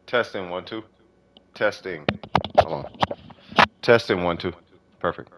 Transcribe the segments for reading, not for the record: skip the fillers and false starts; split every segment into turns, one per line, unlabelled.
Testing 1 2. Testing. Hold on. Testing 1 2. Perfect.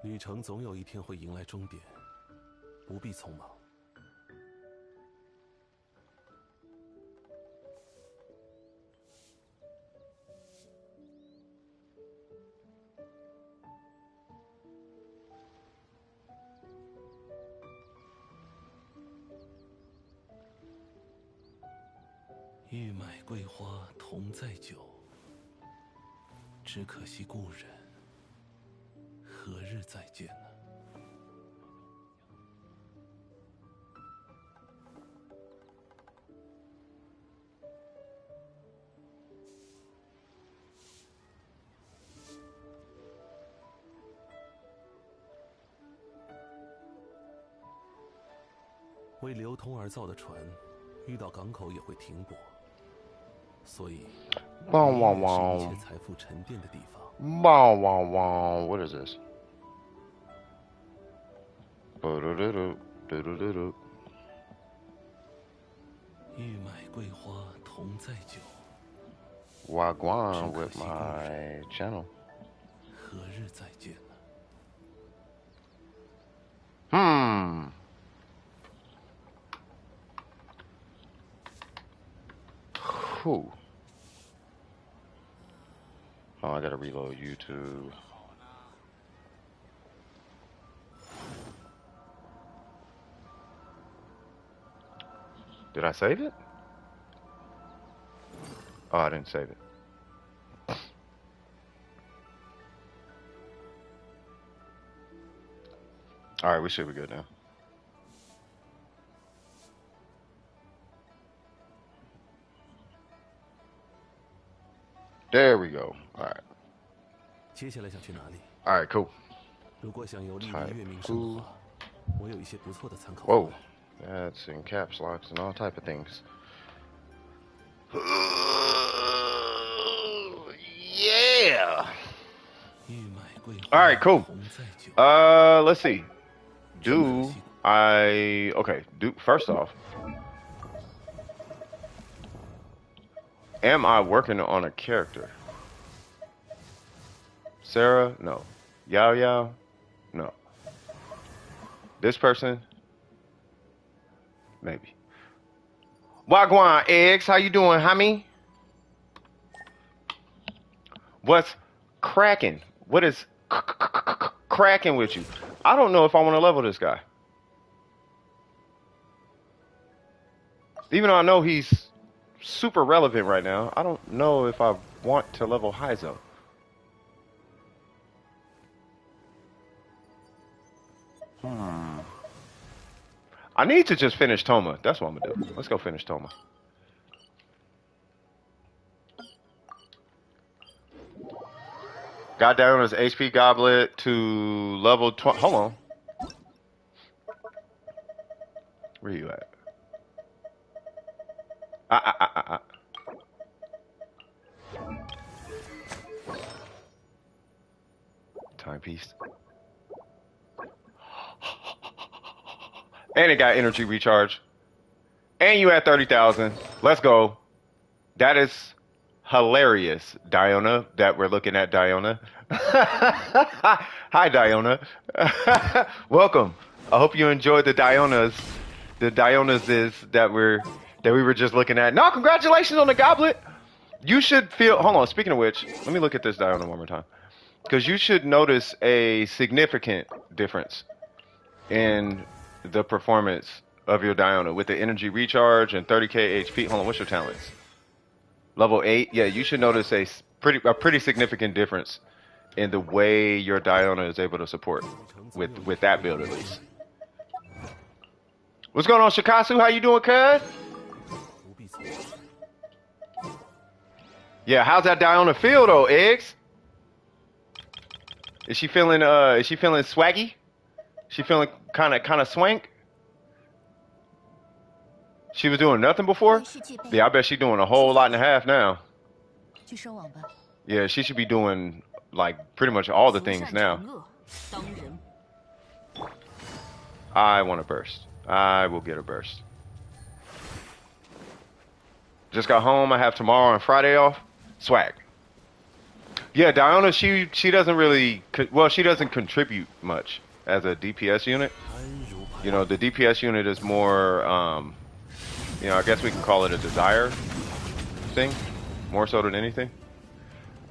旅程总有一天会迎来终点，不必匆忙。欲买桂花同载酒，只可惜故人何日再见呢？为流通而造的船，遇到港口也会停泊，所以
汪汪
是
汪
一切财富沉淀的地方。
汪汪汪 What is this? Do-do-do-do.
欲买桂花同载酒，
Wagwan with my channel.
何日再见呢？
Whew. Oh, I gotta reload YouTube. Did I save it? Oh, I didn't save it. All right, we should be good now. There we go. All right.
接下来想去哪里？
All right, cool.
如果想游历于月明生活，我有一些不错的参考。
Whoa, that's in caps locks and all type of things. Yeah. All right, cool. Let's see. First off, am I working on a character? Sarah? No. Yao Yao? No. This person? Maybe. Wagwan eggs, how you doing, homie? What's cracking? What is cracking with you? I don't know if I want to level this guy. Even though I know he's super relevant right now, I don't know if I want to level Heizo. I need to just finish Toma. That's what I'm gonna do. Let's go finish Toma. Got down his HP goblet to level 20. Hold on. Where you at? Timepiece. And it got energy recharge. And you had 30,000. Let's go. That is hilarious, Diona, that we're looking at Diona. Hi, Diona. Welcome. I hope you enjoyed the Dionas. The Dionas is that we were just looking at. No, congratulations on the goblet. You should feel. Hold on. Speaking of which, let me look at this Diona one more time, because you should notice a significant difference in the performance of your Diona with the energy recharge and 30k HP. Hold on, what's your talents? Level 8. Yeah, you should notice a pretty significant difference in the way your Diona is able to support with that build at least. What's going on, Shikasu? How you doing, cuz? Yeah, how's that Diona feel though, Eggs? Is she feeling swaggy? She feeling kinda swank? She was doing nothing before? Yeah, I bet she's doing a whole lot and a half now. Yeah, she should be doing like pretty much all the things now. I want a burst. I will get a burst. Just got home. I have tomorrow and Friday off. Swag. Yeah, Diona, she doesn't really, well, she doesn't contribute much as a DPS unit. You know, the DPS unit is more, you know, I guess we can call it a desire thing, more so than anything.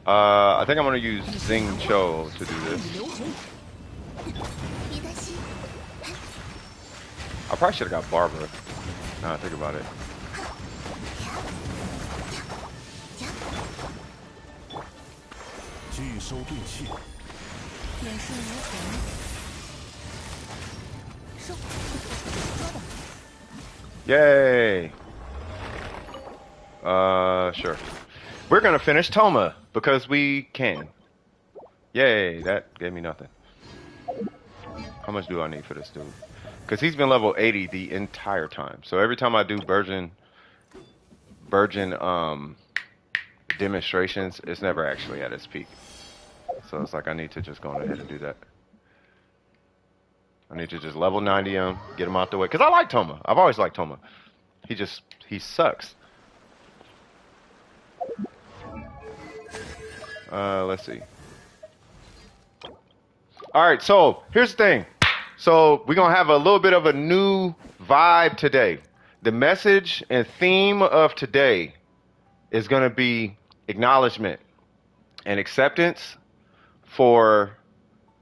I think I'm gonna use Xing Cho to do this. I probably should have got Barbara. Now I think about it. Yay! Sure. We're gonna finish Toma because we can. Yay! That gave me nothing. How much do I need for this dude? Because he's been level 80 the entire time. So every time I do Virgin demonstrations, it's never actually at its peak. So it's like I need to just go ahead and do that. I need to just level 90 him, get him out the way. Because I like Toma. I've always liked Toma. He sucks. Let's see. Alright, so here's the thing. So we're going to have a little bit of a new vibe today. The message and theme of today is going to be acknowledgement and acceptance for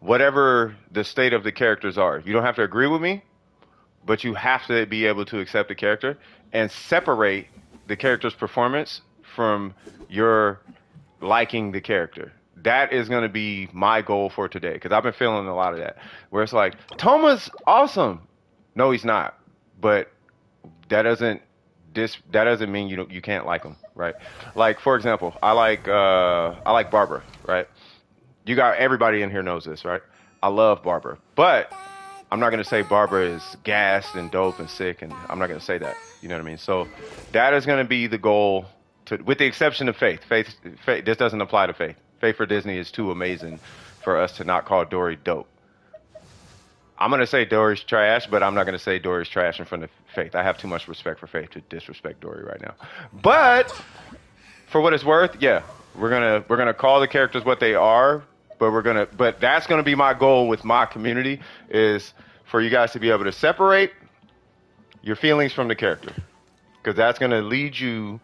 whatever the state of the characters are. You don't have to agree with me, but you have to be able to accept the character and separate the character's performance from your liking the character. That is going to be my goal for today, because I've been feeling a lot of that, where it's like, Toma's awesome. No, he's not. But that doesn't mean you can't like him, right? Like, for example, I like Barbara, right? You got everybody in here knows this, right? I love Barbara, but I'm not gonna say Barbara is gassed and dope and sick, and I'm not gonna say that. You know what I mean? So that is gonna be the goal, with the exception of Faith. Faith. This doesn't apply to Faith. Faith for Disney is too amazing for us to not call Dory dope. I'm gonna say Dory's trash, but I'm not gonna say Dory's trash in front of Faith. I have too much respect for Faith to disrespect Dory right now. But for what it's worth, yeah, we're gonna call the characters what they are, but that's gonna be my goal with my community, is for you guys to be able to separate your feelings from the character, because that's gonna lead you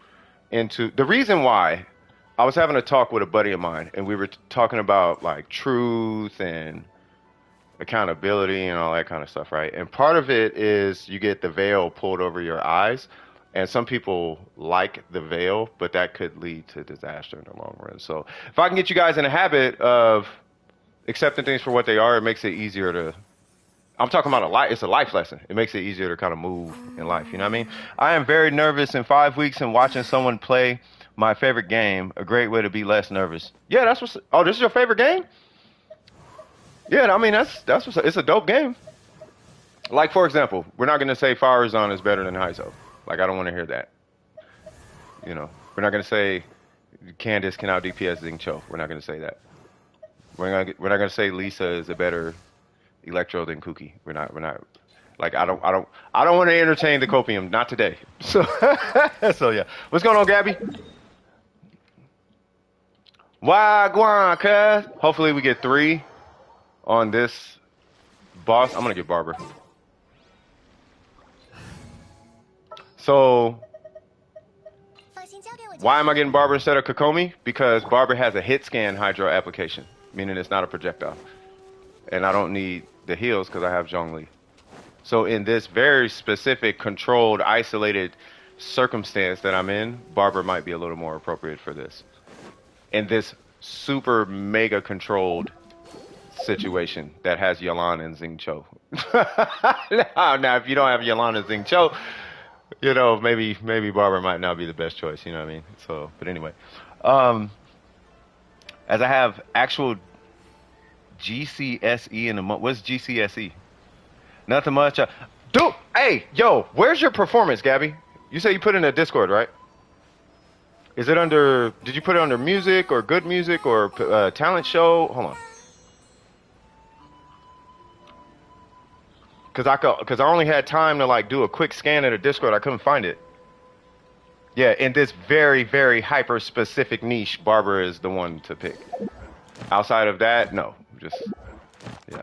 into the reason why. I was having a talk with a buddy of mine, and we were talking about like truth and accountability and all that kind of stuff, right? And part of it is you get the veil pulled over your eyes, and some people like the veil, but that could lead to disaster in the long run. So if I can get you guys in a habit of accepting things for what they are, it makes it easier to, I'm talking about it's a life lesson. It makes it easier to kind of move in life, you know what I mean? I am very nervous in 5 weeks, and watching someone play my favorite game, a great way to be less nervous. Yeah, this is your favorite game? Yeah, I mean, it's a dope game. Like, for example, we're not going to say Farazan is better than Heizo. Like, I don't want to hear that. You know, we're not going to say Candace can out DPS Xing Cho. We're not going to say that. We're not going to say Lisa is a better Electro than Kuki. We're not. Like, I don't want to entertain the copium. Not today. So, so yeah. What's going on, Gabby? Wagwan, cuz. Hopefully we get 3 on this boss. I'm gonna get Barbara. So why am I getting Barbara instead of Kokomi? Because Barbara has a hit scan hydro application, meaning it's not a projectile. And I don't need the heals because I have Zhongli. So in this very specific, controlled, isolated circumstance that I'm in, Barber might be a little more appropriate for this. In this super mega controlled situation that has Yalan and Xing Cho. Now, if you don't have Yalan and Xing Cho, you know, maybe Barber might not be the best choice. You know what I mean? So, but anyway, um, as I have actual GCSE in the month. What's GCSE? Nothing much. Dude, hey, yo, where's your performance, Gabby? You say you put it in a Discord, right? Is it under? Did you put it under music or good music or talent show? Hold on. Cause I only had time to like do a quick scan of the Discord. I couldn't find it. Yeah, in this very, very hyper specific niche, Barber is the one to pick. Outside of that, no. Just yeah.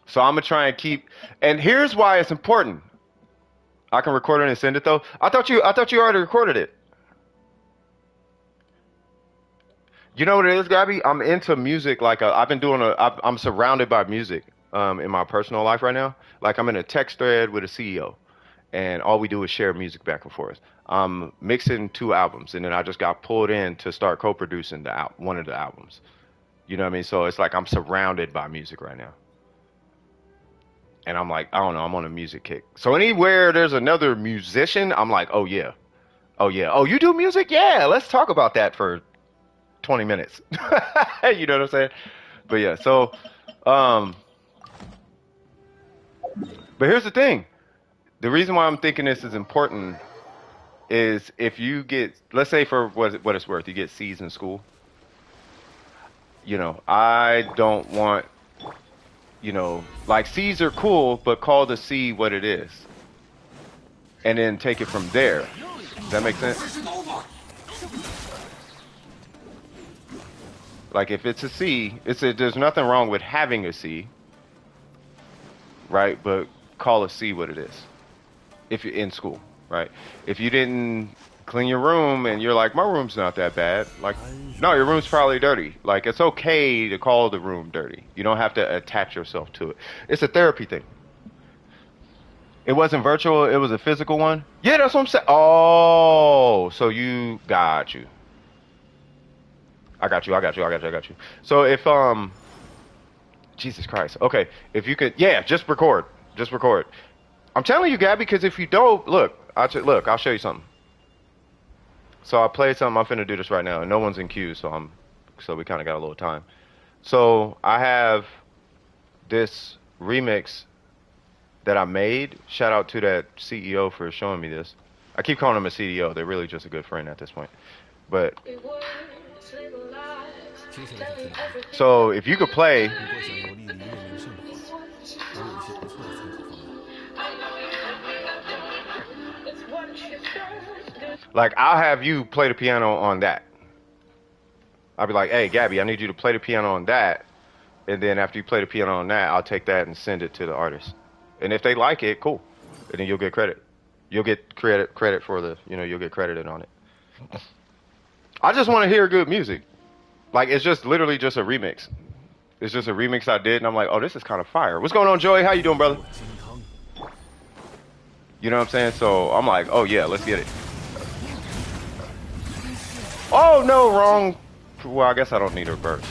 So I'm gonna try and keep. And here's why it's important. I can record it and send it though. I thought you already recorded it. You know what it is, Gabby? I'm into music. Like I've been doing I'm surrounded by music in my personal life right now. Like I'm in a text thread with a CEO, and all we do is share music back and forth. I'm mixing 2 albums, and then I just got pulled in to start co-producing one of the albums. You know what I mean? So it's like I'm surrounded by music right now. And I'm like, I don't know, I'm on a music kick. So anywhere there's another musician, I'm like, oh yeah. Oh yeah. Oh, you do music? Yeah, let's talk about that for 20 minutes. You know what I'm saying? But yeah, so but here's the thing. The reason why I'm thinking this is important is if you get, let's say for what it's worth, you get C's in school. You know, I don't want, you know, like C's are cool, but call the C what it is. And then take it from there. Does that make sense? Like if it's a C, there's nothing wrong with having a C, right? But call a C what it is. If you're in school, right? If you didn't clean your room and you're like, my room's not that bad. Like, no, your room's probably dirty. Like, it's okay to call the room dirty. You don't have to attach yourself to it. It's a therapy thing. It wasn't virtual, it was a physical one? Yeah, that's what I'm saying. Oh, so you got you. I got you. So if Jesus Christ. Okay, if you could, yeah, just record. I'm telling you, Gabby, because if you don't, look, I'll show you something. So I played something. I'm finna do this right now, and no one's in queue, so we kind of got a little time. So I have this remix that I made. Shout out to that CEO for showing me this. I keep calling him a CEO. They're really just a good friend at this point. But so if you could play. Like, I'll have you play the piano on that. I'll be like, hey, Gabby, I need you to play the piano on that. And then after you play the piano on that, I'll take that and send it to the artist. And if they like it, cool. And then you'll get credit. You'll get credit for the, you know, you'll get credited on it. I just want to hear good music. Like, it's just literally just a remix. It's just a remix I did, and I'm like, oh, this is kind of fire. What's going on, Joey? How you doing, brother? You know what I'm saying? So I'm like, oh, yeah, let's get it. Oh, no, wrong. Well, I guess I don't need her burst.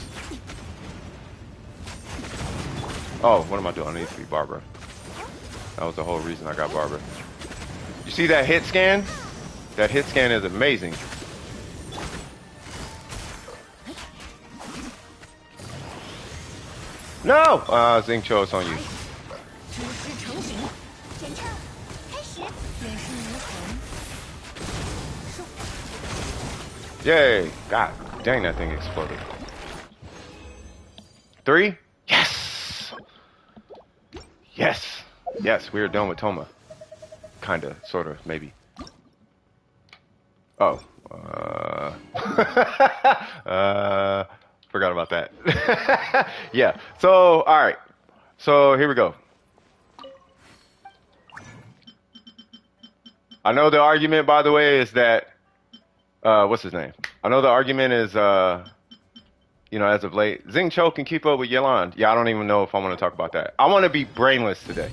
Oh, what am I doing? I need to be Barbara. That was the whole reason I got Barbara. You see that hit scan? That hit scan is amazing. No! Xing Cho, it's on you. Yay! God dang, that thing exploded. 3? Yes! Yes! Yes, we're done with Toma. Kinda, sorta, maybe. Oh. Forgot about that. Yeah. So, alright. So, here we go. I know the argument, by the way, is that what's his name? I know the argument is, you know, as of late. Xing Cho can keep up with Yelan. Yeah, I don't even know if I want to talk about that. I want to be brainless today.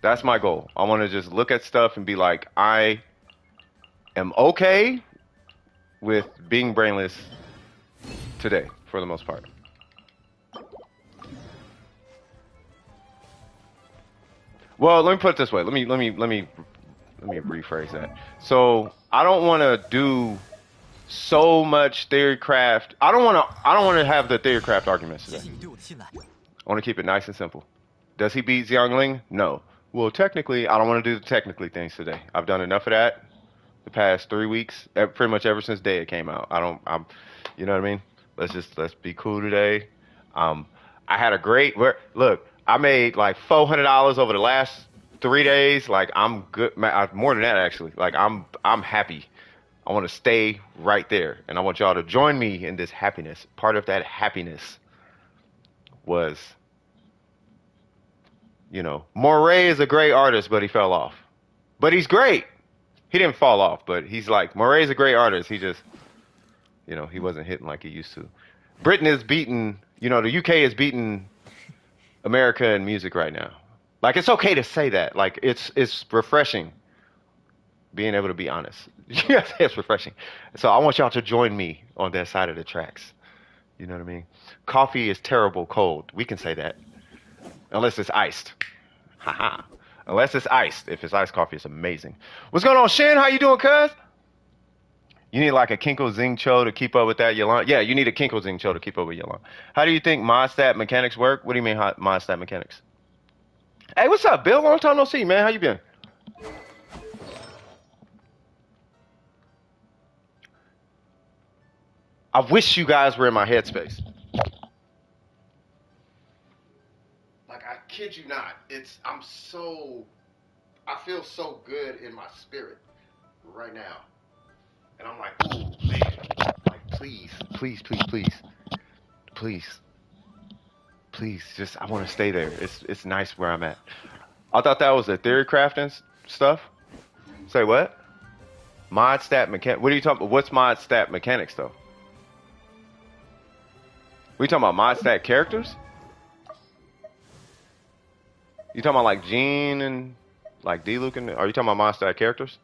That's my goal. I want to just look at stuff and be like, I am okay with being brainless today, for the most part. Well, let me put it this way. Let me rephrase that. So I don't want to do so much theorycraft. I don't want to have the theorycraft arguments today. I want to keep it nice and simple. Does he beat Xiangling? No. Well, technically, I don't want to do the technically things today. I've done enough of that the past 3 weeks, pretty much ever since Daya came out. You know what I mean? Let's be cool today. I had a great look. I made like $400 over the last 3 days. Like I'm good, more than that actually. Like I'm happy. I want to stay right there, and I want y'all to join me in this happiness. Part of that happiness was, you know, Moray is a great artist, but he fell off. But he's great. He didn't fall off, but he's like, Moray's a great artist. He just, you know, he wasn't hitting like he used to. Britain is beating, you know, the UK is beating America in music right now. Like, it's okay to say that. Like, it's refreshing being able to be honest. Yeah, it's refreshing. So I want y'all to join me on that side of the tracks. You know what I mean? Coffee is terrible cold. We can say that. Unless it's iced. Haha. Unless it's iced. If it's iced coffee, it's amazing. What's going on, Shin? How you doing, cuz? You need like a Kinko Xing Cho to keep up with that Yelan. Yeah, you need a Kinko Xing Cho to keep up with Yelan. How do you think mod stat mechanics work? What do you mean mod stat mechanics? Hey, what's up, Bill? Long time no see, man. How you been? I wish you guys were in my headspace. Like, I kid you not. I feel so good in my spirit right now. And I'm like, ooh, man. Like, please, just, I want to stay there. It's nice where I'm at. I thought that was the theory crafting stuff. Say what? Mod stat mechanic. What are you talking about? What's mod stat mechanics, though? We talking about mod stat characters? You talking about like Jean and like D-Luke? Are you talking about mod stat characters?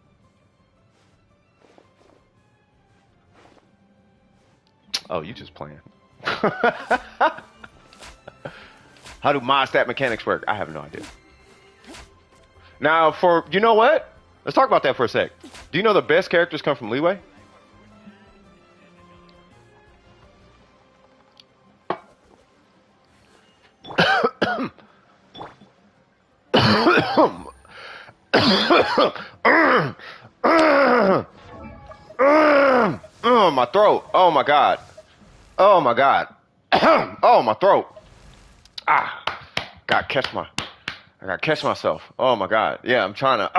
Oh, you just playing. How do mod stat mechanics work? I have no idea. Now, you know what? Let's talk about that for a sec. Do you know the best characters come from Leeway? Oh, my throat. Oh, my God. Oh, my God. Oh, my throat. Ah. I gotta catch myself. Oh, my God. Yeah, I'm trying to.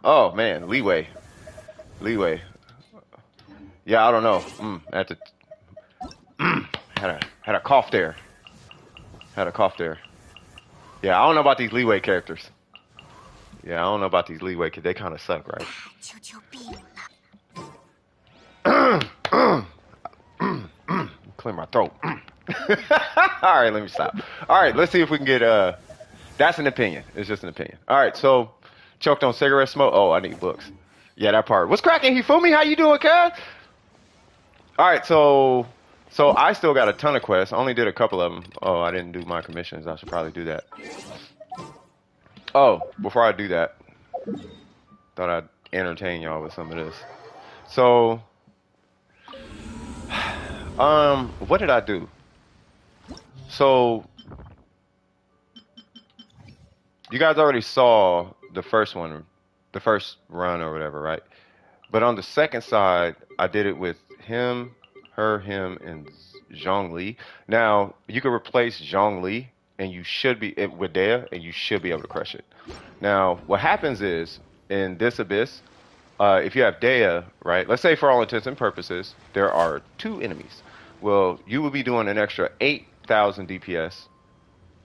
Oh, man. Leeway. Yeah, I don't know. Had a cough there. Yeah, I don't know about these Leeway characters. Yeah, I don't know about these Leeway because they kind of suck, right? Clear my throat. All right, let me stop. All right, let's see if we can get that's an opinion. It's just an opinion. All right, so choked on cigarette smoke. Oh, I need books. Yeah, that part. What's cracking, Hifumi? How you doing, cuz? All right, so I still got a ton of quests. I only did a couple of them. Oh, I didn't do my commissions. I should probably do that. Oh, before I do that, thought I'd entertain y'all with some of this. So, what did I do? So, you guys already saw the first one, the first run or whatever, right? But on the second side, I did it with him, her, him, and Zhongli. Now, you can replace Zhongli, and you should be with Dea, and you should be able to crush it. Now, what happens is, in this abyss, if you have Dea, right, let's say for all intents and purposes, there are 2 enemies. Well, you will be doing an extra 8,000 DPS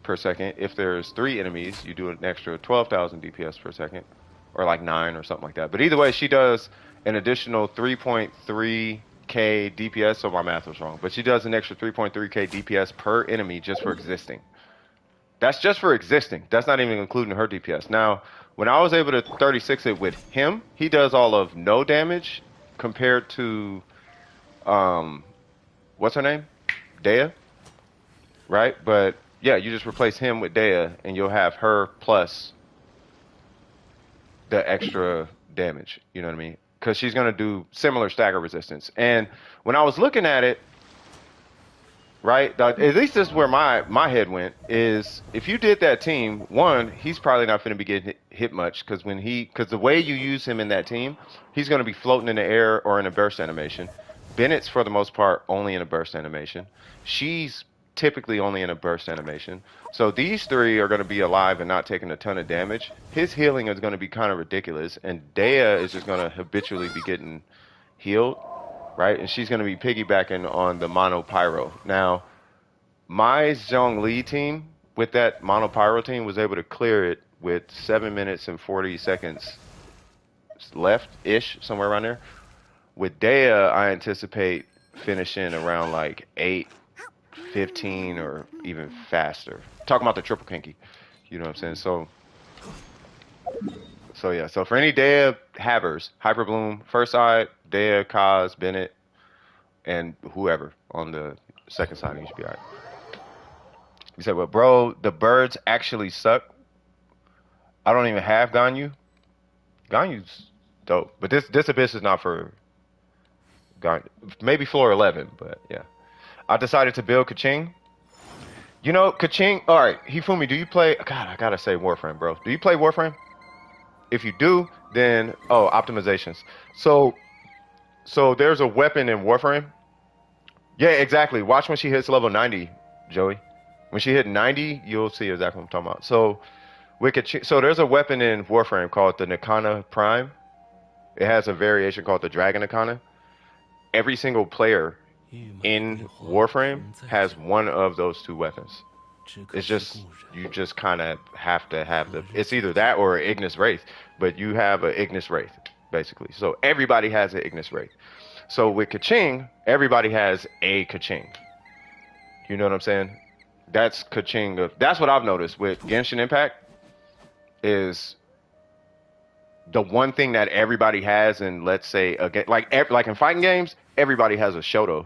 per second. If there's 3 enemies, you do an extra 12,000 DPS per second, or like 9 or something like that. But either way, she does an additional 3.3 DPS, so my math was wrong. But she does an extra 3.3k DPS per enemy just for existing. That's just for existing. That's not even including her DPS. Now, when I was able to 36 it with him, he does all of no damage compared to what's her name? Dea, right? But yeah, you just replace him with Dea and you'll have her plus the extra damage, you know what I mean? Cuz she's going to do similar stagger resistance. And when I was looking at it, right? At least this is where my head went. Is if you did that team, one, he's probably not going to be getting hit much because the way you use him in that team, he's going to be floating in the air or in a burst animation. Bennett's for the most part only in a burst animation. She's typically only in a burst animation. So these three are going to be alive and not taking a ton of damage. His healing is going to be kind of ridiculous, and Dea is just going to habitually be getting healed, right? And she's going to be piggybacking on the Mono Pyro. Now, my Zhongli team with that Mono Pyro team was able to clear it with 7 minutes and 40 seconds left-ish, somewhere around there. With Dea, I anticipate finishing around like 8:15 or even faster. Talking about the triple kinky, you know what I'm saying? So yeah. So for any Dea havers, Hyper Bloom, first side, Dea, Kaz, Bennett, and whoever on the second side, you should be alright. You said, well, bro, the birds actually suck. I don't even have Ganyu. Ganyu's dope, but this abyss is not for Ganyu. Maybe floor 11, but yeah. I decided to build Kaching. You know, Kaching. All right, Hifumi, do you play? God, I gotta say Warframe, bro. Do you play Warframe? If you do, then optimizations. So there's a weapon in Warframe. Yeah, exactly. Watch when she hits level 90, Joey. When she hit 90, you'll see exactly what I'm talking about. So there's a weapon in Warframe called the Nikana Prime. It has a variation called the Dragon Nikana. Every single player in Warframe has one of those two weapons. It's just, you just kind of have to have it's either that or Ignis Wraith, but you have an Ignis Wraith, basically. So everybody has an Ignis Wraith. So with Kaching, everybody has a Kaching. You know what I'm saying? That's Kaching. That's what I've noticed with Genshin Impact is the one thing that everybody has, and let's say again, like in fighting games, everybody has a Shoto,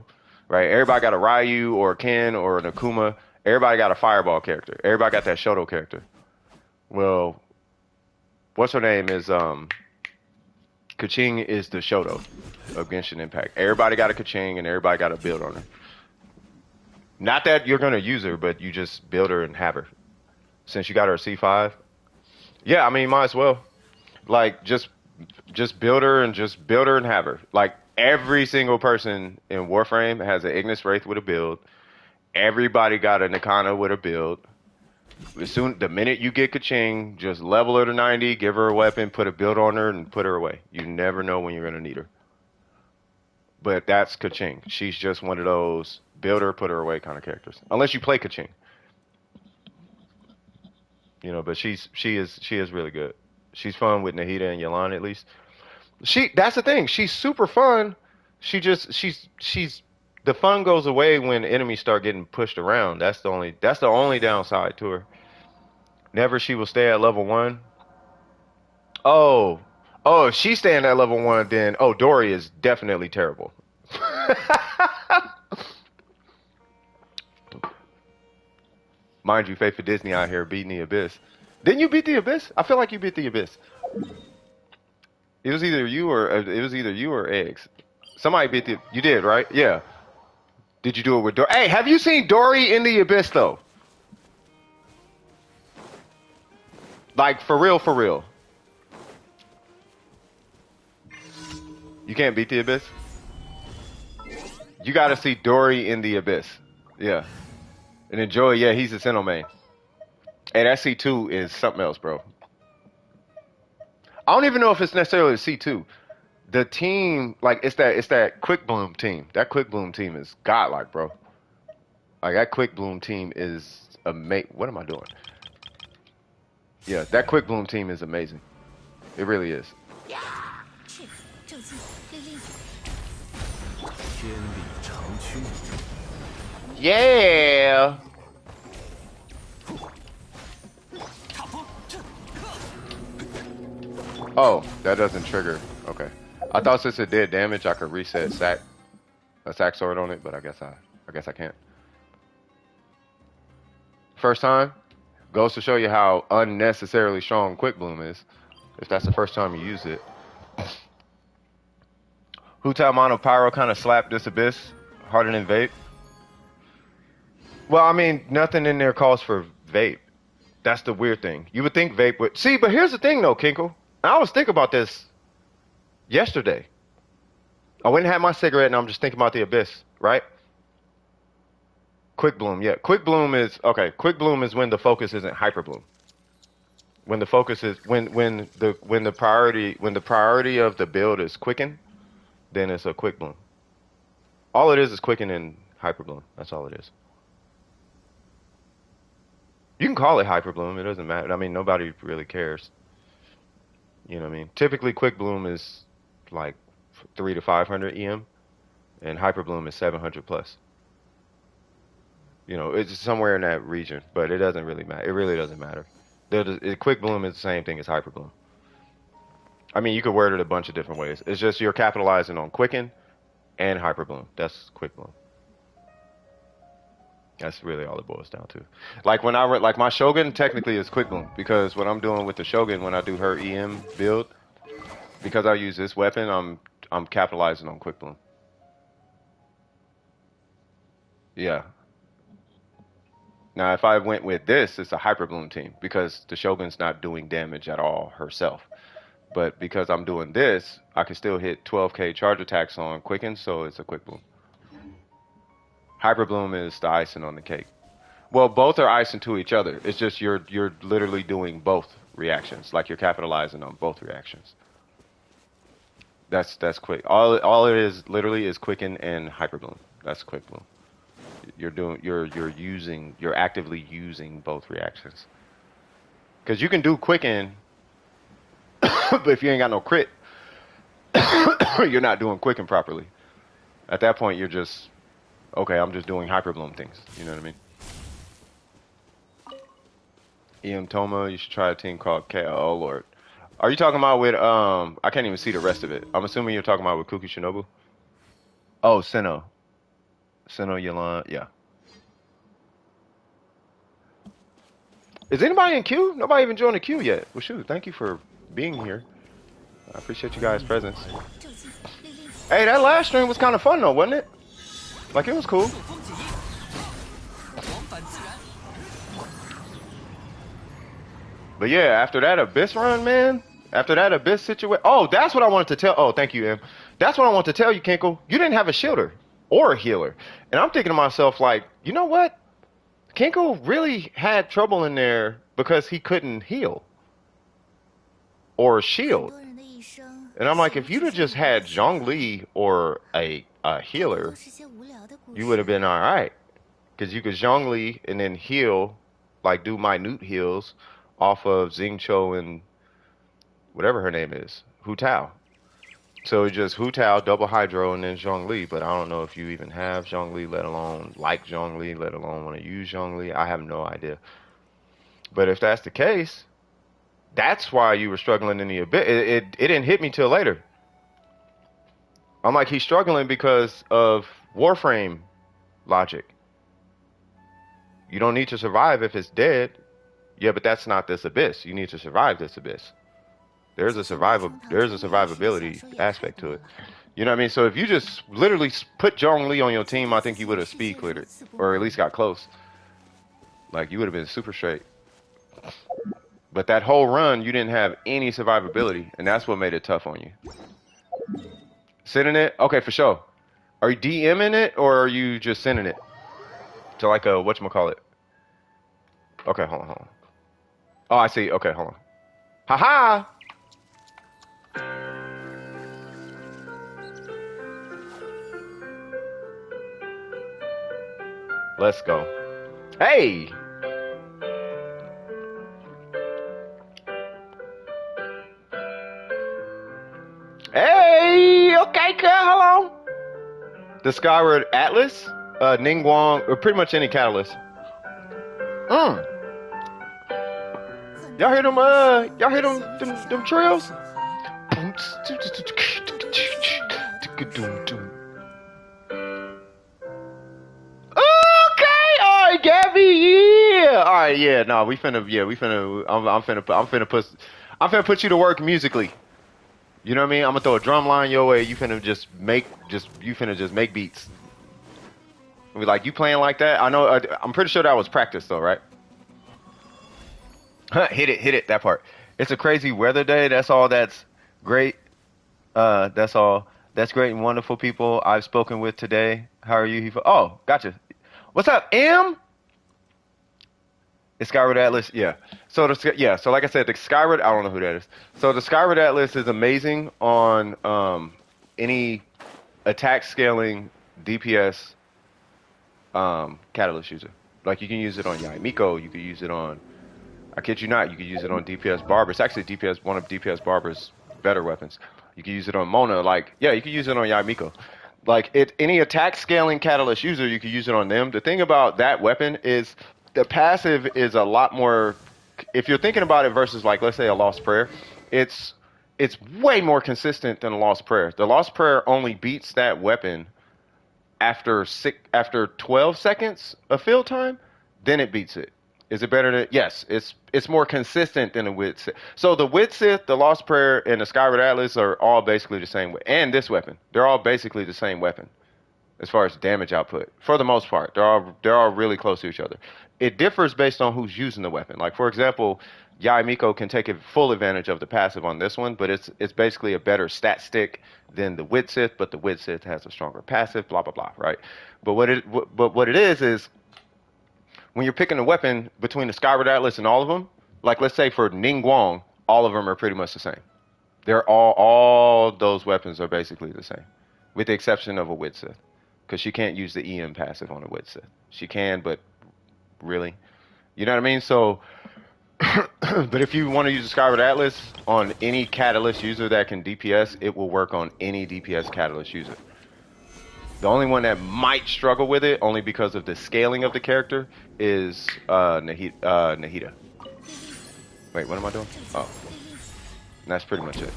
right? Everybody got a Ryu or a Ken or an Akuma. Everybody got a Fireball character. Everybody got that Shoto character. Well, what's her name is Kaching is the Shoto of Genshin Impact. Everybody got a Kaching and everybody got a build on her. Not that you're gonna use her, but you just build her and have her. Since you got her a C5, yeah, I mean, might as well. Like just build her and have her. Like every single person in Warframe has an Ignis Wraith with a build. Everybody got a Nikana with a build. The minute you get Kaching, just level her to 90, give her a weapon, put a build on her, and put her away. You never know when you're gonna need her. But that's Kaching. She's just one of those build her, put her away kind of characters. Unless you play Kaching. You know, but she is really good. She's fun with Nahida and Yelan at least. That's the thing. She's super fun. She's the fun goes away when enemies start getting pushed around. That's the only downside to her. Never she will stay at level 1. Oh, if she's staying at level 1, then Dory is definitely terrible. Mind you, Faith for Disney out here beating the Abyss. Didn't you beat the Abyss? I feel like you beat the Abyss. It was either you or Eggs. Somebody beat you did, right? Yeah. Did you do it with Dory? Hey, have you seen Dory in the Abyss though? Like for real. You can't beat the Abyss? You gotta see Dory in the Abyss. Yeah. And enjoy, yeah, he's a Sinnoh main. Hey, that C2 is something else, bro. I don't even know if it's necessarily a C2. The team, like, it's that Quick Bloom team. That Quick Bloom team is godlike, bro. Like, that Quick Bloom team is amazing. What am I doing? Yeah, that Quick Bloom team is amazing. It really is.
天理长驱。
Yeah. Oh, that doesn't trigger. Okay. I thought since it did damage, I could reset a sack sword on it, but I guess I can't. First time goes to show you how unnecessarily strong Quick Bloom is. If that's the first time you use it. Huta Mono Pyro kind of slapped this Abyss harder than Vape. Well, I mean, nothing in there calls for Vape. That's the weird thing. You would think Vape would... See, but here's the thing, though, Kinkle. I was thinking about this yesterday. I went and had my cigarette, and I'm just thinking about the Abyss, right? Quick Bloom, yeah. Quick Bloom is... Okay, Quick Bloom is when the focus isn't Hyper Bloom. When the focus is... When the priority of the build is Quicken, then it's a Quick Bloom. All it is Quicken and Hyper Bloom. That's all it is. You can call it Hyper Bloom. It doesn't matter. I mean, nobody really cares. You know what I mean? Typically, Quick Bloom is like 300 to 500 EM, and Hyper Bloom is 700 plus. You know, it's somewhere in that region, but it doesn't really matter. It really doesn't matter. Quick Bloom is the same thing as Hyper Bloom. I mean, you could word it a bunch of different ways. It's just you're capitalizing on Quicken and Hyper Bloom. That's Quick Bloom. That's really all it boils down to. Like when like my Shogun technically is Quick Bloom, because what I'm doing with the Shogun when I do her EM build, because I use this weapon, I'm capitalizing on Quick Bloom. Yeah. Now if I went with this, it's a Hyper Bloom team because the Shogun's not doing damage at all herself. But because I'm doing this, I can still hit 12k charge attacks on Quicken, so it's a Quick Bloom. Hyper Bloom is the icing on the cake. Well, both are icing to each other. It's just you're literally doing both reactions, like you're capitalizing on both reactions. That's quick. All it is literally is Quicken and Hyper Bloom. That's Quick Bloom. You're actively using both reactions. Because you can do Quicken, but if you ain't got no crit, you're not doing Quicken properly. At that point, you're just okay, I'm just doing Hyper Bloom things. You know what I mean? EM Toma, you should try a team called K. Oh, Lord. Are you talking about with, I can't even see the rest of it. I'm assuming you're talking about with Kuki Shinobu? Oh, Sinnoh. Sinnoh Yalan, yeah. Is anybody in queue? Nobody even joined the queue yet. Well, shoot, thank you for being here. I appreciate you guys' presence. Hey, that last stream was kind of fun, though, wasn't it? Like, it was cool. But yeah, after that Abyss run, man, after that Abyss situation. Oh, that's what I wanted to tell. Oh, thank you, Em. That's what I wanted to tell you, Kinkle. You didn't have a shielder or a healer. And I'm thinking to myself, like, you know what? Kinkle really had trouble in there because he couldn't heal or shield. And I'm like, if you'd have just had Zhongli or a healer, you would have been all right. Because you could Zhongli and then heal, like do minute heals off of Xingqiu and whatever her name is, Hu Tao. So just Hu Tao, double Hydro, and then Zhongli. But I don't know if you even have Zhongli, let alone like Zhongli, let alone want to use Zhongli. I have no idea. But if that's the case, that's why you were struggling in the Abyss. It didn't hit me till later. I'm like, he's struggling because of Warframe logic. You don't need to survive if it's dead. Yeah, but that's not this Abyss. You need to survive this Abyss. There's a survivability aspect to it. You know what I mean? So if you just literally put Zhongli on your team, I think you would have speed cleared it. Or at least got close. Like, you would have been super straight. But that whole run, you didn't have any survivability. And that's what made it tough on you. Sending it? Okay, for sure. Are you DMing it, or are you just sending it to like a, whatchamacallit? Okay, hold on. Oh, I see. Okay, hold on. Haha! Let's go. Hey! Hey! Okay, girl, hold on. the Skyward Atlas, Ningguang, or pretty much any catalyst. Y'all hear them? Y'all hear them trails? Okay, all right, Gabby, yeah, all right, yeah, no, we finna, I'm finna put you to work musically. You know what I mean? I'm gonna throw a drum line your way. You finna just make beats. We like you playing like that. I know. I'm pretty sure that was practice though, right? Hit it. That part. It's a crazy weather day. That's all. That's great. That's all. That's great and wonderful people I've spoken with today. How are you? Oh, gotcha. What's up, M? It's Skyward Atlas, yeah. So so like I said, the Skyward, I don't know who that is. So the Skyward Atlas is amazing on any attack scaling DPS catalyst user. Like you can use it on Yaimiko, you can use it on, I kid you not, you can use it on DPS Barber. It's actually one of DPS Barber's better weapons. You can use it on Mona, like, yeah, you can use it on Yaimiko. Like any attack scaling catalyst user, you can use it on them. The thing about that weapon is the passive is a lot more. If you're thinking about it versus like let's say a Lost Prayer, it's way more consistent than a Lost Prayer. The Lost Prayer only beats that weapon after 12 seconds of field time, then it beats it. Is it better than? Yes, it's more consistent than the Wit Sith. So the Wit Sith, the Lost Prayer, and the Skyward Atlas are all basically the same. And this weapon, they're all basically the same weapon as far as damage output. For the most part, they're all really close to each other. It differs based on who's using the weapon. Like for example, Yaimiko can take full advantage of the passive on this one, but it's basically a better stat stick than the Wit Sith, but the Wit Sith has a stronger passive, blah blah blah, right? But what it is when you're picking a weapon between the Skyward Atlas and all of them, like let's say for Ningguang, all of them are pretty much the same. They're all those weapons are basically the same, with the exception of a Wit Sith, because she can't use the EM passive on a Wit Sith. She can, but really, you know what I mean? So, but if you want to use the Skyward Atlas on any catalyst user that can DPS, it will work on any DPS catalyst user. The only one that might struggle with it, only because of the scaling of the character, is Nahida. Wait, what am I doing? Oh, that's pretty much it.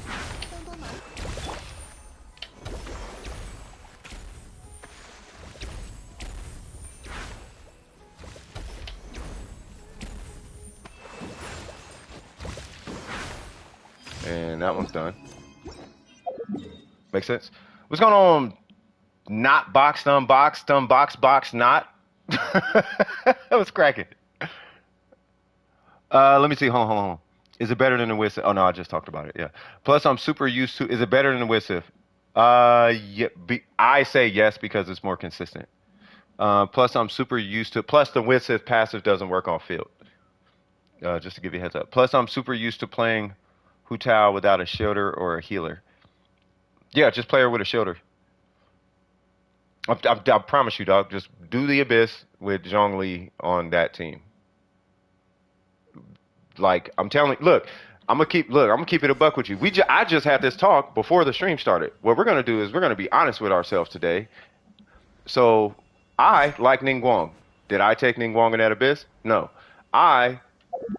And that one's done. Make sense? What's going on? Not box, unbox, box, not. That was cracking. Let me see. Hold on. Is it better than the Wisif? Oh no, I just talked about it. Yeah. Plus, I'm super used to. Is it better than the Wisif? Yeah. I say yes because it's more consistent. Plus, I'm super used to. Plus, the Wisif passive doesn't work on field. Just to give you a heads up. Plus, I'm super used to playing Hu Tao without a shielder or a healer. Yeah, just play her with a shielder. I promise you, dog. Just do the Abyss with Zhongli on that team. Like I'm telling you, look, I'm gonna keep it a buck with you. I just had this talk before the stream started. What we're gonna do is we're gonna be honest with ourselves today. So I like Ningguang. Did I take Ningguang in that Abyss? No. I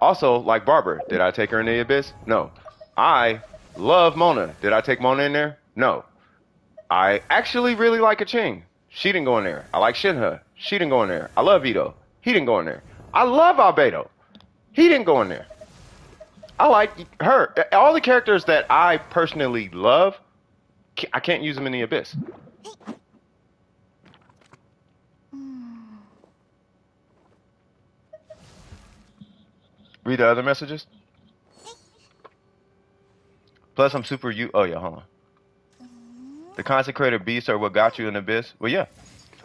also like Barber. Did I take her in the Abyss? No. I love Mona. Did I take Mona in there? No. I actually really like a Ching. She didn't go in there. I like Shinha. She didn't go in there. I love Ito. He didn't go in there. I love Albedo. He didn't go in there. I like her. All the characters that I personally love, I can't use them in the Abyss. Read the other messages. Plus, I'm super Oh, yeah, hold on. The consecrated beasts are what got you in the Abyss? Well, yeah.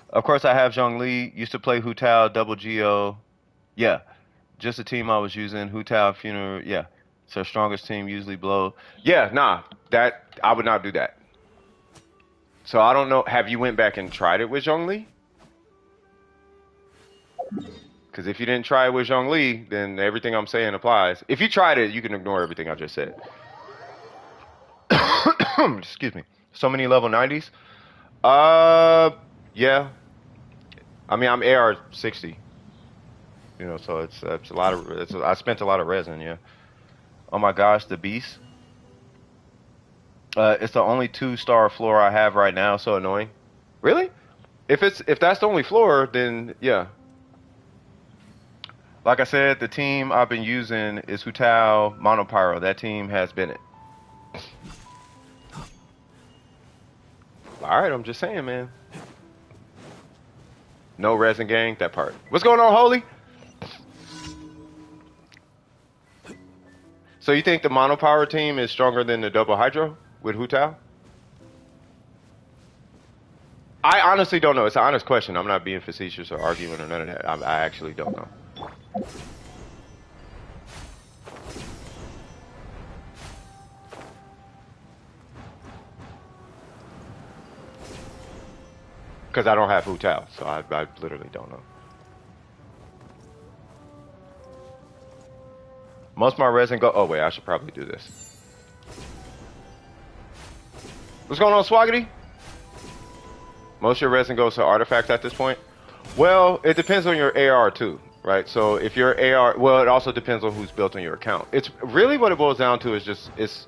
Of course, I have Zhongli. Used to play Hu Tao, Double Geo. Yeah. Just the team I was using. Hu Tao, Funeral. Yeah. It's our strongest team, usually blow. Yeah, nah. I would not do that. So I don't know. Have you went back and tried it with Zhongli? Because if you didn't try it with Zhongli, then everything I'm saying applies. If you tried it, you can ignore everything I just said. Excuse me. So many level 90s? Yeah, I mean I'm AR60, so it's a lot of I spent a lot of resin. Yeah. Oh my gosh, the beast. It's the only 2-star floor I have right now. So annoying. Really? If that's the only floor, then yeah. Like I said, the team I've been using is Hutao Monopyro. That team has been it. All right, I'm just saying, man. No resin gang, that part. What's going on, Holy? So you think the Monopower team is stronger than the Double Hydro with Hutao? I honestly don't know. It's an honest question. I'm not being facetious or arguing or none of that. I actually don't know. Because I don't have Hutao, so I literally don't know. Most of my resin go. Oh wait, I should probably do this. What's going on, Swaggity? Most of your resin goes to artifacts at this point. Well, it depends on your AR too, right? So if your AR, well, it also depends on who's built on your account. It's really what it boils down to is just it's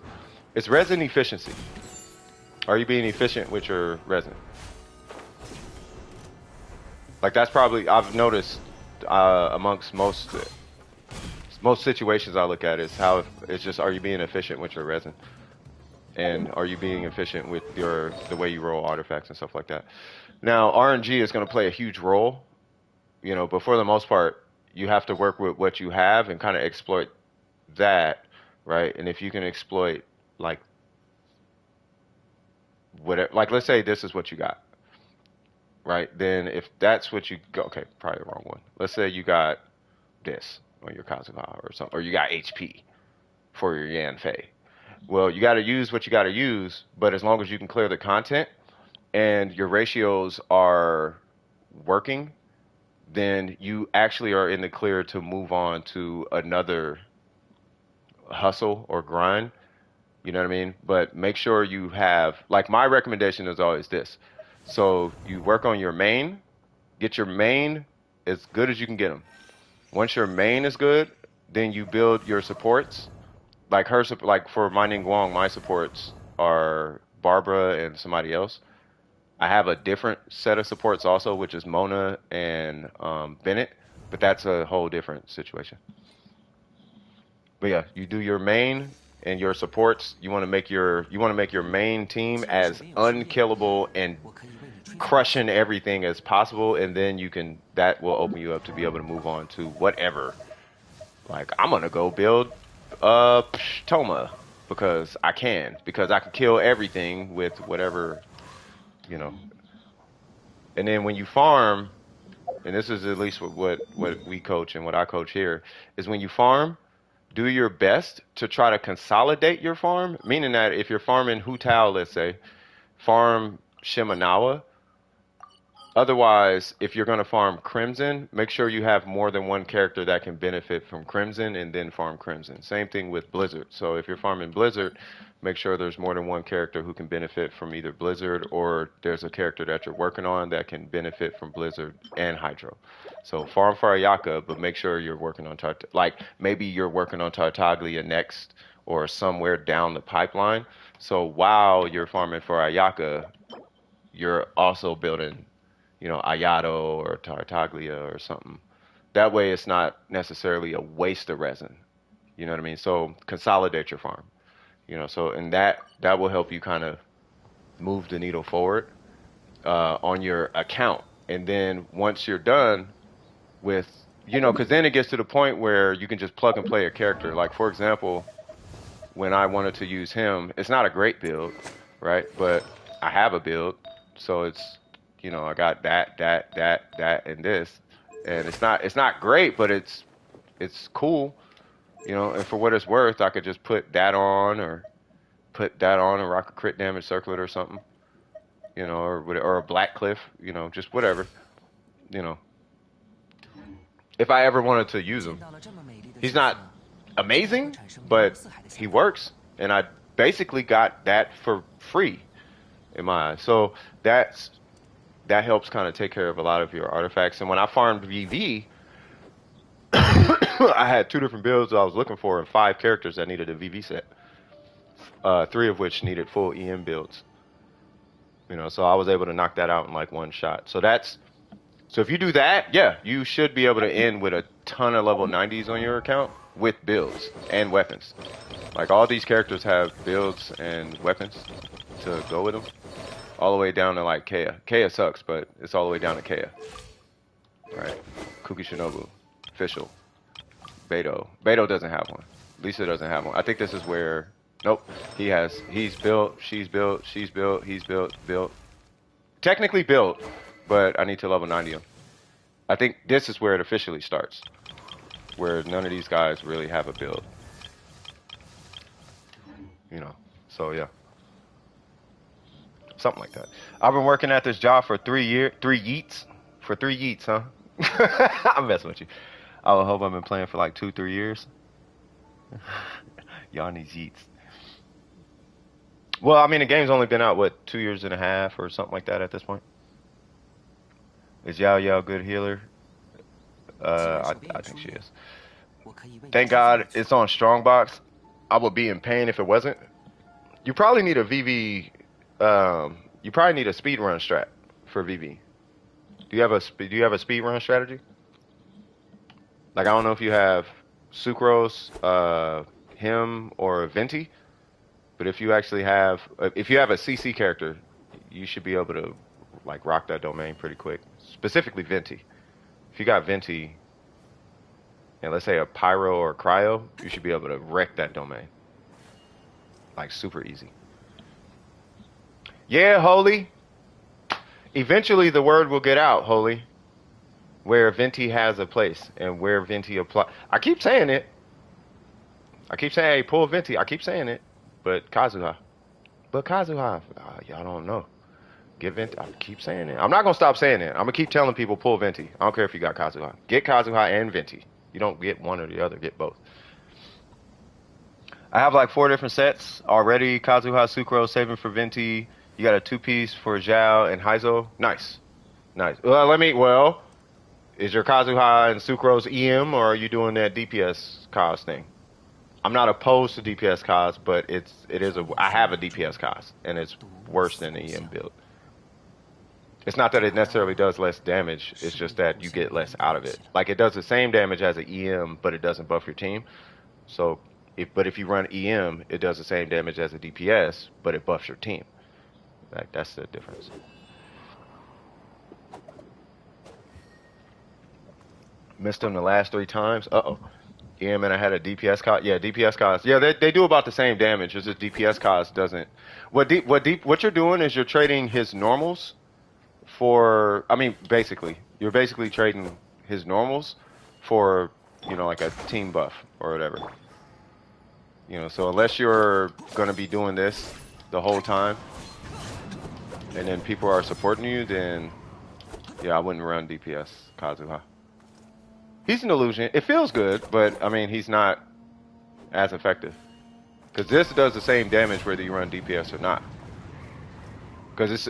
resin efficiency. Are you being efficient with your resin? Like that's probably I've noticed amongst most situations I look at is how it's just are you being efficient with your resin, and are you being efficient with the way you roll artifacts and stuff like that. Now RNG is going to play a huge role, but for the most part you have to work with what you have and kind of exploit that, right? And if you can exploit like whatever, like let's say this is what you got, right? Then if that's what you go, okay, probably the wrong one. Let's say you got this on your Kazuha or something, or you got HP for your Yan Fei. Well, you got to use what you got to use, but as long as you can clear the content and your ratios are working, then you actually are in the clear to move on to another hustle or grind. You know what I mean? But make sure you have, like, my recommendation is always this. So you work on your main, get your main as good as you can get them. Once your main is good, then you build your supports. Like for my Ningguang, my supports are Barbara and somebody else. I have a different set of supports also, which is Mona and Bennett, but that's a whole different situation. But yeah, you do your main and your supports. You want to make your main team as unkillable and crushing everything as possible, and then that will open you up to be able to move on to whatever. Like I'm gonna go build Toma because I can kill everything with whatever, you know. And then when you farm, and this is at least what we coach and what I coach here, is when you farm, do your best to try to consolidate your farm. Meaning that if you're farming Hutao, let's say, farm Shimenawa. Otherwise, if you're going to farm Crimson, make sure you have more than one character that can benefit from Crimson and then farm Crimson. Same thing with Blizzard. So if you're farming Blizzard, make sure there's more than one character who can benefit from either Blizzard or there's a character that you're working on that can benefit from Blizzard and Hydro. So farm for Ayaka, but make sure you're working on like maybe you're working on Tartaglia next or somewhere down the pipeline. So while you're farming for Ayaka, you're also building Ayato or Tartaglia or something. That way it's not necessarily a waste of resin. You know what I mean? So consolidate your farm. And that will help you kind of move the needle forward on your account. And then once you're done with, because then it gets to the point where you can just plug and play a character. Like for example, when I wanted to use him, it's not a great build, right? But I have a build, so it's I got that, and this, and it's not great, but it's cool, And for what it's worth, I could just put that on or put that on and rock a crit damage circlet or something, or a black cliff, just whatever, you know. If I ever wanted to use him, he's not amazing, but he works, and I basically got that for free in my eyes. So that helps kind of take care of a lot of your artifacts. And when I farmed VV, I had 2 different builds I was looking for and 5 characters that needed a VV set. 3 of which needed full EM builds. You know, so I was able to knock that out in like 1 shot. So if you do that, yeah, you should be able to end with a ton of level 90s on your account with builds and weapons. Like all these characters have builds and weapons to go with them. All the way down to like Kea. Kea sucks, but it's all the way down to Kea. Right. Kuki Shinobu. Official. Beto. Beto doesn't have one. Lisa doesn't have one. I think this is where... Nope. He's built, she's built, he's built. Technically built, but I need to level 90 him. I think this is where it officially starts. Where none of these guys really have a build. You know, so yeah. Something like that. I've been working at this job for 3 years, 3 yeets. For 3 yeets, huh? I'm messing with you. I would hope I've been playing for like 2-3 years. Y'all need yeets. Well, I mean, the game's only been out, what, 2.5 years or something like that at this point? Is Yao Yao a good healer? I think she is. Thank God it's on Strongbox. I would be in pain if it wasn't. You probably need a VV. You probably need a speed run strat for VV. Do you have a speed run strategy? Like I don't know if you have Sucrose, him, or Venti, but if you actually have, if you have a CC character, you should be able to like rock that domain pretty quick. Specifically Venti. If you got Venti, and let's say a Pyro or Cryo, you should be able to wreck that domain. Like super easy. Yeah, Holy. Eventually the word will get out, Holy, where Venti has a place and where Venti apply. I keep saying it. I keep saying, hey, pull Venti. I keep saying it. But Kazuha. Y'all don't know. Get Venti. I keep saying it. I'm not going to stop saying it. I'm going to keep telling people pull Venti. I don't care if you got Kazuha. Get Kazuha and Venti. You don't get one or the other. Get both. I have like 4 different sets already. Kazuha, Sucrose, saving for Venti. You got a 2-piece for Zhao and Heizo. Nice. Nice. Well, is your Kazuha and Sucrose EM or are you doing that DPS cause thing? I'm not opposed to DPS cause, but I have a DPS cause and it's worse than the EM build. It's not that it necessarily does less damage, it's just that you get less out of it. Like it does the same damage as an EM, but it doesn't buff your team. So if you run EM, it does the same damage as a DPS, but it buffs your team. Like that's the difference. Missed them the last 3 times. EM and I had a DPS cost. Yeah, DPS cost. Yeah, they do about the same damage. It's just DPS cost doesn't. What you're doing is you're trading his normals for. I mean, you're basically trading his normals for, you know, like a team buff or whatever. You know, so unless you're gonna be doing this the whole time, and then people are supporting you, then yeah, I wouldn't run DPS Kazuha. He's an illusion. It feels good, but I mean, he's not as effective. Because this does the same damage whether you run DPS or not. Because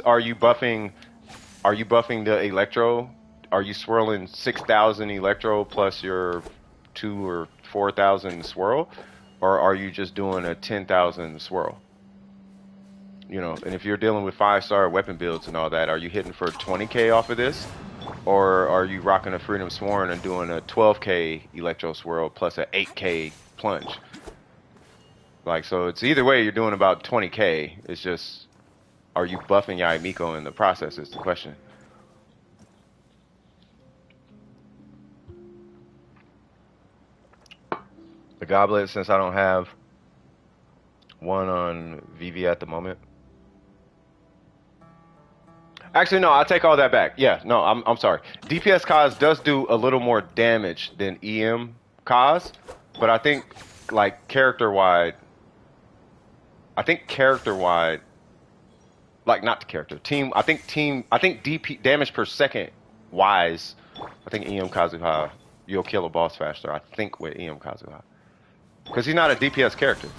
are you buffing the Electro? Are you swirling 6,000 Electro plus your 2,000 or 4,000 swirl? Or are you just doing a 10,000 swirl? You know, and if you're dealing with 5-star weapon builds and all that, are you hitting for 20k off of this? Or are you rocking a Freedom Sworn and doing a 12k Electro Swirl plus a 8k plunge? Like, so it's either way, you're doing about 20k. It's just, are you buffing Yaimiko in the process is the question. The goblet, since I don't have one on VV at the moment. Actually, no, I'll take all that back. Yeah, no, I'm sorry. DPS cause does do a little more damage than EM cause, but I think like character-wide, like not the character, team, I think DP damage per second wise, I think EM Kazuha, you'll kill a boss faster, I think, with EM Kazuha. Because he's not a DPS character.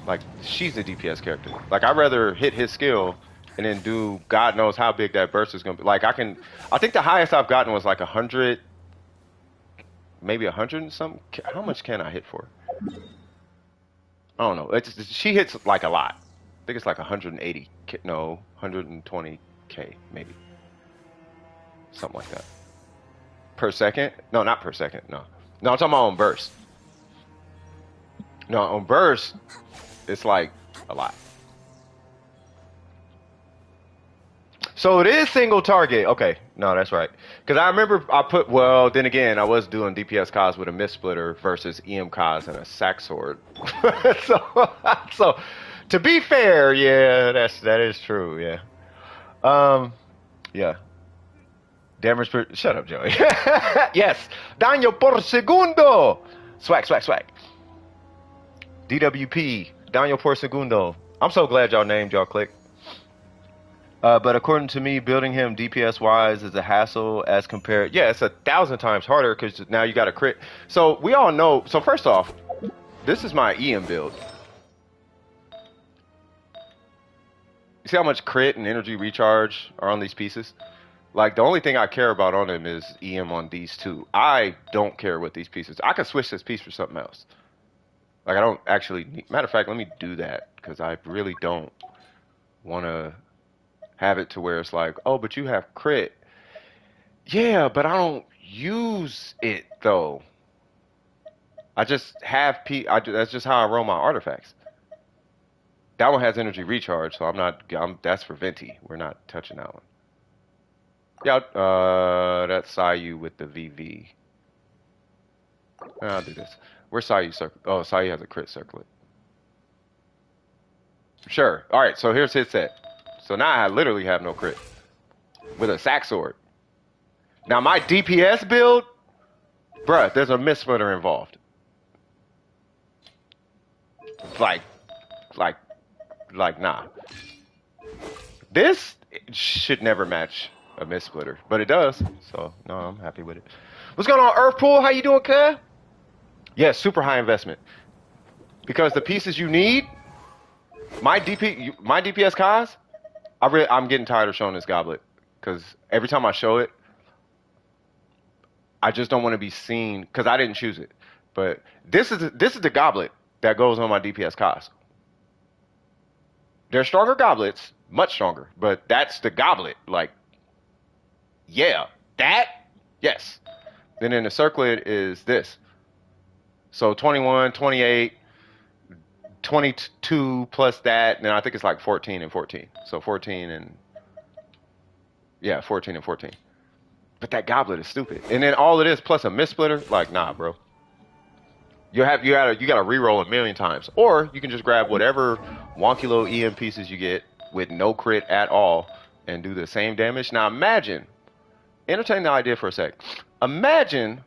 Like, she's a DPS character. Like, I'd rather hit his skill and then do God knows how big that burst is gonna be. Like I think the highest I've gotten was like 100, maybe 100 and something. How much can I hit for? I don't know. She hits like a lot. I think it's like 180. No, 120k maybe, something like that per second. No, not per second. No, I'm talking about on burst. No, on burst, it's like a lot. So it is single target. Okay, no, that's right. Because I remember I put, well, then again, I was doing DPS cos with a mist splitter versus EM cos and a sack sword. so to be fair, yeah, that is true. Yeah. Yeah. Damage per. Shut up, Joey. Yes. Daño por segundo. Swag, swag, swag. DWP. Daño por segundo. I'm so glad y'all named y'all click. But according to me, building him DPS wise is a hassle as compared. Yeah, it's 1,000 times harder because now you got a crit. So we all know. So first off, this is my EM build. You see how much crit and energy recharge are on these pieces? Like the only thing I care about on them is EM on these two. I don't care what these pieces. I could switch this piece for something else. Like I don't actually. Matter of fact, let me do that because I really don't want to have it to where it's like, oh, but you have crit. Yeah, but I don't use it though. I just have that's just how I roll my artifacts. That one has energy recharge, so that's for Venti. We're not touching that one. Yeah, that's Sayu with the VV. I'll do this. Where's Sayu circle? Oh, Sayu has a crit circlet. Sure. All right, so here's his set. So now I literally have no crit with a sack sword. Now my DPS build, bruh, there's a mist splitter involved. Like, nah. This should never match a mist splitter, but it does. So no, I'm happy with it. What's going on, Earthpool? How you doing, cuz? Yeah, super high investment because the pieces you need. My DPS cause, I'm getting tired of showing this goblet because every time I show it, I just don't want to be seen because I didn't choose it. But this is the goblet that goes on my DPS cause. There's stronger goblets, much stronger, but that's the goblet. Like, yeah, that, yes. Then in the circlet is this. So 21, 28, 22 plus that, and then I think it's like 14 and 14. So 14 and, yeah, 14 and 14. But that goblet is stupid. And then all of this plus a mist splitter, like, nah, bro. You gotta re-roll a million times, or you can just grab whatever wonky little EM pieces you get with no crit at all and do the same damage. Now imagine, entertain the idea for a sec. Imagine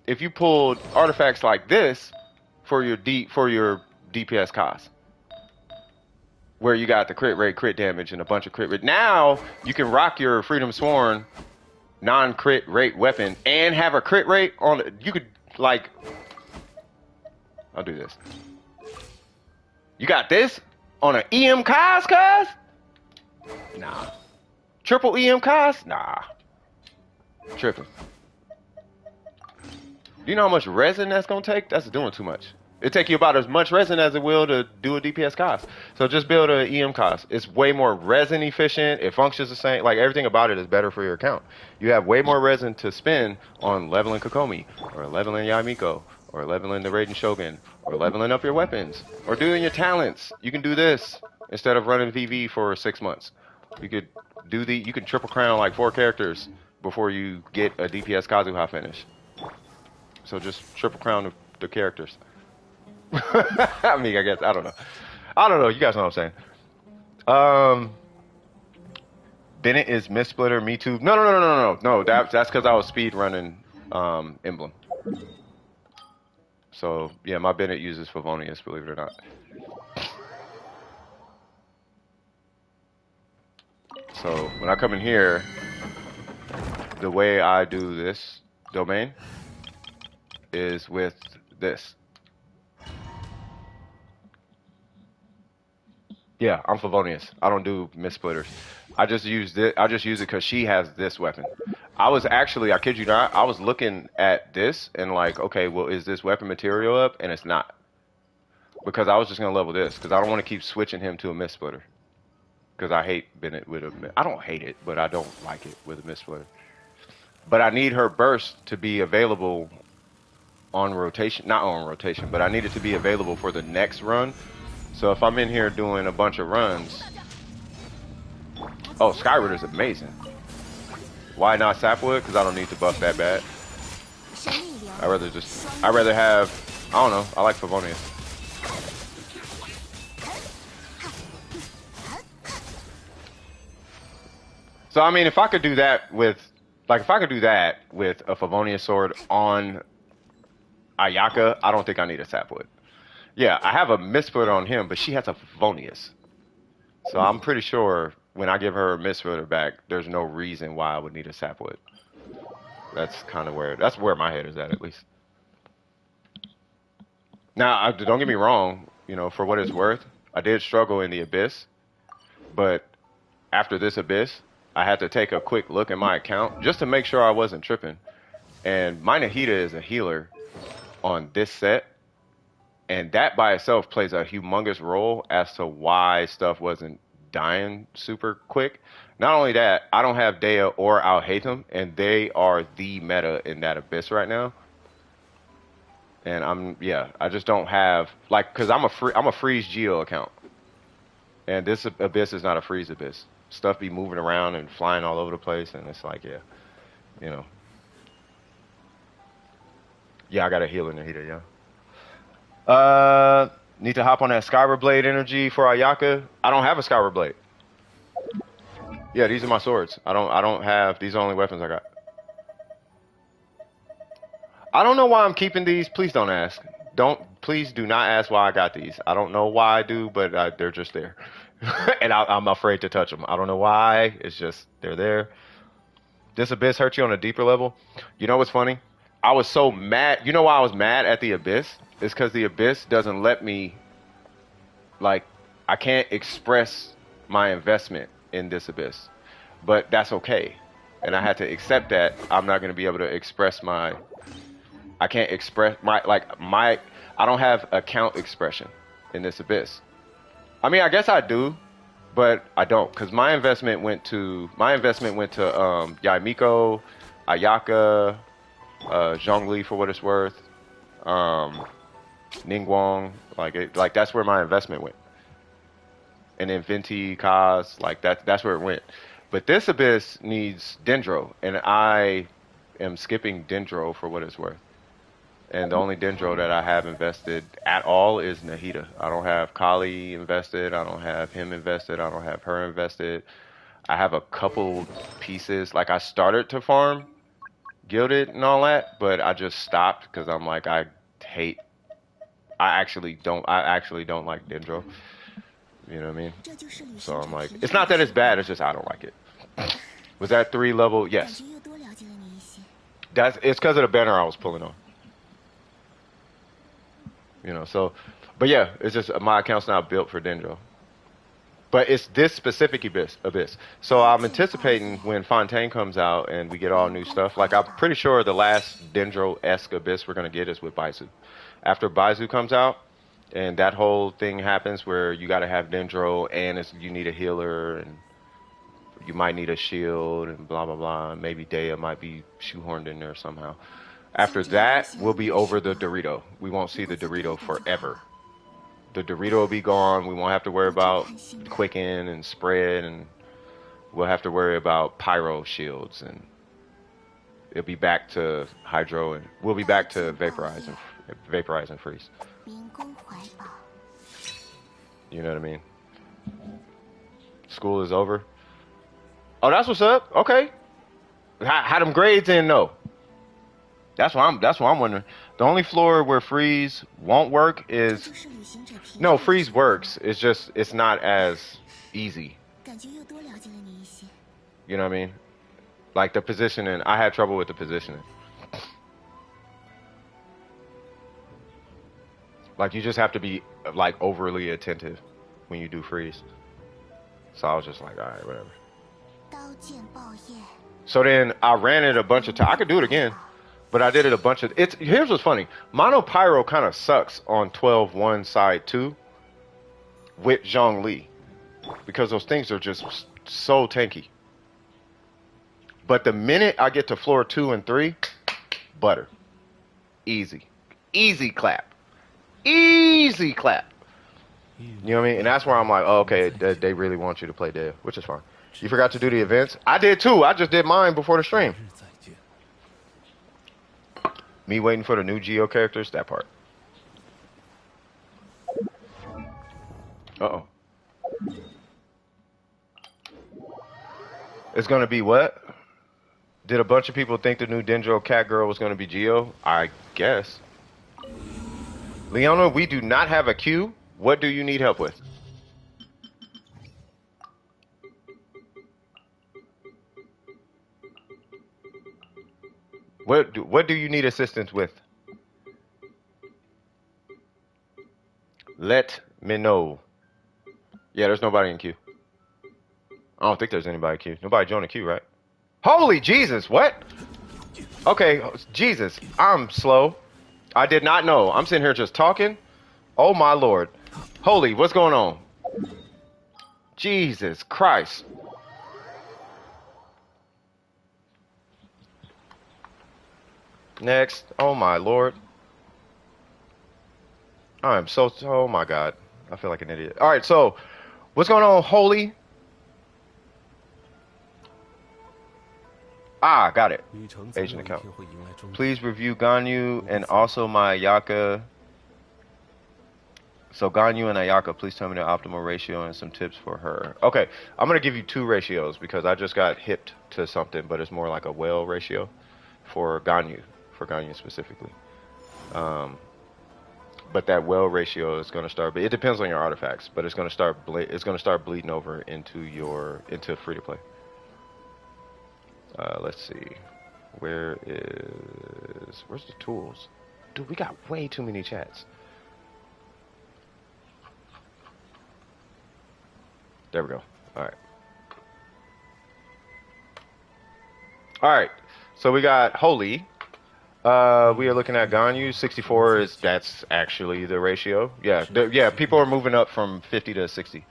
if you pulled artifacts like this for your DPS cost, where you got the crit rate, crit damage, and a bunch of crit rate. Now you can rock your Freedom Sworn non-crit rate weapon and have a crit rate on it. You could like. I'll do this. You got this on an EM cost, cuz? Nah. Triple EM cost? Nah. Tripping. Do you know how much resin that's gonna take? That's doing too much. It take you about as much resin as it will to do a DPS cost. So just build an EM cost. It's way more resin efficient. It functions the same. Like everything about it is better for your account. You have way more resin to spend on leveling Kokomi or leveling Yamiko, or leveling the Raiden Shogun, or leveling up your weapons, or doing your talents. You can do this instead of running VV for 6 months. You could you can triple crown like 4 characters before you get a DPS Kazuha finish. So just triple crown the characters. I mean, I guess, I don't know. You guys know what I'm saying. Bennett is Mist Splitter, me too. No, that's because I was speed running Emblem. So, yeah, my Bennett uses Favonius, believe it or not. So, when I come in here, the way I do this domain is with this. Yeah, I'm Favonius. I don't do mist splitters. I just use it. I just use it because she has this weapon. I was actually, I kid you not, I was looking at this and like, okay, well, is this weapon material up? And it's not because I was just gonna level this because I don't want to keep switching him to a mist splitter because I hate Bennett with a. I don't hate it, but I don't like it with a mist splitter. But I need her burst to be available on rotation, not on rotation, but I need it to be available for the next run. So if I'm in here doing a bunch of runs, oh, Skyward is amazing. Why not Sapwood? Because I don't need to buff that bad. I rather have, I don't know, I like Favonius. So I mean, if I could do that with, like, if I could do that with a Favonius sword on Ayaka, I don't think I need a Sapwood. Yeah, I have a Misfoot on him, but she has a Favonius. So I'm pretty sure when I give her a Misfooter back, there's no reason why I would need a Sapwood. That's kind of where, that's where my head is at least. Now, don't get me wrong, you know, for what it's worth, I did struggle in the Abyss, but after this Abyss, I had to take a quick look at my account just to make sure I wasn't tripping. And my Nahida is a healer on this set, and that by itself plays a humongous role as to why stuff wasn't dying super quick. Not only that, I don't have Dea or Al-Haytham, and they are the meta in that Abyss right now. And I just don't have, like, because I'm a freeze geo account, and this Abyss is not a freeze Abyss. Stuff be moving around and flying all over the place, and it's like, yeah, you know. Yeah, I got a healer Nahida, yeah. Need to hop on that Skyward Blade energy for Ayaka. I don't have a Skyward Blade. Yeah, these are my swords. I don't have, these are the only weapons I got. I don't know why I'm keeping these. Please don't ask. Please do not ask why I got these. I don't know why I do, but they're just there. And I'm afraid to touch them. I don't know why. It's just, they're there. This Abyss hurt you on a deeper level. You know what's funny? I was so mad. You know why I was mad at the Abyss? It's because the Abyss doesn't let me, like, I can't express my investment in this Abyss. But that's okay. And I had to accept that I'm not going to be able to express my, I can't express my, I don't have account expression in this Abyss. I mean, I guess I do, but I don't, because my investment went to Yaimiko, Ayaka, Zhongli for what it's worth, Ningguang, like that's where my investment went. And then Venti, Kaz, like that's where it went. But this Abyss needs Dendro, and I am skipping Dendro for what it's worth. And the only Dendro that I have invested at all is Nahida. I don't have Kali invested. I don't have him invested. I don't have her invested. I have a couple pieces. Like, I started to farm Gilded and all that, but I just stopped because I'm like, I actually don't like Dendro. You know what I mean? So I'm like, it's not that it's bad, it's just I don't like it. Was that 3 level? Yes. It's because of the banner I was pulling on. You know, so, but yeah, it's just my account's not built for Dendro. But it's this specific Abyss. So I'm anticipating when Fontaine comes out and we get all new stuff. Like, I'm pretty sure the last Dendro-esque Abyss we're going to get is with Baizu. After Baizu comes out and that whole thing happens where you got to have Dendro and you need a healer and you might need a shield and blah, blah, blah. Maybe Dea might be shoehorned in there somehow. After that, we'll be over the Dorito. We won't see the Dorito forever. The Dorito will be gone. We won't have to worry about Quicken and Spread, and we'll have to worry about Pyro shields, and it'll be back to Hydro, and we'll be back to Vaporize and Freeze. You know what I mean? School is over. Oh, that's what's up. Okay. How them grades in though? That's what I'm wondering. The only floor where freeze won't work is, no, freeze works. It's just, it's not as easy. You know what I mean? Like the positioning, I had trouble with the positioning. Like, you just have to be like overly attentive when you do freeze. So I was just like, all right, whatever. So then I ran it a bunch of times. I could do it again, but I did it a bunch of. Here's what's funny. Mono Pyro kind of sucks on 12-1 side 2 with Zhongli because those things are just so tanky. But the minute I get to floor 2 and 3, butter. Easy. Easy clap. Easy clap. You know what I mean? And that's where I'm like, oh, okay, they really want you to play Dev, which is fine. You forgot to do the events? I did too. I just did mine before the stream. Me waiting for the new Geo characters, that part. Uh-oh. It's going to be what? Did a bunch of people think the new Dendro Cat Girl was going to be Geo? I guess. Leona, we do not have a queue. What do you need help with? What do you need assistance with? Let me know. Yeah, there's nobody in queue. I don't think there's anybody in queue. Nobody joined the queue, right? Holy Jesus, what? Okay, Jesus, I'm slow. I did not know. I'm sitting here just talking. Oh my Lord. Holy, what's going on? Jesus Christ. Next. Oh my Lord. I'm so, oh my God. I feel like an idiot. All right, so what's going on, Holy? Ah, got it. Agent account. Please review Ganyu and also my Ayaka. So Ganyu and Ayaka, please tell me the optimal ratio and some tips for her. Okay, I'm going to give you 2 ratios because I just got hipped to something, but it's more like a whale ratio for Ganyu specifically. But that whale ratio is going to start, it depends on your artifacts, but it's going to start bleeding over into free to play. Let's see. Where's the tools? Dude, we got way too many chats. There we go. All right. All right. So we got Holy. We are looking at Ganyu. 64 that's actually the ratio. Yeah. Yeah. People are moving up from 50 to 60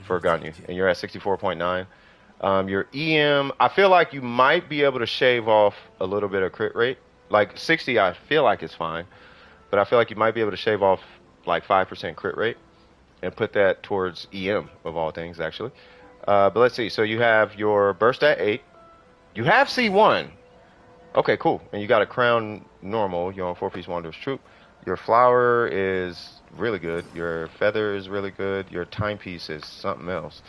for Ganyu, and you're at 64.9. Your EM, I feel like you might be able to shave off a little bit of crit rate. Like 60, I feel like it's fine, but I feel like you might be able to shave off like 5% crit rate and put that towards EM of all things, actually. But let's see. So you have your burst at 8. You have C1. Okay, cool. And you got a crown normal. You're on 4-piece Wanderer's Troop. Your flower is really good. Your feather is really good. Your timepiece is something else.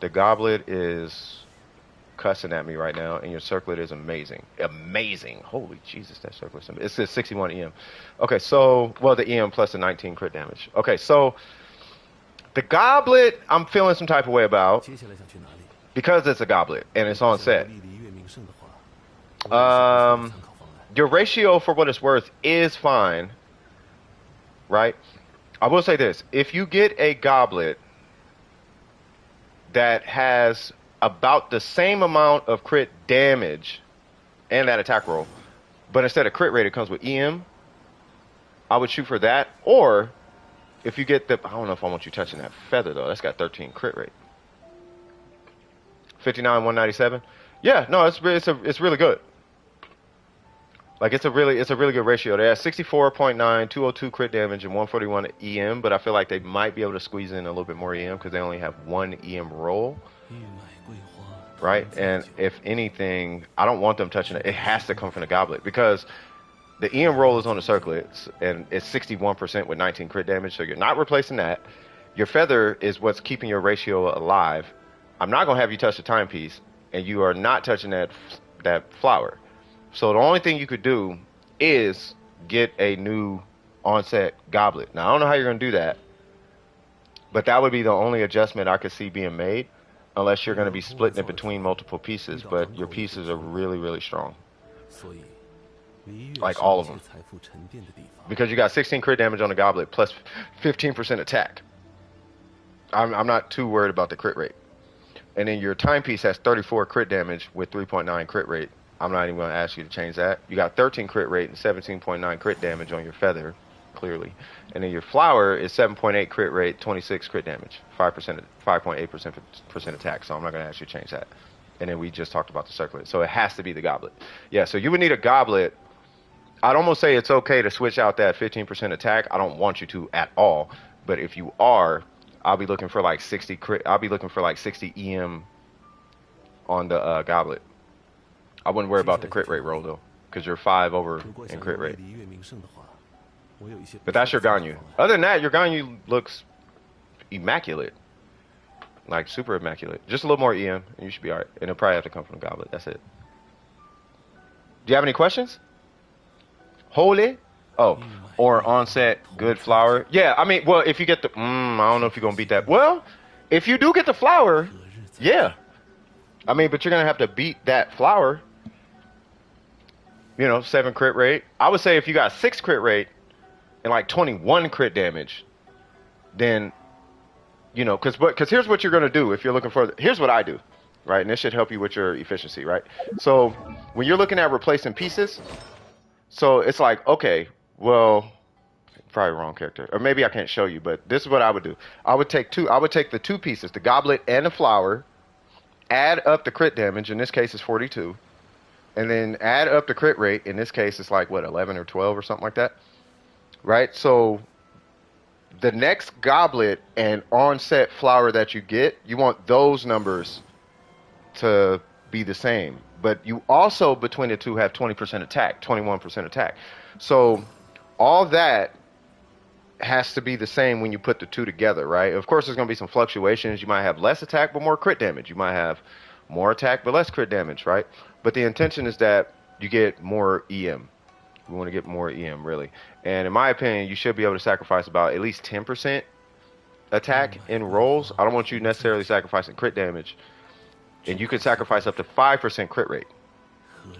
The goblet is cussing at me right now, and your circlet is amazing. Amazing. Holy Jesus, that circlet is amazing. It says 61 EM. Okay, so, well, the EM plus the 19 crit damage. Okay, so the goblet, I'm feeling some type of way about because it's a goblet and it's on set. Your ratio, for what it's worth, is fine, right? I will say this. If you get a goblet that has about the same amount of crit damage and that attack roll, but instead of crit rate, it comes with EM, I would shoot for that. Or if you get the, I don't know if I want you touching that feather though. That's got 13 crit rate. 59, 197. Yeah, no, it's really good. Like it's a really good ratio. They have 64.9, 202 crit damage, and 141 EM. But I feel like they might be able to squeeze in a little bit more EM because they only have 1 EM roll, right? And if anything, I don't want them touching it. It has to come from the goblet because the EM roll is on the circlets, and it's 61% with 19 crit damage. So you're not replacing that. Your feather is what's keeping your ratio alive. I'm not gonna have you touch the timepiece, and you are not touching that flower. So the only thing you could do is get a new onset goblet. Now, I don't know how you're going to do that, but that would be the only adjustment I could see being made, unless you're going to be splitting it between multiple pieces, but your pieces are really, really strong. Like all of them. Because you got 16 crit damage on the goblet, plus 15% attack. I'm not too worried about the crit rate. And then your timepiece has 34 crit damage with 3.9 crit rate. I'm not even going to ask you to change that. You got 13 crit rate and 17.9 crit damage on your feather, clearly. And then your flower is 7.8 crit rate, 26 crit damage, 5%, 5.8% attack. So I'm not going to ask you to change that. And then we just talked about the circlet. So it has to be the goblet. Yeah, so you would need a goblet. I'd almost say it's okay to switch out that 15% attack. I don't want you to at all. But if you are, I'll be looking for like 60 crit. I'll be looking for like 60 EM on the goblet. I wouldn't worry about the crit rate roll though, because you're 5 over in crit rate. But that's your Ganyu. Other than that, your Ganyu looks immaculate. Like super immaculate. Just a little more EM and you should be alright. And it'll probably have to come from the goblet. That's it. Do you have any questions? Holy? Oh, or onset good flower. Yeah, I mean, well, if you get the I don't know if you're gonna beat that. Well, if you do get the flower, yeah. I mean, but you're gonna have to beat that flower. You know, 7 crit rate. I would say if you got 6 crit rate and like 21 crit damage, then you know, because here's what you're gonna do if you're looking for. Here's what I do, right? And this should help you with your efficiency, right? So when you're looking at replacing pieces, so it's like, okay, well, probably wrong character, or maybe I can't show you, but this is what I would do. I would take the 2 pieces, the goblet and the flower, add up the crit damage. In this case, it's 42, and then add up the crit rate. In this case, it's like what, 11 or 12 or something like that, right? So the next goblet and onset flower that you get, you want those numbers to be the same. But you also, between the two, have 20% attack, 21% attack. So all that has to be the same when you put the two together, right? Of course, there's going to be some fluctuations. You might have less attack but more crit damage. You might have more attack but less crit damage, right? But the intention is that you get more EM. We want to get more EM, really. And in my opinion, you should be able to sacrifice about at least 10% attack in rolls. I don't want you necessarily sacrificing crit damage. And you can sacrifice up to 5% crit rate.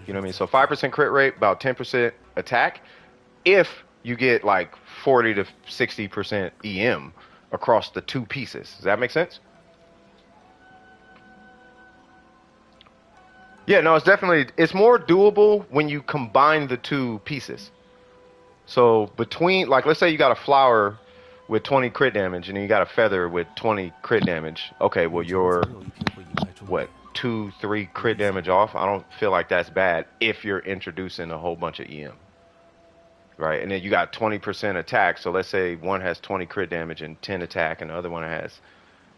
You know what I mean? So 5% crit rate, about 10% attack. If you get like 40 to 60% EM across the 2 pieces. Does that make sense? Yeah, no, it's more doable when you combine the 2 pieces. So between, like, let's say you got a flower with 20 crit damage and then you got a feather with 20 crit damage. Okay, well, you're, what, 2, 3 crit damage off? I don't feel like that's bad if you're introducing a whole bunch of EM. Right, and then you got 20% attack. So let's say one has 20 crit damage and 10 attack, and the other one has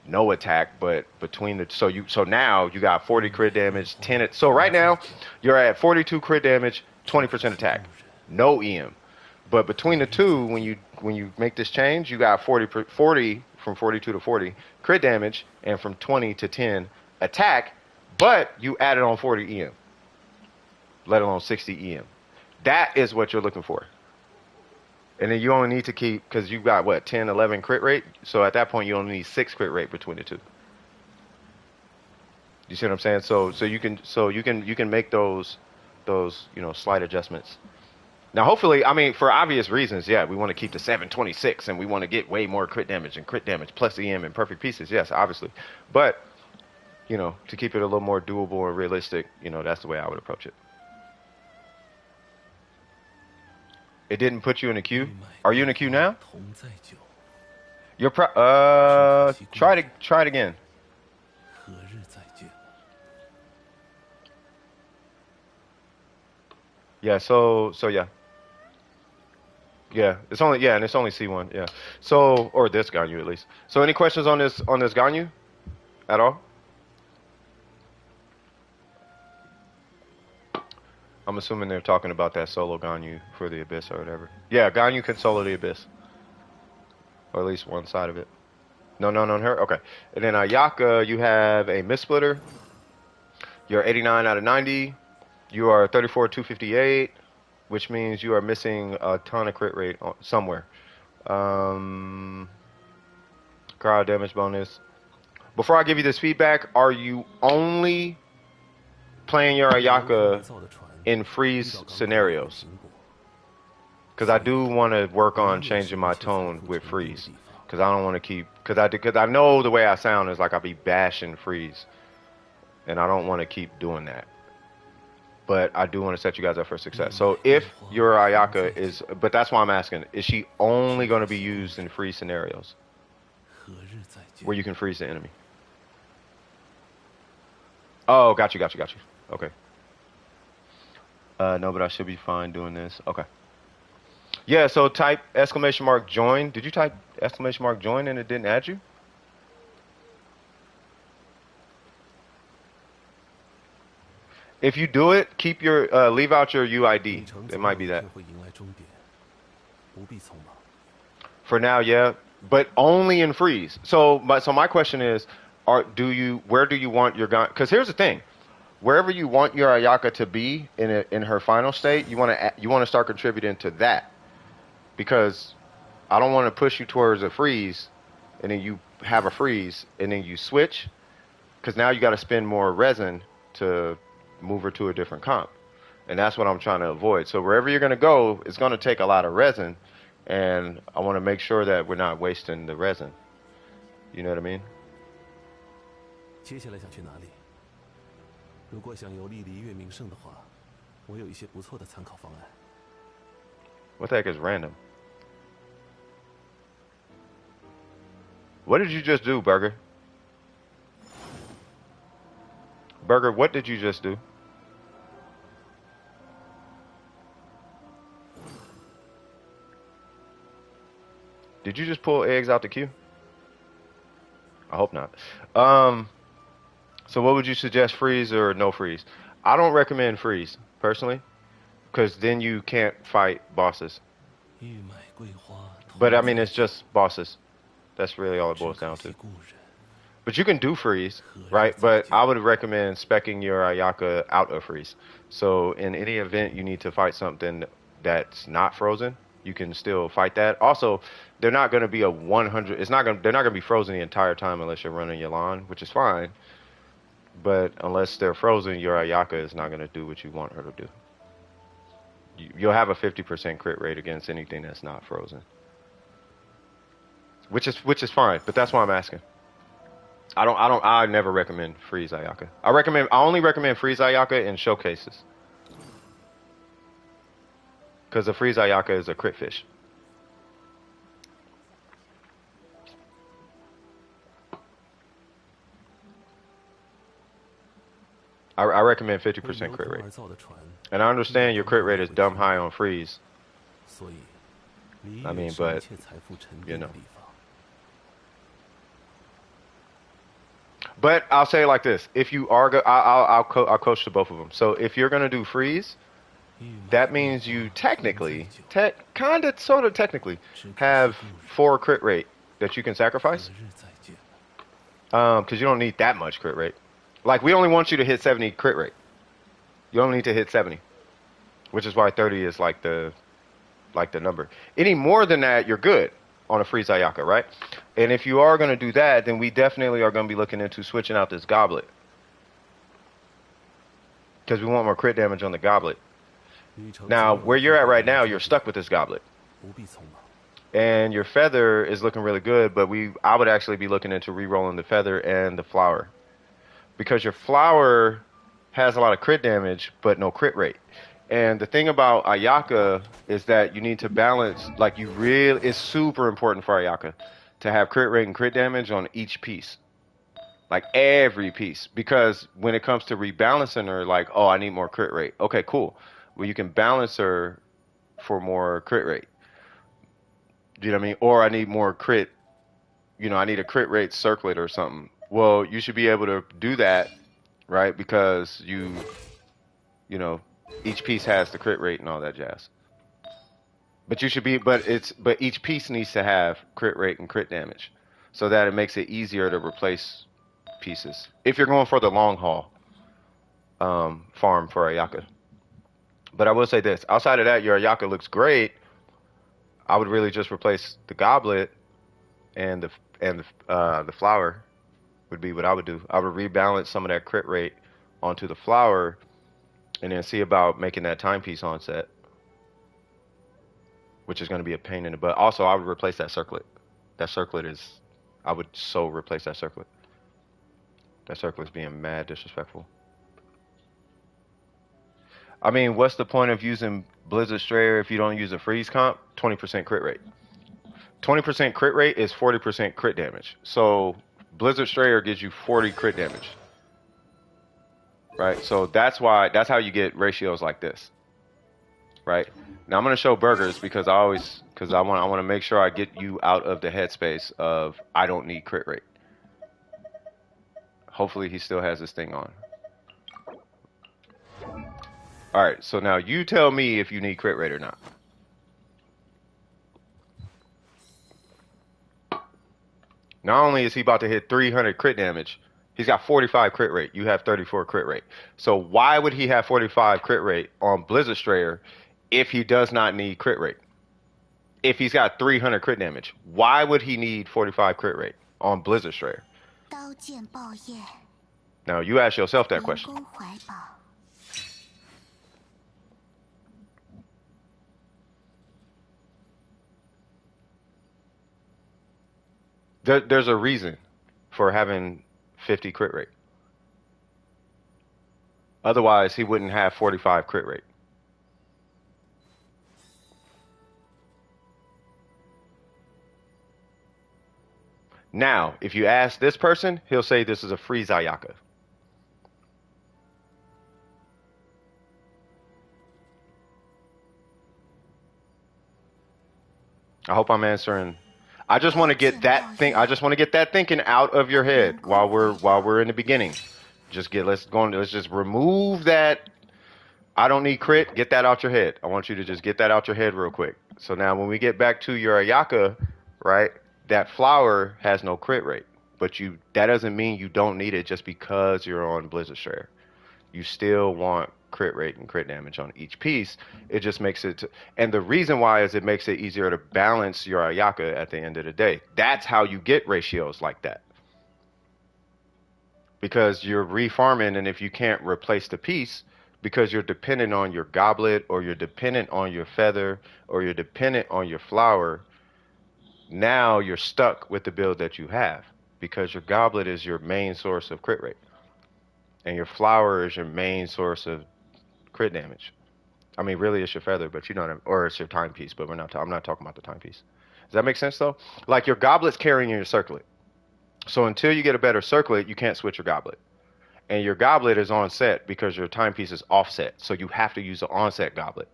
no attack. But between the so now you got 40 crit damage, 10. So right now you're at 42 crit damage, 20% attack, no EM. But between the two, when you make this change, you got 40 from 42 to 40 crit damage, and from 20 to 10 attack. But you added on 40 EM, let alone 60 EM. That is what you're looking for. And then you only need to keep, because you've got what, 10, 11 crit rate. So at that point, you only need 6 crit rate between the two. You see what I'm saying? So you can make those slight adjustments. Now, hopefully, I mean, for obvious reasons, yeah, we want to keep the 726 and we want to get way more crit damage and crit damage plus EM in perfect pieces. Yes, obviously. But, to keep it a little more doable and realistic, that's the way I would approach it. It didn't put you in a queue. Are you in a queue now? You're try it again. Yeah, so yeah. Yeah, it's only C1, yeah. So, or this Ganyu at least. So any questions on this Ganyu at all? I'm assuming they're talking about that solo Ganyu for the Abyss or whatever. Yeah, Ganyu can solo the Abyss. Or at least one side of it. No, on her? Okay. And then Ayaka, you have a Mist-Splitter. You're 89 out of 90. You are 34 258, which means you are missing a ton of crit rate somewhere. Cryo damage bonus. Before I give you this feedback, are you only playing your Ayaka in freeze scenarios? Because I do want to work on changing my tone with freeze, because I don't want to keep Because I know the way I sound is like I'll be bashing freeze, and I don't want to keep doing that. But I do want to set you guys up for success. So if your Ayaka is, but that's why I'm asking, is she only going to be used in freeze scenarios where you can freeze the enemy? Oh, got you. Okay. No, but I should be fine doing this. Okay. Yeah, so type exclamation mark join. Did you type exclamation mark join and it didn't add you? If you do it, keep your leave out your UID. It might be that. For now, yeah, but only in freeze. So my question is, where do you want your gun? Because here's the thing, wherever you want your Ayaka to be in her final state, you want to start contributing to that, because I don't want to push you towards a freeze, and then you have a freeze, and then you switch, because now you got to spend more resin to move her to a different comp, and that's what I'm trying to avoid. So wherever you're going to go, it's going to take a lot of resin, and I want to make sure that we're not wasting the resin. You know what I mean?
接下来想去哪里？如果想游历离月名胜的话，我有一些不错的参考方案。
What the heck is random? What did you just do, Burger? Burger, what did you just do? Did you just pull eggs out the queue? I hope not. So what would you suggest, freeze or no freeze? I don't recommend freeze, personally, because then you can't fight bosses. But I mean, it's just bosses. That's really all it boils down to. But you can do freeze, right? But I would recommend speccing your Ayaka out of freeze. So in any event you need to fight something that's not frozen, you can still fight that. Also, they're not going to be a 100. They're not going to be frozen the entire time unless you're running your lawn, which is fine. But unless they're frozen, your Ayaka is not going to do what you want her to do. You'll have a 50% crit rate against anything that's not frozen, which is fine. But that's why I'm asking. I never recommend freeze Ayaka. I only recommend freeze Ayaka in showcases, because the freeze Ayaka is a crit fish. I recommend 50% crit rate. And I understand your crit rate is dumb high on freeze. I mean, but, you know. But I'll say it like this. If you are, I'll coach to both of them. So if you're going to do freeze, that means you technically, sort of technically, have 4 crit rate that you can sacrifice. Because you don't need that much crit rate. Like, we only want you to hit 70 crit rate. You only need to hit 70. Which is why 30 is like the number. Any more than that, you're good on a freeze Ayaka, right? And if you are going to do that, then we definitely are going to be looking into switching out this goblet. Because we want more crit damage on the goblet. Now, where you're at right now, you're stuck with this goblet. And your feather is looking really good, but I would actually be looking into re-rolling the feather and the flower. Because your flower has a lot of crit damage, but no crit rate. And the thing about Ayaka is that you need to balance, like, it's super important for Ayaka to have crit rate and crit damage on each piece. Like, every piece. Because when it comes to rebalancing her, like, oh, I need more crit rate. Okay, cool. Well, you can balance her for more crit rate. Do you know what I mean? Or I need more crit, I need a crit rate circlet or something. Well, you should be able to do that, right? Because each piece has the crit rate and all that jazz. But each piece needs to have crit rate and crit damage, so that it makes it easier to replace pieces if you're going for the long haul farm for Ayaka. But I will say this: outside of that, your Ayaka looks great. I would really just replace the goblet and the flower. Would be what I would do. I would rebalance some of that crit rate onto the flower, and then see about making that timepiece onset, which is going to be a pain in the butt. Also, I would replace that circlet. That circlet is I would so replace that circlet. That circlet's being mad disrespectful. I mean, what's the point of using Blizzard Strayer if you don't use a freeze comp? 20% crit rate. 20% crit rate is 40% crit damage. So Blizzard Strayer gives you 40 crit damage. Right? So that's how you get ratios like this. Right? Now I'm gonna show burgers because I want to make sure I get you out of the headspace of I don't need crit rate. Hopefully he still has this thing on. Alright, so now you tell me if you need crit rate or not. Not only is he about to hit 300 crit damage, he's got 45 crit rate. You have 34 crit rate. So why would he have 45 crit rate on Blizzard Strayer if he does not need crit rate? If he's got 300 crit damage, why would he need 45 crit rate on Blizzard Strayer? Now you ask yourself that question. There's a reason for having 50 crit rate. Otherwise, he wouldn't have 45 crit rate. Now, if you ask this person, he'll say this is a free Zayaka. I hope I'm answering. I just want to get that thing. I just want to get that thinking out of your head while we're in the beginning. Let's just remove that. I don't need crit. Get that out your head. I want you to just get that out your head real quick. So now when we get back to your Ayaka, right? That flower has no crit rate, but that doesn't mean you don't need it just because you're on Blizzard Strayer. You still want crit rate and crit damage on each piece. It just makes it, and the reason why is it makes it easier to balance your Ayaka at the end of the day. That's how you get ratios like that. Because you're refarming, and if you can't replace the piece, because you're dependent on your goblet, or you're dependent on your feather, or you're dependent on your flower, now you're stuck with the build that you have. Because your goblet is your main source of crit rate. And your flower is your main source of crit damage. I mean, really, it's your feather, but you know what I mean, or it's your timepiece. But I'm not talking about the timepiece. Does that make sense though? Like your goblet's carrying your circlet. So until you get a better circlet, you can't switch your goblet. And your goblet is on set because your timepiece is offset. So you have to use an onset goblet.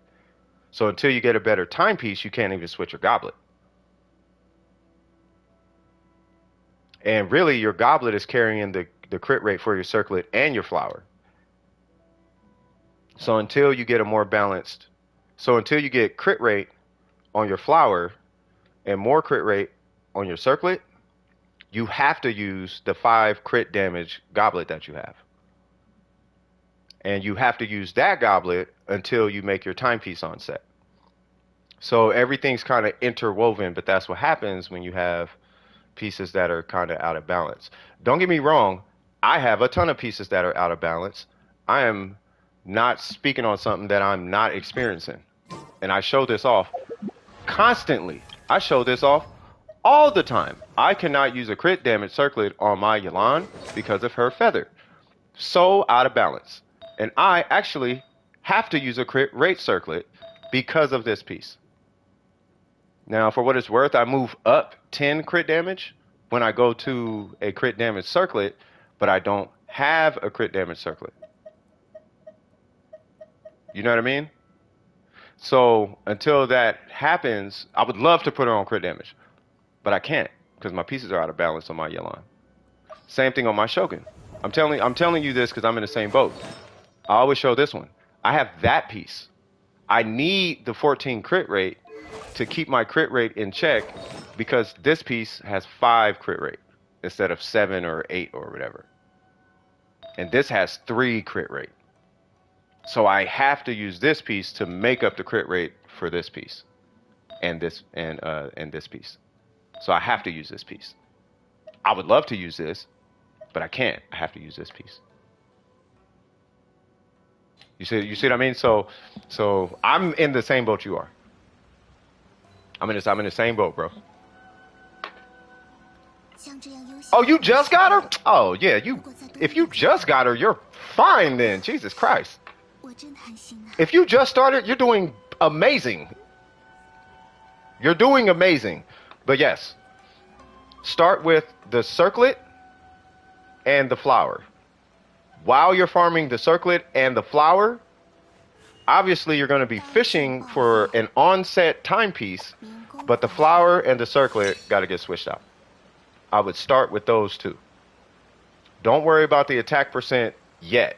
So until you get a better timepiece, you can't even switch your goblet. And really, your goblet is carrying the crit rate for your circlet and your flower. So until you get until you get crit rate on your flower and more crit rate on your circlet, you have to use the 5 crit damage goblet that you have. And you have to use that goblet until you make your timepiece on set. So everything's kind of interwoven, but that's what happens when you have pieces that are kind of out of balance. Don't get me wrong, I have a ton of pieces that are out of balance. I am not speaking on something that I'm not experiencing. And I show this off constantly. I show this off all the time. I cannot use a crit damage circlet on my Yelan because of her feather. So out of balance. And I actually have to use a crit rate circlet because of this piece. Now, for what it's worth, I move up 10 crit damage when I go to a crit damage circlet, but I don't have a crit damage circlet. You know what I mean? So until that happens, I would love to put her on crit damage, but I can't because my pieces are out of balance on my Yelan. Same thing on my Shogun. I'm telling you this because I'm in the same boat. I always show this one. I have that piece. I need the 14 crit rate to keep my crit rate in check because this piece has 5 crit rate instead of 7 or 8 or whatever. And this has 3 crit rate. So I have to use this piece to make up the crit rate for this piece and this piece. So I have to use this piece. I would love to use this, but I can't. I have to use this piece. You see what I mean? So I'm in the same boat you are. I'm in the same boat, bro. Oh, you just got her? Oh, yeah, if you just got her, you're fine then. Jesus Christ. If you just started, you're doing amazing. You're doing amazing. But yes, start with the circlet and the flower. While you're farming the circlet and the flower, obviously you're going to be fishing for an onset timepiece, but the flower and the circlet got to get switched out. I would start with those two. Don't worry about the attack percent yet.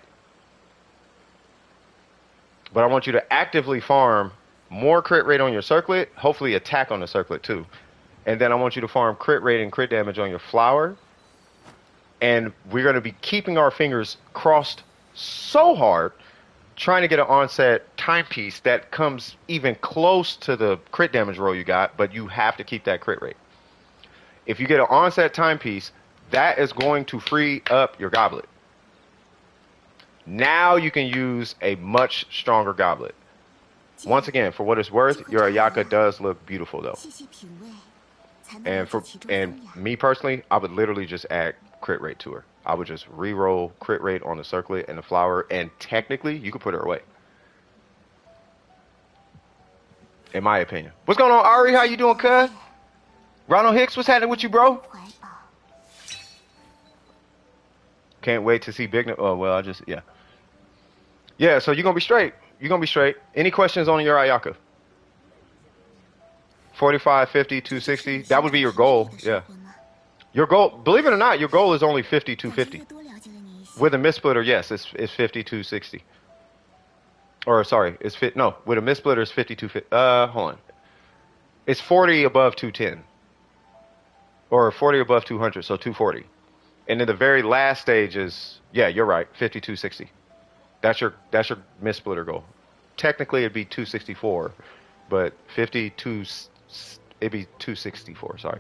But I want you to actively farm more crit rate on your circlet, hopefully attack on the circlet too. And then I want you to farm crit rate and crit damage on your flower. And we're going to be keeping our fingers crossed so hard, trying to get an onset timepiece that comes even close to the crit damage roll you got, but you have to keep that crit rate. If you get an onset timepiece, that is going to free up your goblet. Now you can use a much stronger goblet. Once again, for what it's worth, your Ayaka does look beautiful though. And me personally, I would literally just add crit rate to her. I would just re-roll crit rate on the circlet and the flower, and technically you could put her away. In my opinion. What's going on, Ari? How you doing, cuz? Ronald Hicks, what's happening with you, bro? Can't wait to see Big. Oh, well, yeah. Yeah, so you're going to be straight. You're going to be straight. Any questions on your Ayaka? 45, 50, 260. That would be your goal. Yeah. Your goal, believe it or not, your goal is only 50, 250. With a mid-splitter, yes, it's 50, 260. Or, sorry, it's fit. No, with a mid-splitter, it's 50, 250. Hold on. It's 40 above 210. Or 40 above 200, so 240. And then the very last stage is, yeah, you're right, 50, 260. That's your mid-splitter goal. Technically, it'd be 264, but 52, it'd be 264, sorry.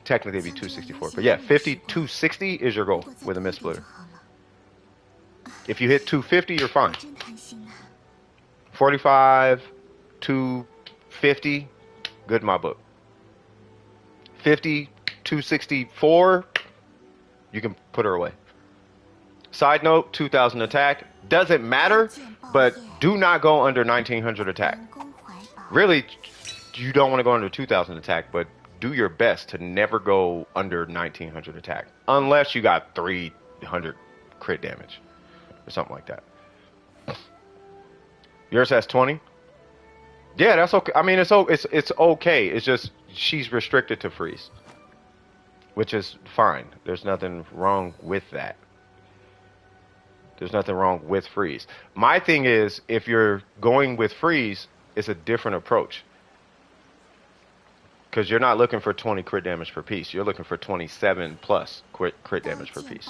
Technically, it'd be 264. But yeah, 50, 260 is your goal with a mid-splitter. If you hit 250, you're fine. 45, 250, good in my book. 50, 264, you can put her away. Side note, 2000 attack. Doesn't matter, but do not go under 1900 attack. Really, you don't want to go under 2000 attack, but do your best to never go under 1900 attack. Unless you got 300 crit damage or something like that. Yours has 20? Yeah, that's okay. I mean, it's okay. It's just she's restricted to freeze, which is fine. There's nothing wrong with that. There's nothing wrong with freeze. My thing is, if you're going with freeze, it's a different approach. Because you're not looking for 20 crit damage per piece. You're looking for 27 plus crit damage per piece.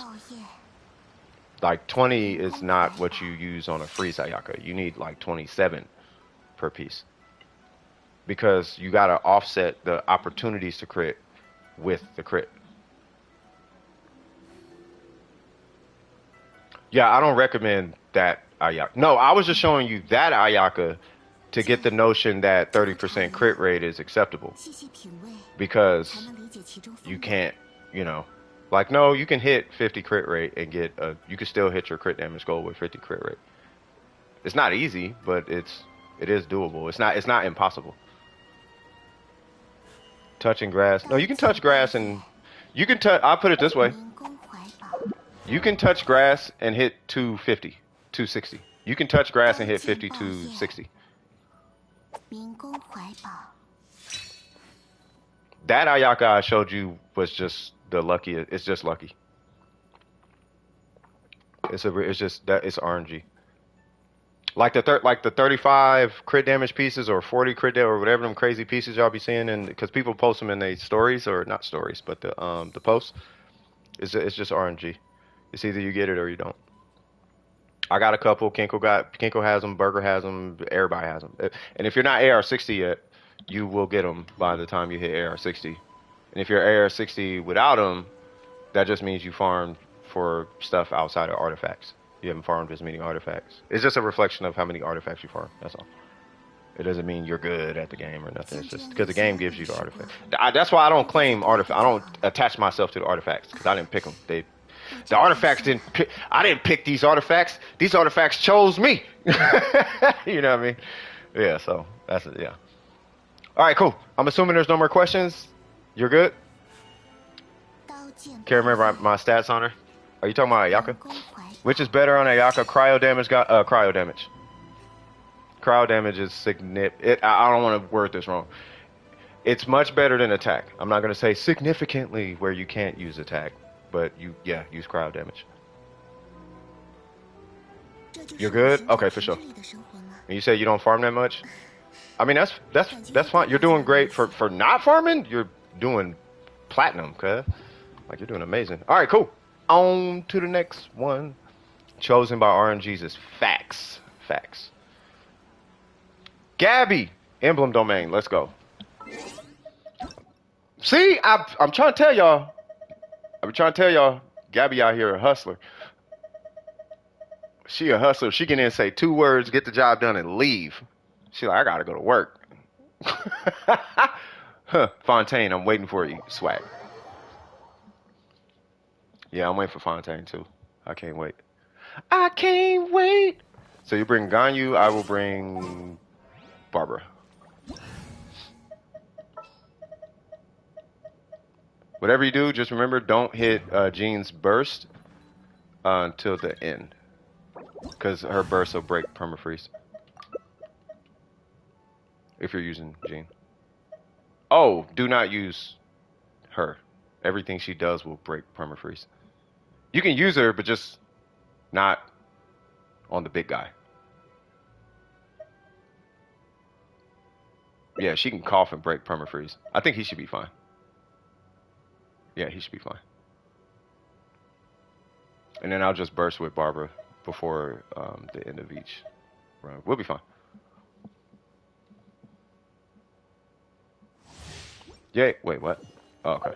Like 20 is not what you use on a freeze Ayaka. You need like 27 per piece. Because you got to offset the opportunities to crit with the crit. Yeah, I don't recommend that Ayaka. No, I was just showing you that Ayaka to get the notion that 30% crit rate is acceptable. Because you can't, like, no, you can hit 50 crit rate and you can still hit your crit damage goal with 50 crit rate. It's not easy, but it is doable. It's not impossible. Touching grass. No, you can touch grass and you can touch, I'll put it this way. You can touch grass and hit 250, 260. You can touch grass and hit 50, 260. That Ayaka I showed you was just the luckiest. It's just lucky. It's just that it's RNG. Like the 35 crit damage pieces or 40 crit damage or whatever them crazy pieces y'all be seeing, and because people post them in their stories, or not stories, but the posts. It's just RNG. It's either you get it or you don't. I got a couple. Kinko has them. Burger has them. Everybody has them. And if you're not AR60 yet, you will get them by the time you hit AR60. And if you're AR60 without them, that just means you farmed for stuff outside of artifacts. You haven't farmed as many artifacts. It's just a reflection of how many artifacts you farm. That's all. It doesn't mean you're good at the game or nothing. It's just because the game gives you the artifacts. That's why I don't claim artifacts. I don't attach myself to the artifacts because I didn't pick them. The artifacts didn't pick. I didn't pick these artifacts. These artifacts chose me. You know what I mean? Yeah. So that's it. Yeah. All right. Cool. I'm assuming there's no more questions. You're good. Can't remember my stats on her. Are you talking about Ayaka? Which is better on Ayaka? Cryo damage. Cryo damage. Cryo damage is significant. I don't want to word this wrong. It's much better than attack. I'm not going to say significantly where you can't use attack, but use cryo damage. You're good? Okay, for sure. And you say you don't farm that much? I mean, that's fine. You're doing great for not farming. You're doing platinum, cuz. Like, you're doing amazing. All right, cool. On to the next one. Chosen by RNGs is facts. Facts. Gabby, emblem domain. Let's go. See, I'm trying to tell y'all. I'm trying to tell y'all. Gabby out here a hustler. She a hustler. She can then say 2 words, get the job done, and leave. She like, I gotta go to work. Huh, Fontaine, I'm waiting for you, swag. Yeah, I'm waiting for Fontaine too. I can't wait. I can't wait. So you bring Ganyu, I will bring Barbara. Whatever you do, just remember, don't hit Jean's burst until the end. Because her burst will break permafreeze. If you're using Jean. Oh, do not use her. Everything she does will break permafreeze. You can use her, but just not on the big guy. Yeah, she can cough and break permafreeze. I think he should be fine. Yeah, he should be fine. And then I'll just burst with Barbara before the end of each round. We'll be fine. Yay. Wait, what? Oh, okay.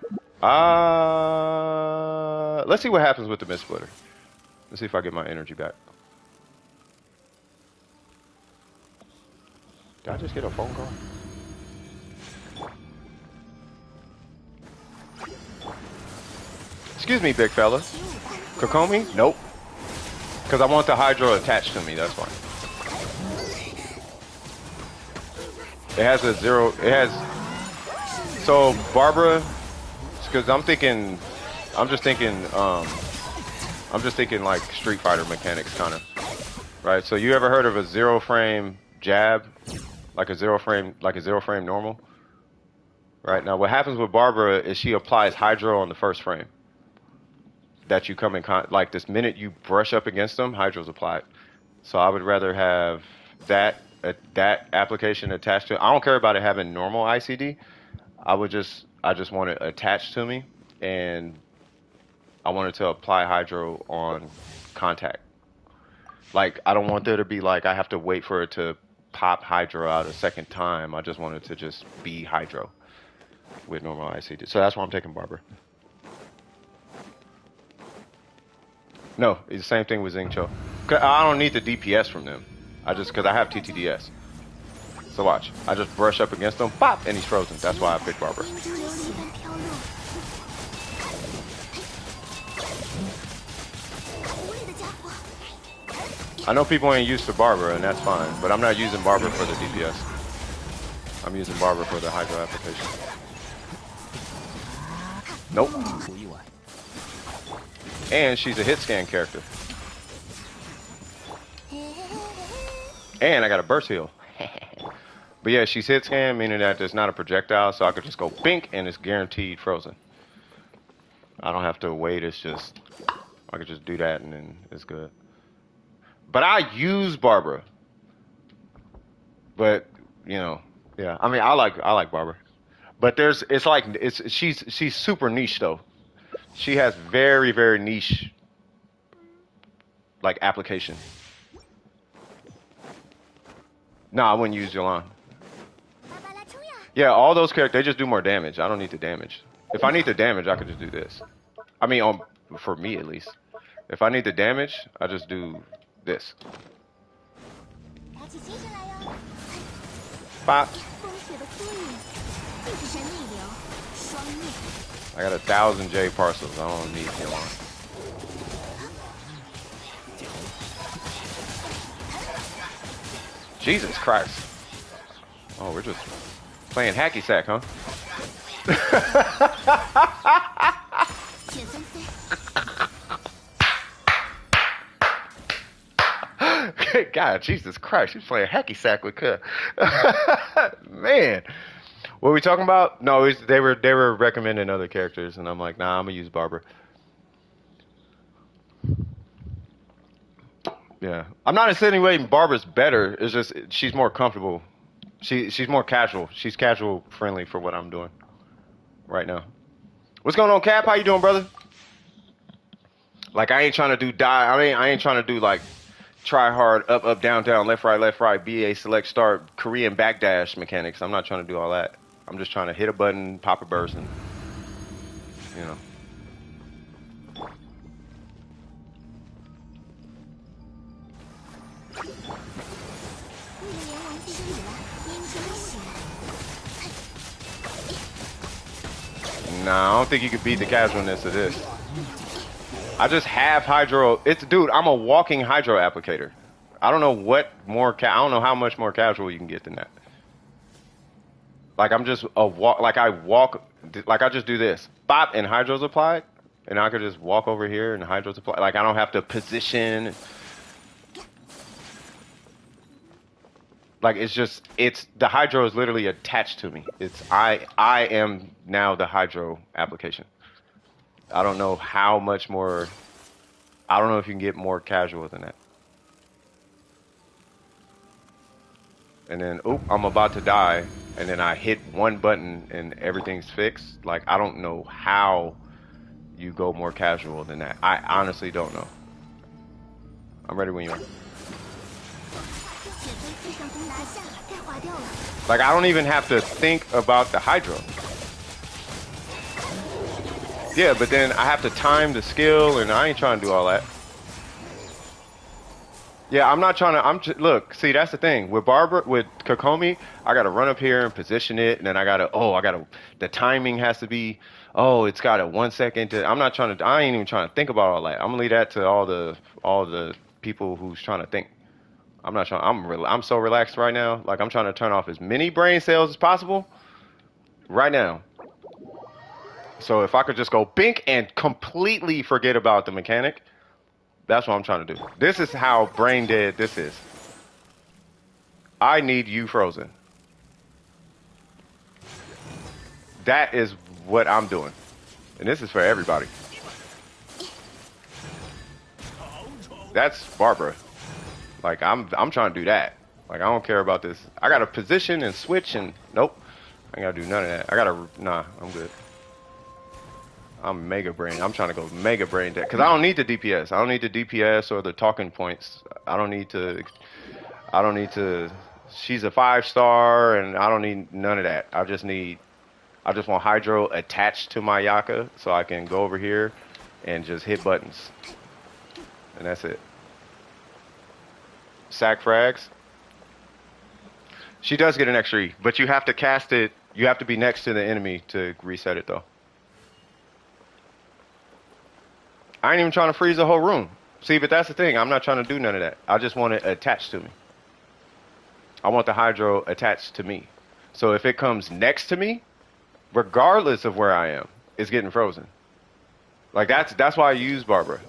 Let's see what happens with the mist splitter. Let's see if I get my energy back. Did I just get a phone call? Excuse me, big fella. Kokomi? Nope. Because I want the hydro attached to me, that's why. It has a 0, it has... So, Barbara, because I'm just thinking like Street Fighter mechanics, kind of. Right, so you ever heard of a 0 frame jab? Like a 0 frame normal? Right, now what happens with Barbara is she applies hydro on the first frame. That you come in like this minute you brush up against them, hydro's applied. So I would rather have that application attached to it. I don't care about it having normal ICD. I just want it attached to me, and I wanted to apply hydro on contact. Like, I don't want there to be like I have to wait for it to pop hydro out a second time. I just want it to just be hydro with normal ICD. So that's why I'm taking Barbara. No, it's the same thing with Xingqiu. I don't need the DPS from them. Because I have TTDS. So watch. I just brush up against him, pop, and he's frozen. That's why I picked Barbara. I know people ain't used to Barbara, and that's fine. But I'm not using Barbara for the DPS. I'm using Barbara for the hydro application. Nope. And she's a hit scan character. And I got a burst heal. But yeah, she's hit scan, meaning that there's not a projectile, so I could just go bink and it's guaranteed frozen. I don't have to wait, it's just, I could just do that and then it's good. But I use Barbara. But, you know, yeah, I mean, I like Barbara. But she's super niche though. She has very, very niche, like, application. Nah, I wouldn't use Yolan. Yeah, all those characters, they just do more damage. I don't need the damage. If I need the damage, I could just do this. I mean, for me at least. If I need the damage, I just do this. Pop. I got 1,000 J parcels. I don't need more. Jesus Christ. Oh, we're just playing hacky sack, huh? God, Jesus Christ, she's playing hacky sack with her. Man. What are we talking about? No, they were recommending other characters, and I'm like, nah, I'm gonna use Barbara. Yeah, I'm not insinuating Barbara's better. It's just she's more comfortable. She's more casual. She's casual friendly for what I'm doing right now. What's going on, Cap? How you doing, brother? Like I ain't trying to do I ain't trying to do like try hard up up down down left right BA select start Korean backdash mechanics. I'm not trying to do all that. I'm just trying to hit a button, pop a burst, and you know. Nah, I don't think you could beat the casualness of this. I just have hydro. Dude, I'm a walking hydro applicator. I don't know what more. I don't know how much more casual you can get than that. Like I'm just a walk. Like I walk. Like I just do this. Bop, and hydro's applied, and I could just walk over here and hydro's applied. Like I don't have to position. Like it's the hydro is literally attached to me. I am now the hydro application. I don't know how much more. I don't know if you can get more casual than that. And then, oop, I'm about to die. And then I hit one button and everything's fixed. Like, I don't know how you go more casual than that. I honestly don't know. I'm ready when you are. Like, I don't even have to think about the hydro. Yeah, but then I have to time the skill, and I ain't trying to do all that. Yeah, I'm not trying to. Look, see, that's the thing with Kokomi. I gotta run up here and position it, and then I gotta. The timing has to be. Oh, it's got a 1 second. I'm not trying to. I ain't even trying to think about all that. I'm gonna leave that to all the people who's trying to think. I'm not trying. I'm so relaxed right now. Like I'm trying to turn off as many brain cells as possible right now. So if I could just go bink and completely forget about the mechanic, that's what I'm trying to do. This is how brain dead this is. I need you frozen. That is what I'm doing. And this is for everybody. That's Barbara. Like I'm trying to do that. Like I don't care about this. I gotta position and switch and nope. I ain't gotta do none of that. Nah, I'm good. I'm mega brain. I'm trying to go mega brain dead because I don't need the DPS. I don't need the DPS or the talking points. I don't need to. She's a 5-star, and I don't need none of that. I just want hydro attached to my Yaka so I can go over here and just hit buttons, and that's it. Sack frags. She does get an extra E, but you have to cast it. You have to be next to the enemy to reset it though. I ain't even trying to freeze the whole room. See, but that's the thing. I'm not trying to do none of that. I just want it attached to me. I want the hydro attached to me. So if it comes next to me, regardless of where I am, it's getting frozen. Like that's why I use Barbara.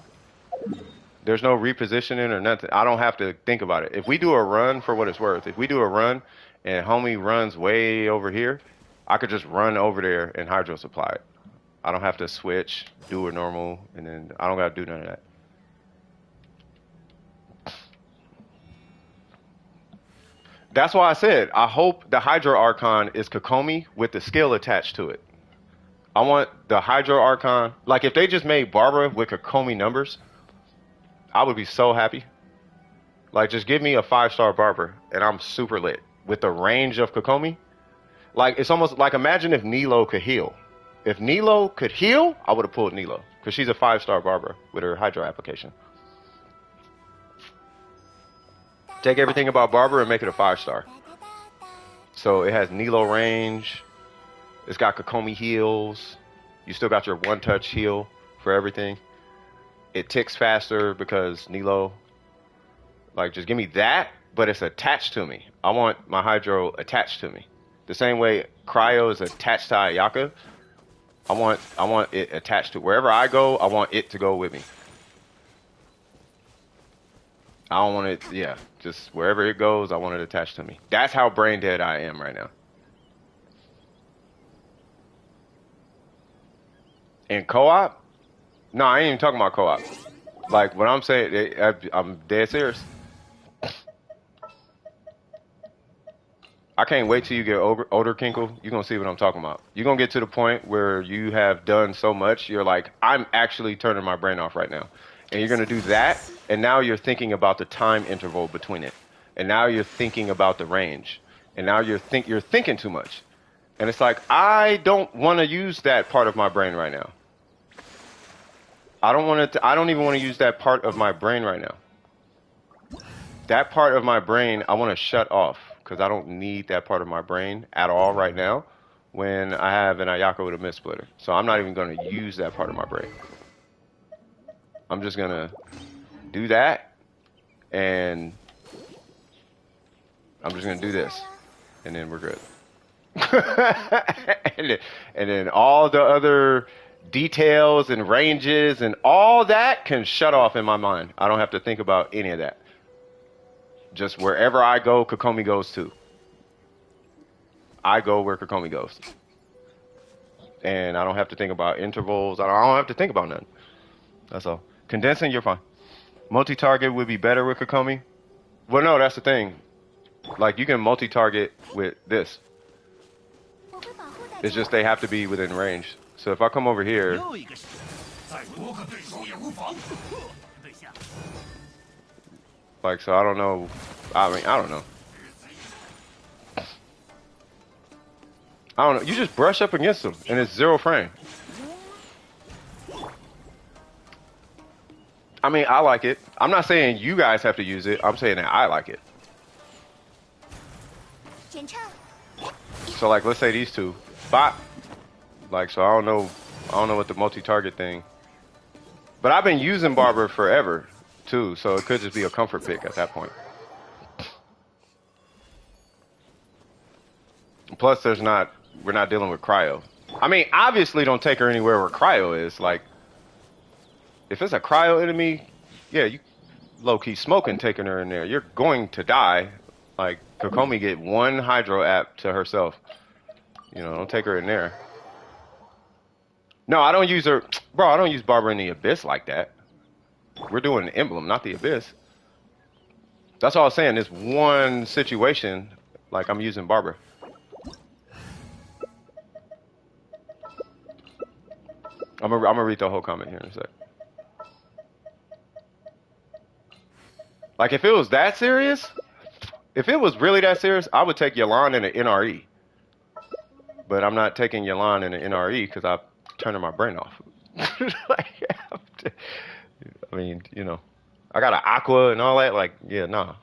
There's no repositioning or nothing. I don't have to think about it. If we do a run, for what it's worth, if we do a run and homie runs way over here, I could just run over there and hydro supply it. I don't have to switch, do a normal, and then I don't got to do none of that. That's why I said, I hope the Hydro Archon is Kokomi with the skill attached to it. I want the Hydro Archon, like if they just made Barbara with Kokomi numbers, I would be so happy. Like just give me a 5-star Barbara and I'm super lit. With the range of Kokomi, like it's almost like imagine if nilou could heal. If nilou could heal, I would have pulled nilou because she's a 5-star Barbara with her Hydro application. Take everything about Barbara and make it a 5-star. So it has nilou range. It's got Kokomi heals. You still got your one-touch heal for everything. It ticks faster because nilou. Like, just give me that, but it's attached to me. I want my hydro attached to me. The same way cryo is attached to Ayaka. I want it attached to wherever I go. I want it to go with me. I don't want it, yeah, just wherever it goes, I want it attached to me. That's how brain dead I am right now. In co-op? No, I ain't even talking about co-op. Like, what I'm saying, I'm dead serious. I can't wait till you get older, Kinkle. You're going to see what I'm talking about. You're going to get to the point where you have done so much, you're like, I'm actually turning my brain off right now. And you're going to do that, and now you're thinking about the time interval between it. And now you're thinking about the range. And now you're thinking too much. And it's like, I don't want to use that part of my brain right now. I don't even want to use that part of my brain right now. That part of my brain, I want to shut off because I don't need that part of my brain at all right now when I have an Ayaka with a mist splitter. So I'm not even going to use that part of my brain. I'm just going to do that, and I'm just going to do this, and then we're good. and then all the other details and ranges and all that can shut off in my mind. I don't have to think about any of that. Just wherever I go, Kokomi goes too. I go where Kokomi goes. And I don't have to think about intervals. I don't have to think about nothing. That's all. Condensing, you're fine. Multi-target would be better with Kokomi. Well, no, that's the thing. Like, you can multi-target with this. It's just they have to be within range. So if I come over here... Like, so I don't know. I mean, I don't know. I don't know. You just brush up against them, and it's 0 frame. I mean, I like it. I'm not saying you guys have to use it. I'm saying that I like it. So, like, let's say these two. Bop. Like, so I don't know what the multi-target thing. But I've been using Barber forever, too. So it could just be a comfort pick at that point. Plus, we're not dealing with cryo. I mean, obviously, don't take her anywhere where cryo is. Like, if it's a cryo enemy, yeah, you low-key smoking taking her in there. You're going to die. Like, Kokomi get 1 hydro app to herself. You know, don't take her in there. No, I don't use her. Bro, I don't use Barber in the Abyss like that. We're doing the Emblem, not the Abyss. That's all I was saying. This one situation, like, I'm using Barber. I'm gonna read the whole comment here in a sec. Like, if it was that serious, if it was really that serious, I would take Yelan in an NRE. But I'm not taking Yelan in an NRE because I'm turning my brain off. Like, I mean, you know, I got an Aqua and all that. Like, yeah, nah.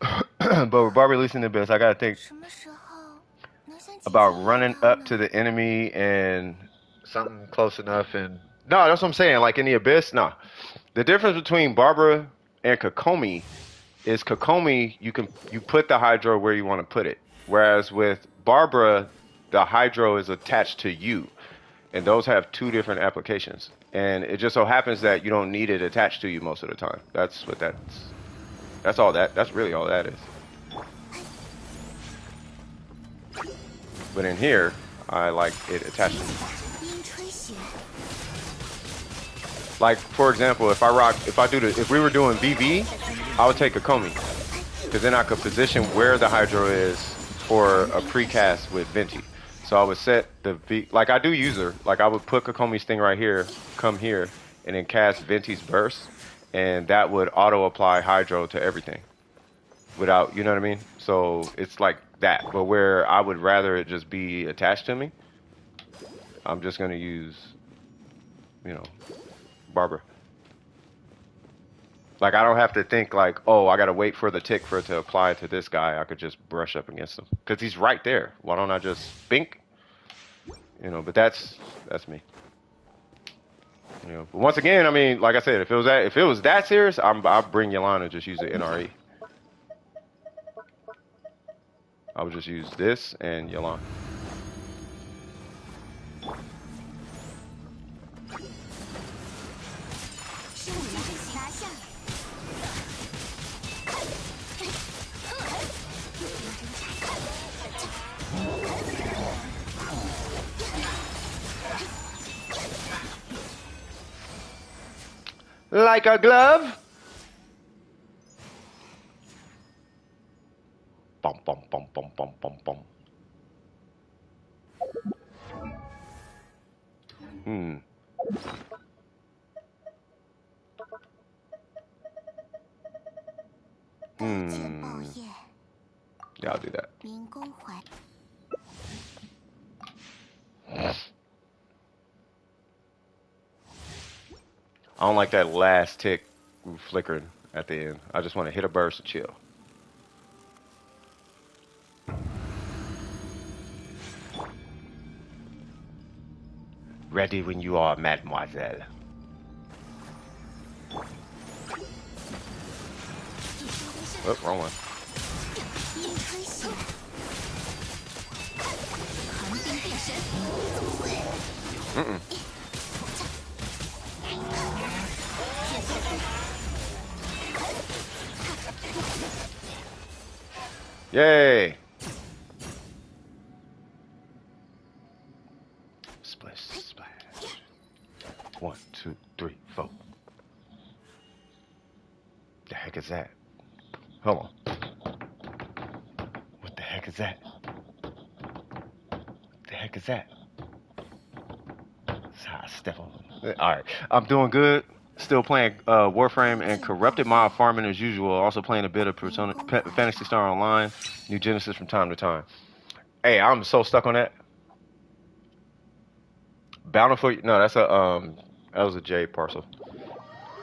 But with Barber releasing the Abyss, I gotta think about running up to the enemy and something close enough. And no, that's what I'm saying. Like in the Abyss, nah. The difference between Barbara and Kokomi is Kokomi, you put the hydro where you want to put it, whereas with Barbara, the hydro is attached to you, and those have 2 different applications. And it just so happens that you don't need it attached to you most of the time. That's what that's all that. That's really all that is. But in here, I like it attached to me. Like, for example, if we were doing VV, I would take Kokomi, because then I could position where the hydro is for a precast with Venti. So I would set the V, like I do use her. Like I would put Kokomi's thing right here, come here, and then cast Venti's burst, and that would auto apply hydro to everything without, you know what I mean? So it's like that, but where I would rather it just be attached to me, I'm just gonna use, you know, Barber. Like, I don't have to think like, oh, I gotta wait for the tick for it to apply to this guy. I could just brush up against him because he's right there. Why don't I just bink? You know, but that's me. You know, but once again, I mean, like I said, if it was that serious, I'd bring Yolanda and just use the NRE. I would just use this and Yolanda. Like a glove. Bum bum bum bum bum bum bum. Hmm. Hmm. Yeah, I'll do that. I don't like that last tick flickering at the end. I just want to hit a burst and chill. Ready when you are, mademoiselle. Oh, wrong one. Mm-mm. Yay! Splash, splash. 1, 2, 3, 4. The heck is that? Hold on. What the heck is that? The heck is that? Step on. All right, I'm doing good. Still playing Warframe and Corrupted Mob farming as usual. Also playing a bit of Persona, Fantasy Star Online, New Genesis from time to time. Hey, I'm so stuck on that. Bountiful. No, that was a J parcel.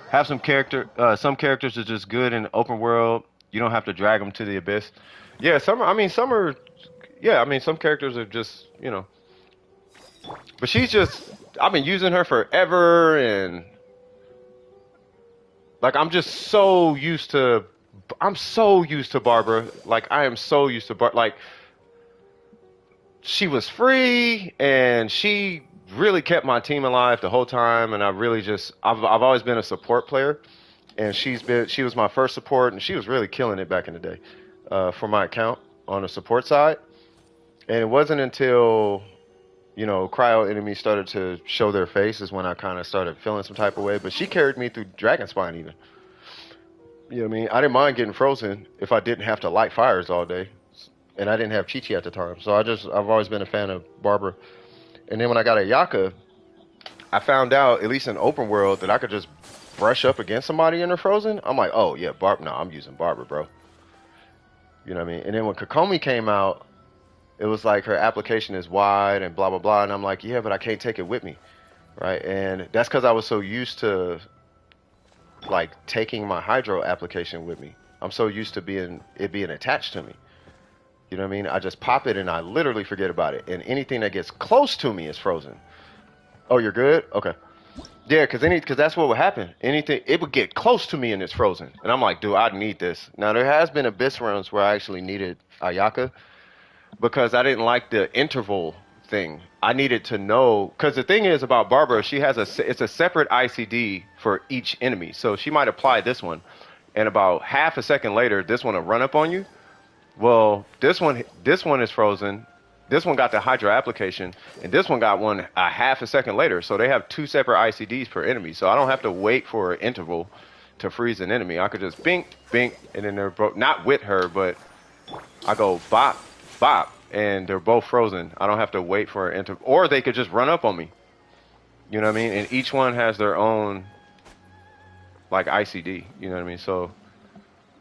Have some characters are just good in open world. You don't have to drag them to the abyss. Yeah, some are. Yeah, I mean, some characters are just, but she's just. I've been using her forever, and like I'm so used to Barbara. Like I am so used to like she was free and she really kept my team alive the whole time, and I've always been a support player, and she was my first support, and she was really killing it back in the day for my account on the support side. And it wasn't until cryo enemies started to show their faces when I kind of started feeling some type of way. But she carried me through Dragon Spine even. You know what I mean? I didn't mind getting frozen if I didn't have to light fires all day. And I didn't have Chi Chi at the time. So I've always been a fan of Barbara. And then when I got a Yaka, I found out, at least in open world, that I could just brush up against somebody and they're frozen. I'm like, oh yeah, no, I'm using Barbara, bro. You know what I mean? And then when Kokomi came out, it was like her application is wide and blah, blah, blah. And I'm like, yeah, but I can't take it with me. Right? And that's because I was so used to like taking my hydro application with me. I'm so used to being attached to me. You know what I mean? I just pop it and I literally forget about it. And anything that gets close to me is frozen. Oh, you're good? Okay. Yeah, because that's what would happen. Anything, it would get close to me and it's frozen. And I'm like, dude, I need this. Now, there has been abyss runs where I actually needed Ayaka because I didn't like the interval thing. I needed to know, because the thing is about Barbara, it's a separate ICD for each enemy. So she might apply this one, and about half a second later, this one will run up on you. Well, this one is frozen. This one got the hydro application, and this one got one a half a second later. So they have two separate ICDs per enemy. So I don't have to wait for an interval to freeze an enemy. I could just bink, bink, and then they're both, not with her, but I go bop, bop, and they're both frozen. I don't have to wait for an interval. Or they could just run up on me. You know what I mean? And each one has their own, like, ICD. You know what I mean? So,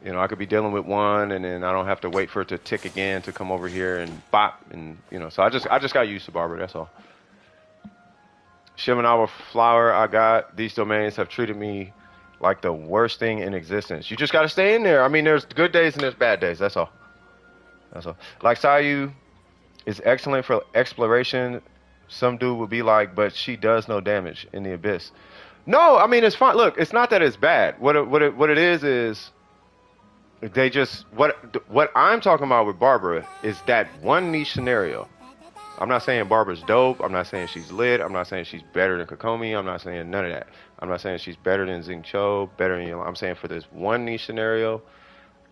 I could be dealing with one, and then I don't have to wait for it to tick again to come over here and bop, and So I just got used to Barbara. That's all. Shiminawa flower I got. These domains have treated me like the worst thing in existence. You just gotta stay in there. I mean, there's good days and there's bad days. That's all. That's all. Like Sayu is excellent for exploration. Some dude would be like, but she does no damage in the abyss. No, I mean it's fine. Look, it's not that it's bad. What it is they just what I'm talking about with Barbara is that one niche scenario. I'm not saying Barbara's dope. I'm not saying she's lit. I'm not saying she's better than Kokomi. I'm not saying none of that. I'm not saying she's better than Xingqiu, better than I'm saying for this one niche scenario,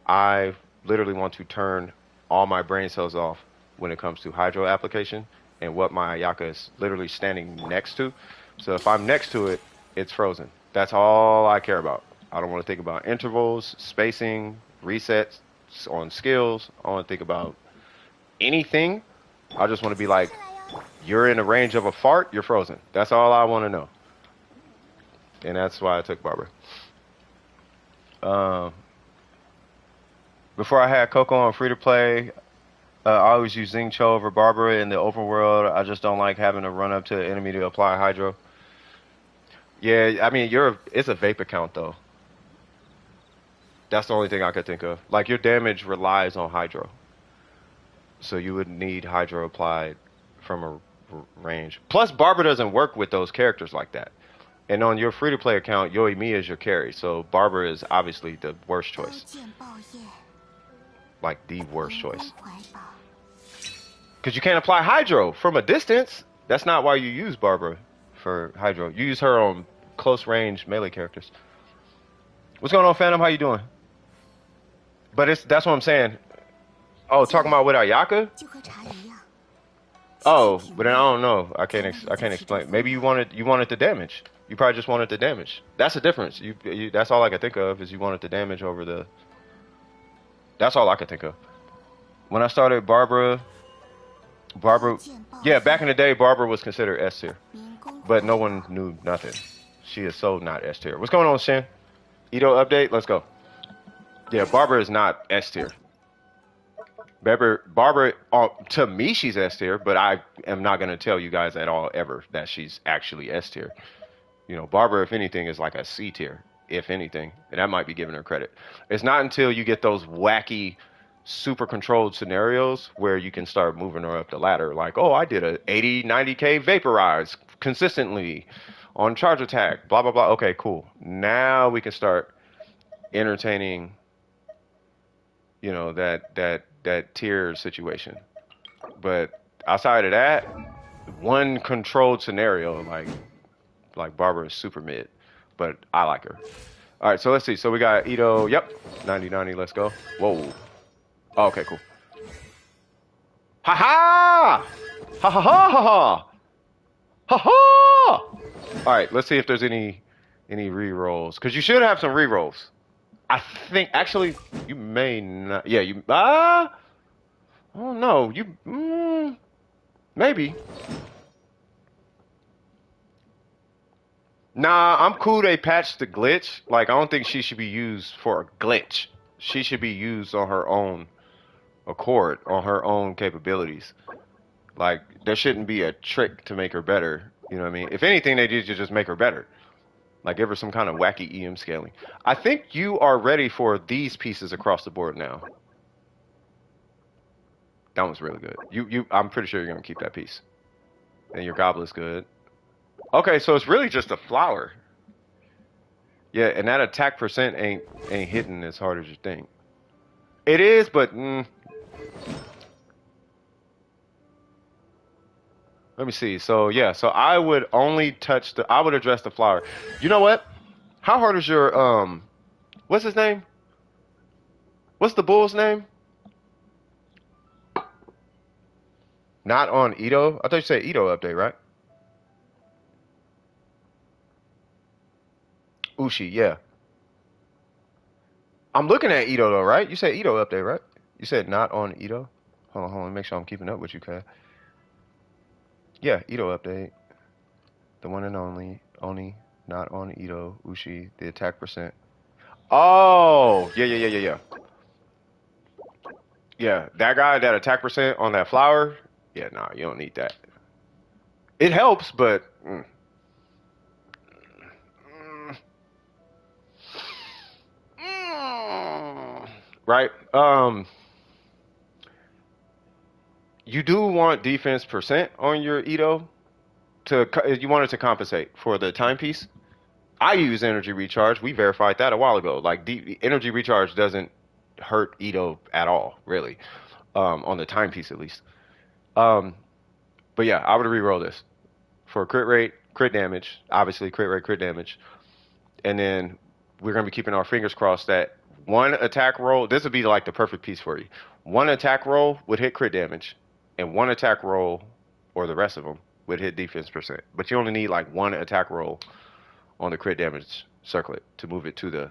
I literally want to turn all my brain cells off when it comes to hydro application and what my Ayaka is literally standing next to. So if I'm next to it, it's frozen. That's all I care about. I don't want to think about intervals, spacing, resets on skills. I don't want to think about anything. I just want to be like, you're in the range of a fart, you're frozen. That's all I want to know. And that's why I took Barbara. Before I had Coco on free to play, I always use Xingqiu over Barbara in the overworld. I just don't like having to run up to the enemy to apply hydro. Yeah, I mean, it's a vapor count though. That's the only thing I could think of. Like your damage relies on hydro. So you would need hydro applied from a range. Plus, Barbara doesn't work with those characters like that. And on your free-to-play account, Yoimiya is your carry. So Barbara is obviously the worst choice. Like the worst choice. Because you can't apply hydro from a distance. That's not why you use Barbara for hydro. You use her on close-range melee characters. What's going on, Phantom? How you doing? But that's what I'm saying. Oh, talking about with Ayaka? Oh, but then I don't know. I can't explain. Maybe you wanted the damage. You probably just wanted the damage. That's the difference. That's all I can think of is you wanted the damage over the. That's all I could think of. When I started Barbara, yeah, back in the day, Barbara was considered S tier, but no one knew nothing. She is so not S tier. What's going on, Shin? Ito update. Let's go. Yeah, Barbara is not S tier. Barbara, to me, she's S tier, but I am not going to tell you guys at all ever that she's actually S tier. You know, Barbara, if anything, is like a C tier, if anything, and that might be giving her credit. It's not until you get those wacky, super controlled scenarios where you can start moving her up the ladder. Like, oh, I did a 80, 90K vaporize consistently on charge attack, blah, blah, blah. Okay, cool. Now we can start entertaining, you know, that tier situation. But outside of that, one controlled scenario, like Barbara is super mid, but I like her. All right, so let's see. So we got Ito. Yep, 90-90. Let's go. Whoa. Oh, okay, cool. Ha ha! Ha ha ha ha ha! Ha ha! All right, let's see if there's any re-rolls, because you should have some re-rolls. I think actually you may not. Yeah, you. I don't know. You maybe. Nah, I'm cool. They patched the glitch. Like I don't think she should be used for a glitch. She should be used on her own accord, on her own capabilities. Like there shouldn't be a trick to make her better. You know what I mean? If anything, they did just make her better. Like give her some kind of wacky EM scaling. I think you are ready for these pieces across the board now. That one's really good. I'm pretty sure you're gonna keep that piece. And your goblet's good. Okay, so it's really just a flower. Yeah, and that attack percent ain't hitting as hard as you think. It is, but let me see. So yeah, so I would only I would address the flower. You know what? How hard is your what's his name? What's the bull's name? Not on Ito? I thought you said Ito update, right? Ushi, yeah. I'm looking at Ito though, right? You said Ito update, right? You said not on Ito? Hold on, make sure I'm keeping up with you, Kat. Yeah, Ito update. The one and only, not on Ito, Ushi, the attack percent. Oh, yeah. Yeah, that guy, that attack percent on that flower, yeah, nah, you don't need that. It helps, but right? You do want defense percent on your Edo you want it to compensate for the timepiece. I use energy recharge. We verified that a while ago. Like energy recharge doesn't hurt Edo at all, really, on the timepiece at least. Um, but yeah, I would re-roll this for crit rate, crit damage, obviously crit rate, crit damage, and then we're gonna be keeping our fingers crossed that one attack roll. This would be like the perfect piece for you. One attack roll would hit crit damage, and one attack roll, or the rest of them, would hit defense percent. But you only need like one attack roll on the crit damage circlet to move it to the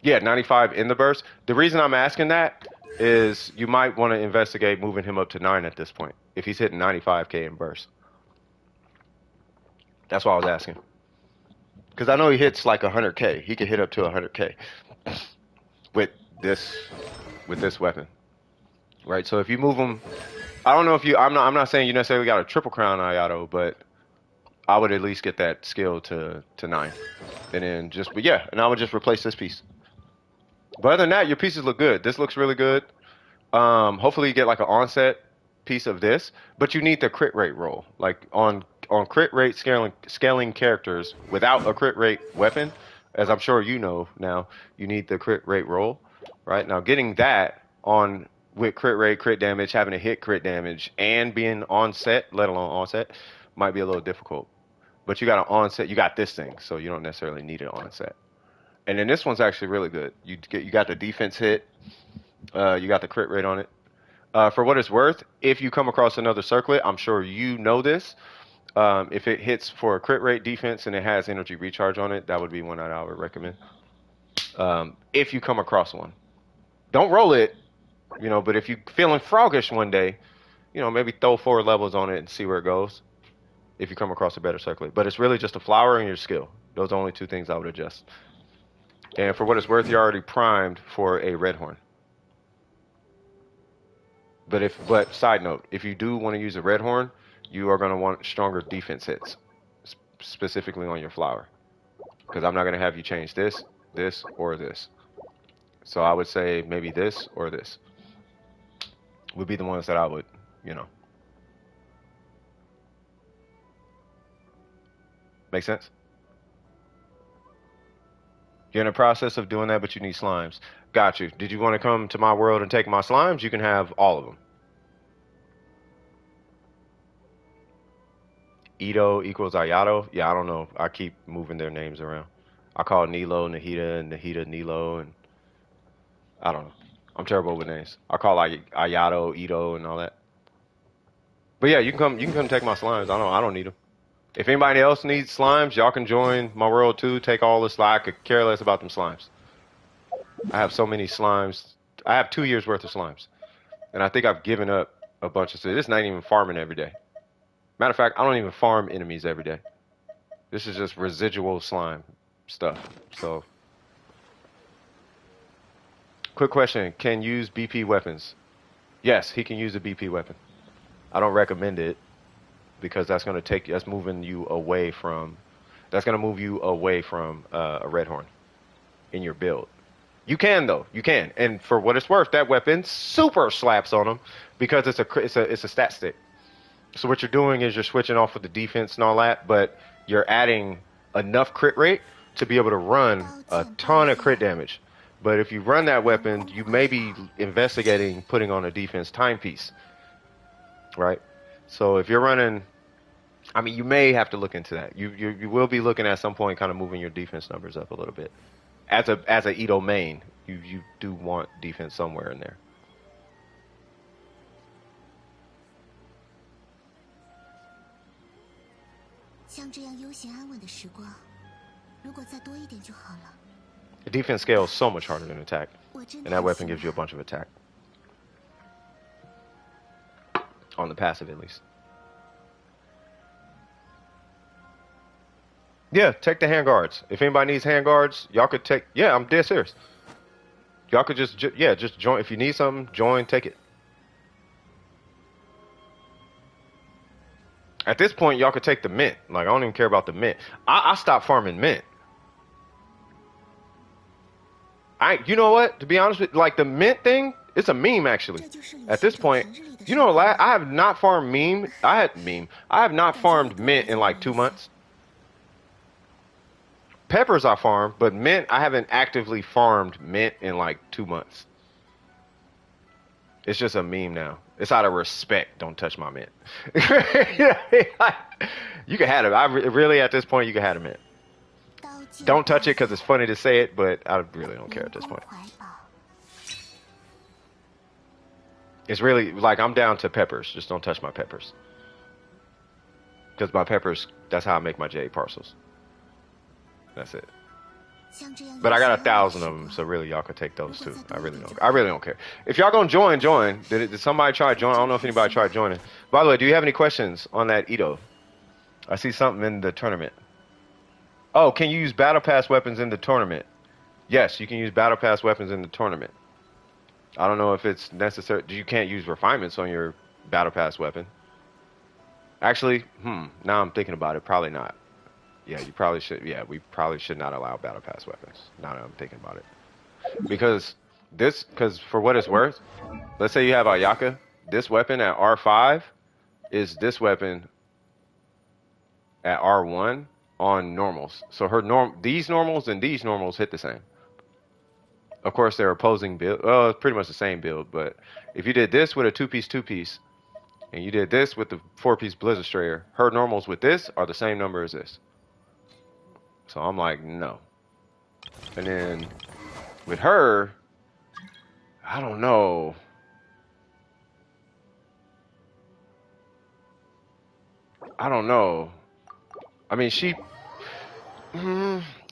95 in the burst. The reason I'm asking that is you might want to investigate moving him up to 9 at this point if he's hitting 95k in burst. That's why I was asking. Because I know he hits like 100k. He could hit up to 100k with this weapon, right? So if you move him, I don't know if you. I'm not saying you necessarily got a triple crown Ayato, but I would at least get that skill to 9, and then and I would just replace this piece. But other than that, your pieces look good. This looks really good. Hopefully you get like an onset piece of this, but you need the crit rate roll. Like on crit rate scaling characters without a crit rate weapon, as I'm sure you know now, you need the crit rate roll, right? Now getting that on with crit rate, crit damage, having to hit crit damage, and being on set, let alone onset, might be a little difficult. But you got an onset, you got this thing, so you don't necessarily need it onset. And then this one's actually really good. You got the defense hit, you got the crit rate on it. For what it's worth, if you come across another circlet, I'm sure you know this. If it hits for a crit rate defense and it has energy recharge on it, that would be one that I would recommend. If you come across one, don't roll it, but if you're feeling froggish one day, maybe throw 4 levels on it and see where it goes. If you come across a better circlet, but it's really just a flower and your skill. Those are the only 2 things I would adjust. And for what it's worth, you're already primed for a red horn. But side note, if you do want to use a red horn, you are going to want stronger defense hits, specifically on your flower. Because I'm not going to have you change this, or this. So I would say maybe this or this would be the ones that I would, Make sense? You're in the process of doing that, but you need slimes. Got you. Did you want to come to my world and take my slimes? You can have all of them. Ito equals Ayato. Yeah, I don't know. I keep moving their names around. I call Nilo Nahida and Nahida Nilo, and I don't know. I'm terrible with names. I call Ayato, Ito, and all that. But yeah, you can come. You can come take my slimes. I don't need them. If anybody else needs slimes, y'all can join my world too. Take all the slime. I could care less about them slimes. I have so many slimes. I have 2 years worth of slimes, and I think I've given up a bunch of. This is not even farming every day. Matter of fact, I don't even farm enemies every day. This is just residual slime stuff. So, quick question: can use BP weapons? Yes, he can use a BP weapon. I don't recommend it because that's going to that's moving you away from. That's going to move you away from a red horn in your build. You can though, you can, and for what it's worth, that weapon super slaps on them because it's a stat stick. So what you're doing is you're switching off with the defense and all that, but you're adding enough crit rate to be able to run a ton of crit damage. But if you run that weapon, you may be investigating putting on a defense timepiece, right? So if you're running, I mean, you may have to look into that. You will be looking at some point, kind of moving your defense numbers up a little bit. As a Ito main, you do want defense somewhere in there.
像这样悠闲安稳的时光，如果再多一点就好了。
The defense scale is so much harder than attack, and that weapon gives you a bunch of attack. On the passive, at least. Yeah, take the handguards. If anybody needs handguards, y'all could take. Yeah, I'm dead serious. Y'all could just join. If you need something, join, take it. At this point, y'all could take the mint. Like, I don't even care about the mint. I stopped farming mint. You know what? To be honest with, like the mint thing, it's a meme actually.
这就是旅
At
行
this
者
point,
平日里的
you
生
know,
活。
I have not farmed meme. I have not farmed mint in like 2 months. Peppers I farmed, but mint I haven't actively farmed mint in like 2 months. It's just a meme now. It's out of respect. Don't touch my mint. You can have it. Really at this point you can have a mint.
刀剑
Don't touch it
暴
because it's funny to say it, but I really don't care at this
明
point.
宫怀抱
It's really like I'm down to peppers. Just don't touch my peppers. Because my peppers, that's how I make my jade parcels. That's it.
像这样
But I
悠
got
闲
1,000
安
of
稳的
them,
时
so
光
really y'all can take those too. I really don't care. If y'all gonna join. Did somebody try join? I don't know if anybody tried joining. By the way, do you have any questions on that Ito? I see something in the tournament. Oh, can you use battle pass weapons in the tournament? Yes, you can use battle pass weapons in the tournament. I don't know if it's necessary. You can't use refinements on your battle pass weapon. Actually, now I'm thinking about it. Probably not. Yeah, you probably should. Yeah, we probably should not allow battle pass weapons. Now that I'm thinking about it, because for what it's worth, let's say you have Ayaka. This weapon at R5 is this weapon at R1 on normals. So these normals and these normals hit the same. Of course, they're opposing build. Well, it's pretty much the same build. But if you did this with a two-piece, and you did this with the 4-piece Blizzard Strayer, her normals with this are the same number as this. So I'm like, no. And then with her, I don't know. I mean,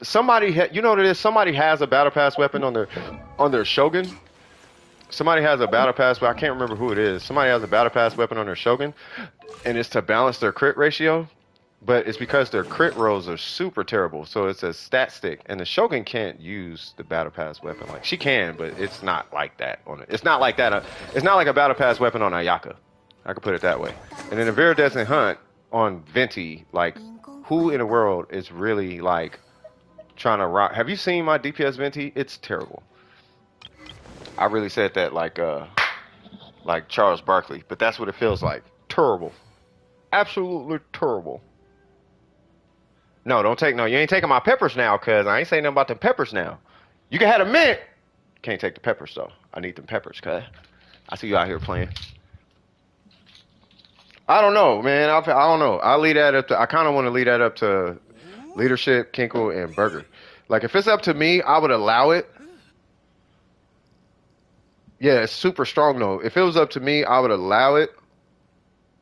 somebody, you know what it is? Somebody has a battle pass weapon on their Shogun. Somebody has a battle pass, but I can't remember who it is. Somebody has a battle pass weapon on their Shogun, and it's to balance their crit ratio. But it's because their crit rolls are super terrible. So it's a stat stick, and the Shogun can't use the battle pass weapon. Like she can, but it's not like that on it. It's not like that. It's not like a battle pass weapon on Ayaka. I could put it that way. And then the Viridescent Hunt on Venti, like who in the world is really like trying to rock? Have you seen my DPS Venti? It's terrible. I really said that like Charles Barkley, but that's what it feels like. Terrible. Absolutely terrible. No, you ain't taking my peppers now, cuz I ain't saying nothing about them peppers now. You can have a mint. Can't take the peppers though. I need them peppers, cuz. I see you out here playing. I don't know, man. I don't know. I kind of want to lead that up to leadership, Kinkle, and Burger. Like if it's up to me, I would allow it. Yeah, it's super strong though. If it was up to me, I would allow it.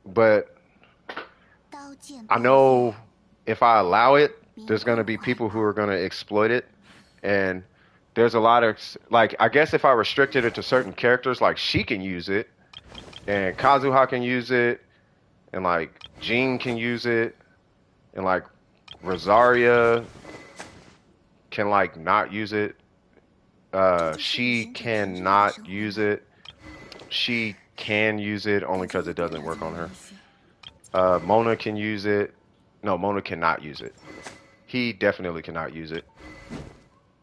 But
刀剑
I
暴
know
虐
if I allow it, there's going to be people who are going to exploit it. And there's a lot of, like, I guess if I restricted it to certain characters, like she can use it, and Kazuha can use it, and like Jean can use it, and like Rosaria can like not use it. She cannot use it. She can use it only because it doesn't work on her. Mona can use it. No, Mona cannot use it. He definitely cannot use it.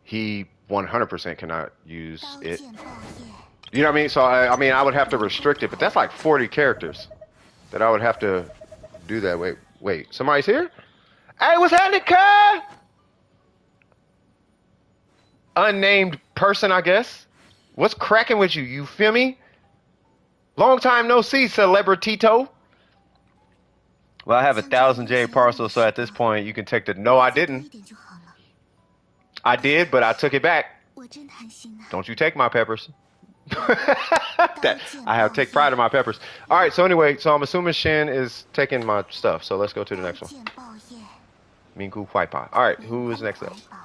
He 100% cannot use
刀
it.
剑暴虐
You know what I mean? So I mean, I would have to restrict it, but that's like 40 characters that I would have to do that. Wait, somebody's here? Hey, what's happening, Kai? Unnamed person, I guess. What's cracking with you? You feel me? Long time no see, Celebritito. Well, I have 1,000 J parcels, so at this point, you can take the. No, I
多
didn't.
一点就好了
I did, but I took it back.
我真贪心呐
Don't you take my peppers.
刀
That
剑
I have
暴
take pride in
虐
my peppers. All right, so anyway, so I'm assuming Shin is taking my stuff. So let's go to the
刀
next one.
剑暴虐
Minku Huaipa. All right,
明
who
宫
is next
怀
up?
抱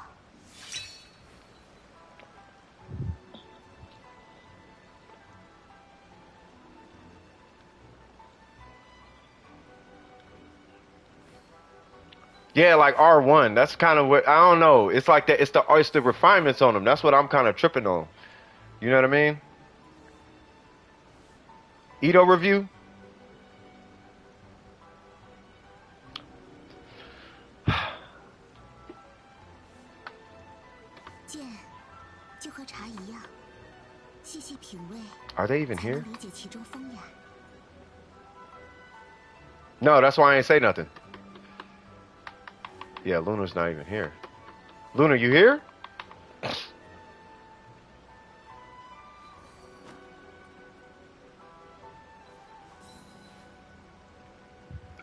Yeah, like R1. That's kind of what I don't know. It's like that. It's the refinements on them. That's what I'm kind of tripping on. You know what I mean? Ito review.
剑就和茶一样，细细品味。
Are they even
才能
here?
理解其中风雅。
No, that's why I ain't say nothing. Yeah, Luna's not even here. Luna, you here?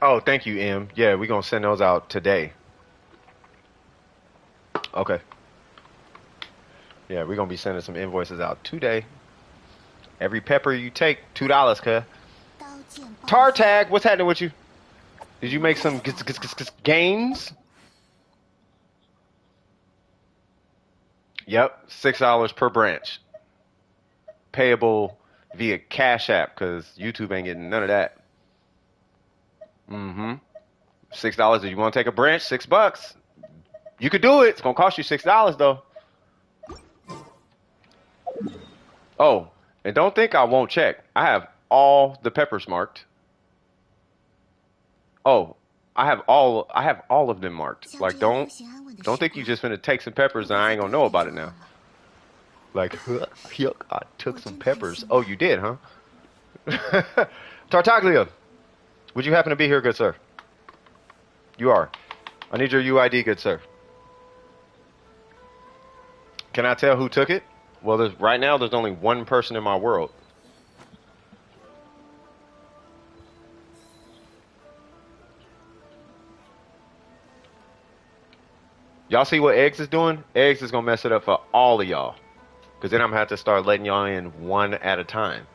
Oh, thank you, M. Yeah, we're gonna send those out today. Okay. Yeah, we're gonna be sending some invoices out today. Every pepper you take, $2, cuz.
刀剑爆
Tar tag, what's happening with you? Did you make some gains? Yep, $6 per branch. Payable via Cash App, because YouTube ain't getting none of that. Mm-hmm. $6. If you want to take a branch, $6. You could do it. It's gonna cost you $6 though. Oh, and don't think I won't check. I have all the peppers marked. Oh, I have all of them marked.
像
Like
这样悠
don't
闲安稳的
don't
时
think you
光，
just finna take some peppers and I ain't gonna know about it now. Like, yuck, I took some peppers. Oh, you did, huh? Tartaglia, would you happen to be here, good sir? You are. I need your UID, good sir. Can I tell who took it? Well, right now there's only one person in my world. Y'all see what Eggs is doing? Eggs is gonna mess it up for all of y'all. Because then I'm gonna have to start letting y'all in one at a time.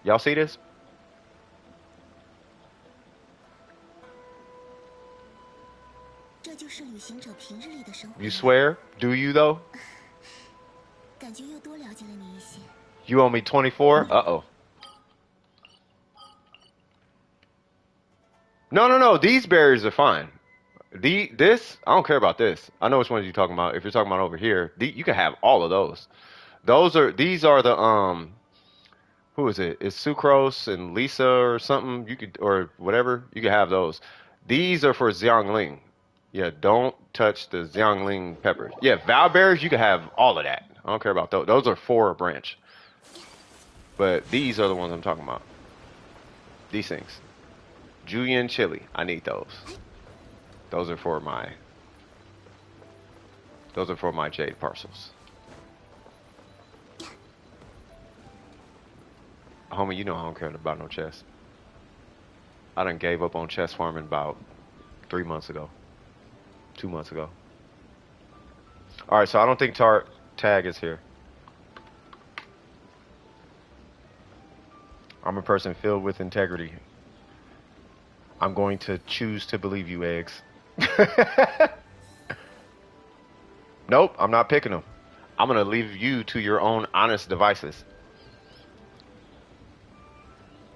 Y'all see this? You swear? Do you though?
感觉又多了解了你一些。
You owe me 24? Uh-oh. No. These berries are fine. This, I don't care about this. I know which ones you're talking about. If you're talking about over here, you can have all of those. These are the, who is it? It's Sucrose and Lisa or something. You could, or whatever. You can have those. These are for Xiangling. Yeah, don't touch the Xiangling peppers. Yeah, Val berries, you can have all of that. I don't care about those. Those are for a branch. But these are the ones I'm talking about. These things. Julian chili. I need those. Those are for my jade parcels. Homie, you know I don't care about no chest. I done gave up on chest farming about 3 months ago. 2 months ago. Alright, so I don't think Tag is here. I'm a person filled with integrity. I'm going to choose to believe you, Eggs. Nope, I'm not picking them. I'm going to leave you to your own honest devices.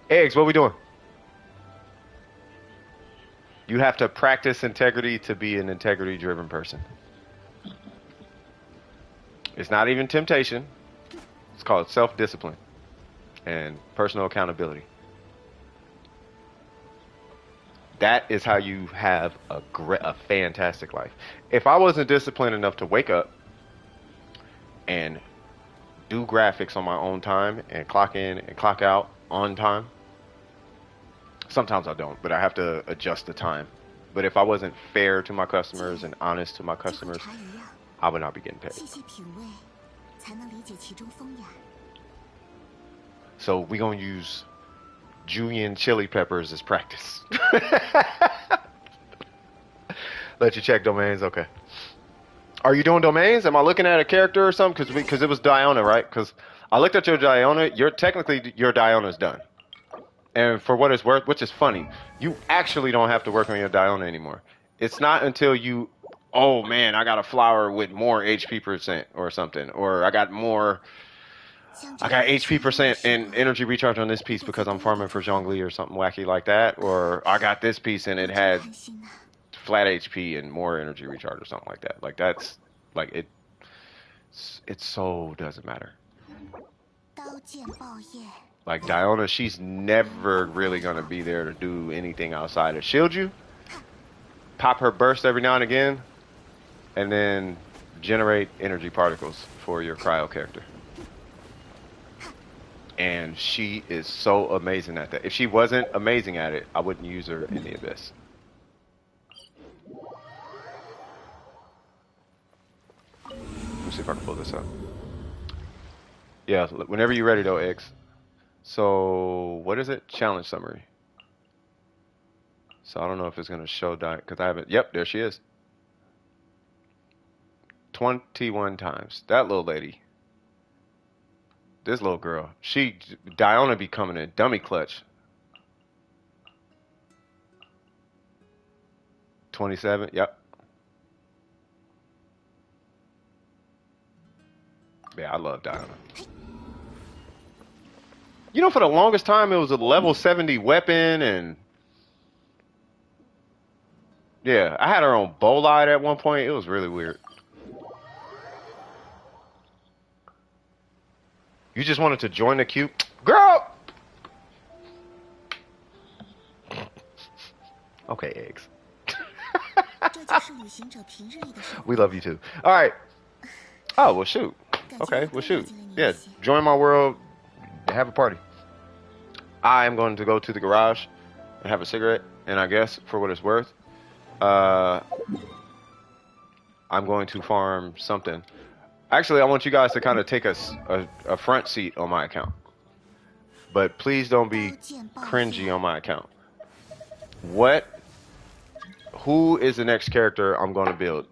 Eggs, what we doing? You have to practice integrity to be an integrity-driven person. It's not even temptation. It's called self-discipline and personal accountability. That is how you have a fantastic life. If I wasn't disciplined enough to wake up and do graphics on my own time and clock in and clock out on time, sometimes I don't, but I have to adjust the time. But if I wasn't fair to my customers and honest to my customers, I would not be getting paid. So we're going to use Julian chili peppers as practice. Let you check domains. Okay. Are you doing domains? Am I looking at a character or something? Because it was Diona, right? Because I looked at your Diona. Technically your Diona's done. And for what it's worth, which is funny, you actually don't have to work on your Diona anymore. It's not until you, oh man, I got a flower with more HP percent or something, or I got HP percent and energy recharge on this piece because I'm farming for Zhongli or something wacky like that, or I got this piece and it had flat HP and more energy recharge or something like that. Like that's like it so doesn't matter. Like Diona, she's never really gonna be there to do anything outside of shield you, pop her burst every now and again, and then generate energy particles for your cryo character. And she is so amazing at that. If she wasn't amazing at it, I wouldn't use her in the Abyss. Let me see if I can pull this up. Yeah, whenever you're ready though, X. So, what is it? Challenge summary. So I don't know if it's going to show that because I haven't. Yep, there she is. 21 times. That little lady. This little girl. Diona be coming in. Dummy clutch. 27. Yep. Yeah, I love Diona. You know, for the longest time, it was a level 70 weapon, and yeah, I had her on Bolide at one point. It was really weird. You just wanted to join the queue? Girl! Okay, eggs. We love you too. All right. Oh, well, shoot. Okay, well, shoot. Yeah, join my world. Have a party. I am going to go to the garage and have a cigarette, and I guess for what it's worth, I'm going to farm something. Actually, I want you guys to kind of take a front seat on my account, but please don't be cringy on my account. Who is the next character I'm going to build?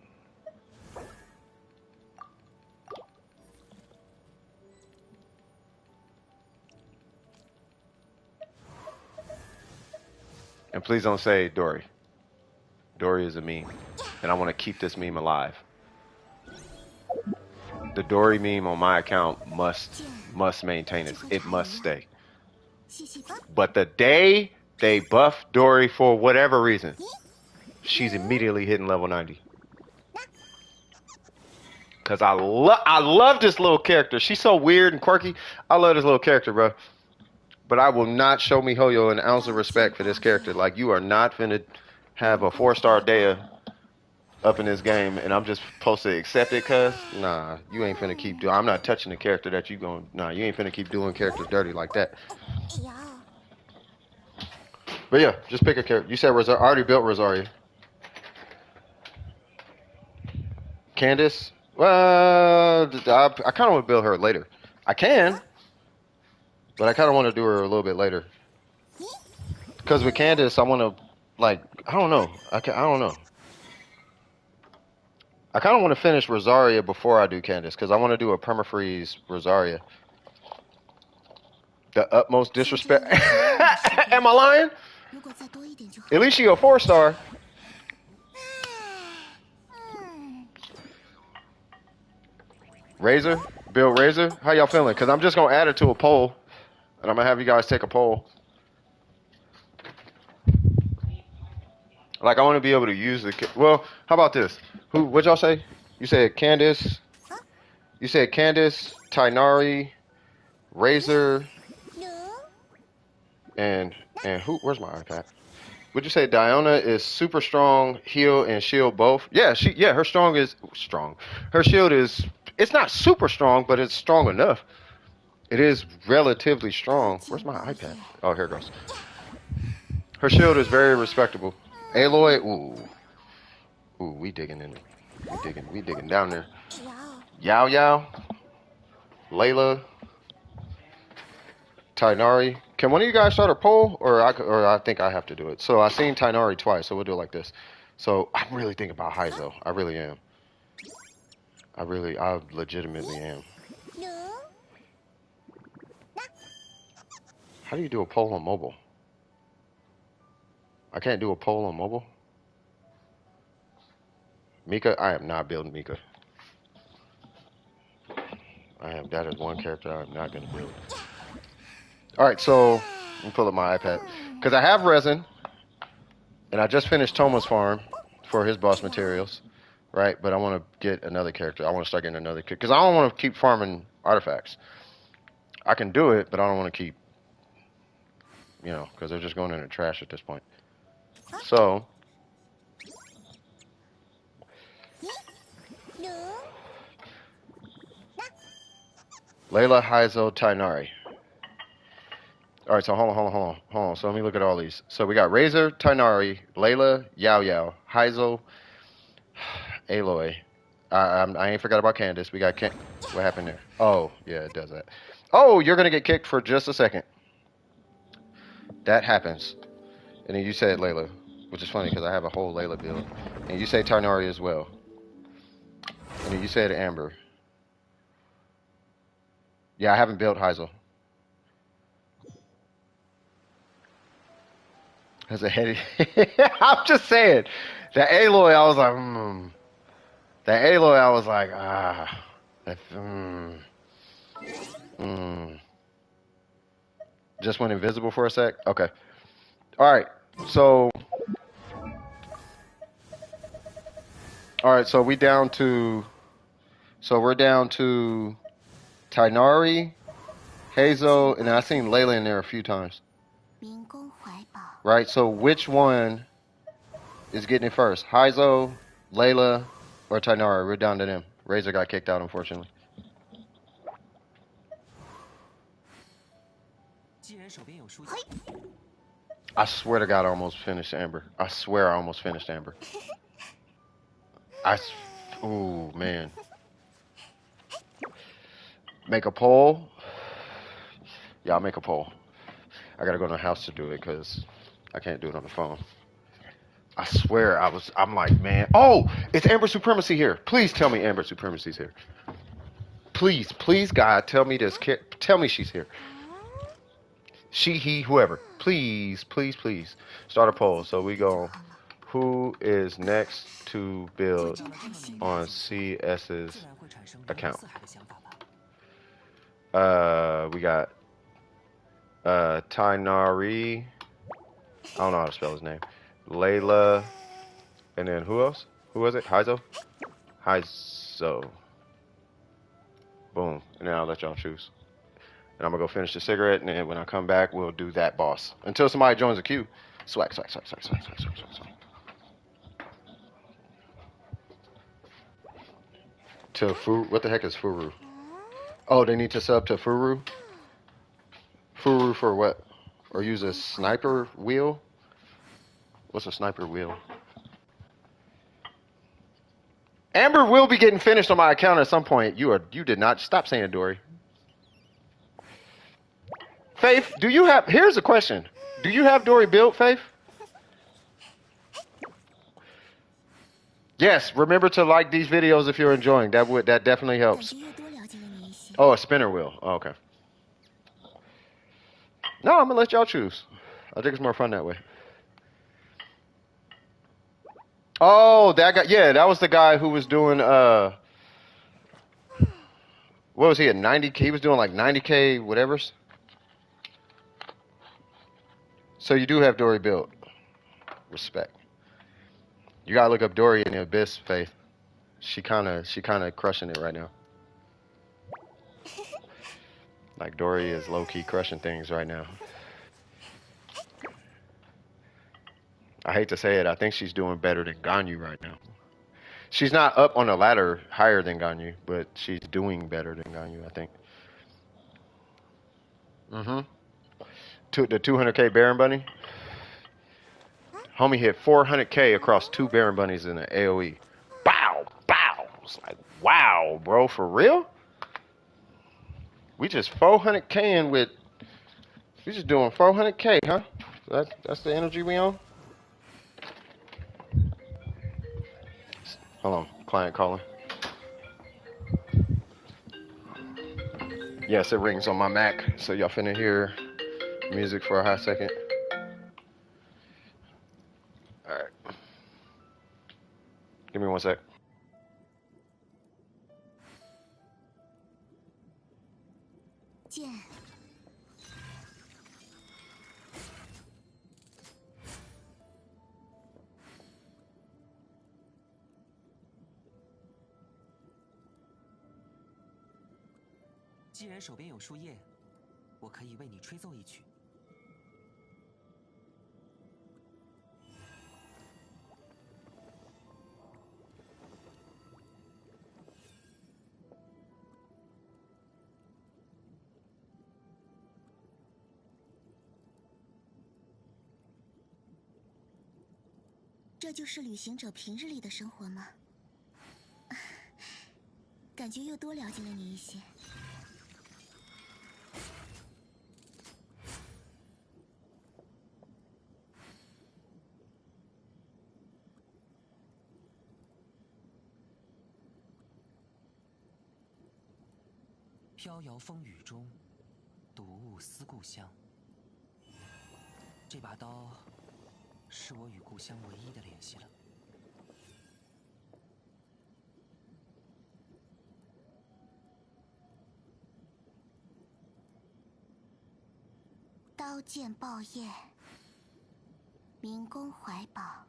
And please don't say Dory. Dory is a meme, and I want to keep this meme alive. The Dory meme on my account must maintain it. It must stay. But the day they buff Dory for whatever reason, she's immediately hitting level 90. Cause I love this little character. She's so weird and quirky. I love this little character, bro. But I will not show MiHoYo an ounce of respect for this character. Like, you are not finna have a 4-star Dea up in this game, and I'm just supposed to accept it, cuz? Nah, you ain't finna keep doing. I'm not touching the character that you going. Nah, you ain't finna keep doing characters dirty like that. But yeah, just pick a character. You said I already built Rosaria. Candace? Well, I kind of want to build her later. I can, but I kind of want to do her a little bit later. Because with Candace, I want to, like, I don't know. I don't know. I kind of want to finish Rosaria before I do Candace, because I want to do a permafreeze Rosaria. The utmost disrespect. Am I lying? At least she a 4-star. Razor? Bill Razor? How y'all feeling? Because I'm just going to add it to a poll, and I'm going to have you guys take a poll. Like, I want to be able to use the... Well, how about this? What'd y'all say? You said Candace. You said Candace, Tainari, Razor, and who? Where's my iPad? Would you say Diona is super strong, heal and shield both? Yeah, her strong is strong. Her shield is, it's not super strong, but it's strong enough. It is relatively strong. Where's my iPad? Oh, here it goes. Her shield is very respectable. Aloy, ooh, we digging in. We digging down there. Yao, Layla, Tainari. Can one of you guys start a poll, or I think I have to do it? So I seen Tainari twice, so we'll do it like this. So I'm really thinking about Heizo. I really am. I legitimately am. How do you do a poll on mobile? I can't do a poll on mobile. Mika, I am not building Mika. That is one character I'm not gonna build. Alright, so let me pull up my iPad. Because I have Resin, and I just finished Toma's farm for his boss materials. Right? But I want to get another character. I want to start getting another character. Because I don't want to keep farming artifacts. I can do it, but I don't want to keep, because they're just going in the trash at this point. So, Layla, Heizo, Tainari. All right, so hold on. So let me look at all these. So we got Razor, Tainari, Layla, Yao Yao, Heizo, Aloy. I ain't forgot about Candace. We got What happened there? Oh, yeah, it does that. Oh, you're gonna get kicked for just a second. That happens. And then you said Layla, which is funny because I have a whole Layla build. And you say Tainari as well. And then you said Amber. Yeah, I haven't built Heizel. Has a heady. I'm just saying. That Aloy, I was like, That Aloy, I was like, That, Just went invisible for a sec? Okay. All right. So. All right. So we down to. So we're down to Tainari, Hazel, and I seen Layla in there a few times. Right? So which one is getting it first? Heizo, Layla, or Tainari? We're down to them. Razor got kicked out, unfortunately. I swear to God, I almost finished Amber. I swear I almost finished Amber. Ooh, man. Make a poll? Yeah, I'll make a poll. I gotta go to the house to do it because I can't do it on the phone. I swear I'm like, man. Oh, it's Amber Supremacy here. Please tell me Amber Supremacy's here. Please, please, God, tell me this. Tell me she's here. She, he, whoever. Please, please, please. Start a poll. So we go, who is next to build on CS's account? We got Tainari. I don't know how to spell his name. Layla. And then who else? Who was it? Heizo? Heizo. Boom. And then I'll let y'all choose. And I'm gonna go finish the cigarette, and then when I come back, we'll do that boss. Until somebody joins the queue. Swag, swag, swag, swag, swag, swag, swag, swag, swag. To Furu. What the heck is Furu? Oh, they need to sub to Furu? Furu for what? Or use a sniper wheel? What's a sniper wheel? Amber will be getting finished on my account at some point. You did not stop saying Dory. Faith, do you have? Here's a question. Do you have Dory built, Faith? Yes. Remember to like these videos if you're enjoying. That definitely helps. Oh, a spinner wheel. Oh, okay. No, I'm gonna let y'all choose. I think it's more fun that way. Oh, that guy. Yeah, that was the guy who was doing. What was he at 90K? He was doing like 90K, whatever's. So you do have Dory built. Respect. You gotta look up Dory in the Abyss, Faith. She kind of crushing it right now. Like Dory is low key crushing things right now. I hate to say it, I think she's doing better than Ganyu right now. She's not up on the ladder higher than Ganyu, but she's doing better than Ganyu, I think. The 200K Baron Bunny. Homie hit 400K across 2 Baron Bunnies in an AoE. Bow, bow. It's like, wow, bro, for real? We just 400K with. We just doing 400K, huh? That's the energy we on. Hold on, client calling. Yes, it rings on my Mac, so y'all finna hear music for a hot second. All right. Give me 1 sec.
这就是旅行者平日里的生活吗？感觉又多了解了你一些。
飘摇风雨中，睹物思故乡。这把刀，是我与故乡唯一的联系了。
刀剑报业，民工怀宝。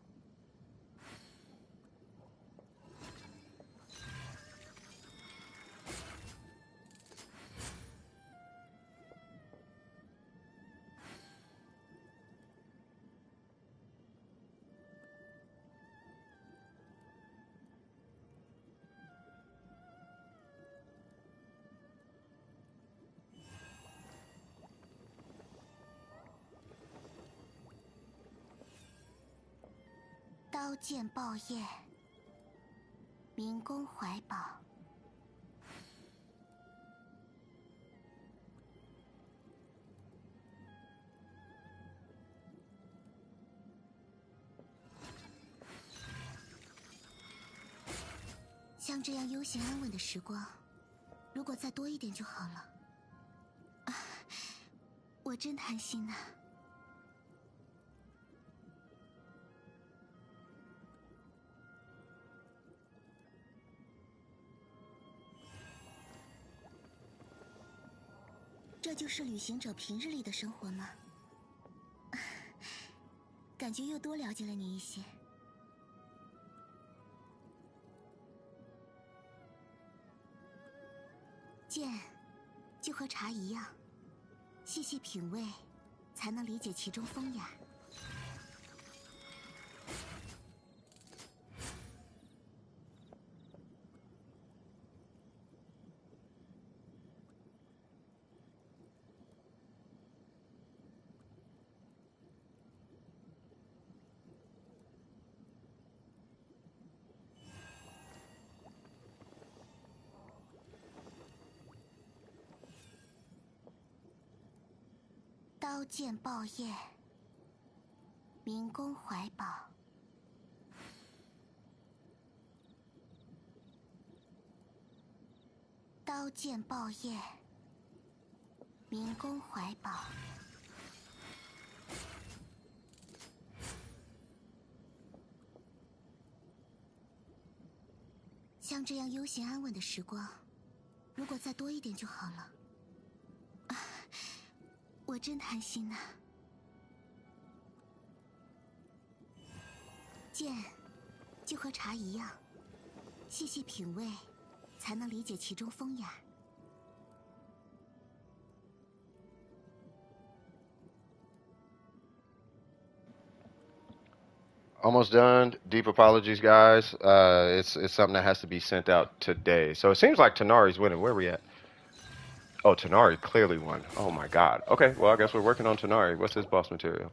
刀剑报业，民工怀宝。像这样悠闲安稳的时光，如果再多一点就好了。啊，我真贪心呐。这就是旅行者平日里的生活吗？感觉又多了解了你一些。剑，就和茶一样，细细品味，才能理解其中风雅。刀剑报业，民工怀宝。刀剑报业，民工怀宝。像这样悠闲安稳的时光，如果再多一点就好了。啊，我真贪心呐。剑，就和茶一样，细细品味，才能理解其中风雅。
Almost done. Deep apologies, guys. It's something that has to be sent out today. So it seems like Tanari's winning. Where are we at? Oh, Tanari clearly won. Oh my God. Okay, well I guess we're working on Tanari. What's his boss material?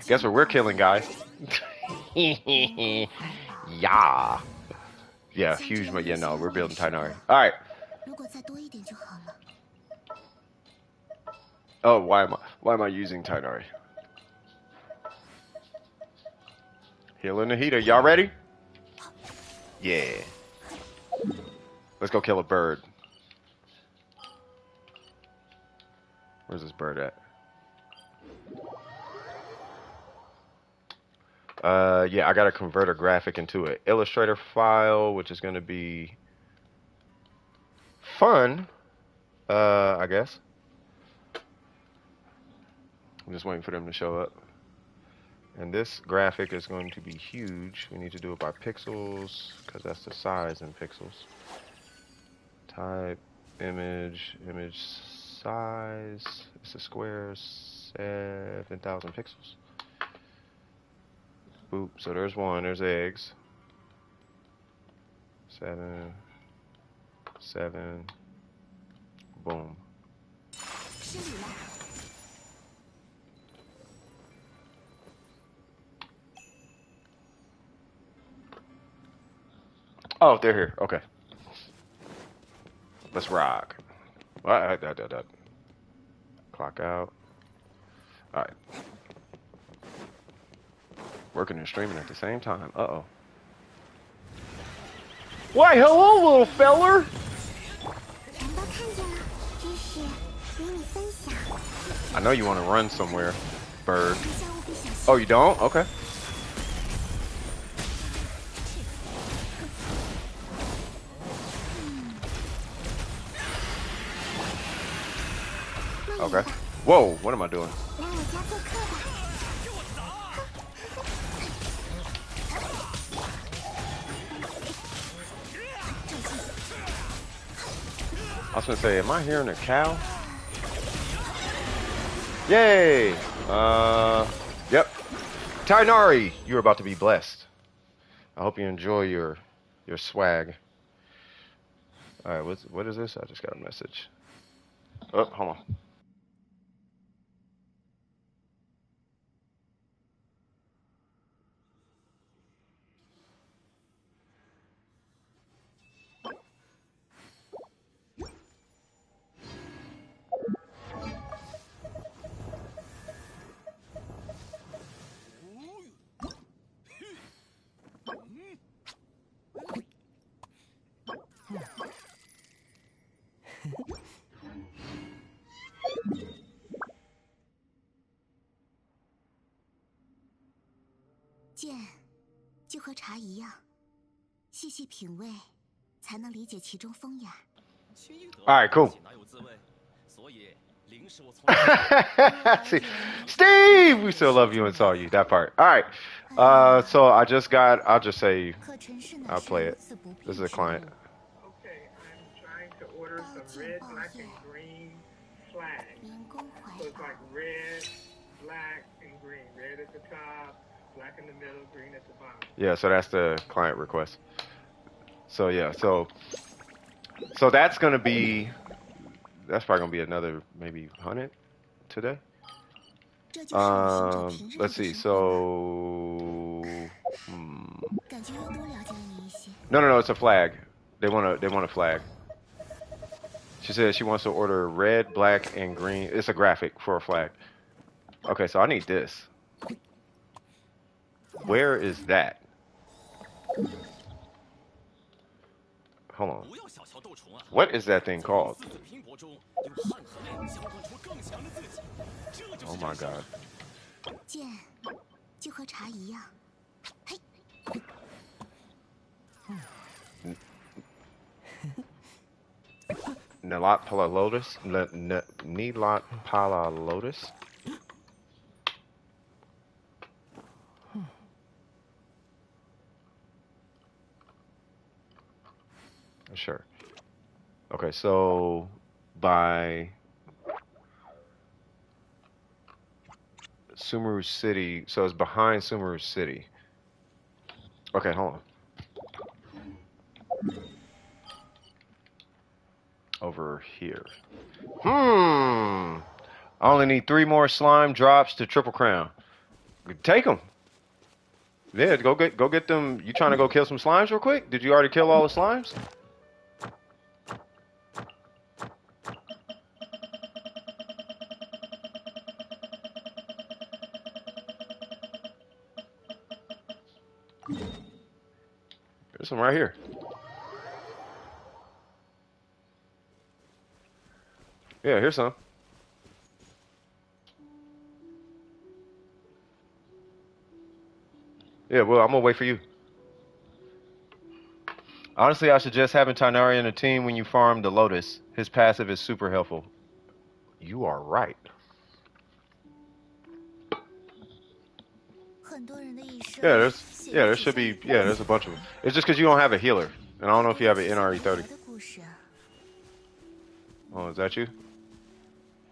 Guess what we're killing, guys? Yeah. Yeah, huge. But yeah, no, we're building Tanari. All right. Oh, why am I using Tanari? Healing Nahida. Y'all ready? Yeah. Let's go kill a bird. Where's this bird at? Yeah, I gotta convert a graphic into an Illustrator file, which is gonna be fun, I guess. I'm just waiting for them to show up. And this graphic is going to be huge. We need to do it by pixels, because that's the size in pixels. Type, image size. It's a square, 7,000 pixels. Boop, so there's one, there's eggs. 7, boom. Oh, they're here. Okay. Let's rock. Clock out. All right. Working and streaming at the same time. Uh-oh. Why, hello, little feller.
全都看见了，真是与你分享。
I know you want to run somewhere, bird.
这项务必小心。
Oh, you don't? Okay. Okay. Whoa, what am I doing?
来我家做客吧。
I was gonna say, am I hearing a cow? Yay! Yep. Tainari, you're about to be blessed. I hope you enjoy your swag. All right, what is this? I just got a message. Oh, hold on.
剑就和茶一样，细细品味，才能理解其中风雅。
All right, cool. See, Steve, we still love you and saw you. That part. All right. So I'll just say
可尘世
I'll
乃
play
是
it.
如此不必
This is a
之
client.
物。
Okay, I'm trying to order some red, black, and green flag.
民工怀
So it's
抱，
like red, black, and green. Red at the top, black in the middle, green at the bottom.
Yeah, so that's the client request. So yeah, so that's probably gonna be another maybe 100 today.
这就是我寻找平日里
Let's
的
see.
生活吧。
So
感觉又多了解了你一些。
no, it's a flag. They want a flag. She said she wants to order red, black, and green. It's a graphic for a flag. Okay, so I need this. Where is that? Hold on. What is that thing called? Oh my god.
剑就和茶一样，嘿，
Nilot Pala Lotus? Nilot Pala Lotus? Sure. Okay, so by Sumeru City, so it's behind Sumeru City. Okay, hold on. Over here. I only need 3 more slime drops to triple crown. Take them. Yeah, go get them. You trying to go kill some slimes real quick? Did you already kill all the slimes? There's some right here. Yeah, here's some. Yeah, well, I'm gonna wait for you. Honestly, I suggest having Tainari in the team when you farm the Lotus. His passive is super helpful. You are right.
很多人的一生
Yeah,
写
there
着
should
只
be,
在
yeah, there's a bunch of them. It's just because you don't have a healer. And I don't know if you have an NRE30.
的故事啊。
Oh, is that you?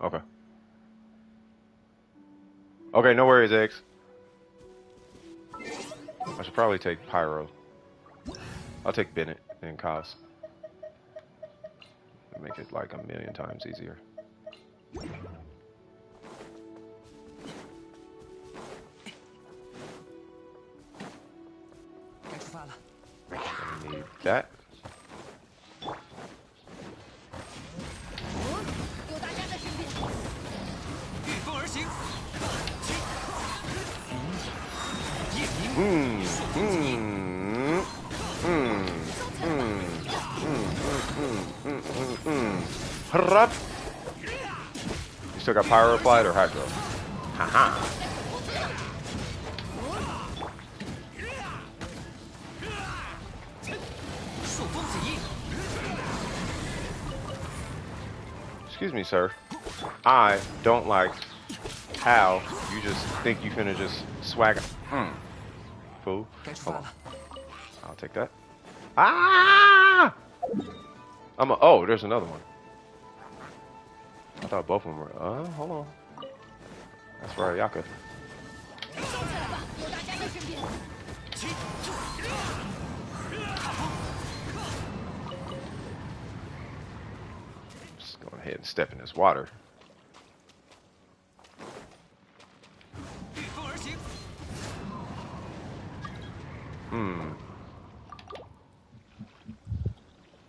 Okay. Okay, no worries, X. I should probably take Pyro. I'll take Bennett and Kaz. Make it like 1,000,000 times easier.
该出发了。
I need that.
有大家在身边。
御风而行。
Hup. You still got pyro applied or hydro? Haha. Excuse me, sir. I don't like how you just think you finna just swag. Fool. Hold on. I'll take that. Ah! Oh, there's another one. I thought both of them were. Hold on. That's for Ayaka.
收起来吧，有大家在身边。
Just go ahead and step in this water.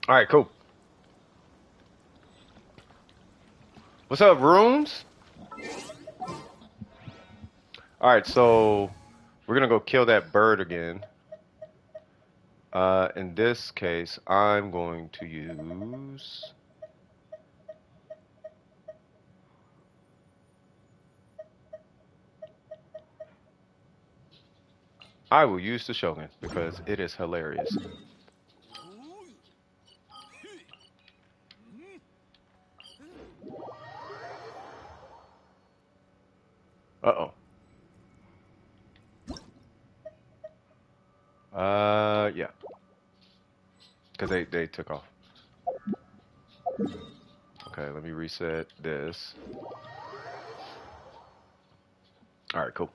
All right, cool. What's up, rooms? All right, so we're gonna go kill that bird again. In this case, I'm going to use. I will use the Shogun because it is hilarious. Uh-oh. Yeah. Because they took off. Okay, let me reset this. All right, cool.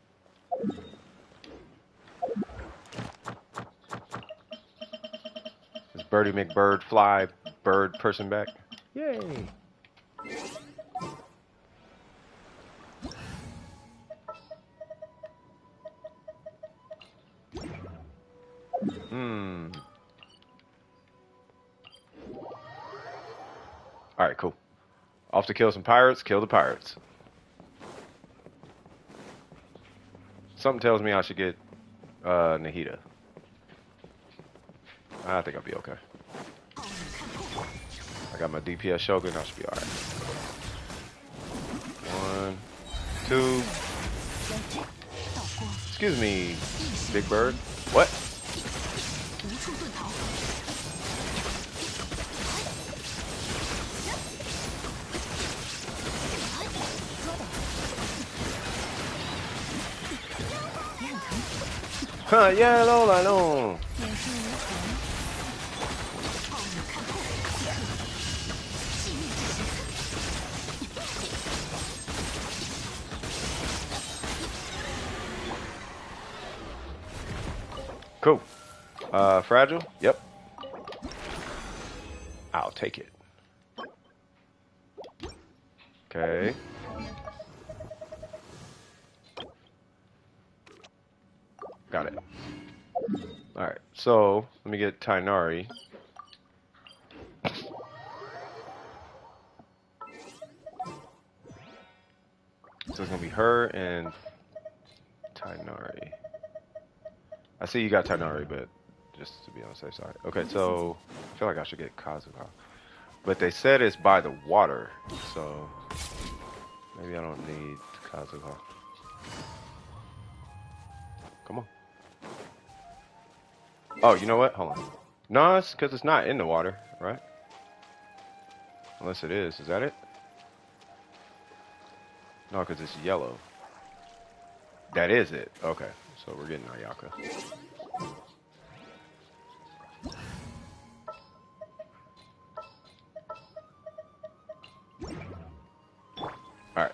Is Birdie McBird fly bird person back? Yay. All right, cool. Off to kill some pirates. Kill the pirates. Something tells me I should get Nahida. I think I'll be okay. I got my DPS Shogun. I should be all right. 1, 2. Excuse me, Big Bird. What?
无处遁逃。
哈耶喽来喽！ Cool. Fragile? Yep. I'll take it. Okay. Got it. Alright, so let me get Tainari. So it's gonna be her and Tainari. I see you got Tainari, but just to be on the safe side. Okay, so I feel like I should get Kazuha. But they said it's by the water, so maybe I don't need Kazuha. Come on. Oh, you know what? Hold on. No, it's because it's not in the water, right? Unless it is. Is that it? No, because it's yellow. That is it. Okay, so we're getting Ayaka. Alright.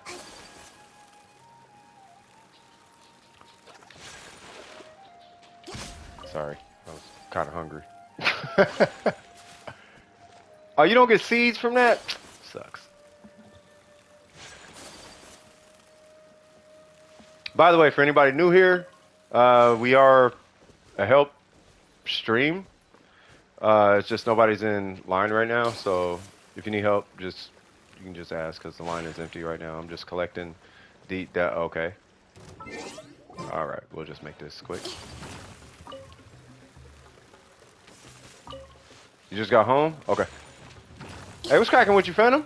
Sorry, I was kind of hungry. Oh, you don't get seeds from that? Sucks. By the way, for anybody new here, we are a help stream. It's just nobody's in line right now, so if you need help, you can just ask because the line is empty right now. I'm just collecting that. Okay. All right, we'll just make this quick. You just got home? Okay. Hey, what's cracking with you, Phantom?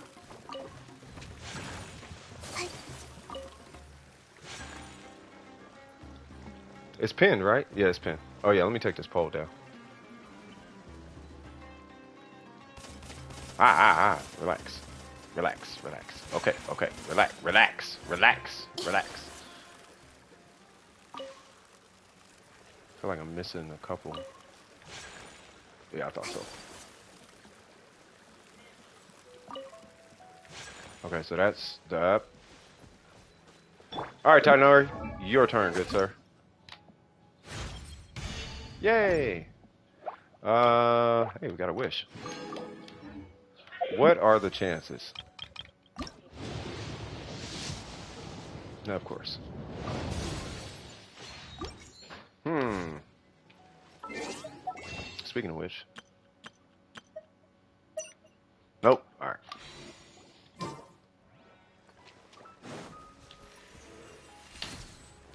It's pinned, right? Yeah, it's pinned. Oh yeah, let me take this pole down. Relax. Relax, relax. Okay, okay. Relax, relax, relax, relax. I feel like I'm missing a couple. Yeah, I thought so. Okay, so that's the up. Alright, Tainari, your turn, good sir. Yay! Hey, we got a wish. What are the chances? No, of course. Speaking of which. Nope. Alright.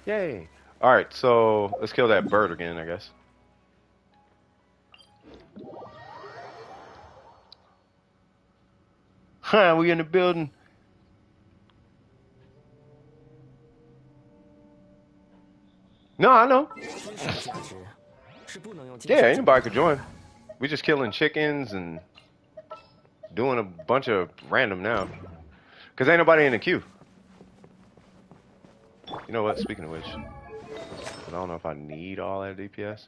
Yay! Alright, so let's kill that bird again, I guess. Huh, we in the building. No, I know. Yeah, anybody could join. We just killing chickens and doing a bunch of random now. Cause ain't nobody in the queue. You know what? Speaking of which, I don't know if I need all that DPS.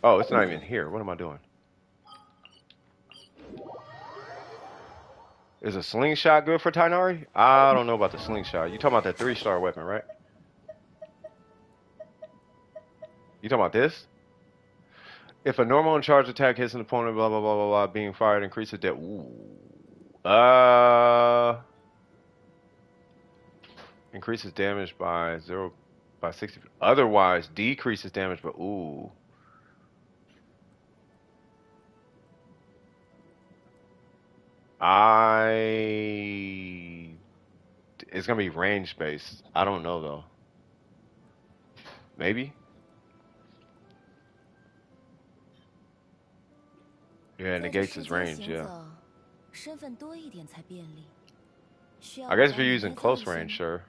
Oh, it's not even here. What am I doing? Is a slingshot good for Tainari? I don't know about the slingshot. You talking about that 3-star weapon, right? You talking about this? If a normal and charged attack hits an opponent, blah blah blah blah blah, being fired increases that. Ooh. Increases damage by 60. Otherwise, decreases damage, but ooh. It's gonna be range based. I don't know though. Maybe. Yeah, it negates his range. Yeah. I guess if you're using close range, sure.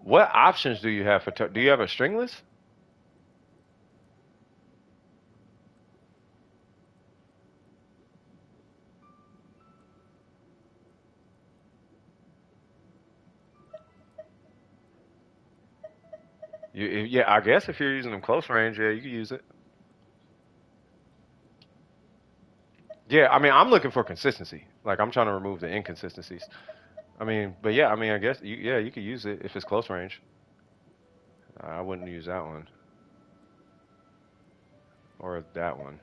What options do you have for? Do you have a stringless? Yeah, I guess if you're using them close range, yeah, you can use it. Yeah, I mean, I'm looking for consistency. Like, I'm trying to remove the inconsistencies. I mean, but yeah, I mean, I guess, yeah, you could use it if it's close range. I wouldn't use that one. Or that one.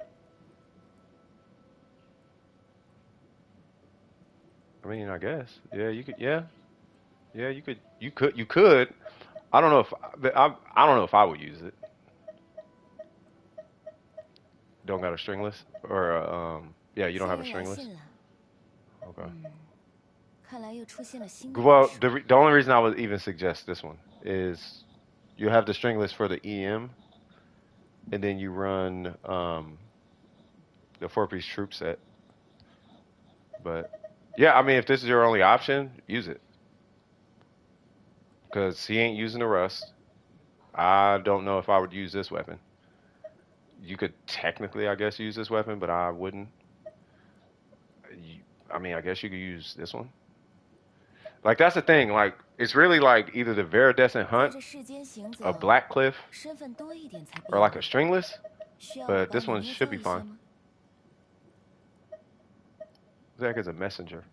I mean, I guess. Yeah, you could, yeah. Yeah, you could. I don't know if, I don't know if I would use it. Don't got a stringless? Or, yeah, you don't have a stringless? Okay. Well, the only reason I would even suggest this one is you have the stringless for the EM, and then you run the 4-piece troop set. But yeah, I mean, if this is your only option, use it because he ain't using the rust. I don't know if I would use this weapon. You could technically, I guess, use this weapon, but I wouldn't. I mean, I guess you could use this one. Like, that's the thing. Like, it's really like either the Viridescent Hunt, a Black Cliff, or like a stringless. But this one should be fine. Zach is a messenger.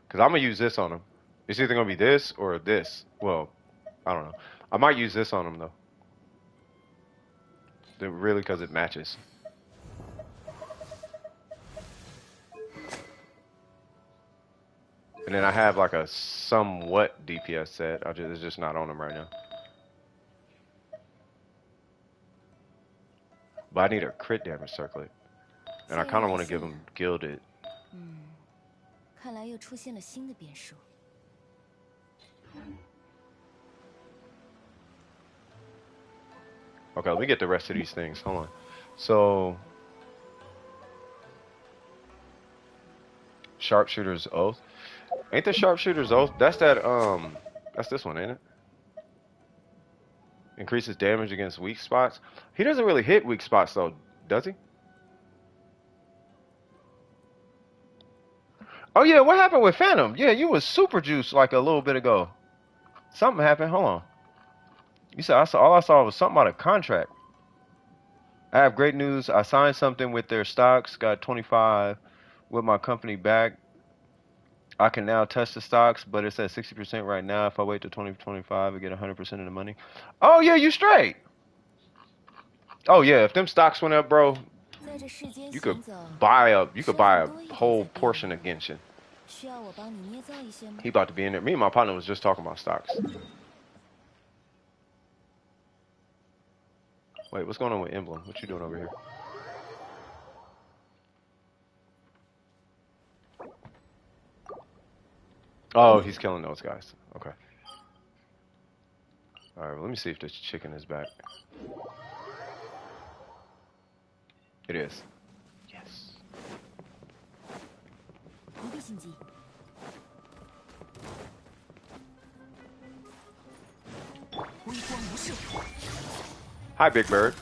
Because I'm gonna use this on him. It's either gonna be this or this. Well, I don't know. I might use this on him though. Really, because it matches. And then I have like a somewhat DPS set. It's just not on him right now. But I need a crit damage circlet. And I kind of want to give him gilded.
看来又出现了新的变数。
Okay, let me get the rest of these things. Hold on. So, Sharpshooter's Oath. Ain't the Sharpshooter's Oath? That's this one, ain't it? Increases damage against weak spots. He doesn't really hit weak spots though, does he? Oh yeah, what happened with Phantom? Yeah, you was super juiced like a little bit ago. Something happened. Hold on. You said all I saw was something about a contract. I have great news. I signed something with their stocks. Got 25 with my company back. I can now test the stocks, but it's at 60% right now. If I wait till 2025, I get 100% of the money. Oh yeah, you straight. Oh yeah, if them stocks went up, bro, you could buy a whole portion of Genshin. He about to be in there. Me and my partner was just talking about stocks. Wait, what's going on with Emblem? What you doing over here? Oh, he's killing those guys. Okay. Alright, well, let me see if this chicken is back. It is. Yes. Hi, Big Bird.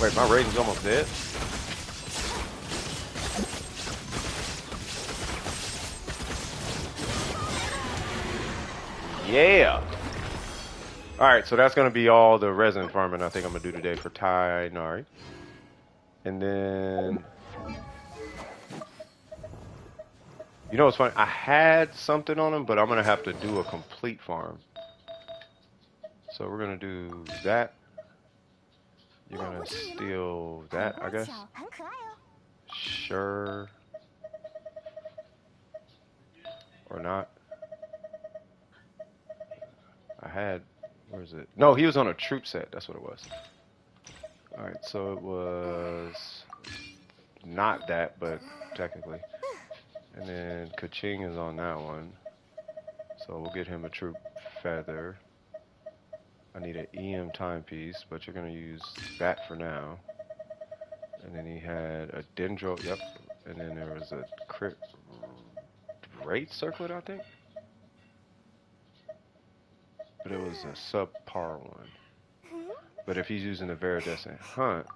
Wait, my rating's almost dead? Yeah! Alright, so that's gonna be all the resin farming I think I'm gonna do today for Tainari. And then... You know what's funny? I had something on him, but I'm gonna have to do a complete farm. So we're gonna do that. You're gonna steal that, I guess. Sure. Or not. I had, where is it? No, he was on a troop set. That's what it was. Alright, so it was not that, but technically. And then Kaching is on that one. So we'll get him a troop feather. I need an EM timepiece, but you're going to use that for now. And then he had a Dendro, yep. And then there was a crit rate circlet, I think. But it was a subpar one. But if he's using the Viridescent Hunt,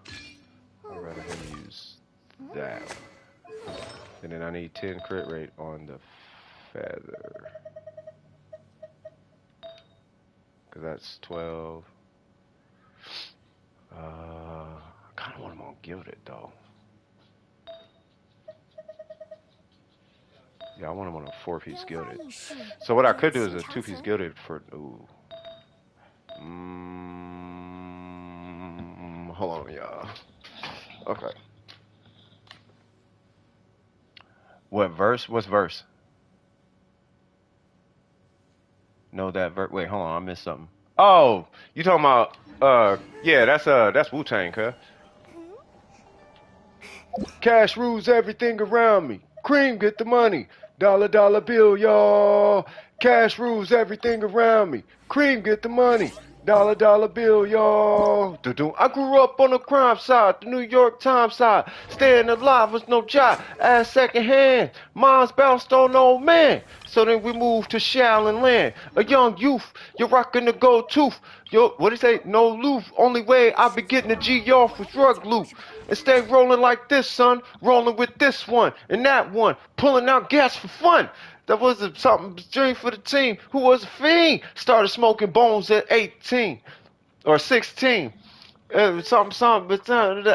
I'd rather him use that. And then I need 10 crit rate on the feather. Cause that's 12. I kind of want him on gilded though. Yeah, I want him on a 4-piece gilded. So what I could do is a 2-piece gilded for. Ooh. Hold on, y'all. Okay. What verse? What's verse? No, that verse. Wait, hold on. I missed something. Oh, you talking about? Yeah, that's Wu-Tang, huh? Cash rules everything around me. Cream, get the money. Dollar, dollar bill, y'all. Cash rules everything around me. Cream, get the money. Dollar bill, yo. I grew up on the crime side, the New York Times side. Staying alive was no job, ass second hand. Mom's bounced on old man. So then we moved to Shaolin Land. A young youth, you're rocking the gold tooth. Yo, what do you say? No loof. Only way I be getting the G off was drug loot. And stay rolling like this, son. Rolling with this one and that one. Pulling out gas for fun. That was something dream for the team. Who was a fiend? Started smoking bones at 18 or 16. Something, but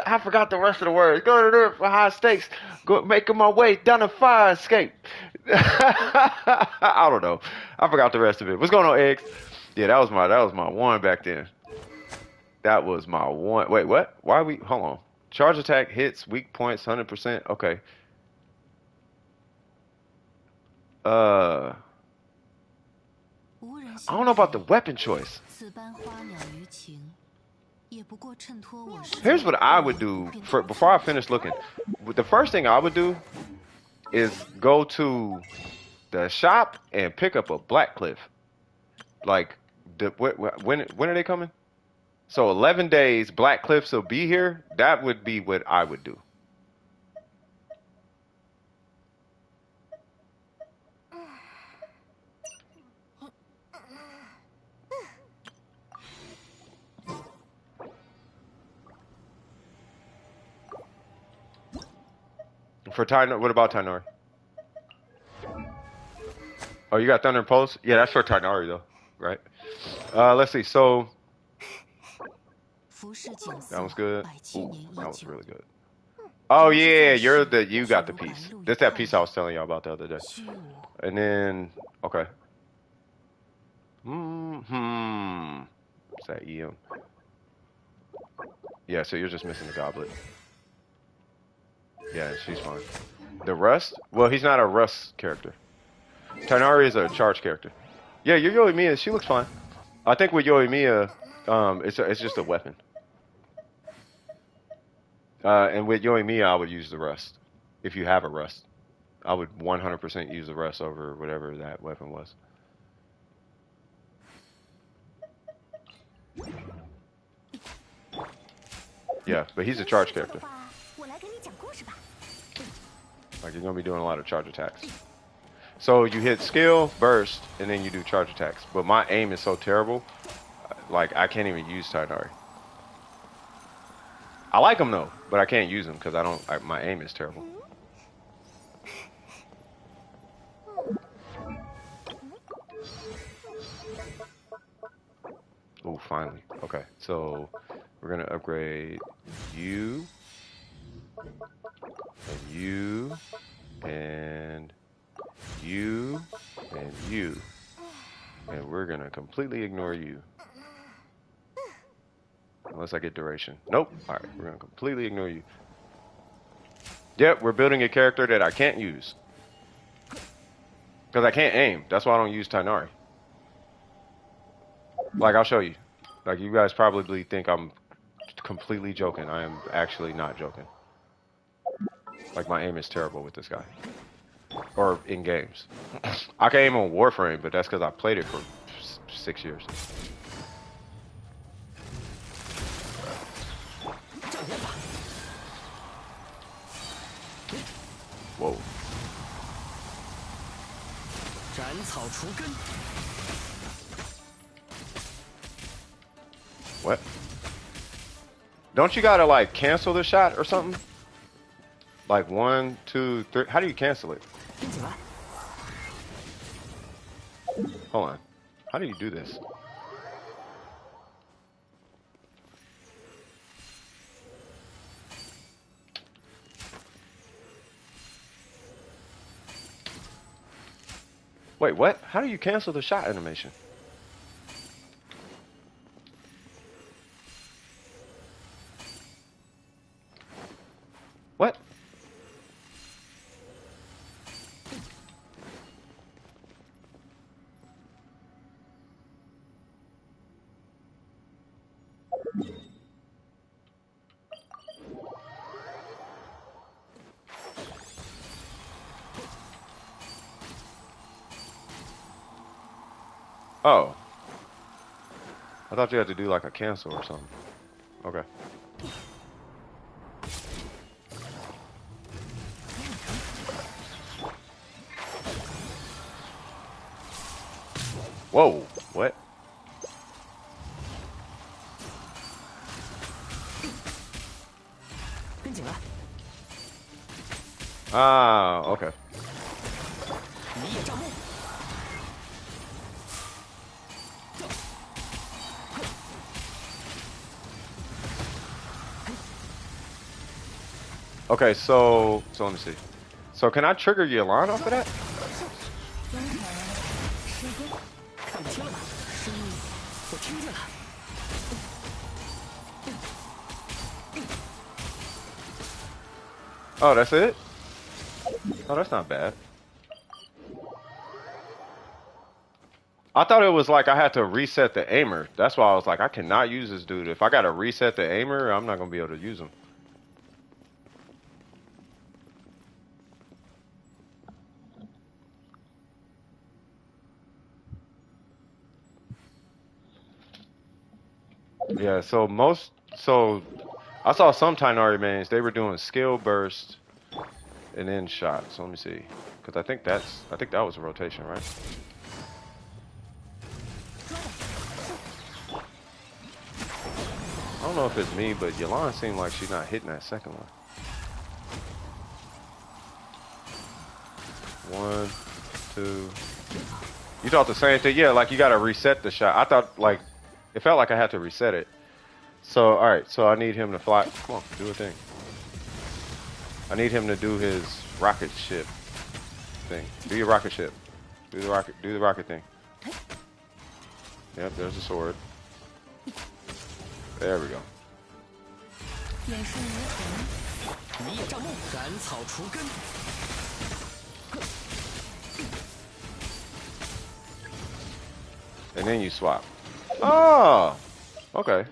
I forgot the rest of the words. Go to there for high stakes. Go making my way down a fire escape. I don't know. I forgot the rest of it. What's going on, eggs? Yeah, that was my one back then. That was my one. Wait, what? Why are we? Hold on. Charge attack hits weak points 100%. Okay. I don't know about the weapon choice. Here's what I would do before I finish looking. The first thing I would do is go to the shop and pick up a Black Cliff. Like, when are they coming? So 11 days, Black Cliffs will be here. That would be what I would do. For Tainori, what about Tainori? Oh, you got Thunder and Pulse? Yeah, that's for Tainori though, right? Let's see. So that was good. Ooh, that was really good. Oh yeah, you got the piece. That's that piece I was telling y'all about the other day. And then okay. What's that EM? Yeah, so you're just missing the goblet. Yeah, she's fine. The Rust? Well, he's not a Rust character. Tainari is a charge character. Yeah, your Yoimiya, she looks fine. I think with Yoimiya, it's just a weapon. And with Yoimiya, I would use the Rust. If you have a Rust, I would 100% use the Rust over whatever that weapon was. Yeah, but he's a charge character. Like, you're going to be doing a lot of charge attacks. So you hit skill, burst, and then you do charge attacks. But my aim is so terrible, like, I can't even use Tainari. I like him, though, but I can't use him because my aim is terrible. Oh, finally. Okay, so we're going to upgrade you, and you, and you, and you. And we're going to completely ignore you. Unless I get duration. Nope. Alright, we're going to completely ignore you. Yep, we're building a character that I can't use. Because I can't aim. That's why I don't use Tainari. Like, I'll show you. Like, you guys probably think I'm completely joking. I am actually not joking. Like, my aim is terrible with this guy. Or in games. I can aim on Warframe, but that's because I played it for 6 years. Whoa. What? Don't you gotta, like, cancel the shot or something? Like 1, 2, 3. How do you cancel it? Hold on. How do you do this? Wait, what? How do you cancel the shot animation? What? Oh. I thought you had to do like a cancel or something. Okay. Whoa, what? Ah, okay. Okay, so let me see. So can I trigger your line off of that? Oh, that's it? Oh, that's not bad. I thought it was like I had to reset the aimer. That's why I was like, I cannot use this dude. If I gotta reset the aimer, I'm not gonna be able to use him. Yeah, so I saw some Tainari mains, they were doing skill burst and then shot. So let me see. Cause I think that was a rotation, right? I don't know if it's me, but Yolanda seemed like she's not hitting that second one. 1, 2. You thought the same thing? Yeah, like you gotta reset the shot. I thought like it felt like I had to reset it. So alright, so I need him to fly. Come on, do a thing. I need him to do his rocket ship thing. Do your rocket ship. Do the rocket thing. Yep, there's the sword. There we go. And then you swap. Oh, okay.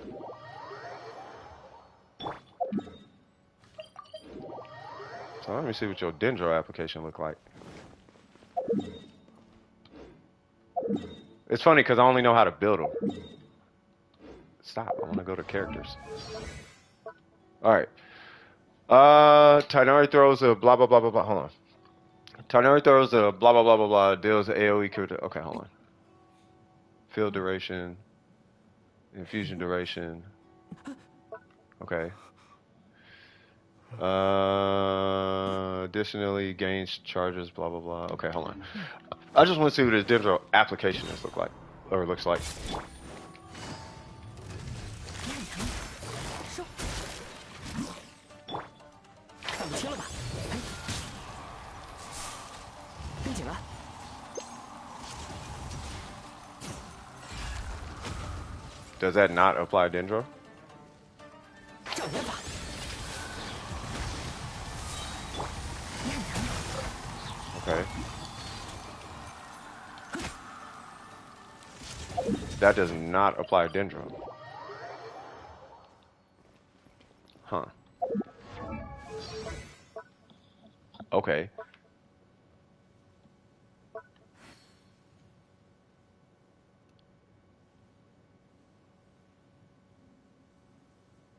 So let me see what your Dendro application look like. It's funny because I only know how to build them. Stop, I want to go to characters. Alright. Tainari throws a blah blah blah blah blah. Hold on. Tainari throws a blah blah blah blah blah. Deals AoE crit. Okay, hold on. Field duration. Infusion duration. Okay. Additionally gains charges, blah blah blah. Okay, hold on. I just want to see what his Dendro application looks like. Does that not apply Dendro? Okay. That does not apply Dendro. Huh. Okay.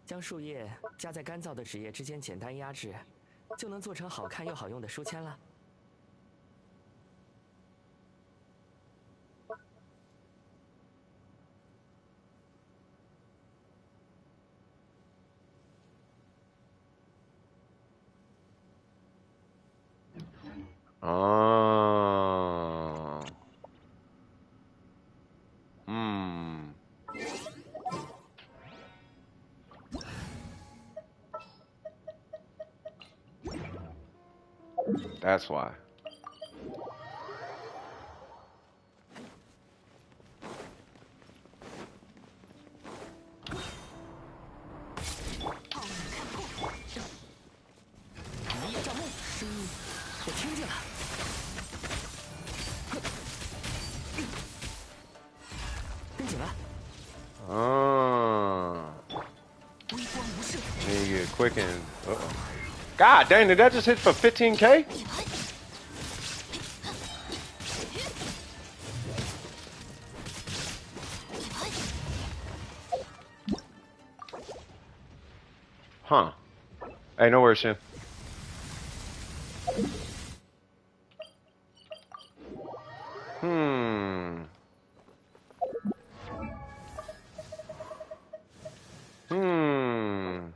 将树叶夹在干燥的纸页之间，简单压制，就能做成好看又好用的书签了。
Oh. That's why. Need to get quick and God dang, did that just hit for 15K? Huh. Hey, no worries, Shin. Hmm. Hmm.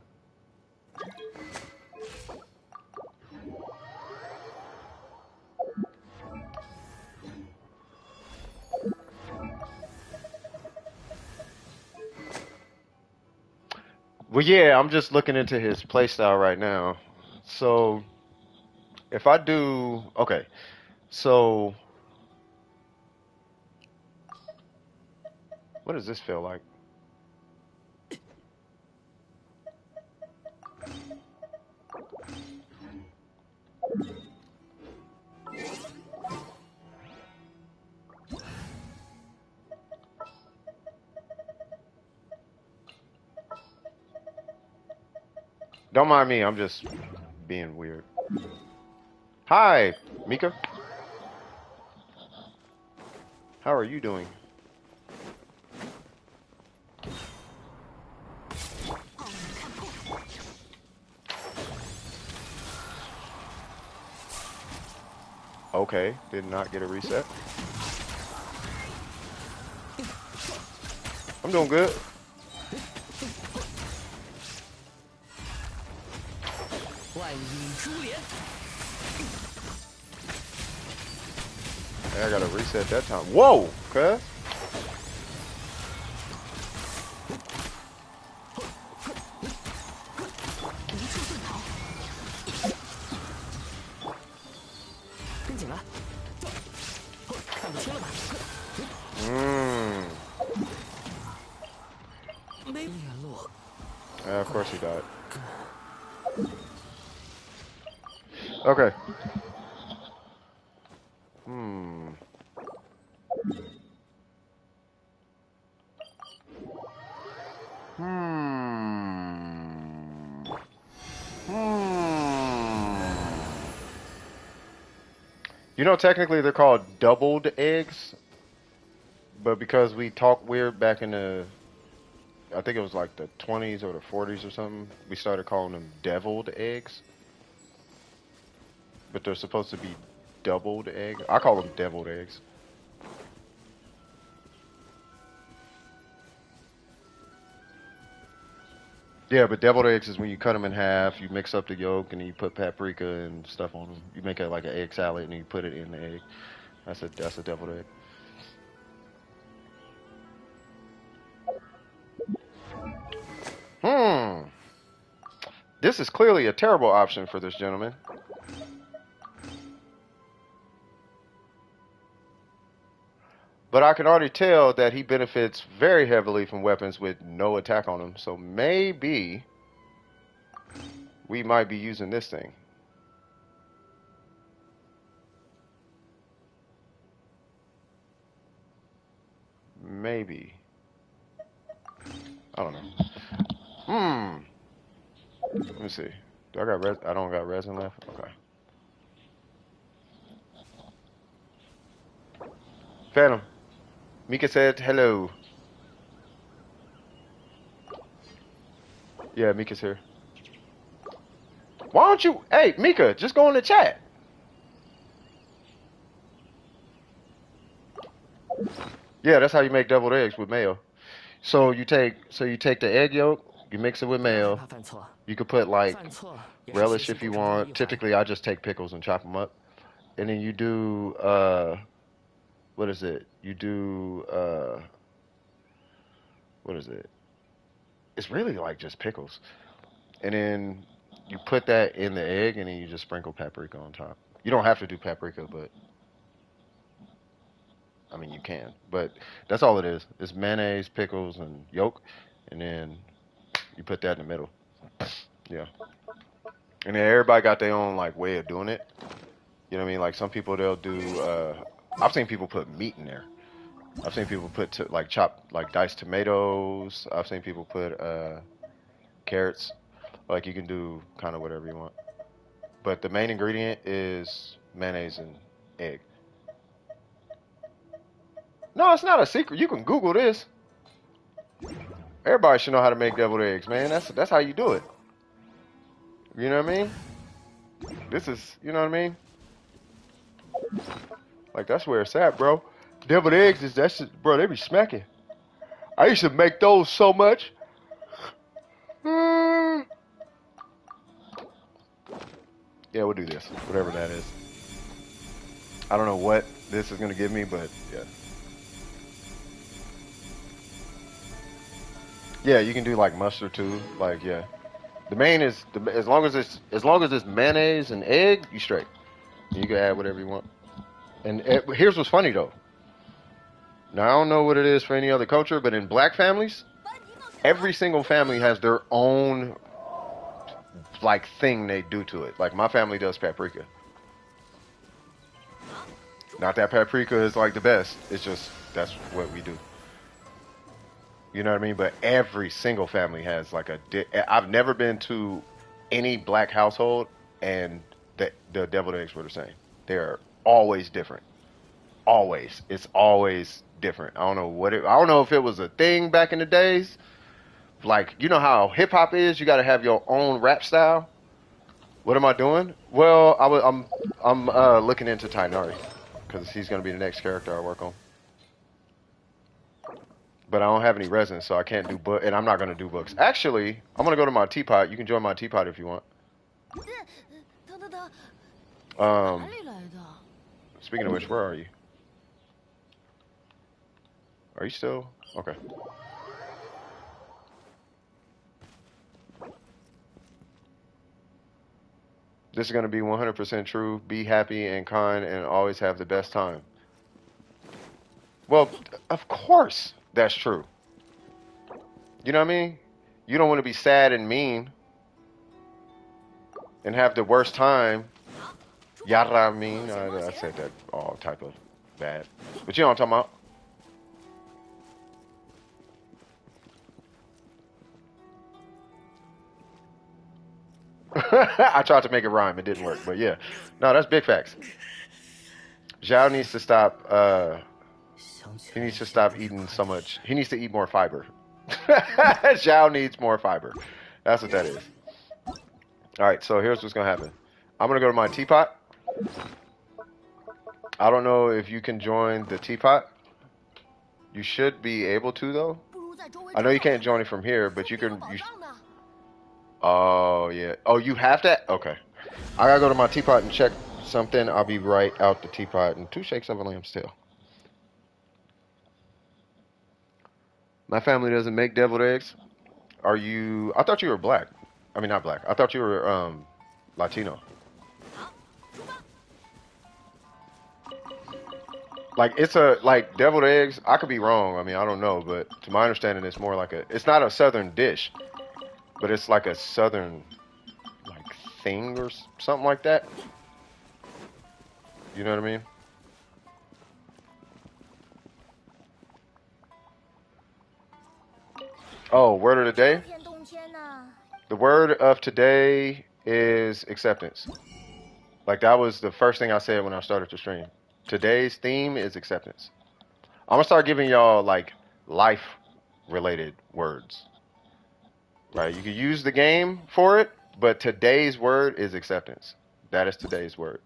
Well, yeah, I'm just looking into his playstyle right now. So, if I do, okay, so what does this feel like? Don't mind me, I'm just being weird. Hi, Mika. How are you doing? Okay, did not get a reset. I'm doing good. Hey, I gotta reset that time. Whoa, cuz. Of course he died. Okay. Hmm. Hmm. Hmm. You know, technically they're called doubled eggs, but because we talked weird back in the, I think it was like the 20s or the 40s or something, we started calling them deviled eggs. But they're supposed to be doubled egg. I call them deviled eggs. Yeah, but deviled eggs is when you cut them in half, you mix up the yolk, and then you put paprika and stuff on them. You make it like an egg salad, and then you put it in the egg. That's a deviled egg. Hmm. This is clearly a terrible option for this gentleman. But I can already tell that he benefits very heavily from weapons with no attack on them. So maybe we might be using this thing. Maybe. I don't know. Hmm. Let me see. Do I got I don't got resin left? Okay. Phantom. Mika said hello. Yeah, Mika's here. Why don't you, hey, Mika, just go in the chat. Yeah, that's how you make deviled eggs with mayo. So you take the egg yolk, you mix it with mayo. You could put like relish if you want. Typically, I just take pickles and chop them up. And then you do what is it? You do what is it? It's really like just pickles. And then you put that in the egg, and then you just sprinkle paprika on top. You don't have to do paprika, but I mean you can. But that's all it is. It's mayonnaise, pickles, and yolk, and then you put that in the middle. Yeah. And then everybody got their own like way of doing it. You know what I mean? Like some people they'll do. I've seen people put meat in there. I've seen people put like chopped like diced tomatoes. I've seen people put carrots. Like you can do kind of whatever you want. But the main ingredient is mayonnaise and egg. No, it's not a secret. You can Google this. Everybody should know how to make deviled eggs, man. That's how you do it. You know what I mean? This is, you know what I mean? Like, that's where it's at, bro. Deviled eggs is that shit, bro. They be smacking. I used to make those so much. Yeah, we'll do this, whatever that is. I don't know what this is gonna give me, but yeah. Yeah, you can do like mustard too. Like, yeah. The main is as long as it's mayonnaise and egg, you straight. You can add whatever you want. And here's what's funny though. Now I don't know what it is for any other culture, but in black families, every single family has their own like thing they do to it. Like my family does paprika. Not that paprika is like the best. It's just that's what we do. You know what I mean? But every single family has like I've never been to any black household and the deviled eggs were the same. They're always different. Always. It's always different. I don't know I don't know if it was a thing back in the days. Like, you know how hip hop is, you got to have your own rap style. What am I doing? Well, I'm looking into Tainari because he's going to be the next character I work on. But I don't have any resin, so I can't do book, and I'm not going to do books. Actually, I'm going to go to my teapot. You can join my teapot if you want. Speaking of which, where are you? Are you still? Okay. This is going to be 100% true. Be happy and kind and always have the best time. Well, of course that's true. You know what I mean? You don't want to be sad and mean and have the worst time. Yara mean. I said that all type of bad. But you know what I'm talking about? I tried to make it rhyme. It didn't work. But yeah. No, that's big facts. Zhao needs to stop. He needs to stop eating so much. He needs to eat more fiber. Zhao needs more fiber. That's what that is. All right, so here's what's going to happen. I'm going to go to my teapot. I don't know if you can join the teapot. You should be able to, though. I know you can't join it from here, but you can... Oh, yeah. Oh, you have that? Okay. I got to go to my teapot and check something. I'll be right out the teapot in 2 shakes of a lamb still. My family doesn't make deviled eggs. Are you... I thought you were black. I mean, not black. I thought you were Latino. Like, it's like, deviled eggs, I could be wrong. I mean, I don't know. But to my understanding, it's more like it's not a southern dish. But it's like a southern, like, thing or something like that. You know what I mean? Oh, word of the day? The word of today is acceptance. Like, that was the first thing I said when I started the stream. Today's theme is acceptance. I'm going to start giving y'all, like, life-related words. Right? You can use the game for it, but today's word is acceptance. That is today's word.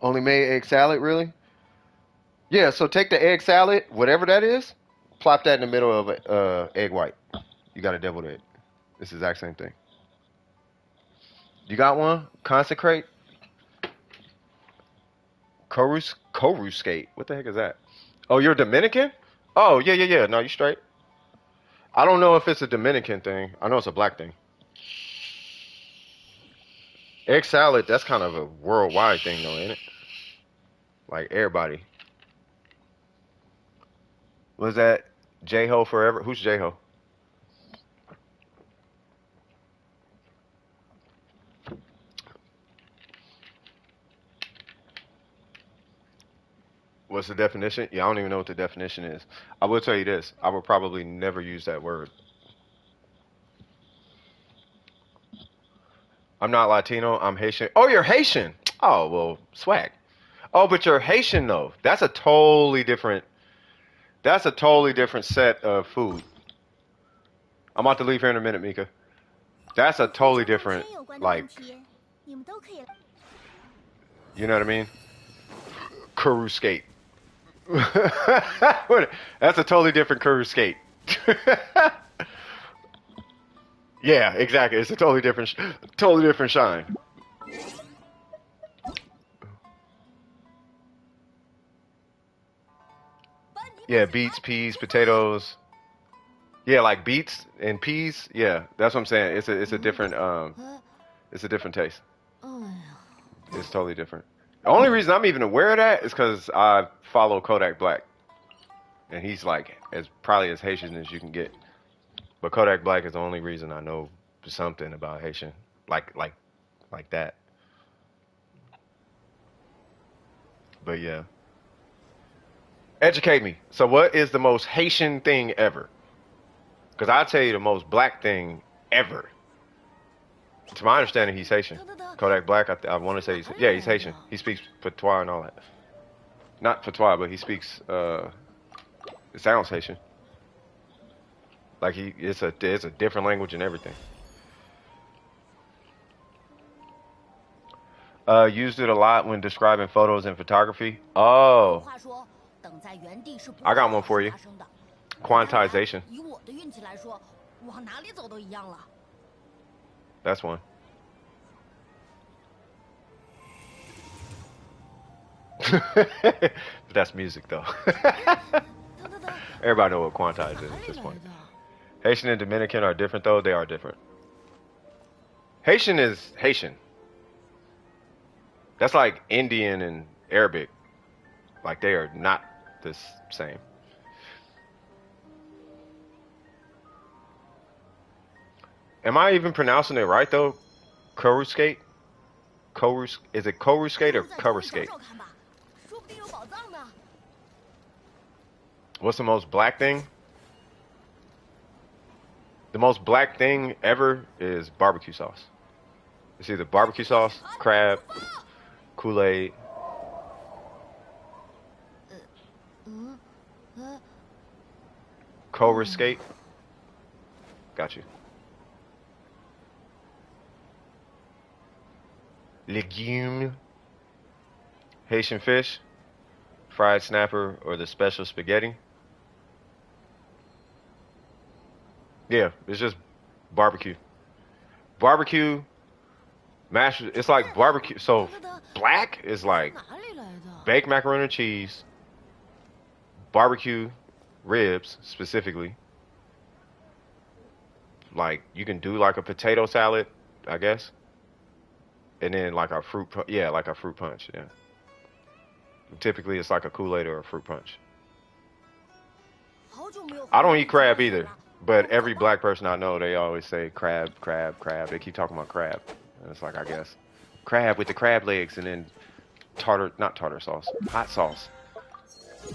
Only made egg salad, really? Yeah, so take the egg salad, whatever that is, plop that in the middle of an egg white. You got a deviled egg. It's the exact same thing. You got one? Consecrate? Coruscate. What the heck is that? Oh, you're Dominican? Oh, yeah. No, you straight. I don't know if it's a Dominican thing. I know it's a black thing. Egg salad, that's kind of a worldwide thing, though, ain't it? Like, everybody. Was that J-Ho Forever? Who's J-Ho? What's the definition? Yeah, I don't even know what the definition is. I will tell you this. I would probably never use that word. I'm not Latino. I'm Haitian. Oh, you're Haitian. Oh, well, swag. Oh, but you're Haitian, though. That's a totally different set of food. I'm about to leave here in a minute, Mika. That's a totally different, like,
你们都可以来。
you know what I mean? Kuru skate. That's a totally different Kuru skate. Yeah, exactly. It's a totally different shine. Yeah, beets, peas, potatoes. Yeah, like beets and peas. Yeah, that's what I'm saying. It's a different taste. It's totally different. The only reason I'm even aware of that is because I follow Kodak Black, and he's like probably as Haitian as you can get. But Kodak Black is the only reason I know something about Haitian, like that. But yeah, educate me. So what is the most Haitian thing ever? Because I'll tell you the most black thing ever. To my understanding, he's Haitian. Kodak Black, I want to say he's Haitian. He speaks patois and all that. Not patois, but he speaks, it sounds Haitian. Like it's a different language and everything. Used it a lot when describing photos and photography. Oh,
话说，等在原地是不
I got
会
one for you.
发生的。
Quantization.
以我的运气来说，往哪里走都一样了。
That's one. That's music though. Everybody know what quantize is at this point. Haitian and Dominican are different though. They are different. Haitian is Haitian. That's like Indian and Arabic. Like they are not the same. Am I even pronouncing it right though? Koruskate? Is it Koruskate or
再出去
Koruskate?
找找看吧，说不定有宝藏呢。
What's the most black thing? The most black thing ever is barbecue sauce. It's either barbecue sauce, crab, Kool-Aid. Koruskate? Got you. Legume, Haitian fish, fried snapper, or the special spaghetti. Yeah, it's just barbecue. Barbecue, mashed, it's like barbecue. So black is like
哪里来的？
baked macaroni and cheese, barbecue ribs specifically. Like you can do like a potato salad, I guess. And then like a fruit, like a fruit punch, yeah. Typically it's like a Kool-Aid or a fruit punch.
好久没有回
I don't
过
eat
家
crab
了
either, but every black person I know, they always say crab, crab, crab. They keep talking about crab. And it's like, I guess, crab with the crab legs and then not tartar sauce, hot sauce.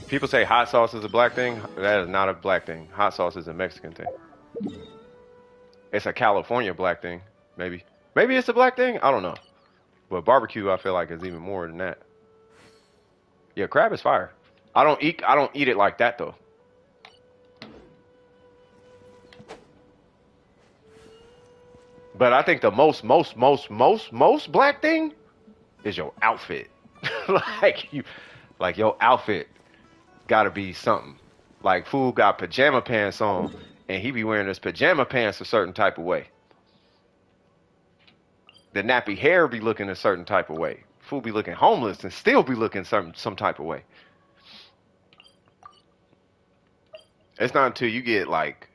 People say hot sauce is a black thing. That is not a black thing. Hot sauce is a Mexican thing. It's a California black thing, maybe. Maybe it's a black thing. I don't know. But barbecue, I feel like, is even more than that. Yeah, crab is fire. I don't eat it like that though. But I think the most black thing is your outfit. like your outfit gotta be something. Like fool got pajama pants on and he be wearing his pajama pants a certain type of way. The nappy hair be looking a certain type of way. Fool be looking homeless and still be looking some type of way. It's not until you get like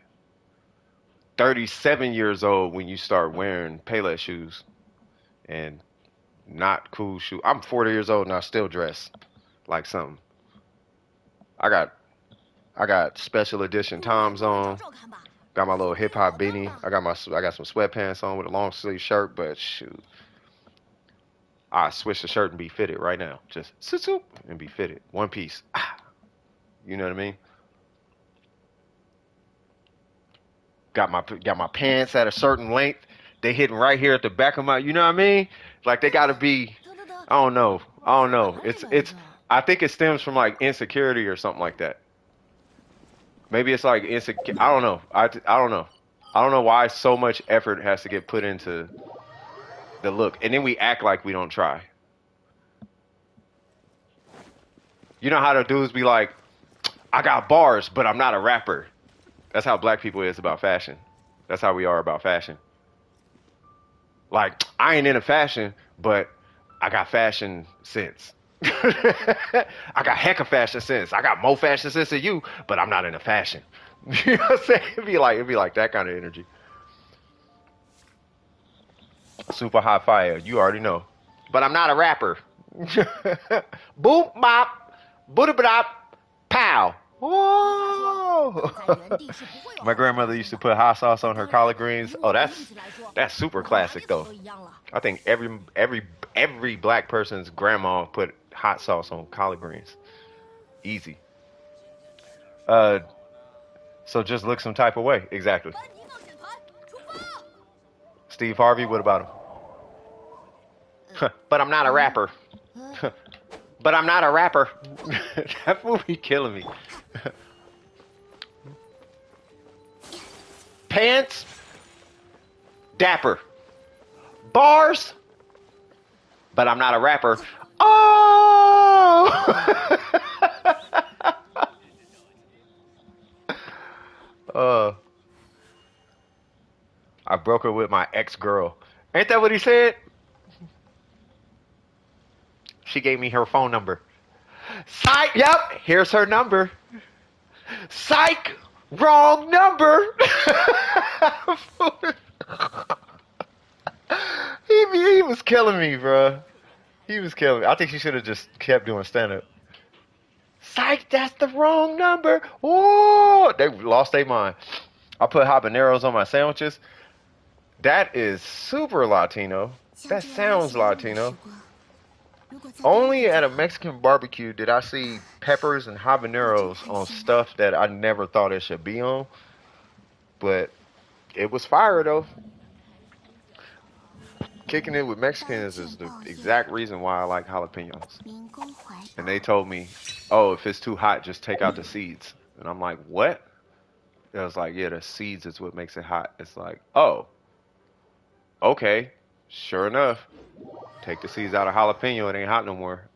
37 years old when you start wearing Payless shoes and not cool shoes. I'm 40 years old and I still dress like something. I got special edition Toms
找
on.
找看吧。
Got my little hip hop beanie. I got some sweatpants on with a long sleeve shirt, but shoot. I switch the shirt and be fitted right now. Just swoop and be fitted. One piece. Ah. You know what I mean? Got my pants at a certain length. They hitting right here at the back of my, you know what I mean? Like they gotta be, I don't know. It's I think it stems from like insecurity or something like that. Maybe it's like insecure. I don't know. I don't know. I don't know why so much effort has to get put into the look, and then we act like we don't try. You know how the dudes be like, I got bars, but I'm not a rapper. That's how black people is about fashion. That's how we are about fashion. Like, I ain't into fashion, but I got fashion sense. I got heck of fashion sense. I got more fashion sense than you, but I'm not into fashion. You know what I'm saying? It'd be like that kind of energy. Super hot fire. You already know. But I'm not a rapper. Boop bop, boop bop, pow. Whoa! My grandmother used to put hot sauce on her collard greens. Oh, that's super classic though. I think every black person's grandma put hot sauce on collard greens. Easy. Uh, so just look some type of way. Exactly. Steve Harvey. What about him? But I'm not a rapper. But I'm not a rapper. That movie killing me. Pants, dapper. Bars, but I'm not a rapper. Oh! uh, I broke her with my ex-girl. Ain't that what he said? She gave me her phone number. Psych! Yep, here's her number. Psych! Wrong number! he was killing me, bro. He was killing me. I think she should have just kept doing stand-up. Psych, that's the wrong number. Oh, they lost their mind. I put habaneros on my sandwiches. That is super Latino. That sounds Latino. Only at a Mexican barbecue did I see peppers and habaneros on stuff that I never thought it should be on. But it was fire, though. Kicking it with Mexicans is the exact reason why I like jalapenos. And they told me, oh, if it's too hot, just take out the seeds. And I'm like, what? It was like, yeah, the seeds is what makes it hot. It's like, oh, okay. Sure enough, take the seeds out of jalapeno, it ain't hot no more.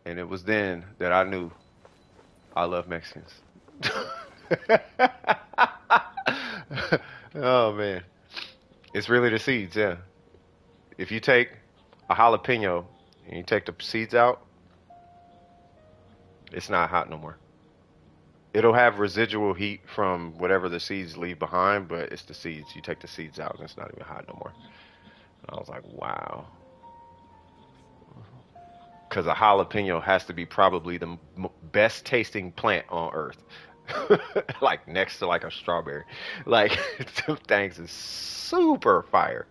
And it was then that I knew I love Mexicans. Oh, man. It's really the seeds, yeah. If you take a jalapeno and you take the seeds out, it's not hot no more. It'll have residual heat from whatever the seeds leave behind, but it's the seeds. You take the seeds out and it's not even hot no more. And I was like, wow. Because a jalapeno has to be probably the best tasting plant on earth. Like next to like a strawberry. Like, them things is super fire.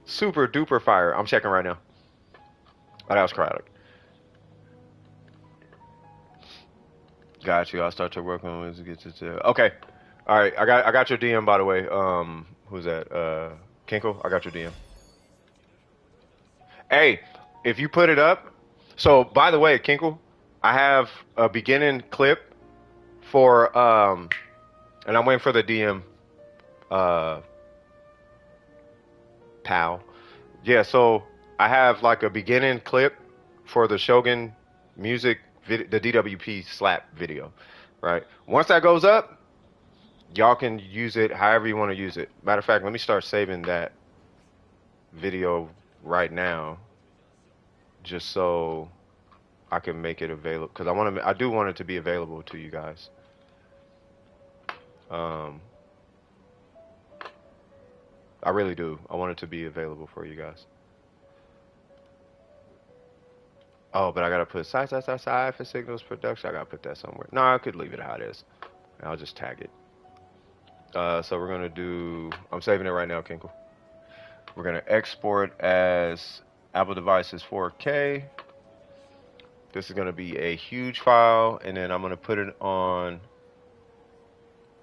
Super duper fire. I'm checking right now. Oh, that was crowded. Got you. I'll start to work on it. Okay. All right. I got your DM, by the way. Who's that? Kinkle. I got your DM. Hey, if you put it up. So, by the way, Kinkle, I have a beginning clip for and I'm waiting for the DM. Pal. Yeah. So I have like a beginning clip for the Shogun music. The DWP slap video, right? Once that goes up, y'all can use it however you want to use it. Matter of fact, let me start saving that video right now, just so I can make it available. Because I do want it to be available to you guys. I really do. I want it to be available for you guys. Oh, but I gotta put side for signals production. I gotta put that somewhere. No, I could leave it how it is. I'll just tag it. So we're gonna do. I'm saving it right now, Kinkle. We're gonna export as Apple devices 4K. This is gonna be a huge file, and then I'm gonna put it on.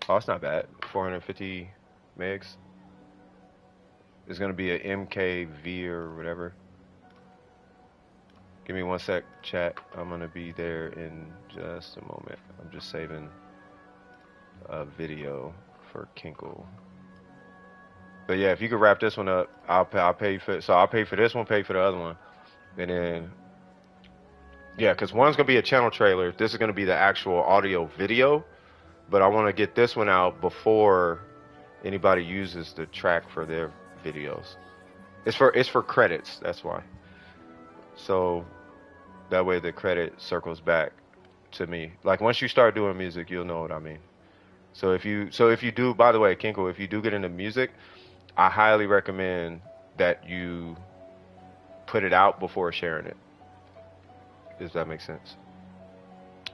Oh, it's not bad. 450 megs. It's gonna be a MKV or whatever. Give me 1 sec, chat. I'm gonna be there in just a moment. I'm just saving a video for Kinkle. But yeah, if you could wrap this one up, I'll pay for. So I'll pay for this one, pay for the other one, and then yeah, because one's gonna be a channel trailer. This is gonna be the actual audio video, but I want to get this one out before anybody uses the track for their videos. It's for credits. That's why. So that way the credit circles back to me. Like once you start doing music, you'll know what I mean. So if you do, by the way, Kinkle, if you do get into music, I highly recommend that you put it out before sharing it. Does that make sense?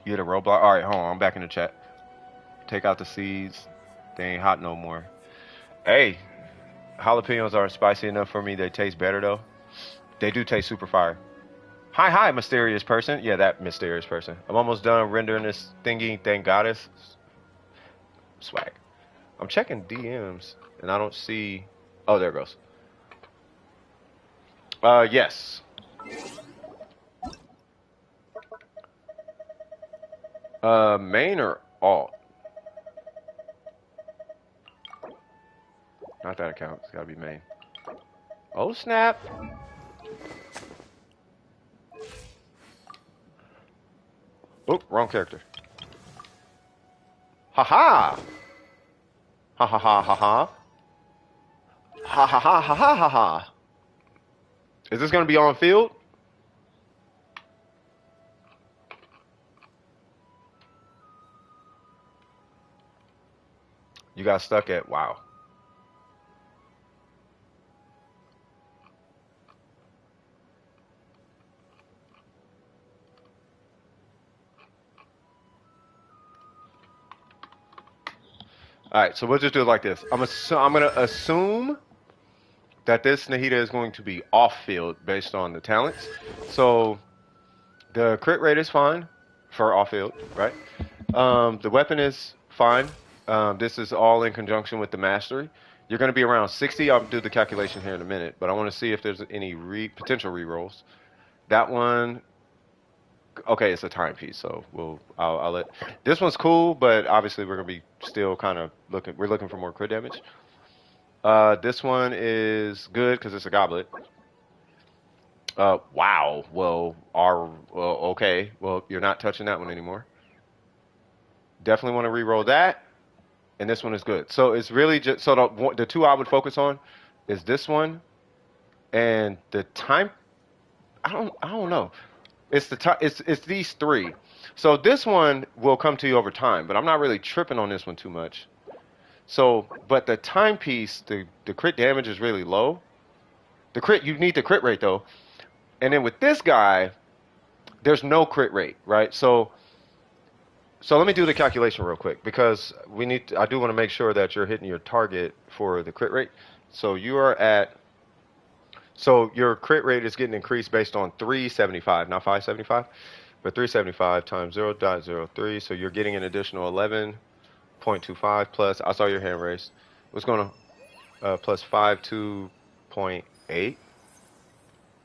You hit a roadblock. All right, hold on. I'm back in the chat. Take out the seeds. They ain't hot no more. Hey, jalapenos aren't spicy enough for me. They taste better though. They do taste super fire. Hi, mysterious person. Yeah, that mysterious person. I'm almost done rendering this thingy. Thank goddess. Swag. I'm checking DMs and I don't see. Oh, there it goes. Yes. Main or alt? Not that account. It's gotta be main. Oh snap! Oh, wrong character. Ha ha! Ha ha ha ha ha! Ha ha ha ha ha ha ha! Is this gonna be on field? You got stuck at wow. All right, so we'll just do it like this. I'm gonna assume that this Nahida is going to be off field based on the talents. So the crit rate is fine for off field, right? The weapon is fine. This is all in conjunction with the mastery. You're going to be around 60. I'll do the calculation here in a minute, but I want to see if there's any potential rerolls. That one, okay, it's a timepiece, so I'll let. This one's cool, but obviously we're going to be still kind of looking. We're looking for more crit damage. This one is good because it's a goblet. Wow. Well, okay. Well, you're not touching that one anymore. Definitely want to re-roll that. And this one is good. So it's really just, so the two I would focus on is this one and the time. I don't know. It's it's these three. So this one will come to you over time, but I'm not really tripping on this one too much. So, but the timepiece, the crit damage is really low. The crit, you need the crit rate though. And then with this guy, there's no crit rate, right? So let me do the calculation real quick because I do want to make sure that you're hitting your target for the crit rate. So your crit rate is getting increased based on 375, not 575, but 375 times 0.03. So you're getting an additional 11.25 plus, I saw your hand raised. What's going on? Plus 52.8.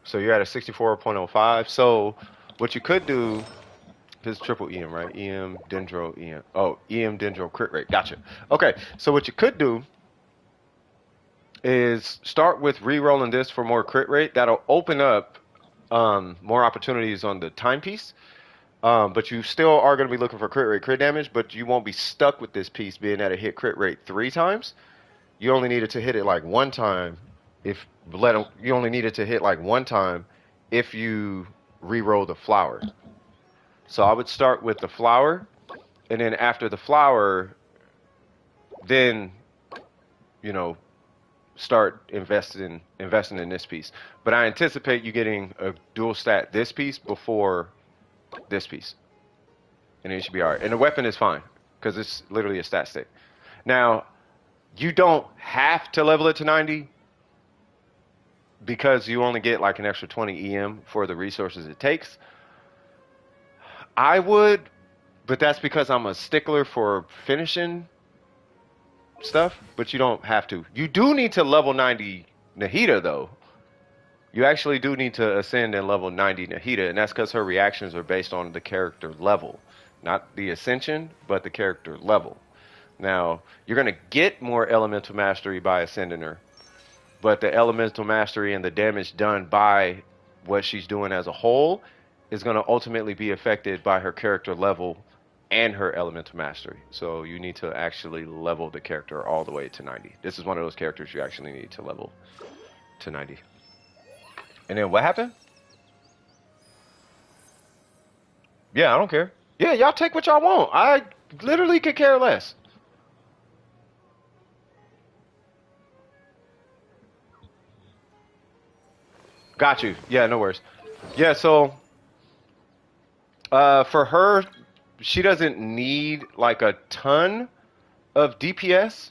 So you're at a 64.05. So what you could do, this is triple EM, right? EM, Dendro, EM. Oh, EM, Dendro, crit rate. Gotcha. Okay, so what you could do is start with re-rolling this for more crit rate. That'll open up more opportunities on the timepiece. But you still are going to be looking for crit rate, crit damage, but you won't be stuck with this piece being at a hit crit rate 3 times. You only needed to hit it like 1 time if you re-roll the flower. So I would start with the flower, and then after the flower, then start investing in this piece. But I anticipate you getting a dual stat this piece before this piece, and then you should be all right. And the weapon is fine because it's literally a stat stick. Now, you don't have to level it to 90 because you only get like an extra 20 EM for the resources it takes. I would, but that's because I'm a stickler for finishing stuff, but you don't have to. You do need to level 90 Nahida though. You actually do need to ascend and level 90 Nahida, and that's because her reactions are based on the character level. Not the ascension, but the character level. Now, you're going to get more elemental mastery by ascending her, but the elemental mastery and the damage done by what she's doing as a whole is going to ultimately be affected by her character level and her elemental mastery. So you need to actually level the character all the way to 90. This is one of those characters you actually need to level to 90. And then what happened? Yeah, I don't care. Yeah, y'all take what y'all want. I literally could care less. Got you. Yeah, no worries. Yeah, so for her, she doesn't need like a ton of DPS,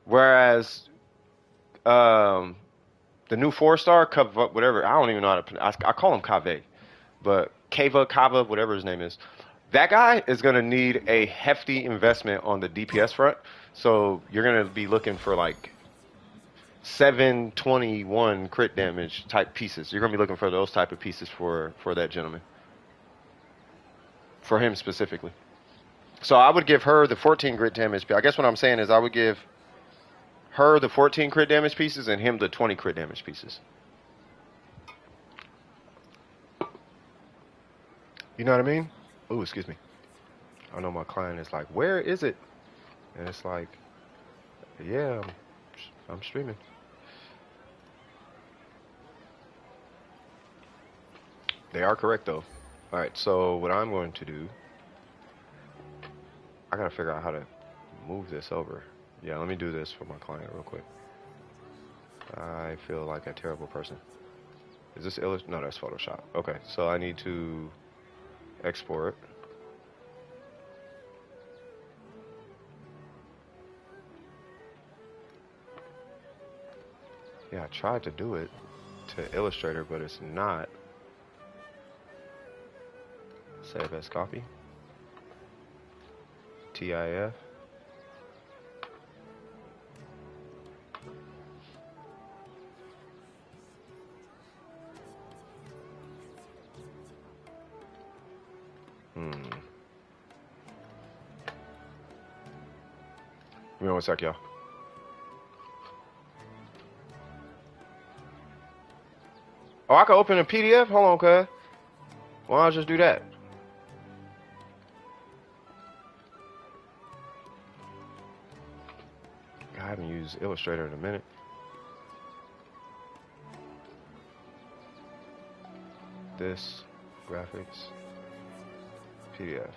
whereas the new 4-star, whatever, I don't even know how to pronounce. I call him Kave, but Kava, whatever his name is. That guy is going to need a hefty investment on the DPS front. So you're going to be looking for like 721 crit damage type pieces. You're going to be looking for those type of pieces for that gentleman. For him specifically. So I would give her the 14 crit damage. I guess what I'm saying is I would give her the 14 crit damage pieces and him the 20 crit damage pieces. You know what I mean? Oh, excuse me. I know my client is like, where is it? And it's like, yeah, I'm streaming. They are correct though. Alright, so what I'm going to do, I gotta figure out how to move this over. Yeah, let me do this for my client real quick. I feel like a terrible person. Is this No, that's Photoshop. Okay, so I need to export. Yeah, I tried to do it to Illustrator, but it's not. Save as copy. TIF. Give me 1 sec, y'all. Oh, I can open a PDF? Hold on, cuz. Why don't I just do that? I haven't used Illustrator in a minute. This, graphics, PDF.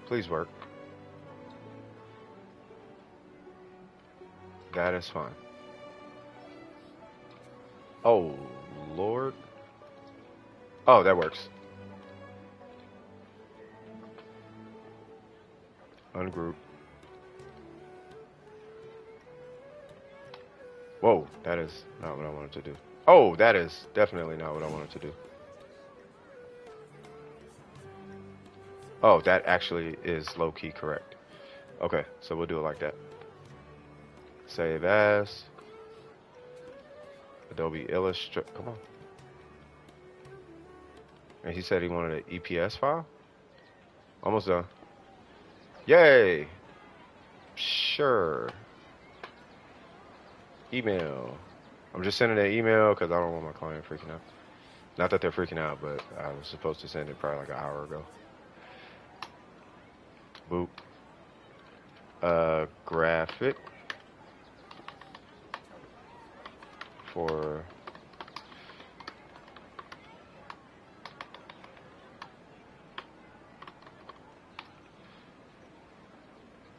Please work. That is fine. Oh, Lord. Oh, that works. Ungroup. Whoa, that is not what I wanted to do. Oh, that is definitely not what I wanted to do. Oh, that actually is low-key correct. Okay, so we'll do it like that. Save as Adobe Illustrator. Come on. And he said he wanted an EPS file. Almost done. Yay! Sure. Email. I'm just sending an email because I don't want my client freaking out. Not that they're freaking out, but I was supposed to send it probably like an hour ago. Boop. Graphic. For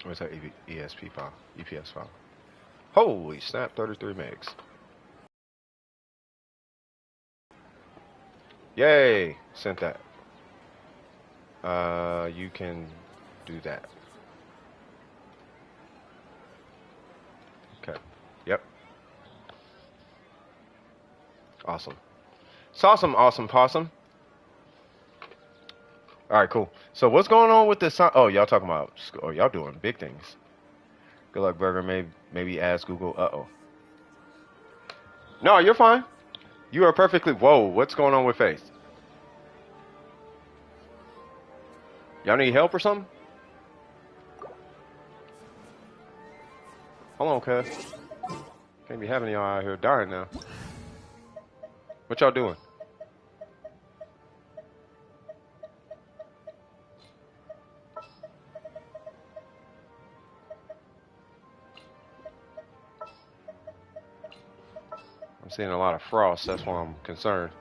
where's that ESP file? EPS file. Holy snap, 33 megs. Yay! Sent that. You can do that. Okay. Yep. Awesome. It's awesome, awesome, possum. Alright, cool. So what's going on with this? Oh, y'all talking about, oh, y'all doing big things. Good luck, Burger. Maybe ask Google. Uh-oh. No, you're fine. You are perfectly... Whoa, what's going on with Faith? Y'all need help or something? Hold on, cuz. Can't be having y'all out here dying now. What y'all doing? I'm seeing a lot of frost. That's why I'm concerned.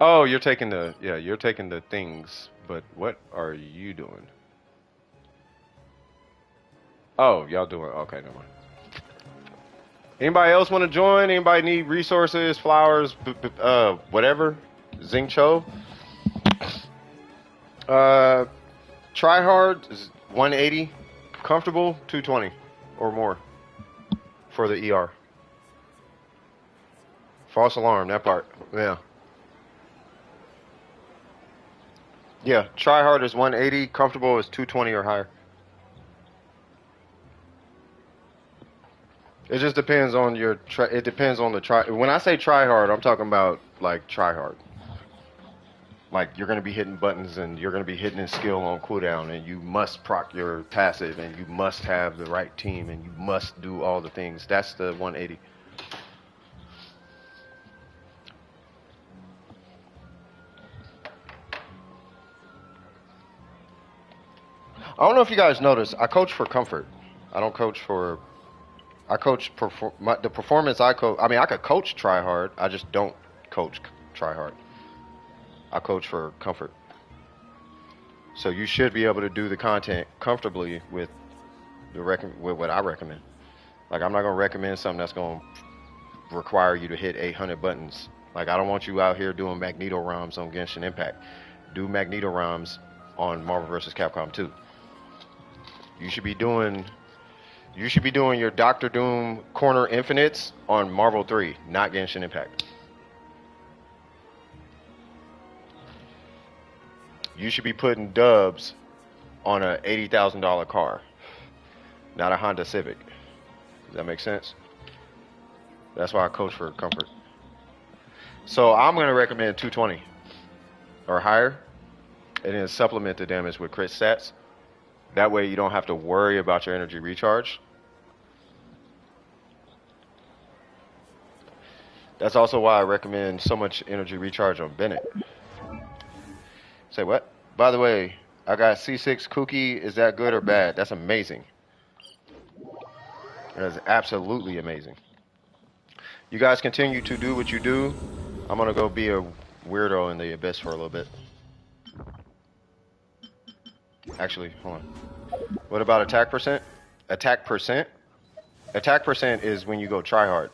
Oh, you're taking the, yeah, you're taking the things, but what are you doing? Oh, y'all doing, okay, never mind. Anybody else want to join? Anybody need resources, flowers, whatever? Xingqiu? Try hard is 180, comfortable 220 or more for the ER. False alarm, that part, yeah. Yeah, try hard is 180, comfortable is 220 or higher. It just depends on your, it depends on the try. When I say try hard, I'm talking about like try hard. Like you're going to be hitting buttons and you're going to be hitting a skill on cooldown and you must proc your passive and you must have the right team and you must do all the things. That's the 180. I don't know if you guys noticed, I coach for comfort. I don't coach for, I coach, the performance I coach, I mean, I could coach try hard, I just don't coach try hard. I coach for comfort. So you should be able to do the content comfortably with the with what I recommend. Like I'm not gonna recommend something that's gonna require you to hit 800 buttons. Like I don't want you out here doing Magneto ROMs on Genshin Impact. Do Magneto ROMs on Marvel vs. Capcom 2. You should be doing your Doctor Doom corner infinites on Marvel 3, not Genshin Impact. You should be putting dubs on a $80,000 car, not a Honda Civic. Does that make sense? That's why I coach for comfort. So I'm going to recommend 220 or higher, and then supplement the damage with crit stats. That way you don't have to worry about your energy recharge. That's also why I recommend so much energy recharge on Bennett. Say what? By the way, I got C6 Cookie. Is that good or bad? That's amazing. That is absolutely amazing. You guys continue to do what you do. I'm gonna go be a weirdo in the abyss for a little bit. Actually, hold on. What about attack percent? Attack percent? Attack percent is when you go try hard.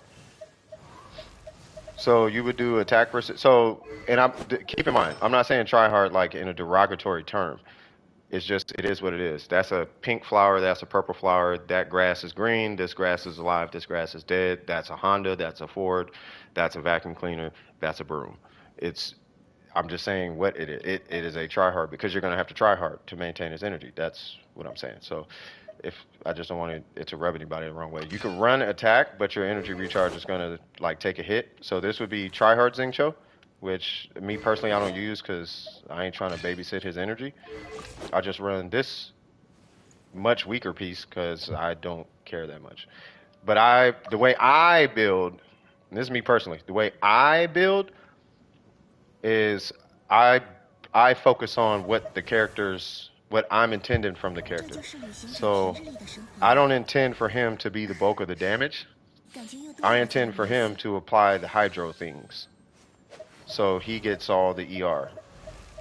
So you would do attack percent. So, and keep in mind, I'm not saying try hard like in a derogatory term. It's just, it is what it is. That's a pink flower, that's a purple flower, that grass is green, this grass is alive, this grass is dead, that's a Honda, that's a Ford, that's a vacuum cleaner, that's a broom. I'm just saying what it is. It is a try hard because you're going to have to try hard to maintain its energy. That's what I'm saying. So I just don't want it to rub anybody the wrong way. You can run attack, but your energy recharge is going to like take a hit. So this would be try hard Xingqiu, which me personally I don't use because I ain't trying to babysit his energy. I just run this much weaker piece because I don't care that much. But the way I build, and this is me personally, the way I build is I focus on what I'm intending from the character. So I don't intend for him to be the bulk of the damage. I intend for him to apply the hydro things. So he gets all the ER.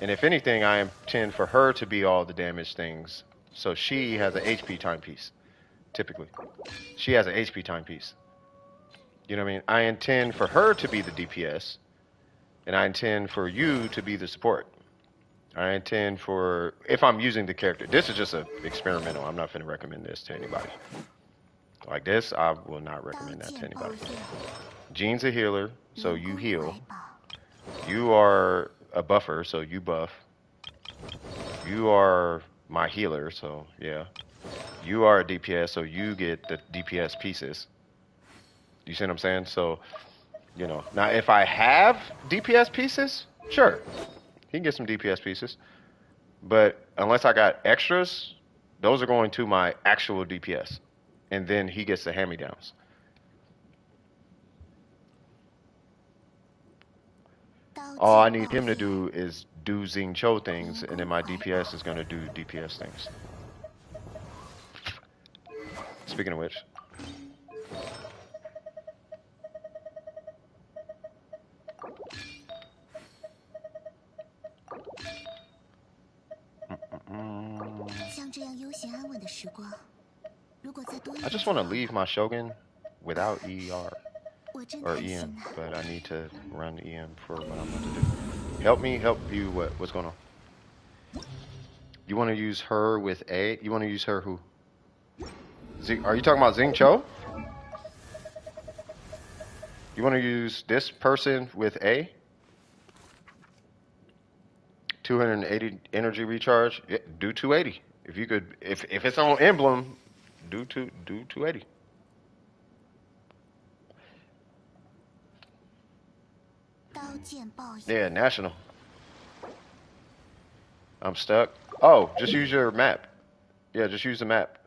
And if anything, I intend for her to be all the damage things. So she has an HP timepiece, typically. She has an HP timepiece. You know what I mean? I intend for her to be the DPS, and I intend for you to be the support. I intend for, if I'm using the character, this is just an experimental. I'm not going to recommend this to anybody. Like this, I will not recommend that to anybody. Jean's a healer, so you heal. You are a buffer, so you buff. You are my healer, so yeah. You are a DPS, so you get the DPS pieces. You see what I'm saying? So, you know, now if I have DPS pieces, sure. He can get some DPS pieces. But unless I got extras, those are going to my actual DPS. And then he gets the hand-me-downs. All I need him to do is do Xing Cho things, and then my DPS is going to do DPS things. Speaking of which. I just want to leave my Shogun without ER or EM, but I need to run EM for what I'm about to do. Help me help you. What's going on? You want to use her with A? You want to use her who? Are you talking about Xing Cho? You want to use this person with A? 280 energy recharge. Yeah, do 280. If you could, if it's on emblem, do 280. Yeah, national. I'm stuck. Oh, just use your map. Yeah, just use the map.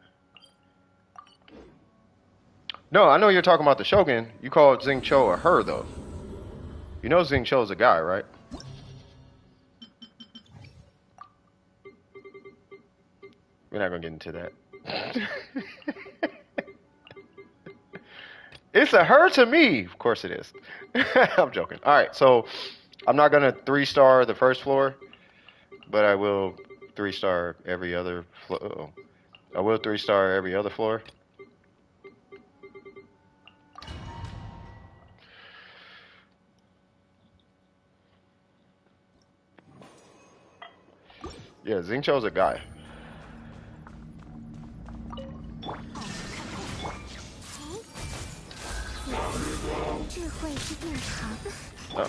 No, I know you're talking about the Shogun. You called Xing Cho a her, though. You know Xing Cho's a guy, right? We're not going to get into that. It's a her to me. Of course it is. I'm joking. All right, so I'm not going to 3-star the first floor, but I will 3-star every other floor. I will 3-star every other floor. Yeah, Xing Cho's a guy. Uh-oh.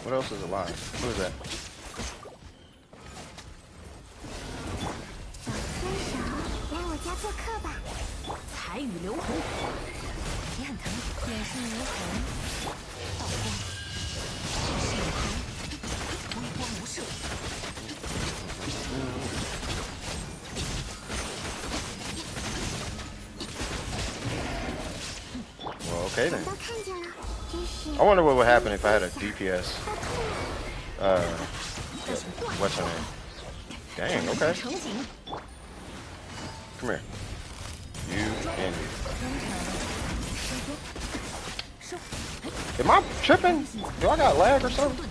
What else is alive? Who is that? Well, okay then. I wonder what would happen if I had a DPS. What's her name? Dang, okay. Come here. You and you. Am I tripping? Do I got lag or something?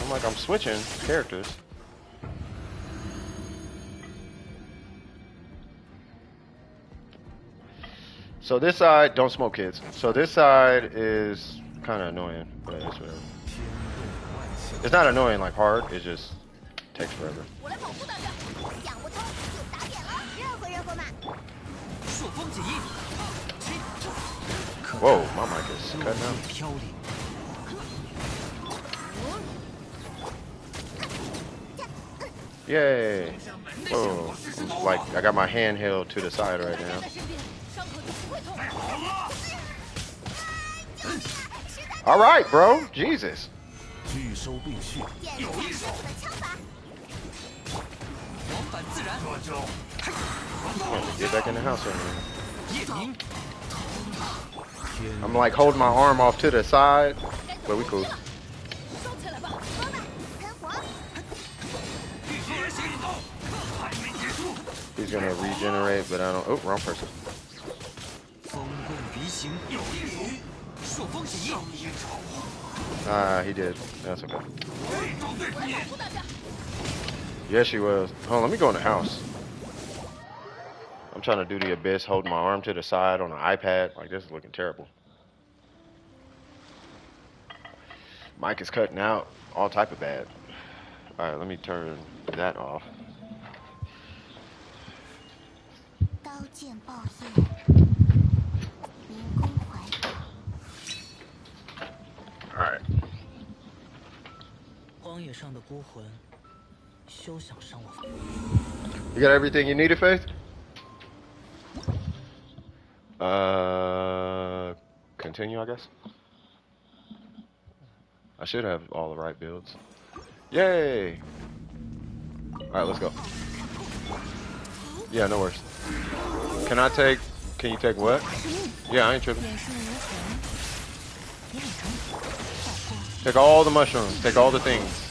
I'm like, I'm switching characters. So this side, don't smoke, kids. So this side is kind of annoying, but it's whatever. It's not annoying like hard, it just takes forever. Whoa, my mic is cutting out. Yay! Whoa, I'm like, I got my hand held to the side right now. All right, bro. Jesus. Get back in the house right now. I'm like holding my arm off to the side, but we cool. He's gonna regenerate, but I don't. Oh, wrong person. Ah, he did. That's okay. Yes, she was. Hold on, let me go in the house. I'm trying to do the abyss, holding my arm to the side on an iPad. Like, this is looking terrible. Mic is cutting out. All type of bad. All right, let me turn that off.
野上的孤魂，休想伤我。
You got everything you needed, Faith? Continue, I guess. I should have all the right builds. Yay! Alright, let's go. Yeah, no worries. Can you take what? Yeah, I ain't tripping. Take all the mushrooms, take all the things.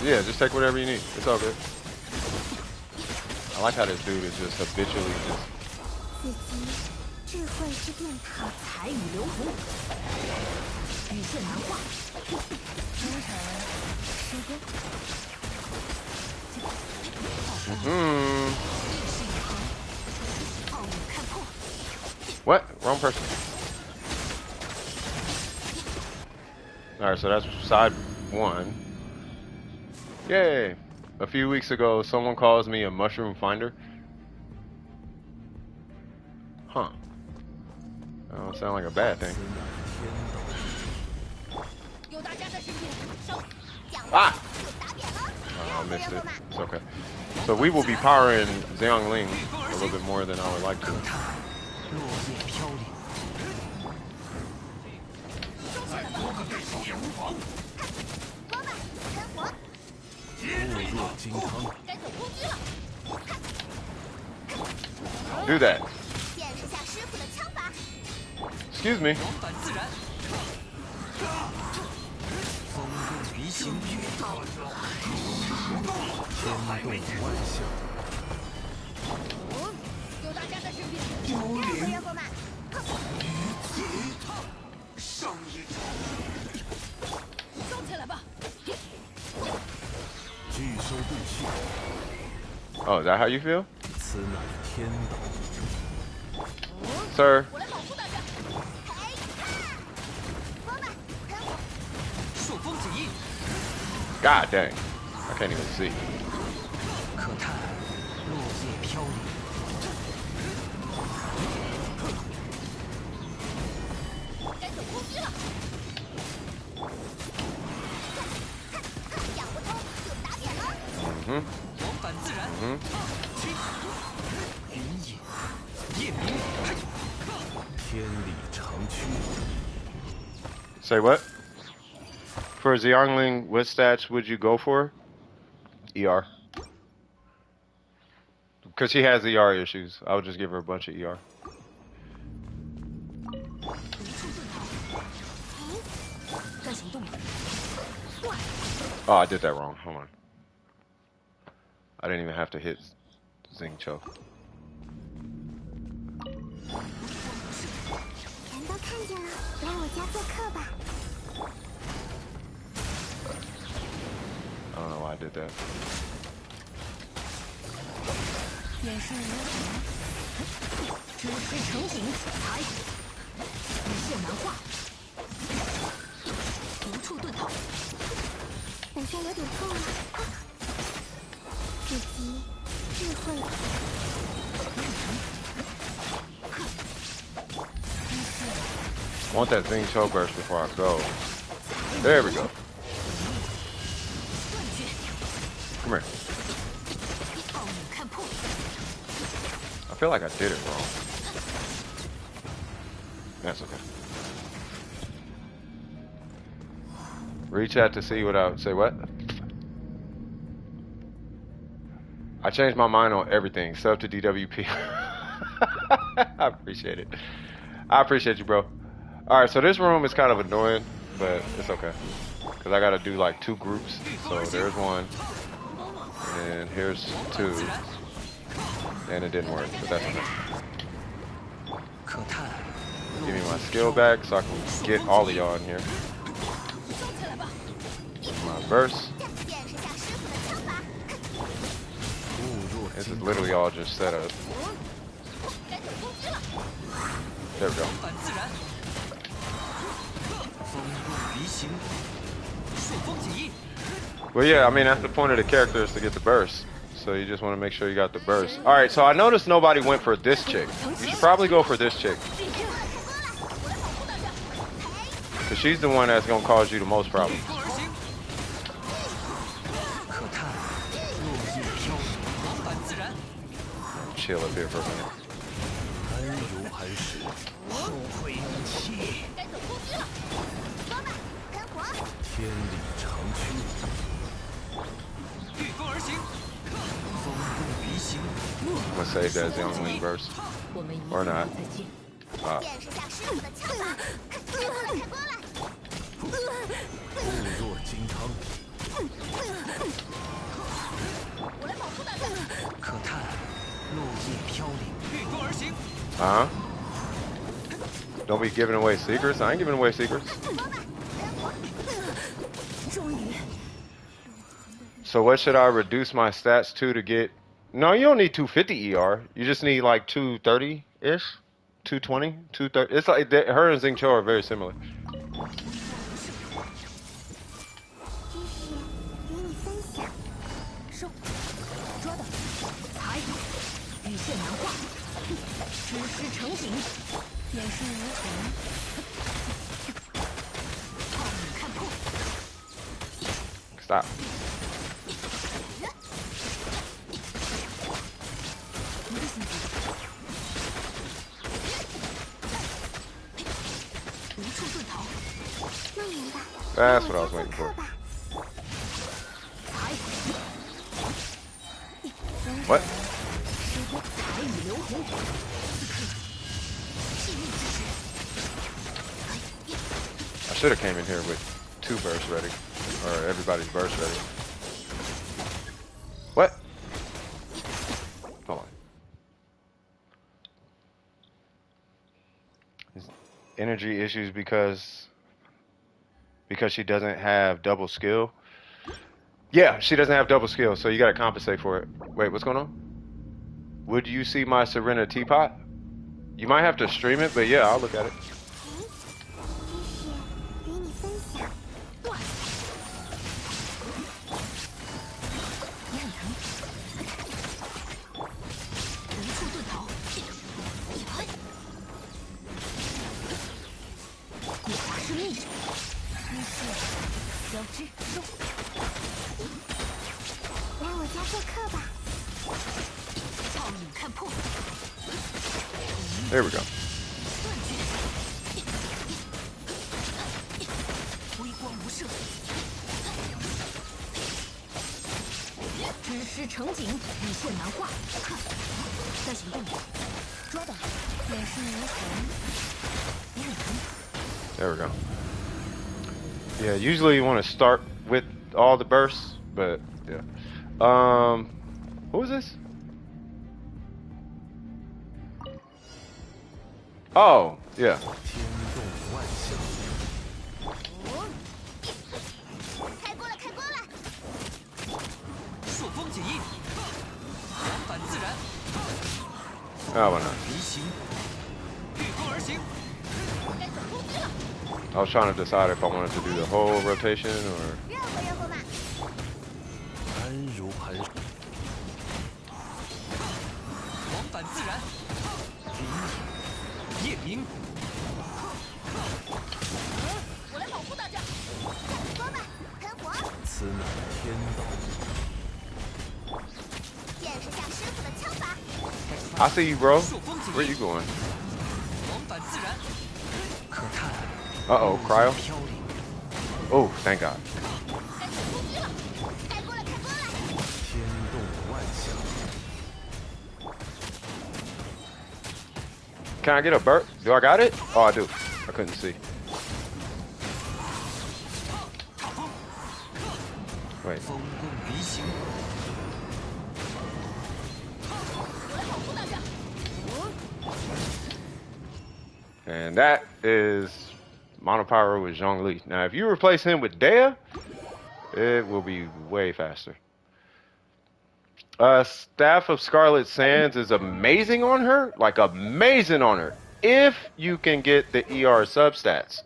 Yeah, just take whatever you need. It's all good. I like how this dude is just habitually just. What? Wrong person. Alright, so that's side one. Yay! A few weeks ago, someone calls me a mushroom finder. Huh. That don't sound like a bad thing. Ah! Oh, I missed it. It's okay. So we will be powering Xiangling a little bit more than I would like to. Do that. Excuse me. Oh, is that how you feel? Sir. God dang. I can't even see. Say what? For Xiangling, what stats would you go for? ER. Because she has ER issues. I would just give her a bunch of ER. Oh, I did that wrong. Hold on. I didn't even have to hit Xing Cho. I don't know why I did that. I want that Xing Cho burst before I go. There we go. Come here. I feel like I did it wrong. That's okay. Reach out to see what I would say. What? I changed my mind on everything. Sub to DWP. I appreciate it. I appreciate you, bro. Alright, so this room is kind of annoying, but it's okay. Because I got to do like 2 groups. So there's 1. And here's 2. And it didn't work, but that's okay. Give me my skill back so I can get all of y'all in here. My verse. This is literally all just set up.
该走攻击了。
There we go.
反自然，风动离形，朔风起义。
Well, yeah, I mean, that's the point of the character is to get the burst. So you just want to make sure you got the burst. All right, so I noticed nobody went for this chick. You should probably go for this chick. Because she's the one that's going to cause you the most problems.
逆风而行，可叹落叶飘零，往返自然。
Chill up here for a minute.
安如磐石，后会无期。
该走攻击了。说吧，跟我。
天理长驱，御风而行，风动离形。
I'm going to save that Youngling burst.
我们一
Or not.
再见。
见识下师傅的枪法，开过来，开过来！
固若金汤，
我来保护大家。
可叹落叶飘零，御风而行。
Uh-huh. Don't be giving away secrets. I ain't giving away secrets.
终于，
So what should I reduce my stats to get... No, you don't need 250 ER. You just need like 230-ish? 220? 230? It's like her and Xingqiu are very similar.
与你分享。
收，抓到，踩，羽线难画，直施成景，眼视如虹，炮影看破，
Stop.
一个心机，无处遁逃，
慢点吧。
That's what I was waiting for.
踩，
What?
彩雨流红，细腻之时，
I should have came in here with 2 bursts ready. Or everybody's burst ready. What? Hold on. His energy issues because she doesn't have double skill. Yeah, she doesn't have double skill, so you gotta compensate for it. Wait, what's going on? Would you see my Serena teapot? You might have to stream it, but yeah, I'll look at it.
与你分享。
烟腾，无处遁逃，古华生命，于是交织收，
来我家做客吧。
炮影看破，
There we go.
断绝，微光无射，直施成景，羽线难画，在行动，抓到，眼视如虹，烟腾。
There we go. Yeah, usually you want to start with all the bursts, but yeah. Who is this? Oh, yeah.
天动万象，
开过来，开过来！
朔风起义，往返自然，
Oh, why not?
离形，御风而行。
该走攻击了，
I was trying to decide if I wanted to do the whole rotation or...
热乎热乎嘛！
安如磐石，往返自然，林野夜明，
我来保护大家。
说吧，喷火！
此乃天道。
见识下师傅的枪法。
I see you, bro.
朔风起
Where
义
you，going?
往返自然，可叹
Uh-oh, cryo.
飘零，
Oh, thank God.
该走攻击了，
开过来，开过来！
天动万象。
Can I get a burst? Do I got it? Oh, I do. I couldn't see. Wait.
风动离形，
我来保护大家。
And that is Monopyro with Zhongli. Now, if you replace him with Dea, it will be way faster. Staff of Scarlet Sands is amazing on her, like amazing on her, if you can get the ER substats.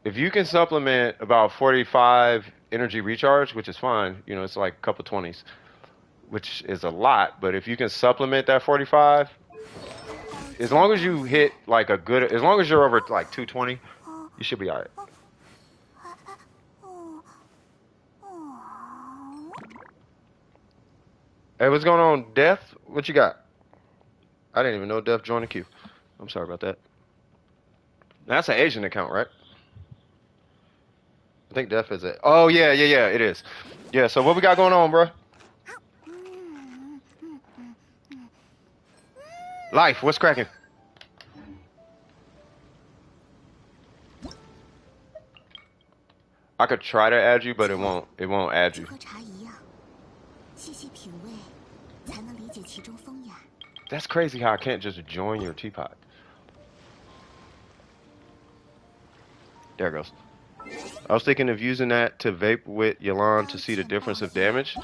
If you can supplement about 45 energy recharge, which is fine, you know, it's like a couple 20s, which is a lot, but if you can supplement that 45, as long as you hit like a good, as long as you're over like 220, you should be alright. Hey, what's going on, Death? What you got? I didn't even know Death joined the queue. I'm sorry about that. That's an Asian account, right? I think Death is it. Oh, yeah, it is. Yeah, so what we got going on, bro? Life, what's cracking? I could try to add you, but it won't add you.
和茶一样，细细品味，才能理解其中风雅。
That's crazy how I can't just join your teapot. There it goes. I was thinking of using that to vape with Yelan to see the difference of damage.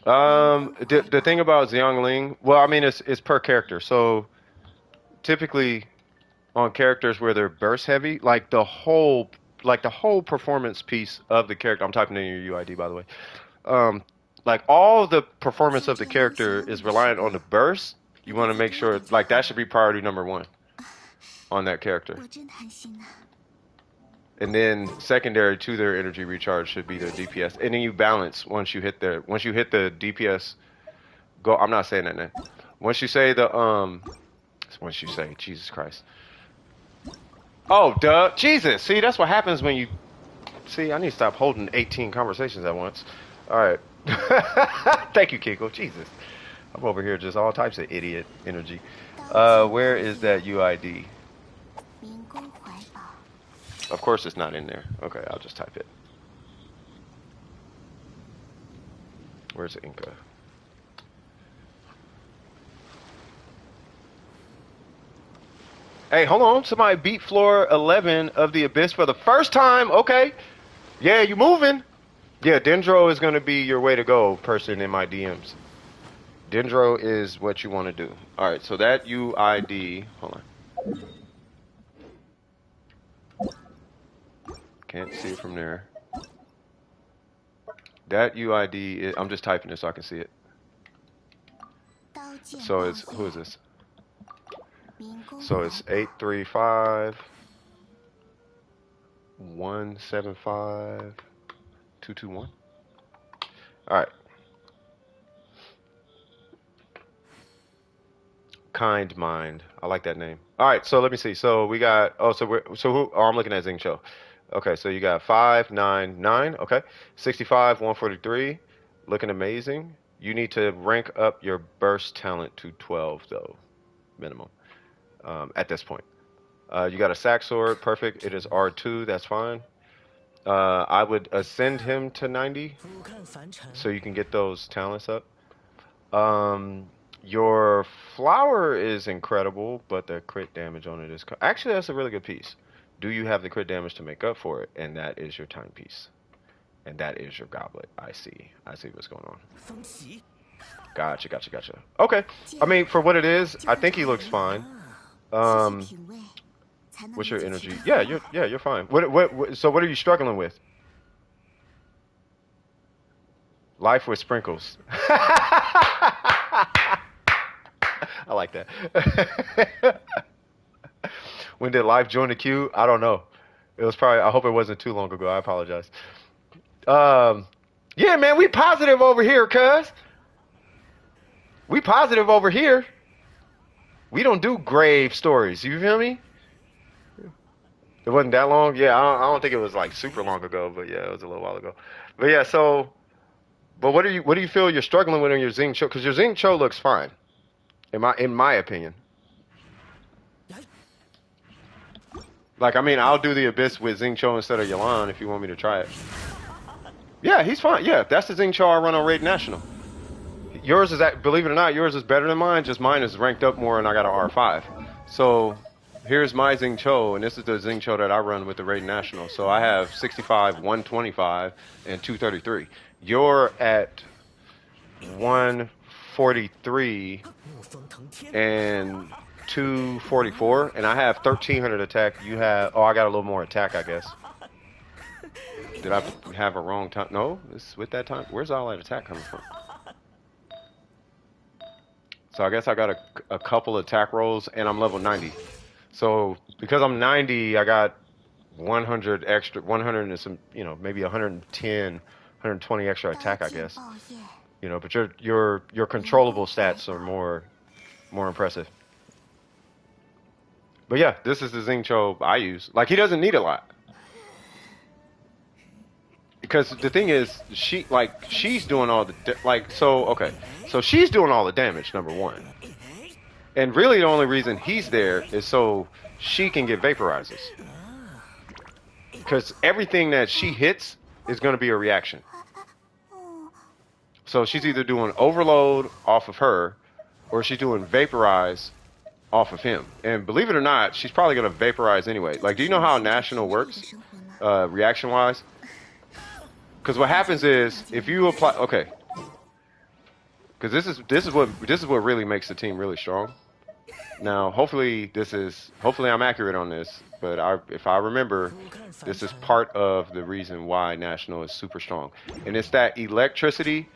The thing about Xiangling, well, I mean, it's per character. So typically on characters where they're burst heavy, like the whole performance piece of the character. I'm typing in your UID, by the way. Like all the performance of the character is reliant on the burst. You want to make sure like that should be priority number 1 on that character.
我真贪心呐！
And then secondary to their energy recharge should be their DPS. And then you balance once you hit the DPS go. I'm not saying that name. Once you say Jesus Christ. Oh, duh. Jesus. See, that's what happens when you see, I need to stop holding 18 conversations at once. All right. Thank you, Kiko. Jesus. I'm over here just all types of idiot energy. Where is that UID?
明宫怀抱，
Of course it's not in there. Okay, I'll just type it. Where's the Inca? Hey, hold on. Somebody beat floor 11 of the Abyss for the first time. Okay. Yeah, you moving. Yeah, Dendro is going to be your way to go person in my DMs. Dendro is what you want to do. All right, so that UID, hold on. Can't see it from there. That UID, is, I'm just typing it so I can see it.
刀剑
So
光
it's,
辉
who is this?
明宫
So
怀
it's
抱
835 175 221. All right. Kind Mind. I like that name. All right, so let me see. So we got I'm looking at Xing Cho. Okay, so you got 599, okay. 65 143. Looking amazing. You need to rank up your burst talent to 12 though, minimum. At this point. You got a sack sword, perfect. It is R2, that's fine. I would ascend him to 90 so you can get those talents up. Your flower is incredible, but the crit damage on it is... Actually, that's a really good piece. Do you have the crit damage to make up for it? And that is your timepiece. And that is your goblet. I see what's going on. Gotcha. Okay. I mean, for what it is, I think he looks fine.
细细品味，才能
What's
理
your
解
energy?
其中
Yeah, you're fine. So what are you struggling with? Life with sprinkles. I like that. When did Life join the queue? I don't know. It was probably, I hope it wasn't too long ago. I apologize. Yeah, man, we positive over here, cuz. We positive over here. We don't do grave stories. You feel me? It wasn't that long. Yeah, I don't think it was like super long ago, but yeah, it was a little while ago. But yeah, so, but what do you feel you're struggling with on your Xing Cho? Because your Xing Cho looks fine, in my opinion. Like, I mean, I'll do the Abyss with Xing Cho instead of Yelan if you want me to try it. Yeah, he's fine. Yeah, that's the Xing Cho I run on Raid National. Yours is, believe it or not, yours is better than mine. Just mine is ranked up more, and I got an R5. So here's my Xing Cho, and this is the Xing Cho that I run with the Raid National. So I have 65, 125, and 233. You're at 143 and 244, and I have 1300 attack. You have, oh, I got a little more attack, I guess. Did I have a wrong time? No, it's with that time. Where's all that attack coming from? So I guess I got a couple attack rolls, and I'm level 90. So because I'm 90, I got 100 extra, 100 and some, you know, maybe 110, 120 extra attack, I guess. You know, but your controllable stats are more impressive. But yeah, this is the Xingqiu I use. Like, he doesn't need a lot. Because the thing is, she's doing all the, so she's doing all the damage, number one. And really the only reason he's there is so she can get vaporizes. Because everything that she hits is going to be a reaction. So she's either doing overload off of her, or she's doing vaporize off of him. And believe it or not, she's probably going to vaporize anyway. Like, do you know how National works, reaction-wise? Because what happens is, if you apply, okay, because this is what really makes the team really strong. Now, hopefully I'm accurate on this, but if I remember, this is part of the reason why National is super strong, and it's that electricity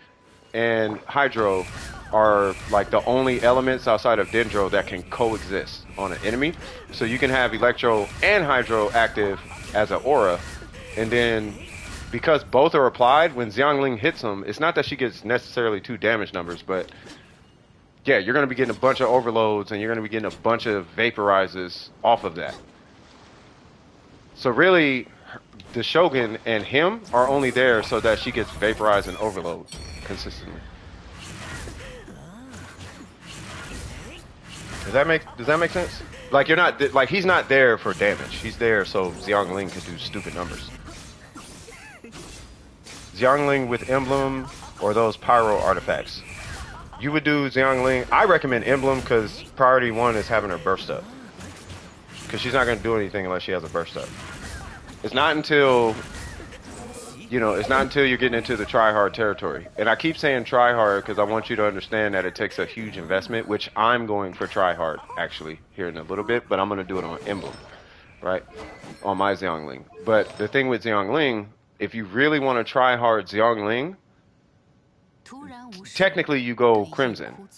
and hydro are like the only elements outside of dendro that can coexist on an enemy. So you can have electro and hydro active as an aura, and then because both are applied, when Xiangling hits them, it's not that she gets necessarily 2 damage numbers, but yeah, you're going to be getting a bunch of overloads, and you're going to be getting a bunch of vaporizes off of that. So really, the Shogun and him are only there so that she gets vaporized and overload consistently. Does that make sense? Like, you're not, like, he's not there for damage. He's there so Xiangling can do stupid numbers. Xiangling with Emblem or those Pyro artifacts. You would do Xiangling. I recommend Emblem because priority 1 is having her burst up. Because she's not going to do anything unless she has a burst up. It's not until, you know, it's not until you're getting into the try-hard territory. And I keep saying try-hard because I want you to understand that it takes a huge investment, which I'm going for try-hard, actually, here in a little bit. But I'm going to do it on Emblem, right? On my Xiangling. But the thing with Xiangling, if you really want to try hard Xiangling, technically you go Crimson.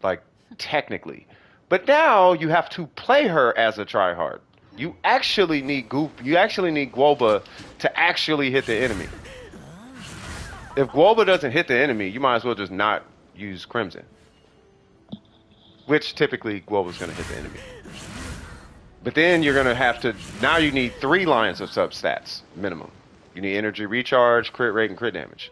Like, technically. But now you have to play her as a tryhard. You actually need Guoba to actually hit the enemy. If Guoba doesn't hit the enemy, you might as well just not use Crimson. Which typically Guoba's going to hit the enemy. But then you're going to have to, now you need 3 lines of substats minimum. You need energy recharge, crit rate, and crit damage.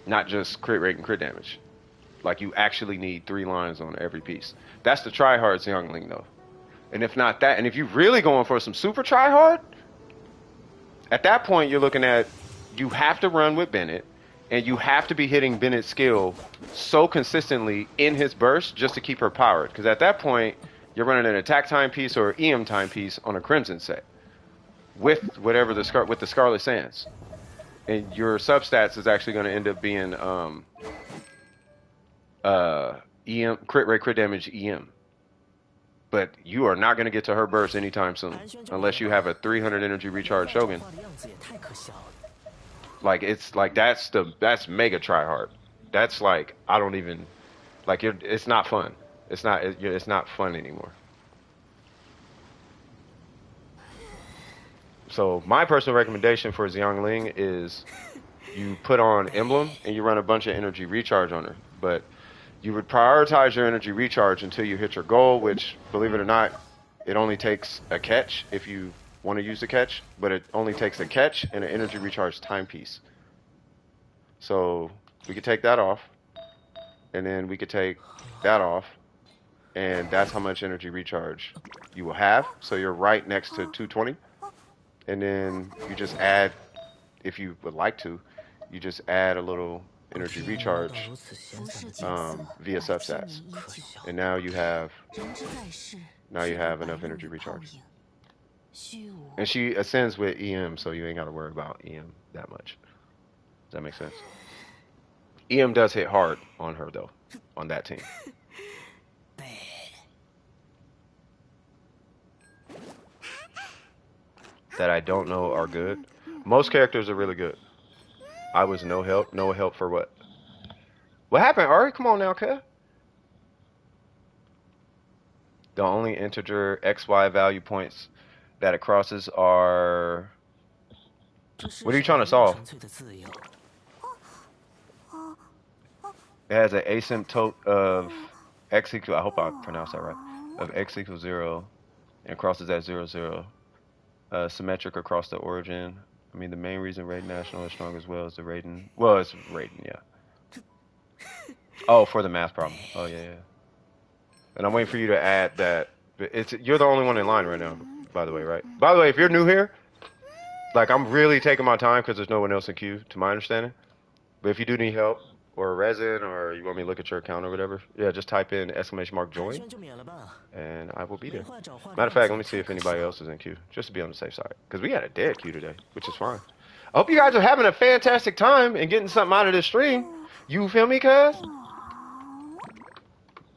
Not just crit rate and crit damage. Like, you actually need 3 lines on every piece. That's the try-hard Xiangling, though. And if not that, and if you're really going for some super try-hard, at that point you're looking at, you have to run with Bennett, and you have to be hitting Bennett's skill so consistently in his burst just to keep her powered. Because at that point, you're running an attack timepiece or EM timepiece on a Crimson set. With whatever with the Scarlet Sands. And your substats is actually going to end up being EM, crit rate, crit damage, EM. But you are not going to get to her burst anytime soon unless you have a 300 energy recharge Shogun. Like, it's like that's mega try hard. That's like, I don't even like it, it's not fun. It's not fun anymore. So my personal recommendation for Xiangling is you put on Emblem and you run a bunch of energy recharge on her. But you would prioritize your energy recharge until you hit your goal, which, believe it or not, it only takes a catch if you want to use the catch, but it only takes a catch and an energy recharge timepiece. So we could take that off, and then we could take that off, and that's how much energy recharge you will have. So you're right next to 220. And then you just add, if you would like to, you just add a little energy recharge via substats. And now you have enough energy recharge.
虚无。
And she ascends with EM, so you ain't got to worry about EM that much. Does that make sense? EM does hit hard on her, though, on that team. That I don't know are good. Most characters are really good. I was no help. No help for what? What happened, Ari? Come on now, cuz. The only integer XY value points that it crosses are... What are you trying to solve? It has an asymptote of x equals, I hope I pronounced that right, of x equals 0 and crosses at 0, 0. Symmetric across the origin. I mean, the main reason Raiden National is strong as well is the Raiden. Well, it's Raiden, yeah. Oh, for the math problem. Oh, yeah, yeah. And I'm waiting for you to add that. You're the only one in line right now, by the way, right? By the way, if you're new here, like, I'm really taking my time because there's no one else in queue, to my understanding. But if you do need help, or Resin, or you want me to look at your account or whatever, yeah, just type in !join, and I will be there. Matter of fact, let me see if anybody else is in queue, just to be on the safe side. Because we had a dead queue today, which is fine. I hope you guys are having a fantastic time and getting something out of this stream. You feel me, cuz?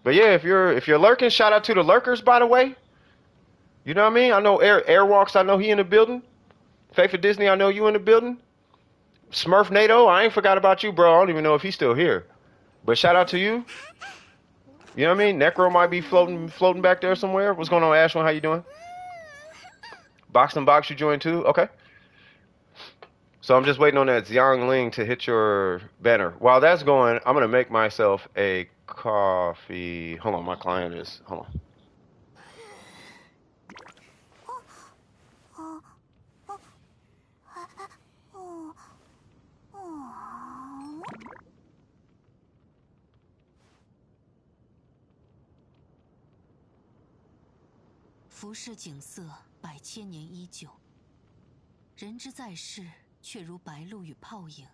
But yeah, if you're lurking, shout out to the lurkers, by the way. You know what I mean? I know Airwalks, I know he in the building. Faith for Disney, I know you in the building. Smurf NATO, I ain't forgot about you, bro. I don't even know if he's still here. But shout out to you. You know what I mean? Necro might be floating back there somewhere. What's going on, Ashwin? How you doing? Box and Box, you joined too? Okay. So I'm just waiting on that Xiang Ling to hit your banner. While that's going, I'm going to make myself a coffee. Hold on, my client is... Hold on.
浮世景色百千年依旧，人之在世，却如白露与泡影。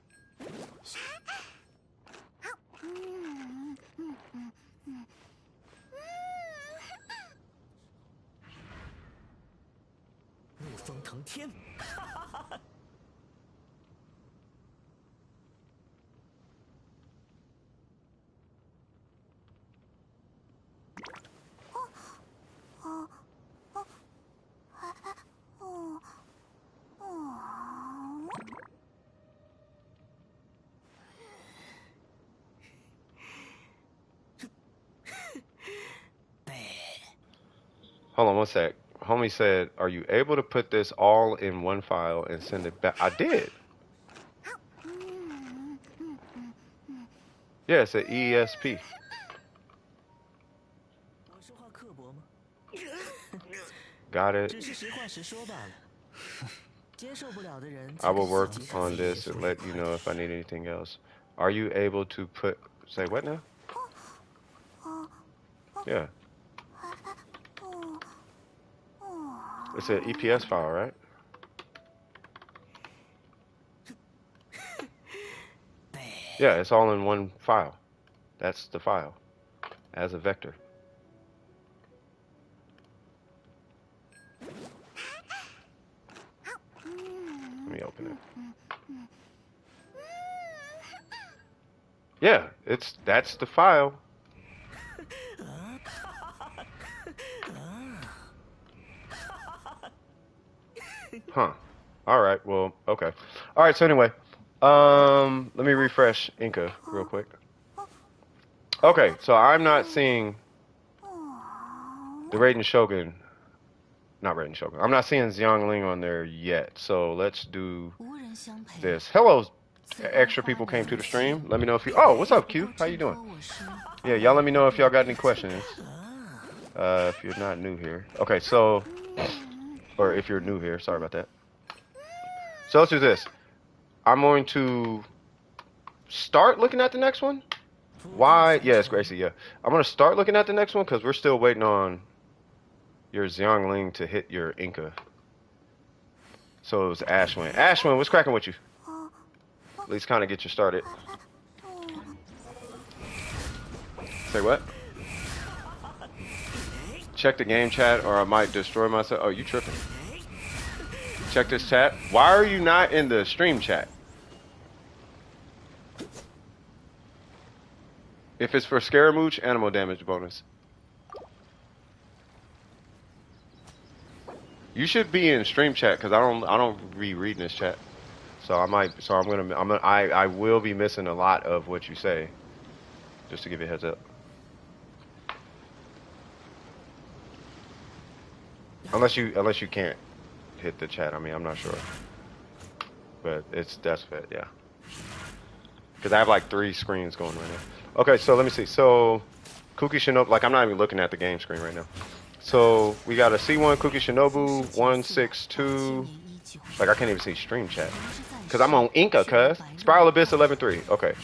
怒风腾天，Hold
on one sec. Homie said, are you able to put this all in one file and send it back? I did. Yeah, it's an ESP. Got it. I will work on this and let you know if I need anything else. Are you able to put... Say what now? Yeah. It's an EPS file, right? Yeah, it's all in one file. That's the file. As a vector. Let me open it. Yeah, that's the file. Huh. Alright, well, okay. Alright, so anyway. Let me refresh Inca real quick. Okay, so I'm not seeing the Raiden Shogun. Not Raiden Shogun. I'm not seeing Xiang Ling on there yet. So let's do this. Hello, extra people came to the stream. Let me know if you... Oh, what's up, Q? How you doing? Yeah, y'all let me know if y'all got any questions. If you're not new here. Okay, so... Or if you're new here, sorry about that. So let's do this. I'm going to start looking at the next one. Why? Yeah, it's Gracie, yeah. I'm going to start looking at the next one because we're still waiting on your Xiang Ling to hit your Inca. So it was Ashwin. Ashwin, what's cracking with you? At least kind of get you started. Say what? Check the game chat or I might destroy myself. Oh, you tripping. Check this chat. Why are you not in the stream chat? If it's for Scaramouche, animal damage bonus. You should be in stream chat because I don't be reading this chat. So I will be missing a lot of what you say. Just to give you a heads up. Unless you can't hit the chat. I mean, I'm not sure. But that's fit, yeah. Because I have like 3 screens going right now. Okay, so let me see. So Kuki Shinobu, like I'm not even looking at the game screen right now. So we got a C1 Kuki Shinobu 162. Like I can't even see stream chat. Cause I'm on Inca, cuz. Spiral Abyss 11-3. Okay.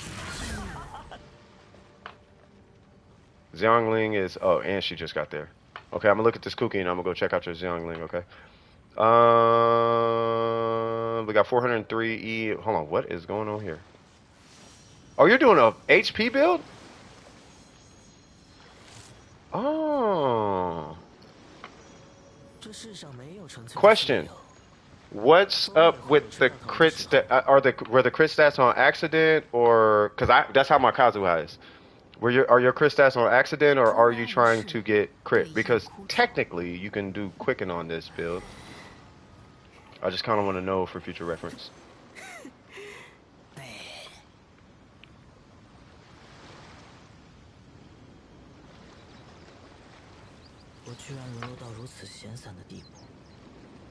Xiangling is and she just got there. Okay, I'm gonna look at this Kuki and I'm gonna go check out your Xiangling, okay? We got 403 E. Hold on, what is going on here? Oh, you're doing a HP build? Oh. Question. What's up with the crit stat? Were the crit stats on accident or that's how my Kazuha is. Are your crit stats on accident or are you trying to get crit? Because technically you can do quicken on this build. I just kind of want to know for future reference.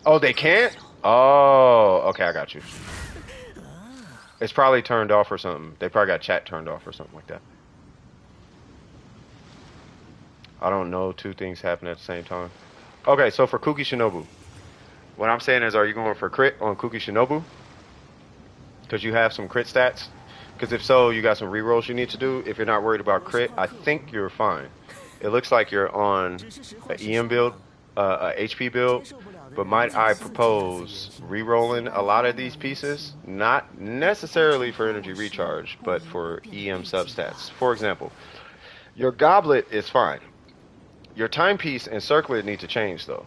Oh, they can't? Oh, okay, I got you. It's probably turned off or something. They probably got chat turned off or something like that. I don't know, 2 things happen at the same time. Okay, so for Kuki Shinobu, what I'm saying is, are you going for crit on Kuki Shinobu? Because you have some crit stats? Because if so, you got some rerolls you need to do. If you're not worried about crit, I think you're fine. It looks like you're on an EM build, a HP build, but might I propose rerolling a lot of these pieces? Not necessarily for energy recharge, but for EM substats. For example, your goblet is fine. Your timepiece and circlet need to change though.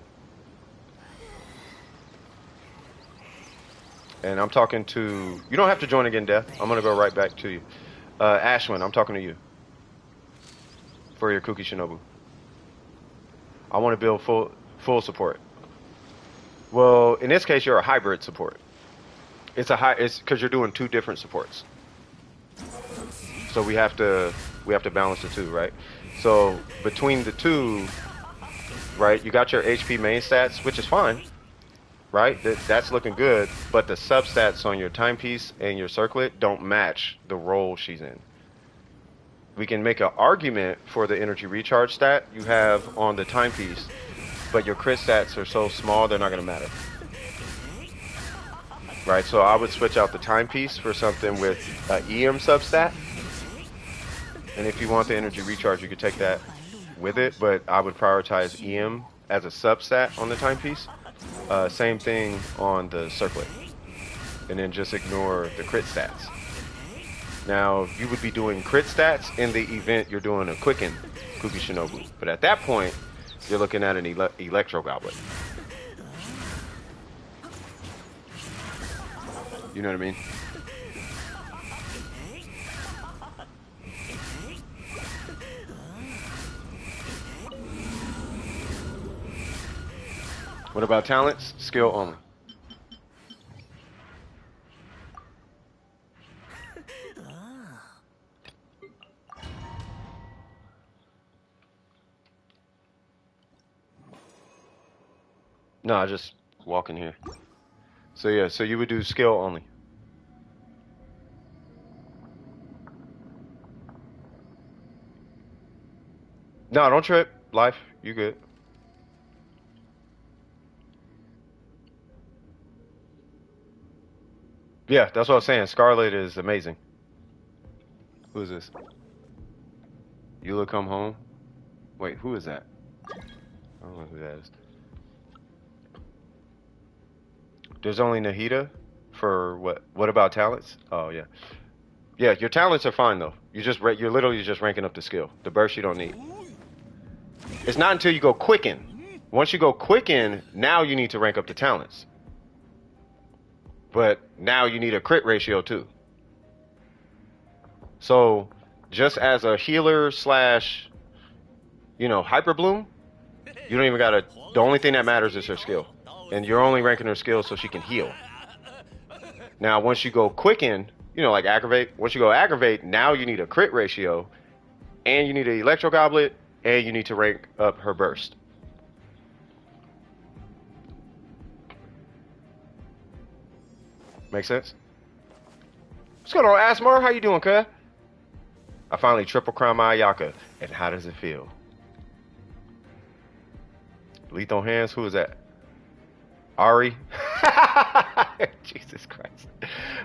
And I'm talking to... You don't have to join again, Death. I'm going to go right back to you. Ashwin, I'm talking to you. For your Kuki Shinobu. I want to build full support. Well, in this case, you're a hybrid support. It's because you're doing 2 different supports. So we have to balance the 2, right? So between the 2, right, you got your HP main stats, which is fine. Right? That's looking good, but the substats on your timepiece and your circlet don't match the role she's in. We can make an argument for the energy recharge stat you have on the timepiece, but your crit stats are so small they're not going to matter. Right? So I would switch out the timepiece for something with EM substat. And if you want the energy recharge, you could take that with it, but I would prioritize EM as a substat on the timepiece. Same thing on the circlet. And then just ignore the crit stats. Now, you would be doing crit stats in the event you're doing a quicken Kuki Shinobu. But at that point, you're looking at an electro goblet. You know what I mean? What about talents? Skill only. No, I just walk in here. So yeah, so you would do skill only. No, don't trip. Life, you good. Yeah, that's what I was saying. Scarlet is amazing. Who is this? Eula come home? Wait, who is that? I don't know who that is. There's only Nahida for what? What about talents? Oh yeah, yeah. Your talents are fine though. You're literally just ranking up the skill. The burst you don't need. It's not until you go quicken. Once you go quicken, now you need to rank up the talents. but now you need a crit ratio too. So just as a healer slash, hyper bloom, you don't even gotta. The only thing that matters is her skill, and you're only ranking her skill so she can heal. Now, once you go quicken, like aggravate. Once you go aggravate, now you need a crit ratio, and you need an electro goblet, and you need to rank up her burst. Make sense? What's going on, Asmar? How you doing, cuz? I finally triple crown my Ayaka, and how does it feel? Lethal hands. Who is that? Ari. Jesus Christ.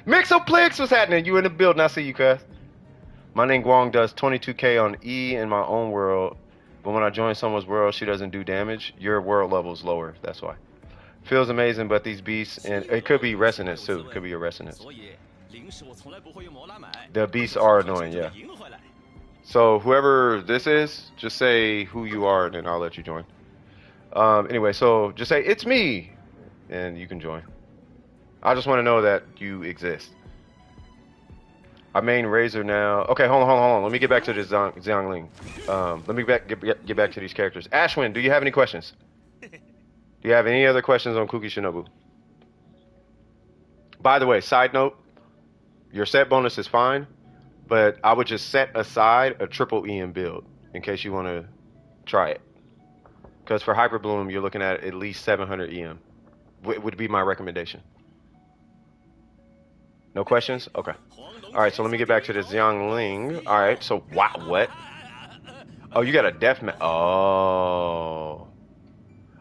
Mixoplex, what's happening? You in the building? I see you, cuz. My name Guang does 22k on E in my own world, but when I join someone's world, she doesn't do damage. Your world level's lower. That's why. Feels amazing, but these beasts, and it could be resonance too. It could be your resonance. The beasts are annoying, yeah. So whoever this is, just say who you are, and then I'll let you join. Anyway, so just say it's me, and you can join. I just want to know that you exist. I main Razor now. Okay, hold on. Let me get back to this Xiangling. Let me get back to these characters. Ashwin, do you have any questions? Do you have any other questions on Kuki Shinobu? By the way, side note, your set bonus is fine, but I would just set aside a triple EM build in case you want to try it. Because for Hyper Bloom, you're looking at least 700 EM. Would be my recommendation. No questions? Okay. All right, so let me get back to this Xiangling. All right, so what? Oh, you got a death match. Oh.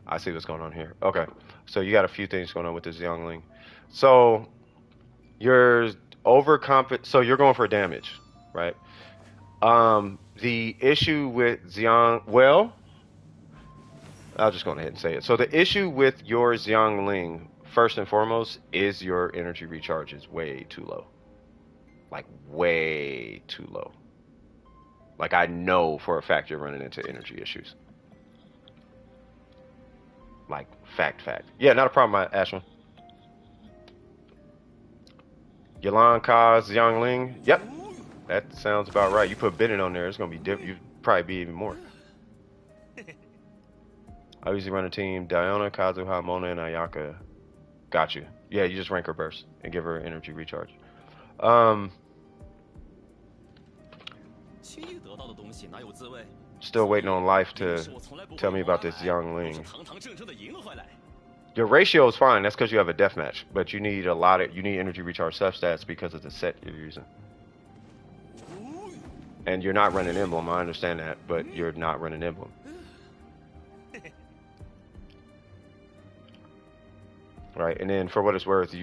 I see what's going on here. Okay, so you got a few things going on with this Xiangling. So you're overconfident. So you're going for damage, right? The issue with well, I'll just go ahead and say it. So the issue with your Xiangling, first and foremost, is your energy recharge is way too low. Like way too low. Like I know for a fact you're running into energy issues. Like fact. Yeah, not a problem, Ashwin. Yalan Kaz Xiangling. Yep, that sounds about right. You put bidding on there, it's gonna be different. You'd probably be even more. I usually run a team: Diona, Kazuha, Mona, and Ayaka. Got you. Yeah, you just rank her burst and give her energy recharge. Still waiting on life to tell me about this Xiangling. Your ratio is fine. That's because you have a deathmatch, but you need energy recharge substats because of the set you're using. And you're not running emblem. I understand that, but you're not running emblem. Right, and then for what it's worth,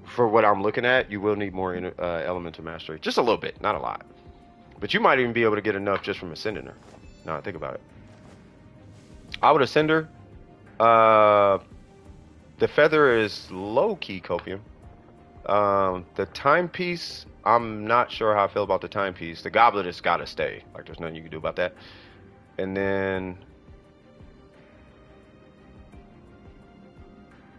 for what I'm looking at, you will need more elemental mastery. Just a little bit, not a lot. But you might even be able to get enough just from ascending her. Now think about it. I would ascend her. The feather is low-key copium. The timepiece, I'm not sure how I feel about the timepiece. The goblet has got to stay. Like, there's nothing you can do about that. And then...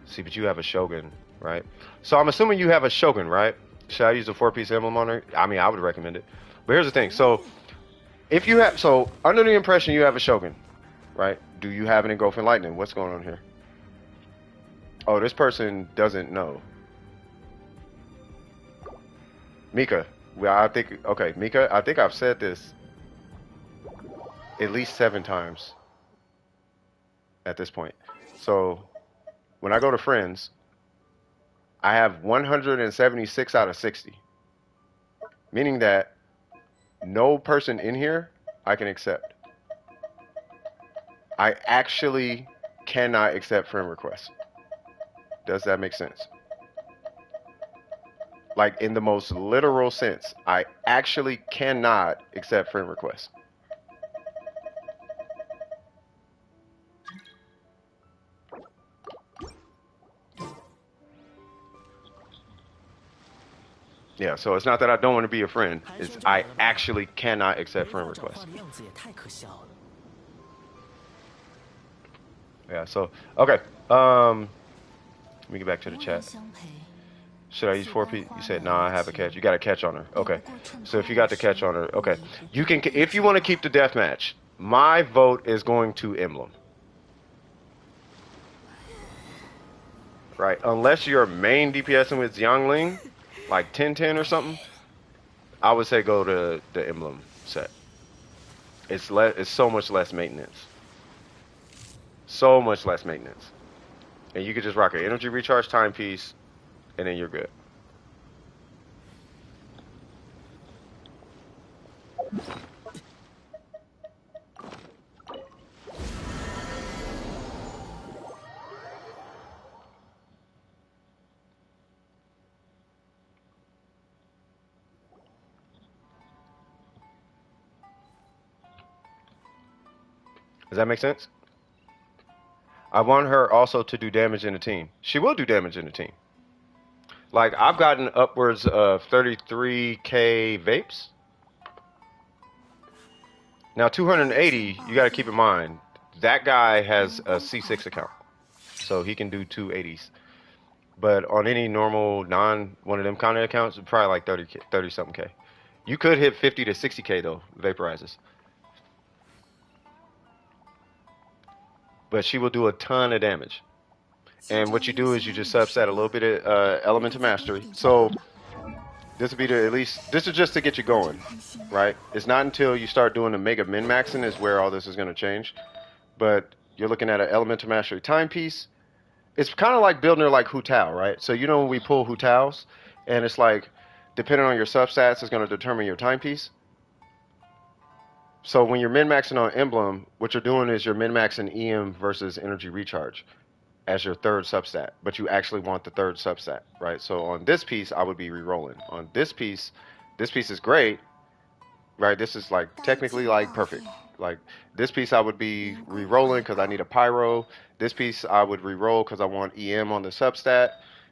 See, but you have a Shogun, right? So I'm assuming you have a Shogun, right? Should I use a 4-piece emblem on her? I mean, I would recommend it. But here's the thing. So, under the impression you have a Shogun, right? Do you have any Growth and Lightning? What's going on here? Oh, this person doesn't know. Mika. Well, Mika, I think I've said this at least 7 times at this point. So, when I go to friends, I have 176 out of 60. Meaning that no person in here I can accept. I actually cannot accept friend requests. Does that make sense? Like, in the most literal sense, I actually cannot accept friend requests. Yeah, so it's not that I don't want to be a friend. It's I actually cannot accept friend requests. Yeah, so, okay. Let me get back to the chat. Should I use 4P? You said, nah, I have a catch. You got a catch on her. Okay. So if you got the catch on her, okay. You can, if you want to keep the death match, my vote is going to Emblem. Right? Unless you're main DPSing with Xiangling, like 10-10 or something, I would say go to the Emblem set. It's so much less maintenance. So much less maintenance. And you could just rock an energy recharge timepiece, and then you're good. Does that make sense? I want her also to do damage in the team. She will do damage in the team. Like, I've gotten upwards of 33k vapes. Now, 280, you got to keep in mind, that guy has a C6 account. So he can do 280s. But on any normal one of them kind of accounts, it's probably like 30 something K. You could hit 50 to 60k though, vaporizes. But she will do a ton of damage. And what you do is you just subset a little bit of Elemental Mastery. So this would be to at least, this is just to get you going, right? It's not until you start doing the mega min-maxing is where all this is going to change. But you're looking at an Elemental Mastery timepiece. It's kind of like building her like Hu Tao, right? So you know when we pull Hu Taos, and it's like, depending on your substats, it's going to determine your timepiece. So when you're min-maxing on Emblem, what you're doing is you're min-maxing EM versus energy recharge as your third substat, but you actually want the third substat, right? So on this piece, I would be re-rolling. On this piece is great, right? This is like technically like perfect. Like this piece I would be re-rolling because I need a pyro. This piece I would re-roll because I want EM on the substat.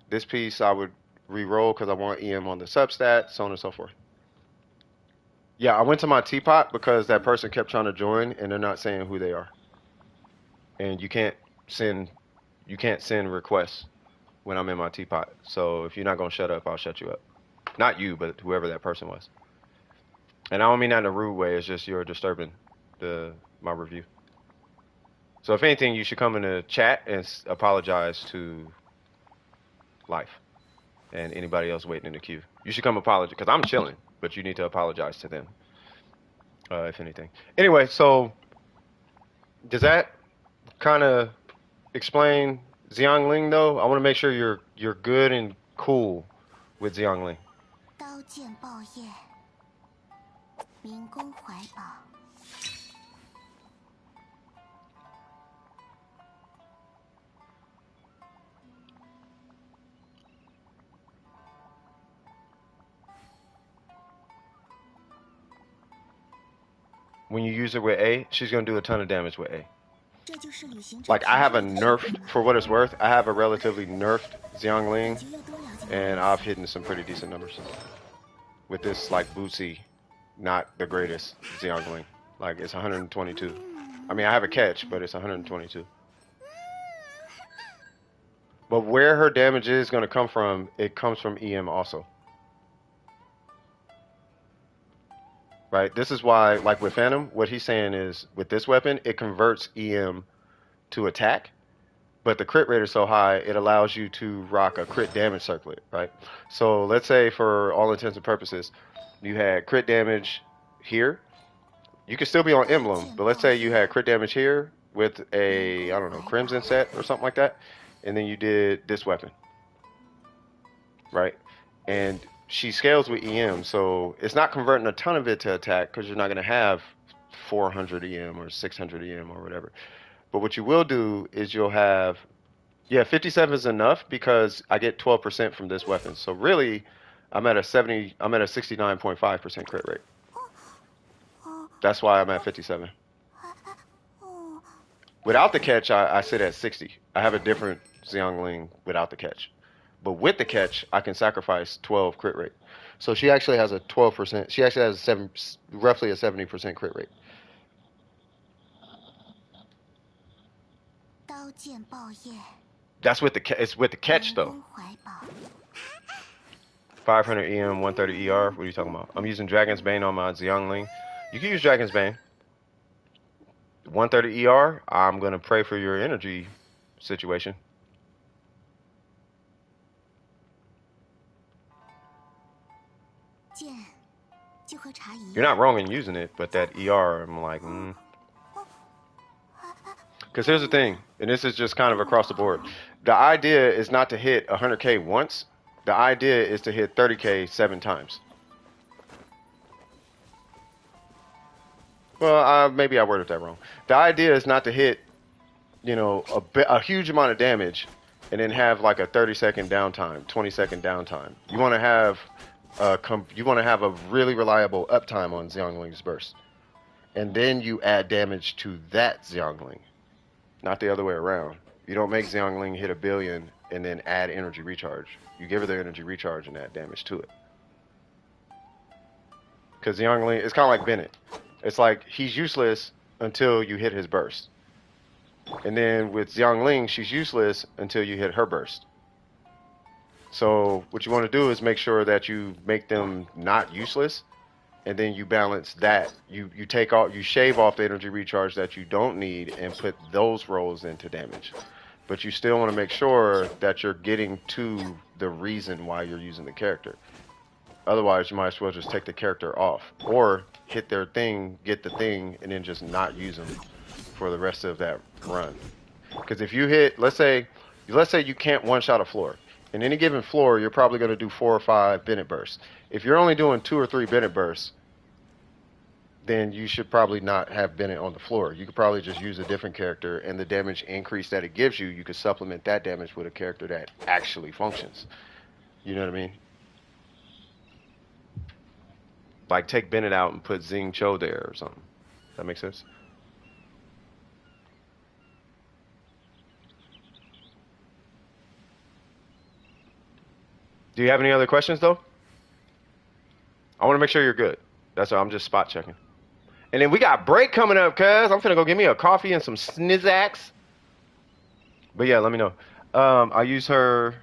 This piece I would re-roll because I want EM on the substat, so on and so forth. Yeah, I went to my teapot because that person kept trying to join and they're not saying who they are. And you can't send requests when I'm in my teapot. So if you're not gonna shut up, I'll shut you up. Not you, but whoever that person was. And I don't mean that in a rude way, it's just you're disturbing my review. So if anything, you should come in the chat and apologize to Life and anybody else waiting in the queue. You should come apologize, because I'm chilling, but you need to apologize to them, if anything. Anyway, so does that kind of explain Xiangling though? I want to make sure you're good and cool with Xiangling.
刀剑报业，民工怀宝。
When you use it with A, she's gonna do a ton of damage with A.
这就是旅行者
Like I have a nerfed, for what it's worth, I have a relatively nerfed Xiangling,
要多了解
and I've hidden some pretty decent numbers with this like bootsy, not the greatest Xiangling. Like it's 122. I mean I have a catch, but it's 122. But where her damage is gonna come from, it comes from EM also. Right? This is why, like with Phantom, what he's saying is with this weapon, it converts EM to attack, but the crit rate is so high, it allows you to rock a crit damage circlet, right? So let's say for all intents and purposes, you had crit damage here. You could still be on Emblem, but let's say you had crit damage here with a, I don't know, Crimson set or something like that, and then you did this weapon, right? And she scales with EM, so it's not converting a ton of it to attack because you're not going to have 400 EM or 600 EM or whatever. But what you will do is you'll have, yeah, 57 is enough because I get 12% from this weapon. So really, I'm at a 69.5% crit rate. That's why I'm at 57. Without the catch, I sit at 60. I have a different Xiangling without the catch. But with the catch, I can sacrifice 12 crit rate. So she actually has a 12%. She actually has roughly a 70% crit rate.
刀剑报业，
That's with the it's with the catch though.
民工怀宝。
500 EM, 130 ER. What are you talking about? I'm using Dragon's Bane on my Xiangling. You can use Dragon's Bane. 130 ER. I'm gonna pray for your energy situation. You're not wrong in using it, but that ER, I'm like, Because here's the thing, and this is just kind of across the board. The idea is not to hit 100K once. The idea is to hit 30K 7 times. Well, maybe I worded that wrong. The idea is not to hit, you know, a huge amount of damage and then have like a 30-second downtime, 20-second downtime. You want to have a really reliable uptime on Xiangling's burst. And then you add damage to that Xiangling, not the other way around. You don't make Xiangling hit 1 billion and then add energy recharge. You give her the energy recharge and add damage to it. Because Xiangling, it's kind of like Bennett. It's like he's useless until you hit his burst. And then with Xiangling, she's useless until you hit her burst. So what you want to do is make sure that you make them not useless, and then you balance that. You shave off the energy recharge that you don't need and put those rolls into damage. But you still want to make sure that you're getting to the reason why you're using the character. Otherwise, you might as well just take the character off, or hit their thing, get the thing, and then just not use them for the rest of that run. Because if you hit, let's say you can't one-shot a floor. In any given floor, you're probably going to do 4 or 5 Bennett bursts. If you're only doing 2 or 3 Bennett bursts, then you should probably not have Bennett on the floor. You could probably just use a different character, and the damage increase that it gives you, you could supplement that damage with a character that actually functions. You know what I mean? Like, take Bennett out and put Xing Cho there or something. That makes sense? Do you have any other questions, though? I want to make sure you're good. That's all. I'm just spot checking. And then we got break coming up, cuz. I'm finna go get me a coffee and some Snizzaks. But yeah, let me know. I use her...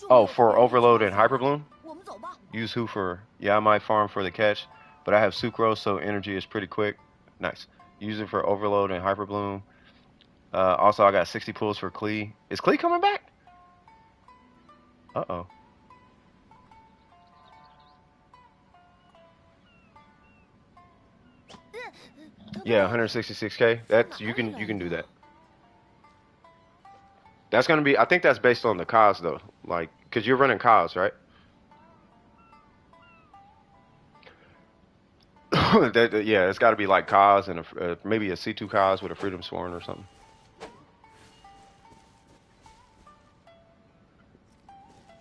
Oh, for Overload and Hyperbloom? Use who for... Yeah, I might farm for the catch. But I have Sucrose, so energy is pretty quick. Nice. Use it for Overload and Hyperbloom. Also, I got 60 pulls for Klee. Is Klee coming back? Uh-oh. Yeah, 166K. That's you can do that. That's gonna be. I think that's based on the cause though, like because you're running cause, right? Yeah, it's got to be like cause and maybe a C2 cause with a Freedom Sworn or something.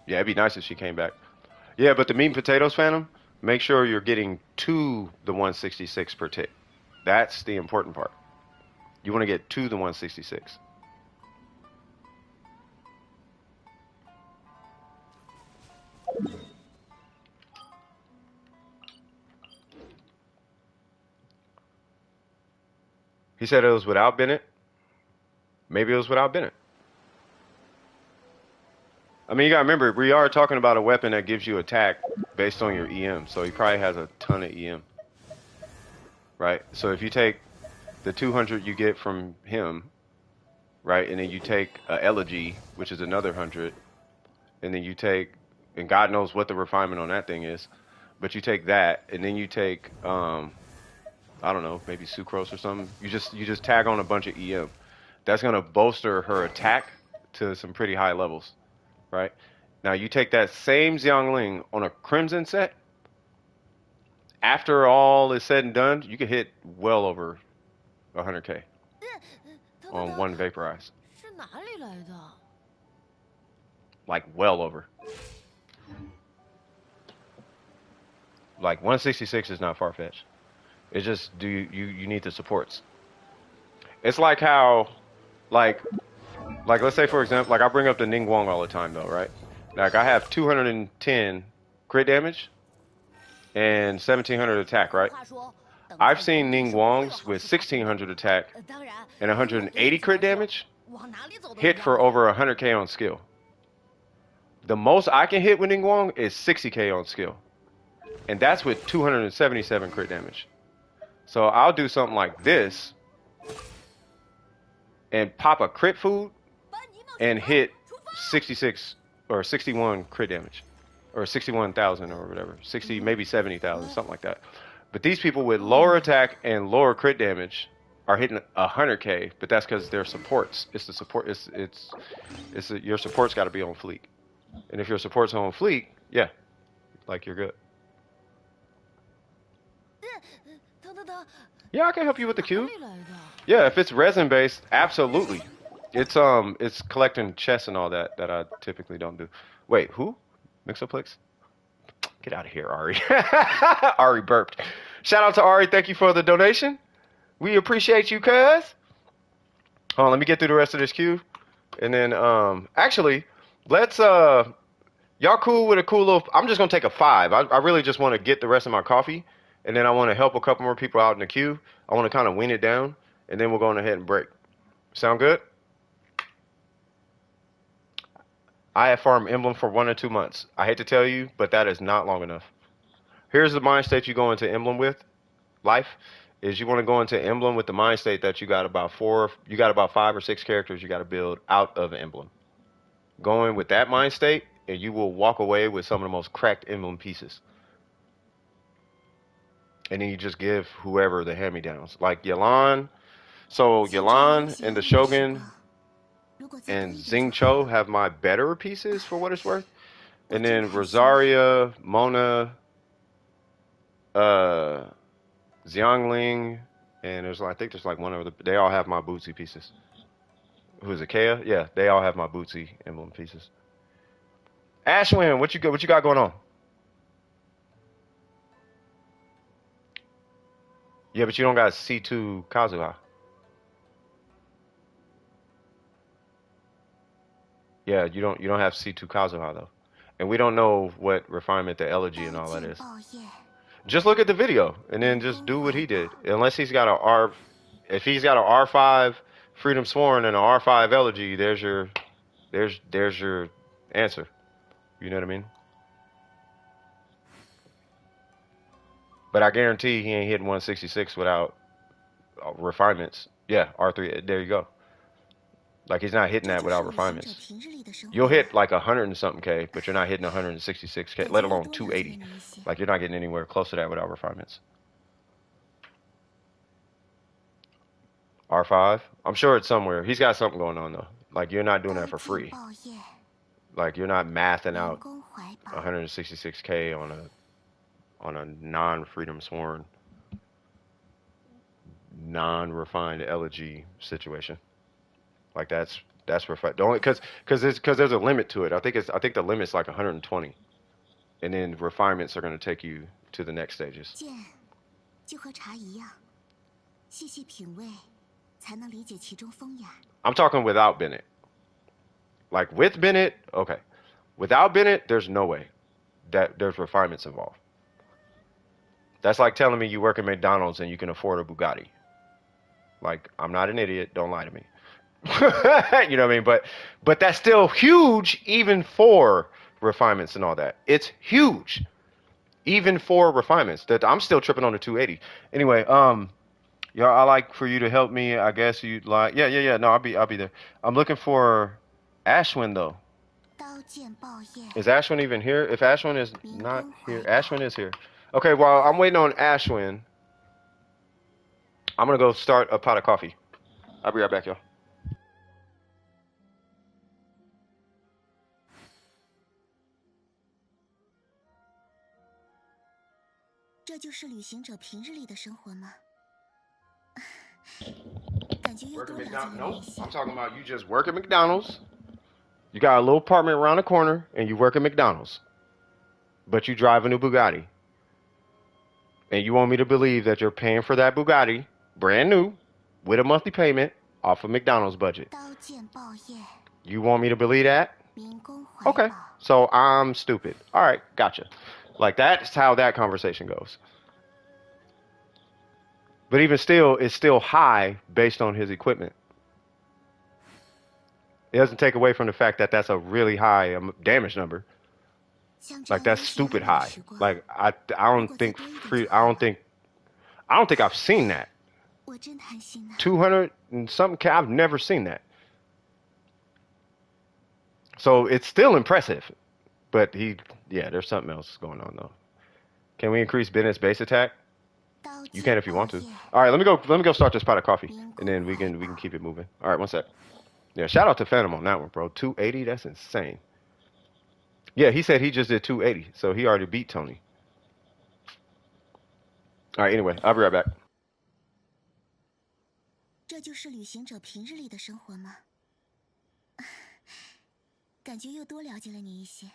Yeah, it'd be nice if she came back. Yeah, but the meat and potatoes Phantom, make sure you're getting to the 166 per tick. That's the important part. You want to get to the 166. He said it was without Bennett. Maybe it was without Bennett. I mean, you gotta remember, we are talking about a weapon that gives you attack based on your EM, so he probably has a ton of EM. Right? So if you take the 200 you get from him, right, and then you take Elegy, which is another 100, and then you take, and God knows what the refinement on that thing is, but you take that, and then you take, I don't know, maybe Sucrose or something. You just tag on a bunch of EM. That's gonna bolster her attack to some pretty high levels, right? Now you take that same Xiangling on a Crimson set. After all is said and done, you could hit well over 100K on one Vaporize. Like well over. Like 166 is not far-fetched. It's just you need the supports. It's like how, like let's say for example, like I bring up the Ning Wong all the time though, right? Like I have 210 crit damage and 1700 attack, right? I've seen Ning Wongs with 1600 attack and 180 crit damage hit for over 100K on skill. The most I can hit with Ningguang is 60k on skill. And that's with 277 crit damage. So I'll do something like this and pop a crit food and hit 66 or 61 crit damage. Or 61,000 or whatever. 60, maybe 70,000, something like that. But these people with lower attack and lower crit damage are hitting 100k, but that's because they're supports. It's the support. Your support's got to be on fleek. And if your support's on fleek, yeah, like you're good. Yeah, I can help you with the cube. Yeah, if it's resin based, absolutely. It's collecting chests and all that I typically don't do. Wait, who? Mixoplex? Get out of here, Ari. Ari burped. Shout out to Ari. Thank you for the donation. We appreciate you, cuz. Hold on, let me get through the rest of this queue. And then, actually, let's, y'all cool with a cool little, I'm just going to take a 5. I really just want to get the rest of my coffee. And then I want to help a couple more people out in the queue. I want to kind of wean it down. And then we'll go on ahead and break. Sound good? I have farmed Emblem for 1 or 2 months. I hate to tell you, but that is not long enough. Here's the mind state you go into Emblem with. Life is you want to go into Emblem with the mind state that you got about 5 or 6 characters you got to build out of Emblem. Going with that mind state, and you will walk away with some of the most cracked Emblem pieces. And then you just give whoever the hand-me-downs. Like Yelan. So Yelan and the Shogun and Xingqiu have my better pieces for what it's worth. And then Rosaria, Mona, Xiangling, and I think there's like one other. They all have my Bootsy pieces. Who's it, Kea? Yeah, they all have my Bootsy emblem pieces. Ashwin, what you got going on? Yeah, but you don't got C2 Kazuha. Yeah, you don't have C2 Kazuha though. And we don't know what refinement the elegy and all that is. Just look at the video and then just do what he did. Unless he's got if he's got a R5 Freedom Sworn and a R5 elegy, there's your answer. You know what I mean? But I guarantee he ain't hitting 166 without refinements. Yeah, R3. There you go. Like he's not hitting that without refinements. You'll hit like 100 and something K, but you're not hitting 166K, let alone 280. Like you're not getting anywhere close to that without refinements. R5? I'm sure it's somewhere. He's got something going on though. Like you're not doing that for free. Like you're not mathing out 166K on a non-freedom sworn, non-refined elegy situation. Like that's refined. Only because there's a limit to it. I think the limit's like 120, and then refinements are going to take you to the next stages. I'm talking without Bennett. Like with Bennett, okay. Without Bennett, there's no way that there's refinements involved. That's like telling me you work at McDonald's and you can afford a Bugatti. Like, I'm not an idiot. Don't lie to me. You know what I mean? But that's still huge even for refinements and all that. It's huge. Even for refinements. That I'm still tripping on the 280. Anyway, y'all, I like for you to help me. I guess you'd like. Yeah. No, I'll be there. I'm looking for Ashwin though. Is Ashwin even here? If Ashwin is not here, Ashwin is here. Okay, while I'm waiting on Ashwin, I'm gonna go start a pot of coffee. I'll be right back, y'all. Nope. I'm talking about you just work at McDonald's. You got a little apartment around the corner, and you work at McDonald's. But you drive a new Bugatti. And you want me to believe that you're paying for that Bugatti, brand new, with a monthly payment, off of McDonald's budget. You want me to believe that? Okay. So I'm stupid. All right. Gotcha. Like that's how that conversation goes. But even still, it's still high based on his equipment. It doesn't take away from the fact that that's a really high damage number.
像这
Like
样
that's
悠闲安
stupid
稳的
high.
时光，
Like I
如
don't
果再
think
多一点
free
就
I
好
don't
了。
think I've seen that.
我真贪心呐、
200 and something. I've never seen that. So it's still impressive. But yeah, there's something else going on though. Can we increase Bennett's base attack?
刀
You
剑
can if you
爆
want to.
业，
All right, let me go start this pot of coffee,
民
and
工
then
怀
we can
抱。
keep it moving. All right, one sec. Yeah, shout out to Phantom on that one, bro. 280, that's insane. Yeah, he said he just did 280, so he already beat Tony. All right, anyway, I'll be right back.
这就是旅行者平日里的生活吗？感觉又多了解了你一些。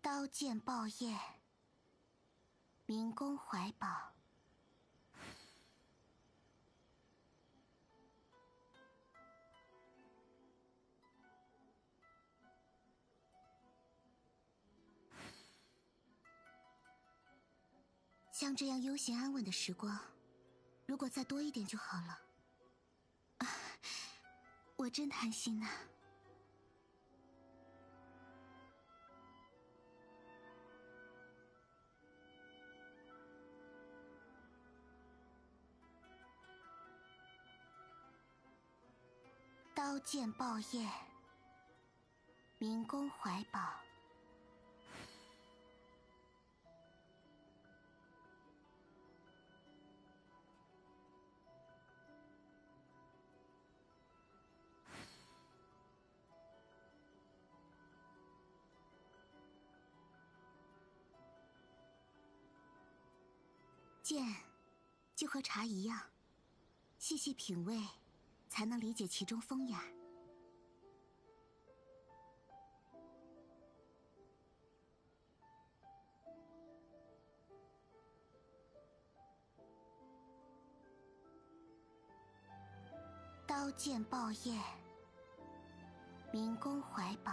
刀剑爆业，民工怀抱。 像这样悠闲安稳的时光，如果再多一点就好了。我真贪心呐、刀剑爆业，民工怀抱。 剑就和茶一样，细细品味，才能理解其中风雅。刀剑爆业，民工怀抱。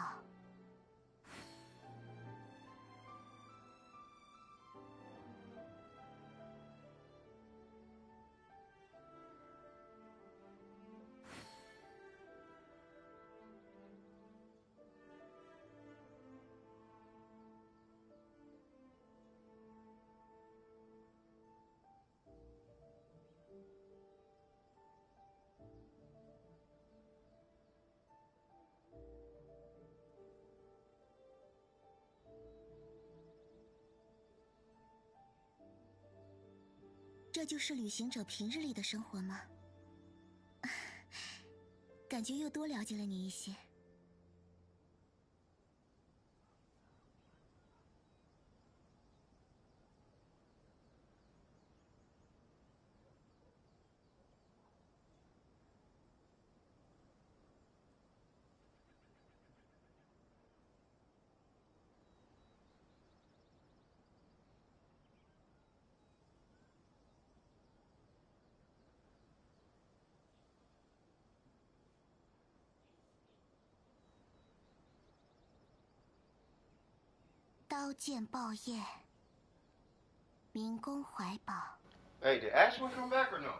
这就是旅行者平日里的生活吗？感觉又多了解了你一些。刀剑爆业，民工怀抱。
Hey, did Ashwin come back or no?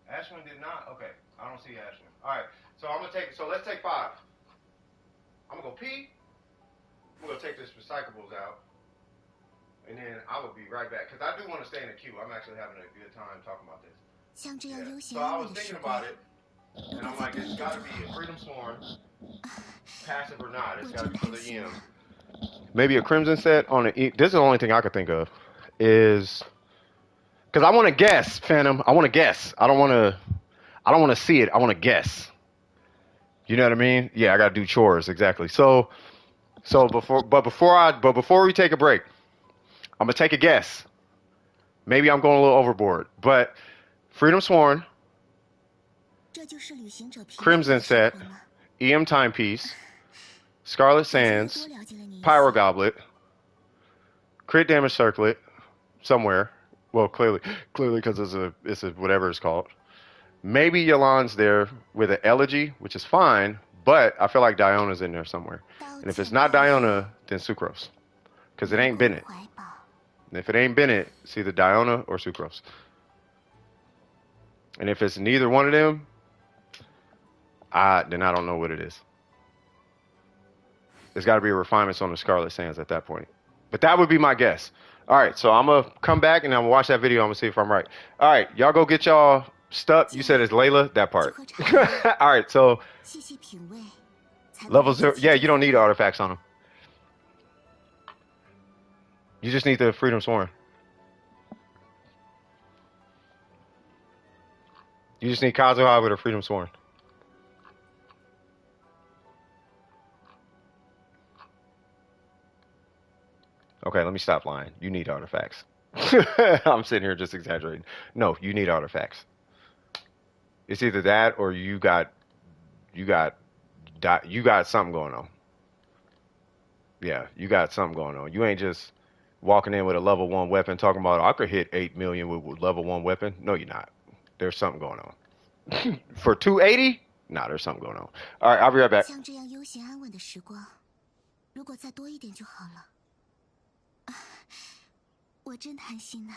Ashwin did not. Okay, I don't see Ashwin. All right, so let's take 5. I'm gonna go pee. We're gonna take this recyclables out, and then I will be right back because I do want to stay in the queue. I'm actually having a good time talking about this.
像这样
Yeah.
悠
So
闲
I
安
was
稳的时
thinking
光
about，it, and I'm like, it's got to be a Freedom Sworn, passive or not. It's got to be for the EM. Maybe a Crimson set on an. This is the only thing I could think of, is Cause I want to guess, Phantom. I want to guess. I don't want to. I don't want to see it. I want to guess. You know what I mean? Yeah, I gotta do chores exactly. So before we take a break, I'm gonna take a guess. Maybe I'm going a little overboard, but Freedom Sworn,
这就是旅行者平日里
Crimson
的生
Set,
活吗？
EM Timepiece, Scarlet
感觉又多
Sands,
了解了你一
Pyro
些。
Goblet, Crit Damage Circlet, somewhere. Well, clearly because it's a whatever it's called. Maybe Yolan's there with an Elegy, which is fine, but I feel like Diona's in there somewhere.
刀
And if it's
剑
not
爆
Diona, then Sucrose. Because it
夜
ain't
民
Bennett.
工怀抱。
And if it ain't Bennett, it's either Diona or Sucrose. And if it's neither one of them, then I don't know what it is. There's got to be a refinements on the Scarlet Sands at that point. But that would be my guess. All right, so I'm going to come back and I'm going to watch that video. I'm going to see if I'm right. All right, y'all go get y'all stuff. You said it's Layla, that part. All right, so
细细品味，才能
level
了解
0.
其
Yeah,
中
you don't
的
need
美。
artifacts on them. You just need the Freedom Sworn. You just need Kazuha with a Freedom Sworn. Okay, let me stop lying. You need artifacts. I'm sitting here just exaggerating. No, you need artifacts. It's either that or you got something going on. Yeah, you got something going on. You ain't just walking in with a level 1 weapon talking about I could hit 8 million with level 1 weapon. No, you're not. There's something going on. For 280? Nah, there's something going on. All right, I'll be right back.
像这样悠闲安稳的时光，如果再多一点就好了。啊，我真贪心呐。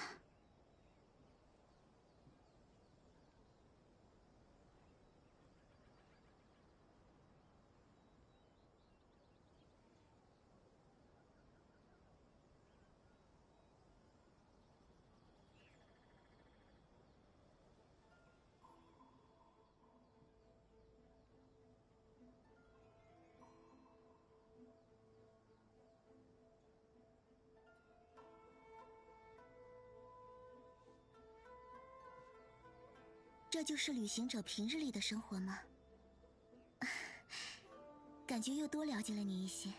这就是旅行者平日里的生活吗？感觉又多了解了你一些。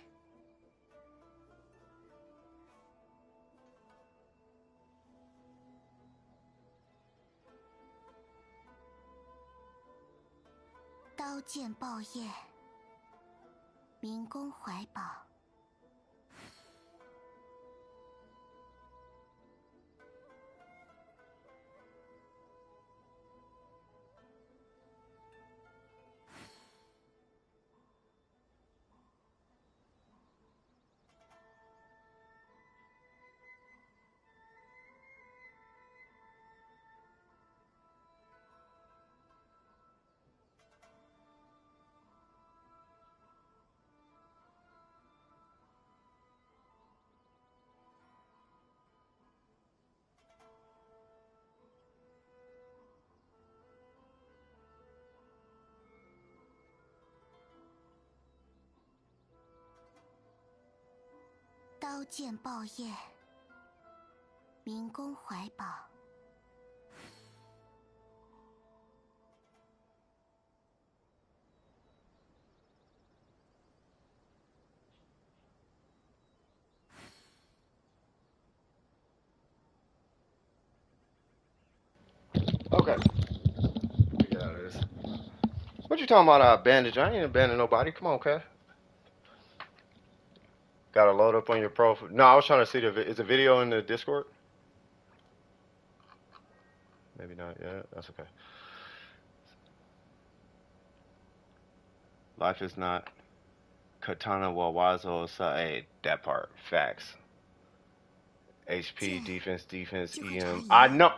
刀剑爆叶，民工怀抱。 刀剑爆叶，民工怀抱。
Okay. Let me get out of this. What you talking about? I bandage? I ain't abandoned nobody. Come on, okay. Got to load up on your profile. No, I was trying to see is the video in the Discord? Maybe not yet. That's okay. Life is not katana wa wazo sa. That part. Facts. HP, defense, EM. I know.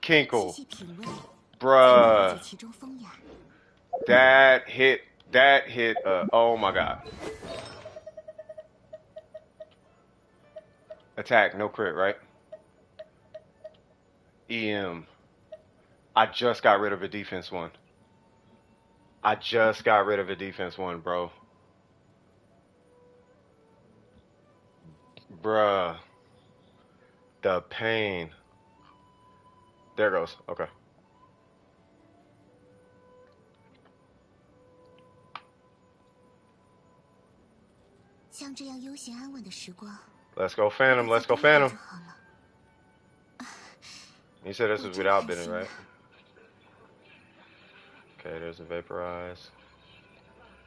Kinkle.
细细品味，才能了
Bruh.
解其中风雅。
That hit. Oh my god. Attack, no crit, right? EM. I just got rid of a defense one. Bro. Bruh. The pain. There it goes. Okay. Let's go Phantom. Let's go Phantom. You said this was without bidding, right? Okay, there's a Vaporize.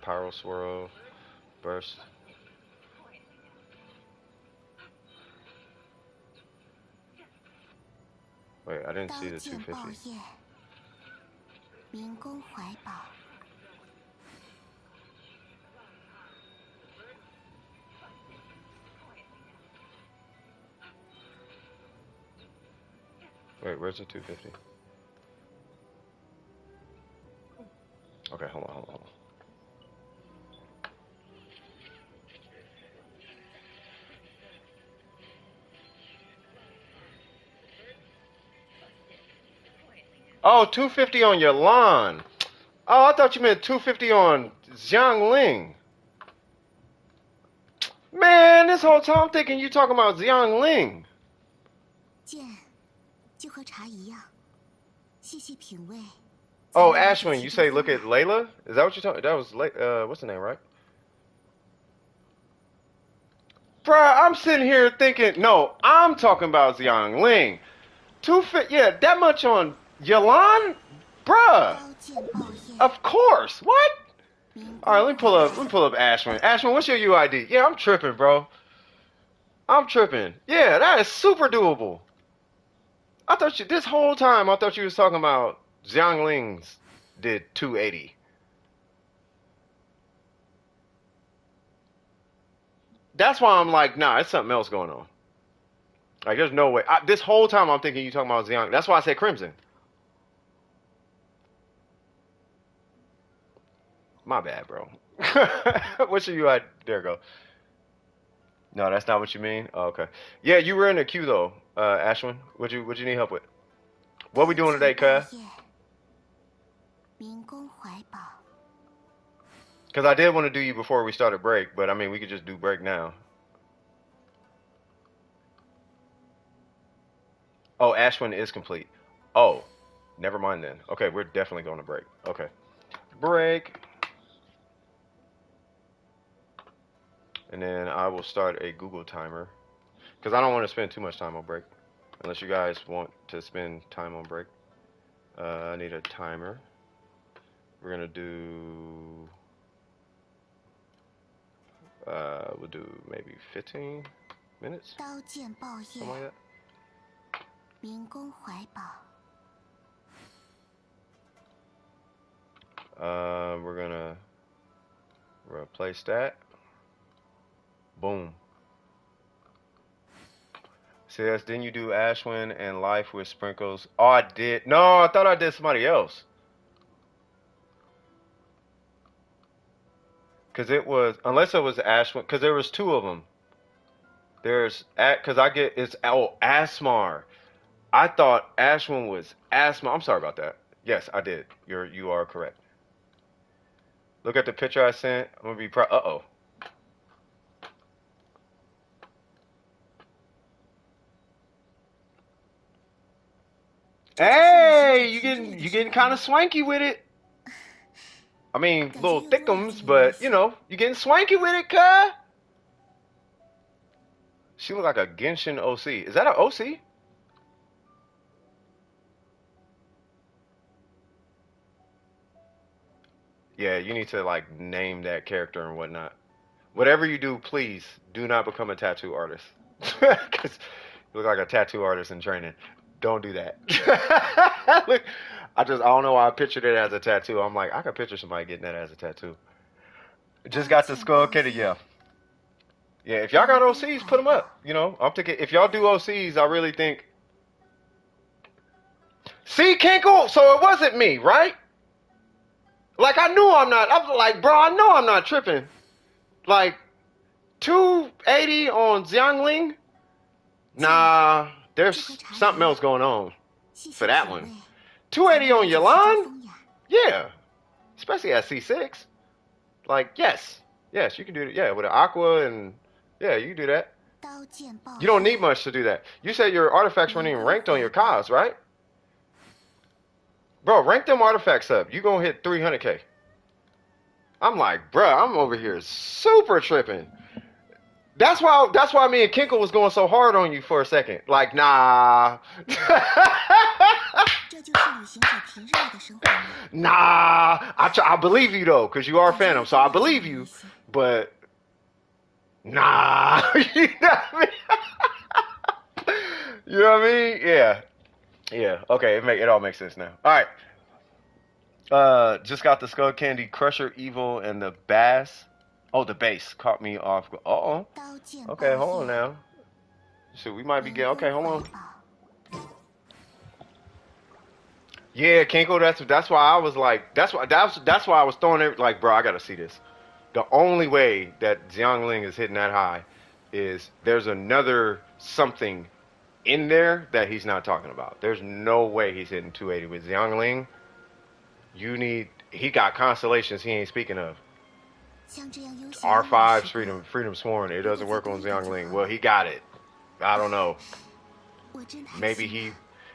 Pyro Swirl. Burst. Wait, I didn't see the 250. Wait, where's the 250? Okay, hold on. Oh, 250 on your lawn. Oh, I thought you meant 250 on Xiangling. Man, this whole time I'm thinking you talking about Xiangling. Oh, Ashwin, you say look at Layla? Is that what you're talking? That was what's the name, right? Bruh, I'm sitting here thinking, no, I'm talking about Xiangling. 250, yeah, that much on Yalan? Bruh. Of course. What? All right, let me pull up Ashwin. Ashwin, what's your UID? Yeah, I'm tripping, bro. I'm tripping. Yeah, that is super doable. I thought this whole time I thought you was talking about Xiangling's did 280. That's why I'm like, nah, it's something else going on. Like, there's no way. This whole time I'm thinking you talking about Xiang. That's why I said Crimson. My bad, bro. What's your UI? There you go. No, that's not what you mean. Oh, okay. Yeah, you were in the queue though, Ashwin. What you need help with? What we doing today, cuz? Because I did want to do you before we started break, but I mean we could just do break now. Oh, Ashwin is complete. Oh, never mind then. Okay, we're definitely going to break. Okay, break. And then I will start a Google timer. Because I don't want to spend too much time on break. Unless you guys want to spend time on break. I need a timer. We're going to do... we'll do maybe 15 minutes? Something like that. We're going to replace that. Boom. Says, didn't you do Ashwin and Life with Sprinkles? Oh, I did. No, I thought I did somebody else. Because it was, unless it was Ashwin, because there was two of them. There's, because I get, it's, oh, Asmar. I thought Ashwin was Asmar. I'm sorry about that. Yes, I did. You are correct. Look at the picture I sent. I'm going to be proud. Uh-oh. Hey, you getting kind of swanky with it. I mean, little thickums, but you know, you getting swanky with it, cuh. She look like a Genshin OC. Is that an OC? Yeah, you need to like name that character and whatnot. Whatever you do, please do not become a tattoo artist. Because you look like a tattoo artist in training. Don't do that. Look, I don't know why I pictured it as a tattoo. I'm like, I could picture somebody getting that as a tattoo. Just got the skull kitty, yeah. Yeah, if y'all got OCs, put them up. You know, I'm thinking, if y'all do OCs, I really think. See, Kinkle, so it wasn't me, right? Like, I knew I'm not. I was like, bro, I know I'm not tripping. Like, 280 on Xiangling? Nah. There's something else going on for that one. 280 on Yalan? Yeah. Especially at C6. Like, yes. Yes, you can do it. Yeah, with an Aqua and... Yeah, you can do that. You don't need much to do that. You said your artifacts weren't even ranked on your cause, right? Bro, rank them artifacts up. You gonna hit 300K. I'm like, bro, I'm over here super tripping. That's why me and Kinkle was going so hard on you for a second. Like, nah.
这就是旅行者平日里的生活吗？
Nah. I believe you though, because you are Phantom, so I believe you. But nah. You know what I mean? You know what I mean? Yeah. Yeah. Okay, it all makes sense now. Alright. Just got the Skull Candy Crusher Evil and the Bass. Oh, the base caught me off. Uh-oh.
刀剑
Okay,
爆
hold on
裂，
now. Shit, we might be
灵
getting.
功
Okay, hold
怀
on.
抱。
Yeah, Kinko. That's why I was like. That's why I was throwing it. Like, bro, I gotta see this. The only way that Xiangling is hitting that high is there's another something in there that he's not talking about. There's no way he's hitting 280 with Xiangling. He got constellations he ain't speaking of.
像这样悠闲安稳的
R5's
时光
Freedom Sworn. It doesn't work on Xiangling. Well, he got it. I don't know.
我真贪
Maybe
心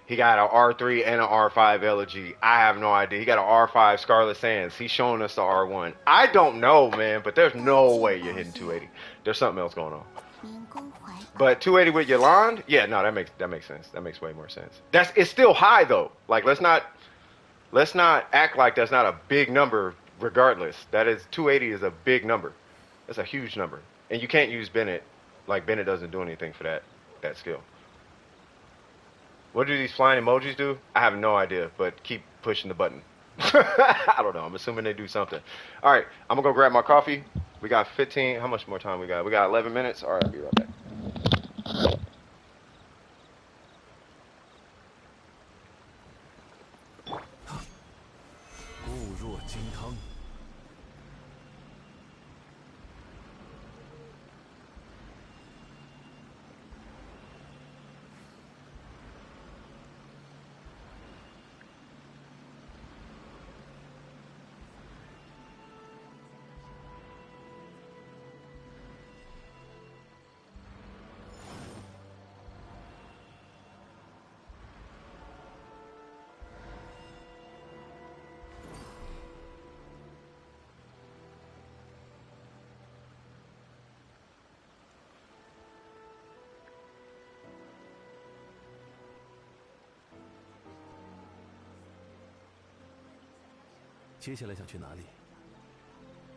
he got an R3 and an R5 elegy. I have no idea. He got an R5 Scarlet Sands. He's showing us the R1. I don't know, man, but there's no way you're hitting 280. There's something else going on.
灵功怀抱。
But 280 with Yolande, yeah, no, that makes sense. That makes way more sense. It's still high though. Like let's not act like that's not a big number. Regardless, 280 is a big number. That's a huge number, and you can't use Bennett. Like Bennett doesn't do anything for that skill. What do these flying emojis do? I have no idea, but keep pushing the button. I don't know. I'm assuming they do something. All right, I'm gonna go grab my coffee. We got 15. How much more time we got? We got 11 minutes. All right, I'll be right back.
固若金汤。接下来想去哪里？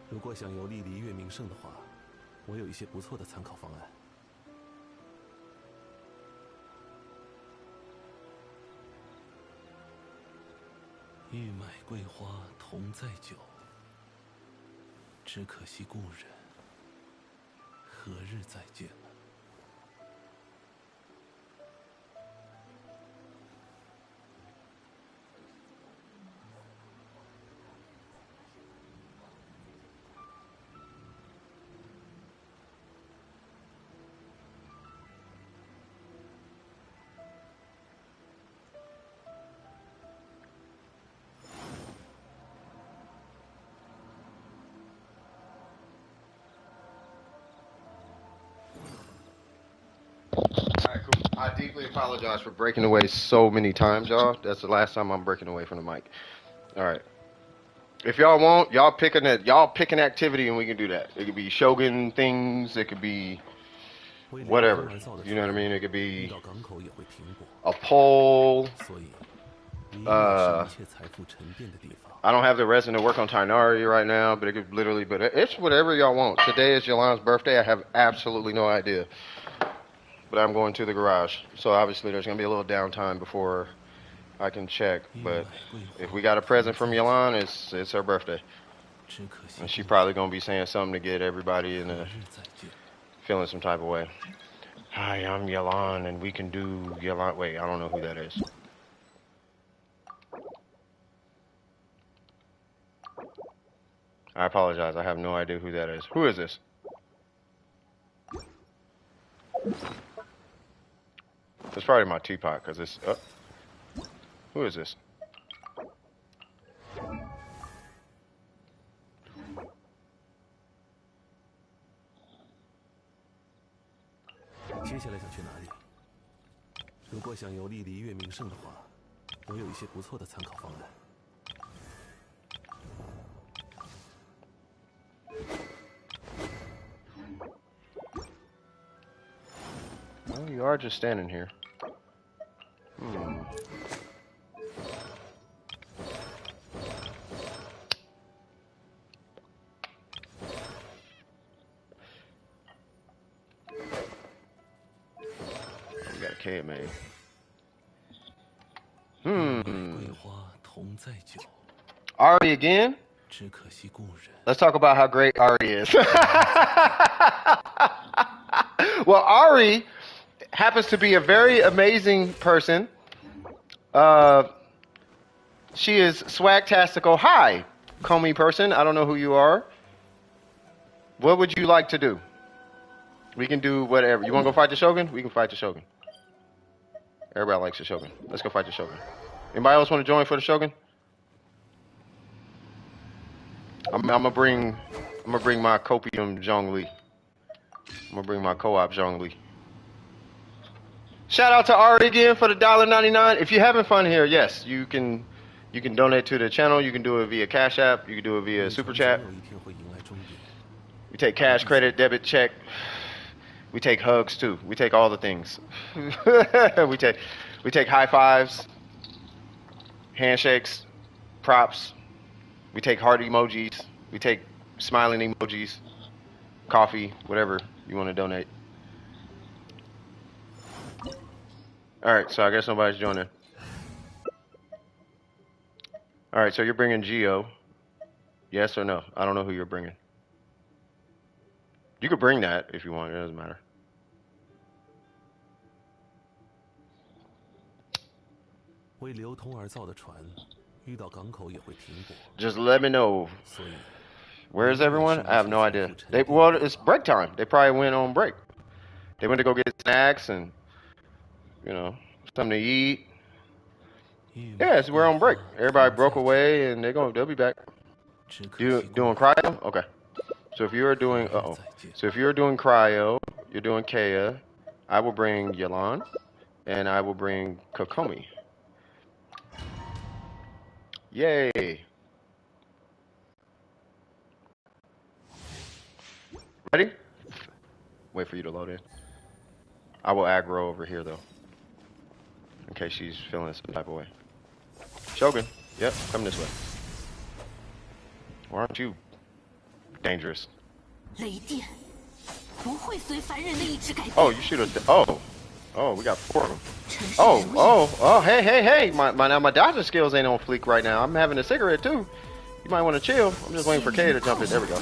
如果想游历离月名胜的话，我有一些不错的参考方案。欲买桂花同载酒，只可惜故人，何日再见呢？
Alright, cool. I deeply apologize for breaking away so many times, y'all. That's the last time I'm breaking away from the mic. Alright. If y'all want, y'all pick an activity and we can do that. It could be Shogun things, it could be whatever. You know what I mean? It could be a poll. I don't have the resin to work on Tainari right now, but it could literally, but it's whatever y'all want. Today is Yolanda's birthday. I have absolutely no idea. But I'm going to the garage. So obviously there's going to be a little downtime before I can check. But if we got a present from Yolanda, it's her birthday. And she's probably going to be saying something to get everybody in a feeling some type of way. Hi, I'm Yolanda, and we can do Yolanda. Wait, I don't know who that is. I apologize. I have no idea who that is. Who is this? It's probably my teapot, because it's... who is this?
我有一些不错的参考方案。
Well, you are just standing here. Hmm. We got a KMA. Ari again? Let's talk about how great Ari is. Well, Ari happens to be a very amazing person. She is swagtastical. Hi, Comey person. I don't know who you are. What would you like to do? We can do whatever. You want to go fight the Shogun? We can fight the Shogun. Everybody likes the Shogun. Let's go fight the Shogun. Anybody else want to join for the Shogun? I'm gonna bring my copium Zhongli. I'm gonna bring my co-op Zhongli. Shout out to Ari again for the $1.99. If you're having fun here, yes, you can donate to the channel. You can do it via Cash App. You can do it via Super Chat. We take cash, credit, debit, check. We take hugs too. We take all the things. we take high fives, handshakes, props. We take heart emojis. We take smiling emojis, coffee, whatever you want to donate. All right, so I guess nobody's joining. All right, so you're bringing Geo. Yes or no? I don't know who you're bringing. You could bring that if you want. It doesn't matter. Just let me know. Where is everyone? I have no idea. Well, it's break time. They probably went on break. They went to go get snacks and, you know, something to eat. Yes, we're on break. Everybody broke away and they'll be back. Doing cryo? Okay. So if you're doing So if you're doing cryo, you're doing Kea, I will bring Yelan and I will bring Kokomi. Yay. Ready? Wait for you to load in. I will aggro over here though. In case she's feeling some type of way. Shogun. Yep, come this way. Why aren't you dangerous? Oh, you shoot a... Oh, we got 4 of them. Oh, hey. My dodging skills ain't on fleek right now. I'm having a cigarette too. You might want to chill. I'm just waiting for Kay to jump in. There we go.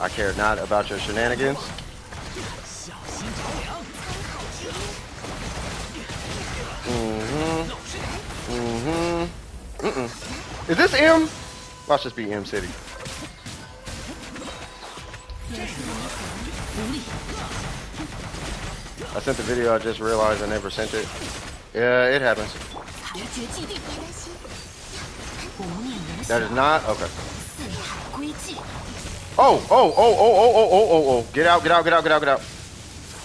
I care not about your shenanigans. Is this M? Watch this be M City. I sent the video, I just realized I never sent it. Yeah, it happens. That is not okay. Oh. Get out.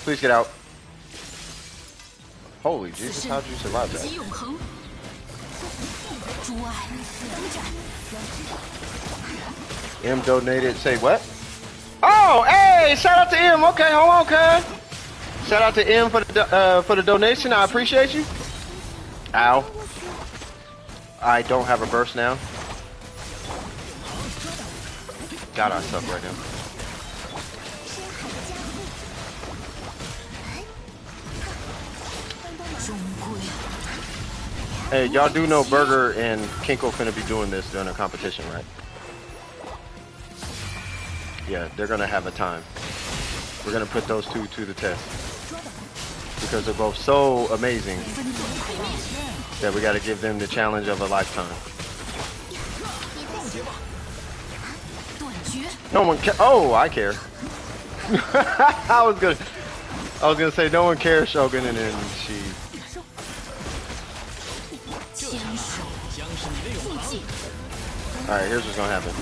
Please get out. Holy Jesus, how'd you survive that? M donated, say what? Oh, hey, shout out to M. Okay, hold on, cuz. Shout out to M for the donation. I appreciate you. Ow. I don't have a burst now. God, I suck right now. Hey, y'all do know Burger and Kinko finna be doing this during a competition, right? Yeah, they're gonna have a time. We're gonna put those two to the test. Because they're both so amazing that we gotta give them the challenge of a lifetime. No one cares. Oh, I care. I was gonna say no one cares, Shogun, and then she. All right, here's what's gonna happen.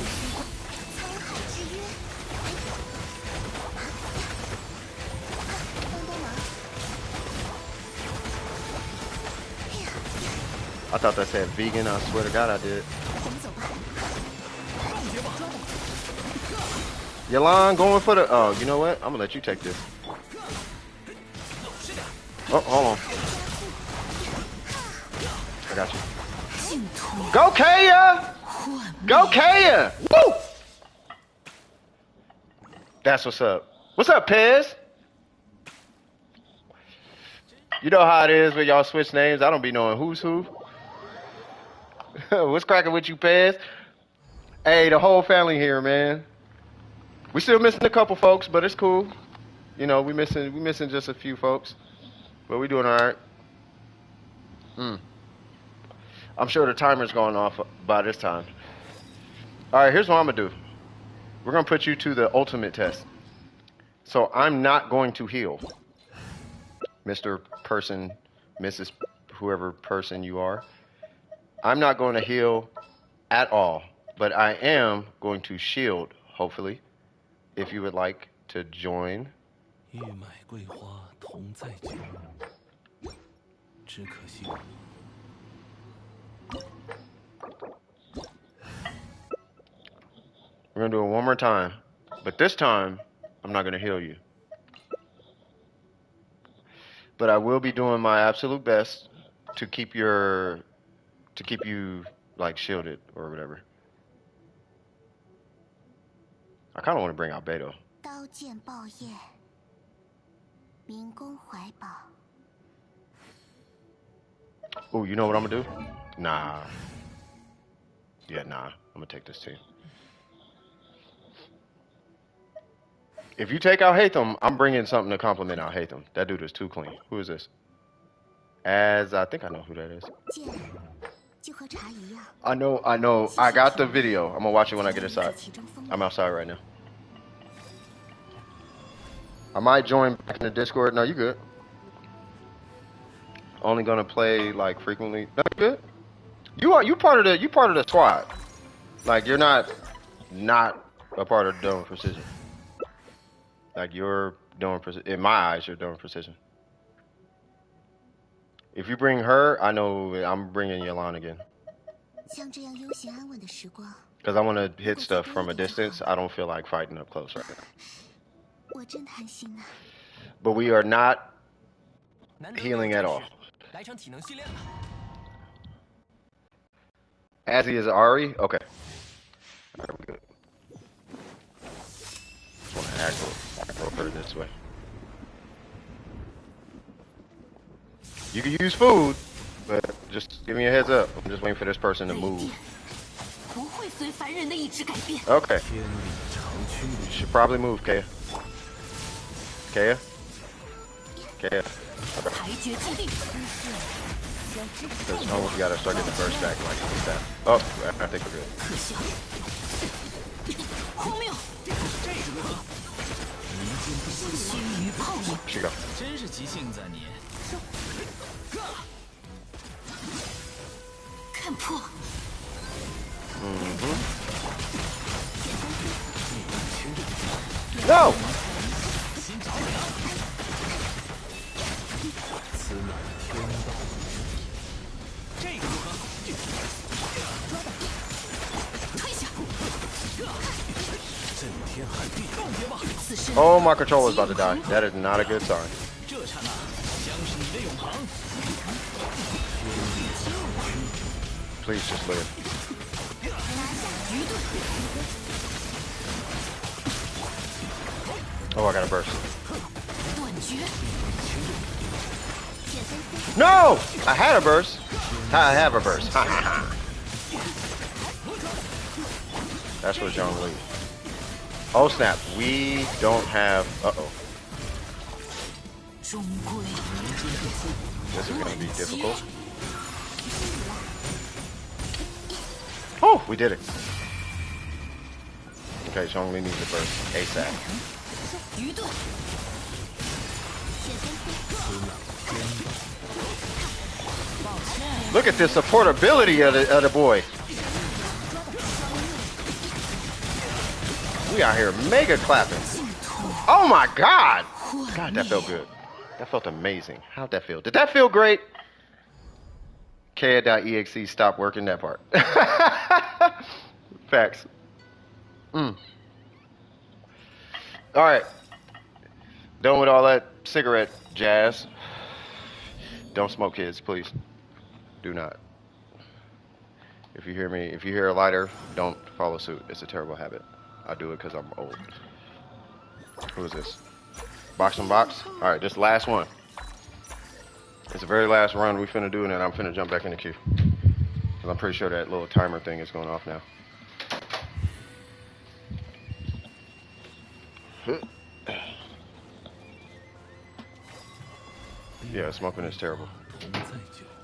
I thought that said vegan. I swear to God, I did.
我们走吧。
Yolanda going for the. Oh, you know what? I'm gonna let you take this. Oh, hold on. I got you. Go Kaya! Go Kaya! Woo! That's what's up. What's up, Pez? You know how it is when y'all switch names. I don't be knowing who's who. What's cracking with you, Pez? Hey, the whole family here, man. We still missing a couple folks, but it's cool. You know, we missing just a few folks, but we doing all right. I'm sure the timer's going off by this time. All right, here's what I'm gonna do. We're gonna put you to the ultimate test. So I'm not going to heal, Mr. Person, Mrs. Whoever person you are. I'm not going to heal at all, but I am going to shield, hopefully, if you would like to join.
欲买桂花同载酒，只可惜。
We're gonna do it one more time, but this time I'm not gonna heal you. But I will be doing my absolute best to keep you like shielded or whatever. I kind of want to bring out Beto.
刀剑报业，民工怀宝。
Oh, you know what I'm gonna do? Nah. Yeah, nah. I'm gonna take this team. If you take out Hatham, I'm bringing something to compliment out Hatham. That dude is too clean. Who is this? As I think I know who that is.
剑就和茶一样。
I know. I got the video. I'm gonna watch it when I get inside.
其中风
I'm outside right now. I might join back in the Discord. No, you good. Only gonna play like frequently. No, you good. You part of the squad. Like you're not a part of Dome Precision. Like you're doing precision. In my eyes, you're doing precision. If you bring her, I know I'm bringing Yolanda again.
像这样悠闲安稳的时光，
Because I want to hit stuff from a distance. I don't feel like fighting up close right now.
我真贪心啊！
But we are not healing at all.
来场体能训练吧。
As he is Ari? Okay. Alright, we're good. Just want to aggro her this way. You can use food, but just give me a heads up. I'm just waiting for this person to move.
不会随凡人的意志改变。
Okay.
天理长驱
You should probably move, Kaya. Kaya? Kaya. Okay.
裁决既定。
Because you gotta start getting the first back like that. Oh, I think we're good.
可笑，荒谬！心于泡影，
She go.
真是急性子啊你！
看破。
No!
此乃天道。这个如何？
退下！
震天撼地，冻结吧！
此生
Oh, my controller's about to die. That is not a good sign.
这刹那，将是你的永恒。
Please just live.
愚钝，
Oh, I got a burst.
断绝。
No! I had a burst. I have a burst. Ha ha ha. That's for John Lee. Oh snap. We don't have. Uh-oh.
终归
This is gonna be difficult. Oh, we did it. Okay, Zhongli needs a burst ASAP.
愚钝，
Look at the supportability of the boy. We out here mega clapping. Oh my God! God, that felt good. That felt amazing. How'd that feel? Did that feel great? CAD.exe stopped working that part. Facts. All right. Done with all that cigarette jazz. Don't smoke, kids, please. Do not. If you hear a lighter, don't follow suit. It's a terrible habit. I do it because I'm old. Who is this? Box on box? Alright, this last one. It's the very last run we finna do, and then I'm finna jump back in the queue. Because I'm pretty sure that little timer thing is going off now. Yeah, smoking is terrible.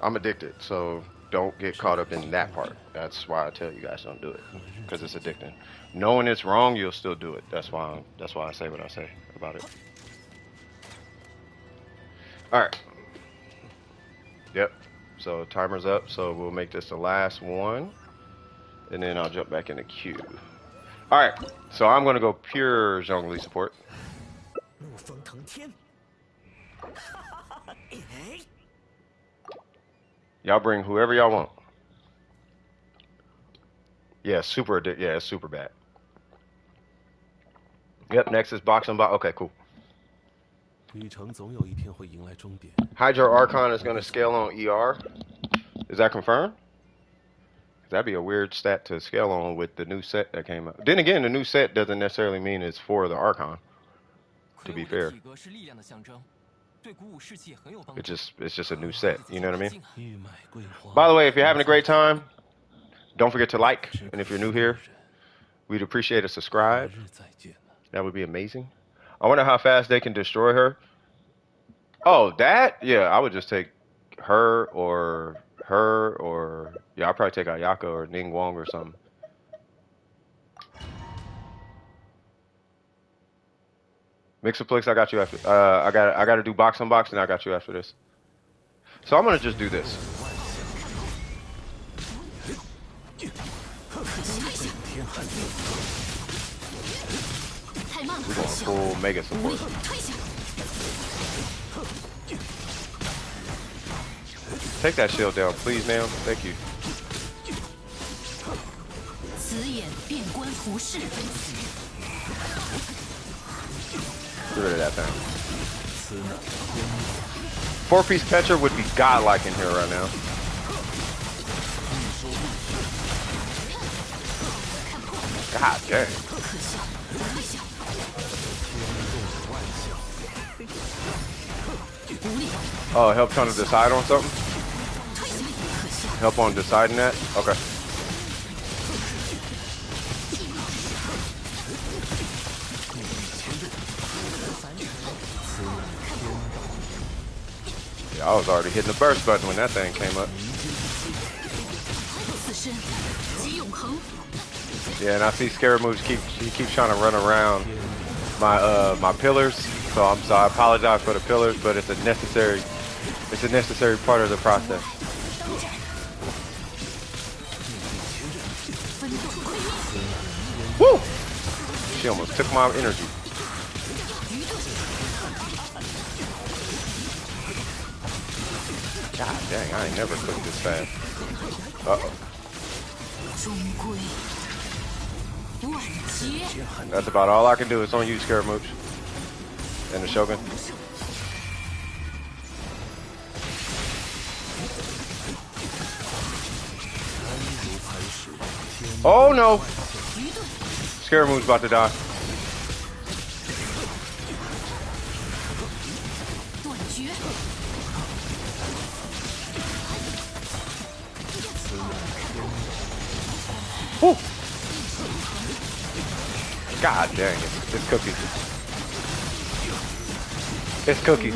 I'm addicted, so don't get caught up in that part. That's why I tell you guys don't do it, because it's addicting. Knowing it's wrong, you'll still do it. That's why I say what I say about it. All right. Yep. So timer's up. So we'll make this the last one, and then I'll jump back in the queue. All right. So I'm gonna go pure Zhongli support. Y'all bring whoever y'all want. Yeah, super addict. Yeah, it's super bad. Yep. Next is box on box. Okay, cool. Hydro Archon is gonna scale on ER. Is that confirmed? That'd be a weird stat to scale on with the new set that came out. Then again, the new set doesn't necessarily mean it's for the Archon. To be fair, it's just a new set. You know what I mean? By the way, if you're having a great time, don't forget to like. And if you're new here, we'd appreciate a subscribe. That would be amazing. I wonder how fast they can destroy her. Oh, that? Yeah, I would just take her or yeah, I'll probably take Ayaka or Ning Wong or something. Mixoplex, I got you after. I got to do box on box, and I got you after this. So I'm gonna just do this. We're going full mega support. Take that shield down, please, ma'am. Thank you. Get rid of that thing. 4-piece Petra would be godlike in here right now. God dang. Oh, help trying to decide on something? Help on deciding that? Okay. Yeah, I was already hitting the burst button when that thing came up. Yeah, and I see Scaramouche keeps trying to run around my pillars. So I apologize for the pillars, but it's a necessary part of the process. Woo! She almost took my energy. God dang, I ain't never clicked this fast. Uh-oh. That's about all I can do. It's on you, Scaramouche. And the Shogun. Oh no! Scaramouche's about to die. Whew. God dang it. It's cookies. It's cookies.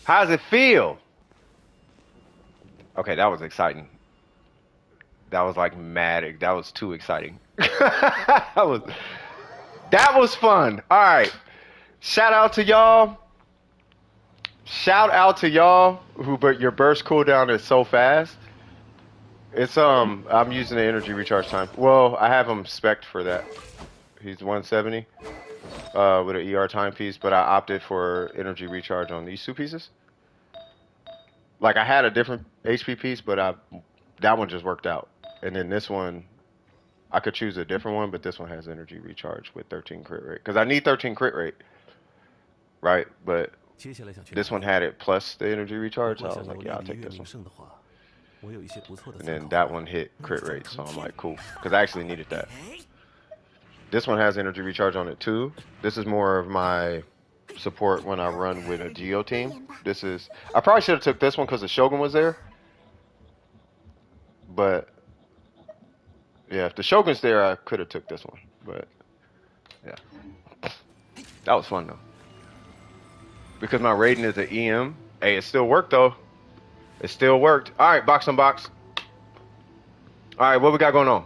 How does it feel? Okay, that was exciting. That was like mad. That was too exciting. that was fun. All right. Shout out to y'all. But your burst cooldown is so fast. It's I'm using the energy recharge time. Well, I have him spec'd for that. He's 170 with an ER timepiece, but I opted for energy recharge on these two pieces. like I had a different HP piece, but that one just worked out. And then this one, I could choose a different one, but this one has energy recharge with 13 crit rate. Because I need 13 crit rate, right? But
接下来想去
this
哪
one
里？
had it plus the energy
如
recharge,
果
so I
想
was
留
like,
恋
yeah, I'll
明
take
月
this
名
one.
胜的话，我有一些不错的
And
参
then
考
that
方
one
案。
hit crit rate, so I'm like, cool. Because I actually needed that. This one has energy recharge on it too. This is more of my support when I run with a Geo team. This is, I probably should have took this one because the Shogun was there. But yeah, if the Shogun's there, I could have took this one. But yeah, that was fun though. Because my rating is an EM. Hey, it still worked though. It still worked. All right, box on box. All right, what we got going on?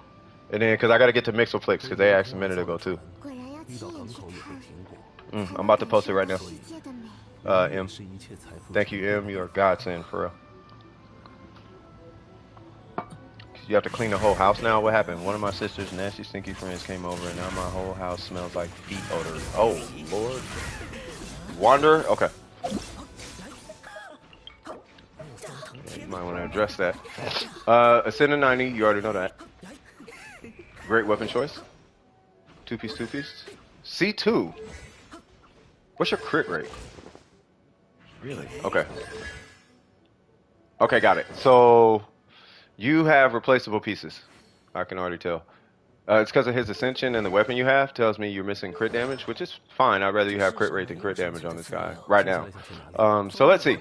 And then, because I got to get to Mixoplex, because they asked a minute ago too.
果然要
遇
亲
到
眼
港
去
口也会
看，
停过。
I'm about to post it right now.
世界的美。
明
M.
月是一切财富
Thank you, M. You're a godsend, for real. You have to clean the whole house now? What happened? One of my sister's nasty, stinky friends came over, and now my whole house smells like feet odor. Oh, Lord. Wanderer? Okay. Yeah, you might want to address that. Ascend to 90. You already know that. Great weapon choice. Two-piece, two-piece. C2. What's your crit rate? Really? Okay. Okay, got it. So you have replaceable pieces. I can already tell. It's because of his ascension and the weapon you have tells me you're missing crit damage, which is fine. I'd rather you have crit rate than crit damage on this guy right now. So let's see.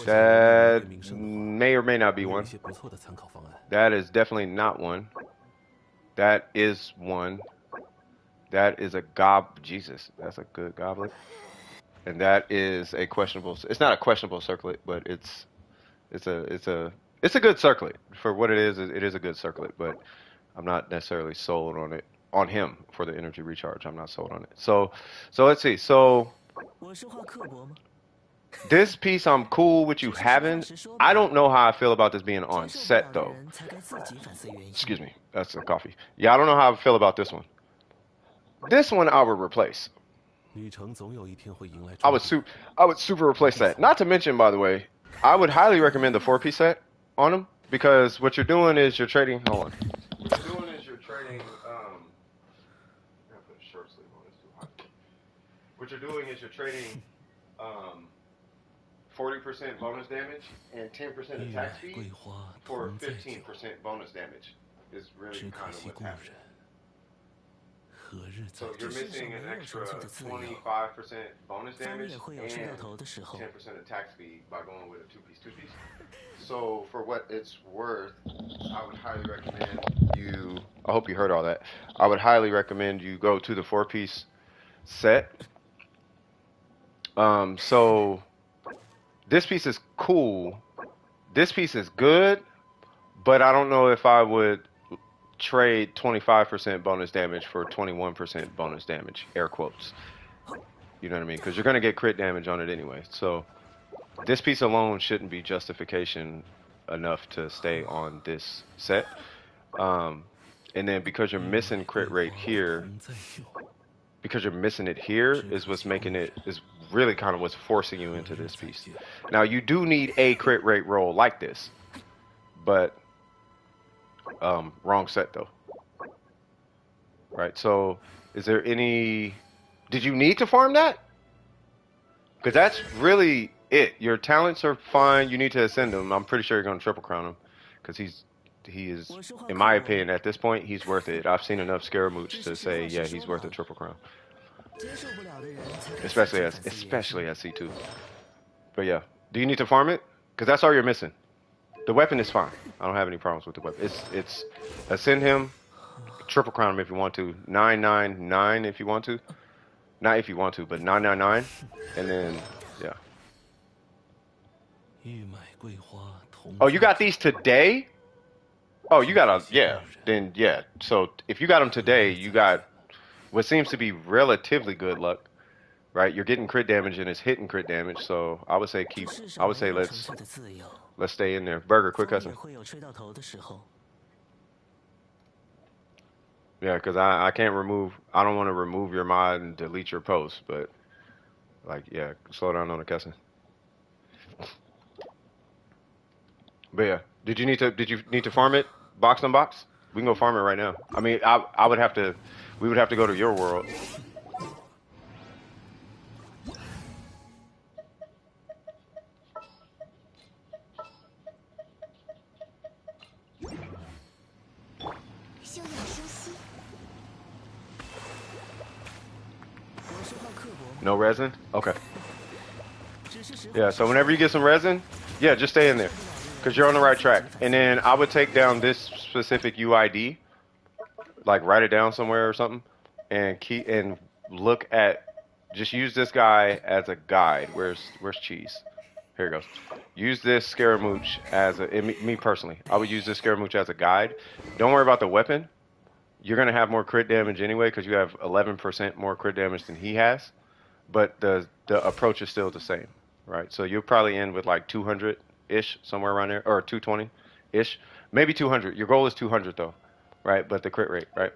That may or may not be
我有一
one.
些不错的参考方案。
That is definitely not one. That is one. That is a Jesus, that's a good goblet. And that is a questionable. It's not a questionable circlet, but it's a good circlet for what it is. It is a good circlet, but I'm not necessarily sold on it on him for the energy recharge. I'm not sold on it. So let's see. So
我是话刻薄吗？
this piece I'm cool with you having. I don't know how I feel about this being on
接受不
set
了的
though.
人才该自己反思原因。
Excuse me. That's the coffee. Yeah, I don't know how I feel about this one. This one I would replace.
旅程总有一天会迎来
I
终
would
点。
I would super replace that. Not to mention, by the way, I would highly recommend the 4-piece set on them because what you're doing is you're trading. Hold on. What you're doing is you're trading. I'm gonna put a short sleeve on. It's too hot. What you're doing is you're trading 40% bonus damage and 10%
玉
attack
桂
speed
花
for
同在酒，
15% bonus damage. Is really
只可
kind of
惜
what's
故人
happening.
何日再
So you're
见？
missing an extra 25% bonus
方
damage
也会有吹到
and
头的时候。
10% attack speed by going with a two-piece. So for what it's worth, I would highly recommend you. I hope you heard all that. I would highly recommend you go to the 4-piece set. So this piece is cool. This piece is good, but I don't know if I would trade 25% bonus damage for 21% bonus damage. Air quotes. You know what I mean? Because you're gonna get crit damage on it anyway. So this piece alone shouldn't be justification enough to stay on this set. And then because you're missing crit rate here,
同在酒，
because you're missing it here is what's making it, is really kind of what's forcing you into this piece. Now you do need a crit rate roll like this, but wrong set though. Right, so is there any, did you need to farm that? Because that's really it. Your talents are fine. You need to ascend him. I'm pretty sure you're going to triple crown him. Because he is, in my opinion, at this point, he's worth it. I've seen enough Scaramouche to say, yeah, he's worth a triple crown.
接受不了的人才该自己
Especially
反思原因。
at C2. But yeah, do you need to farm it? Because that's all you're missing. The weapon is fine. I don't have any problems with the weapon. It's ascend him, triple crown him if you want to, 999 if you want to, not if you want to, but 999, and then yeah.
玉买桂花同
Oh, you
在
got these today? Oh, you got yeah. Then yeah. So if you got them today, you got what seems to be relatively good luck, right? You're getting crit damage and it's hitting crit damage. So I would say keep.
世
I
上
would say
没有
let's
纯粹的自由，
let's stay in there. Burger, quick
风
cousin.
也会有吹到头的时候。
Yeah, because I can't remove. I don't want to remove your mod and delete your post, but like yeah, slow down on the cussing. But yeah, did you need to farm it box on box? We can go farm it right now. I mean, I would have to, we would have to go to your world.
休养生息。
我是好刻薄，
No resin? Okay.
只是实话
Yeah, so whenever you get some resin, yeah, just stay in there. Because you're on the right track. And then I would take down this specific UID, like write it down somewhere or something, and look at, just use this guy as a guide. Where's Cheese? Here it goes. Use this Scaramouche as a, me personally, I would use this Scaramouche as a guide. Don't worry about the weapon. You're going to have more crit damage anyway because you have 11% more crit damage than he has. But the approach is still the same, right? So you'll probably end with like 200-ish, somewhere around there, or 220-ish. Maybe 200. Your goal is 200 though, right? But the crit rate, right?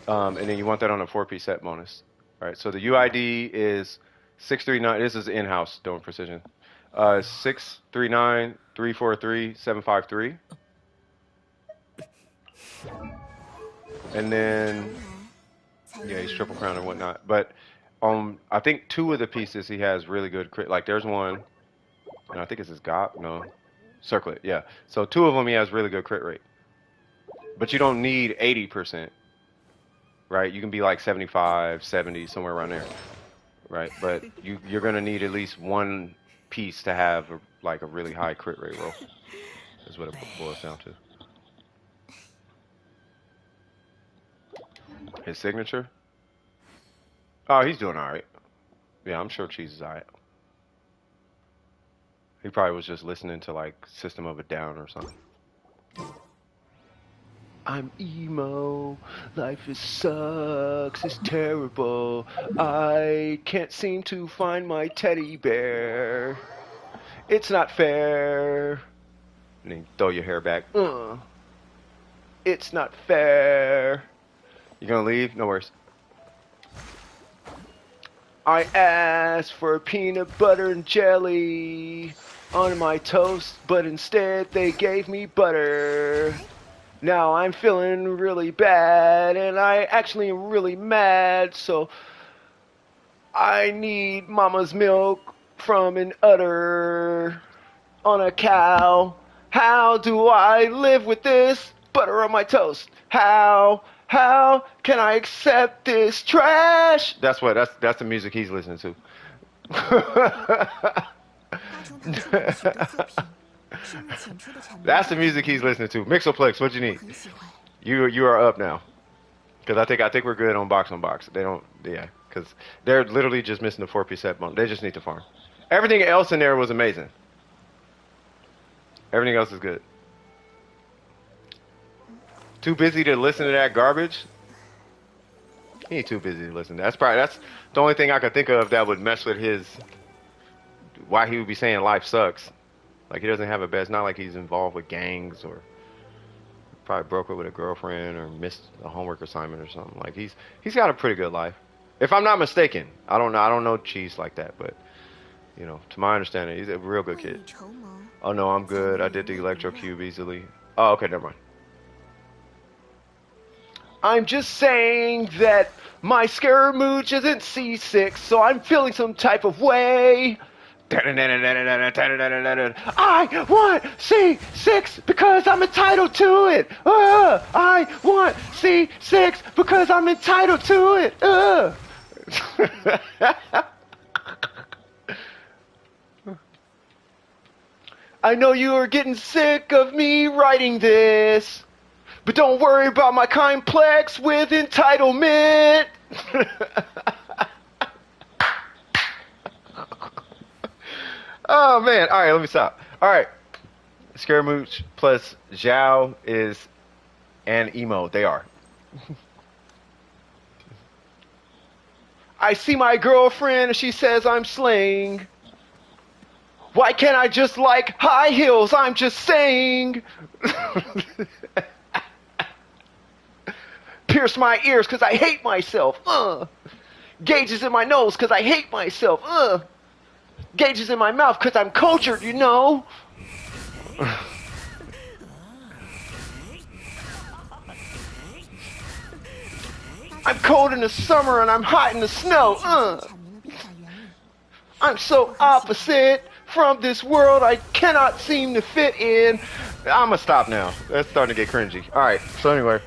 And then you want that on a 4-piece set bonus, right? So the UID is 639. This is in-house doing precision. 639 343 753. And then, yeah, he's triple crown and whatnot. But I think 2 of the pieces he has really good crit. Like there's one, and I think it's his GOP. No, circlet. Yeah. So 2 of them he has really good crit rate. But you don't need 80%, right? You can be like 75, 70, somewhere around there, right? But you're gonna need at least 1 piece to have like a really high crit rate roll. Is what it boils down to. His signature? Oh, he's doing all right. Yeah, I'm sure Cheese is all right. He probably was just listening to like System of a Down or something. I'm emo. Life is sucks. It's terrible. I can't seem to find my teddy bear. It's not fair. And then throw your hair back. It's not fair. You gonna leave? No worries. I asked for peanut butter and jelly on my toast, but instead they gave me butter. Now I'm feeling really bad, and I actually am really mad, so I need mama's milk from an udder on a cow. How do I live with this butter on my toast? How can I accept this trash? That's the music he's listening to.
八重堂出了许多作品，深入浅出的阐明。
That's the music he's listening to. Mixoplex, what you
我
need?
很喜欢。
You are up now. Because I think we're good on box. They don't, yeah. Because they're literally just missing the 4-piece set bone. They just need to farm. Everything else in there was amazing. Everything else is good. Too busy to listen to that garbage? He ain't too busy to listen. That's the only thing I could think of that would mess with his, why he would be saying life sucks. Like he doesn't have a best. It's not like he's involved with gangs or probably broke up with a girlfriend or missed a homework assignment or something. Like he's got a pretty good life. If I'm not mistaken. I don't know Cheese like that, but you know, to my understanding, he's a real good
未
kid.
雨绸缪。
Oh no, I'm good. I did the electro cube easily. Oh, okay, never mind. I'm just saying that my Scaramouche isn't C6, so I'm feeling some type of way. I want C6 because I'm entitled to it. I want C6 because I'm entitled to it. I know you are getting sick of me writing this. But don't worry about my complex with entitlement. Oh man! All right, let me stop. All right, Scaramouche plus Zhao is an emo. They are. I see my girlfriend and she says I'm slaying. Why can't I just like high heels? I'm just saying. Pierce my ears because I hate myself. Gauges in my nose because I hate myself. Gauges in my mouth because I'm cultured, you know. I'm cold in the summer and I'm hot in the snow.
阐明了变化原理。
I'm so opposite from this world I cannot seem to fit in. I'm gonna stop now. That's starting to get cringy. All right. So anyway,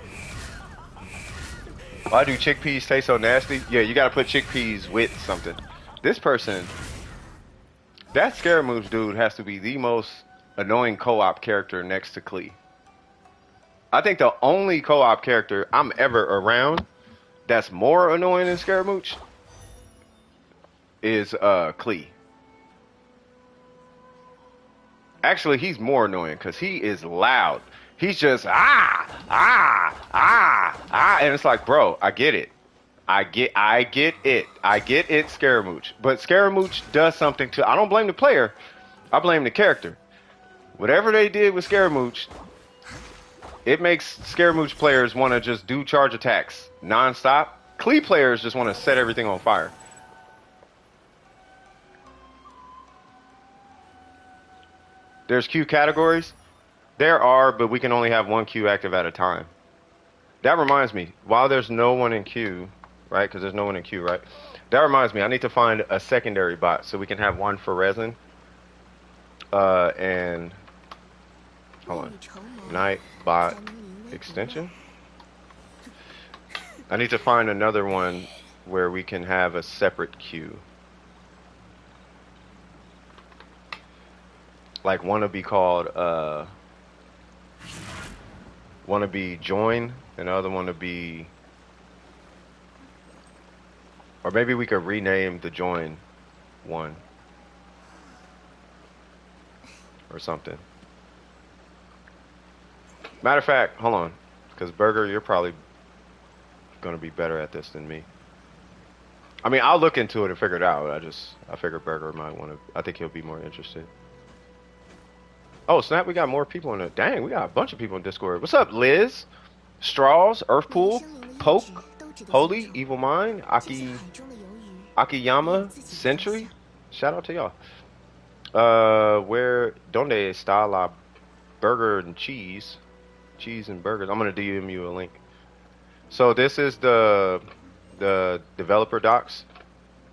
why do chickpeas taste so nasty? Yeah, you gotta put chickpeas with something. This person, that Scaramouche dude, has to be the most annoying co-op character next to Klee. I think the only co-op character I'm ever around that's more annoying than Scaramouche is Klee. Actually, he's more annoying because he is loud. He's just and it's like, bro, I get it. I get it, Scaramouche. But Scaramouche does something to, I don't blame the player, I blame the character. Whatever they did with Scaramouche, it makes Scaramouche players want to just do charge attacks non-stop. Klee players just want to set everything on fire. There's queue categories. There are, but we can only have one queue active at a time. That reminds me, while there's no one in queue, right? Because there's no one in queue, right? That reminds me, I need to find a secondary bot so we can have one for Resin. And hold on, night bot extension. I need to find another one where we can have a separate queue. Like one to be called one to be join, and the other one to be, or maybe we could rename the join one or something. Matter of fact, hold on, because Burger, you're probably gonna be better at this than me. I mean, I'll look into it and figure it out. I figured Burger might want to. I think he'll be more interested. Oh, snap, we got more people in the... Dang, we got a bunch of people in Discord. What's up, Liz? Straws, Earthpool, Poke, Holy, Evil Mind, Akiyama, Sentry. Shout out to y'all. Where... Donde está la burger and cheese? Cheese and burgers. I'm going to DM you a link. So this is the developer docs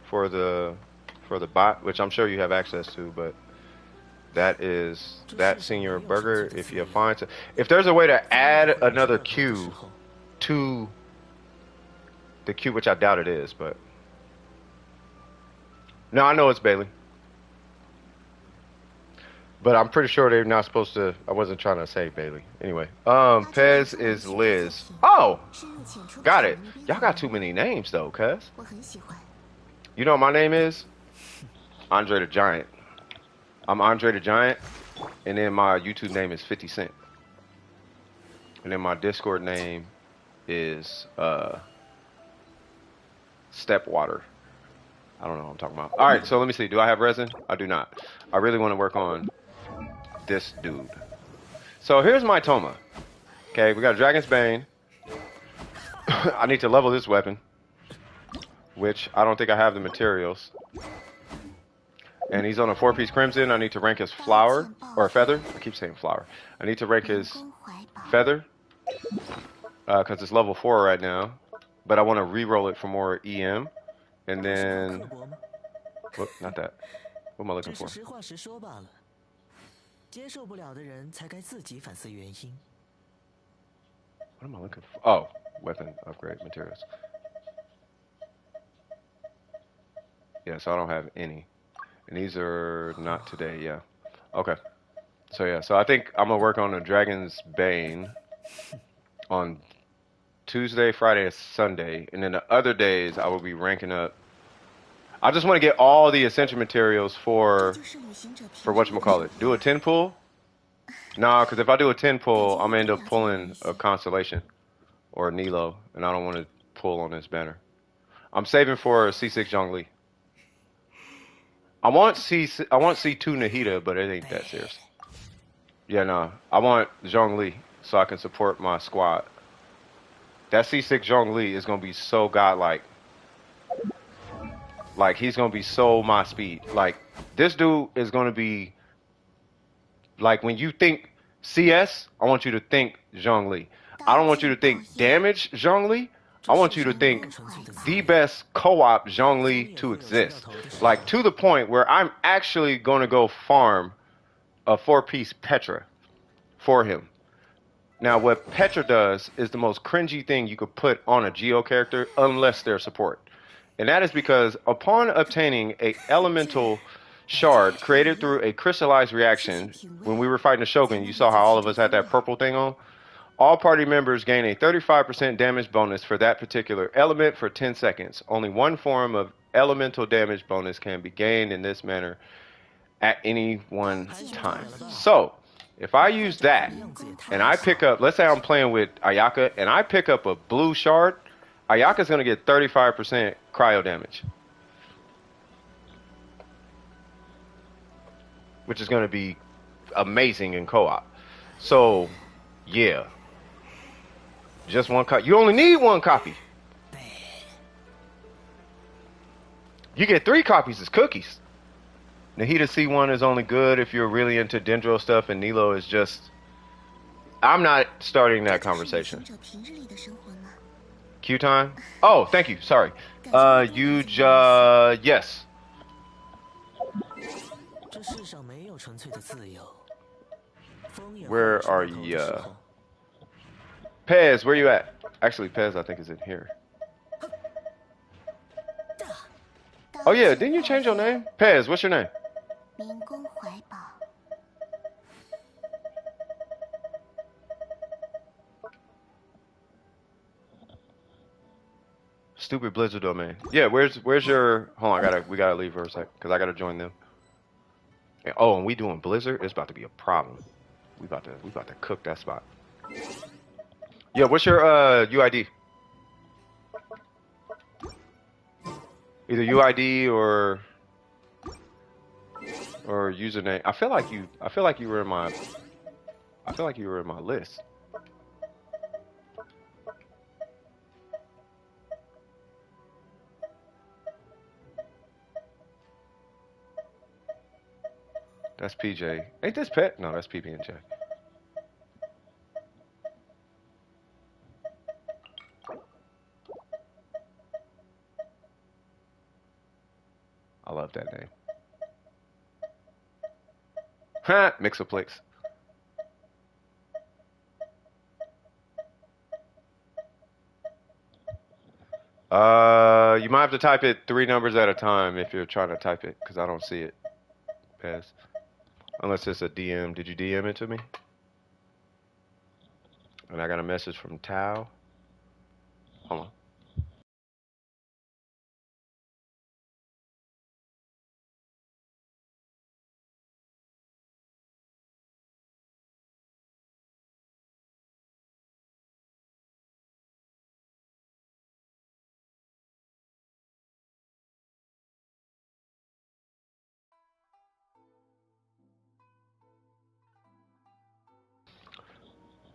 for the bot, which I'm sure you have access to, but... That is that senior burger. If you find to, if there's a way to add another queue to the queue, which I doubt it is, but no, I know it's Bailey, but I'm pretty sure they're not supposed to. I wasn't trying to say Bailey. Anyway, Pez is Liz. Oh, got it. Y'all got too many names though, cuz. You know what my name is? Andre the Giant. I'm Andre the Giant, and then my YouTube name is 50 Cent. And then my Discord name is Stepwater. I don't know what I'm talking about. Alright, so let me see. Do I have resin? I do not. I really want to work on this dude. So here's my Toma. Okay, we got Dragon's Bane. I need to level this weapon, which I don't think I have the materials. And he's on a 4-piece crimson. I need to rank his flower or feather. I keep saying flower. I need to rank his feather because it's level 4 right now. But I want to re-roll it for more EM. And then, whoop, not that. What am I looking for? What am I looking for? Oh, weapon upgrade materials. Yeah, so I don't have any. And these are not today, yeah. Okay. So yeah, so I think I'm gonna work on the Dragon's Bane on Tuesday, Friday, and Sunday. And then the other days I will be ranking up. I just want to get all the essential materials for whatchamacallit. Do a 10 pull? Nah, because if I do a 10 pull, I'm gonna end up pulling a Constellation or a nilou, and I don't want to pull on this banner. I'm saving for C6 Zhongli. I want C2 Nahida, but it ain't that serious. Yeah, nah. I want Zhongli so I can support my squad. That C6 Zhongli is gonna be so godlike. Like he's gonna be so my speed. Like this dude is gonna be like when you think CS, I want you to think Zhongli. I don't want you to think damage Zhongli. I want you to think the best co-op Zhongli to exist. Like, to the point where I'm actually going to go farm a 4-piece Petra for him. Now, what Petra does is the most cringy thing you could put on a Geo character unless they're support. And that is because upon obtaining a elemental shard created through a crystallized reaction, when we were fighting the Shogun, you saw how all of us had that purple thing on? All party members gain a 35% damage bonus for that particular element for 10 seconds. Only one form of elemental damage bonus can be gained in this manner at any one time. So, if I use that, and I pick up, let's say I'm playing with Ayaka, and I pick up a blue shard, Ayaka's going to get 35% cryo damage. Which is going to be amazing in co-op. So, yeah. Just one copy. You only need one copy. You get 3 copies as cookies. Nahida C1 is only good if you're really into Dendro stuff, and Nilou is just... I'm not starting that conversation. Q time? Oh, thank you. Sorry. Yes. Where are you? Pez, where you at? Actually, Pez, I think, is in here. Oh, yeah. Didn't you change your name? Pez, what's your name? Stupid Blizzard domain. Yeah, where's your... Hold on, we gotta leave for a sec, because I gotta join them. Oh, and we doing Blizzard? It's about to be a problem. We about to cook that spot. Yeah, what's your UID? Either UID or username. I feel like you were in my list. That's PJ. Ain't this Pet? No, that's PB&J. I love that name. Ha! Mixoplex. You might have to type it 3 numbers at a time if you're trying to type it, because I don't see it. Pass. Unless it's a DM. Did you DM it to me? And I got a message from Tao. Hold on.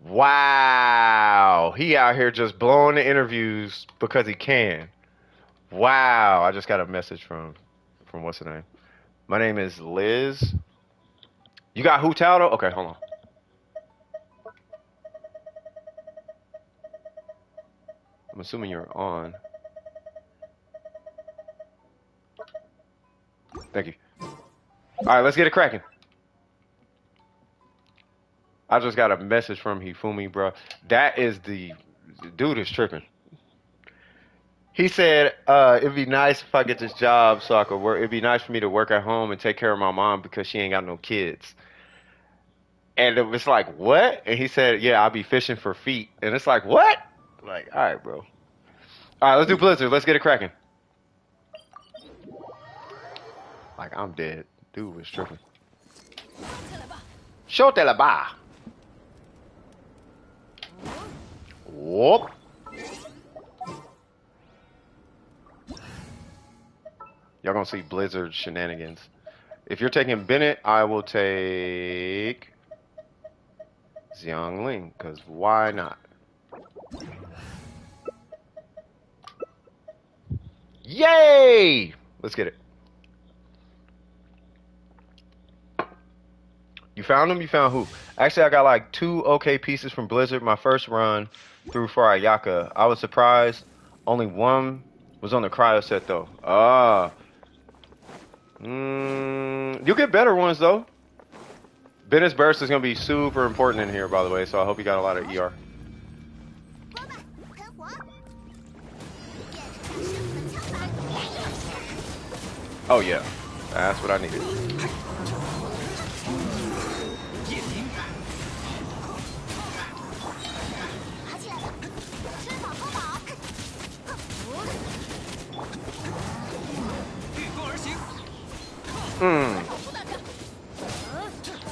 Wow. He out here just blowing the interviews because he can. Wow. I just got a message from what's her name? My name is Liz. You got who, Taldo? Okay, hold on. I'm assuming you're on. Thank you. All right, let's get it cracking. I just got a message from Hifumi, bro. That is the dude is tripping. He said, it'd be nice if I get this job so I could work. It'd be nice for me to work at home and take care of my mom because she ain't got no kids. And it was like, what? And he said, yeah, I'll be fishing for feet. And it's like, what? Like, all right, bro. All right, let's do Blizzard. Let's get it cracking. Like, I'm dead. Dude was tripping. Shote la ba. Whoop. Y'all gonna see Blizzard shenanigans. If you're taking Bennett, I will take Xiangling, because why not? Yay! Let's get it. You found him? You found who? Actually, I got like 2 okay pieces from Blizzard my first run through for Ayaka. I was surprised Only one was on the cryo set though. Ah. You get better ones though. Bennett's burst is gonna be super important in here, by the way. So I hope you got a lot of ER.
锅巴，喷火，变成像师傅的枪法。
Oh yeah, that's what I needed.
爬起来吧，吃饱喝饱。
御风而行，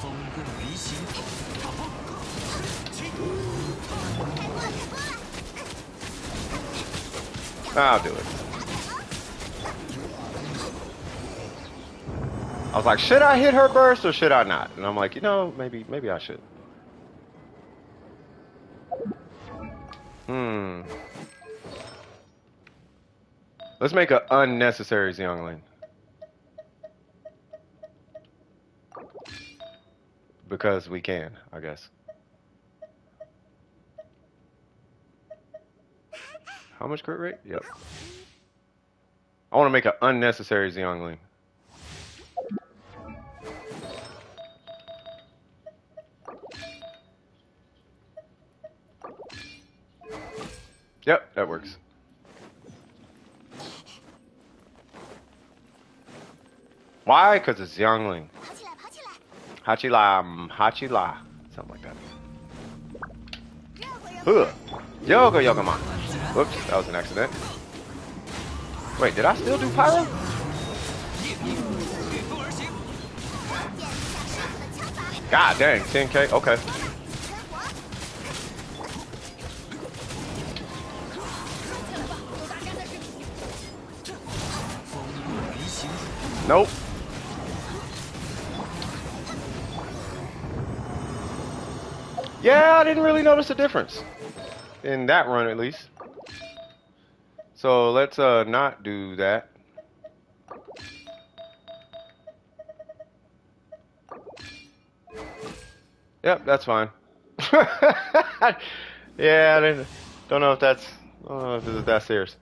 风刃离形，大风，起，
开锅了，开锅了！
I'll do it. I was like, should I hit her burst or should I not? And I'm like, you know, maybe I should. Let's make an unnecessary Xiangling. Because we can, I guess. How much crit rate? Yep. I want to make an unnecessary Xiangling. Yep, that works. Why? Because it's Xiangling.
爬起来，爬起来！
Hachila, something like that.
热乎热乎。
Yoga Yogama. Whoops, that was an accident. Wait, did I still do pyro?
御风而行，
变成像师傅的枪法。
God dang, 10k, okay.
喷火，
风刃离形，
Nope. Yeah, I didn't really notice a difference. In that run, at least. So let's not do that. Yep, that's fine. Yeah, don't know if that's, I don't know if it's that serious.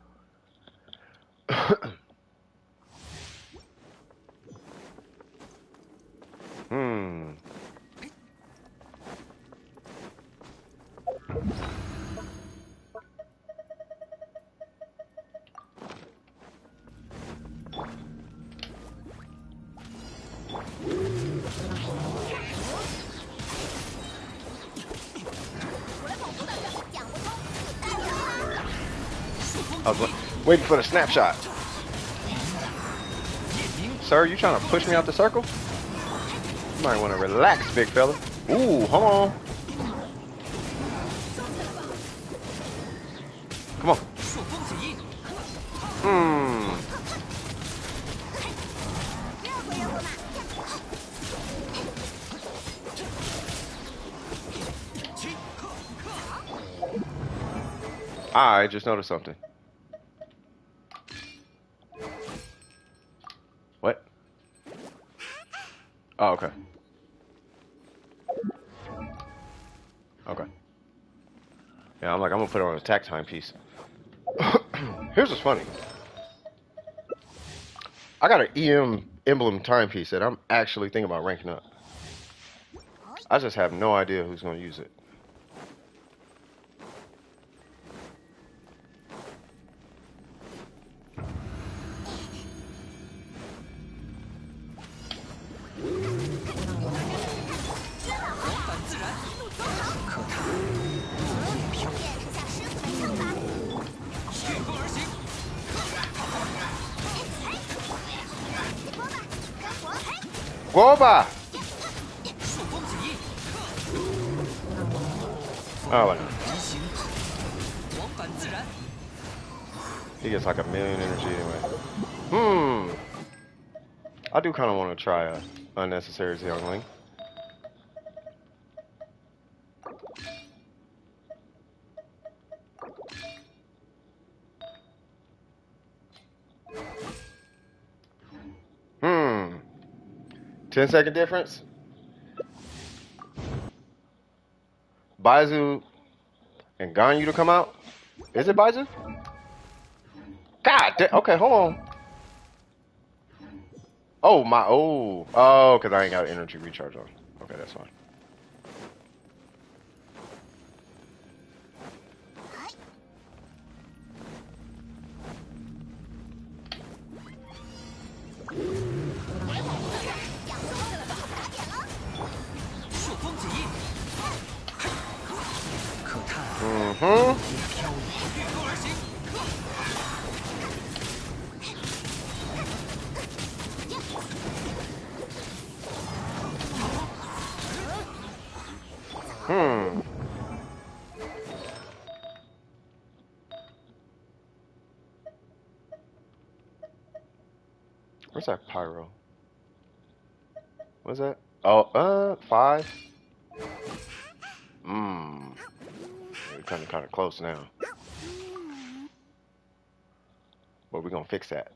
I was waiting for the snapshot. Sir, you trying to push me out the circle? You might want to relax, big fella. Ooh, hold on. Come on.
朔风起义，
I just noticed something. What? Oh, okay. Okay. Yeah, I'm gonna put it on an attack timepiece. Here's what's funny. I got an EM emblem timepiece that I'm actually thinking about ranking up. I just have no idea who's gonna use it. Guoba! Oh, wait. He gets like 1,000,000 energy anyway. I do kind of want to try a unnecessary Xiangling. Hmm. 10-second difference. Baizu and Ganyu to come out. Is it Baizu? Okay, hold on. Oh, my. Oh, because I ain't got energy recharge on. Okay, that's fine. Where's that pyro? What's that? Oh, 5. We're kind of close now. But we're gonna fix that.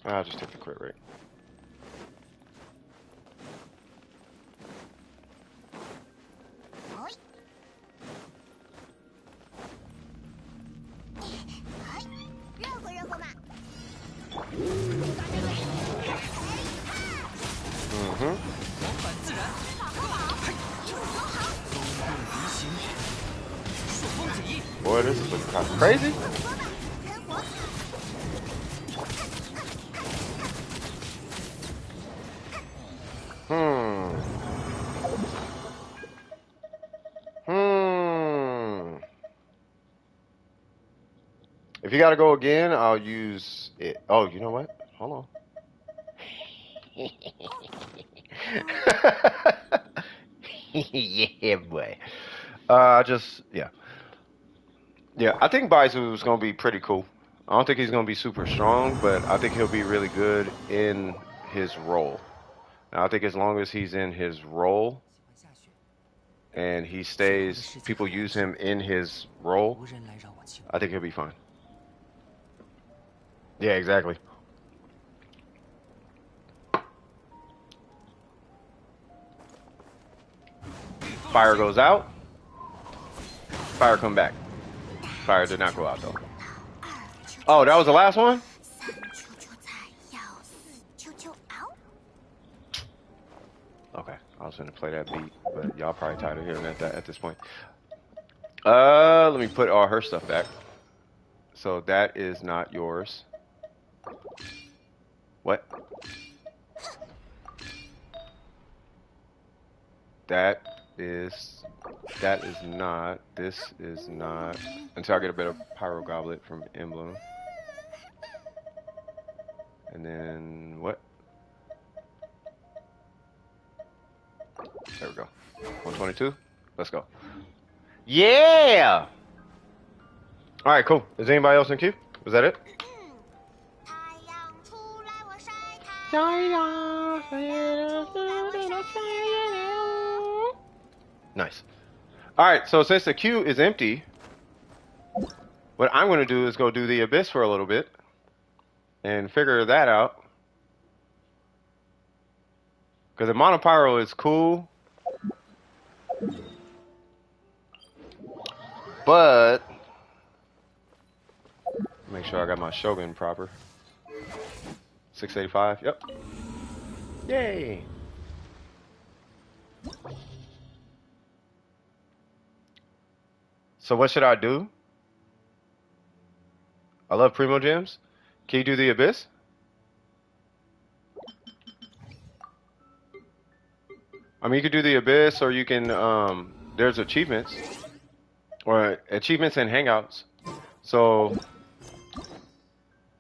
I'll just take the crit rate. Boy, this is looking kind of crazy. If you gotta go again, I'll use it. Oh, you know what? Hold on. Yeah, boy. Yeah, I think Baizu is gonna be pretty cool. I don't think he's gonna be super strong, but I think he'll be really good in his role. Now, I think as long as he's in his role and he stays, people use him in his role, I think he'll be fine. Yeah, exactly. Fire goes out. Fire come back. Fire did not go out though. Oh, that was the last one? Okay, I was gonna play that beat, but y'all probably tired of hearing that at this point. Let me put all her stuff back. So that is not yours. What? That is not. This is not. Until I get a better pyro goblet from Emblem. And then what? There we go. 122. Let's go. Yeah. All right, cool. Is anybody else in queue? Was that it? Nice. All right, so since the queue is empty, what I'm going to do is go do the Abyss for a little bit and figure that out. Because the monopyro is cool, but make sure I got my Shogun proper. 685, yep. Yay! So what should I do? I love Primo Gems. Can you do the Abyss? I mean, you could do the Abyss, or you can, there's achievements. Or achievements and hangouts. So,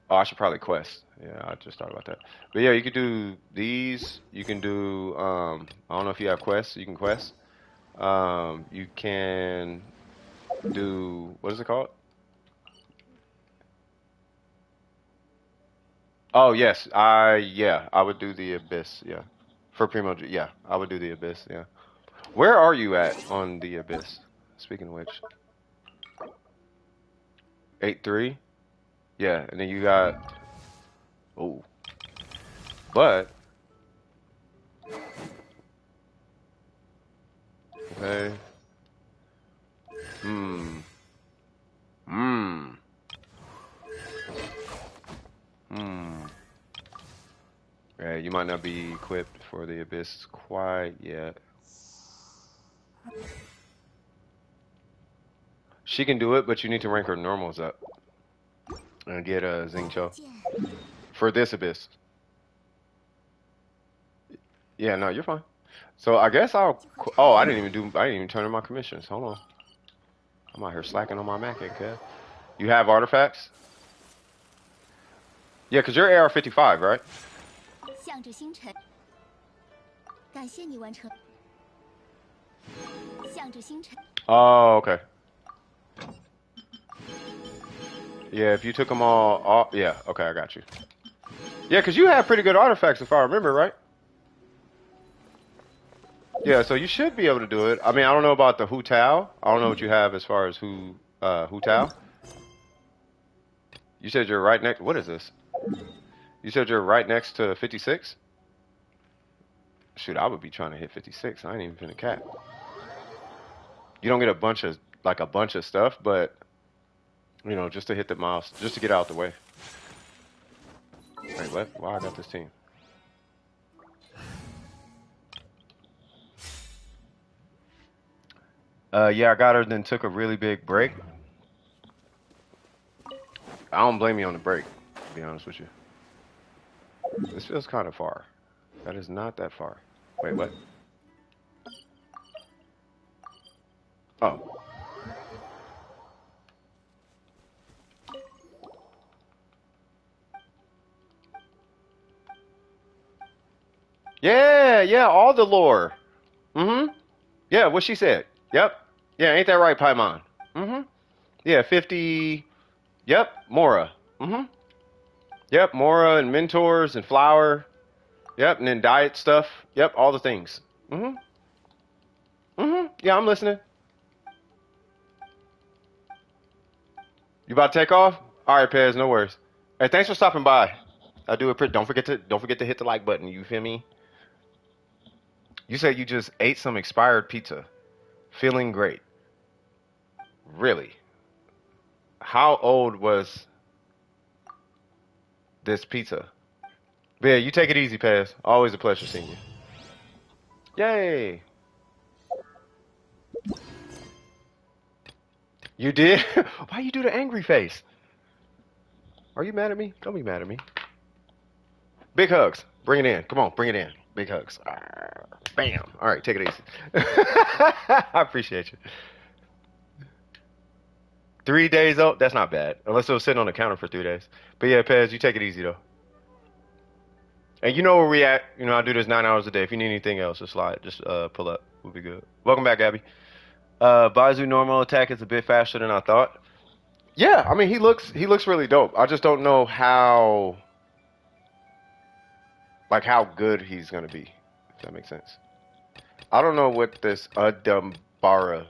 oh, I should probably quest. Yeah, I just thought about that. But yeah, you could do these. You can do, I don't know if you have quests. You can quest. You can do, what is it called? Oh, yes. I would do the Abyss, yeah. For Primo, yeah, I would do the Abyss, yeah. Where are you at on the Abyss? Speaking of which. 8-3? Yeah, and then you got, oh. But Okay. Hmm. Hmm. Hmm. Yeah, you might not be equipped for the abyss quite yet. She can do it, but you need to rank her normals up and get a Xingqiu for this abyss. Yeah, no, you're fine. So I guess oh, I didn't even turn in my commissions. Hold on. I'm out here slacking on my Mac, okay? You have artifacts? Yeah, because you're AR55, right?
向着星辰，感谢你完成。向着星辰。
Oh, okay. Yeah, if you took them all off, yeah, okay, I got you. Yeah, because you have pretty good artifacts if I remember, right? Yeah, so you should be able to do it. I mean, I don't know about the Hu Tao. I don't know what you have as far as Hu Tao. You said you're right next. What is this? You said you're right next to 56? Shoot, I would be trying to hit 56. I ain't even finna cap. You don't get a bunch of stuff, but you know, just to hit the miles, just to get out the way. Wait, what? Why I got this team? Yeah, I got her, then took a really big break. I don't blame you on the break, to be honest with you. This feels kind of far. That is not that far. Wait, what? Oh. Yeah, yeah, all the lore. Mm-hmm. Yeah, what she said. Yep. Yeah, ain't that right, Paimon? Mm-hmm. Yeah, 50. Yep, Mora. Mm-hmm. Yep, Mora and mentors and flower. Yep, and then diet stuff. Yep, all the things. Mm-hmm. Mm-hmm. Yeah, I'm listening. You about to take off? All right, Pez, no worries. Hey, thanks for stopping by. I do appreciate. Don't forget to hit the like button. You feel me? You said you just ate some expired pizza. Feeling great. Really? How old was this pizza? But yeah, you take it easy, Pez. Always a pleasure seeing you. Yay! You did? Why you do the angry face? Are you mad at me? Don't be mad at me. Big hugs. Bring it in. Come on, bring it in. Big hugs. Bam. All right, take it easy. I appreciate you. 3 days old? That's not bad. Unless it was sitting on the counter for 3 days. But yeah, Pez, you take it easy though. And you know where we at. You know, I do this 9 hours a day. If you need anything else, just slide. Just pull up. We'll be good. Welcome back, Abby. Baizu normal attack is a bit faster than I thought. Yeah, I mean he looks really dope. I just don't know how good he's gonna be. If that makes sense. I don't know what this Udambara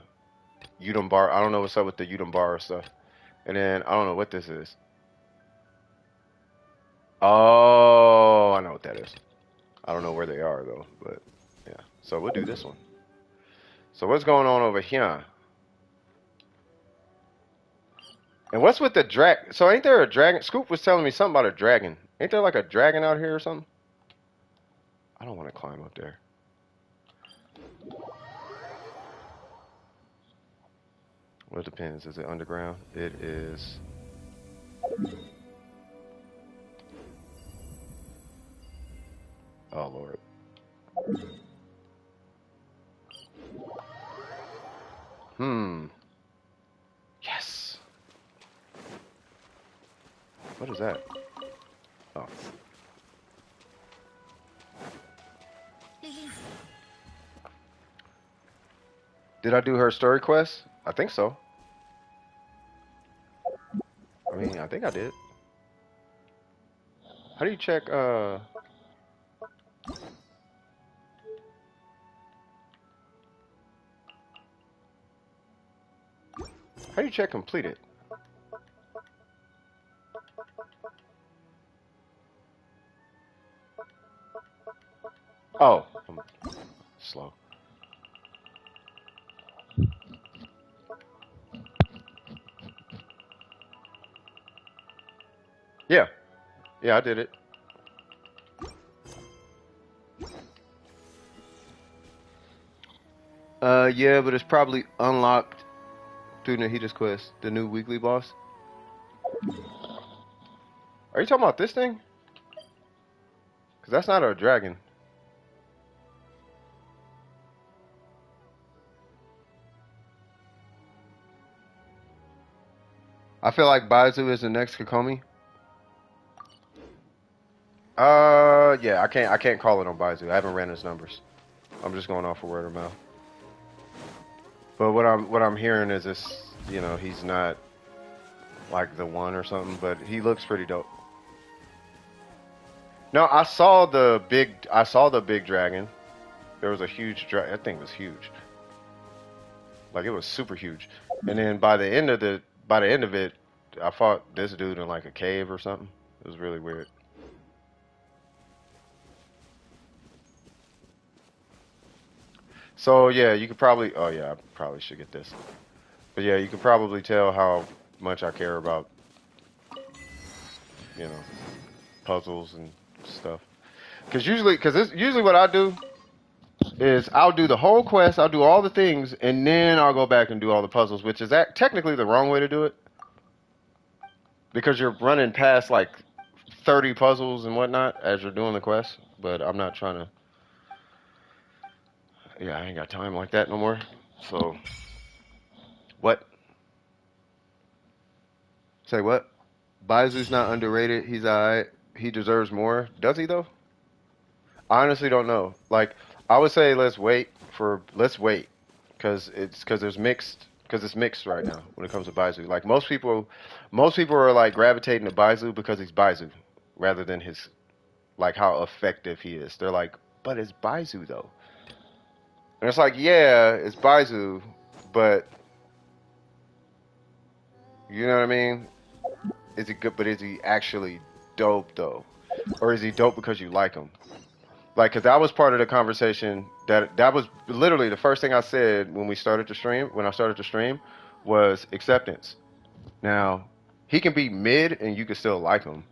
Udambara. I don't know what's up with the Udambara stuff. And then I don't know what this is. Oh, I know what that is. I don't know where they are though, but yeah. So we'll do this one. So what's going on over here? And what's with the drag? So ain't there a dragon? Scoop was telling me something about a dragon. Ain't there like a dragon out here or something? I don't want to climb up there. Well, it depends. Is it underground? It is. Oh, Lord. Yes. What is that? Oh. Did I do her story quest? I think so. I mean, I think I did. How do you check, How do you check completed? Oh, I'm slow. Yeah. Yeah, I did it. Yeah, but it's probably unlocked through Nahida's quest, the new weekly boss. Are you talking about this thing? Because that's not a dragon. I feel like Baizu is the next Kokomi. Yeah, I can't call it on Baizu. I haven't ran his numbers. I'm just going off of word of mouth. But what I'm hearing is this, you know, he's not like the one or something, but he looks pretty dope. No, I saw the big dragon. There was a huge dragon. That thing was huge. Like it was super huge. And then by the end of it, I fought this dude in like a cave or something. It was really weird. So yeah, you could probably. Oh yeah, I probably should get this. But yeah, you can probably tell how much I care about, you know, puzzles and stuff. Because usually what I do is I'll do the whole quest, I'll do all the things, and then I'll go back and do all the puzzles, which is technically the wrong way to do it. Because you're running past like 30 puzzles and whatnot as you're doing the quest. But I'm not trying to. Yeah, I ain't got time like that no more. So, what? Say what? Baizu's not underrated. He's alright. He deserves more. Does he though? I honestly don't know. Like, I would say let's wait, because it's mixed right now when it comes to Baizu. Like most people are like gravitating to Baizu because he's Baizu, rather than his like how effective he is. They're like, but it's Baizu though, and it's like, yeah, it's Baizu, but you know what I mean? Is he good? But is he actually dope though, or is he dope because you like him? Like, cause that was part of the conversation. That was literally the first thing I said when we started to stream. When I started to stream, was acceptance. Now, he can be mid, and you can still like him.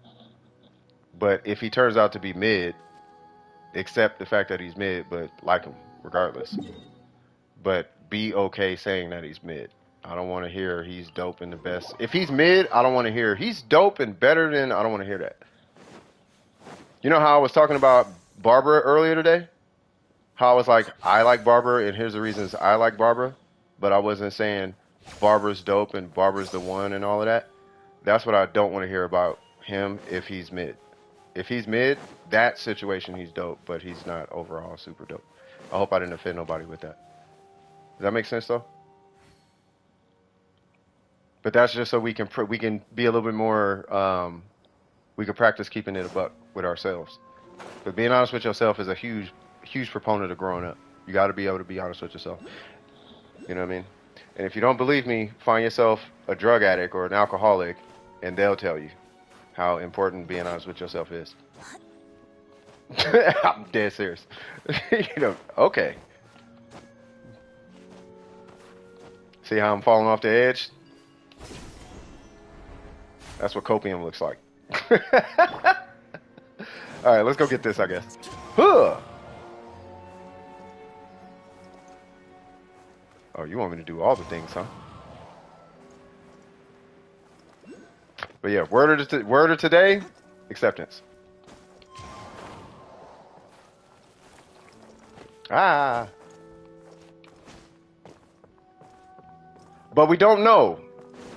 But if he turns out to be mid, accept the fact that he's mid, but like him regardless. But be okay saying that he's mid. I don't want to hear he's dope and the best. If he's mid, I don't want to hear he's dope and better than. I don't want to hear that. You know how I was talking about Barbara earlier today? How I was like, I like Barbara, and here's the reasons I like Barbara, but I wasn't saying Barbara's dope and Barbara's the one and all of that. That's what I don't want to hear about him if he's mid. If he's mid, that situation he's dope, but he's not overall super dope. I hope I didn't offend nobody with that. Does that make sense though? But that's just so we can be a little bit more. We can practice keeping it a buck with ourselves. But being honest with yourself is a huge proponent of growing up. You got to be able to be honest with yourself. You know what I mean? And if you don't believe me, find yourself a drug addict or an alcoholic, and they'll tell you how important being honest with yourself is. I'm dead serious. You know, okay. See how I'm falling off the edge? That's what copium looks like. All right, let's go get this, I guess. Huh. Oh, you want me to do all the things, huh? But yeah, word of today, acceptance. Ah. But we don't know.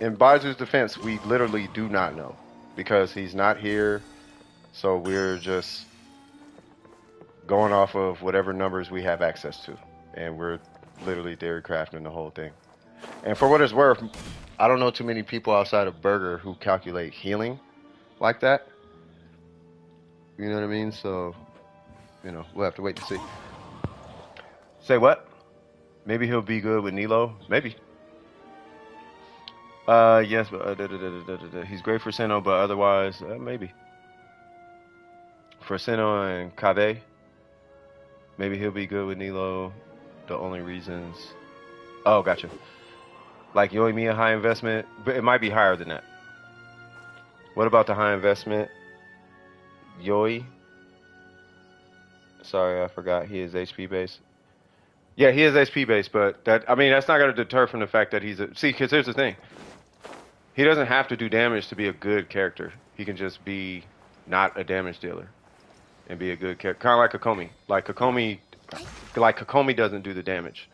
In Baizu's defense, we literally do not know. Because he's not here. So we're just going off of whatever numbers we have access to. And we're literally theory crafting the whole thing. And for what it's worth, I don't know too many people outside of Burger who calculate healing like that. You know what I mean? So, you know, we'll have to wait to see. Say what? Maybe he'll be good with nilou? Maybe. Yes, but he's great for Sinnoh, but otherwise, maybe. For Sinnoh and Kaveh, maybe he'll be good with nilou. The only reasons... Oh, gotcha. Like Yoimiya high investment, but it might be higher than that. What about the high investment? Yoi? Sorry, I forgot. He is HP based. Yeah, he is HP based, but that, I mean, that's not going to deter from the fact that he's a. See, because here's the thing. He doesn't have to do damage to be a good character. He can just be not a damage dealer and be a good character. Kind of like Kokomi. Like Kokomi doesn't do the damage.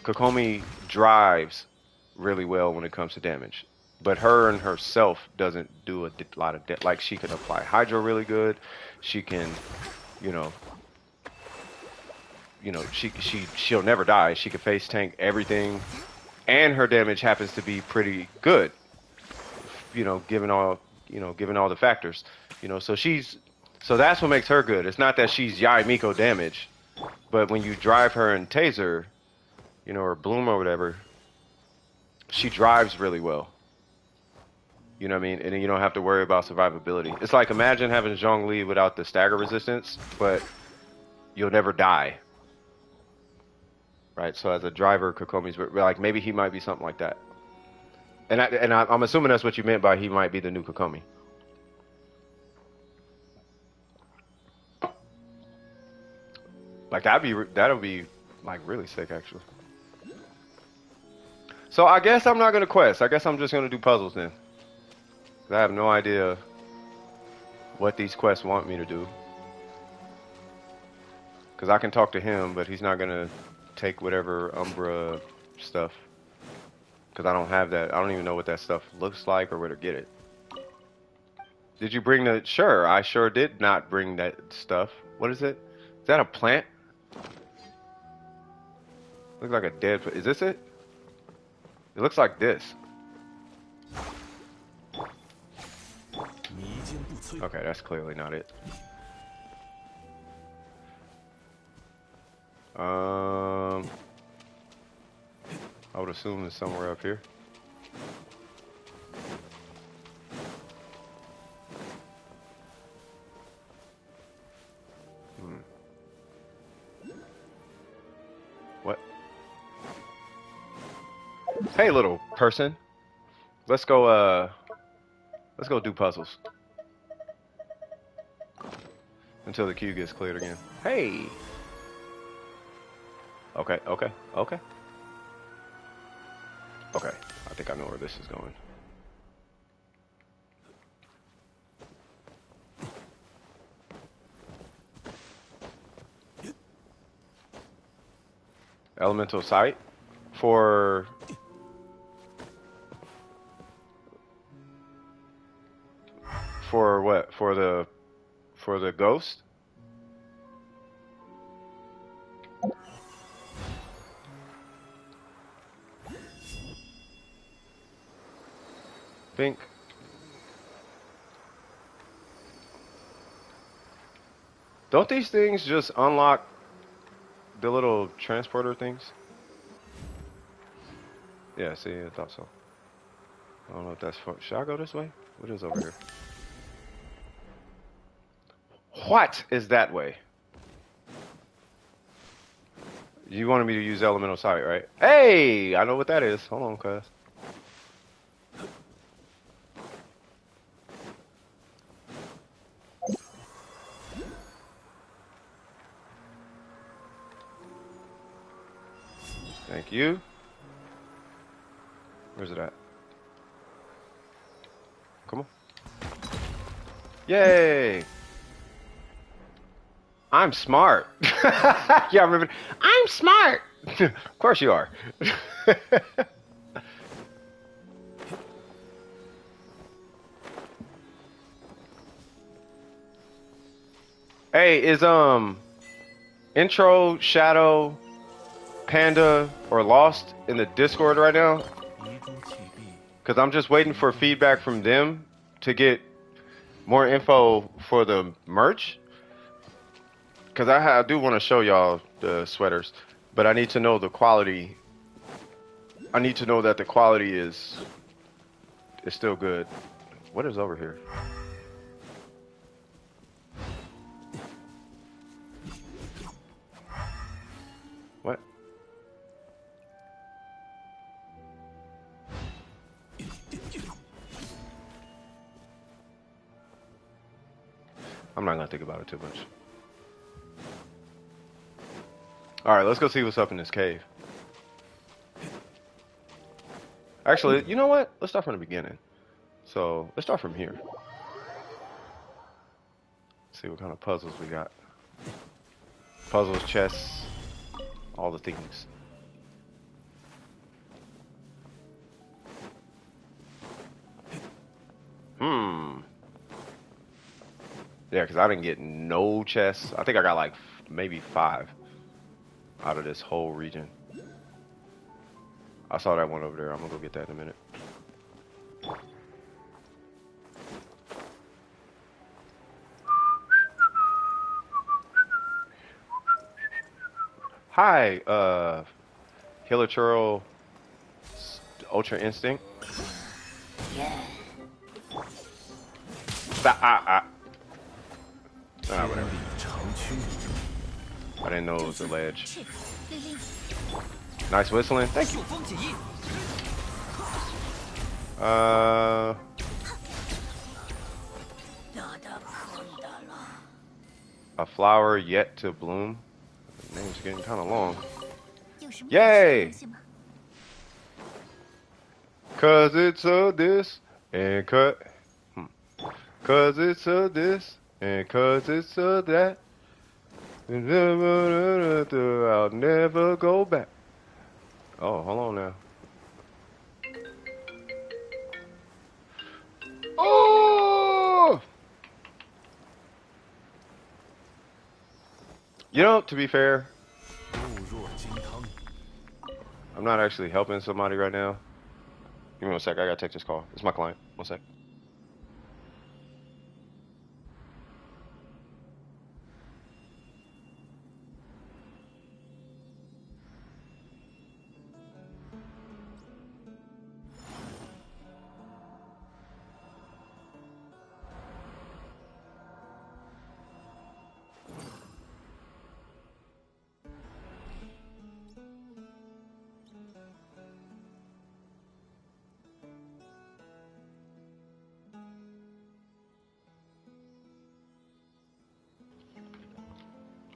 Kokomi drives really well when it comes to damage. But her and herself doesn't do a lot of like she can apply Hydro really good. She can, you know, she'll never die. She can face tank everything, and her damage happens to be pretty good. Given all the factors, so that's what makes her good. It's not that she's Yai Miko damage, but when you drive her in Taser, or Bloom or whatever, she drives really well. You know what I mean? And then you don't have to worry about survivability. It's like imagine having Zhongli without the stagger resistance, but you'll never die. Right? So as a driver, Kokomi's like maybe he might be something like that. And I'm assuming that's what you meant by he might be the new Kokomi. Like that'll be like really sick actually. So I guess I'm not gonna quest. I guess I'm just gonna do puzzles then. I have no idea what these quests want me to do. Cause I can talk to him, but he's not gonna take whatever Umbra stuff. Because I don't have that. I don't even know what that stuff looks like or where to get it. Did you bring the... Sure, I sure did not bring that stuff. What is it? Is that a plant? Looks like a dead... Is this it? It looks like this. Okay, that's clearly not it. I would assume it's somewhere up here. What? Hey, little person. Let's go do puzzles. Until the queue gets cleared again. Hey! Okay. Okay, I think I know where this is going. Elemental sight for what? For the ghost? Think. Don't these things just unlock the little transporter things? Yeah, see, I thought so. I don't know if that's for... Should I go this way? What is over here? What is that way? You wanted me to use elemental sight, right? Hey! I know what that is. Hold on, cuz. Thank you. Where's it at? Come on. Yay! I'm smart. Yeah, I remember. I'm smart. Of course you are. Hey, is intro Shadow Panda or Lost in the Discord right now? Because I'm just waiting for feedback from them to get more info for the merch. Because I do want to show y'all the sweaters, but I need to know the quality. I need to know that the quality is still good. What is over here? What? I'm not gonna think about it too much. All right, let's go see what's up in this cave. Actually, you know what? Let's start from the beginning. So let's start from here. See what kind of puzzles we got. Puzzles, chests, all the things. Yeah, because I didn't get no chests. I think I got like maybe 5 out of this whole region. I saw that one over there. I'm gonna go get that in a minute. Hi, Healer Churl Ultra Instinct. Whatever. I didn't know it was a ledge. Nice whistling. Thank you. A flower yet to bloom. The name's getting kind of long. Yay! Cause it's a this and cut. Cause it's a this and cause it's a that. I'll never go back. Oh, hold on now. Oh! You know, to be fair, I'm not actually helping somebody right now. Give me 1 sec. I gotta take this call. It's my client. 1 sec.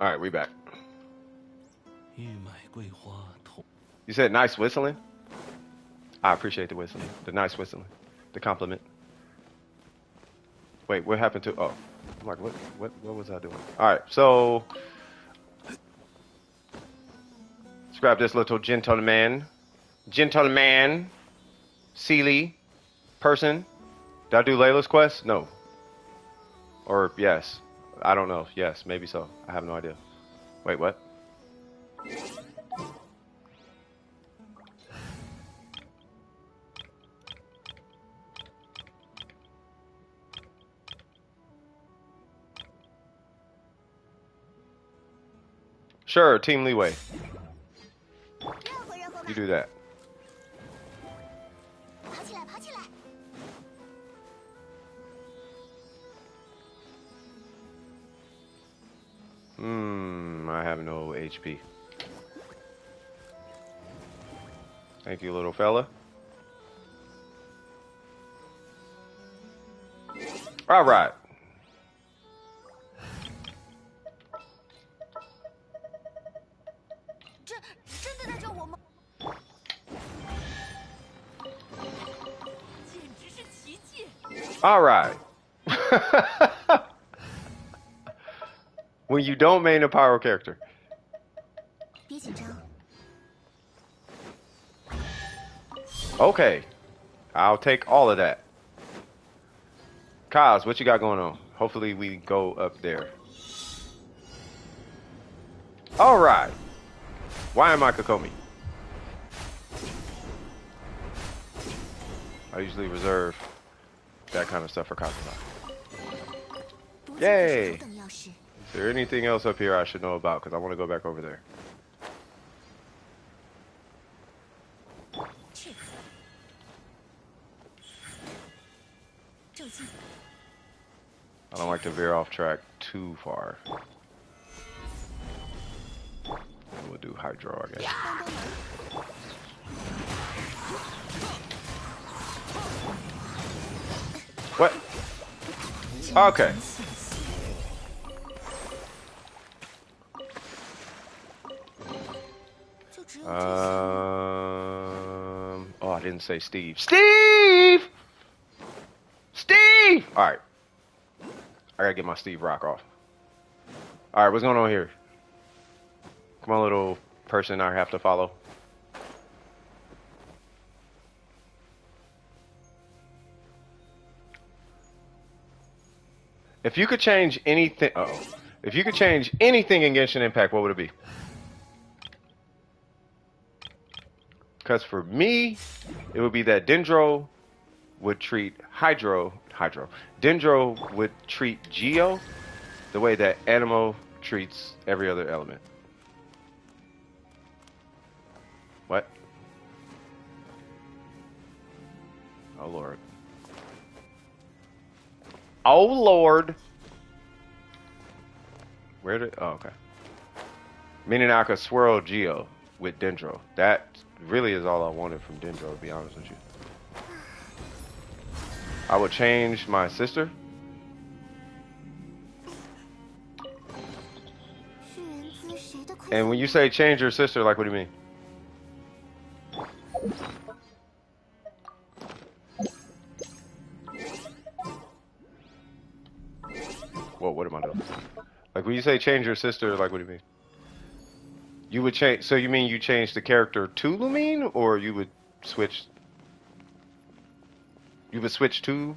All right, we back. You said nice whistling? I appreciate the whistling. The nice whistling. The compliment. Wait, what happened to... Oh, I'm like, what was I doing? All right, so... Let's grab this little gentleman. Gentleman. Sealy. Person. Did I do Layla's quest? No. Or yes. I don't know. Yes, maybe so. I have no idea. Wait, what? Sure, team leeway. You do that. I have no HP. Thank you, little fella. All right. All right. When you don't main a pyro character. Okay. I'll take all of that. Kaz, what you got going on? Hopefully we go up there. All right. Why am I Kokomi? I usually reserve that kind of stuff for Kazuma. Yay! Is there anything else up here I should know about? Because I want to go back over there. I don't like to veer off track too far. And we'll do Hydro, I guess. What? Okay. Oh, I didn't say Steve. Steve! Steve! All right. I gotta get my Steve Rock off. All right, what's going on here? Come on, little person I have to follow. If you could change anything, if you could change anything in Genshin Impact, what would it be? Because for me, it would be that Dendro would treat Dendro would treat Geo the way that Animo treats every other element. What? Oh Lord. Oh Lord. Where did? Oh, okay. Meaning I could swirl Geo with Dendro. That really is all I wanted from Dendro, to be honest with you. I would change my sister. And when you say change your sister, like, what do you mean? Whoa, what am I doing? Like, when you say change your sister, like, what do you mean? You would change, so you mean you change the character to Lumine, or you would switch? You would switch to?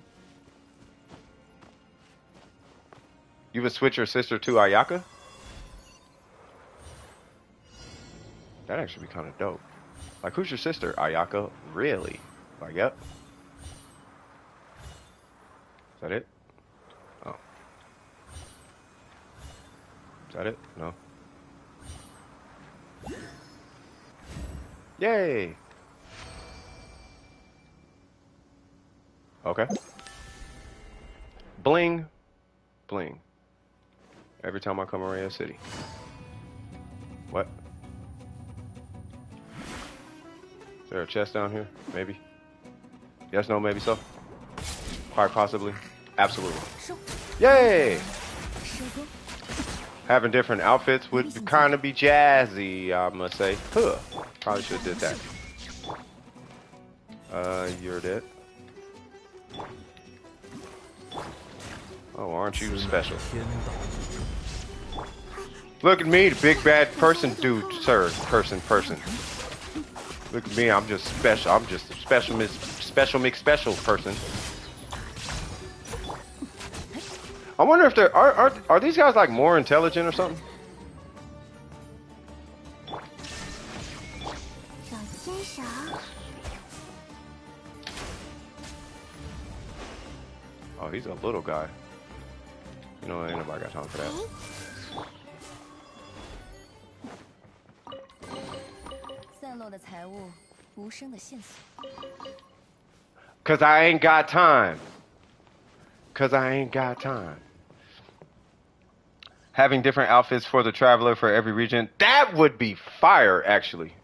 You would switch your sister to Ayaka? That'd actually be kind of dope. Like, who's your sister? Ayaka? Really? Like, yep. Is that it? Oh. Is that it? No. Yay! Okay. Bling. Bling. Every time I come around a city. What? Is there a chest down here? Maybe. Yes, no, maybe so. Quite possibly. Absolutely. Yay! Having different outfits would kind of be jazzy, I must say. Huh. Probably should have did that. You're dead. Oh, aren't you special? Look at me, the big bad person dude, sir. Person. Look at me, I'm just special. I'm just a special mix special person. I wonder if there are these guys like more intelligent or something? Oh, he's a little guy. You know, ain't nobody got time for that. Cause I ain't got time. Having different outfits for the traveler for every region. That would be fire, actually.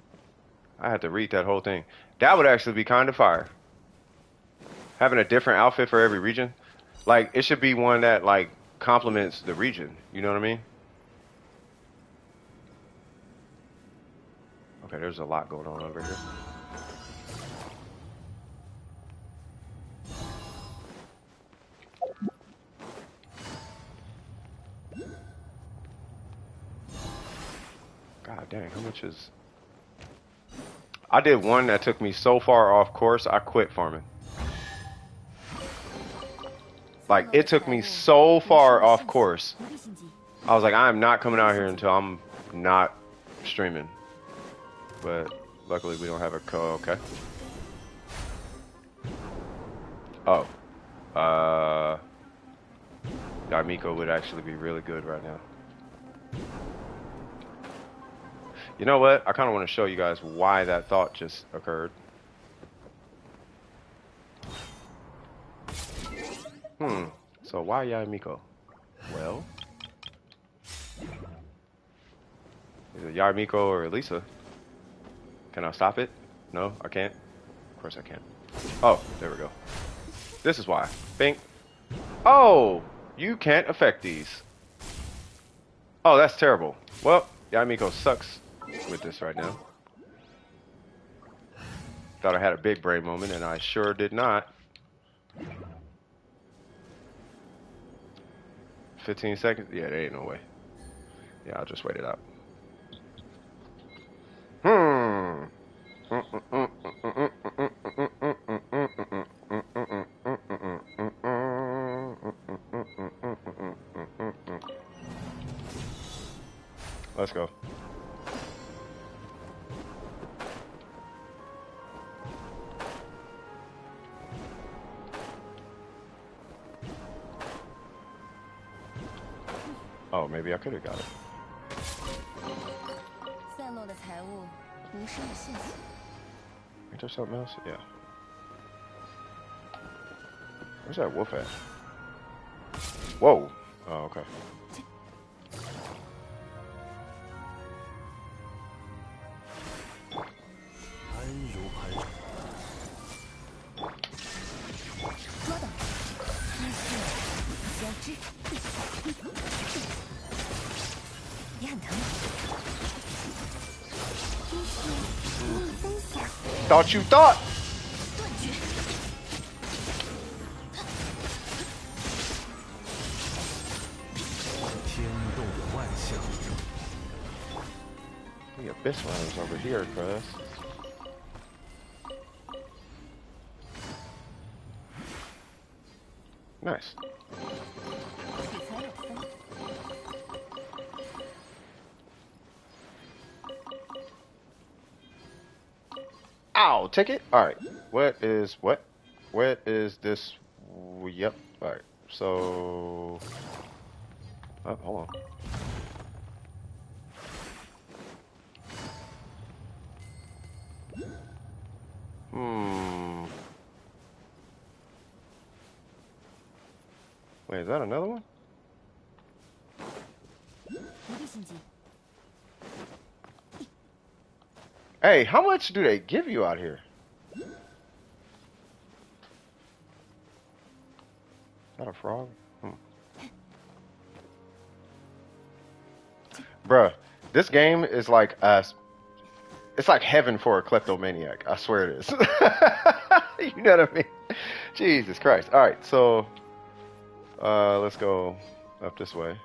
I had to read that whole thing. That would actually be kind of fire. Having a different outfit for every region. Like, it should be one that, like, complements the region. You know what I mean? Okay, there's a lot going on over here. God dang, how much is... I did one that took me so far off course, I quit farming. Like, it took me so far off course. I was like, I'm not coming out here until I'm not streaming. But luckily we don't have a okay. Oh. Yarmiko would actually be really good right now. You know what? I kind of want to show you guys why that thought just occurred. So why Yarmiko? Well, either Yarmiko or Elisa. Can I stop it? No, I can't. Of course I can't. Oh, there we go. This is why. Bing. Oh, you can't affect these. Oh, that's terrible. Well, Yarmiko sucks with this right now. Thought I had a big brain moment, and I sure did not. 15 seconds? Yeah, there ain't no way. Yeah, I'll just wait it out. Let's go. Oh, maybe I could have got it.
散落的财物，无声的线索。
Ain't there something else? Yeah. Where's that wolf at? Whoa. Oh, okay.
安如磐石。
捉到，一线交织，也很疼。
真是与你分享。
Thought you thought.
断绝。
天动的万象。
The abyss runners over here, cuz. Nice.
理财有分。
Ow, take it. All right. What is what? What is this? Yep. All right. So, oh, hold on. Wait, is that another one?
不必心急。
Hey, how much do they give you out here? Is that a frog? Bruh, this game is like it's like heaven for a kleptomaniac. I swear it is. You know what I mean? Jesus Christ. All right, so let's go up this way.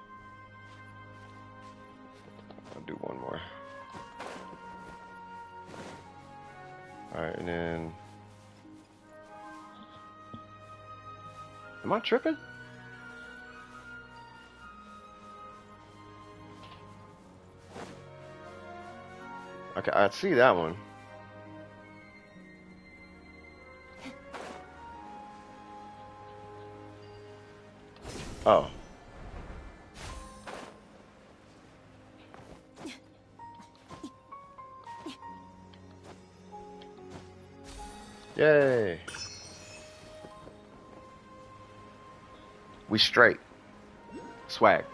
I'll do one more. All right, and then am I tripping? Okay, I see that one. Oh. Yay. We straight. Swag.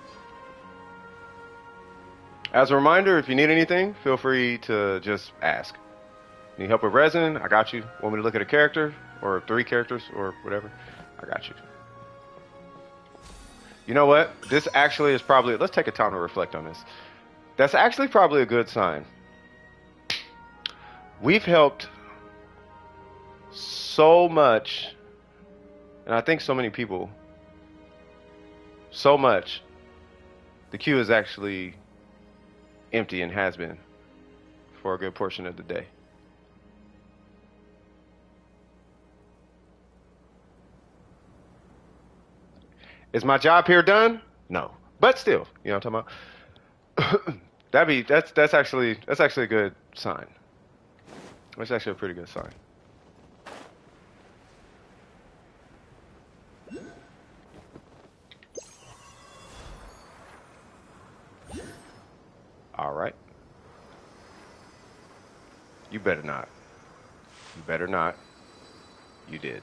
As a reminder, if you need anything, feel free to just ask. Need help with resin? I got you. Want me to look at a character? Or 3 characters? Or whatever? I got you. You know what? This actually is probably... Let's take a time to reflect on this. That's actually probably a good sign. We've helped so much, and I think so many people, so much. The queue is actually empty and has been for a good portion of the day. Is my job here done? No, but still, you know what I'm talking about. That's actually a good sign. That's actually a pretty good sign. All right. You better not. You better not. You did.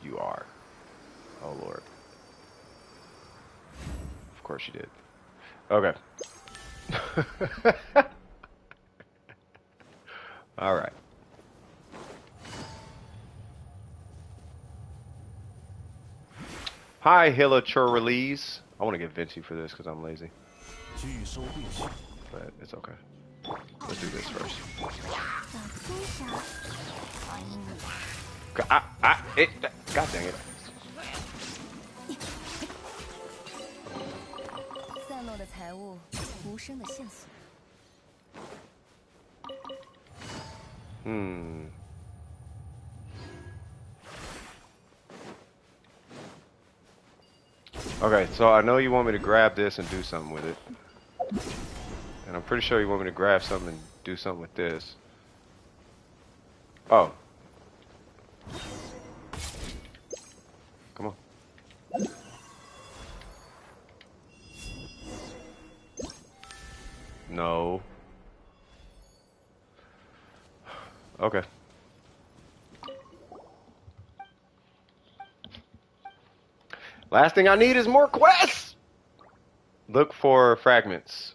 You are. Oh, Lord. Of course you did. Okay. All right. Hi, Hilachurrelease. I want to get Vinci for this because I'm lazy. But it's okay. Let's do this first.
小欣赏。
God dang it.
散落的财物，无声的线索。
Okay, so I know you want me to grab this and do something with it. And I'm pretty sure you want me to grab something and do something with this. Oh. Come on. No. Okay. Last thing I need is more quests! Look for fragments.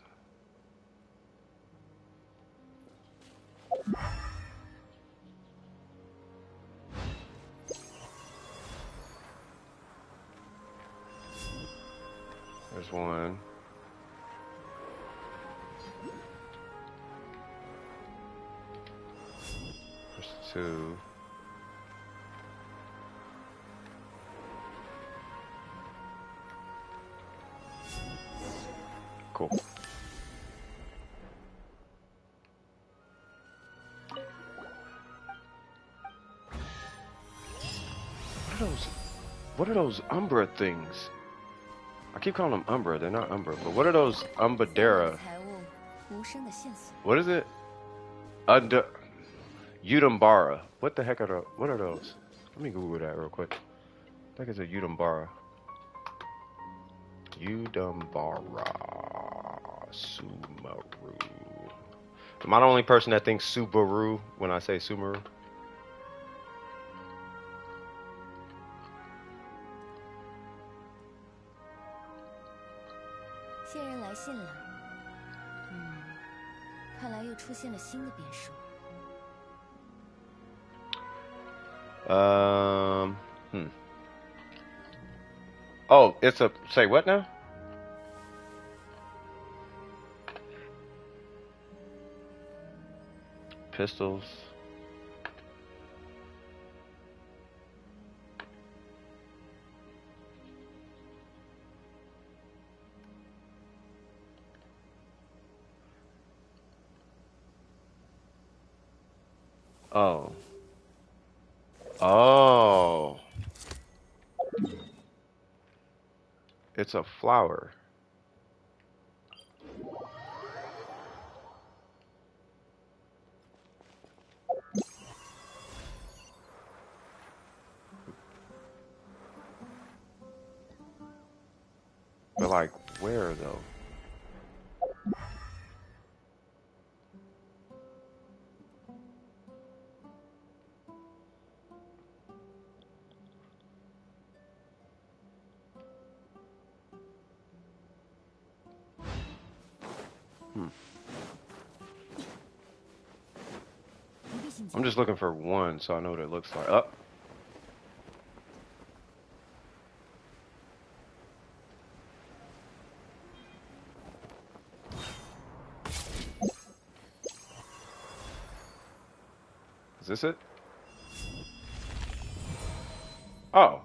There's one. There's two. Cool. What are those Umbra things? I keep calling them Umbra. They're not Umbra, but what are those Umbadera?
财物，无声的线索。
What is it? Udambara. What the heck are those? What are those? Let me Google that real quick. I think it's a Udambara. Udambara. Sumaru. Am I the only person that thinks Subaru when I say Sumaru?
线人来信了。看来又出现了新的变数。
Oh, it's a say what now? Pistols. Oh. Oh. It's a flower. But like, where though? I'm just looking for one so I know what it looks like. Up. Is this it? Oh.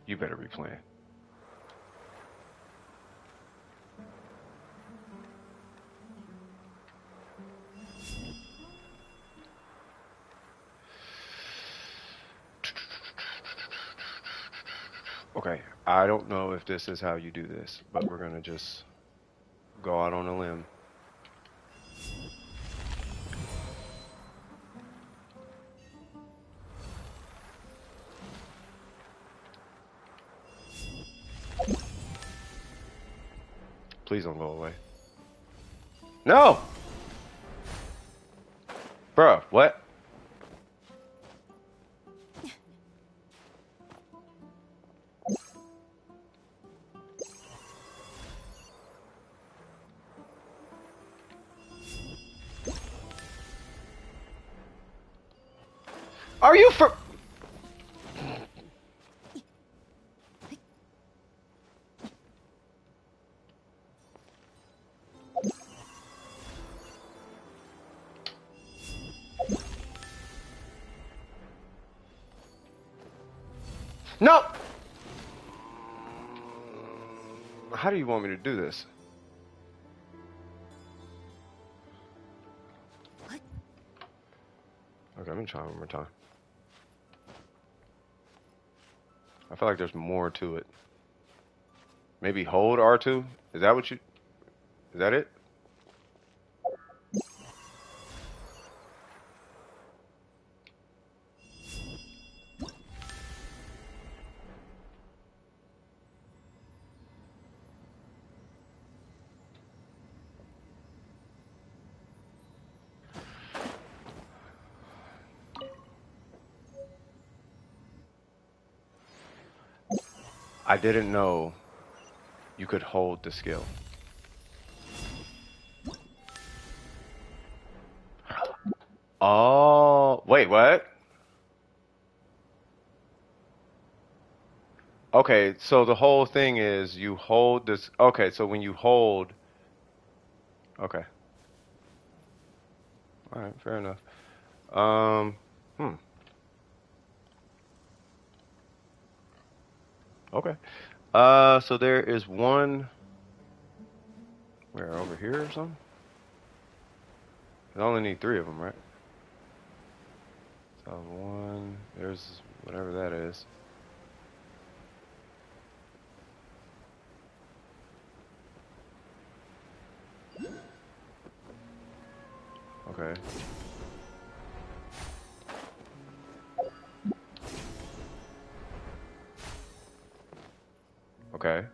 You better be playing. Okay, I don't know if this is how you do this, but we're gonna just go out on a limb. Please don't go away. No! Bruh, what? Are you for... No! How do you want me to do this? Okay, let me try one more time. I feel like there's more to it. Maybe hold R2? Is that what you... Is that it? I didn't know you could hold the skill. Oh, wait, what? Okay, so the whole thing is you hold this. Okay, so when you hold. Okay. All right, fair enough. Hmm. Okay. So there is one. Where, over here or something? I only need 3 of them, right? So one. There's whatever that is. Okay. Okay.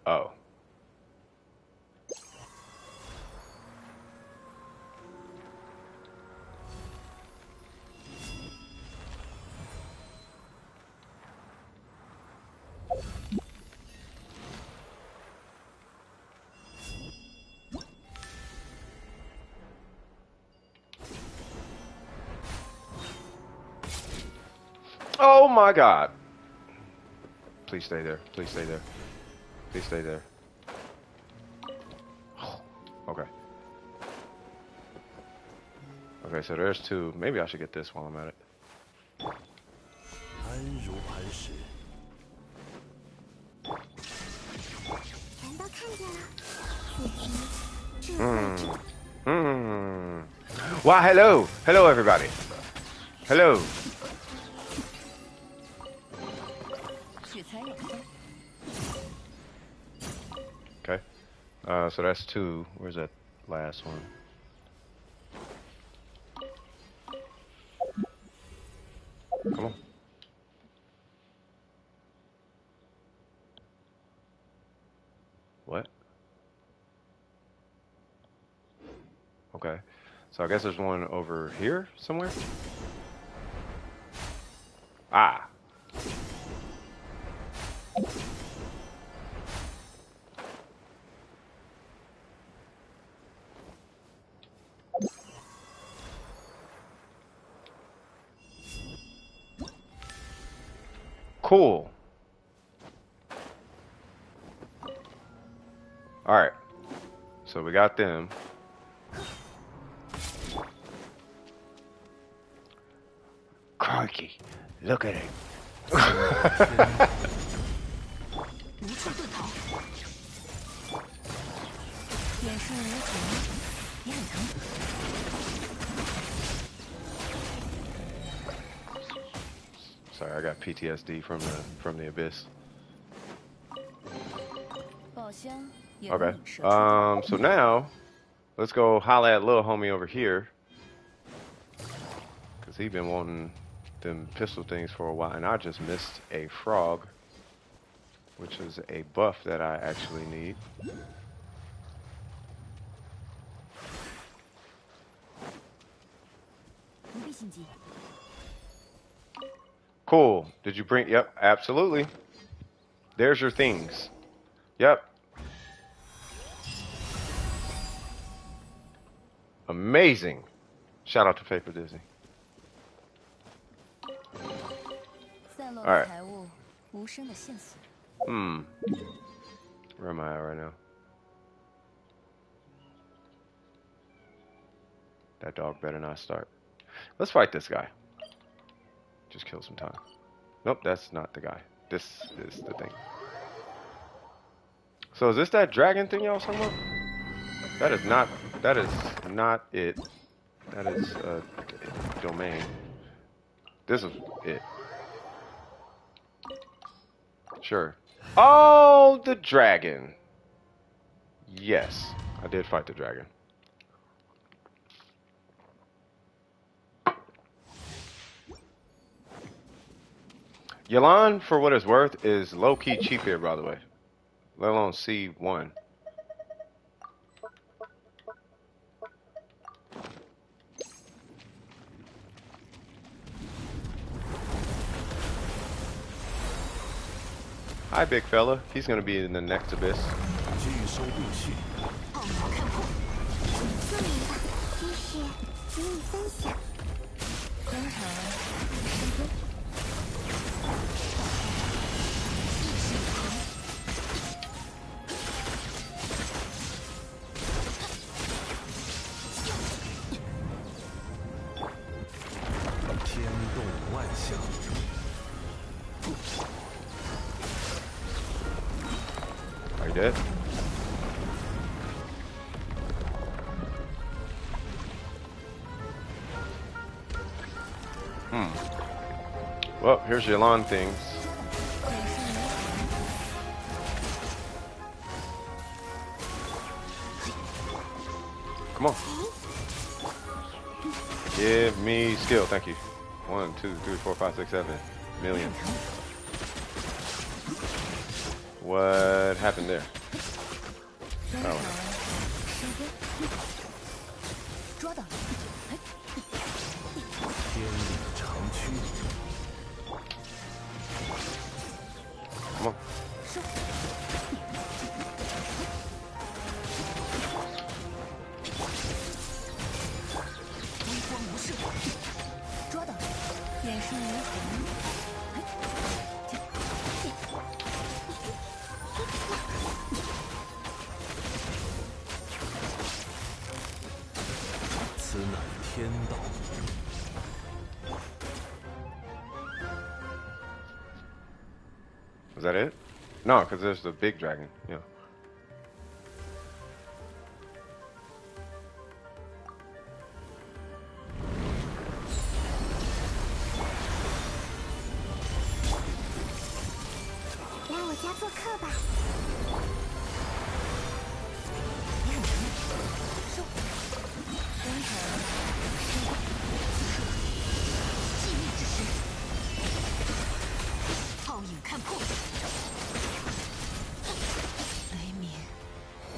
Oh. Oh my God. Please stay there. Please stay there. Please stay there. Okay. Okay, so there's 2. Maybe I should get this while I'm at it.
安如磐石。
全都看见了，此时智慧之
Why, hello. Hello, everybody. Hello.
取材有方。
Okay. So that's 2. Where's that last one? Come on. What? Okay. So I guess there's one over here somewhere? Ah. Cool. All right. So we got them. Crikey. Look at it.
无处遁逃。眼视无情，也很疼。
Sorry, I got PTSD from the abyss.
宝箱也
Okay.
影射出
So now let's go holla at little homie over here. Cause he been wanting them pistol things for a while, and I just missed a frog, which is a buff that I actually need. Cool. Did you bring? Yep, absolutely. There's your things. Yep. Amazing. Shout out to Paper Disney.
落的财物，无声的线索。
Where am I at right now? That dog better not start. Let's fight this guy. Just kill some time. Nope, that's not the guy. This is the thing. So is this that dragon thing y'all was talking about? That is not it. That is a domain. This is it. Sure. Oh, the dragon. Yes, I did fight the dragon. Yelan, for what it's worth, is low-key cheap here, by the way. Let alone C1. Hi, big fella. He's gonna be in the next abyss.
奥妙看破，说明吧，知识与你分享。
观察身边，
意识无痕，
天动万象，
Are you dead? Well, here's your lawn things.
也是无痕。
Come on. Give me skill, thank you. 1, 2, 3, 4, 5, 6, 7 million. What happened there?
观察身边，捉到了。
天理长驱，
Come on.
收。微光无视，捉到了。眼视无痕。
此乃天道。
Was that it? No, because there's the big dragon. Yeah.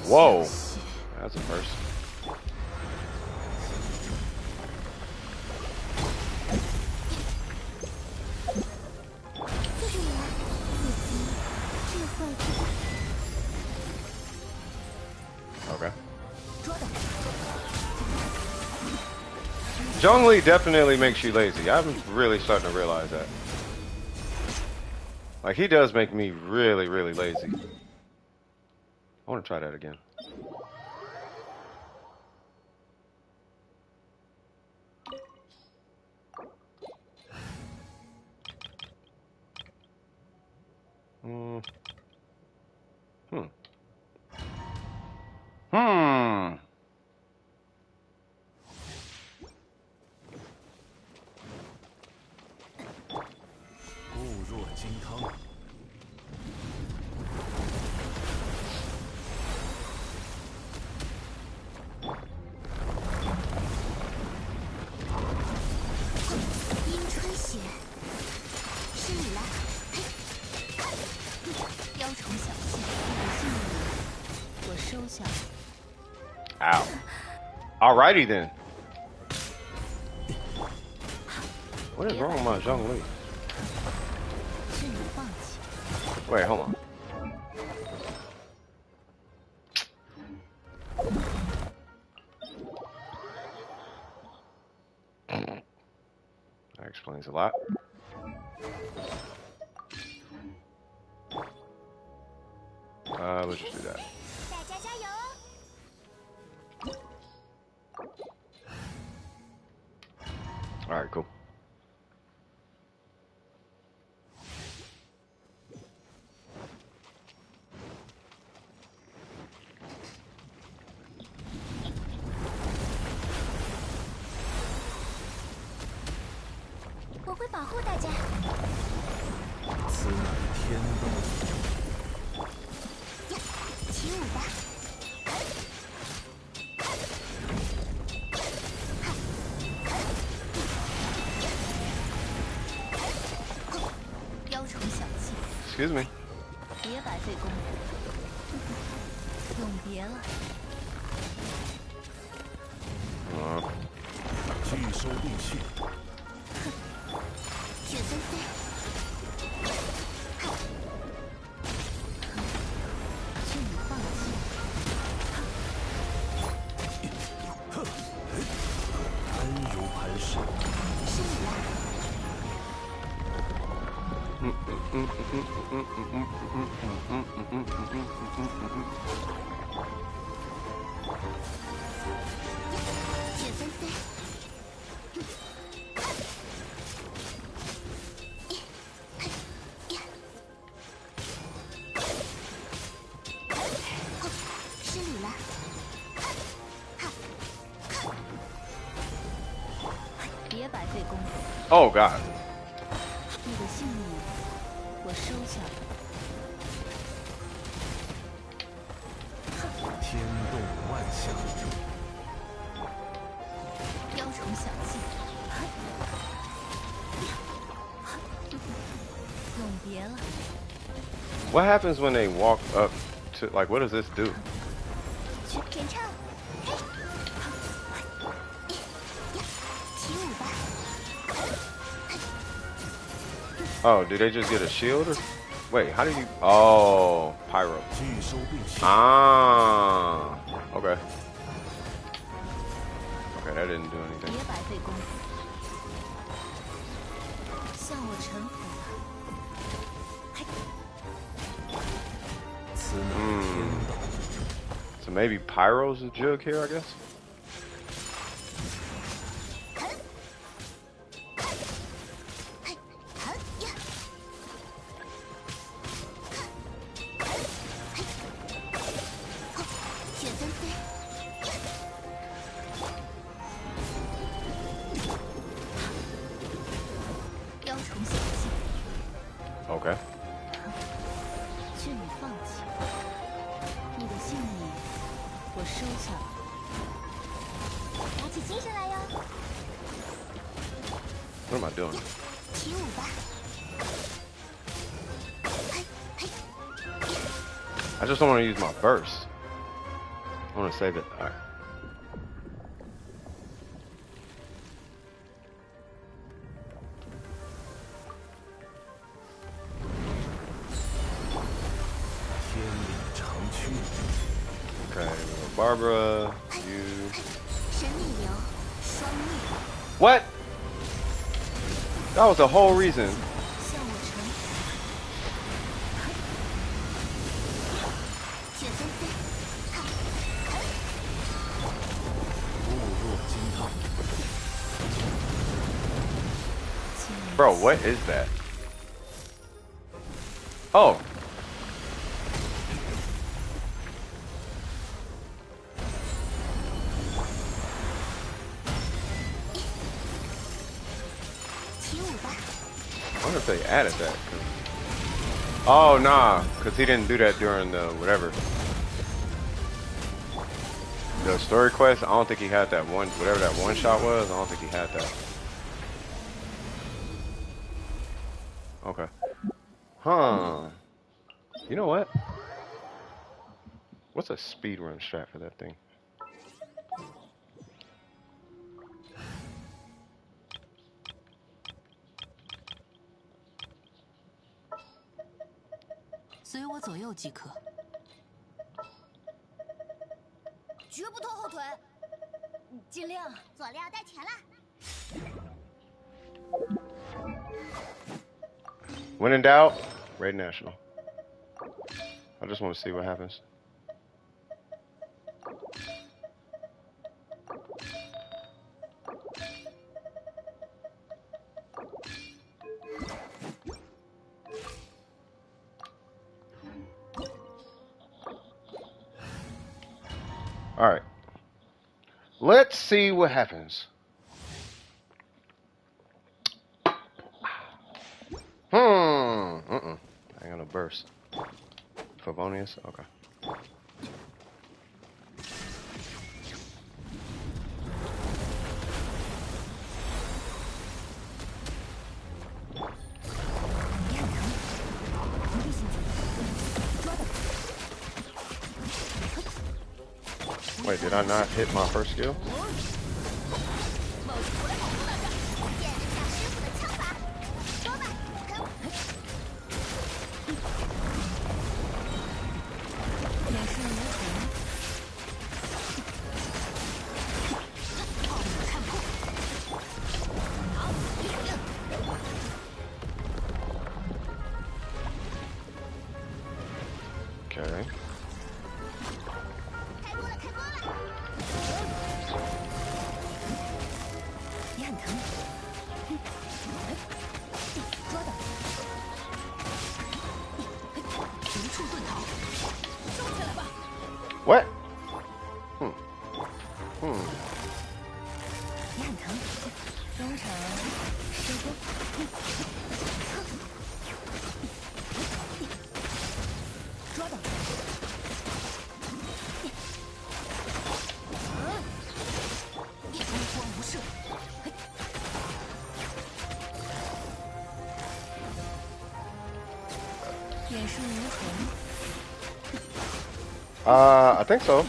Whoa, that's a first. Okay. Zhongli definitely makes you lazy. I'm really starting to realize that. Like, he does make me really, really lazy. I want to try that again.
固若金汤。
樱春雪，是你了。
雕虫小技，不信你，我收下。
Ow. Alrighty then. What is wrong with my Zhongli?
是你放弃。
Wait, hold on. That explains a lot.
会保护大家。
此乃天道。
起舞吧。
雕虫小技，
Excuse me.
别白费功夫。永别了。
拒收并蓄。
雪纷飞。
劝你放弃。
安如磐石。
是你啦。雪纷飞。失礼了。
别白费功夫。
Oh God.
你的信物我收下了。
天动万象。
雕虫小技。永别了。
What happens when they walk up to, like, what does this do?
去点唱。起舞吧。
Oh, do they just get a shield? Or wait, how do you? Oh, pyro.
拒收并蓄。
Ah, okay. Okay, that didn't do anything.
别白费功夫。向我臣服吧。
此乃天道。
So maybe pyro's a jug here, I guess.
雪纷飞。
雕虫小技，
Okay.
劝你放弃。你的信物我收下了。打起精神来哟！
What am I doing?
起舞吧。
I just don't want to use my burst. I want to save it. All right. Okay, Barbara, you.
神力流，双逆。
What? That was the whole reason.
向我臣服。雪纷飞。
Bro, what is that? Oh. I wonder if they added that. Oh, nah, because he didn't do that during the whatever. The story quest, I don't think he had that one, whatever that one shot was, I don't think he had that. Okay. Huh. You know what? What's a speedrun strat for that thing? When in doubt, raid national. I just want to see what happens. All right. Let's see what happens. a burst. Favonius? Okay. Wait, did I not hit my first skill? Okay. What? I think so.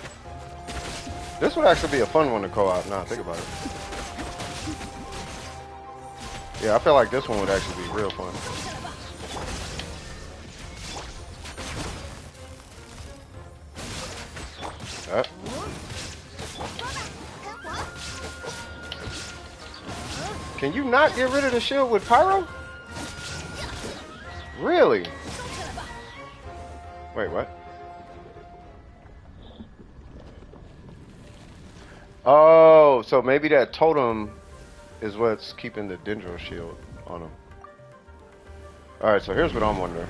This would actually be a fun one to co-op now I think about it. Yeah, I feel like this one would actually be real fun. Can you not get rid of the shield with pyro? Really? Wait, what? Oh, so maybe that totem is what's keeping the Dendro shield on him. Alright, so here's what I'm wondering.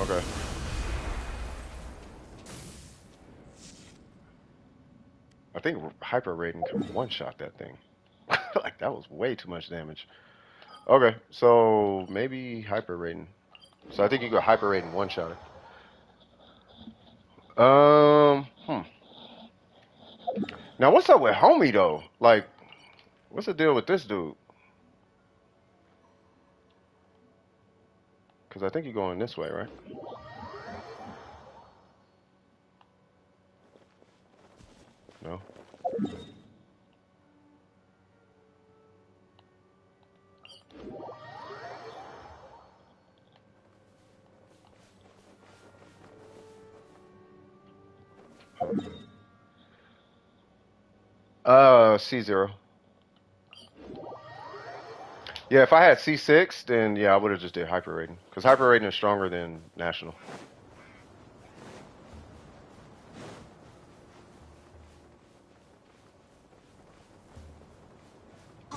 Okay. I think Hyper Raiden can one-shot that thing. Like, that was way too much damage. Okay, so maybe Hyper Raiden. So I think you go Hyper Raiden one-shot it. Now, what's up with Homie, though? Like, what's the deal with this dude? Because I think you're going this way, right? No? C0. Yeah, if I had C6, then yeah, I would have just did Hyper Raiden. Because Hyper Raiden is stronger than National. I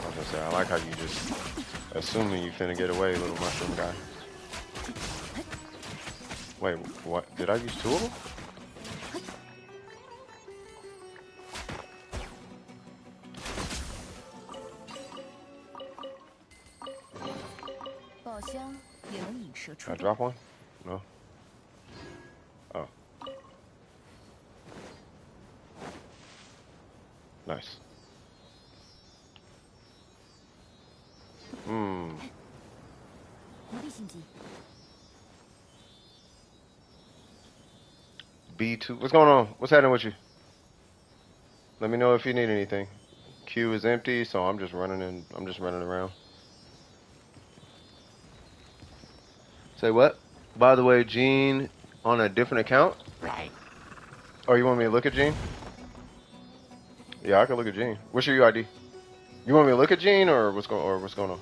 was gonna say, I like how you just assuming you finna get away, little mushroom guy. Wait, what? Did I use two of them? Can I drop one? No. Oh. Nice. B2. What's going on? What's happening with you? Let me know if you need anything. Queue is empty, so I'm just running around. Say what? By the way, Gene on a different account?
Right.
Oh, you want me to look at Gene? Yeah, I can look at Gene. What's your UID? You want me to look at Gene or what's going on?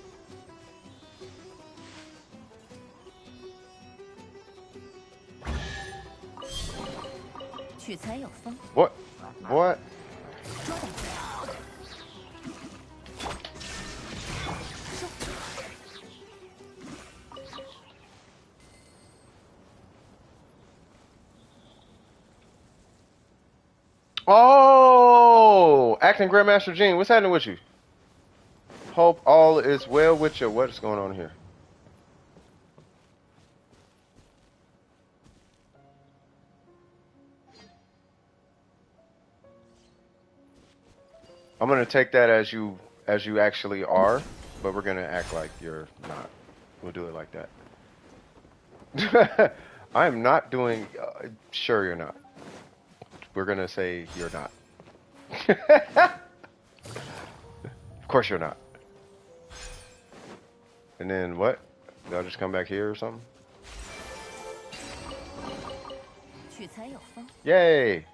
What? What? Oh, acting Grandmaster Gene, what's happening with you? Hope all is well with you. What is going on here? I'm gonna take that as you actually are, but we're gonna act like you're not. We'll do it like that. I am not doing. Sure, you're not. We're gonna say you're not. Of course, you're not. And then what? They'll just come back here or something?
取材有风。
Yay!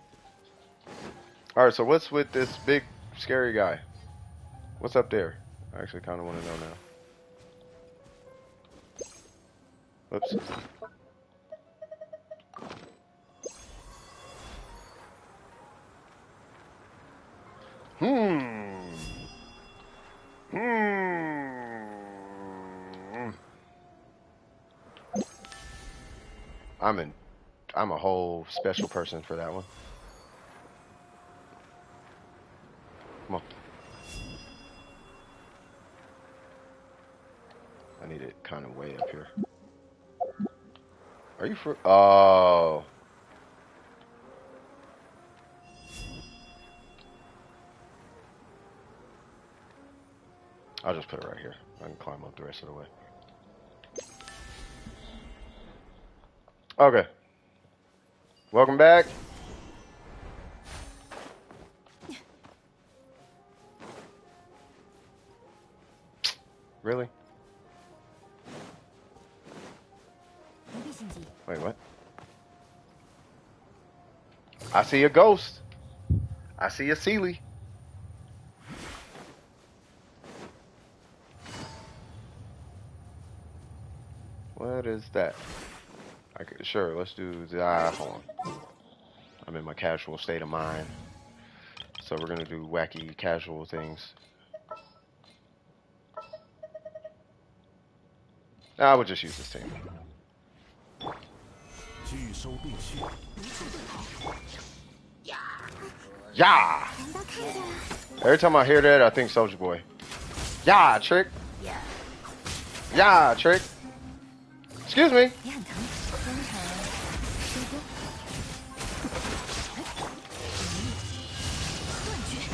Alright, so what's with this big scary guy? What's up there? I actually kind of want to know now. Oops. I'm a whole special person for that one. Come on. I need it kind of way up here. Are you for? Oh. I'll just put it right here. I can climb up the rest of the way. Okay. Welcome back. Really?
不必心急。
Wait, what? I see a ghost. I see a Sealy. What is that? Sure, let's do the hold on. I'm in my casual state of mind. So we're gonna do wacky casual things. I would just use this team.
拒收并蓄。
Yeah!
难道看见了？
Every time I hear that, I think Soldier Boy. Yeah, Trick. Yeah, Trick. Excuse me.
也很疼。中场收工。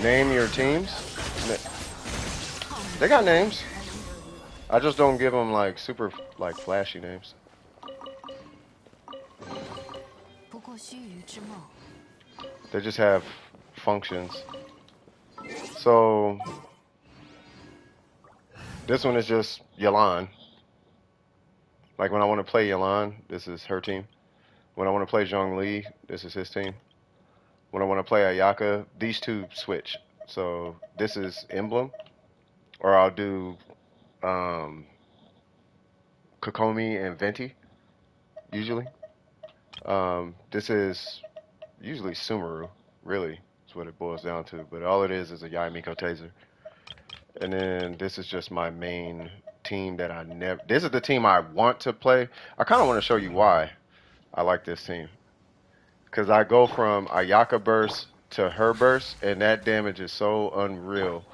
Name your teams. They got names. I just don't give them like super like flashy names.
不过须臾之梦。
They just have functions. So this one is just Yalan. Like when I want to play Yalan, this is her team. When I want to play Zhongli, this is his team. When I want to play Ayaka, these two switch. So this is Emblem, or I'll do Kokomi and Venti, usually. This is usually Sumeru, really. That's what it boils down to. But all it is a Yaimiko Taser. And then this is just my main team that I never... This is the team I want to play. I kind of want to show you why I like this team. Because I go from Ayaka burst to her burst, and that damage is so unreal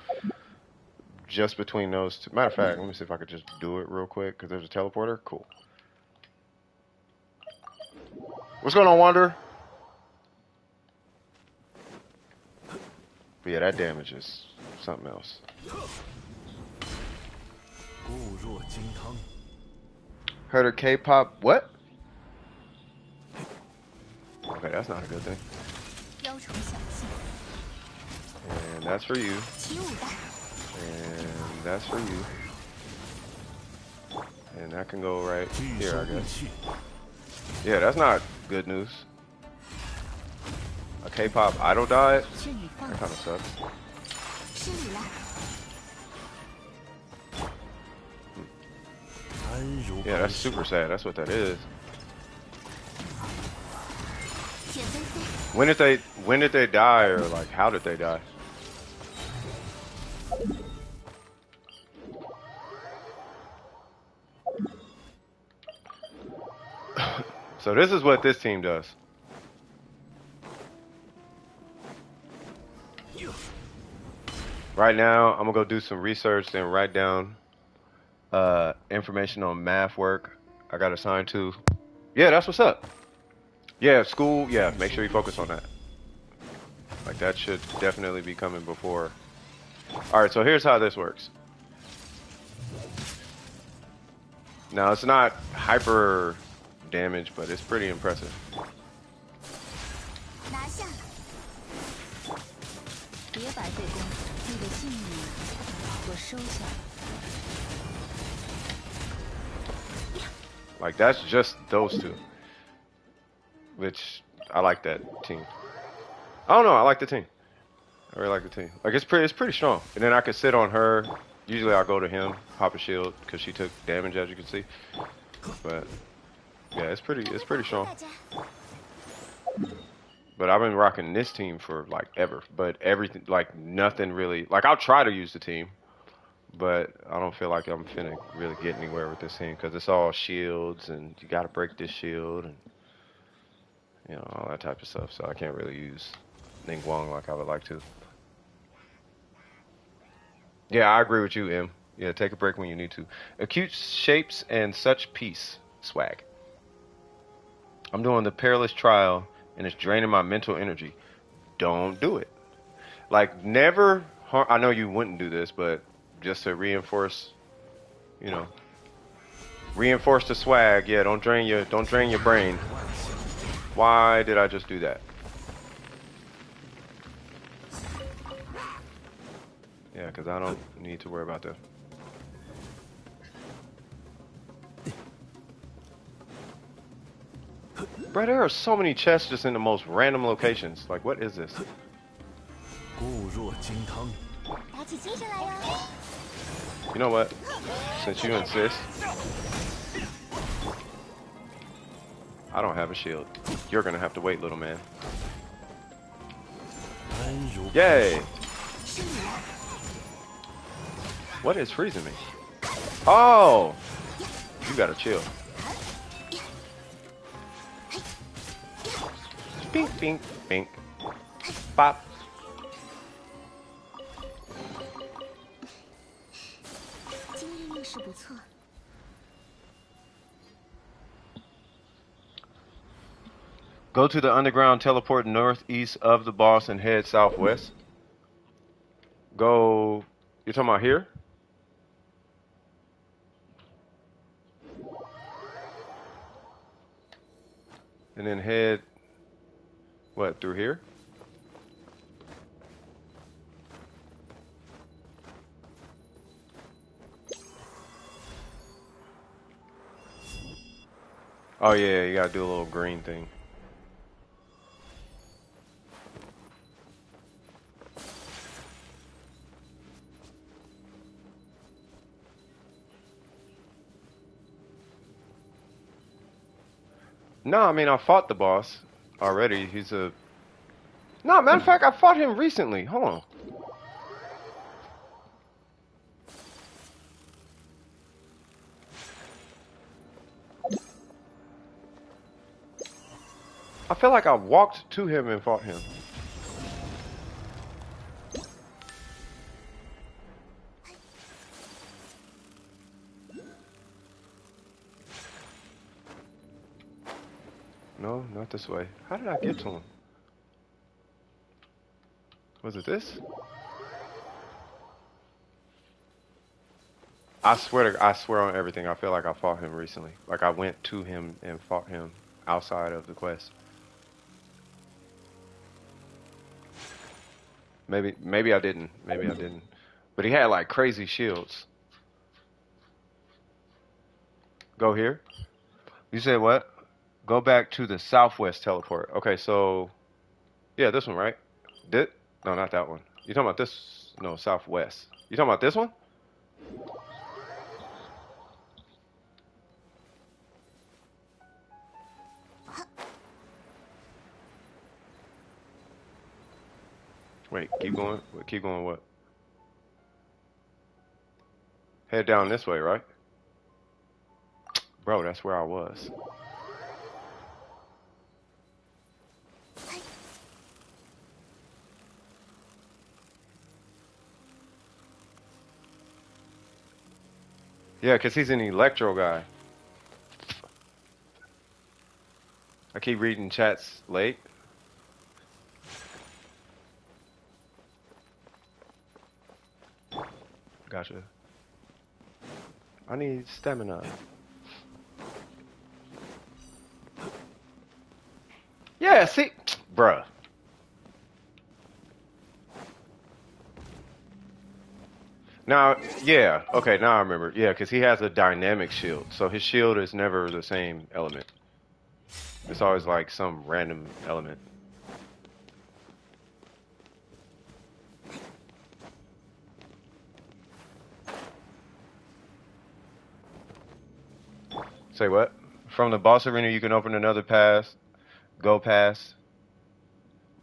just between those two. Matter of fact, let me see if I could just do it real quick, because there's a teleporter. Cool. What's going on, Wanderer? But yeah, that damage is something else.
固若金汤。
Heard of K-pop? What? Okay, that's not a good thing.
雕虫小技。
And that's for you.
起舞吧。
And that's for you. And that can go right
拒
here,
收
I
并
guess.
蓄。
Yeah, that's not good news. A K-pop idol died?
是你放
That
弃
kind of sucks.
失礼了。
安如
Yeah,
白
that's
雪。
super sad. That's what that is.
雪纷飞。
When did they die, or like how did they die? So this is what this team does. Right now, I'm gonna go do some research and write down information on math work I got assigned to. Yeah, that's what's up. Yeah, school. Yeah, make sure you focus on that. Like that should definitely be coming before. All right, so here's how this works. Now it's not hyper damage, but it's pretty impressive.
拿下！别白费功夫，你的性命我收下了。
Like that's just those two, which I like that team. I don't know, I like the team. I really like the team. Like it's pretty strong. And then I could sit on her. Usually I'll go to him, pop a shield, because she took damage as you can see. But yeah, it's pretty strong. But I've been rocking this team for like ever. But everything, like nothing really. Like I'll try to use the team, but I don't feel like I'm finna really get anywhere with this team because it's all shields and you gotta break this shield and you know all that type of stuff. So I can't really use Ning Guang like I would like to. Yeah, I agree with you, M. Yeah, take a break when you need to. Acute shapes and such peace swag. I'm doing the perilous trial and it's draining my mental energy. Don't do it. Like never harm. I know you wouldn't do this, but just to reinforce, you know, reinforce the swag. Yeah, don't drain your brain. Why did I just do that? Yeah, because I don't need to worry about that. Bro, there are so many chests just in the most random locations. Like, what is this?
固若金汤。
打起精神来哟！
You know what? Since you insist, I don't have a shield. You're gonna have to wait, little man.
安如
Yay! What is freezing me? Oh! You gotta chill. Bink, bink, bink. Bop. Go to the underground teleport northeast of the boss and head southwest. Go. You're talking about here? And then head. What, through here? Oh, yeah, you gotta do a little green thing. No, I mean, I fought the boss already. He's a... No, matter of fact, I fought him recently. Hold on. I feel like I walked to him and fought him. No, not this way. How did I get to him? Was it this? I swear on everything. I feel like I fought him recently. Like I went to him and fought him outside of the quest. Maybe I didn't. Maybe I didn't. But he had like crazy shields. Go here. You said what? Go back to the southwest teleport. Okay, so yeah, this one, right? No, not that one. You talking about this? No, southwest. You talking about this one? Wait, keep going. Keep going. What? Head down this way, right? Bro, that's where I was. Yeah, because he's an electro guy. I keep reading chats late. Gotcha. I need stamina. Yeah, see? Bruh. Now, yeah, okay, now I remember. Yeah, because he has a dynamic shield. So his shield is never the same element. It's always like some random element. Say what? From the boss arena, you can open another pass, go pass.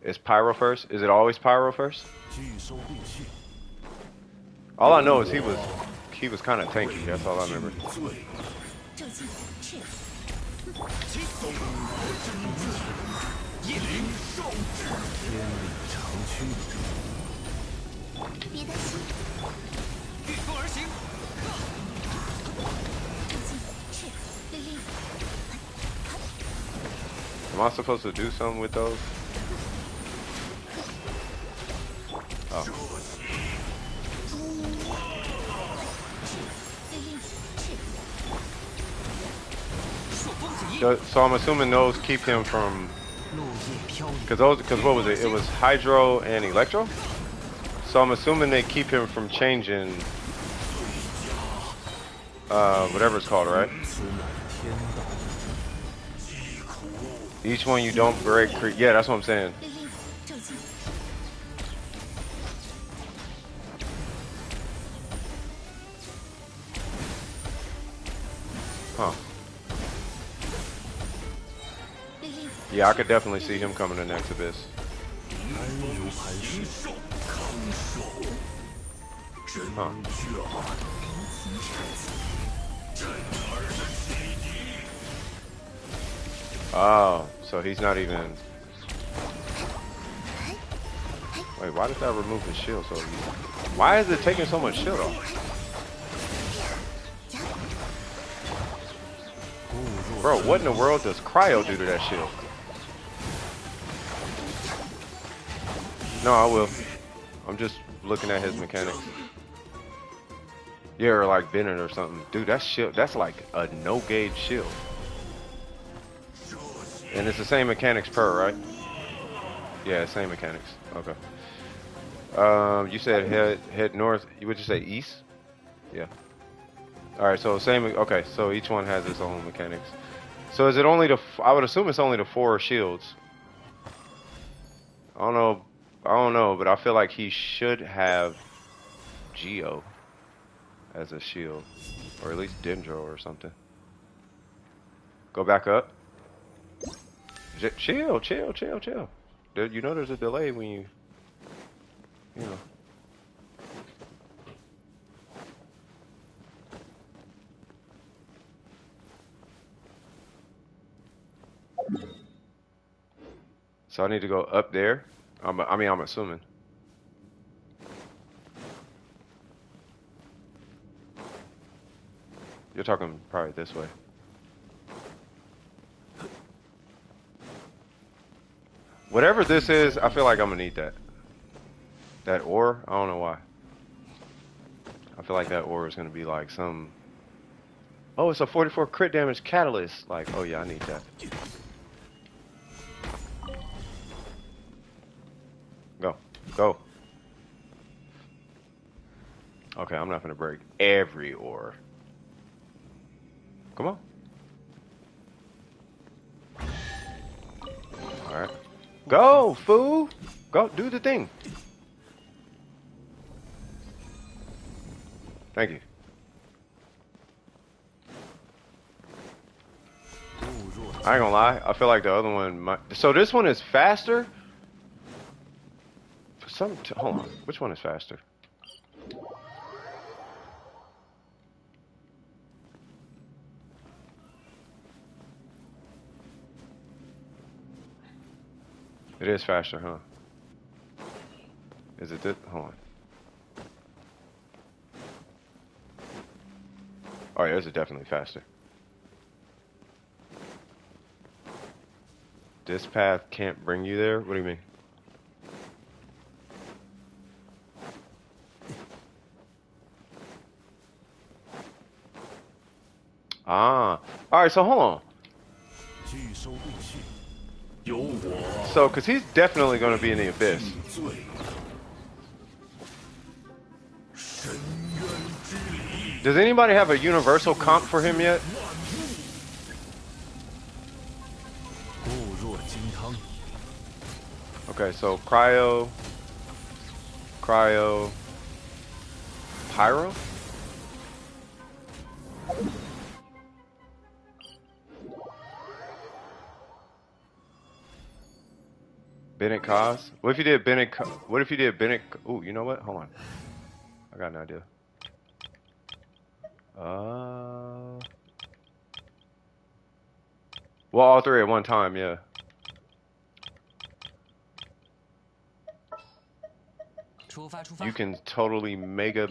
Is pyro first? Is it always pyro first?
拒收并蓄，
All I know is he was kind of tanky. That's all I remember.
咒技赤，
天理长驱，
别担心。
御风而行。
咒技赤，律令。
Am I supposed to do something with those? Oh.
律令赤，
So I'm assuming those keep him from,
落叶飘零。
because what was it? It was hydro and electro. So I'm assuming they keep him from changing, whatever it's called, right?
此乃天道。
Each one you don't break. Yeah, that's what I'm saying.
律令咒技。
Huh.
律令
Yeah, I could definitely see him coming to next abyss.
安如磐石，康守，真
Huh.
绝。
Oh, so he's not even. Wait, why did that remove his shield so easy? Why is it taking so much shield off? Bro, what in the world does cryo do to that shield? No, I will. I'm just looking at his mechanics. Yeah, or like Bennett or something. Dude, that shield, that's like a no gauge shield. And it's the same mechanics per, right? Yeah, same mechanics. Okay. You said head north. Would you say east? Yeah. All right. So same. Okay. So each one has its own mechanics. So is it only the? I would assume it's only the 4 shields. I don't know. I don't know, but I feel like he should have Geo as a shield, or at least Dendro or something. Go back up. Chill. You know there's a delay when you know. So I need to go up there. I'm assuming. You're talking probably this way. Whatever this is, I feel like I'm gonna need that. That ore, I don't know why. I feel like that ore is gonna be like some. Oh, it's a 44 crit damage catalyst. Like, oh yeah, I need that. Go. Okay, I'm not gonna break every ore. Come on. All right. Go, fool. Go, do the thing. Thank you. I ain't gonna lie. I feel like the other one might. So this one is faster. For some, hold on. Which one is faster? It is faster, huh? Is it this? Hold on. Oh yeah, this is definitely faster. This path can't bring you there? What do you mean? Ah. Alright, so hold on.
拒收陆续，由我
So, because he's definitely going to be in the abyss.
罪。深渊之力，
Does anybody have a universal comp for him yet?
固若金汤，
Okay, so Cryo, Pyro? Bennett Cos? What if you did Bennett? What if you did Bennett? Ooh, you know what? Hold on. I got an idea. Well, all three at one time, yeah. You can totally mega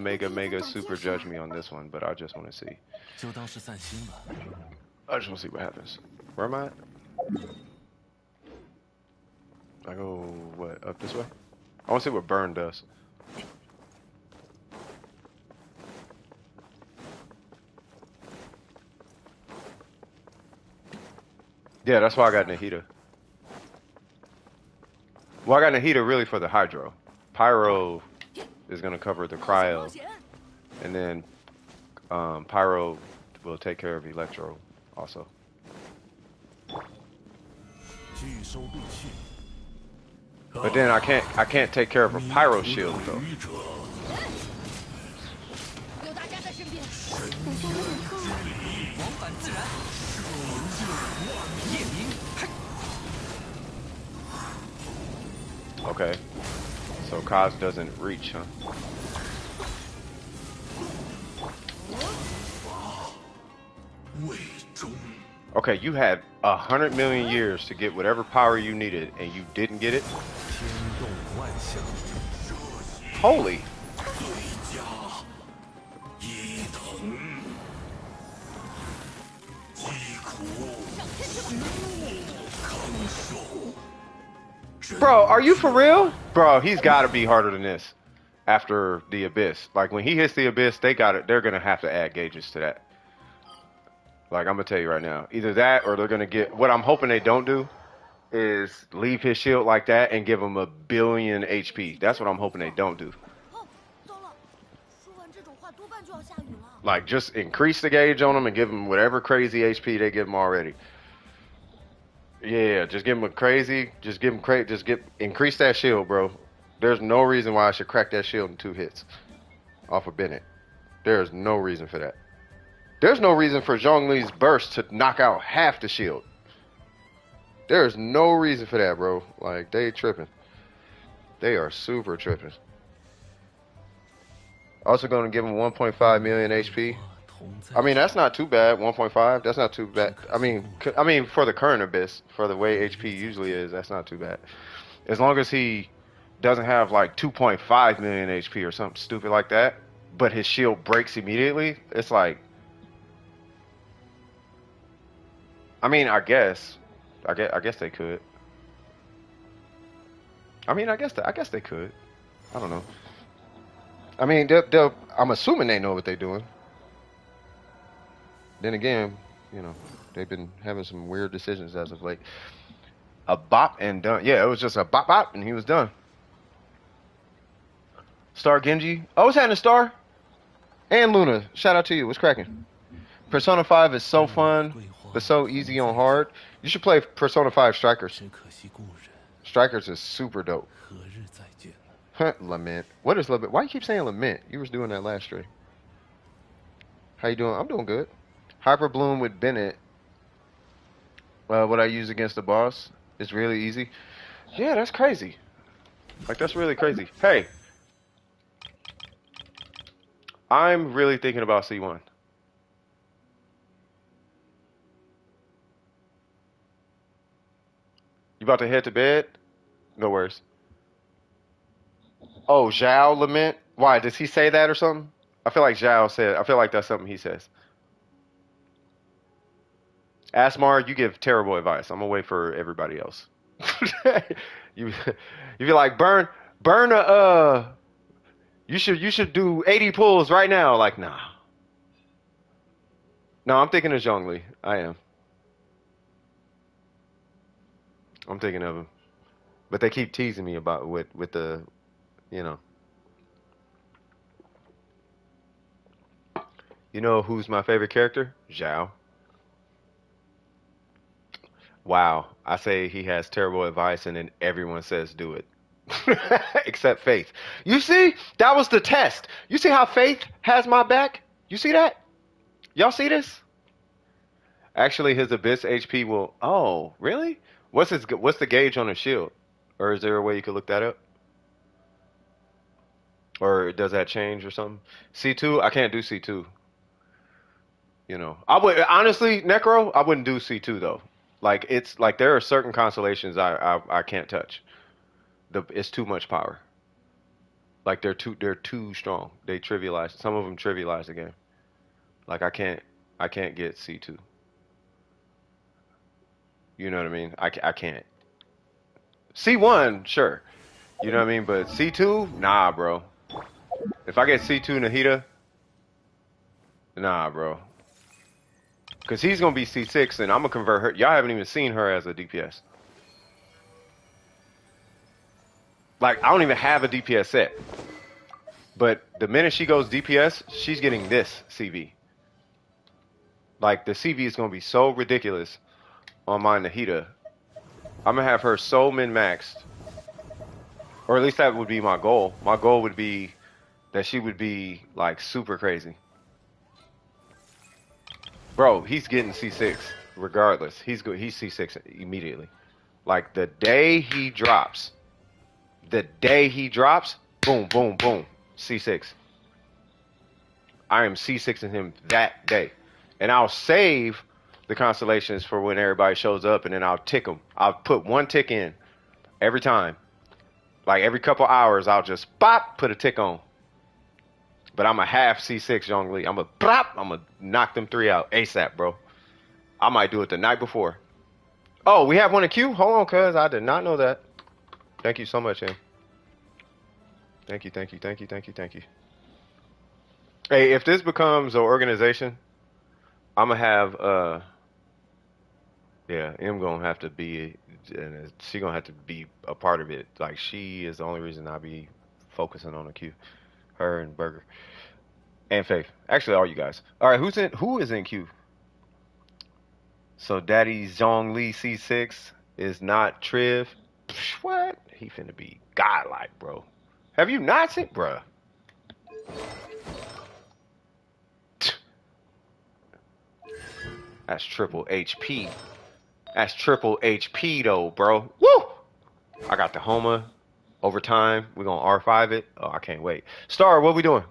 super judge me on this one, but I just want to see.
就当是散心了。
I just want to see what happens. Where am I at? I go, what, up this way? I want to see what burn does. Yeah, that's why I got Nahida. Well, I got Nahida really for the hydro. Pyro is going to cover the cryo. And then Pyro will take care of electro also.
拒收陆续，
But then I can't take care of a pyro shield though.
愚者，
有大家在身边，
往返自然。夜明，嘿，
Okay. So Kaz doesn't reach, huh?
魏忠，
Okay, you had 100 million years to get whatever power you needed, and you didn't get it.
天动万象，
Holy!
最佳，伊藤，疾苦，康寿。
Bro, are you for real? Bro, he's got to be harder than this after the abyss. Like when he hits the abyss, they're gonna have to add gauges to that. Like I'm gonna tell you right now, either that or they're gonna get. What I'm hoping they don't do is leave his shield like that and give him 1 billion HP. That's what I'm hoping they don't do.
哦，糟了，说完这种话多半就要下雨了。
Like just increase the gauge on him and give him whatever crazy HP they give him already. Yeah, just give him a crazy. Just give him increase that shield, bro. There's no reason why I should crack that shield in 2 hits off of Bennett. There's no reason for that. There's no reason for Zhongli's burst to knock out half the shield. There's no reason for that, bro. Like, they tripping. They are super tripping. Also going to give him 1.5 million HP.
同在
I mean, that's not too bad. 1.5. That's not too bad. I mean, for the current abyss, for the way HP usually is, that's not too bad. As long as he doesn't have like 2.5 million HP or something stupid like that, but his shield breaks immediately, it's like. I mean, I guess they could. I mean, I guess they could. I don't know. I mean, they'll. I'm assuming they know what they're doing. Then again, you know, they've been having some weird decisions as of late. A bop and done. Yeah, it was just a bop bop and he was done. Star Genji. Oh, what's happening, Star? And Luna. Shout out to you. What's cracking? Persona 5 is so fun, but so easy on hard. You should play Persona 5 Strikers.
只可惜故人，
Strikers is super dope.
何日再见？
Huh, Lament. What is Lament? Why you keep saying Lament? You was doing that last stream. How you doing? I'm doing good. Hyper Bloom with Bennett. What I use against the boss is really easy. Yeah, that's crazy. Like, that's really crazy. Hey. I'm really thinking about C1. You about to head to bed? No worries. Oh, Zhao Lament? Why? Does he say that or something? I feel like Zhao said. I feel like that's something he says. Asmar, you give terrible advice. I'm gonna wait for everybody else. you you be like burn a you should do 80 pulls right now. Like nah. No, I'm thinking of Zhongli. I am. I'm thinking of him. But they keep teasing me about with the you know. You know who's my favorite character? Zhao. Wow. I say he has terrible advice and then everyone says do it. Except Faith. You see? That was the test. You see how Faith has my back? You see that? Y'all see this? Actually, his Abyss HP will. Oh, really? What's the gauge on his shield? Or is there a way you could look that up? Or does that change or something? C2? I can't do C2. You know, I would honestly, Necro, I wouldn't do C2 though. Like it's like there are certain constellations I can't touch. It's too much power. Like they're too strong. They trivialize some of them trivialize the game. Like I can't get C2. You know what I mean? I can't. C1, sure. You know what I mean? But C2, nah, bro. If I get C2 Nahida, nah, bro. Because he's going to be C6 and I'm going to convert her. Y'all haven't even seen her as a DPS. Like, I don't even have a DPS set. But the minute she goes DPS, she's getting this CV. Like, the CV is going to be so ridiculous on my Nahida. I'm going to have her so min-maxed. Or at least that would be my goal. My goal would be that she would be, like, super crazy. Bro, he's getting C6 regardless. He's C6 immediately. Like the day he drops, boom, boom, boom, C6. I am C6ing him that day. And I'll save the constellations for when everybody shows up and then I'll tick them. I'll put one tick in every time. Like every couple hours, I'll just put a tick on. But I'm a half C6 Zhongli. I'm gonna knock them 3 out ASAP, bro. I might do it the night before. Oh, we have one in queue? Hold on, cuz. I did not know that. Thank you so much, Em. Thank you. Hey, if this becomes an organization, I'm gonna have, yeah, Em gonna have to be, and she gonna have to be a part of it. Like, she is the only reason I be focusing on the queue. Her and Burger. And Faith. Actually, all you guys. All right, who is in queue? So Daddy Zhongli C6 is not Triv. What? He finna be godlike, bro. Have you not seen, bruh? That's triple HP. That's triple HP though, bro. Woo! I got the Homa. Overtime. We're gonna R5 it. Oh, I can't wait. Star, what we doing?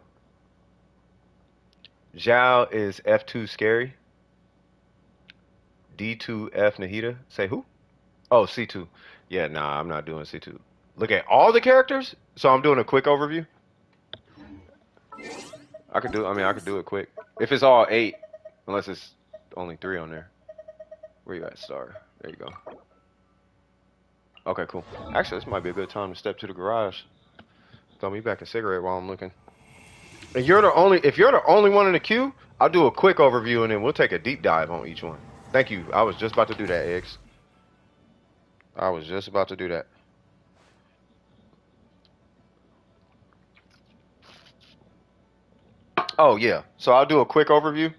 Zhao is F2 scary. D2F Nahida. Say who? Oh, C2. Yeah, nah, I'm not doing C2. Look at all the characters. So I'm doing a quick overview. I could do it quick. If it's all 8, unless it's only 3 on there. Where you at, Star? There you go. Okay, cool. Actually, this might be a good time to step to the garage. Throw me back a cigarette while I'm looking. And if you're the only one in the queue, I'll do a quick overview and then we'll take a deep dive on each one. Thank you. I was just about to do that, Eggs. I was just about to do that. Oh yeah. So I'll do a quick overview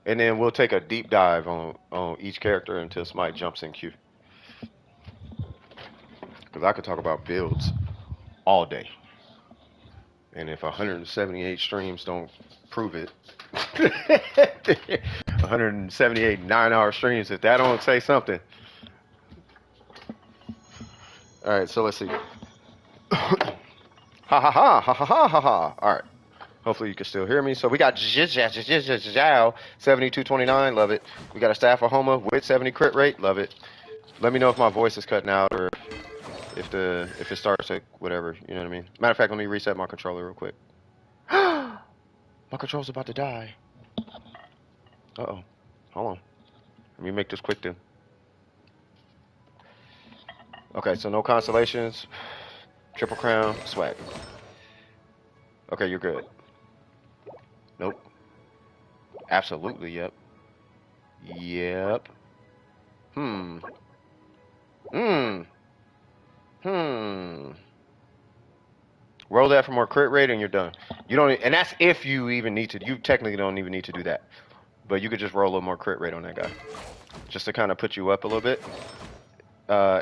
and then we'll take a deep dive on each character until somebody jumps in queue. Because I could talk about builds all day. And if 178 streams don't prove it, 178 9-hour streams, if that don't say something. All right, so let's see. Ha ha ha ha ha ha ha ha. All right. Hopefully you can still hear me. So we got Zhao 7229, love it. We got a staff of Homa with 70 crit rate, love it. Let me know if my voice is cutting out or if it starts at whatever, you know what I mean? Matter of fact, let me reset my controller real quick. My controller's about to die. Uh-oh. Hold on. Let me make this quick then. Okay, so no constellations. Triple crown, swag. Okay, you're good. Nope. Absolutely, yep. Yep. Hmm. Roll that for more crit rate and you're done. You don't, and that's if you even need to. You technically don't even need to do that. But you could just roll a little more crit rate on that guy. Just to kind of put you up a little bit.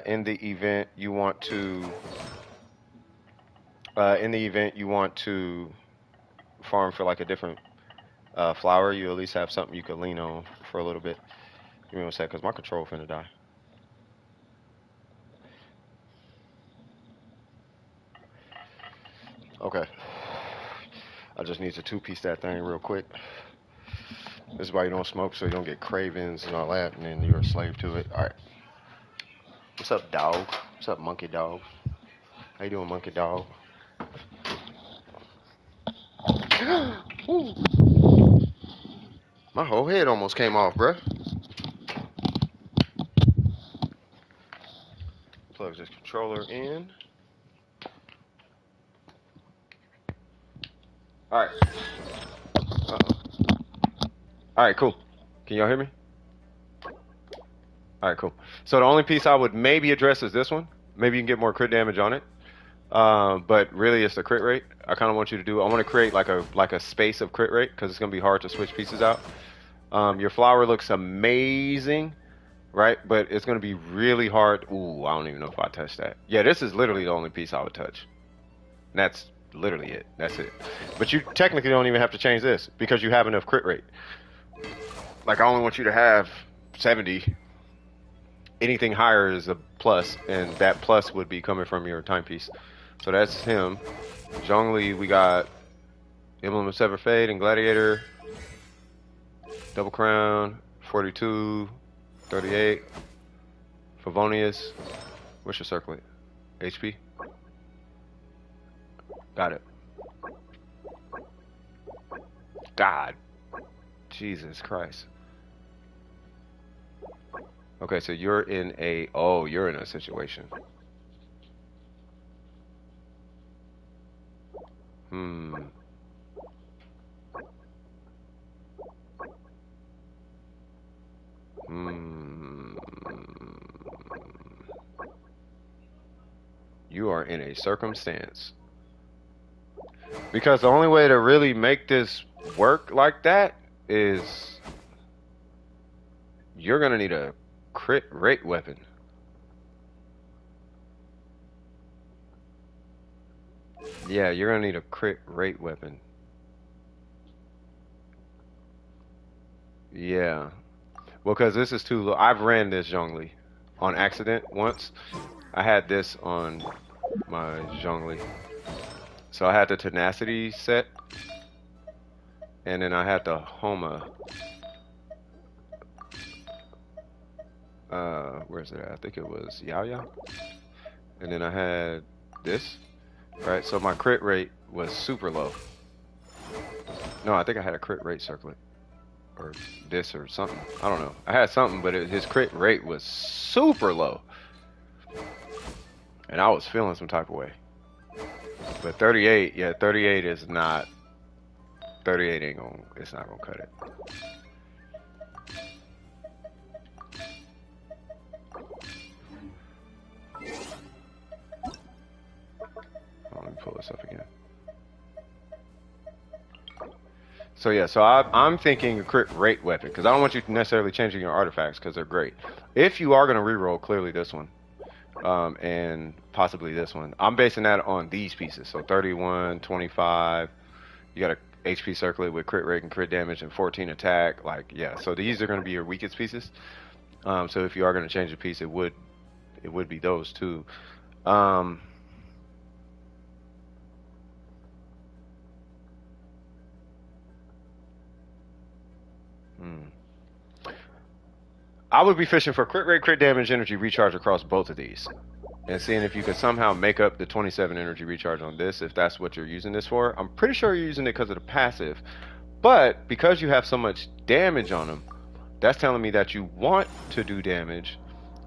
In the event you want to farm for like a different flower, you at least have something you could lean on for a little bit. Give me one sec, because my control finna die. Okay. I just need to two-piece that thing real quick. This is why you don't smoke, so you don't get cravings and all that, and then you're a slave to it. All right. What's up, dog? What's up, monkey dog? How you doing, monkey dog? My whole head almost came off, bruh. Plug this controller in. All right. All right, cool. Can y'all hear me? All right, cool. So the only piece I would maybe address is this one. Maybe you can get more crit damage on it. But really, it's the crit rate. I kind of want you to do. I want to create like a space of crit rate because it's gonna be hard to switch pieces out. Your flower looks amazing, right? But it's gonna be really hard. Ooh, I don't even know if I touch that. Yeah, this is literally the only piece I would touch. And that's literally it. That's it. But you technically don't even have to change this because you have enough crit rate. Like I only want you to have 70. Anything higher is a plus, and that plus would be coming from your timepiece. So that's him. Zhongli, we got Emblem of Sever Fade and Gladiator. Double Crown, 42, 38. Favonius. What's your circlet? HP? Got it. God. Jesus Christ. Okay, so you're in a... Oh, you're in a situation. You are in a circumstance. Because the only way to really make this work like that is you're gonna need a crit rate weapon. Yeah, you're gonna need a crit rate weapon. Yeah. Well, because this is too low. I've ran this Zhongli on accident once. I had this on my Zhongli. So I had the tenacity set. And then I had the Homa. Where's it at? I think it was Yaya. And then I had this. Right, so my crit rate was super low. No, I think I had a crit rate circlet. Or this or something. I don't know. I had something, but his crit rate was super low. And I was feeling some type of way. But 38, yeah, 38 is not... 38 ain't gonna... It's not gonna cut it. Let me pull this up again. So yeah, so I'm thinking a crit rate weapon because I don't want you necessarily changing your artifacts because they're great. If you are going to reroll, clearly this one, and possibly this one. I'm basing that on these pieces. So 31, 25. You got a HP circlet with crit rate and crit damage and 14 attack. Like yeah, so these are going to be your weakest pieces. So if you are going to change a piece, it would be those two. I would be fishing for crit rate, crit damage, energy recharge across both of these. And seeing if you could somehow make up the 27 energy recharge on this, if that's what you're using this for. I'm pretty sure you're using it because of the passive. But because you have so much damage on them, That's telling me that you want to do damage,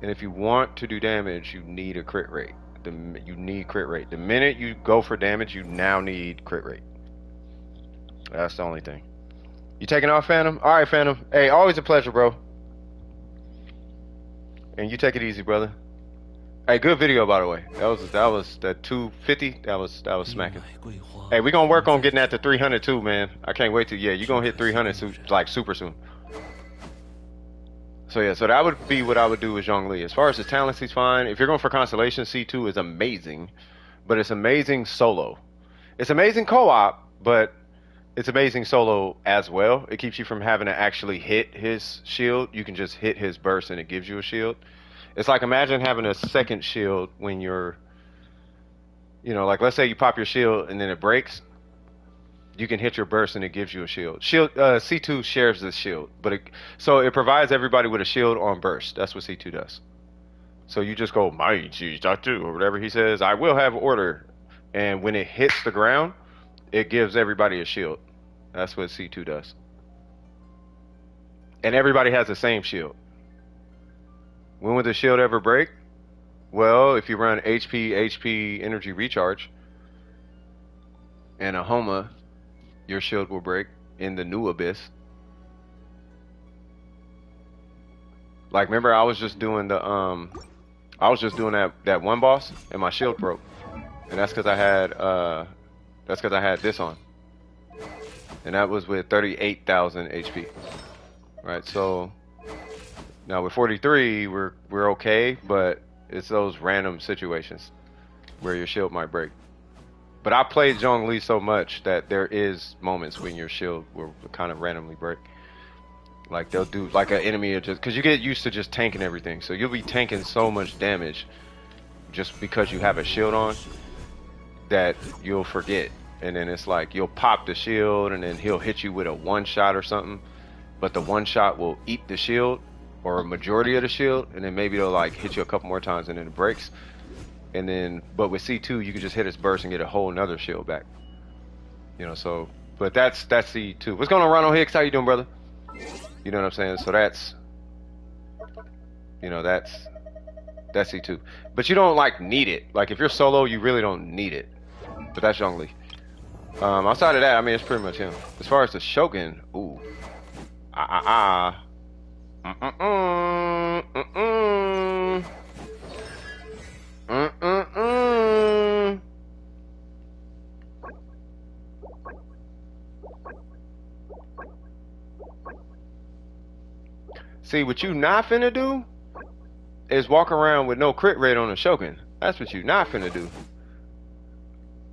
and if you want to do damage, you need a crit rate. You need crit rate. The minute you go for damage, you now need crit rate. That's the only thing. You taking off, Phantom? All right, Phantom. Hey, always a pleasure, bro. And you take it easy, brother. Hey, good video, by the way. That was that 250. That was smacking. Hey, we gonna work on getting that to 300 too, man. I can't wait to. Yeah, you gonna hit 300 like super soon. So yeah, so that would be what I would do with Zhongli. As far as his talents, he's fine. If you're going for Constellation, C2 is amazing, but it's amazing solo. It's amazing co-op, but it's amazing solo as well. It keeps you from having to actually hit his shield. You can just hit his burst and it gives you a shield. It's like, imagine having a second shield when you're, you know, like let's say you pop your shield and then it breaks. You can hit your burst and it gives you a shield. C2 shares this shield, but so it provides everybody with a shield on burst. That's what C2 does. So you just go, my geez, or whatever he says. I will have order, and when it hits the ground, it gives everybody a shield. That's what C2 does, and everybody has the same shield. When would the shield ever break? Well, if you run HP energy recharge and a Homa, your shield will break in the new abyss. Like, remember I was just doing the that one boss and my shield broke. And that's cuz I had this on. And that was with 38,000 HP. Right? So now with 43 we're okay, but it's those random situations where your shield might break. But I played Zhongli so much that there is moments when your shield will kind of randomly break. Like they'll do like an enemy or just because you get used to just tanking everything, so you'll be tanking so much damage just because you have a shield on that you'll forget, and then it's like you'll pop the shield and then he'll hit you with a one shot or something, but the one shot will eat the shield or a majority of the shield, and then maybe they'll like hit you a couple more times and then it breaks. And then, but with C2, you can just hit his burst and get a whole nother shield back. You know, so, but that's C2. What's going on, Ronald Hicks? How you doing, brother? You know what I'm saying? So that's, you know, that's C2. But you don't, like, need it. Like, if you're solo, you really don't need it. But that's Zhongli. Outside of that, I mean, it's pretty much him. As far as the Shogun, ooh. See, what you not finna do is walk around with no crit rate on the Shogun. That's what you not finna do.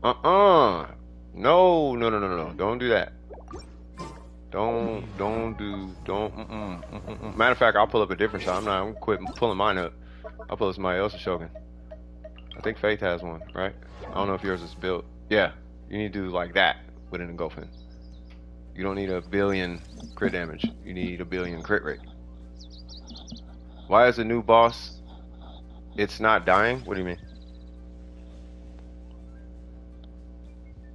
No. Don't do that. Matter of fact, I'll pull up a different shot. I'm gonna quit pulling mine up. I'll pull up somebody else's Shogun. I think Faith has one, right? I don't know if yours is built. Yeah, you need to do like that with an engulfing. You don't need a billion crit damage. You need a billion crit rate. Why is a new boss? It's not dying? What do you mean?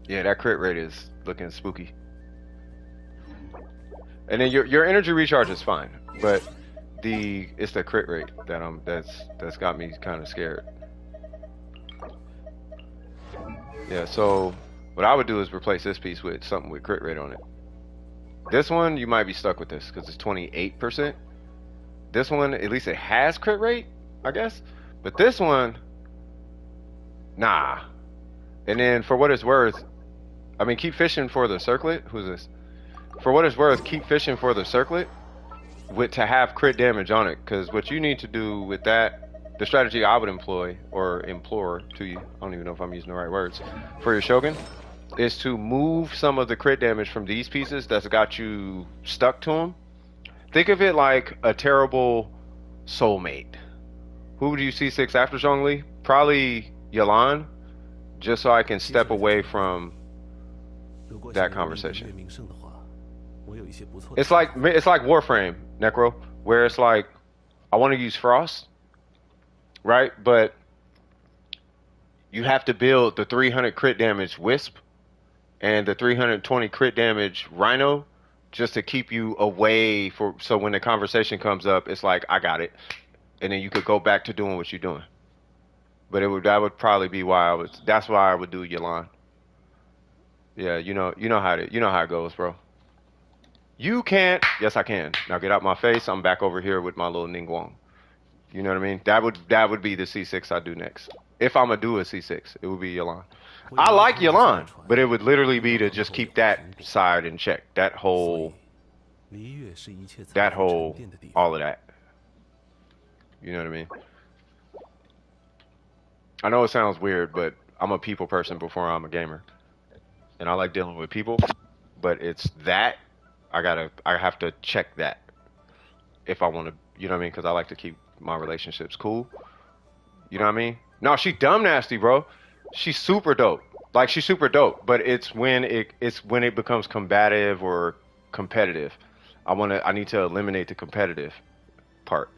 Yeah, that crit rate is looking spooky. And then your energy recharge is fine, but it's the crit rate that's got me kind of scared. Yeah, so what I would do is replace this piece with something with crit rate on it. This one, you might be stuck with this because it's 28%. This one, at least it has crit rate, I guess. But this one, nah. And then for what it's worth, I mean, keep fishing for the circlet. Who's this? For what it's worth, keep fishing for the circlet to have crit damage on it. Because what you need to do with that, the strategy I would employ or implore to you, I don't even know if I'm using the right words, for your Shogun, is to move some of the crit damage from these pieces that's got you stuck to them. Think of it like a terrible soulmate. Who would you C6 after Zhongli? Probably Yalan, just so I can step away from that conversation. It's like Warframe, Necro, where it's like I want to use Frost, right? But you have to build the 300 crit damage Wisp and the 320 crit damage Rhino just to keep you away for so when the conversation comes up, it's like I got it, and then you could go back to doing what you're doing. But that would probably be why that's why I would do Yalan. Yeah, you know how it goes, bro. You can't. Yes, I can. Now get out my face. I'm back over here with my little Ningguang. You know what I mean? That would be the C6 I do next. If I'm gonna do a C6, it would be Yalan. I like Yalan, but it would literally be to just keep that side in check. That whole, all of that. You know what I mean? I know it sounds weird, but I'm a people person before I'm a gamer. And I like dealing with people, but it's that I have to check that if I want to, you know what I mean? Because I like to keep my relationships cool. You know what I mean? No, she dumb nasty, bro. She's super dope. Like she's super dope, but it's when it becomes combative or competitive. I need to eliminate the competitive part.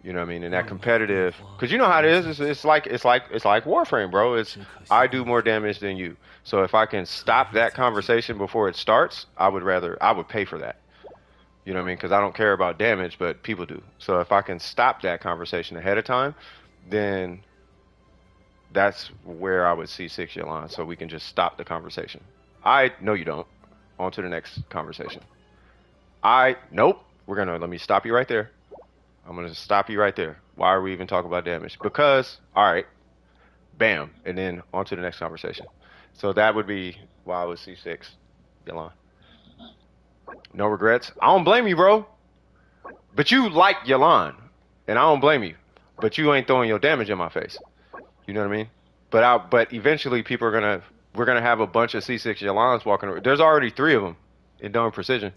You know what I mean? And that competitive, because you know how it is. It's like Warframe, bro. It's I do more damage than you. So if I can stop that conversation before it starts, I would pay for that. You know what I mean? Because I don't care about damage, but people do. So if I can stop that conversation ahead of time, then that's where I would C6 Yalan. So we can just stop the conversation. No, you don't. On to the next conversation. Nope. Let me stop you right there. I'm going to stop you right there. Why are we even talking about damage? Because, all right, bam, and then on to the next conversation. So that would be why I was C6, Yalan. No regrets. I don't blame you, bro. But you like Yalan, and I don't blame you. But you ain't throwing your damage in my face. You know what I mean? But eventually we're gonna have a bunch of C6 Yalans walking around. There's already 3 of them in Dawn Precision.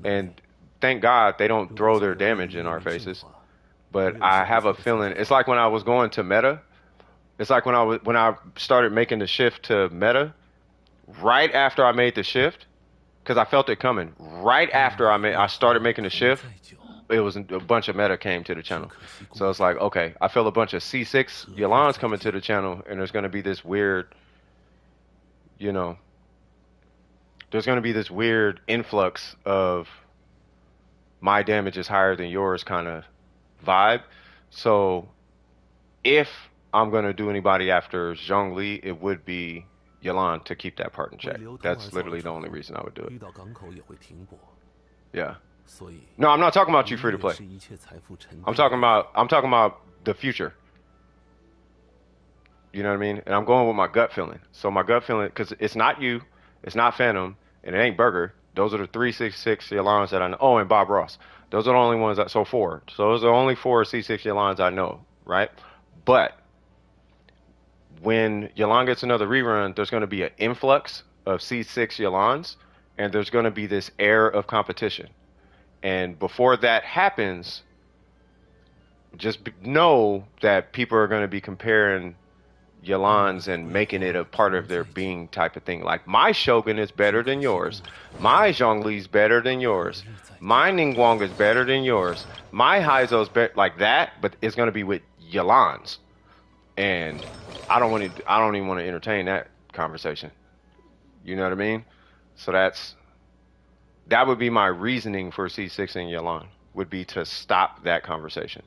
And thank God they don't throw their damage in our faces. But I have a feeling it's like when I was going to meta. It's like when I started making the shift to meta. Right after I made the shift, because I felt it coming. Right after I started making the shift, it was a bunch of meta came to the channel. So it's like, okay, I feel a bunch of C6 Yalans coming to the channel, and there's gonna be this weird, there's gonna be this weird influx of my damage is higher than yours kind of vibe. So if I'm going to do anybody after Zhongli, it would be Yalan to keep that part in check. That's literally the only reason I would do it. Yeah. No, I'm not talking about you free to play. I'm talking about the future. You know what I mean? And I'm going with my gut feeling. So my gut feeling, because it's not you, it's not Phantom, and it ain't Burger. Those are the 366 Yalans that I know. Oh, and Bob Ross. Those are the only ones so 4. So those are the only 4 C6 Yalans I know, right? But when Yalan gets another rerun, there's going to be an influx of C6 Yalans, and there's going to be this air of competition. And before that happens, just know that people are going to be comparing Yalans and making it a part of their being type of thing. Like, my Shogun is better than yours. My Zhongli's better than yours. My Ningguang is better than yours. My Haizo's better, like that, but it's going to be with Yalans. And I don't even want to entertain that conversation. You know what I mean? So that would be my reasoning for C6 and Yalan, would be to stop that conversation.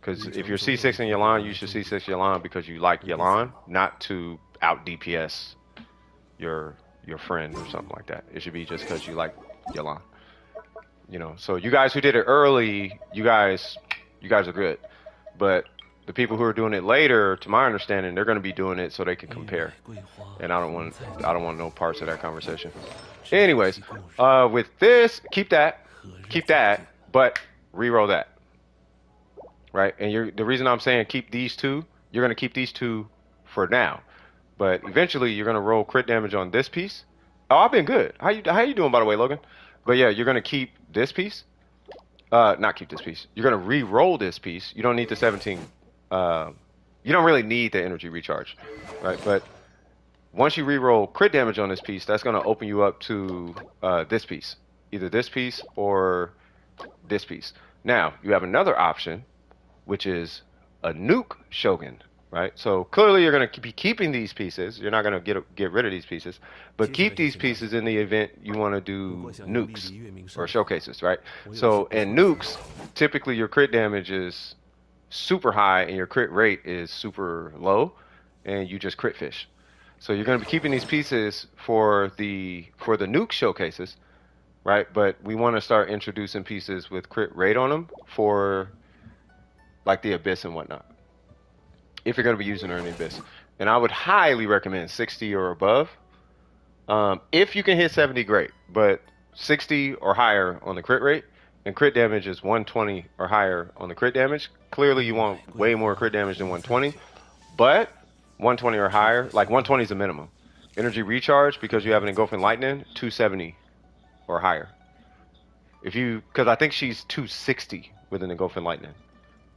Because if you're C6 and Yalan, you should C6 Yalan because you like Yalan, not to out DPS your friend or something like that. It should be just because you like Yalan. So you guys who did it early, you guys are good. But the people who are doing it later, to my understanding, they're going to be doing it so they can compare. And I don't want no parts of that conversation. Anyways, with this, keep that, but reroll that. Right? And the reason I'm saying keep these 2, you're going to keep these 2 for now. But eventually you're going to roll crit damage on this piece. Oh, I've been good. How you doing, by the way, Logan? But yeah, you're going to keep this piece. Not keep this piece. You're going to re-roll this piece. You don't need the 17. You don't really need the energy recharge. Right? But once you re-roll crit damage on this piece, that's going to open you up to this piece. Either this piece or this piece. Now, you have another option, which is a nuke Shogun. right? So clearly you're going to be keeping these pieces. You're not going to get rid of these pieces, but keep these pieces in the event you want to do nukes or showcases, right? So in nukes, typically your crit damage is super high and your crit rate is super low, and you just crit fish. So you're going to be keeping these pieces for the nuke showcases, right? But we want to start introducing pieces with crit rate on them for like the abyss and whatnot, if you're going to be using her in the abyss. And I would highly recommend 60 or above. If you can hit 70, great, but 60 or higher on the crit rate, and crit damage is 120 or higher on the crit damage. Clearly you want way more crit damage than 120, but 120 or higher, like 120 is the minimum. Energy recharge, because you have an engulfing lightning, 270 or higher. If you, because I think she's 260 with an engulfing lightning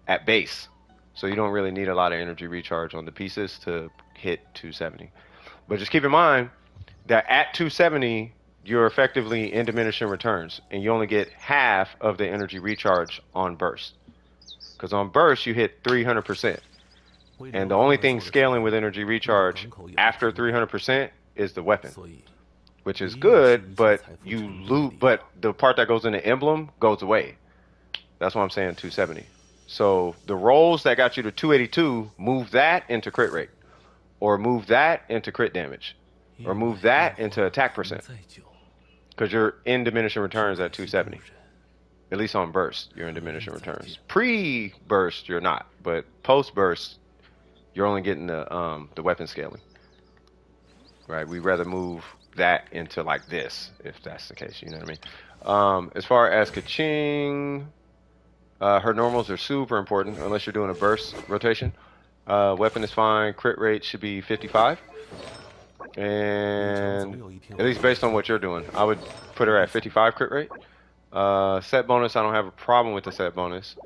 at base, so you don't really need a lot of energy recharge on the pieces to hit 270. But just keep in mind that at 270 you're effectively in diminishing returns, and you only get half of the energy recharge on burst, because on burst you hit 300%, and the only thing scaling with energy recharge after 300% is the weapon, which is good, but you lose. But the part that goes in the emblem goes away. That's why I'm saying 270. So the rolls that got you to 282, move that into crit rate, or move that into crit damage, or move that into attack percent, because you're in diminishing returns at 270. At least on burst, you're in diminishing returns. Pre-burst, you're not, but post-burst, you're only getting the weapon scaling. Right? We'd rather move that into like this, if that's the case. You know what I mean? As far as Kaching, her normals are super important unless you're doing a burst rotation. Weapon is fine. Crit rate should be 55. And at least based on what you're doing, I would put her at 55 crit rate. Set bonus, I don't have a problem with the set bonus.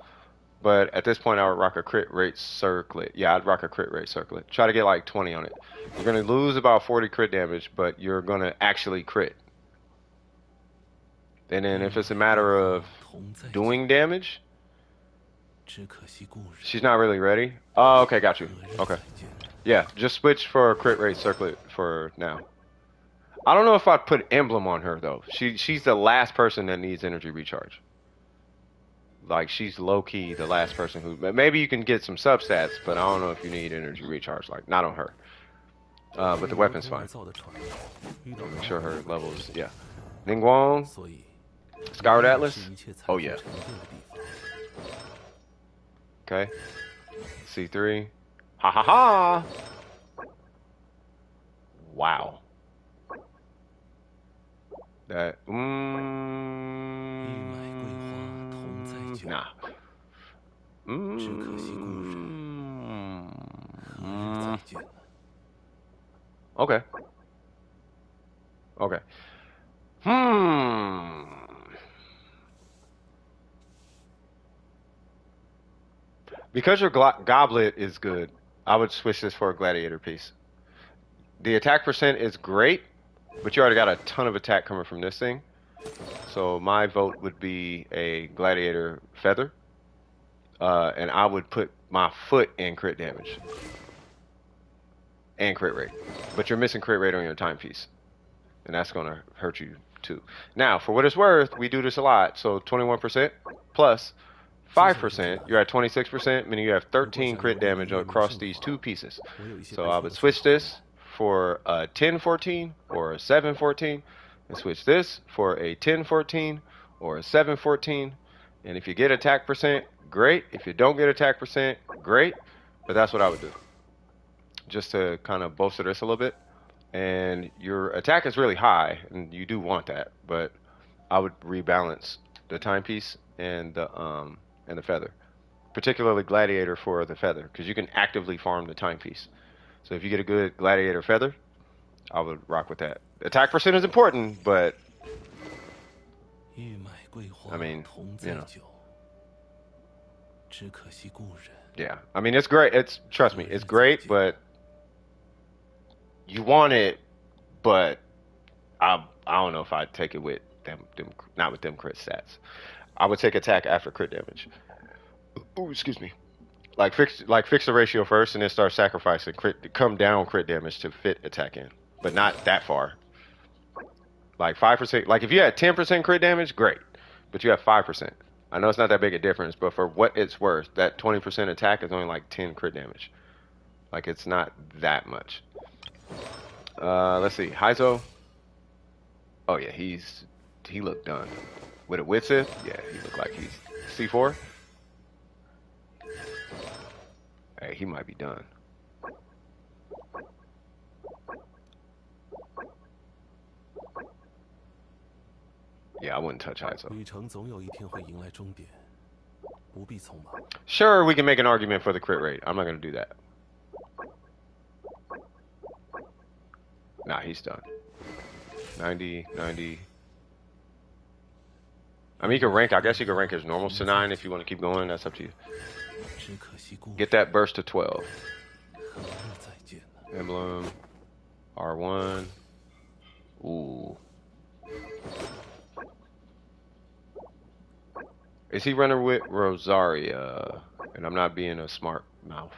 But at this point, I would rock a crit rate circlet. Yeah, I'd rock a crit rate circlet. Try to get like 20 on it. You're going to lose about 40 crit damage, but you're going to actually crit. And then if it's a matter of doing damage, she's not really ready. Oh, okay, got you. Okay. Yeah, just switch for a crit rate circlet for now. I don't know if I'd put emblem on her, though. She's the last person that needs energy recharge. Like, she's low-key the last person who... Maybe you can get some substats, but I don't know if you need energy recharge. Like, not on her. But the weapon's fine. Make sure her level is... Yeah. Ningguang. Skyward Atlas. Oh, yeah. Okay. C3. Ha ha ha! Wow. That... Nah. Okay. Okay. Because your goblet is good, I would switch this for a gladiator piece. The attack percent is great, but you already got a ton of attack coming from this thing. So my vote would be a gladiator feather, and I would put my foot in crit damage and crit rate. But you're missing crit rate on your timepiece, and that's gonna hurt you too. Now, for what it's worth, we do this a lot. So 21% plus 5%, you're at 26%, meaning you have 13 crit damage across these two pieces. So I would switch this for a 10-14 or a 7-14, and switch this for a 10-14 or a 7-14. And if you get attack percent, great. If you don't get attack percent, great. But that's what I would do, just to kind of bolster this a little bit. And your attack is really high, and you do want that, but I would rebalance the timepiece and the feather, particularly gladiator for the feather, because you can actively farm the timepiece. So if you get a good gladiator feather, I would rock with that. Attack percent is important, but I mean, you know. Yeah, I mean, it's great. It's, trust me, it's great, but you want it, but I don't know if I'd take it with them not with them crit stats. I would take attack after crit damage. Ooh, excuse me. fix the ratio first, and then start sacrificing come down crit damage to fit attack in, but not that far. Like 5%. Like if you had 10% crit damage, great, but you have 5%. I know it's not that big a difference, but for what it's worth, that 20% attack is only like 10 crit damage. Like it's not that much. Let's see, Heizo. Oh yeah, he looked done. With a Witsith, yeah, he looked like he's C4. Hey, he might be done. Yeah, I wouldn't touch Heizo. Sure, we can make an argument for the crit rate. I'm not gonna do that. Nah, he's done. 90, 90. I mean, you can rank. I guess you can rank his normals to 9 if you want to keep going. That's up to you. Get that burst to 12. Emblem. R1. Ooh. Is he running with Rosaria? And I'm not being a smart mouth.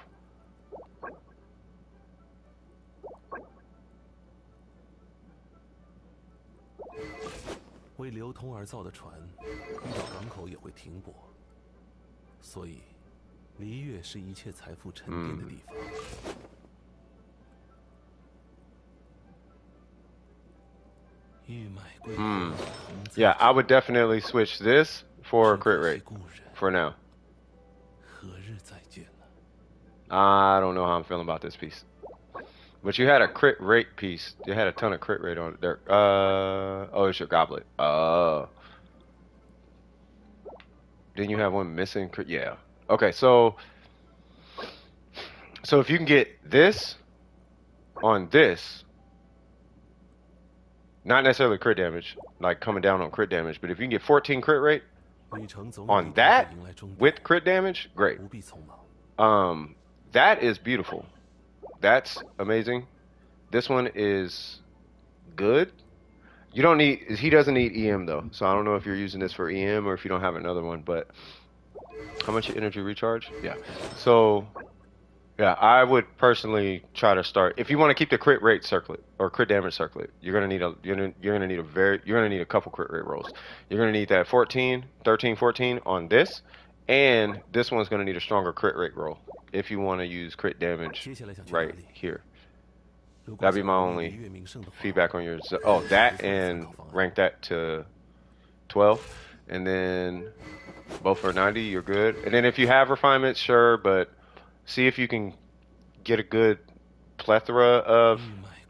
Yeah, I would definitely switch this for crit rate for now. I don't know how I'm feeling about this piece. But you had a crit rate piece. You had a ton of crit rate on it there. Oh, it's your goblet. Didn't you have one missing? Yeah. Okay, so if you can get this on this, not necessarily crit damage, like coming down on crit damage, but if you can get 14 crit rate on that with crit damage, great. That is beautiful. That's amazing. This one is good. You don't need, he doesn't need EM though, so I don't know if you're using this for EM or if you don't have another one, but how much energy recharge? Yeah. So yeah, I would personally try to start, if you want to keep the crit rate circlet or crit damage circlet, you're gonna need a couple crit rate rolls. You're gonna need that 13, 14 on this, and this one's gonna need a stronger crit rate roll if you want to use crit damage right here. That'd be my only feedback on yours. Oh, that and rank that to 12, and then both for 90, you're good. And then if you have refinements, sure, but see if you can get a good plethora of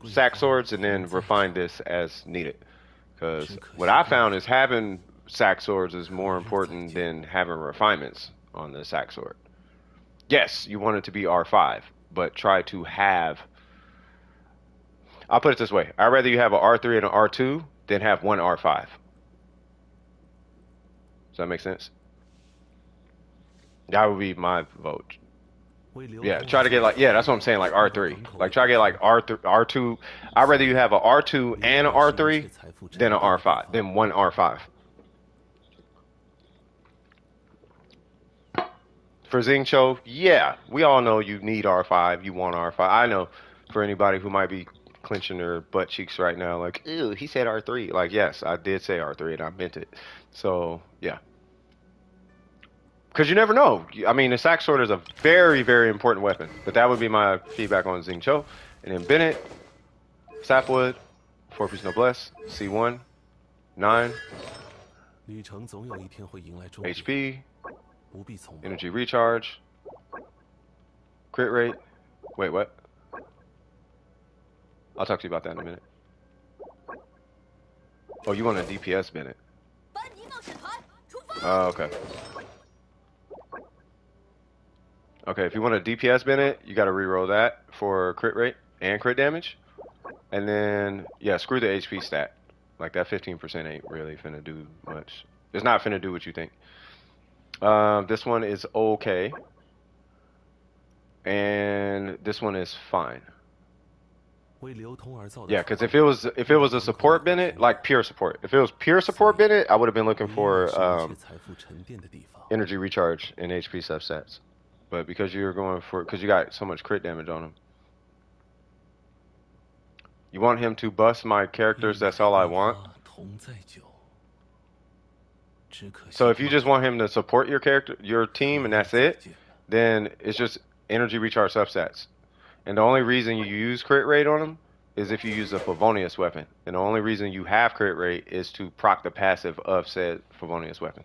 sack swords and then refine this as needed. Because what I found is having sack swords is more important than having refinements on the sack sword. Yes, you want it to be R5, but try to have... I'll put it this way. I'd rather you have an R3 and an R2 than have one R5. Does that make sense? That would be my vote. Yeah, try to get like, yeah, that's what I'm saying, like R3. Like try to get like R2. I'd rather you have an R2 and an R3 than an R5, than one R5. For Xingqiu, yeah, we all know you need R5, you want R5. I know for anybody who might be clenching their butt cheeks right now, like, ew, he said R3. Like, yes, I did say R3 and I meant it. So, yeah. Because you never know. I mean, the sack sword is a very, very important weapon. But that would be my feedback on Xingqiu. And then Bennett, Sapwood, 4-piece Noblesse, C1, 9, HP, energy recharge, crit rate. Wait, what? I'll talk to you about that in a minute. Oh, you want a DPS Bennett? Oh, okay. Okay, if you want a DPS Bennett, you gotta reroll that for crit rate and crit damage. And then, yeah, screw the HP stat. Like, that 15% ain't really finna do much. It's not finna do what you think. This one is okay. And this one is fine. Yeah, because if it was a support Bennett, like pure support, if it was pure support Bennett, I would have been looking for energy recharge and HP substats. But because you're going for, because you got so much crit damage on him, you want him to bust my characters. That's all I want. So if you just want him to support your character, your team, and that's it, then it's just energy recharge substats. And the only reason you use crit rate on him is if you use a Favonius weapon. And the only reason you have crit rate is to proc the passive of said Favonius weapon.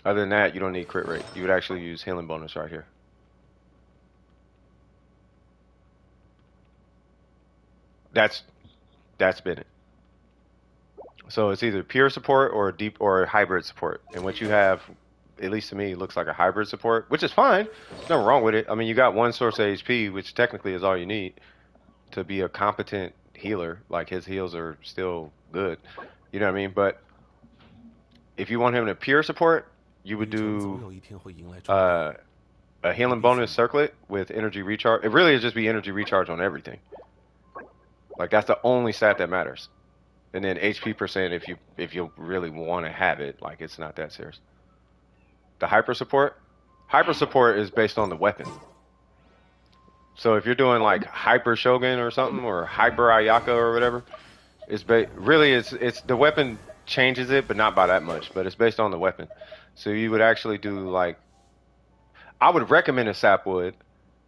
Other than that, you don't need crit rate. You would actually use healing bonus right here. That's been it. So it's either pure support or deep or hybrid support. And what you have, at least to me, looks like a hybrid support, which is fine. There's nothing wrong with it. I mean, you got one source of HP, which technically is all you need to be a competent healer. Like, his heals are still good. You know what I mean? But if you want him to pure support, you would do a healing bonus circlet with energy recharge. It really is just be energy recharge on everything. Like, that's the only stat that matters. And then HP percent if you really want to have it. Like, it's not that serious. The hyper support is based on the weapon. So if you're doing like hyper Shogun or something, or hyper Ayaka or whatever, it's really it's the weapon changes it, but not by that much. But it's based on the weapon. So you would actually do like, I would recommend a sapwood,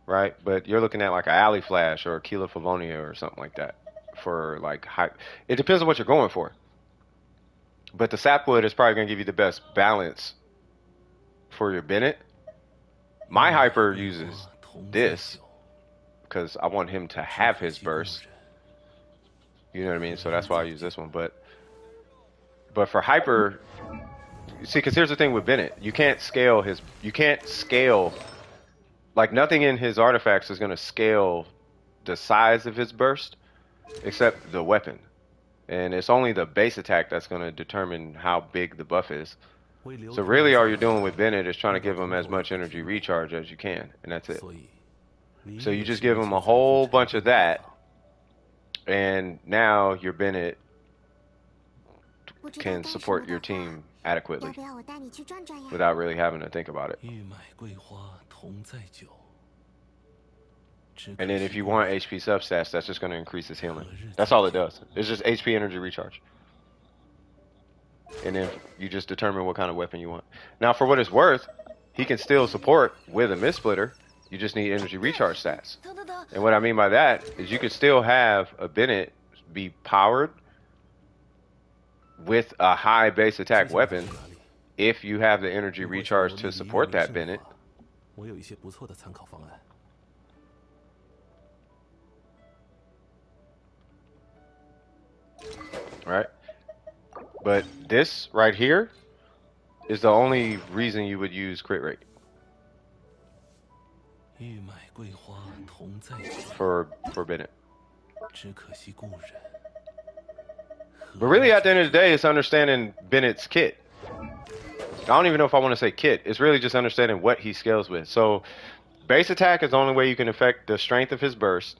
right? But you're looking at like a alley flash or a Kila Favonia or something like that for like hype. It depends on what you're going for. But the sapwood is probably going to give you the best balance for your Bennett. My hyper uses this because I want him to have his burst. You know what I mean? So that's why I use this one. But for hyper, see, because here's the thing with Bennett, you can't scale like nothing in his artifacts is going to scale the size of his burst except the weapon. And it's only the base attack that's going to determine how big the buff is. So really all you're doing with Bennett is trying to give him as much energy recharge as you can, and that's it. So you just give him a whole bunch of that, and now your Bennett can support your team adequately without really having to think about it. And then if you want HP substats, that's just going to increase his healing. That's all it does. It's just HP energy recharge. And then you just determine what kind of weapon you want. Now, for what it's worth, he can still support with a mid splitter. You just need energy recharge stats. And what I mean by that is you could still have a Bennett be powered with a high base attack weapon if you have the energy recharge to support that Bennett. Right? But this right here is the only reason you would use crit rate. For Bennett. But really at the end of the day, it's understanding Bennett's kit. I don't even know if I want to say kit. It's really just understanding what he scales with. So base attack is the only way you can affect the strength of his burst.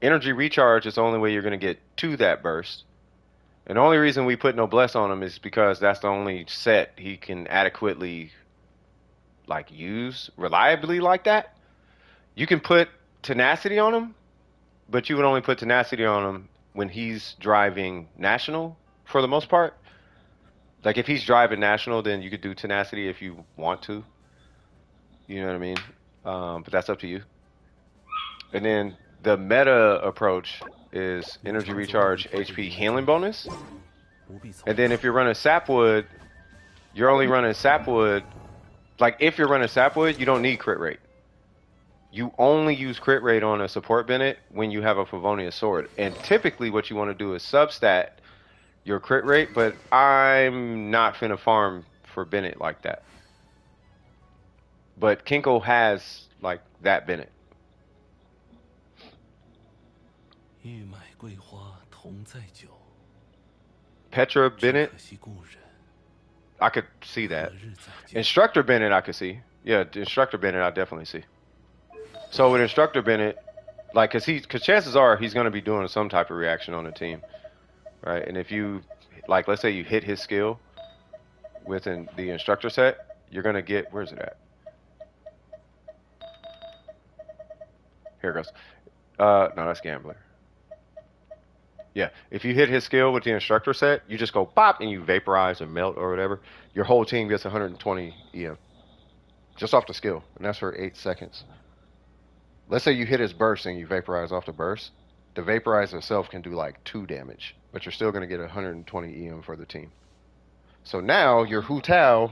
Energy recharge is the only way you're going to get to that burst. And the only reason we put noblesse on him is because that's the only set he can adequately like use reliably like that. You can put tenacity on him, but you would only put tenacity on him when he's driving national for the most part. Like if he's driving national, then you could do tenacity if you want to. You know what I mean? But that's up to you. And then the meta approach is energy recharge, HP healing bonus. And then if you're running sapwood, you're only running sapwood. Like if you're running sapwood, you don't need crit rate. You only use crit rate on a support Bennett when you have a Favonius sword. And typically what you want to do is substat your crit rate, but I'm not finna farm for Bennett like that. But Kinko has like that Bennett. Petra Bennett, I could see that. Instructor Bennett, I could see. Yeah, Instructor Bennett, I definitely see. So with Instructor Bennett, like, cause chances are he's gonna be doing some type of reaction on the team, right? And if you, like, let's say you hit his skill within the Instructor set, you're gonna get, where's it at? Here it goes. No, that's Gambler. Yeah, if you hit his skill with the instructor set, you just go pop and you vaporize or melt or whatever. Your whole team gets 120 EM. Just off the skill, and that's for 8 seconds. Let's say you hit his burst and you vaporize off the burst. The vaporizer itself can do like 2 damage, but you're still going to get 120 EM for the team. So now your Hu Tao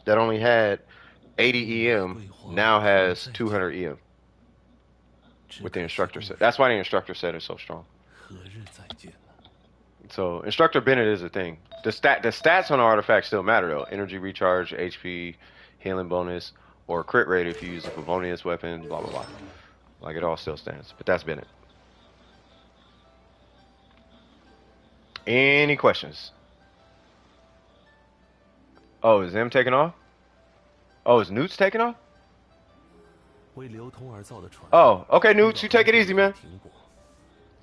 that only had 80 EM now has 200 EM with the instructor set. That's why the instructor set is so strong.
何日再见呢？
So instructor Bennett is a thing. The stats on the artifact still matter though. Energy recharge, HP, healing bonus, or crit rate if you use a Favonius weapon, blah blah blah. Like it all still stands. But that's Bennett. Any questions? Oh, is M taking off? Oh, is Newt's taking off?
为流通而造的船。
Oh, okay, Newt, you take it easy, man.
停泊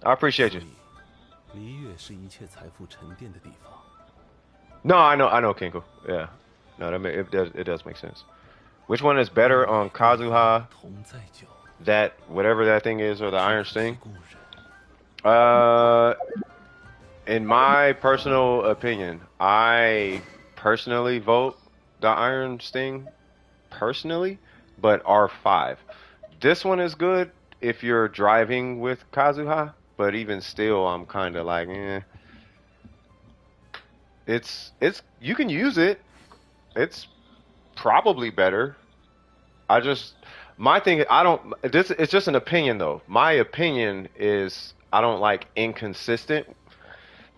I appreciate you.
所以离月是一切财富沉淀的地方。
No, I know, Kinko. Yeah, no, it does make sense. Which one is better on Kazuha?
同在久，
That whatever that thing is, or the Iron Sting?
故人。
In my personal opinion, I personally vote the Iron Sting personally, but R5. This one is good if you're driving with Kazuha, but even still, I'm kind of like, eh. It's you can use it. It's probably better. My thing, it's just an opinion though. My opinion is I don't like inconsistent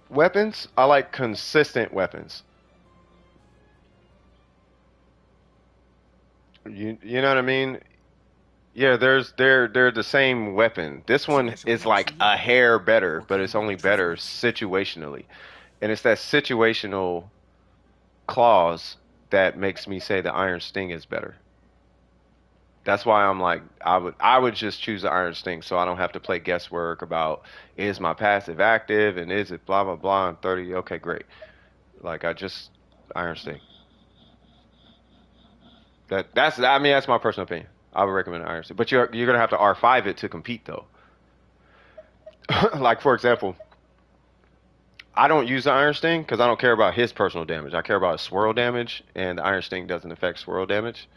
weapons. I like consistent weapons. You know what I mean? Yeah, they're the same weapon. This one is like a hair better, but it's only better situationally. And it's that situational clause that makes me say the Iron Sting is better. That's why I'm like, I would just choose the Iron Sting so I don't have to play guesswork about is my passive active and is it blah blah blah and 30. Okay, great. Like Iron Sting. That's my personal opinion. I would recommend Iron Sting, but you're gonna have to R5 it to compete though. Like for example, I don't use the Iron Sting because I don't care about his personal damage. I care about his swirl damage, and the Iron Sting doesn't affect swirl damage.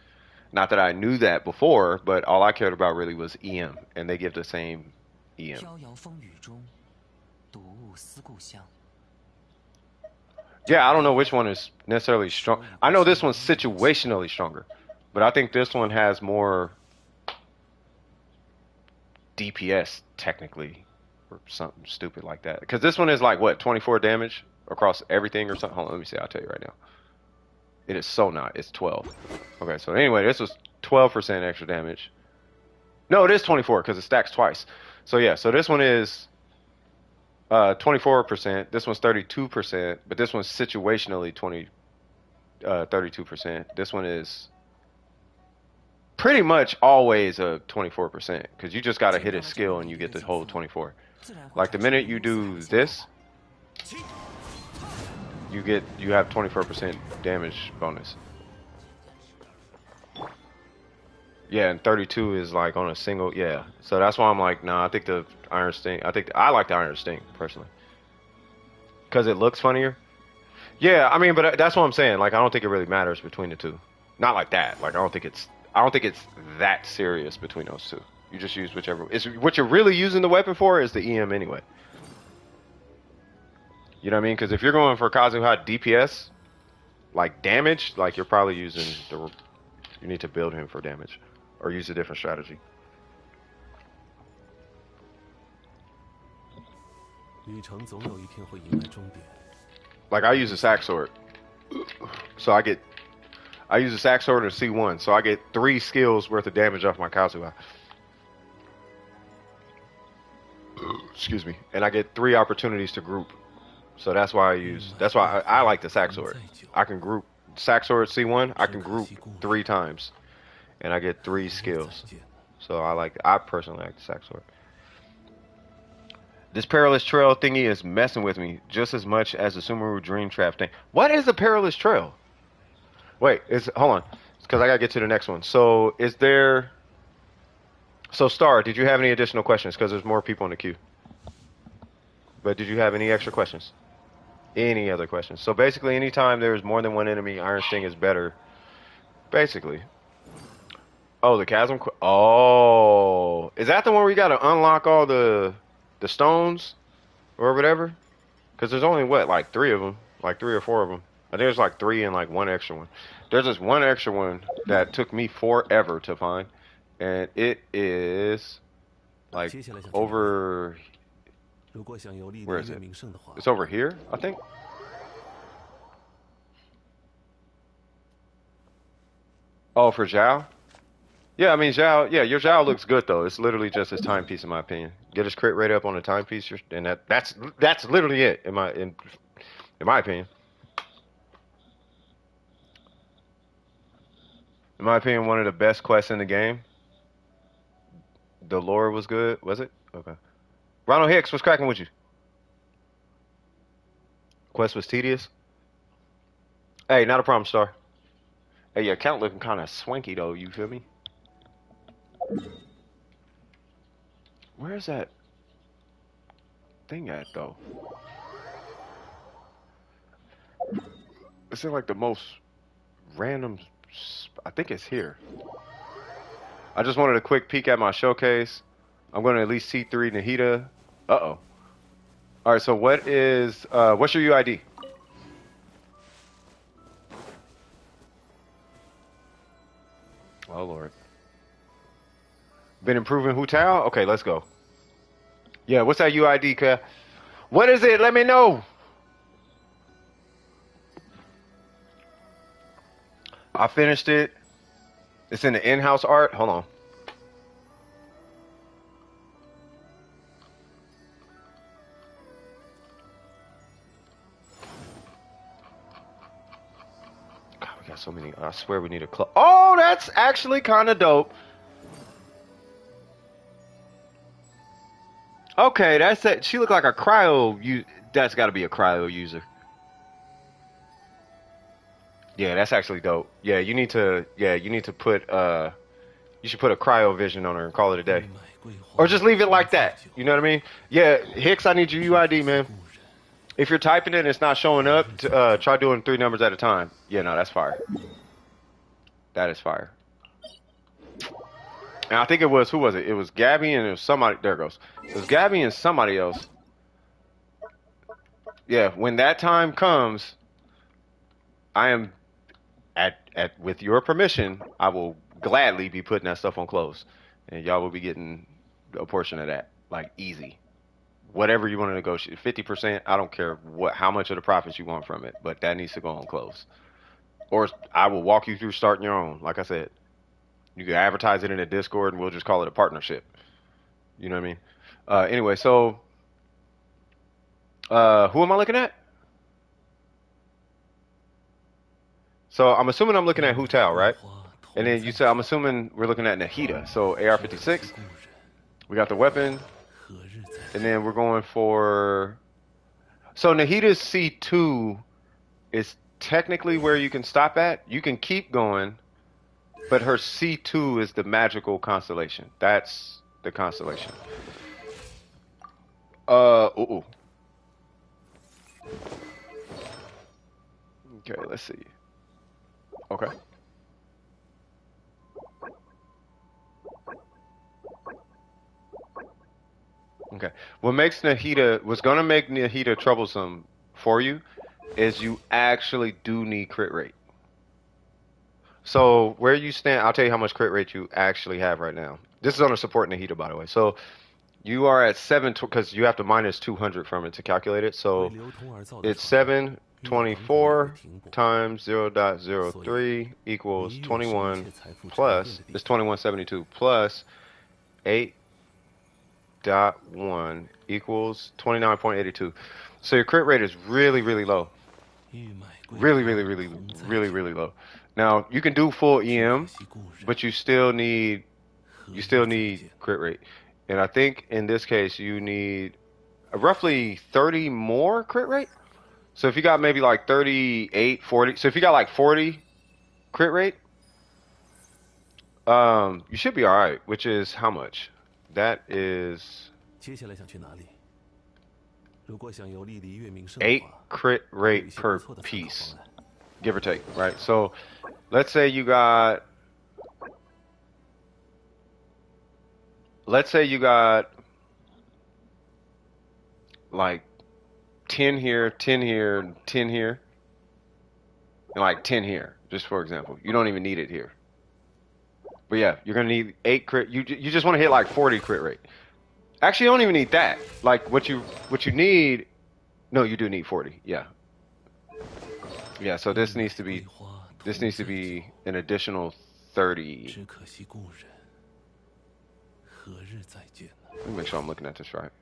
Not that I knew that before, but all I cared about really was EM, and they give the same EM.
飘摇风雨中，睹物思故乡。
Yeah, I don't know which one is necessarily strong. I know this one's situationally stronger, but I think this one has more DPS technically, or something stupid like that. Because this one is like what, 24 damage across everything or something. Hold on, let me see. I'll tell you right now. It is so not. It's 12. Okay, so anyway, this was 12% extra damage. No, it is 24 because it stacks twice. So yeah, so this one is 24%. This one's 32%, but this one's situationally 32%. This one is pretty much always a 24% because you just got to hit a skill and you get the whole 24. Like the minute you do this, you have 24% damage bonus. Yeah, and 32 is like on a single. Yeah, so that's why I'm like, nah. I think the Iron Sting. I like the Iron Sting personally because it looks funnier. Yeah, I mean, but that's what I'm saying. Like, I don't think it really matters between the two. Not like that. Like, I don't think it's that serious between those two. You just use whichever. What you're really using the weapon for is the EM anyway. You know what I mean? Because if you're going for Kazuha DPS, like damage, like you're probably using you need to build him for damage, or use a different strategy.
旅程总有一天会迎来终点。
Like I use a sack sword, so I use a sack sword and a C1, so I get 3 skills worth of damage off my Kazuha. Excuse me, and I get 3 opportunities to group. So that's why I like the sack sword. I can group sack sword C1. I can group 3 times, and I get 3 skills. So I personally like the sack sword. This perilous trail thingy is messing with me just as much as the Sumeru Dream Trap thing. What is the perilous trail? Wait, hold on, because I gotta get to the next one. So So Star, did you have any additional questions? Because there's more people in the queue. But did you have any extra questions? Any other questions? So basically, anytime there's more than one enemy, Iron Sting is better. Basically. Oh, the chasm. Oh, is that the one where you got to unlock all the stones or whatever? Because there's only what, like 3 of them, like 3 or 4 of them. I think there's like 3 and like 1 extra one. There's this 1 extra one that took me forever to find, and it is like over. Where is it? It's over here, I think. Oh, for Zhao? Yeah, I mean Zhao. Yeah, your Zhao looks good though. It's literally just his timepiece, in my opinion. Get his crit rate up on the timepiece, and that's literally it in my opinion. In my opinion, one of the best quests in the game. The lore was good, was it? Okay. Ronald Hicks, what's cracking with you? Quest was tedious. Hey, not a problem, Star. Hey, your account looking kind of swanky though. You feel me? Where's that thing at though? It's in like the most random. I think it's here. I just wanted a quick peek at my showcase. I'm going to at least see 3 Nahida. Uh-oh. All right, so what's your UID? Oh, Lord. Been improving Hu Tao? Okay, let's go. Yeah, what's that UID, Ka? What is it? Let me know. I finished it. It's in the in-house art. Hold on. God, we got so many. I swear we need a club. Oh, that's actually kind of dope. Okay, that's it. She looked like a cryo. That's got to be a cryo user. Yeah, that's actually dope. Yeah, you need to put you should put a cryo vision on her and call it a day. Or just leave it like that. You know what I mean? Yeah, Hicks, I need your UID, man. If you're typing it and it's not showing up, try doing 3 numbers at a time. Yeah, no, that's fire. That is fire. And I think it was, who was it? It was Gabby and it was somebody, there it goes. It was Gabby and somebody else. Yeah, when that time comes, I am with your permission, I will gladly be putting that stuff on close, and y'all will be getting a portion of that, like easy. Whatever you want to negotiate, 50%. I don't care how much of the profits you want from it, but that needs to go on close. Or I will walk you through starting your own. Like I said, you can advertise it in a Discord, and we'll just call it a partnership. You know what I mean? Anyway, so who am I looking at? So I'm assuming I'm looking at Hu Tao, right? And then you said I'm assuming we're looking at Nahida. So AR56. We got the weapon. And then we're going for. So Nahida's C2 is technically where you can stop at. You can keep going, but her C2 is the magical constellation. That's the constellation. Ooh. Okay, let's see. Okay. Okay. What's gonna make Nahida troublesome for you is you actually do need crit rate. So where you stand, I'll tell you how much crit rate you actually have right now. This is on a support Nahida, by the way. So you are at 7 because you have to minus 200 from it to calculate it. So it's 724 times 0.03 equals 21 plus, it's 2172 plus 8.1 equals 29.82. So your crit rate is really, really low. Really, really, really, really, really low. Now you can do full EM, but you still need crit rate. And I think in this case you need roughly 30 more crit rate. So if you got maybe like 38, 40, so if you got like 40 crit rate, you should be all right, which is how much? That is
接下来想去哪里？如果想游历离月名胜的
8
话，
crit
有一
rate
些
per
不错的参考
piece,
方案。
give or take, right? So, let's say you got, like 10 here, 10 here, 10 here, and like 10 here, just for example. You don't even need it here. But yeah, you're gonna need 8 crit. You just want to hit like 40 crit rate. Actually, you don't even need that. Like what you need. No, you do need 40. Yeah. Yeah. So this needs to be an additional 30.
只可惜故人，何日再见呢？
Let me make sure I'm looking at this right.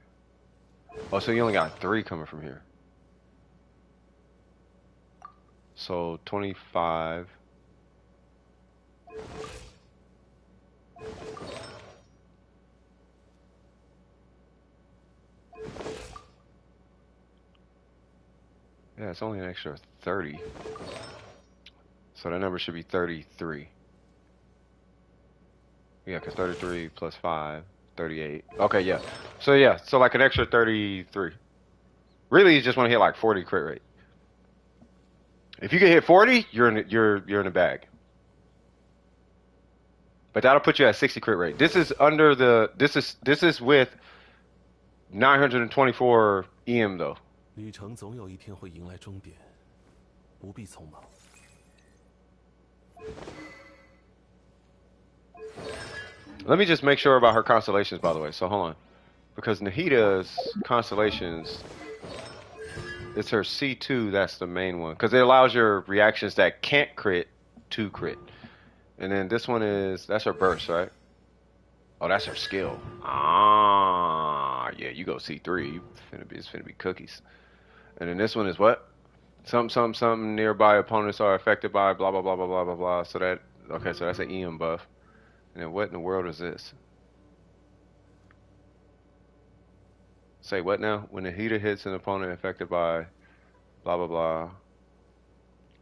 Oh, so you only got 3 coming from here. So 25. Yeah, it's only an extra 30. So that number should be 33. Yeah, because 33 plus 5, 38. Okay, yeah. So yeah, so like an extra 33. Really, you just want to hit like 40 crit rate. If you can hit 40, you're in the bag. But that'll put you at 60 crit rate. This is under the this is with 924 EM though.
旅程总有一天会迎来终点，不必匆忙。
Let me just make sure about her constellations, by the way. So hold on, because Nahida's constellations, it's her C2. That's the main one, because it allows your reactions that can't crit to crit. And then this one that's her burst, right? Oh, that's her skill. Ah, yeah, you go C3. It's finna be cookies. And then this one is what? Something nearby opponents are affected by blah blah blah blah blah blah blah. So that's an EM buff. And then what in the world is this? Say what now? When the heater hits an opponent affected by blah blah blah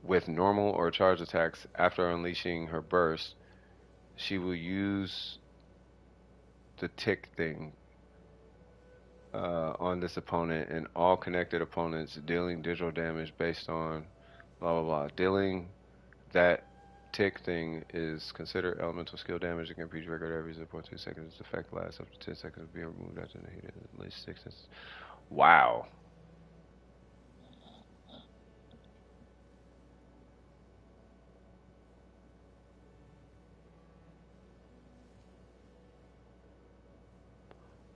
with normal or charge attacks after unleashing her burst, she will use the tick thing on this opponent and all connected opponents, dealing digital damage based on blah blah blah. Dealing that tick thing is considered elemental skill damage. It can be triggered every 0.2 seconds. Its effect lasts up to 10 seconds, being removed after the heat at least 6 instances. Wow.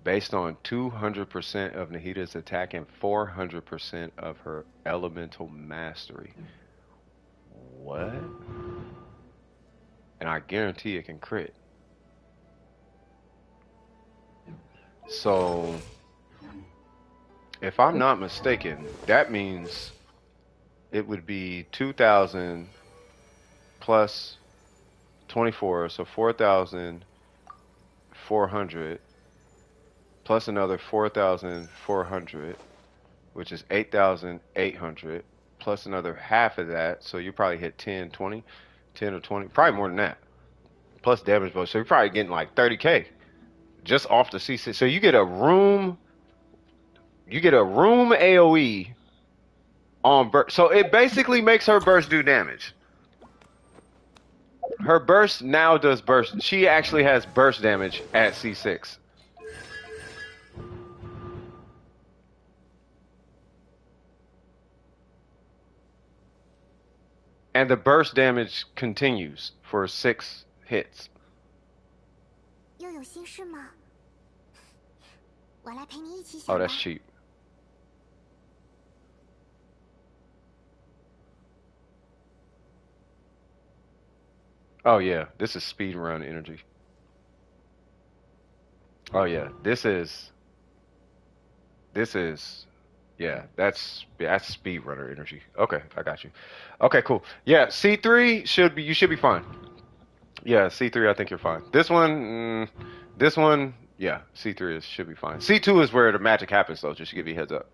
Based on 200% of Nahida's attack and 400% of her elemental mastery. What? And I guarantee it can crit. So, if I'm not mistaken, that means it would be 2,000 plus 24, so 4,400 plus another 4,400, which is 8,800, plus another half of that, so you probably hit 10, 20, 10 or 20, probably more than that, plus damage bonus, so you're probably getting like 30k just off the C6. So you get a room AoE on burst, so it basically makes her burst do damage. Her burst now does burst. She actually has burst damage at C6. And the burst damage continues for 6 hits.
又有心事吗？我来陪你一起
Oh,
想吧。
that's cheap. Oh yeah, this is speed run energy. Oh yeah, this is yeah, that's speedrunner energy. Okay, I got you. Okay, cool. Yeah, C3 you should be fine. Yeah, C3 I think you're fine. This one, yeah, C3 should be fine. C2 is where the magic happens though, just to give you a heads up.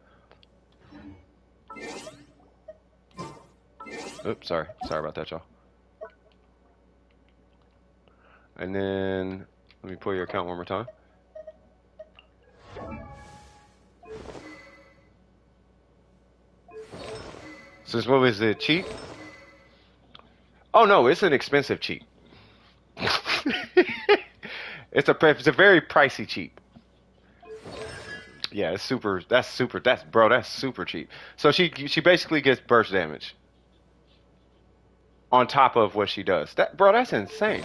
Oops, sorry about that, y'all. And then let me pull your account one more time. Since what was it, cheap? Oh no, it's an expensive cheap. It's a very pricey cheap. Yeah, it's super. That's super. That's super cheap. So she basically gets burst damage on top of what she does. That's insane.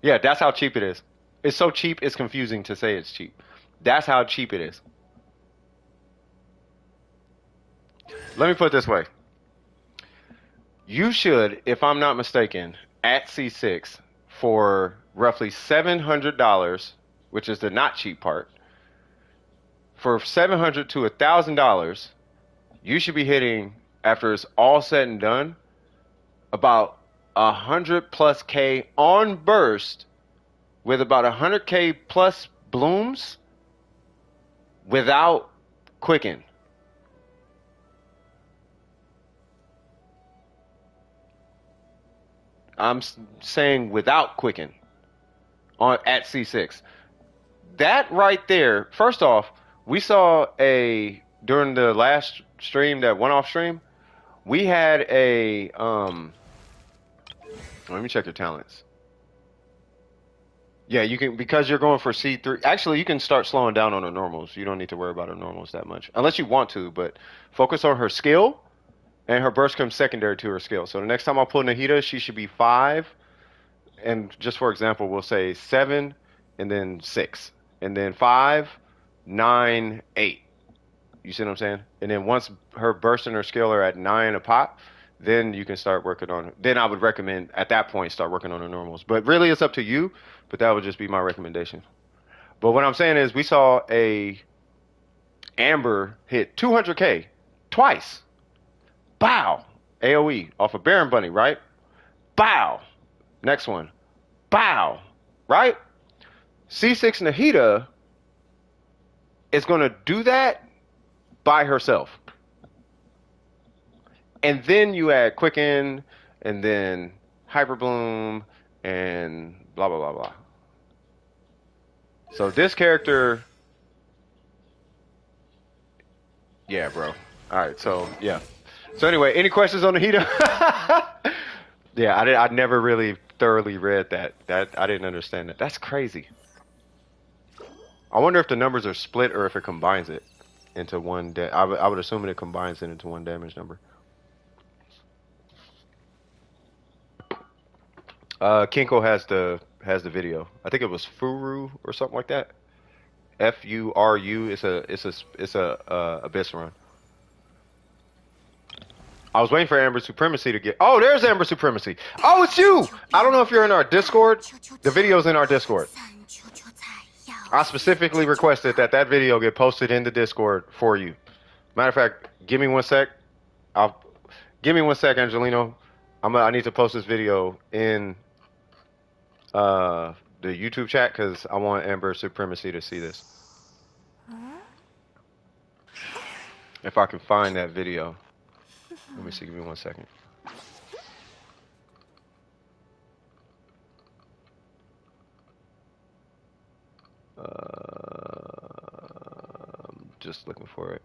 Yeah, that's how cheap it is. It's so cheap, it's confusing to say it's cheap. That's how cheap it is. Let me put it this way. You should, if I'm not mistaken, at C6 for roughly $700, which is the not cheap part, for $700 to $1,000, you should be hitting, after it's all said and done, about 100 plus K on burst with about 100K plus blooms without quicken. I'm saying without quicken on at C6. That right there, first off, we saw during the last stream, that one-off stream, we had let me check your talents. Yeah, you can, because you're going for C3. Actually, you can start slowing down on her normals. You don't need to worry about her normals that much. Unless you want to, but focus on her skill, and her burst comes secondary to her skill. So the next time I pull Nahida, she should be 5. And just for example, we'll say 7, and then 6. And then 5, 9, 8. You see what I'm saying? And then once her burst and her skill are at 9 a pop, then you can start working on, then I would recommend at that point start working on the normals. But really it's up to you, but that would just be my recommendation. But what I'm saying is we saw a Amber hit 200K twice. Bow. AoE off of Baron Bunny, right? Bow. Next one. Bow. Right? C6 Nahida is going to do that by herself. And then you add Quicken, and then Hyper Bloom, and blah, blah, blah, blah. So this character... Yeah, bro. Alright, so, yeah. So anyway, any questions on Nahida? Yeah, I never really thoroughly read that. I didn't understand that. That's crazy. I wonder if the numbers are split or if it combines it into one. I would assume it combines it into one damage number. Kinko has the video. I think it was Furu or something like that. Furu. It's a Abyss run. I was waiting for Amber Supremacy to get. Oh, there's Amber Supremacy. Oh, it's you. I don't know if you're in our Discord. The video's in our Discord. I specifically requested that video get posted in the Discord for you. Matter of fact, give me one sec. Give me one sec, Angelino. I need to post this video in the YouTube chat because I want Amber Supremacy to see this. If I can find that video. Let me see, give me one second. I'm just looking for it.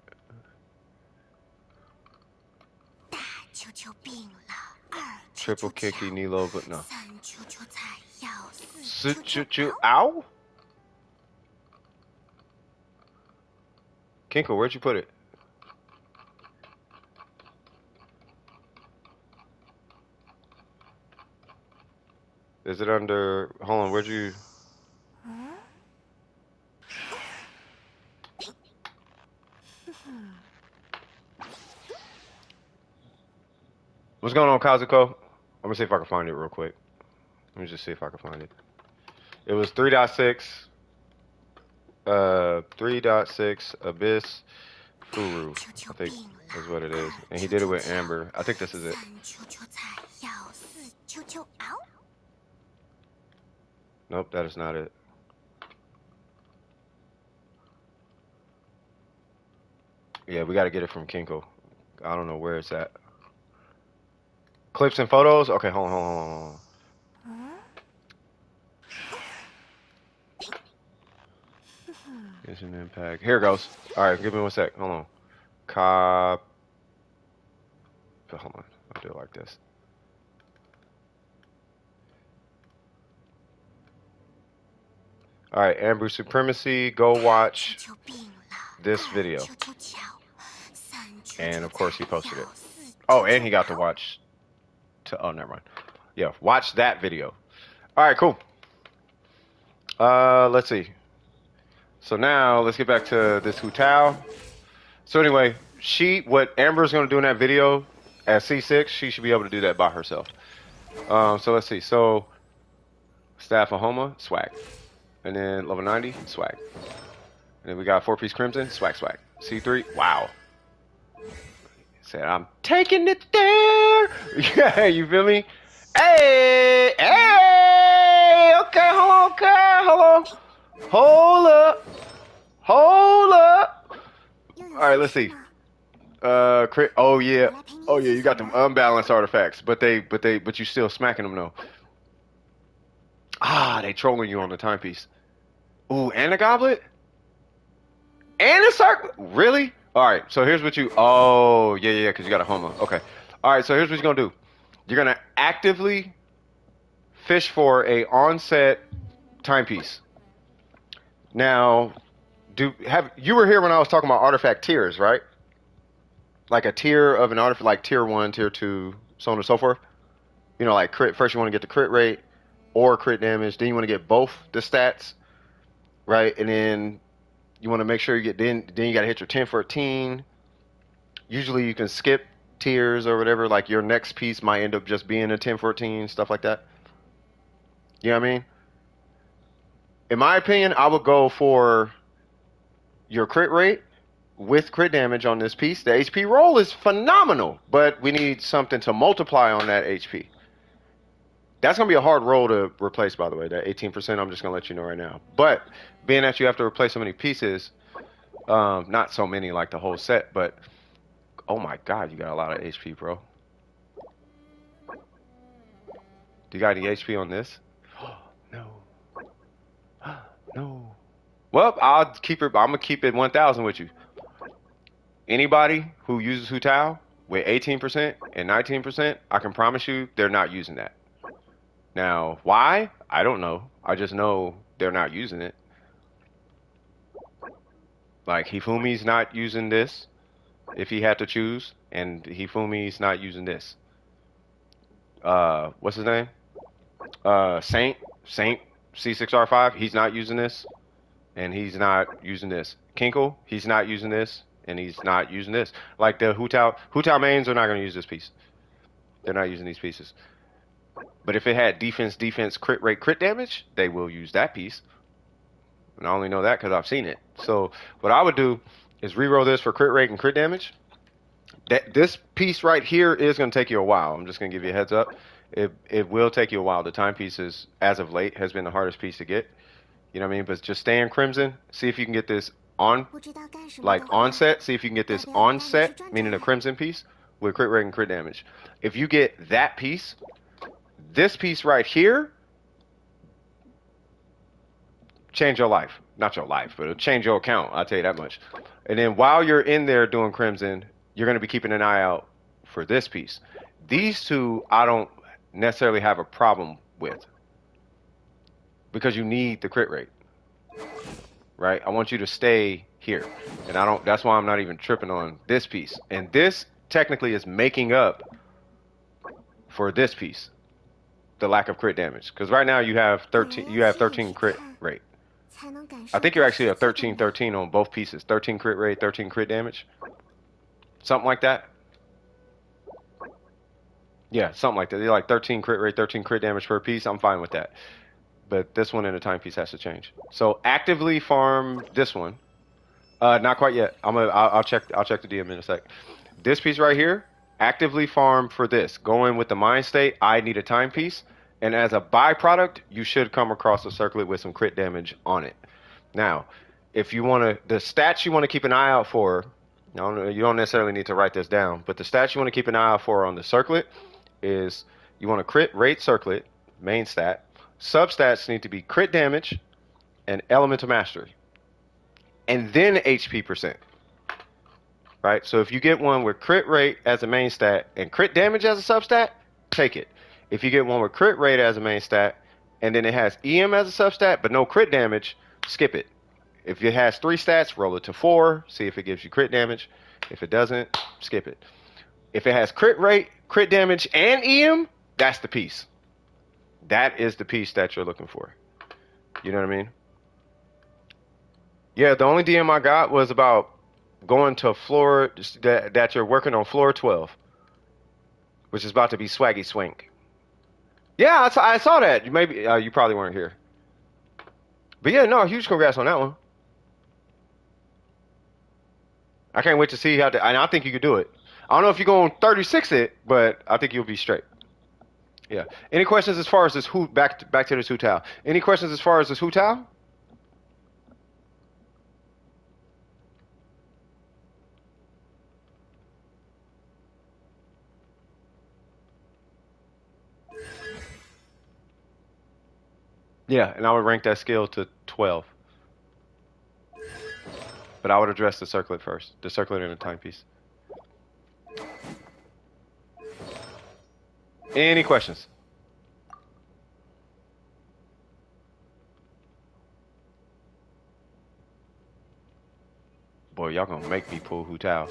Triple kicky nilou, but no. Ow? Kinko, where'd you put it? Is it under... Hold on, where'd you... What's going on, Kazuko? I'm gonna see if I can find it real quick. Let me just see if I can find it. It was 3.6... 3.6 Abyss Furu, I think is what it is. And he did it with Amber. I think this is it. Nope, that is not it. Yeah, we got to get it from Kinko. I don't know where it's at. Clips and photos? Okay, hold on. It's an impact. Here it goes. All right, give me 1 sec. Hold on. Cop. Hold on. I'll do it like this. All right, Amber Supremacy. Go watch
求求病了，
this video.
求求瞧，三求
And
求
of course he
再
posted it.
要四
Oh,
求
and
求
he got to
好
watch. Oh, never mind. Yeah, watch that video. All right, cool. Let's see. So now let's get back to this Hu Tao. So anyway, what Amber's gonna do in that video at C6, she should be able to do that by herself. So let's see. So Staff of Homa, swag. And then level 90, swag. And then we got 4-piece Crimson, swag, swag. C3, wow. Said, I'm taking it there. Yeah, you feel me? Hey, hey, okay, hold on. Hold up. All right, let's see. Crit. Oh yeah, you got them unbalanced artifacts, but you still smacking them though. Ah, they trolling you on the timepiece. Ooh, and a goblet, and a circle. Really? All right. So here's what you. Oh yeah, because you got a Homa. Okay. All right. So here's what you're gonna do. You're gonna actively fish for a onset timepiece. Now, you were here when I was talking about artifact tiers, right? Like a tier of an artifact, like tier 1, tier 2, so on and so forth. You know, like crit. First, you want to get the crit rate or crit damage. Then you want to get both the stats, right? And then you want to make sure you get. Then you got to hit your 10-14. Usually, you can skip tiers or whatever. Like your next piece might end up just being a 10-14, stuff like that. You know what I mean? In my opinion, I would go for your crit rate with crit damage on this piece. The HP roll is phenomenal, but we need something to multiply on that HP. That's going to be a hard roll to replace, by the way. That 18%, I'm just going to let you know right now. But being that you have to replace so many pieces, not so many like the whole set, but oh my god, you got a lot of HP, bro. Do you got any HP on this? No. No. Well, I'm gonna keep it 1,000 with you. Anybody who uses Hu Tao with 18% and 19%, I can promise you they're not using that. Now, why? I don't know. I just know they're not using it. Like Hifumi's not using this if he had to choose, and Hifumi's not using this. What's his name? Saint C6R5, he's not using this, and he's not using this. Kinkle, he's not using this, and he's not using this. Like the Hu Tao mains are not going to use this piece. They're not using these pieces. But if it had defense, crit rate, crit damage, they will use that piece. And I only know that because I've seen it. So what I would do is reroll this for crit rate and crit damage. This piece right here is going to take you a while. I'm just going to give you a heads up. It will take you a while. The timepiece is, as of late, has been the hardest piece to get. You know what I mean? But just stay in Crimson. See if you can get this on, like onset. See if you can get this onset, meaning a Crimson piece, with crit rate and crit damage. If you get that piece, this piece right here, change your life. Not your life, but it'll change your account. I'll tell you that much. And then while you're in there doing Crimson, you're going to be keeping an eye out for this piece. These two, I don't necessarily have a problem with, because you need the crit rate, right? I want you to stay here, and that's why I'm not even tripping on this piece. And this technically is making up for this piece, the lack of crit damage, because right now you have 13 crit rate. I think you're actually a 13-13 on both pieces. 13 crit rate, 13 crit damage, something like that. Yeah, something like that. They're like 13 crit rate, 13 crit damage per piece. I'm fine with that. But this one in the timepiece has to change. So actively farm this one. Not quite yet. I'll check the DM in a sec. This piece right here, actively farm for this. Go in with the mind state. I need a timepiece. And as a byproduct, you should come across a circlet with some crit damage on it. Now, if you want to, the stats you want to keep an eye out for, you don't necessarily need to write this down, but the stats you want to keep an eye out for on the circlet is you want to crit rate circlet, main stat. Substats need to be crit damage and elemental mastery. and then HP percent. Right? So if you get one with crit rate as a main stat and crit damage as a substat, take it. If you get one with crit rate as a main stat and then it has EM as a substat but no crit damage, skip it. If it has 3 stats, roll it to 4, see if it gives you crit damage. If it doesn't, skip it. If it has crit rate, crit damage, and EM, that's the piece. That is the piece that you're looking for. You know what I mean? Yeah, the only DM I got was about going to floor that you're working on floor 12, which is about to be swaggy swank. Yeah, I saw that. You probably weren't here, but yeah, no, huge congrats on that one. I can't wait to see how. And I think you could do it. I don't know if you're going 36 it, but I think you'll be straight. Yeah. Any questions as far as this back to this Hu Tao? Any questions as far as this Hu Tao? Yeah, and I would rank that skill to 12. But I would address the circlet first. The circlet and the timepiece. Any questions? Boy, y'all gonna make me pull Hu Tao.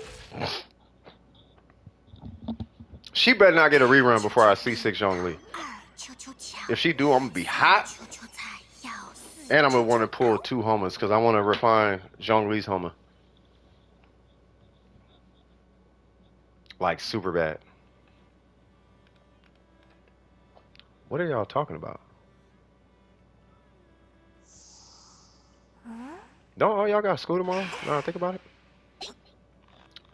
She better not get a rerun before I C6 Zhongli. If she do, I'm gonna be hot. And I'm gonna want to pull 2 Homas because I want to refine Zhongli's Homa. Like super bad. What are y'all talking about? Don't y'all got school tomorrow? No, think about it.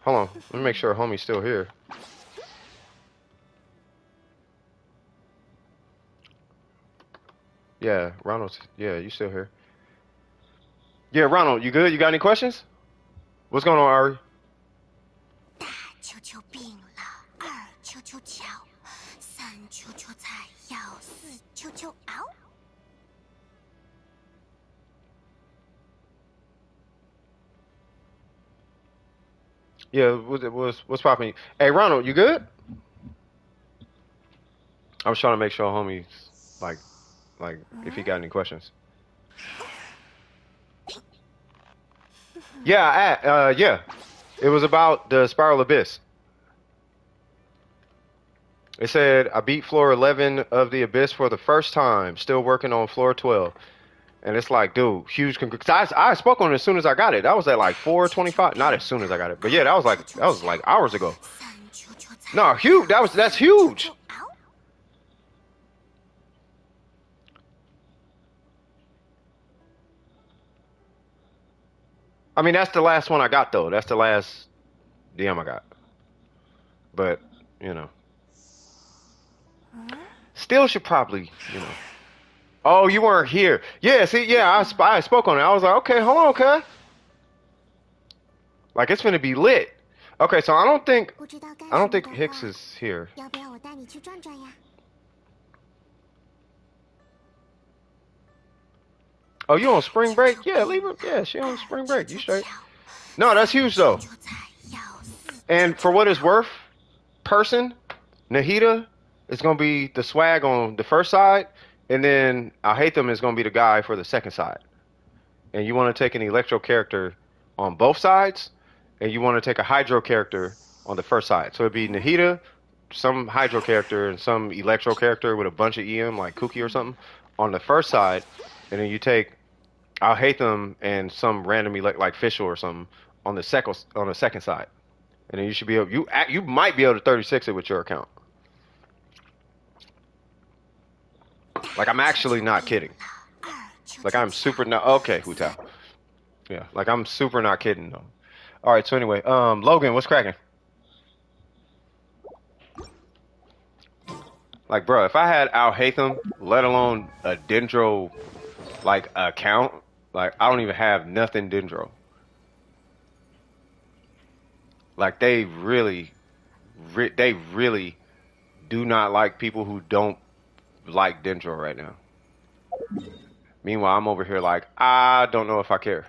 Hold on, let me make sure homie's still here. Yeah, Ronald's. Yeah, you still here? Yeah, Ronald, you good? You got any questions? What's going on, Ari? Yeah, what's popping? Hey, Ronald, you good? I was trying to make sure homie's like if he got any questions. Yeah, yeah. It was about the Spiral Abyss. It said, I beat floor 11 of the Abyss for the first time, still working on floor 12. And it's like, dude, huge congrats. I spoke on it as soon as I got it. That was at like 4:25. Not as soon as I got it, but yeah, that was like hours ago. No, huge. That's huge. I mean, that's the last one I got though. That's the last DM I got. But you know, still should probably, you know. Oh, you weren't here. Yeah, see, yeah, I spoke on it. I was like, okay, hold on, okay. Like it's gonna be lit. Okay, so I don't think Hicks is here. Oh, you on spring break? Yeah, leave her. Yeah, she on spring break. You straight? No, that's huge though. And for what it's worth, person, Nahida is gonna be the swag on the first side. And then I Hate Them is going to be the guy for the second side. And you want to take an Electro character on both sides, and you want to take a Hydro character on the first side. So it'd be Nahida, some Hydro character, and some Electro character with a bunch of EM, like Kuki or something, on the first side. And then you take I Hate Them and some random like Fischl or something on the second side. And then you should be able, you might be able to 36 it with your account. Like, I'm actually not kidding. Like, I'm super not... Okay, Hu Tao. Yeah, like, I'm super not kidding, though. Alright, so anyway, Logan, what's cracking? Like, bro, if I had Al Hatham, let alone a Dendro, like, account, like, I don't even have nothing Dendro. Like, they really do not like people who don't like Dendro right now. Meanwhile, I'm over here like, I don't know if I care.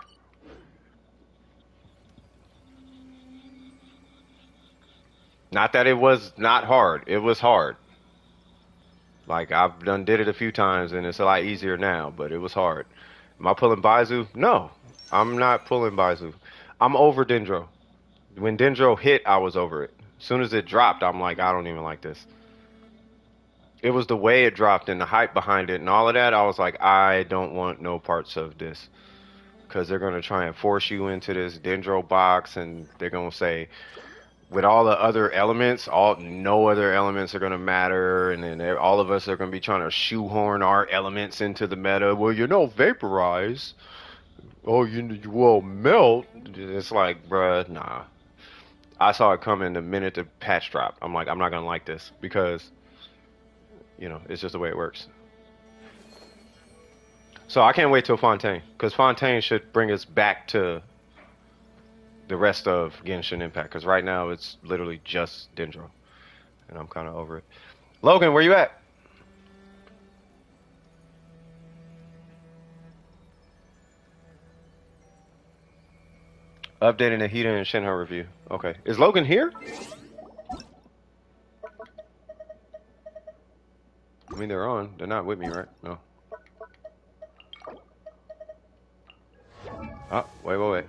Not that it was not hard. It was hard. Like I've done did it a few times and it's a lot easier now, but it was hard. Am I pulling Baizu? No, I'm not pulling Baizu. I'm over Dendro. When Dendro hit, I was over it. As soon as it dropped, I'm like, I don't even like this. It was the way it dropped and the hype behind it and all of that. I was like, I don't want no parts of this. Because they're going to try and force you into this Dendro box and they're going to say, with all the other elements, no other elements are going to matter. And then all of us are going to be trying to shoehorn our elements into the meta. Well, vaporize. Oh, you will melt. It's like, bruh, nah. I saw it coming the minute the patch dropped. I'm like, I'm not going to like this because, it's just the way it works. So I can't wait till Fontaine, because Fontaine should bring us back to the rest of Genshin Impact, because right now it's literally just Dendro, and I'm kind of over it. Logan, where you at? Updating Nahida and Shinra review. Okay. Is Logan here? I mean, they're on. They're not with me, right? No. Oh, wait.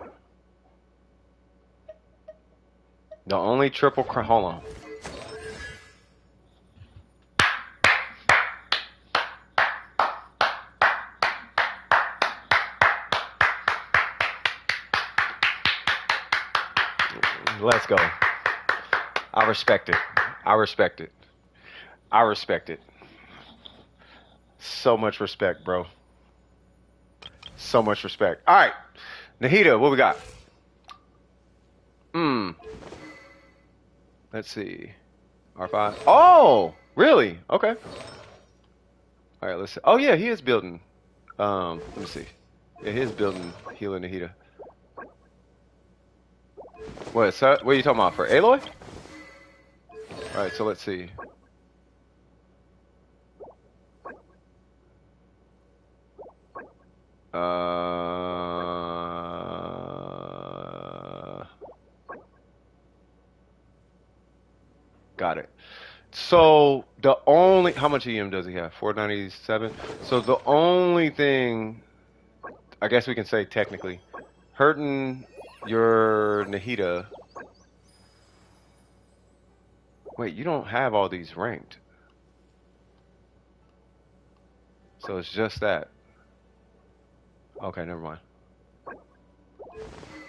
The only triple crown. Hold on. Let's go. I respect it. I respect it. I respect it. So much respect, bro. So much respect. All right. Nahida, what we got? Let's see. R5. Oh, really? Okay. All right, let's see. Oh, yeah, he is building. Let me see. Yeah, he is building healing Nahida. What are you talking about? For Aloy? All right, so let's see. Got it. So the only, how much EM does he have? 497. So the only thing, I guess we can say technically, hurting your Nahida. Wait, you don't have all these ranked. So it's just that. Okay, never mind.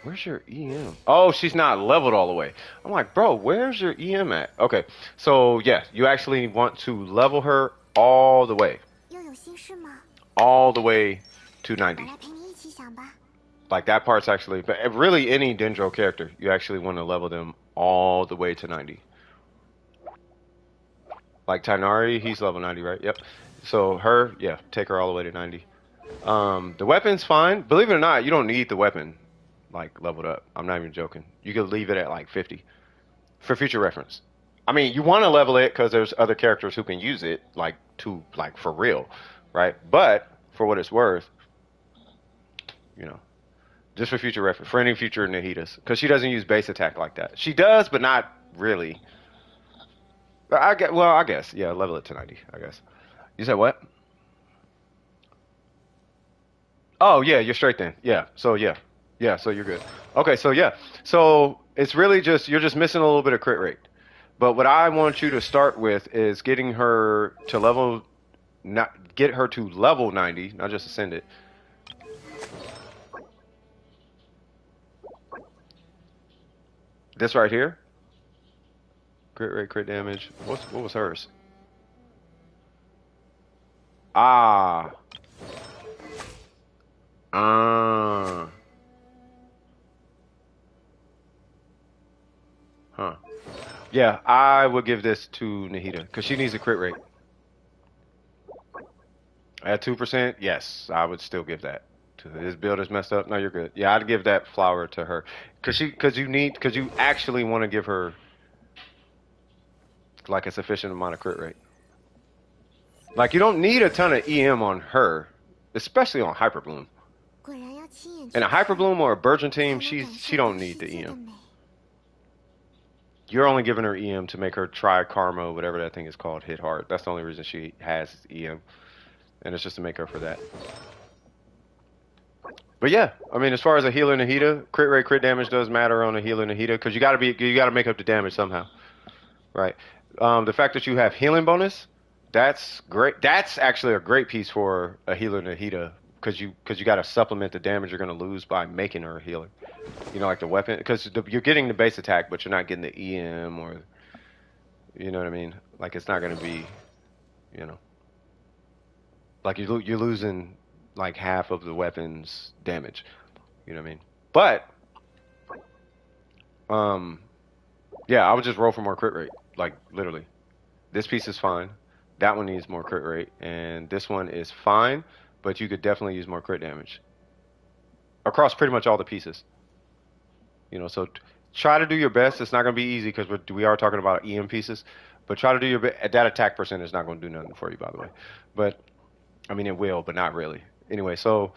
Where's your EM? Oh, she's not leveled all the way. I'm like, bro, where's your EM at? Okay, so yeah, you actually want to level her all the way. All the way to 90. Like that part's actually, but really any Dendro character, you actually want to level them all the way to 90. Like Tainari, he's level 90, right? Yep. So her, yeah, take her all the way to 90. The weapon's fine. Believe it or not, you don't need the weapon like leveled up. I'm not even joking. You could leave it at like 50 for future reference. I mean, you want to level it because there's other characters who can use it like for real, right? But for what it's worth, just for future reference, for any future Nahidas, because she doesn't use base attack like that. She does, but not really. But I guess, yeah, level it to 90. I guess. You said what? Oh yeah, you're straight then. Yeah. So yeah. Yeah, so you're good. Okay, so yeah. So it's really just, you're just missing a little bit of crit rate. But what I want you to start with is getting her to level 90, not just ascend it. This right here. Crit rate, crit damage. What was hers? Ah. Huh. Yeah, I would give this to Nahida because she needs a crit rate. At 2%, yes, I would still give that. This build is messed up. No, you're good. Yeah, I'd give that flower to her because you actually want to give her like a sufficient amount of crit rate. Like you don't need a ton of EM on her, especially on Hyper Bloom. In a Hyper Bloom or a Burgeon team, she don't need the EM. You're only giving her EM to make her try Karma, whatever that thing is called, hit hard. That's the only reason she has EM. And it's just to make up for that. But yeah, I mean, as far as a healer Nahida, crit rate, crit damage does matter on a healer Nahida because you gotta make up the damage somehow, right? The fact that you have healing bonus, that's great. That's actually a great piece for a healer Nahida because you gotta supplement the damage you're gonna lose by making her a healer. You know, like the weapon, because you're getting the base attack, but you're not getting the EM or, you know what I mean? Like it's not gonna be, you know, like you're losing like half of the weapon's damage. You know what I mean? But yeah, I would just roll for more crit rate. Like literally. This piece is fine. That one needs more crit rate. And this one is fine, but you could definitely use more crit damage. Across pretty much all the pieces. You know, so try to do your best. It's not going to be easy because we are talking about EM pieces. But try to do your best. That attack percent is not going to do nothing for you, by the way. But, I mean, it will, but not really. Anyway, so,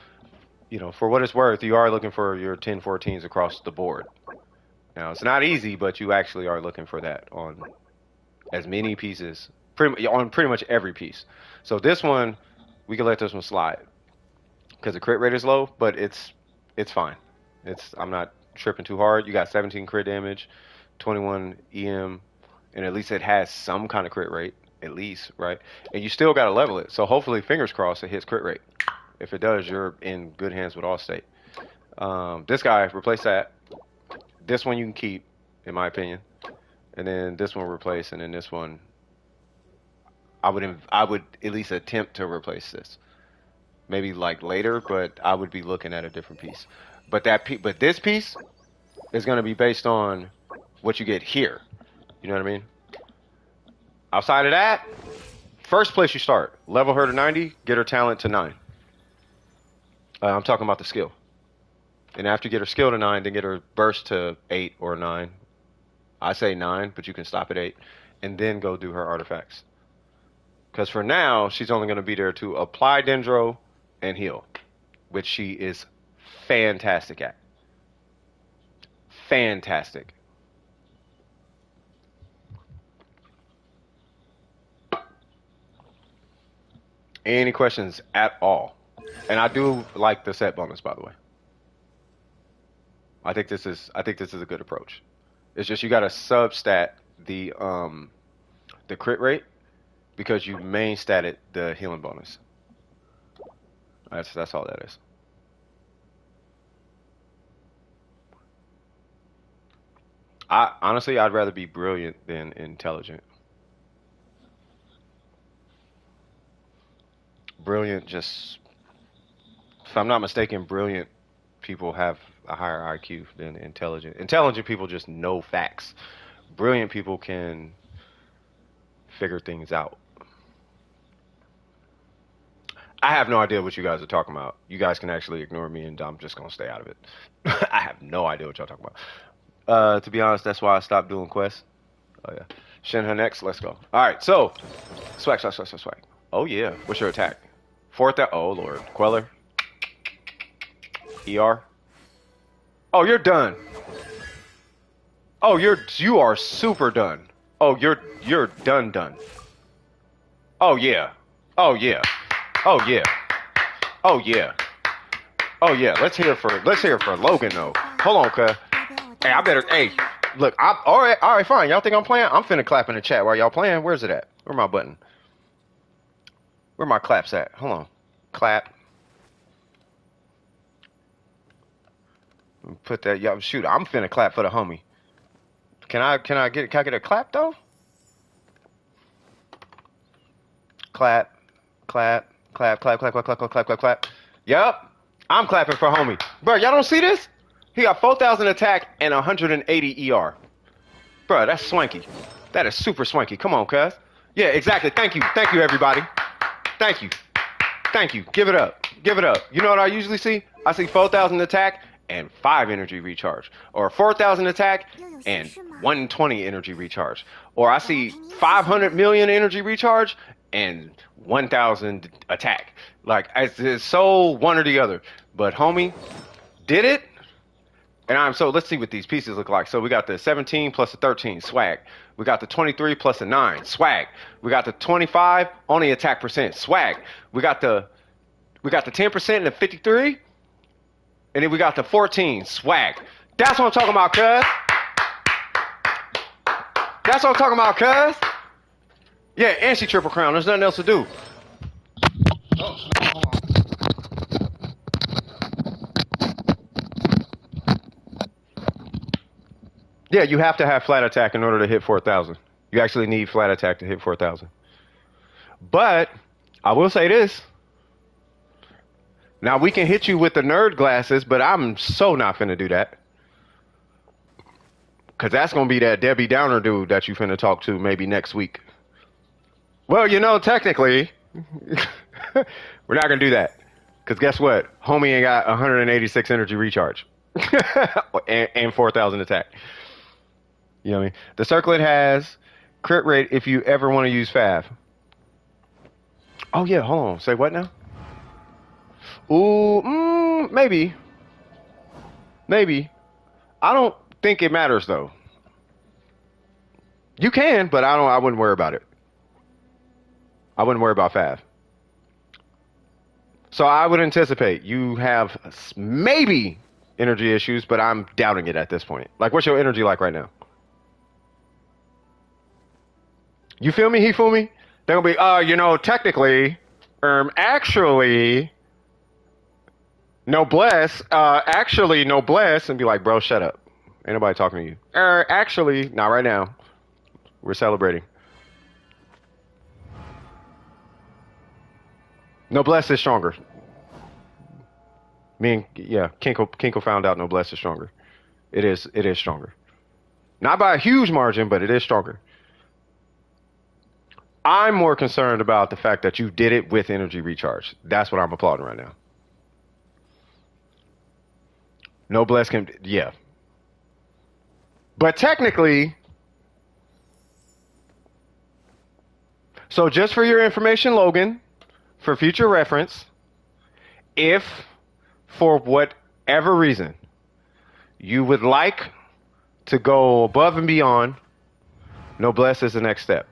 you know, for what it's worth, you are looking for your 10-14s across the board. Now, it's not easy, but you actually are looking for that on as many pieces, on pretty much every piece. So this one, we can let this one slide because the crit rate is low, but it's fine. I'm not tripping too hard. You got 17 crit damage, 21 EM, and at least it has some kind of crit rate, at least, right? And you still got to level it. So hopefully, fingers crossed, it hits crit rate. If it does, you're in good hands with Allstate. This guy, replace that. This one you can keep, in my opinion. And then this one replace, and then this one, I would at least attempt to replace this. Maybe like later, but I would be looking at a different piece. But this piece is going to be based on what you get here. You know what I mean? Outside of that, first place you start. Level her to 90, get her talent to 9. I'm talking about the skill. And after you get her skill to 9, then get her burst to 8 or 9. I say 9, but you can stop at 8. And then go do her artifacts. Because for now, she's only going to be there to apply Dendro and heal. Which she is fantastic at. Fantastic. Any questions at all? And I do like the set bonus, by the way. I think this is a good approach. It's just you got to substat the crit rate because you main statted the healing bonus. That's all that is. Honestly, I'd rather be brilliant than intelligent. Brilliant, just if I'm not mistaken, brilliant people have a higher IQ than intelligent. Intelligent people just know facts. Brilliant people can figure things out. I have no idea what you guys are talking about. You guys can actually ignore me and I'm just going to stay out of it. I have no idea what y'all talking about. To be honest, that's why I stopped doing quests. Oh, yeah. Shinha next. Let's go. All right, so swag. Oh, yeah. What's your attack? Fourth out. Oh, Lord. Queller. ER. Oh, you're done. Oh, you are super done. Oh, you're done. Oh, yeah. Oh, yeah. Oh, yeah. Oh, yeah. Oh, yeah. Let's hear for Logan, though. Hold on, cuz. Hey, look, all right, fine. Y'all think I'm playing? I'm finna clap in the chat while y'all playing. Where's it at? Where my button? Where my claps at? Hold on. Clap. Put that, y'all, shoot, I'm finna clap for the homie. Can I get a clap, though? Clap. Yup. I'm clapping for homie. Bro, y'all don't see this? He got 4,000 attack and 180 ER. Bro, that's swanky. That is super swanky. Come on, cuz. Yeah, exactly. Thank you, everybody. Thank you. Give it up. You know what I usually see? I see 4,000 attack and 5 energy recharge. Or 4,000 attack and 120 energy recharge. Or I see 500 million energy recharge and 1,000 attack. Like, it's so one or the other. But homie, did it? And so let's see what these pieces look like. So we got the 17 plus the 13, swag. We got the 23 plus the 9, swag. We got the 25, only attack percent, swag. We got the 10% and the 53, and then we got the 14, swag. That's what I'm talking about, cuz. That's what I'm talking about, cuz. Yeah, and she triple crown. There's nothing else to do. Oh, hold on. Yeah, you have to have flat attack in order to hit 4,000. You actually need flat attack to hit 4,000. But I will say this. Now we can hit you with the nerd glasses, but I'm so not finna do that. Cause that's gonna be that Debbie Downer dude that you finna talk to maybe next week. Well, you know, technically, we're not gonna do that. Cause guess what? Homie ain't got 186 energy recharge. and 4,000 attack. You know what I mean? The circlet has crit rate if you ever want to use Fav. Oh yeah, hold on. Say what now? Ooh, maybe. Maybe. I don't think it matters though. You can, but I wouldn't worry about it. I wouldn't worry about Fav. So I would anticipate you have maybe energy issues, but I'm doubting it at this point. Like, what's your energy like right now? You feel me? He fool me? They're gonna be, you know, technically, actually, noblesse, actually, noblesse, and be like, bro, shut up. Ain't nobody talking to you. Actually, not right now. We're celebrating. Noblesse is stronger. Kinko found out Noblesse is stronger. It is stronger. Not by a huge margin, but it is stronger. I'm more concerned about the fact that you did it with energy recharge. That's what I'm applauding right now. Noblesse can, yeah. But technically, so just for your information, Logan, for future reference, if for whatever reason you would like to go above and beyond, Noblesse is the next step.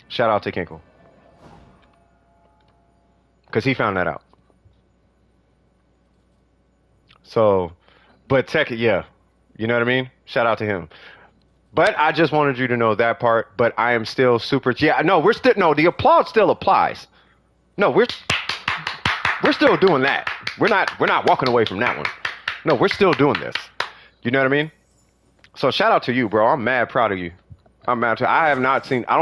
Shout out to Kinkle. Because he found that out. So, but yeah. You know what I mean? Shout out to him. But I just wanted you to know that part. But I am still super. Yeah, no, the applaud still applies. No, we're still doing that. We're not walking away from that one. No, we're still doing this. You know what I mean? So shout out to you, bro. I'm mad proud of you. I don't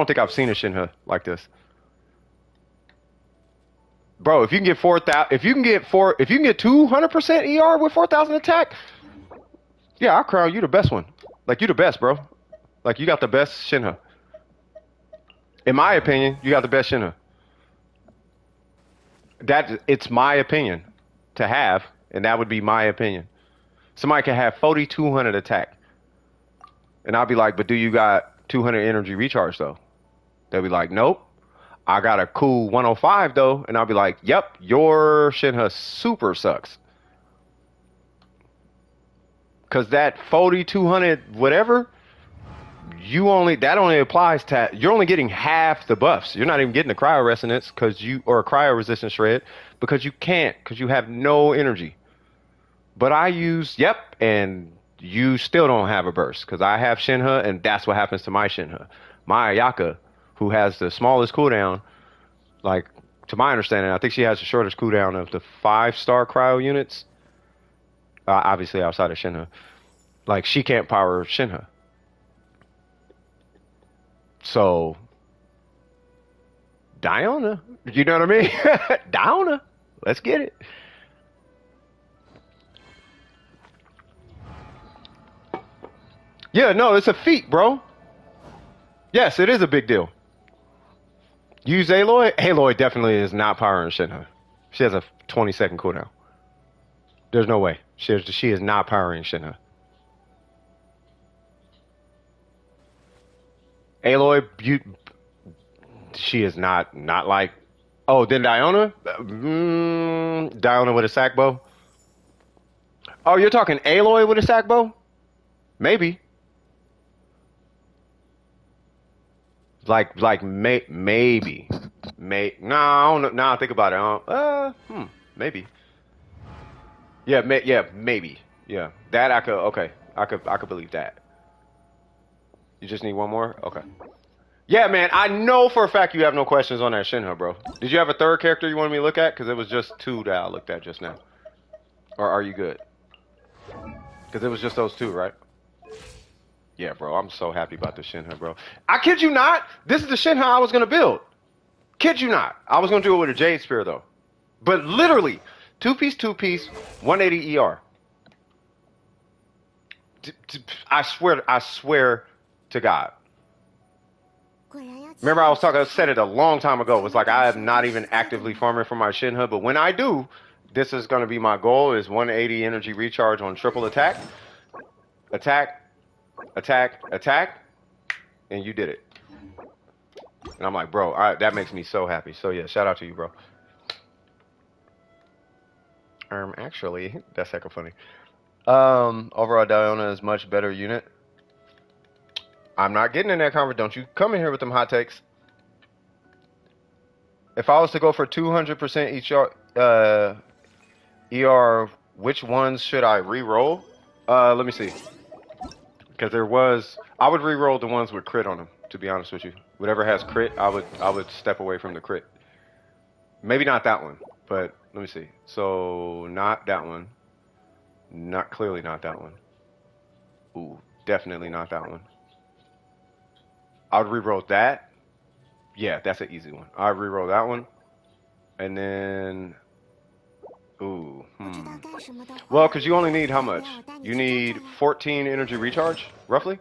think I've seen a Shinha like this. Bro, if you can get 200% ER with 4,000 attack, yeah, I'll crown you the best one. Like, you the best, bro. Like, you got the best Shinha. In my opinion, you got the best Shinha. It's my opinion to have, and that would be my opinion. Somebody can have 4,200 attack. And I'll be like, but do you got 200 energy recharge though? They'll be like, nope. I got a cool 105 though. And I'll be like, yep, your Shinha super sucks. Cause that 4,200 whatever, that only applies to, you're only getting half the buffs. You're not even getting the cryo resonance or a cryo resistance shred because you can't, because you have no energy. But I use, and you still don't have a burst because I have Shinha, and that's what happens to my Shinha. My Ayaka, who has the smallest cooldown, like, to my understanding, I think she has the shortest cooldown of the 5-star cryo units. Obviously outside of Shinha. Like, she can't power Shinha. So, Diona, you know what I mean? Diona, let's get it. Yeah, no, it's a feat, bro. Yes, it is a big deal. Use Aloy. Aloy definitely is not powering Shinha. She has a 20-second cooldown. There's no way. She is not powering Shinha. Aloy, she is not like. Oh, then Diona? Diona with a sack bow? Oh, you're talking Aloy with a sack bow? Maybe. Maybe. No, I don't know. Now I think about it. Maybe. Yeah, maybe. Yeah, that I could. Okay, I could believe that. You just need one more. Okay. Yeah, man, I know for a fact you have no questions on that Shinha, bro. Did you have a third character you wanted me to look at? Because it was just two that I looked at just now. Or are you good? Because it was just those two, right? Yeah, bro, I'm so happy about the Shinha, bro. I kid you not, this is the Shinha I was going to build. Kid you not. I was going to do it with a Jade Spear, though. But literally, two-piece, 180 ER. I swear to God. Remember, I said it a long time ago. It was like I am not even actively farming for my Shinha, but when I do, this is going to be my goal: is 180 energy recharge on triple attack, attack, and you did it. And I'm like, bro, that makes me so happy. So yeah, shout out to you, bro. Actually, that's hecka funny. Overall, Diona is much better unit. I'm not getting in that conversation. Don't you come in here with them hot takes. If I was to go for 200% each ER, which ones should I re-roll? Let me see. Because I would re-roll the ones with crit on them, to be honest with you. Whatever has crit, I would step away from the crit. Maybe not that one, but let me see. So, not that one. Clearly not that one. Ooh, definitely not that one. I would re-roll that. Yeah, that's an easy one. I'd re-roll that one. And then... Ooh, Well, because you only need how much? You need 14 energy recharge, roughly?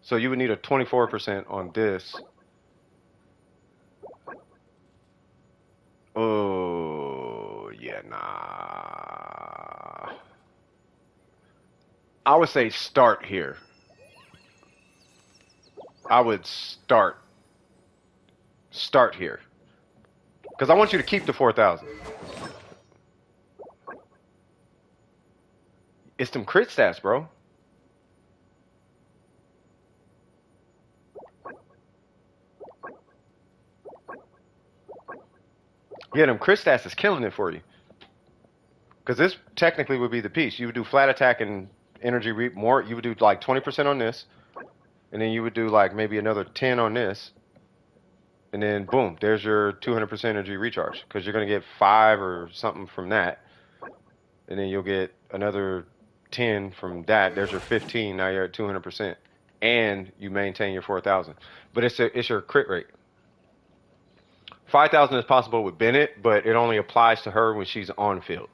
So you would need a 24% on this. Oh, yeah, nah. I would say start here. I would start here. Because I want you to keep the 4,000. It's them crit stats, bro. Yeah, them crit stats is killing it for you. Because this technically would be the piece. You would do flat attack and energy more. You would do like 20% on this. And then you would do like maybe another 10 on this. And then boom, there's your 200% energy recharge. Because you're going to get 5 or something from that. And then you'll get another 10 from that. There's your 15. Now you're at 200%. And you maintain your 4,000. But it's your crit rate. 5,000 is possible with Bennett, but it only applies to her when she's on field.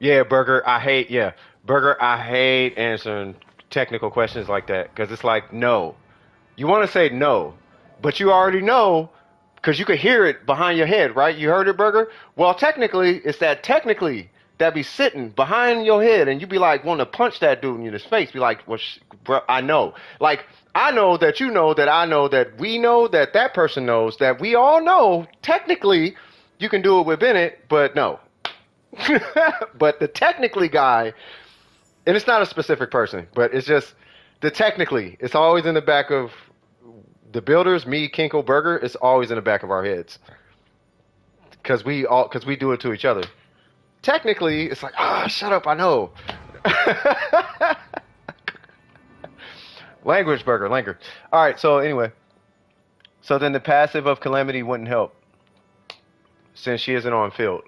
Yeah, Burger, I hate answering technical questions like that because it's like, no. You want to say no, but you already know because you could hear it behind your head, right? You heard it, Burger? Well, technically, it's that be sitting behind your head and you be like, want to punch that dude in his face. Be like, well, bro, I know. Like, I know that you know that I know that we know that that person knows that we all know. Technically, you can do it with Bennett, but no. But the technically guy, and it's not a specific person, but it's just the technically. It's always in the back of the builders, me, Kinkle, Burger. It's always in the back of our heads because we do it to each other. Technically, it's like, shut up, I know. Language, Burger, language. All right, so anyway, so then the passive of Calamity wouldn't help since she isn't on field.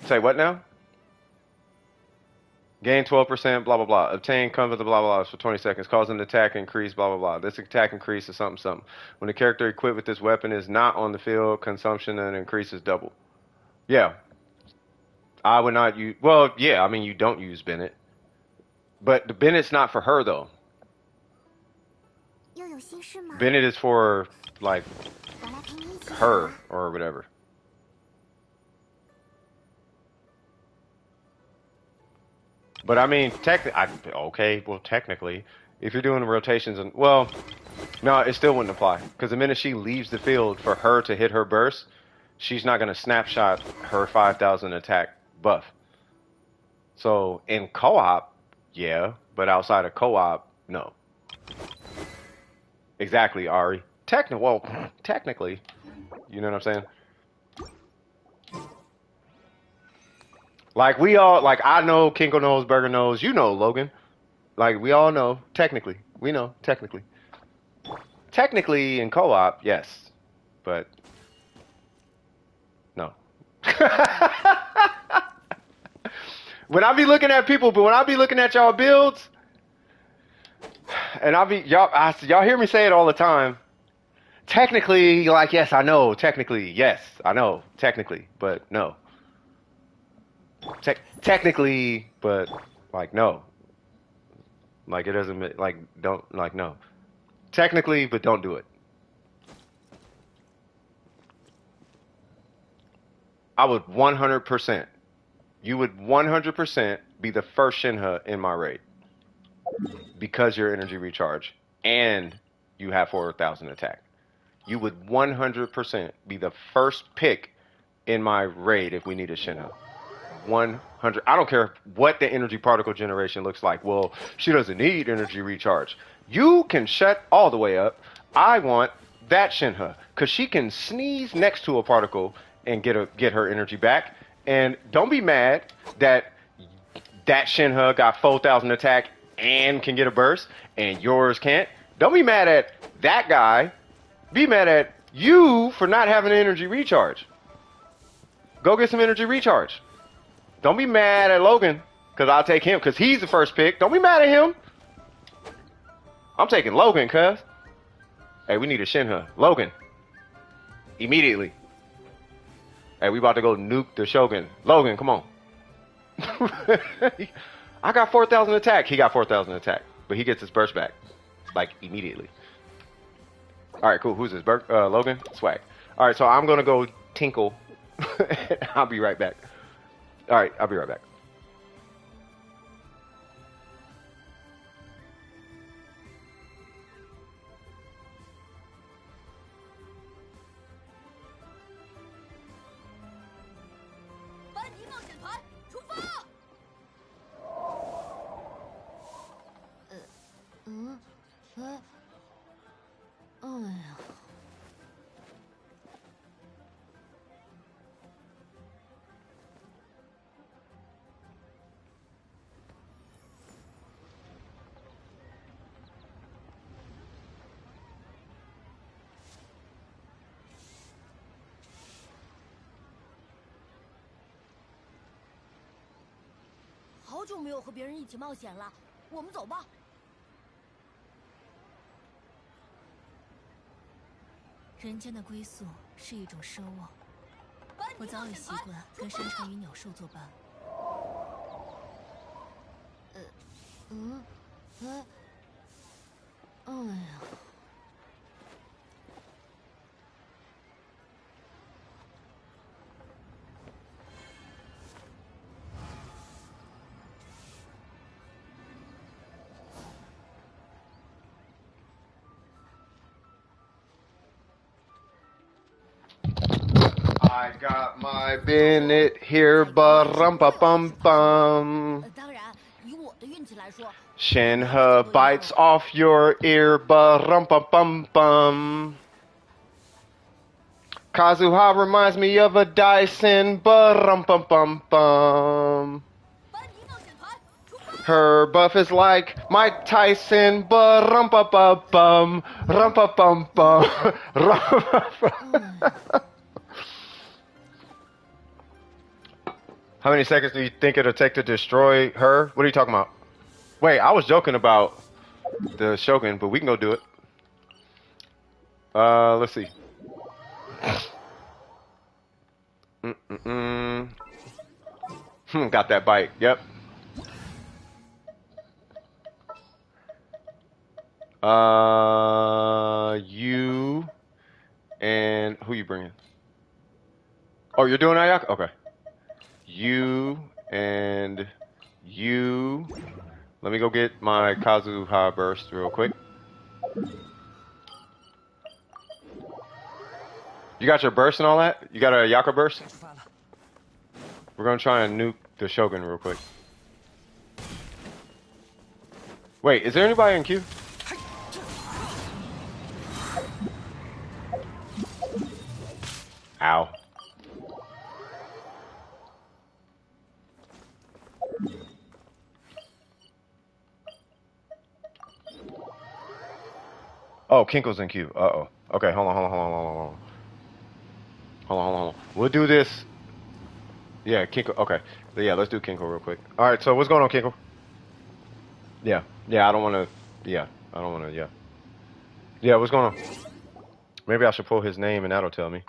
Say what now? Gain 12%, blah, blah, blah. Obtain comes with the blah, blah, blah for 20 seconds. Cause an attack increase, blah, blah, blah. This attack increase is something, something. When the character equipped with this weapon is not on the field, consumption and increases double. Yeah. I would not use... Well, yeah, I mean, you don't use Bennett. But the Bennett's not for her, though. Bennett is for, like, her or whatever. But I mean, technically, if you're doing rotations and, well, No, it still wouldn't apply. Because the minute she leaves the field for her to hit her burst, she's not going to snapshot her 5,000 attack buff. So in co-op, yeah, but outside of co-op, no. Exactly, Ari. Technically, you know what I'm saying? Like we all, like I know, Kinko knows, Burger knows, you know, Logan. Like we all know, technically, we know, technically. Technically in co-op, yes, but no. When I be looking at people, but when I be looking at y'all builds, and y'all hear me say it all the time. Technically, like yes, I know. Technically, yes, I know. Technically, but no. Technically, but like no. Like it doesn't like don't like no. Technically, but don't do it. I would 100%. You would 100% be the first Shinha in my raid because you're energy recharge and you have 4,000 attack. You would 100% be the first pick in my raid if we need a Shinha. 100. I don't care what the energy particle generation looks like. Well, she doesn't need energy recharge. You can shut all the way up. I want that Shinha because she can sneeze next to a particle and get her energy back. And don't be mad that Shinha got 4,000 attack and can get a burst and yours can't. Don't be mad at that guy. Be mad at you for not having an energy recharge. Go get some energy recharge. Don't be mad at Logan, because I'll take him, because he's the first pick. Don't be mad at him. I'm taking Logan, cuz. Hey, we need a Shinha. Logan. Immediately. Hey, we about to go nuke the Shogun. Logan, come on. I got 4,000 attack. He got 4,000 attack, but he gets his burst back, like, immediately. All right, cool. Who's this? Logan? Swag. All right, so I'm going to go tinkle. I'll be right back. All right, I'll be right back.
Oh. 好久没有和别人一起冒险了，我们走吧。人间的归宿是一种奢望，我早已习惯跟山川与鸟兽作伴。哎呀。
I got my Bennett here, ba-rum-ba-bum-bum.
当然，以我的运气来说
Shinha bites off your ear, ba-rum-ba-bum-bum. Kazuha reminds me of a Dyson, ba-rum-bum-bum-bum. Her buff is like Mike Tyson, ba-rum-ba-bum-bum, rum-ba-bum-bum, rum-ba-bum. How many seconds do you think it'll take to destroy her? What are you talking about? Wait, I was joking about the Shogun, but we can go do it. Let's see. Got that bite. Yep. You and who you bringing? Oh, you're doing Ayaka? Okay. You and you. Let me go get my Kazuha burst real quick. You got your burst and all that? You got a Yaka burst?
该出发了。
We're gonna try and nuke the Shogun real quick. Wait, is there anybody in queue? Ow. Oh, Kinko's in queue. Uh-oh. Okay, hold on. Hold on. We'll do this. Yeah, Kinko. Okay. Yeah, let's do Kinko real quick. All right, so what's going on, Kinko? Yeah. I don't want to. Yeah. Yeah, what's going on? Maybe I should pull his name and that'll tell me.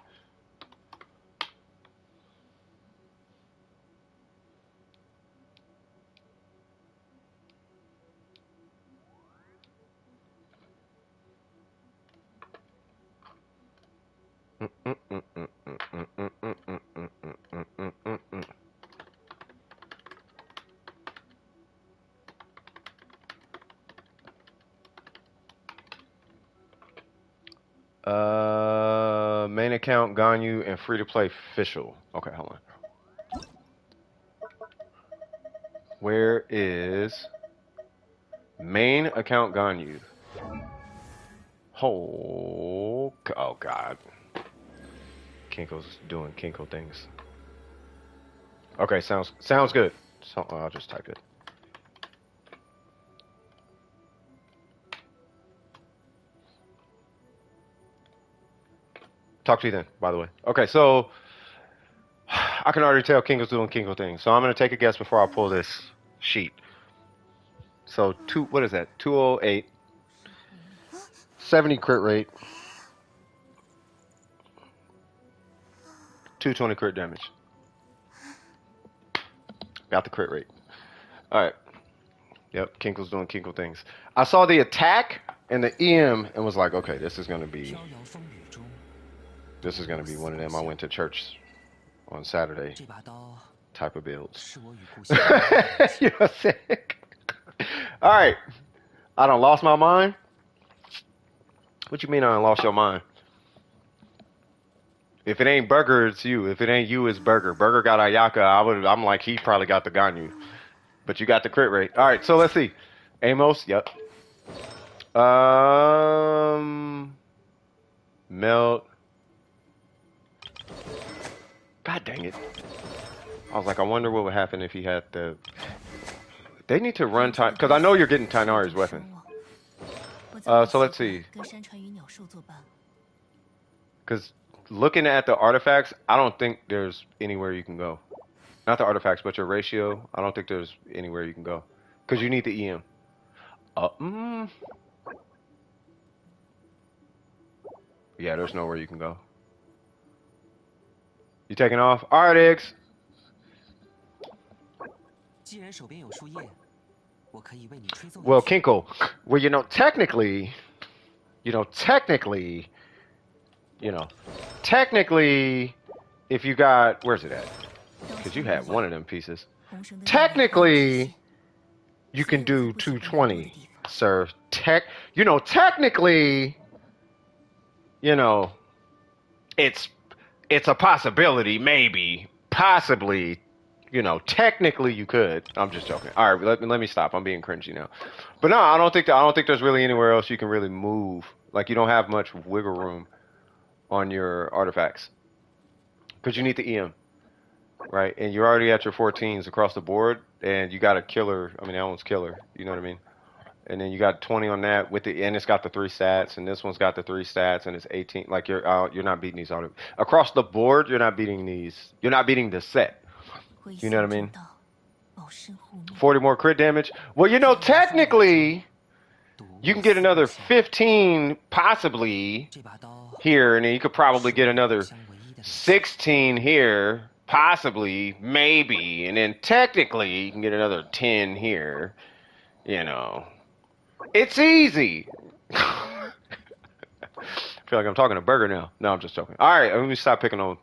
Main account Ganyu and free to play official. Okay, hold on. Where is main account Ganyu? Oh God. Kinko's doing Kinko things. Okay, sounds good. So I'll just type it. Talk to you then, by the way. Okay, so I can already tell Kinko's doing Kinko things. So I'm gonna take a guess before I pull this sheet. So what is that? 208, 70 crit rate, 220 crit damage. Got the crit rate. All right. Yep, Kinko's doing Kinko things. I saw the attack and the EM and was like, okay, this is gonna be
飘摇风雨中，
one of them. I went to church on Saturday
这把刀
type of builds.
是我与故乡的联系。
You're sick. All right. I done lost my mind. What you mean I done lost your mind? If it ain't Burger, it's you. If it ain't you, it's Burger. Burger got Ayaka. I'm like, he probably got the Ganyu. But you got the crit rate. All right, so let's see. Amos, yep. Melt. God dang it. I was like, I wonder what would happen if he had the... They need to run time... Because I know you're getting Tainari's weapon. So let's see.
跟山川与鸟兽作伴。
Because looking at the artifacts, I don't think there's anywhere you can go. Not the artifacts, but your ratio. I don't think there's anywhere you can go. Because you need the EM. Yeah, there's nowhere you can go. You taking off? All right, Eggs.
既然手边有树叶，我可以为你吹奏。
Well, Kinko, well, technically, if you got, where's it at? Because you had one of them pieces. Technically, you can do 220, sir. Technically, it's a possibility, maybe, possibly. Technically you could. I'm just joking. All right, let me stop. I'm being cringy now. But no, I don't think there's really anywhere else you can really move. Like you don't have much wiggle room on your artifacts because you need the EM, right? And you're already at your 14s across the board, and you got a killer. I mean, that one's killer. You know what I mean? And then you got 20 on that and it's got the 3 stats, and this one's got the 3 stats, and it's 18. Like you're not beating these across the board. You're not beating these. You're not beating the set. You know what I mean? 40 more crit damage. Well, technically, you can get another 15 possibly
这把刀
here, and then you could probably get another 16 here, possibly, maybe, and then technically you can get another 10 here. It's easy. I feel like I'm talking to Burger now. No, I'm just joking. All right, let me stop picking on.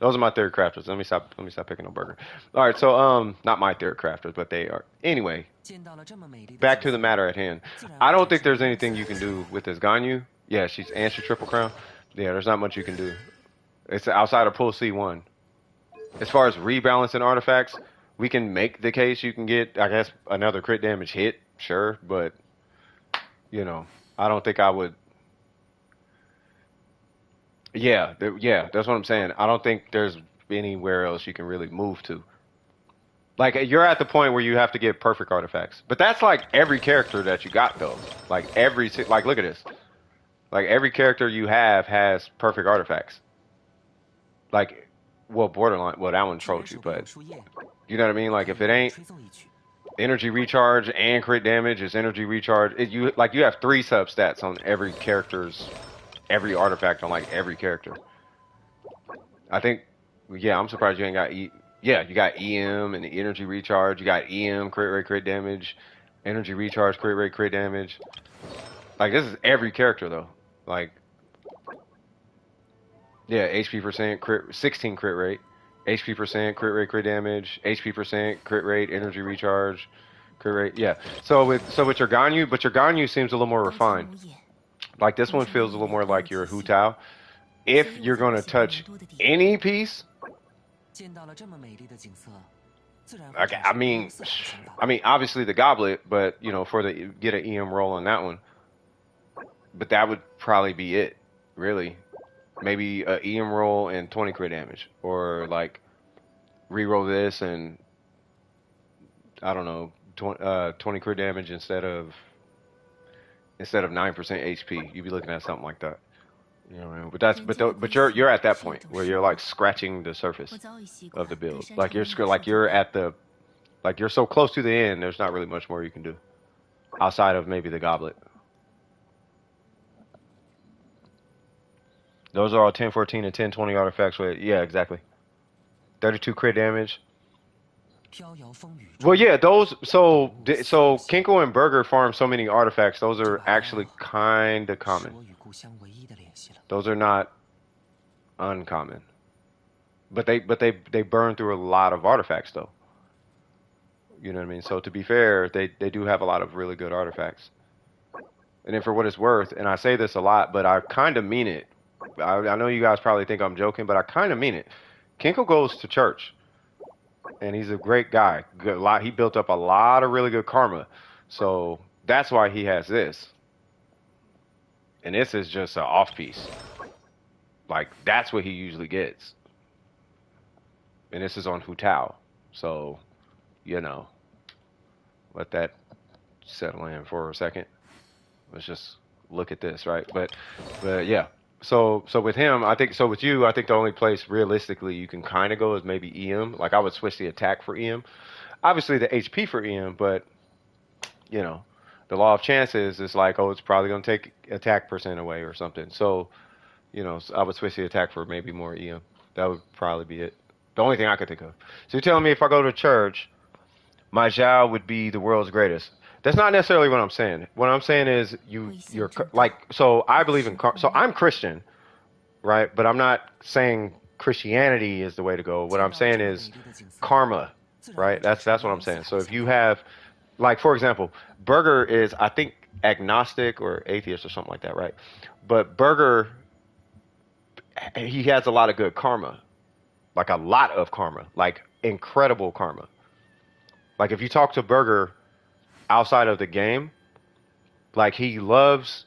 Those are my third crafters. Let me stop picking on Burger. All right, so not my third crafters, but they are. Anyway,
见到了这么美丽的
back to the matter at hand. I don't think there's anything you can do with this Ganyu. Yeah, she's triple crown. Yeah, there's not much you can do. It's outside of Pool C1. As far as rebalancing artifacts, we can make the case you can get, I guess, another crit damage hit, sure, but you know, I don't think I would. Yeah, yeah, that's what I'm saying. I don't think there's anywhere else you can really move to. Like you're at the point where you have to get perfect artifacts, but that's like every character that you got though. Like look at this. Like every character you have has perfect artifacts. Like, well, borderline. Well, that one trolled you, but you know what I mean. Like if it ain't energy recharge and crit damage, it's energy recharge. You have 3 substats on every artifact on like every character. I think, yeah, I'm surprised you ain't got Yeah, you got EM and the energy recharge. You got EM, crit rate, crit damage, energy recharge, crit rate, crit damage. Like this is every character though. Like, yeah, HP percent, crit, 16 crit rate, HP percent, crit rate, crit damage, HP percent, crit rate, energy recharge, crit rate. Yeah. So with your Ganyu, but your Ganyu seems a little more refined. Like this one feels a little more like your Hu Tao. If you're gonna touch any piece, okay, I mean, obviously the goblet, but you know, get an EM roll on that one. But that would probably be it, really. Maybe a EM roll and 20 crit damage, or like reroll this and I don't know, 20 crit damage instead of 9% HP. You'd be looking at something like that. You know what I mean? But you're at that point where you're like scratching the surface of the build. Like you're so close to the end. There's not really much more you can do outside of maybe the goblet. Those are all 1014 and 1020 artifacts with, yeah, exactly. 32 crit damage. Well, yeah, so Kinko and Burger farm so many artifacts. Those are actually kind of common. Those are not uncommon. But they burn through a lot of artifacts though. You know what I mean? So to be fair, they do have a lot of really good artifacts. And then for what it's worth, and I say this a lot, but I kind of mean it. I know you guys probably think I'm joking, but I kind of mean it. Kinko goes to church, and he's a great guy. He built up a lot of really good karma, so that's why he has this. And this is just an off piece. Like that's what he usually gets. And this is on Hu Tao, so you know, let that settle in for a second. Let's just look at this, right? But yeah. So with him, I think, so with you, I think the only place realistically you can kind of go is maybe EM. Like I would switch the attack for EM. Obviously the HP for EM, but you know, the law of chances is like, oh, it's probably going to take attack percent away or something. So, you know, I would switch the attack for maybe more EM. That would probably be it. The only thing I could think of. So you're telling me if I go to church, my Zhao would be the world's greatest. That's not necessarily what I'm saying. What I'm saying is you're like, so I believe in, so I'm Christian, right? But I'm not saying Christianity is the way to go. What I'm saying is karma, right? That's what I'm saying. So if you have, like, for example, Burger is, I think, agnostic or atheist or something like that, right? But Burger, he has a lot of good karma, like a lot of karma, like incredible karma. Like if you talk to Burger outside of the game, like he loves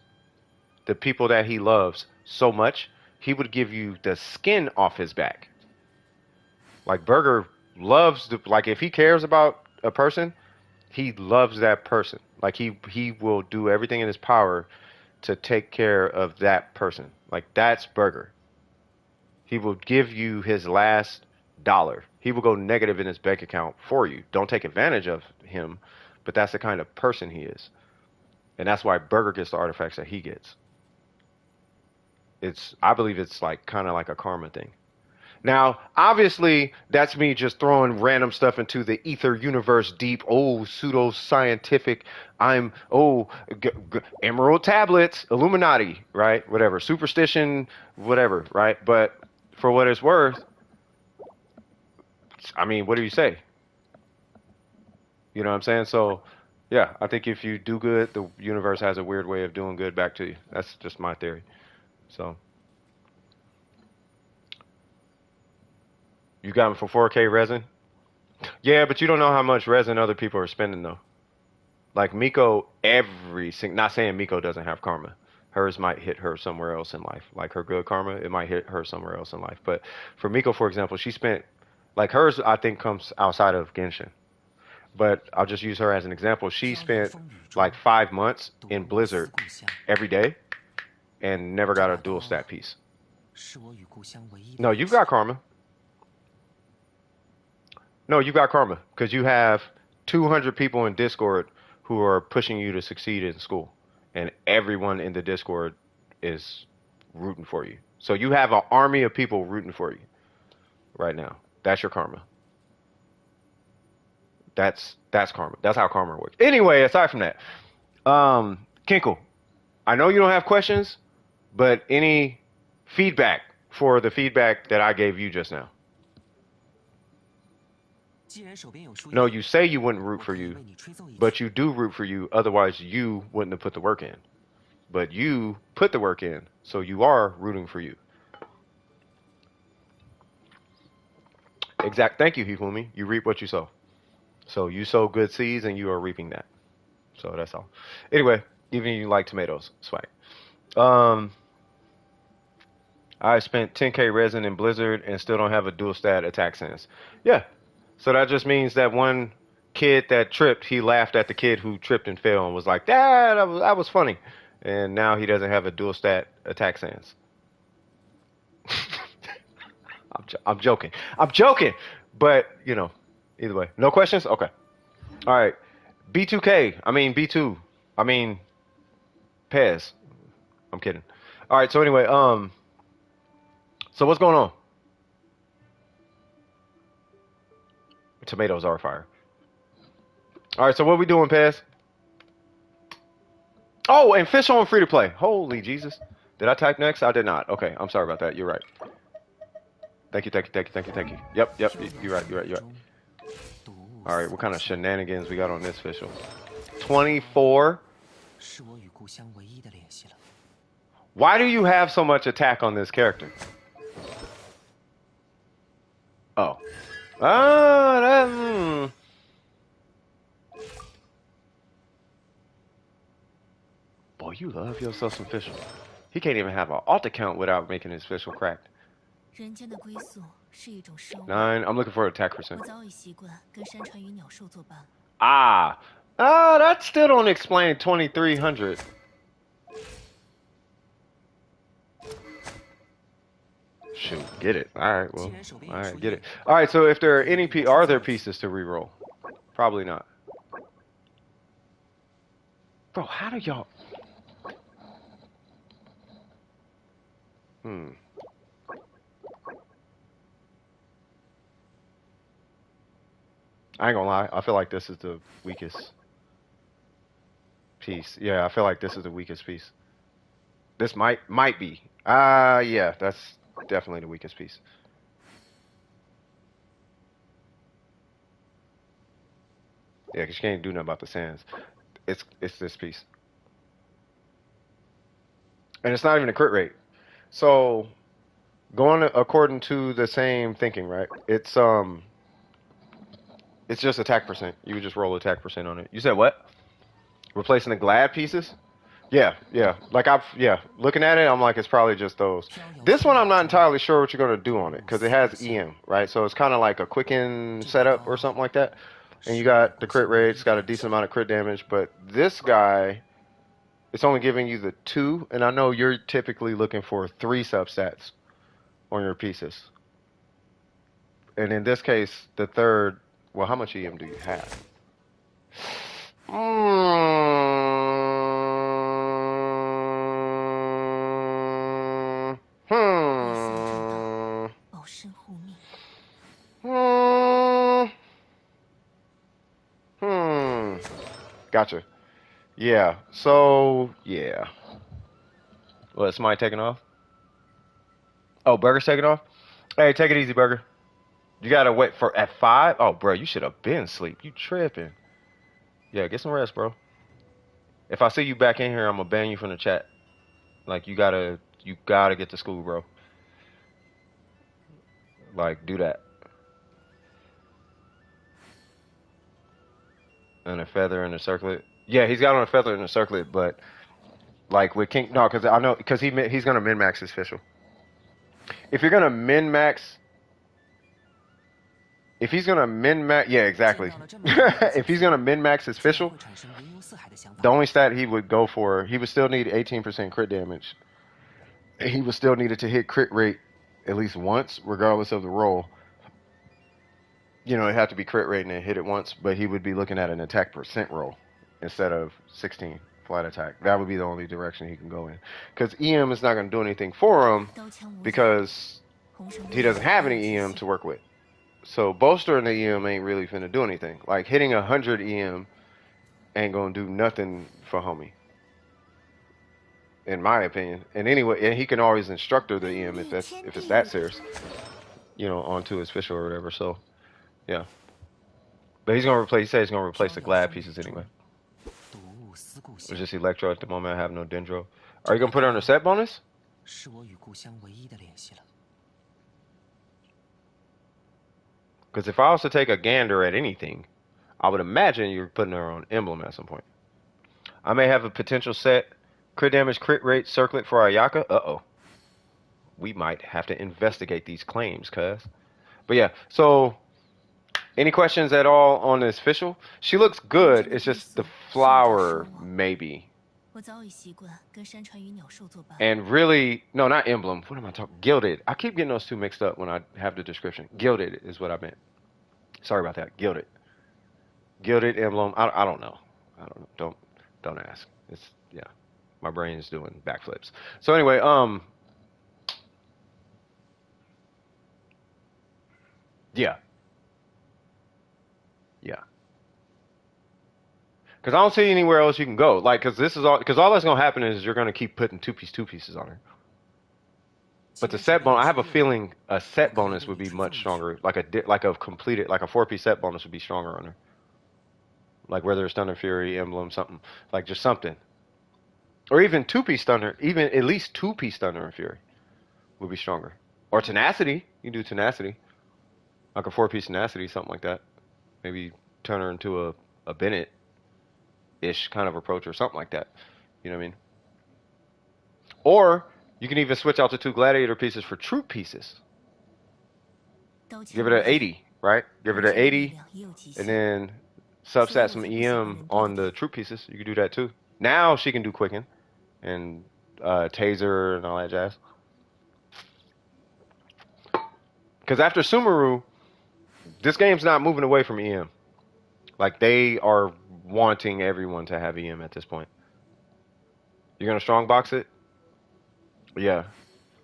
the people that he loves so much, he would give you the skin off his back. Like Burger loves like if he cares about a person, he loves that person. Like he will do everything in his power to take care of that person. Like that's Burger. He will give you his last dollar. He will go negative in his bank account for you. Don't take advantage of him, but that's the kind of person he is. And that's why Burger gets the artifacts that he gets. I believe it's like kind of like a karma thing. Now, obviously, that's me just throwing random stuff into the ether universe deep, pseudo-scientific, emerald tablets, Illuminati, right? Whatever, superstition, whatever, right? But for what it's worth, I mean, what do you say? You know what I'm saying? So, yeah, I think if you do good, the universe has a weird way of doing good back to you. That's just my theory. So, You got them for 4K resin? Yeah, but you don't know how much resin other people are spending though. Like Miko, not saying Miko doesn't have karma. Hers might hit her somewhere else in life. Like her good karma, it might hit her somewhere else in life. But for Miko, for example, she spent, like hers, I think comes outside of Genshin. But I'll just use her as an example. She spent like 5 months in Blizzard every day and never got a dual stat piece. No, you've got karma. No, you got karma because you have 200 people in Discord who are pushing you to succeed in school, and everyone in the Discord is rooting for you. So you have an army of people rooting for you right now. That's your karma. That's karma. That's how karma works. Anyway, aside from that, Kinkle, I know you don't have questions, but any feedback for the feedback that I gave you just now? No, you say you wouldn't root for you, but you do root for you. Otherwise, you wouldn't have put the work in. But you put the work in, so you are rooting for you. Exact. Thank you, Hifumi. You reap what you sow. So you sow good seeds, and you are reaping that. So that's all. Anyway, even if you like tomatoes, swag. I spent 10K resin in Blizzard and still don't have a dual stat attack sense. Yeah. So that just means that one kid that tripped, he laughed at the kid who tripped and fell and was like, that was funny. And now he doesn't have a dual stat attack sense. I'm joking. I'm joking. But, you know, either way. No questions? Okay. All right. B2K. I mean, B2. I mean, Pez. I'm kidding. All right. So anyway, so what's going on? Tomatoes are fire. All right, so what we doing, Pez? Oh, and fish on free to play. Holy Jesus. Did I type next? I did not. Okay, I'm sorry about that. You're right. Thank you. Yep. You're right. All right, what kind of shenanigans we got on this official? 24. Why do you have so much attack on this character? Oh. Boy, you love yourself some fish. He can't even have an alt account without making his fish cracked. 9. I'm looking for attack percent. That still don't explain 2300. Shoot, get it. All right, well, all right, get it. All right, so if there are any are there pieces to reroll? Probably not. Bro, how do y'all? I ain't gonna lie. I feel like this is the weakest piece. Yeah, I feel like this is the weakest piece. This might be. Yeah, that's definitely the weakest piece. Yeah, because you can't do nothing about the sands. It's this piece. And it's not even a crit rate. So, going according to the same thinking, right? It's just attack percent. You would just roll attack percent on it. You said what? Replacing the glad pieces? Yeah. Like looking at it, I'm like, it's probably just those. This one, I'm not entirely sure what you're gonna do on it because it has EM, right? So it's kind of like a quicken setup or something like that. And you got the crit rate. It's got a decent amount of crit damage, but this guy, it's only giving you the 2, and I know you're typically looking for 3 substats on your pieces. And in this case, the third, well, how much EM do you have? Gotcha. Yeah. So, yeah. Well, is somebody taking off? Oh, Burger's taking off? Hey, take it easy, Burger. You gotta wait for at 5? Oh, bro, you should have been asleep. You tripping. Yeah, get some rest, bro. If I see you back in here, I'm gonna ban you from the chat. Like, you gotta get to school, bro. Like, do that. and a feather and a circlet. Yeah, he's got on a feather and a circlet, but like with King, no, because I know because he's gonna min max his official. If you're gonna min max, if he's gonna min max, yeah, exactly. If he's gonna min max his official, the only stat he would go for, he would still need 18% crit damage. He would still need it to hit crit rate at least once, regardless of the roll. You know, it had to be crit rate and then hit it once, but he would be looking at an attack percent roll instead of 16 flat attack. That would be the only direction he can go in. Because EM is not going to do anything for him because he doesn't have any EM to work with. So bolstering the EM ain't really finna do anything. Like hitting 100 EM ain't gonna do nothing for homie, in my opinion. And anyway, and he can always instructor the EM if it's that serious, you know, onto his official or whatever. So yeah, but he's gonna replace. He said he's gonna replace the glad pieces anyway. It's just Electro at the moment. I have no Dendro. Are you gonna put her on a set bonus? Because if I was to take a gander at anything, I would imagine you're putting her on emblem at some point. I may have a potential set crit damage, crit rate, circlet for Ayaka. Uh-oh. We might have to investigate these claims, cuz. But yeah, so any questions at all on this official? She looks good. It's just the flower, maybe. And really, no, not emblem. What am I talking? Gilded. I keep getting those two mixed up when I have the description. Gilded is what I meant. Sorry about that. Gilded. Gilded emblem. I don't know. I don't know. Don't ask. It's yeah. My brain is doing backflips. So anyway, yeah. Yeah. Because I don't see anywhere else you can go. Like, because this is all. Because all that's gonna happen is you're gonna keep putting two pieces on her. But the set bonus, I have a feeling a set bonus would be much stronger. Like a completed, like a 4-piece set bonus would be stronger on her. Like whether it's Thunder Fury, Emblem, something like just something, or even 2-piece Thunder, even at least 2-piece Thunder and Fury would be stronger. Or Tenacity, you can do Tenacity, like a 4-piece Tenacity, something like that. Maybe turn her into a Bennett-ish kind of approach or something like that. You know what I mean? Or you can even switch out the 2 Gladiator pieces for Troop pieces. Give it an 80, right? Give it an 80, and then substat some EM on the Troop pieces. You can do that too. Now she can do Quicken and Taser and all that jazz. Because after Sumeru, this game's not moving away from EM. Like, they are wanting everyone to have EM at this point. You're going to strongbox it? Yeah.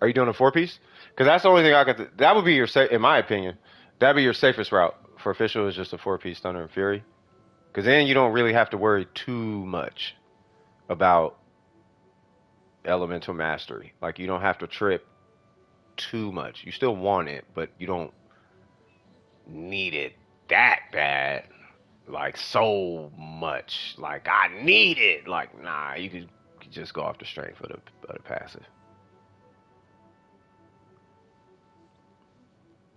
Are you doing a 4-piece? Because that's the only thing I could... That would be your... In my opinion, that'd be your safest route for official is just a 4-piece Thunder and Fury. Because then you don't really have to worry too much about elemental mastery. Like, you don't have to trip too much. You still want it, but you don't need it that bad. Like, so much. Like, I need it. Like, nah, you could just go off the strength of the passive.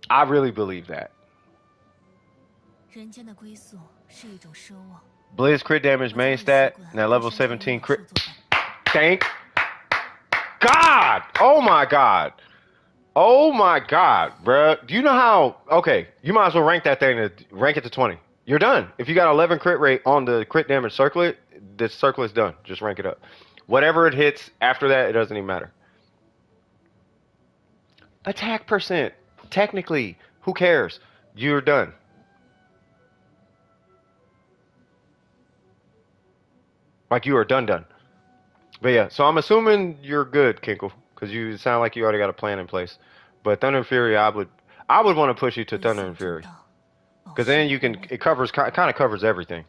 I really believe that. Blizz crit damage main stat. Now level 17 crit. Thank God! Oh my God! Oh my God, bruh. Do you know how... Okay, you might as well rank that thing rank it to 20. You're done. If you got 11 crit rate on the crit damage circlet, the circlet's done. Just rank it up. Whatever it hits after that, it doesn't even matter. Attack percent. Technically, who cares? You're done. Like, you are done. But yeah, so I'm assuming you're good, Kinkle, because you sound like you already got a plan in place. But Thunder and Fury, I would want to push you to Thunder and Fury, because then you can it kind of covers everything.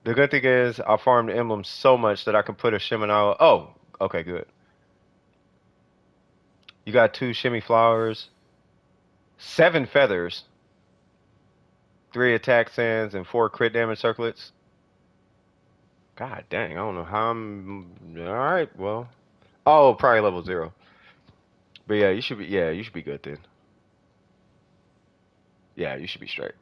The good thing is I farmed the emblem so much that I can put a Shiminawa. Oh, okay, good. You got 2 shimmy flowers, 7 feathers, 3 attack sands, and 4 crit damage circlets. God dang, I don't know how I'm... Alright, well... Oh, probably level 0. But yeah, you should be good then. Yeah, you should be straight.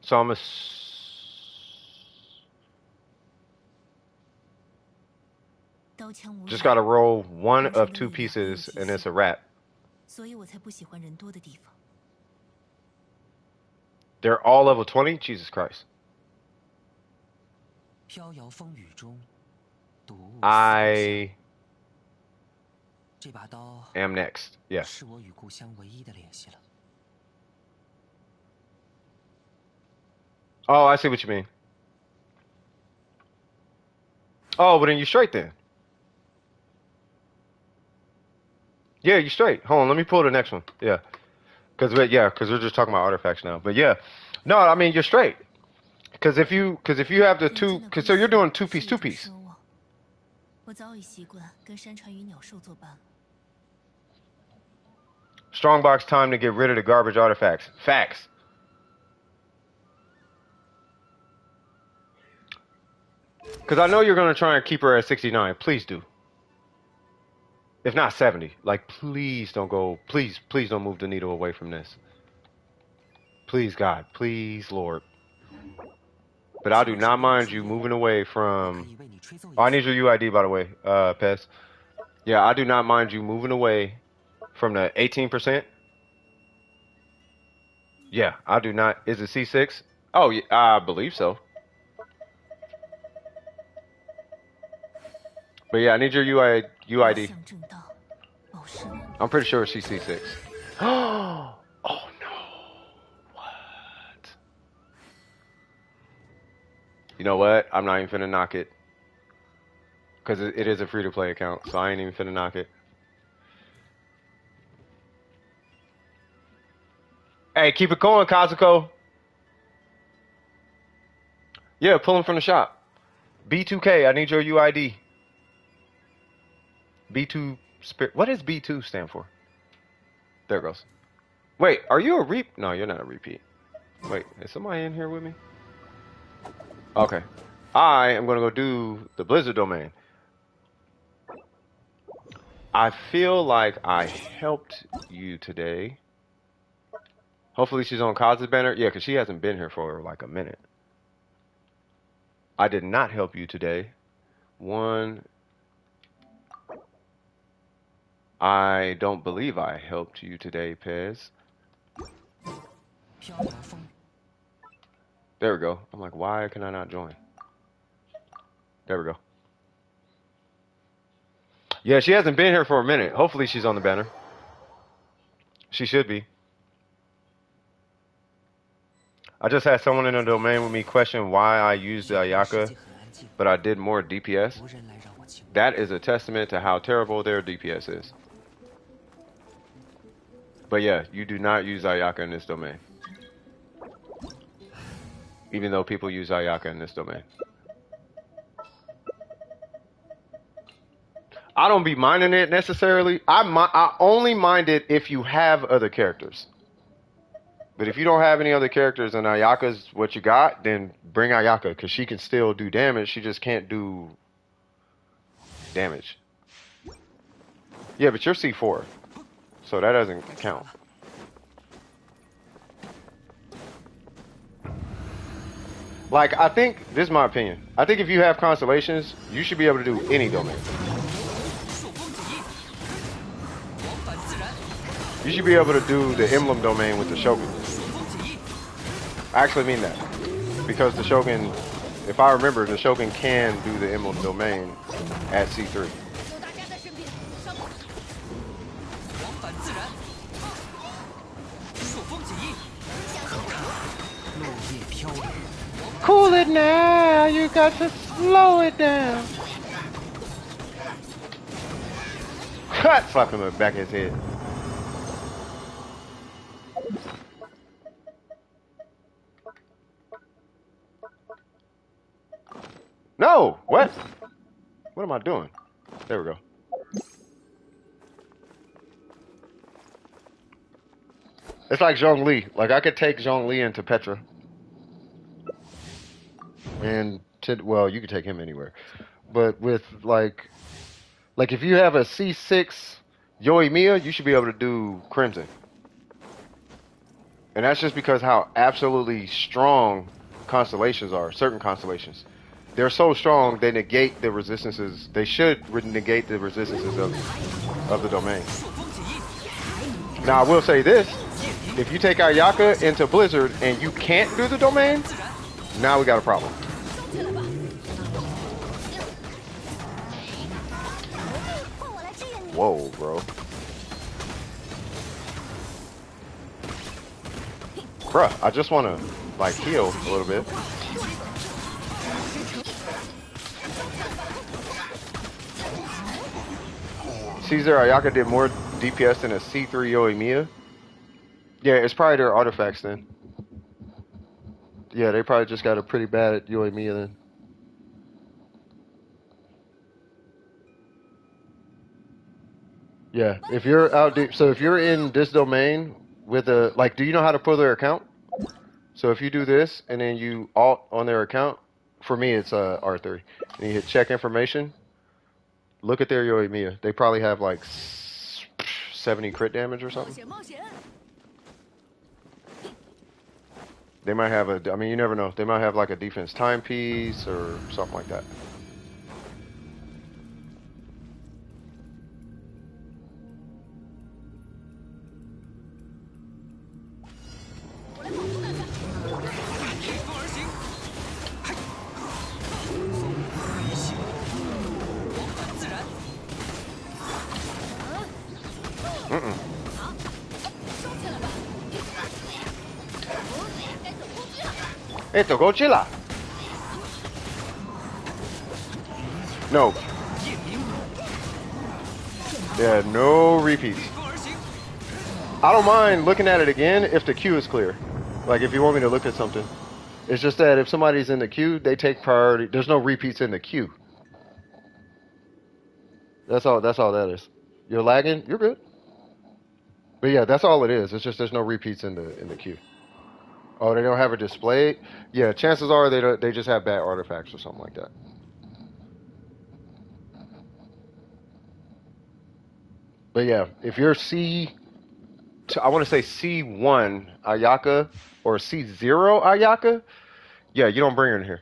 So I'm a. Just gotta roll one of two pieces, and it's a wrap.
所以我才不喜欢人多的地方。
They're all level 20? Jesus Christ.
飘摇风雨中，睹物思故乡。
I
这把刀
am next. Yes.
是我与故乡唯一的联系了。
Oh, I see what you mean. Oh, but then you straight then. Yeah, you straight. Hold on, let me pull the next one. Yeah. Cause we're just talking about artifacts now. But yeah. No, I mean you're straight. Cause if you have the two, so you're doing two piece.
我早已习惯跟山川与鸟兽作伴了。
Strongbox time to get rid of the garbage artifacts. Facts. Because I know you're going to try and keep her at 69. Please do. If not 70. Like, please don't go. Please don't move the needle away from this. Please, God. Please, Lord. But I do not mind you moving away from... Oh, I need your UID, by the way, Pez. Yeah, I do not mind you moving away from the 18%. Yeah, I do not. Is it C6? Oh, yeah, I believe so. But yeah, I need your UID. I'm pretty sure it's CC6. Oh no. What? You know what? I'm not even finna knock it. Because it is a free-to-play account, so I ain't even finna knock it. Hey, keep it going, Kazuko. Yeah, pull him from the shop. B2K, I need your UID. B2 Spirit. What does B2 stand for? There it goes. Wait, are you a repeat? No, you're not a repeat. Wait, is somebody in here with me? Okay. I am going to go do the Blizzard domain. I feel like I helped you today. Hopefully she's on Kaz's banner. Yeah, because she hasn't been here for like a minute. I did not help you today. I don't believe I helped you today, Pez. There we go. I'm like, why can I not join? There we go. Yeah, she hasn't been here for a minute. Hopefully she's on the banner. She should be. I just had someone in the domain with me question why I used the Ayaka, but I did more DPS. That is a testament to how terrible their DPS is. But yeah, you do not use Ayaka in this domain. Even though people use Ayaka in this domain. I don't be minding it necessarily. I only mind it if you have other characters. But if you don't have any other characters and Ayaka's what you got, then bring Ayaka, because she can still do damage. She just can't do damage. Yeah, but you're C4. So that doesn't count. Like, I think, this is my opinion. I think if you have constellations, you should be able to do any domain. You should be able to do the emblem domain with the Shogun. I actually mean that. Because the Shogun, if I remember, the Shogun can do the emblem domain at C3. Cool it now, you got to slow it down. Cut! Slap him in the back of his head. No! What? What am I doing? There we go. It's like Zhongli. Like, I could take Zhongli into Petra. And, well, you could take him anywhere. But with, like if you have a C6 Yoimiya, you should be able to do Crimson. And that's just because how absolutely strong constellations are. Certain constellations, they're so strong they negate the resistances. They should negate the resistances of the domain. Now I will say this: if you take Ayaka into Blizzard and you can't do the domain, now we got a problem. Whoa, bro. Bruh, I just want to, like, heal a little bit. Caesar Ayaka did more DPS than a C3 Yoimiya. Yeah, it's probably their artifacts then. Yeah, they probably just got a pretty bad Yoimiya then. Yeah, if you're out, so if you're in this domain with a, like, do you know how to pull their account? So if you do this and then you alt on their account, for me it's R3, and you hit check information, look at their Yoimiya. They probably have like 70 crit damage or something. They might have a, I mean, you never know. They might have like a defense timepiece or something like that. Esto, Godzilla. No. Yeah, no repeats. I don't mind looking at it again if the queue is clear. Like if you want me to look at something. It's just that if somebody's in the queue, they take priority. There's no repeats in the queue. That's all that is. You're lagging, you're good. But yeah, that's all it is. It's just there's no repeats in the queue. Oh, they don't have it displayed? Yeah, chances are they just have bad artifacts or something like that. But yeah, if you're I want to say C1 Ayaka or C0 Ayaka, yeah, you don't bring her in here.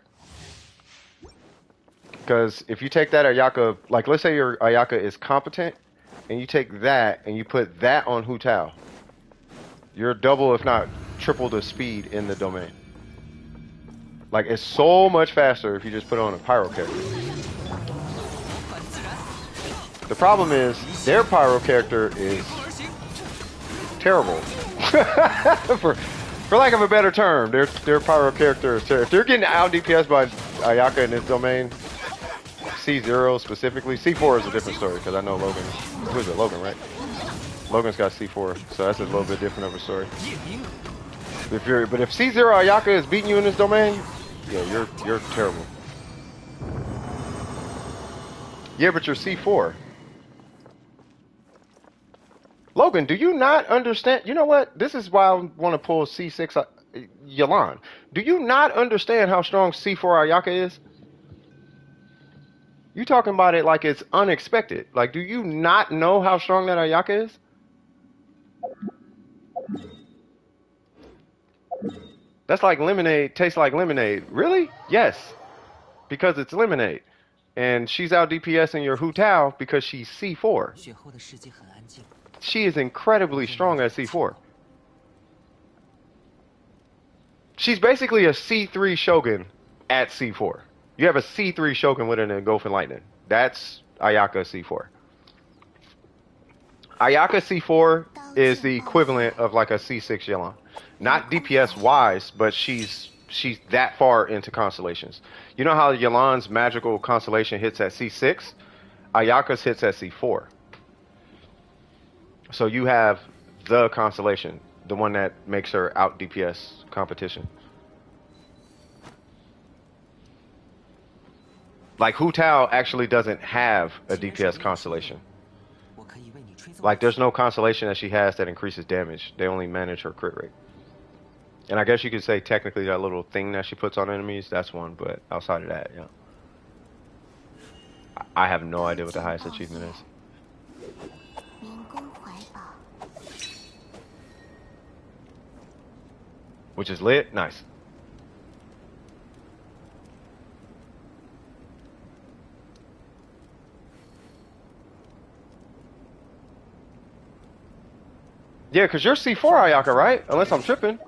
Because if you take that Ayaka, like let's say your Ayaka is competent, and you take that and you put that on Hu Tao, you're double if not triple the speed in the domain. Like it's so much faster if you just put on a pyro character. The problem is their pyro character is terrible. for lack of a better term, their pyro character is terrible. If they're getting out DPS by Ayaka in this domain, C0 specifically, C4 is a different story because I know Logan. Who is it? Logan, right? Logan's got C4, so that's a little bit different of a story. But if C0 Ayaka is beating you in this domain, yeah, you're terrible. Yeah, but you're C4. Logan, do you not understand? You know what? This is why I want to pull C6 Yalan. Do you not understand how strong C4 Ayaka is? You talking about it like it's unexpected. Like, do you not know how strong that Ayaka is? That's like lemonade, tastes like lemonade. Really? Yes. Because it's lemonade. And she's out DPSing your Hu Tao because she's C4. She is incredibly strong at C4. She's basically a C3 Shogun at C4. You have a C3 Shogun with an Engulfing Lightning. That's Ayaka C4. Ayaka C4 is the equivalent of like a C6 Yelan. Not DPS wise, but she's that far into constellations. You know how Yelan's magical constellation hits at C6? Ayaka's hits at C4. So you have the constellation, the one that makes her out DPS competition. Like Hu Tao actually doesn't have a DPS constellation. Like there's no constellation that she has that increases damage. They only manage her crit rate. And I guess you could say technically that little thing that she puts on enemies, that's one, but outside of that, yeah. I have no idea what the highest achievement is. which is lit. Nice. Yeah, because you're C4 Ayaka, right? Unless I'm tripping.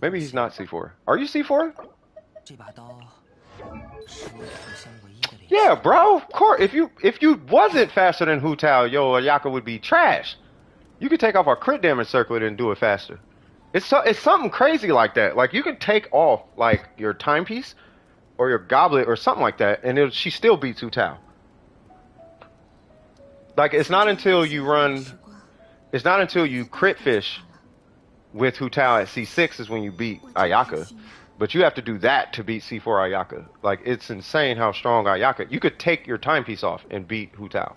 Maybe he's not C4. Are you C4? Yeah, bro. Of course. If you wasn't faster than Hu Tao, yo, Ayaka would be trash. You could take off our crit damage circlet and do it faster. It's something crazy like that. Like you can take off like your timepiece or your goblet or something like that, and she still beats Hu Tao. Like it's not until you crit fish with Hu Tao at C6 is when you beat Ayaka. But you have to do that to beat C4 Ayaka. Like, it's insane how strong Ayaka... You could take your timepiece off and beat Hu Tao.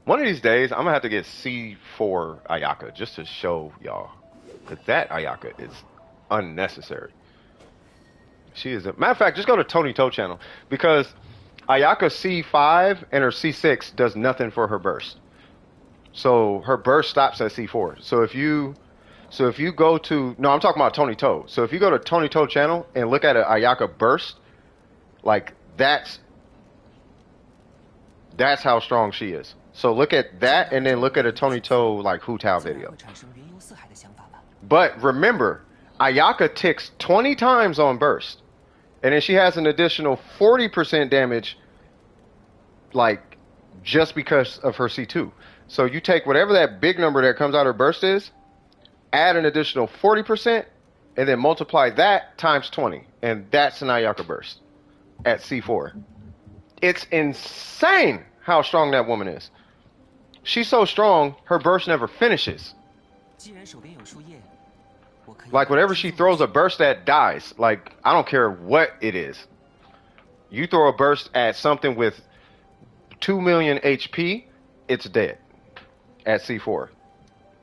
One of these days, I'm going to have to get C4 Ayaka just to show y'all. Because that Ayaka is unnecessary. She is a matter of fact, just go to Tony Toe channel because Ayaka C5 and her C6 does nothing for her burst. So her burst stops at C4. So if you go to I'm talking about Tony Toe. So if you go to Tony Toe channel and look at an Ayaka burst, like that's how strong she is. So look at that and then look at a Tony Toe like Hu Tao video. But remember, Ayaka ticks 20 times on burst. And then she has an additional 40% damage, like, just because of her C2. So you take whatever that big number that comes out of her burst is, add an additional 40%, and then multiply that times 20. And that's an Ayaka burst at C4. It's insane how strong that woman is. She's so strong, her burst never finishes. Like, whatever she throws a burst at dies. Like, I don't care what it is. You throw a burst at something with 2 million HP, it's dead at C4.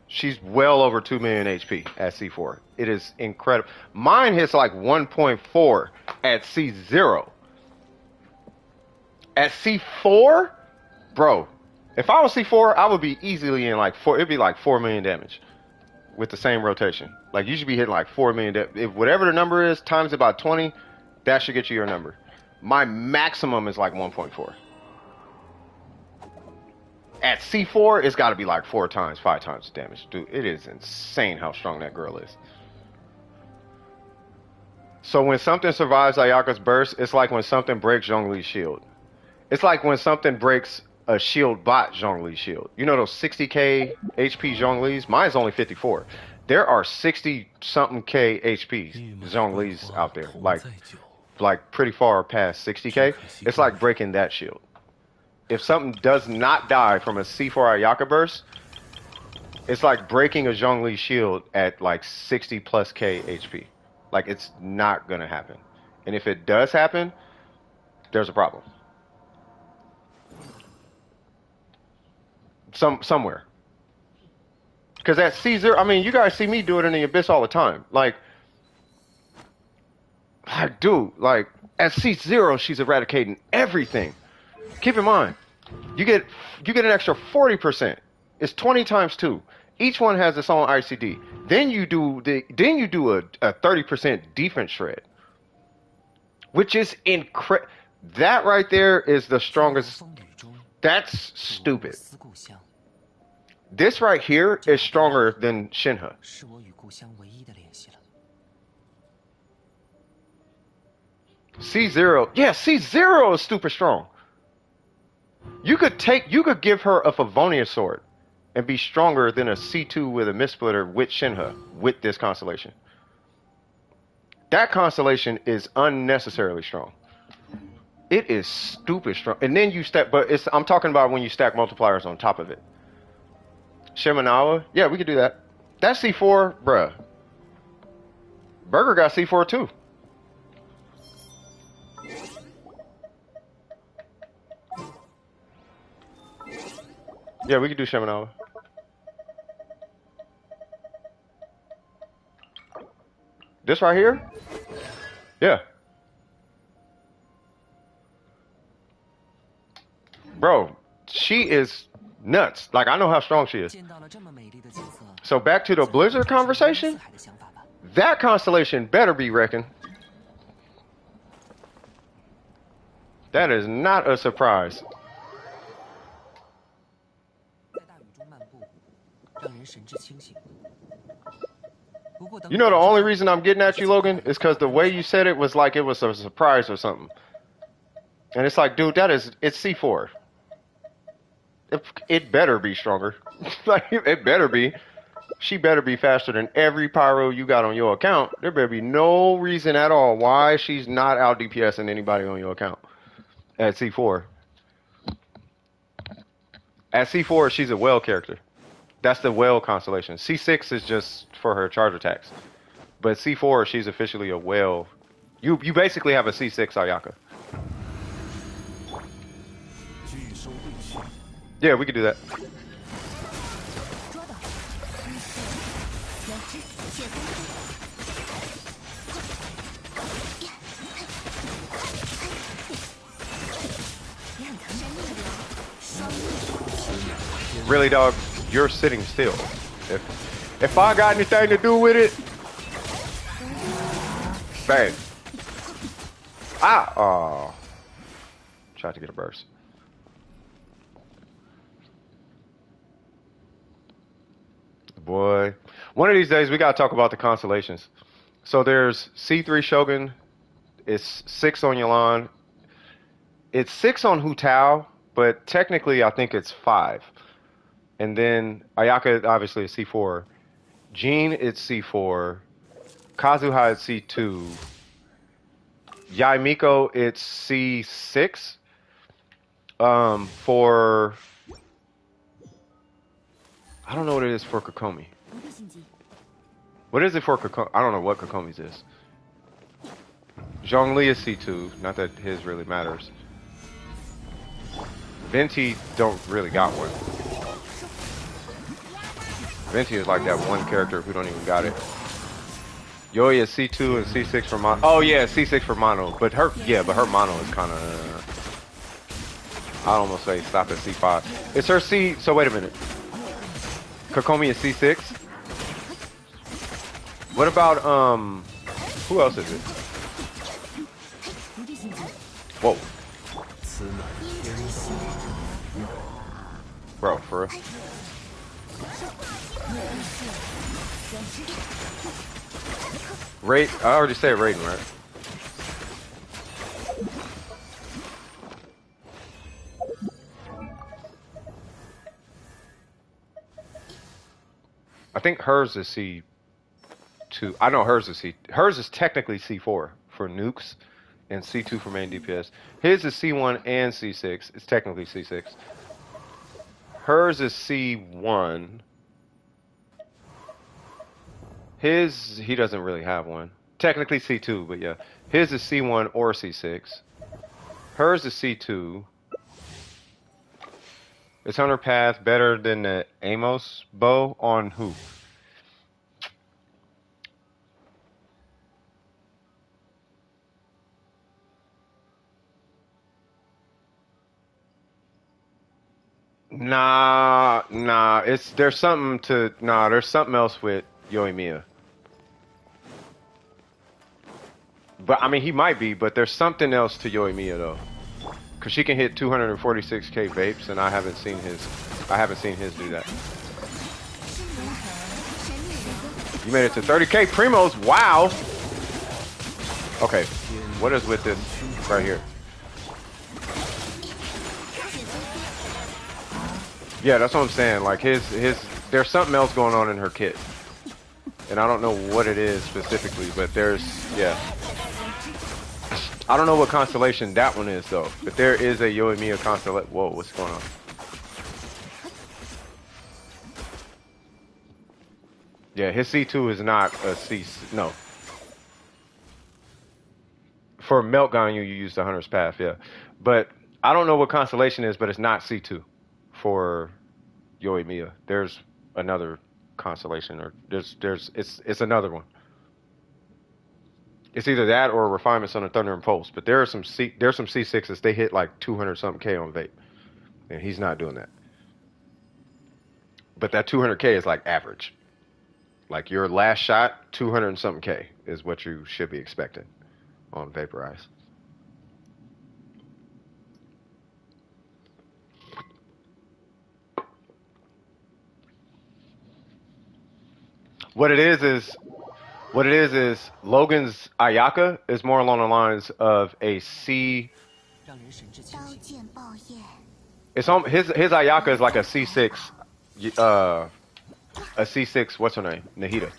She's well over 2 million HP at C4. It is incredible. Mine hits like 1.4 at C0. At C4? Bro, if I was C4, I would be easily in like 4, it'd be like 4 million damage. With the same rotation. Like, you should be hitting like 4 million. If whatever the number is, times about 20, that should get you your number. My maximum is like 1.4. At C4, it's got to be like 4 times, 5 times the damage. Dude, it is insane how strong that girl is. So when something survives Ayaka's burst, it's like when something breaks Zhongli's shield. It's like when something breaks a shield bot Zhongli's shield. You know those 60k HP Zhongli's? Mine's only 54. There are 60 something k HP Zhongli's out there. Like pretty far past 60k. It's like breaking that shield. If something does not die from a C4 Ayaka burst, it's like breaking a Zhongli's shield at like 60 plus k HP. Like, it's not gonna happen. And if it does happen, there's a problem. Somewhere. Because at C0, I mean, you guys see me do it in the Abyss all the time. Like, dude, like, at C0, she's eradicating everything. Keep in mind, you get an extra 40%. It's 20 times 2. Each one has its own ICD. Then you do a 30% defense shred, which is incredible. That right there is the strongest. That's stupid. This right here is stronger than Shinha. C0, yeah, C0 is super strong. You could give her a Favonius sword and be stronger than a C2 with a Mistsplitter with Shinha with this constellation. That constellation is unnecessarily strong. It is stupid strong. And then you stack, but I'm talking about when you stack multipliers on top of it. Shimenawa, yeah, we could do that. That's C4, bruh. Burger got C4 too. Yeah, we could do Shimenawa. This right here? Yeah. Bro, she is nuts. Like, I know how strong she is.
见到了这么美丽的景色，
So back to the Blizzard
自然有种山
conversation.
四海的想法吧。
That constellation better be reckoned. That is not a surprise.
在大雨中漫步，让人神志清醒。不过等
You know the only reason I'm getting at you, Logan, is because the way you said it was like it was a surprise or something. And it's like, dude, it's C4. It better be stronger. Like, it better be. She better be faster than every pyro you got on your account. There better be no reason at all why she's not out DPSing anybody on your account at C4. At C4, she's a whale character. That's the whale constellation. C6 is just for her charge attacks. But C4, she's officially a whale. You basically have a C6 Ayaka.
拒收对续，
Yeah, we could do that.
捉到，两只血三别很疼神力流，双翼，
Really, dog, you're sitting still. If I got anything to do with it, bang. Ah, oh. Tried to get a burst. Boy, one of these days we gotta talk about the constellations. So there's C3 Shogun. It's 6 on Yelan. It's 6 on Hu Tao, but technically I think it's 5. And then Ayaka obviously is C4. Jean it's C4. Kazuha it's C2. Yaimiko it's C6. For I don't know what it is for Kokomi.
不必心急。
What is it for Kokomi? I don't know what Kokomi's is. Zhongli is C2. Not that his really matters. Venti don't really got one. Venti is like that one character who don't even got it. Yoi is C2 and C6 for mono. Oh yeah, C6 for mono. But her mono is kind of. I'd almost say stop at C5. It's her C. So wait a minute. Kokomi is C6. What about who else is it?
不必心急。
Whoa,
此乃天道。
bro, for real.
两只，
I already said Raiden, right? I think hers is C2. I know hers is C. Hers is technically C4 for nukes and C2 for main DPS. His is C1 and C6. It's technically C6. Hers is C1. He doesn't really have one. Technically C2, but yeah. His is C1 or C6. Hers is C2. Is Hunter Path better than the Amos bow on who? Nah. There's something else with Yoimiya. But I mean, he might be, but there's something else to Yoimiya though. Cause she can hit 246k vapes, and I haven't seen his do that. You made it to 30k primos. Wow. Okay, what is with this right here? Yeah, that's what I'm saying. Like there's something else going on in her kit, and I don't know what it is specifically, but yeah. I don't know what constellation that one is though, but there is a Yoimiya constellation. Whoa, what's going on? Yeah, his C2 is not a C. No. For Meltgun, you use the Hunter's Path, yeah. But I don't know what constellation is, but it's not C2 for Yoimiya. There's another constellation, or it's another one. It's either that or Refinements on the Thunder and Pulse. But there's some C6s. They hit like 200 something K on vape. and he's not doing that. But that 200K is like average. Like your last shot, 200 and something K is what you should be expecting on Vaporize. What it is Logan's Ayaka is more along the lines of a C.
让人神志清
刀
醒。
剑爆焰，
It's on his Ayaka is like a C6, a C6. What's her name? Nahida.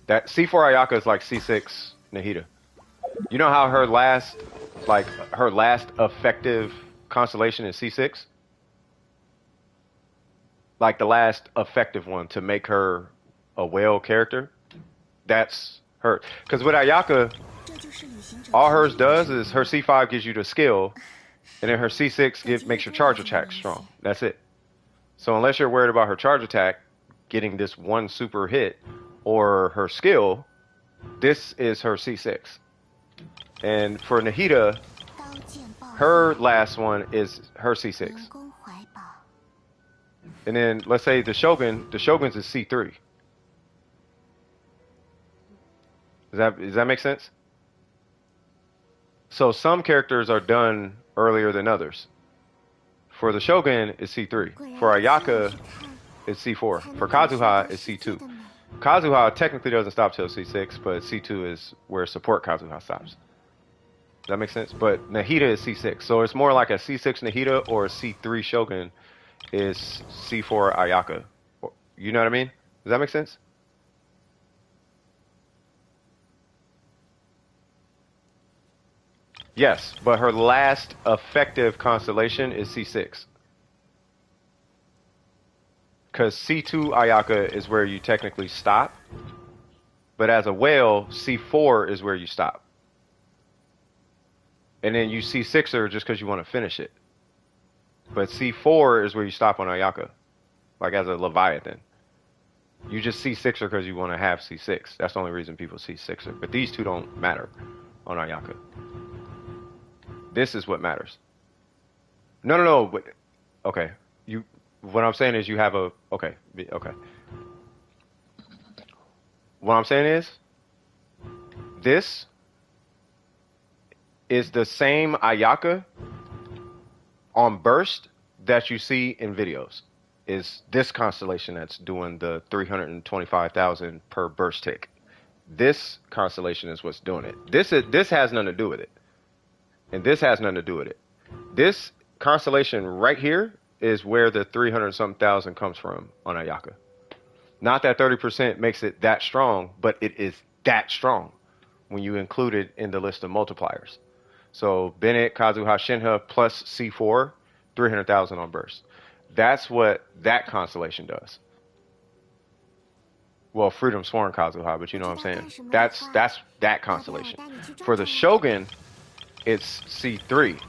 That C4 Ayaka is like C6 Nahida. You know how her last effective constellation is C6? Like the last effective one to make her a whale character. That's her. Because with Ayaka,
这就是旅行者。
all hers does is her C5 gives you the skill, and then her C6 makes your charge attack strong. That's it. So unless you're worried about her charge attack getting this one super hit or her skill, this is her C6. And for Nahida,
刀剑爆焰，
her last one is her C6.
人工怀抱，
And then let's say the Shogun's is C3. Does that make sense? So some characters are done earlier than others. For the Shogun, it's C3.
果然
For
需要
Ayaka,
去看
it's C4.
才
For
能感受
Kazuha,
到
it's
世界
C2.
的美。
Kazuha technically doesn't stop till C6, but C2 is where support Kazuha stops. Does that make sense? But Nahida is C6. So it's more like a C6 Nahida or a C3 Shogun is C4 Ayaka. You know what I mean? Does that make sense? Yes, but her last effective constellation is C6. Because C2 Ayaka is where you technically stop. But as a whale, C4 is where you stop. And then you C6 her just because you want to finish it. But C4 is where you stop on Ayaka. Like as a Leviathan. You just C6 her because you want to have C6. That's the only reason people C6 her. But these two don't matter on Ayaka. This is what matters. No. But, okay. What I'm saying is you have a... Okay. What I'm saying is, this is the same Ayaka on burst that you see in videos. Is this constellation that's doing the 325,000 per burst tick. This constellation is what's doing it. This has nothing to do with it. And this has nothing to do with it. This constellation right here is where the 300-something thousand comes from on Ayaka. Not that 30% makes it that strong, but it is that strong when you include it in the list of multipliers. So Bennett, Kazuha, Shinha plus C4, 300,000 on burst. That's what that constellation does. Well, Freedom Sworn Kazuha, but you know what I'm saying. That's that constellation. For the Shogun, it's C3,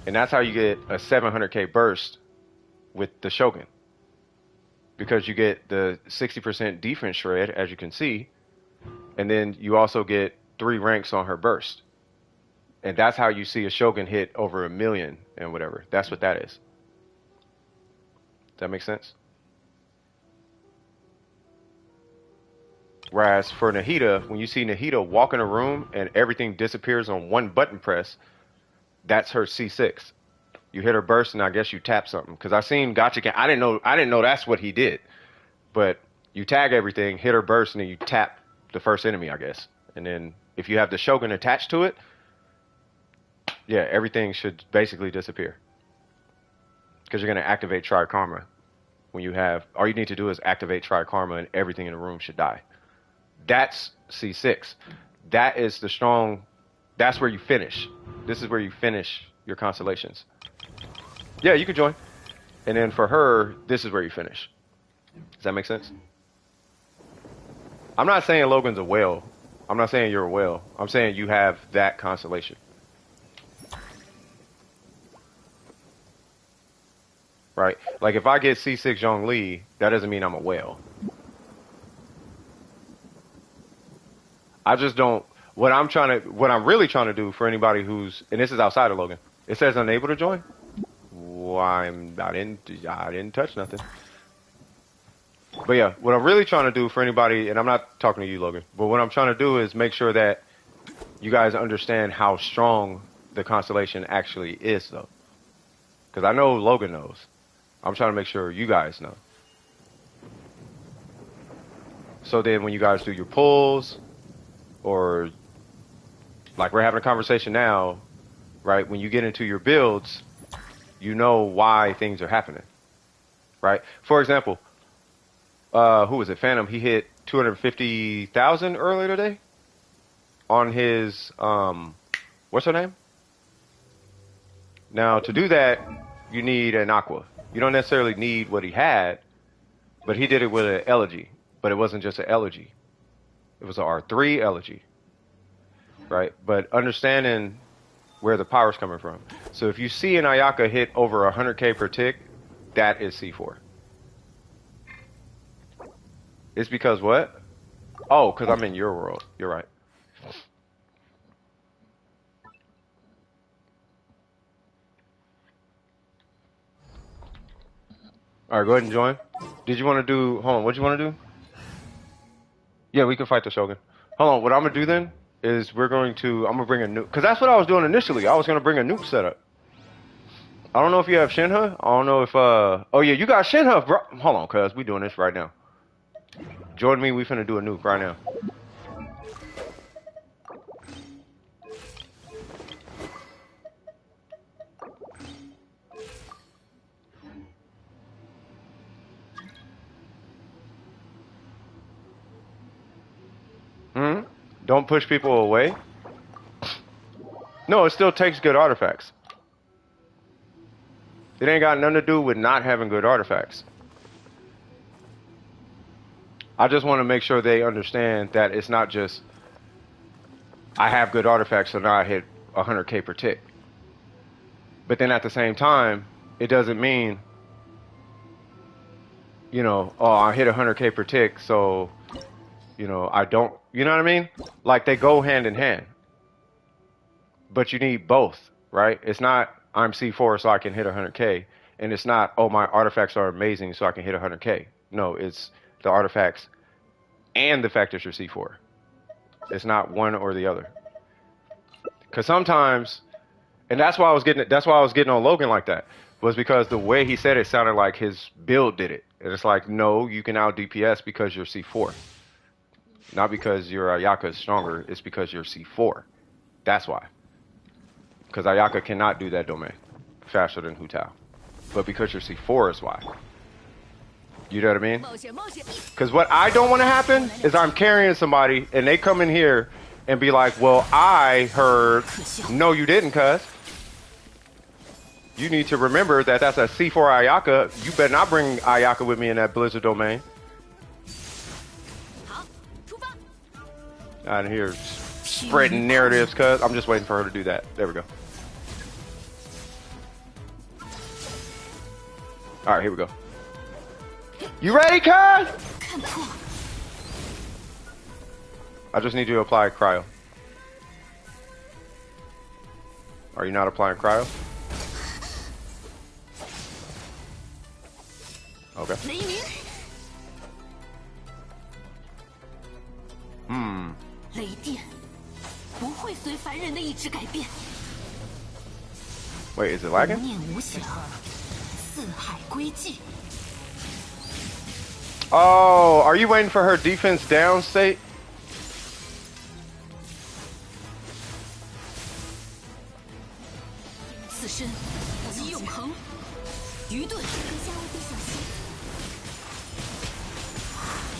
and that's how you get a 700k burst with the Shogun, because you get the 60% defense shred, as you can see, and then you also get 3 ranks on her burst, and that's how you see a Shogun hit over 1 million and whatever. That's what that is. Does that make sense? Whereas for Nahida, when you see Nahida walk in a room and everything disappears on one button press, that's her C6. You hit her burst and I guess you tap something. Because I seen Gotcha. I didn't know that's what he did. But you tag everything, hit her burst, and then you tap the first enemy, I guess. And then if you have the Shogun attached to it, yeah, everything should basically disappear. Because you're going to activate Tri-Karma. When you have, all you need to do is activate Tri-Karma and everything in the room should die. That's C6. That is the strong, that's where you finish. This is where you finish your constellations. Yeah, you could join. And then for her, this is where you finish. Does that make sense? I'm not saying Logan's a whale. I'm not saying you're a whale. I'm saying you have that constellation. Right? Like if I get C6 Zhongli, that doesn't mean I'm a whale. I just don't, what I'm really trying to do for anybody who's, and this is outside of Logan, it says unable to join? why I didn't touch nothing. But yeah, what I'm really trying to do for anybody, and I'm not talking to you, Logan, but what I'm trying to do is make sure that you guys understand how strong the constellation actually is, though. Because I know Logan knows. I'm trying to make sure you guys know. So then when you guys do your pulls, or like we're having a conversation now, right? When you get into your builds, you know why things are happening, right? For example, who was it? Phantom, he hit 250,000 earlier today on his, what's her name? Now, to do that, you need an aqua. You don't necessarily need what he had, but he did it with an elegy. But it wasn't just an elegy. It was an R3 elegy, right? But understanding where the power's coming from. So if you see an Ayaka hit over 100k per tick, that is C4. It's because what? Oh, because I'm in your world. You're right. All right, go ahead and join. Did you want to do... Hold on, what did you want to do? Yeah, we can fight the Shogun. Hold on, what I'm going to do then is I'm going to bring a nuke. Because that's what I was doing initially. I was going to bring a nuke setup. I don't know if you have Shinha. I don't know if... Oh, yeah, you got Shinha, bro. Hold on, cuz. We doing this right now. Join me. We finna do a nuke right now. Don't push people away. No, it still takes good artifacts. It ain't got nothing to do with not having good artifacts. I just want to make sure they understand that it's not just I have good artifacts, so now I hit 100k per tick. But then at the same time, it doesn't mean, you know, oh, I hit 100k per tick, so, you know, I don't, you know what I mean? Like, they go hand in hand. But you need both, right? It's not, I'm C4 so I can hit 100k. And it's not, oh, my artifacts are amazing so I can hit 100k. No, it's the artifacts and the fact that you're C4. It's not one or the other. Because sometimes, and that's why I was getting on Logan like that, was because the way he said it sounded like his build did it. And it's like, no, you can out DPS because you're C4. Not because your Ayaka is stronger, it's because you're C4. That's why. Because Ayaka cannot do that domain faster than Hu Tao. But because you're C4 is why. You know what I mean? Because what I don't want to happen is I'm carrying somebody and they come in here and be like, well, I heard... No, you didn't, cuz. You need to remember that that's a C4 Ayaka. You better not bring Ayaka with me in that Blizzard domain. Out here spreading narratives, cuz. I'm just waiting for her to do that. There we go. Alright, here we go. You ready, cuz? I just need you to apply cryo. Are you not applying cryo? Okay. Wait, is it lagging? Oh, are you waiting for her defense down state?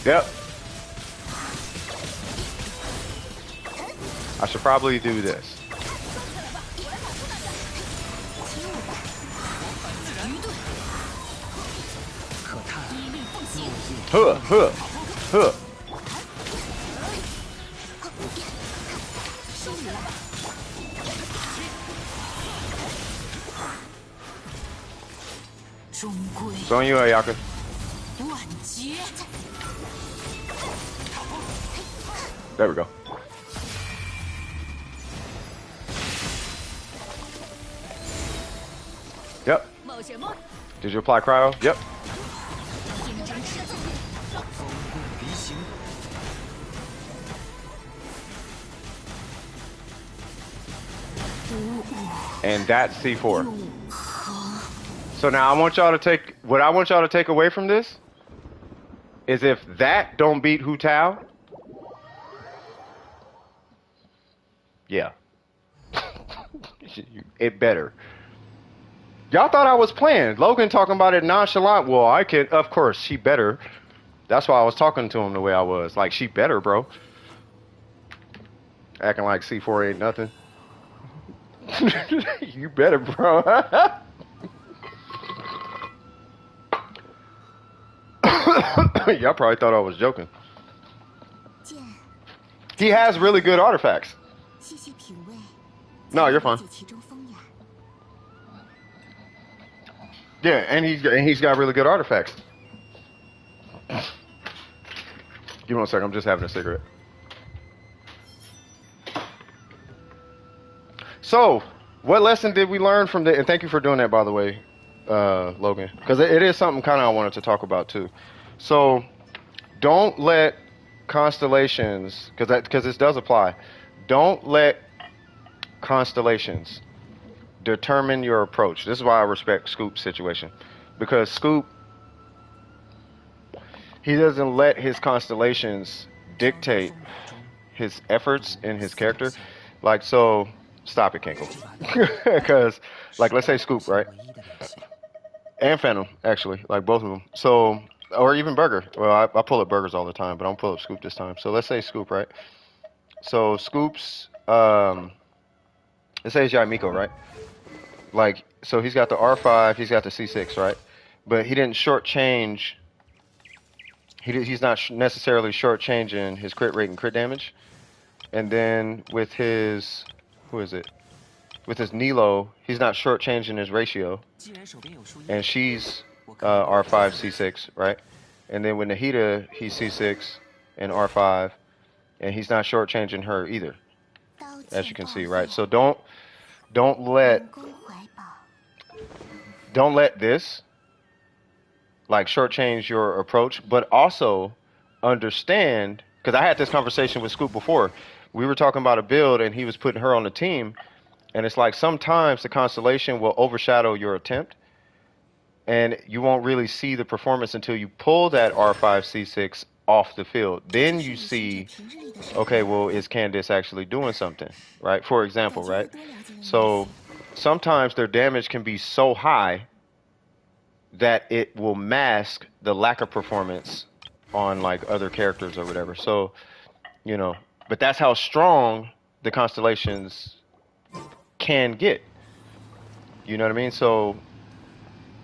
Yep. I should probably do this. Huh, huh, huh. It's on you, Ayaka. There we go. Yep. Did you apply cryo? Yep. And that's C4. So now I want y'all to take, what I want y'all to take away from this is if that don't beat Hu Tao, yeah. It better. Y'all thought I was playing. Logan talking about it nonchalant. Well, I can, of course, she better. That's why I was talking to him the way I was. Like, she better, bro. Acting like C4 ain't nothing. You better, bro. Y'all probably thought I was joking. He has really good artifacts. No, you're fine. Yeah, and he's got really good artifacts. Give me one second. I'm just having a cigarette. So, what lesson did we learn from the? And thank you for doing that, by the way, Logan, because it is something kind of I wanted to talk about too. So, don't let constellations, because this does apply. Don't let constellations determine your approach. This is why I respect Scoop's situation, because Scoop, he doesn't let his constellations dictate his efforts and his character. Like, so, stop it, Kinkle. Because, like, let's say Scoop, right? And Phantom, actually, like both of them. So, or even Burger. Well, I pull up Burgers all the time, but I'm pull up Scoop this time. So let's say Scoop, right? So Scoop's, let's say it's Yaimiko, right? Like, so he's got the R5, he's got the C6, right? But he didn't shortchange. He's not necessarily shortchanging his crit rate and crit damage. And then with his, who is it? With his nilou, he's not shortchanging his ratio. And she's R5, C6, right? And then with Nahida, he's C6 and R5. And he's not shortchanging her either, as you can see, right? So don't let this like shortchange your approach, but also understand, because I had this conversation with Scoop before. We were talking about a build and he was putting her on the team, and it's like sometimes the constellation will overshadow your attempt and you won't really see the performance until you pull that R5 C6 off the field. Then you see, okay, well, is Candace actually doing something, right? For example, right? So sometimes their damage can be so high that it will mask the lack of performance on like other characters or whatever. So, you know, but that's how strong the constellations can get. You know what I mean? So,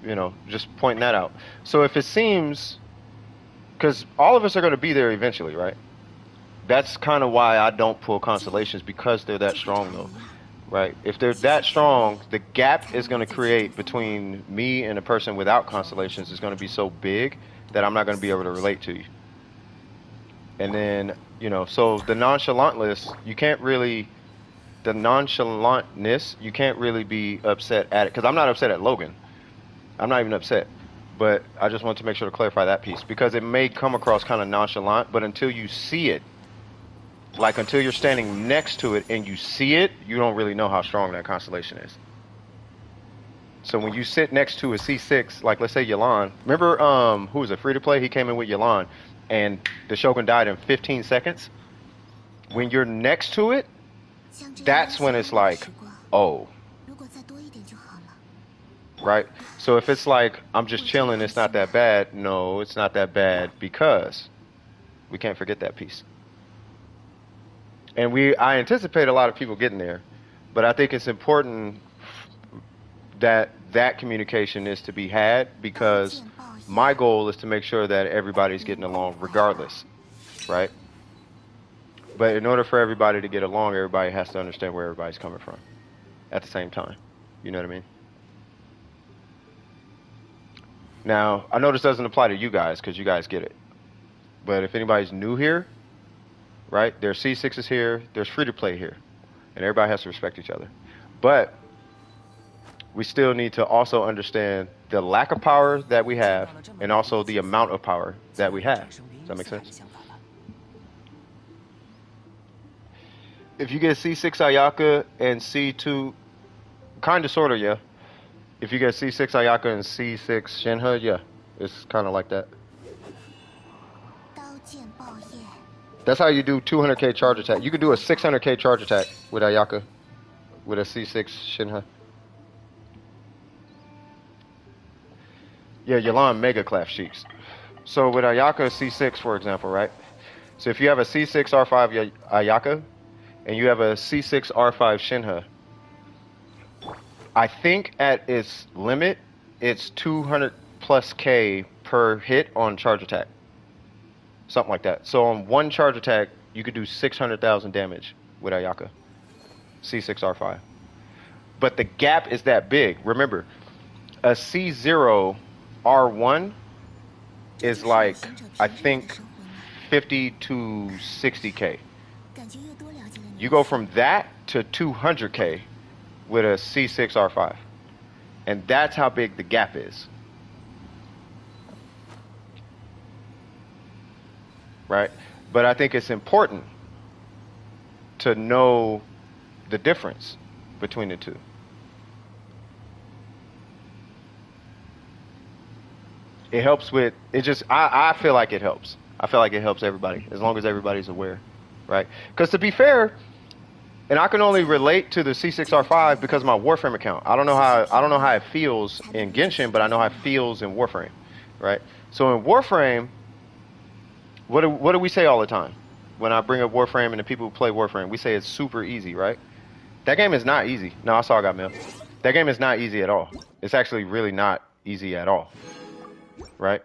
you know, just pointing that out. So if it seems, because all of us are going to be there eventually, right? That's kind of why I don't pull constellations, because they're that strong though. Right? If they're that strong, the gap is going to create between me and a person without constellations is going to be so big that I'm not going to be able to relate to you. And then, you know, so the nonchalantness, you can't really be upset at it. Because I'm not upset at Logan. I'm not even upset. But I just want to make sure to clarify that piece. Because it may come across kind of nonchalant, but until you see it, like until you're standing next to it and you see it, you don't really know how strong that constellation is. So when you sit next to a C6, like let's say Yelan, remember who was it, free to play? He came in with Yelan and the Shogun died in 15 seconds. When you're next to it, that's when it's like, oh. Right? So if it's like, I'm just chilling, it's not that bad. No, it's not that bad, because we can't forget that piece. And I anticipate a lot of people getting there, but I think it's important that communication is to be had, because my goal is to make sure that everybody's getting along regardless, right? But in order for everybody to get along, everybody has to understand where everybody's coming from at the same time. You know what I mean? Now, I know this doesn't apply to you guys because you guys get it. But if anybody's new here, right, there's C6s here, there's free to play here. And everybody has to respect each other. But we still need to also understand the lack of power that we have and also the amount of power that we have. Does that make sense? If you get C6 Ayaka and C2, kind of, sort of, yeah. If you get C6 Ayaka and C6 Shinha, yeah, it's kind of like that.
刀剑爆叶，
That's how you do 200k charge attack. You could do a 600k charge attack with Ayaka, with a C6 Shinha. Yeah, Yalan Mega Clash Sheiks. So with Ayaka C6, for example, right? So if you have a C6 R5 Ayaka, and you have a C6 R5 Shinha, I think at its limit, it's 200 plus K per hit on charge attack. Something like that. So on one charge attack, you could do 600,000 damage with Ayaka. C6 R5. But the gap is that big. Remember, a C0 R1 is like, I think, 50 to 60K.
感觉又多了解了你。
You go from that to 200K with a C6 R5. And that's how big the gap is. Right? But I think it's important to know the difference between the two. It helps with, it just, I feel like it helps. I feel like it helps everybody, as long as everybody's aware, right? Because to be fair, and I can only relate to the C6R5 because of my Warframe account. I don't know how it feels in Genshin, but I know how it feels in Warframe, right? So in Warframe, what do we say all the time? When I bring up Warframe and the people who play Warframe, we say it's super easy, right? That game is not easy. No, I saw I got mail. That game is not easy at all. It's actually really not easy at all, right?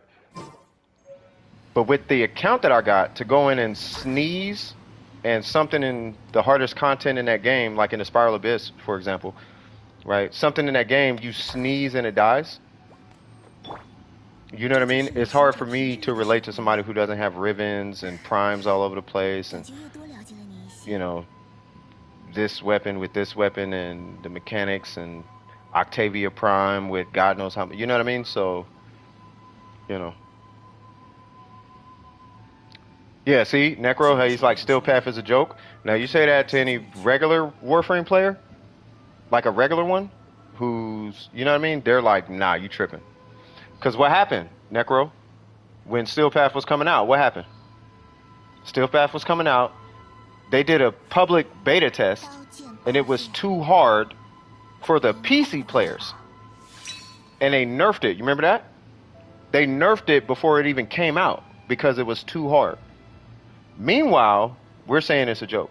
But with the account that I got, to go in and sneeze and something in the hardest content in that game, like in the Spiral Abyss, for example, right? Something in that game, you sneeze and it dies. You know what I mean? It's hard for me to relate to somebody who doesn't have ribbons and primes all over the place, and
感觉又多了解了你一些。
you know, this weapon with this weapon and the mechanics and Octavia Prime with God knows how many. You know what I mean? So, you know. Yeah, see, Necro, he's like, Steel Path is a joke. Now, you say that to any regular Warframe player, like a regular one, who's, you know what I mean? They're like, nah, you tripping. Because what happened, Necro? When Steel Path was coming out, what happened? Steel Path was coming out. They did a public beta test, and it was too hard for the PC players. And they nerfed it. You remember that? They nerfed it before it even came out because it was too hard. Meanwhile, we're saying it's a joke.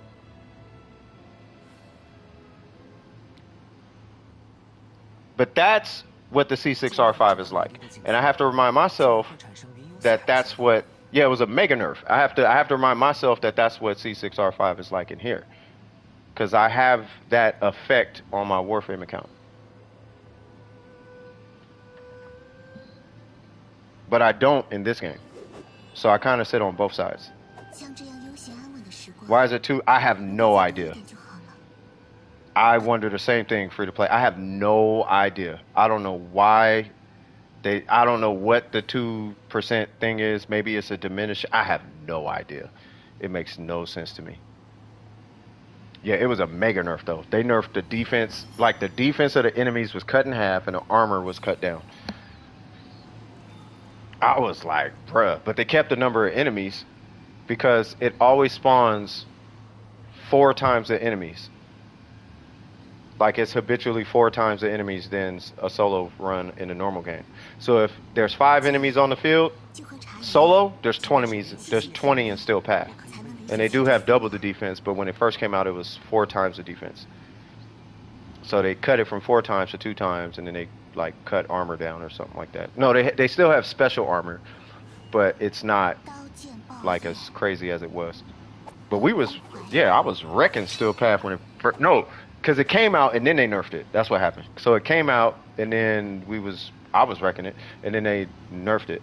But that's what the C6R5 is like. And I have to remind myself that that's what, yeah, it was a mega nerf. I have to remind myself that that's what C6R5 is like in here. Because I have that effect on my Warframe account. But I don't in this game. So I kind of sit on both sides.
像这样悠闲安稳的时光，
Why is it two? I have no
多
idea.
一点就好了。
I wonder the same thing, free to play. I have no idea. I don't know why I don't know what the 2% thing is. Maybe it's a diminish. I have no idea. It makes no sense to me. Yeah, it was a mega nerf though. They nerfed the defense, like the defense of the enemies was cut in half and the armor was cut down. I was like, bruh. But they kept the number of enemies because it always spawns 4 times the enemies. Like it's habitually 4 times the enemies than a solo run in a normal game. So if there's 5 enemies on the field,
就和茶一样，
solo, there's 20 in Steel Path. And they do have double the defense, but when it first came out, it was 4 times the defense. So they cut it from 4 times to 2 times, and then they like cut armor down or something like that. No, they still have special armor, but it's not
刀剑爆
like
叶，
as crazy as it was. But I was wrecking Steel Path when it first, no, because it came out and then they nerfed it. That's what happened. So it came out and then I was wrecking it, and then they nerfed it.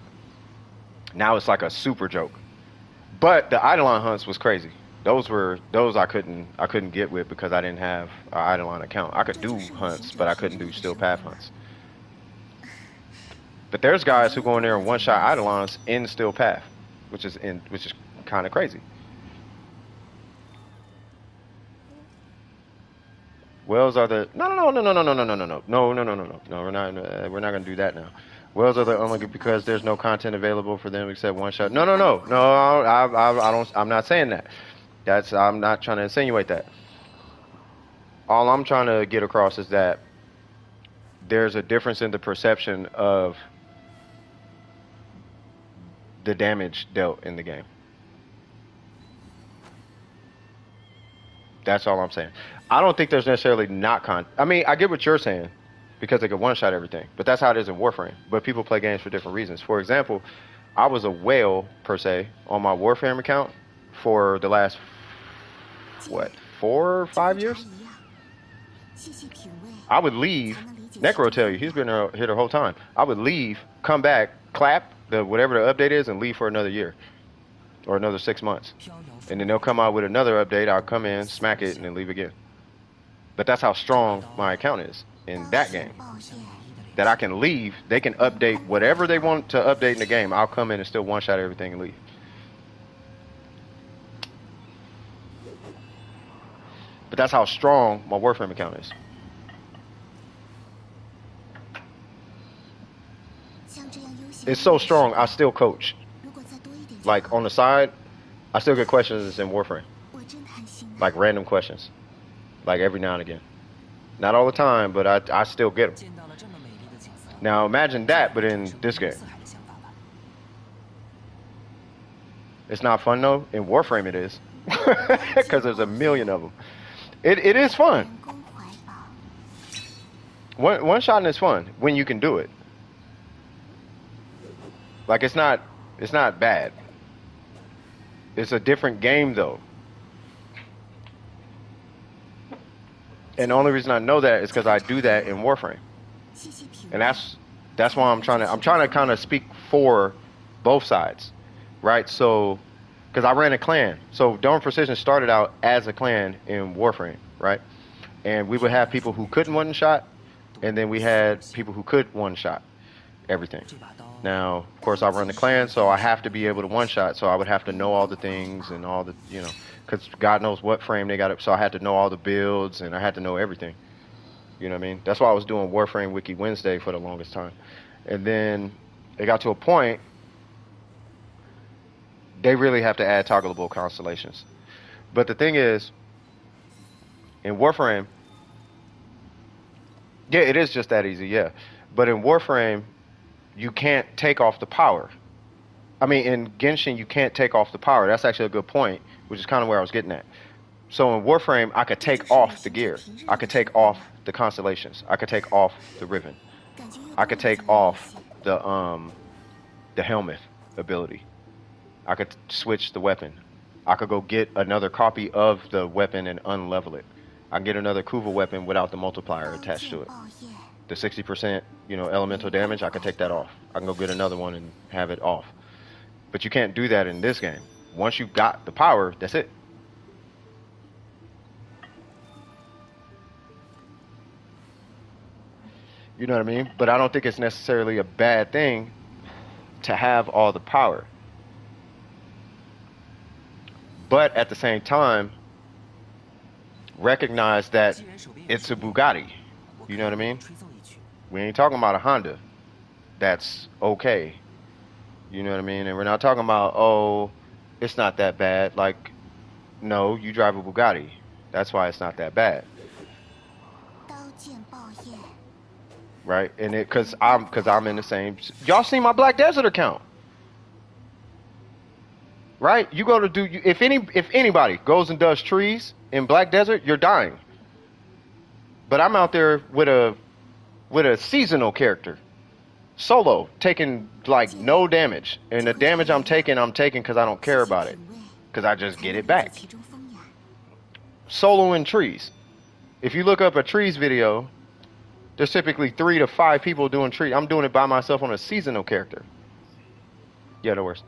Now it's like a super joke. But the Eidolon hunts was crazy. those I couldn't get with because I didn't have an Eidolon account. I could do hunts, but I couldn't do Steel Path hunts. But there's guys who go in there and one-shot Eidolons in Steel Path, which is kind of crazy. Wells are the no. We're not gonna do that now. Wells are the only because there's no content available for them except one shot. No. I don't. I'm not saying that. I'm not trying to insinuate that. All I'm trying to get across is that there's a difference in the perception of the damage dealt in the game. That's all I'm saying. I don't think there's necessarily not I mean, I get what you're saying because they could one-shot everything, but that's how it is in Warframe. But people play games for different reasons. For example, I was a whale, per se, on my Warframe account for the last, 4 or 5 years? I would leave. Necro will tell you, he's been here the whole time. I would leave, come back, clap, whatever the update is, and leave for another year. Or another 6 months. And then they'll come out with another update, I'll come in, smack it, and then leave again. But that's how strong my account is in that game. That I can leave, they can update whatever they want to update in the game. I'll come in and still one-shot everything and leave. But that's how strong my Warframe account is. It's so strong, I still coach. Like, on the side, I still get questions in Warframe. Like, random questions. Like, every now and again. Not all the time, but I still get them. Now, imagine that, but in this game. It's not fun, though. In Warframe, it is. Because there's a million of them. It is fun. One-shotting is fun when you can do it. Like, it's not bad. It's a different game, though. And the only reason I know that is because I do that in Warframe. And that's why I'm trying to kind of speak for both sides, right? So, because I ran a clan. So Dawn Precision started out as a clan in Warframe, right? And we would have people who couldn't one-shot, and then we had people who could one-shot everything. Now, of course, I run the clan, so I have to be able to one-shot, so I would have to know all the things and all the, you know, because God knows what frame they got up, so I had to know all the builds, and I had to know everything. You know what I mean? That's why I was doing Warframe Wiki Wednesday for the longest time. And then it got to a point, they really have to add toggleable constellations. But the thing is, in Warframe, yeah, it is just that easy, yeah. But in Warframe, you can't take off the power. I mean, in Genshin, you can't take off the power. That's actually a good point, which is kind of where I was getting at. So in Warframe, I could take off the gear. I could take off the constellations. I could take off the ribbon. I could take off the helmet ability. I could switch the weapon. I could go get another copy of the weapon and unlevel it. I can get another Kuva weapon without the multiplier attached to it. The 60%, you know, elemental damage, I can take that off. I can go get another one and have it off. But you can't do that in this game. Once you got the power, that's it. You know what I mean? But I don't think it's necessarily a bad thing to have all the power. But at the same time, recognize that it's a Bugatti. You know what I mean? We ain't talking about a Honda. That's okay. You know what I mean? And we're not talking about, oh, it's not that bad. Like, no, you drive a Bugatti. That's why it's not that bad. Right? And it cause I'm in the same. Y'all seen my Black Desert account. Right? You go to do, if anybody goes and does trees in Black Desert, you're dying. But I'm out there with a seasonal character, solo, taking like no damage, and the damage I'm taking because I don't care about it, because I just get it back. Solo in trees. If you look up a trees video, there's typically 3 to 5 people doing trees. I'm doing it by myself on a seasonal character. Yeah, no worse.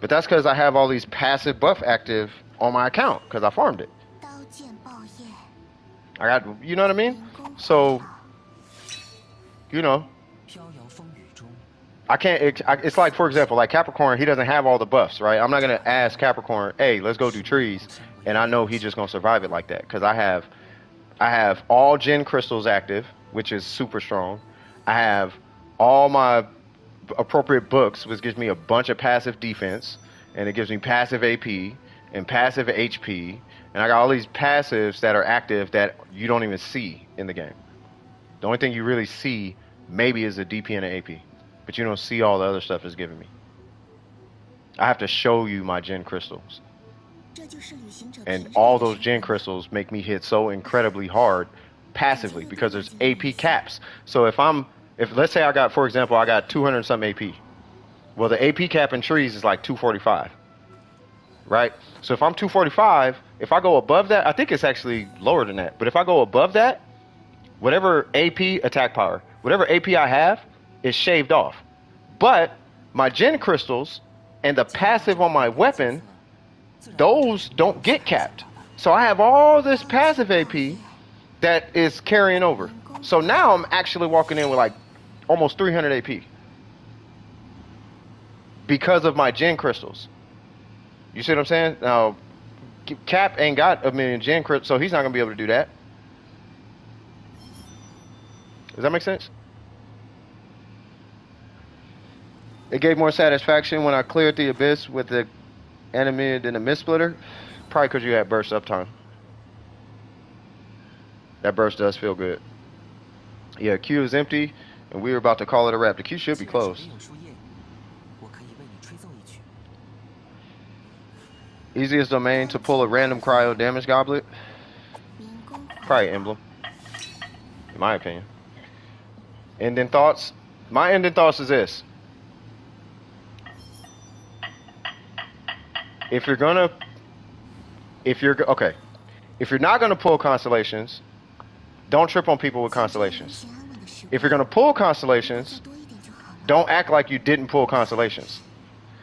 But that's because I have all these passive buff active on my account because I farmed it.
刀剑爆焰，
I got, you know what I mean? So, you know,
飘摇风雨中，
I can't. It's like, for example, like Capricorn, he doesn't have all the buffs, right? I'm not gonna ask Capricorn, hey, let's go do trees, and I know he's just gonna survive it like that because I have all Gen crystals active, which is super strong. I have all my appropriate books, which gives me a bunch of passive defense, and it gives me passive AP and passive HP, and I got all these passives that are active that you don't even see in the game. The only thing you really see maybe is a DP and an AP, but you don't see all the other stuff it's giving me. I have to show you my Gen crystals,
这就是旅行者
and
平日
all
里的
those Gen crystals make me hit so incredibly hard passively because there's AP caps. So if let's say I got, for example, I got 200 and something AP. Well, the AP cap in trees is like 245, right? So if I'm 245, if I go above that, I think it's actually lower than that. But if I go above that, whatever AP attack power, whatever AP I have is shaved off. But my Gen crystals and the passive on my weapon, those don't get capped. So I have all this passive AP that is carrying over. So now I'm actually walking in with like almost 300 AP because of my Gen crystals. You see what I'm saying? Now, Cap ain't got a million Gen crystals, so he's not gonna be able to do that. Does that make sense? It gave more satisfaction when I cleared the abyss with the enemy than the mist splitter. Probably because you had burst uptime. That burst does feel good. Yeah, Q is empty, and we were about to call it a wrap. The Q should be
既然手
closed.
边有树叶，我可以为你吹奏一曲。
Easiest domain to pull a random cryo damage goblet.
民工
Probably Emblem, in my opinion. Ending thoughts. My ending thoughts is this. If you're not gonna pull constellations, don't trip on people with constellations.
平安稳的时光，
If you're gonna pull constellations,
做多一点就好了。
don't act like you didn't pull constellations.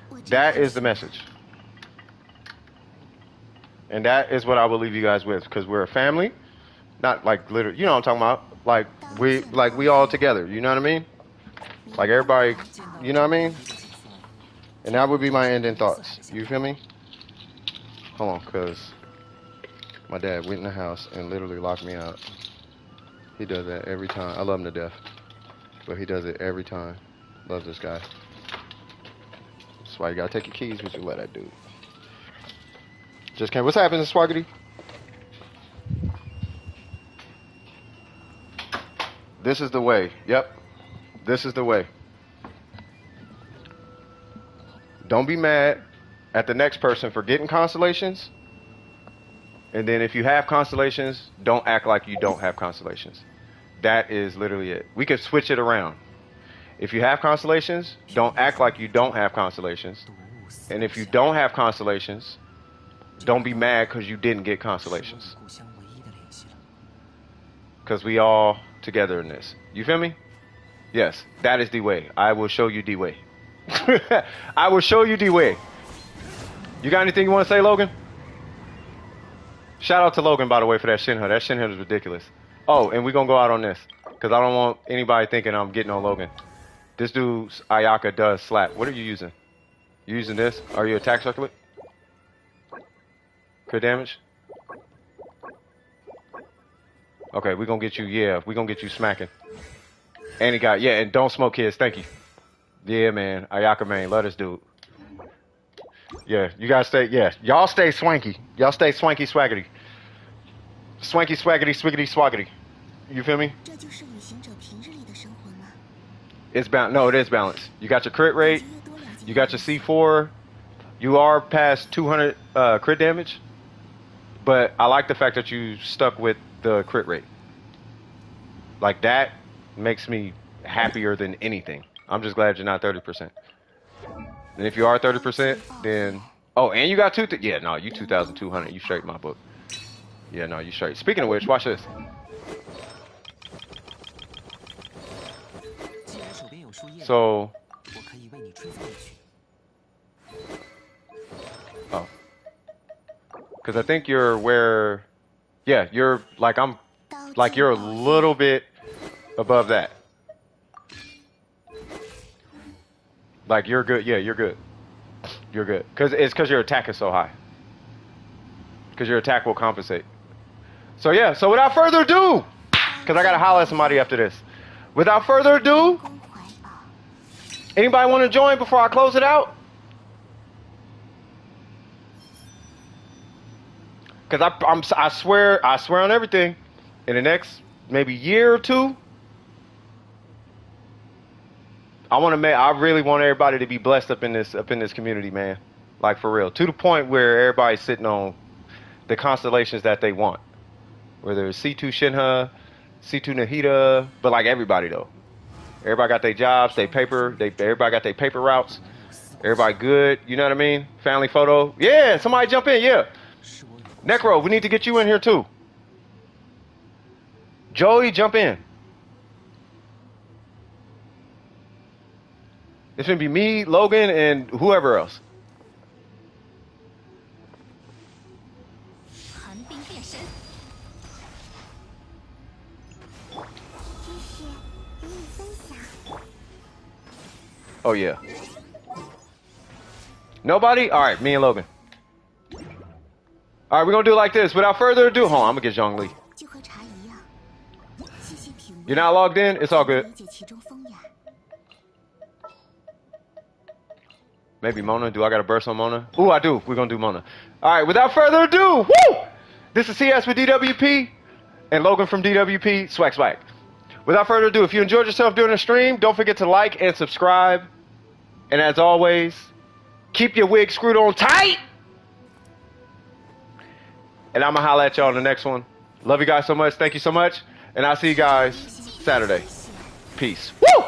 我真
That
的
is the message. And that is what I will leave you guys with, because we're a family. Not like literally, you know what I'm talking about? Like we all together, you know what I mean? Like everybody, you know what I mean? And that would be my ending thoughts. You feel me? Hold on, because my dad went in the house and literally locked me out. He does that every time. I love him to death, but he does it every time. Love this guy. That's why you gotta take your keys, but you let that dude. Just came. What's happening, Swaggity? This is the way. Yep. This is the way. Don't be mad at the next person for getting constellations. And then if you have constellations, don't act like you don't have constellations. That is literally it. We could switch it around. If you have constellations, don't act like you don't have constellations. And if you don't have constellations, don't be mad because you didn't get constellations.
故乡唯一的联系了。
Because we all together in this. You feel me? Yes, that is the way. I will show you the way. I will show you the way. You got anything you want to say, Logan? Shout out to Logan, by the way, for that Shinho. That Shinho is ridiculous. Oh, and we're going to go out on this. Because I don't want anybody thinking I'm getting on Logan. This dude's Ayaka does slap. What are you using? You using this? Are you attack circlet? Crit damage? Okay, we're going to get you, yeah, we're going to get you smacking. And he got, yeah, and don't smoke kids, thank you. Yeah, man, Ayaka, man, love this dude. Yeah, you guys stay, yeah, y'all stay swanky. Y'all stay swanky swaggity. Swanky swaggity swiggity swaggity. You feel me?
这就是旅行者平日里的生活吗？
It's balanced. No, it is balanced. You got your crit rate. You got your C4. You are past 200 crit damage. But I like the fact that you stuck with the crit rate. Like, that makes me happier than anything. I'm just glad you're not 30%. And if you are 30%, then... Oh, and you got yeah, no, you 2,200. You straight in my book. Yeah, no, you straight. Speaking of which, watch this.
既然手边有树叶，
So...
我可以为你吹奏一曲。
Oh. Because I think you're where, yeah, you're like you're a little bit above that. Like you're good. Yeah, you're good. You're good. Because your attack is so high. Because your attack will compensate. So yeah. So without further ado, because I gotta holler at somebody after this. Without further ado, anybody want to join before I close it out? Because I swear on everything, in the next maybe year or two, I really want everybody to be blessed up in this community, man. Like for real, to the point where everybody's sitting on the constellations that they want, whether it's C2 Shinha, C2 Nahida, but like everybody though. Everybody got their jobs, everybody got their paper routes. Everybody good, you know what I mean? Family photo. Yeah, somebody jump in, yeah. Necro, we need to get you in here too. Joey, jump in. It's gonna be me, Logan, and whoever else. Oh yeah. Nobody? Alright, me and Logan. Alright, we're gonna do it like this. Without further ado, hold on, I'm gonna get Zhongli. You're not logged in? It's all good. Maybe Mona. Do I got a burst on Mona? Ooh, I do. We're gonna do Mona. Alright, without further ado, woo! This is CS with DWP and Logan from DWP, swag swag. Without further ado, if you enjoyed yourself during the stream, don't forget to like and subscribe. And as always, keep your wig screwed on tight. And I'm going to holler at y'all on the next one. Love you guys so much. Thank you so much. And I'll see you guys Saturday. Peace. Woo!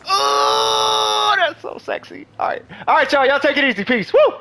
Oh, that's so sexy. All right. All right, y'all. Y'all take it easy. Peace. Woo!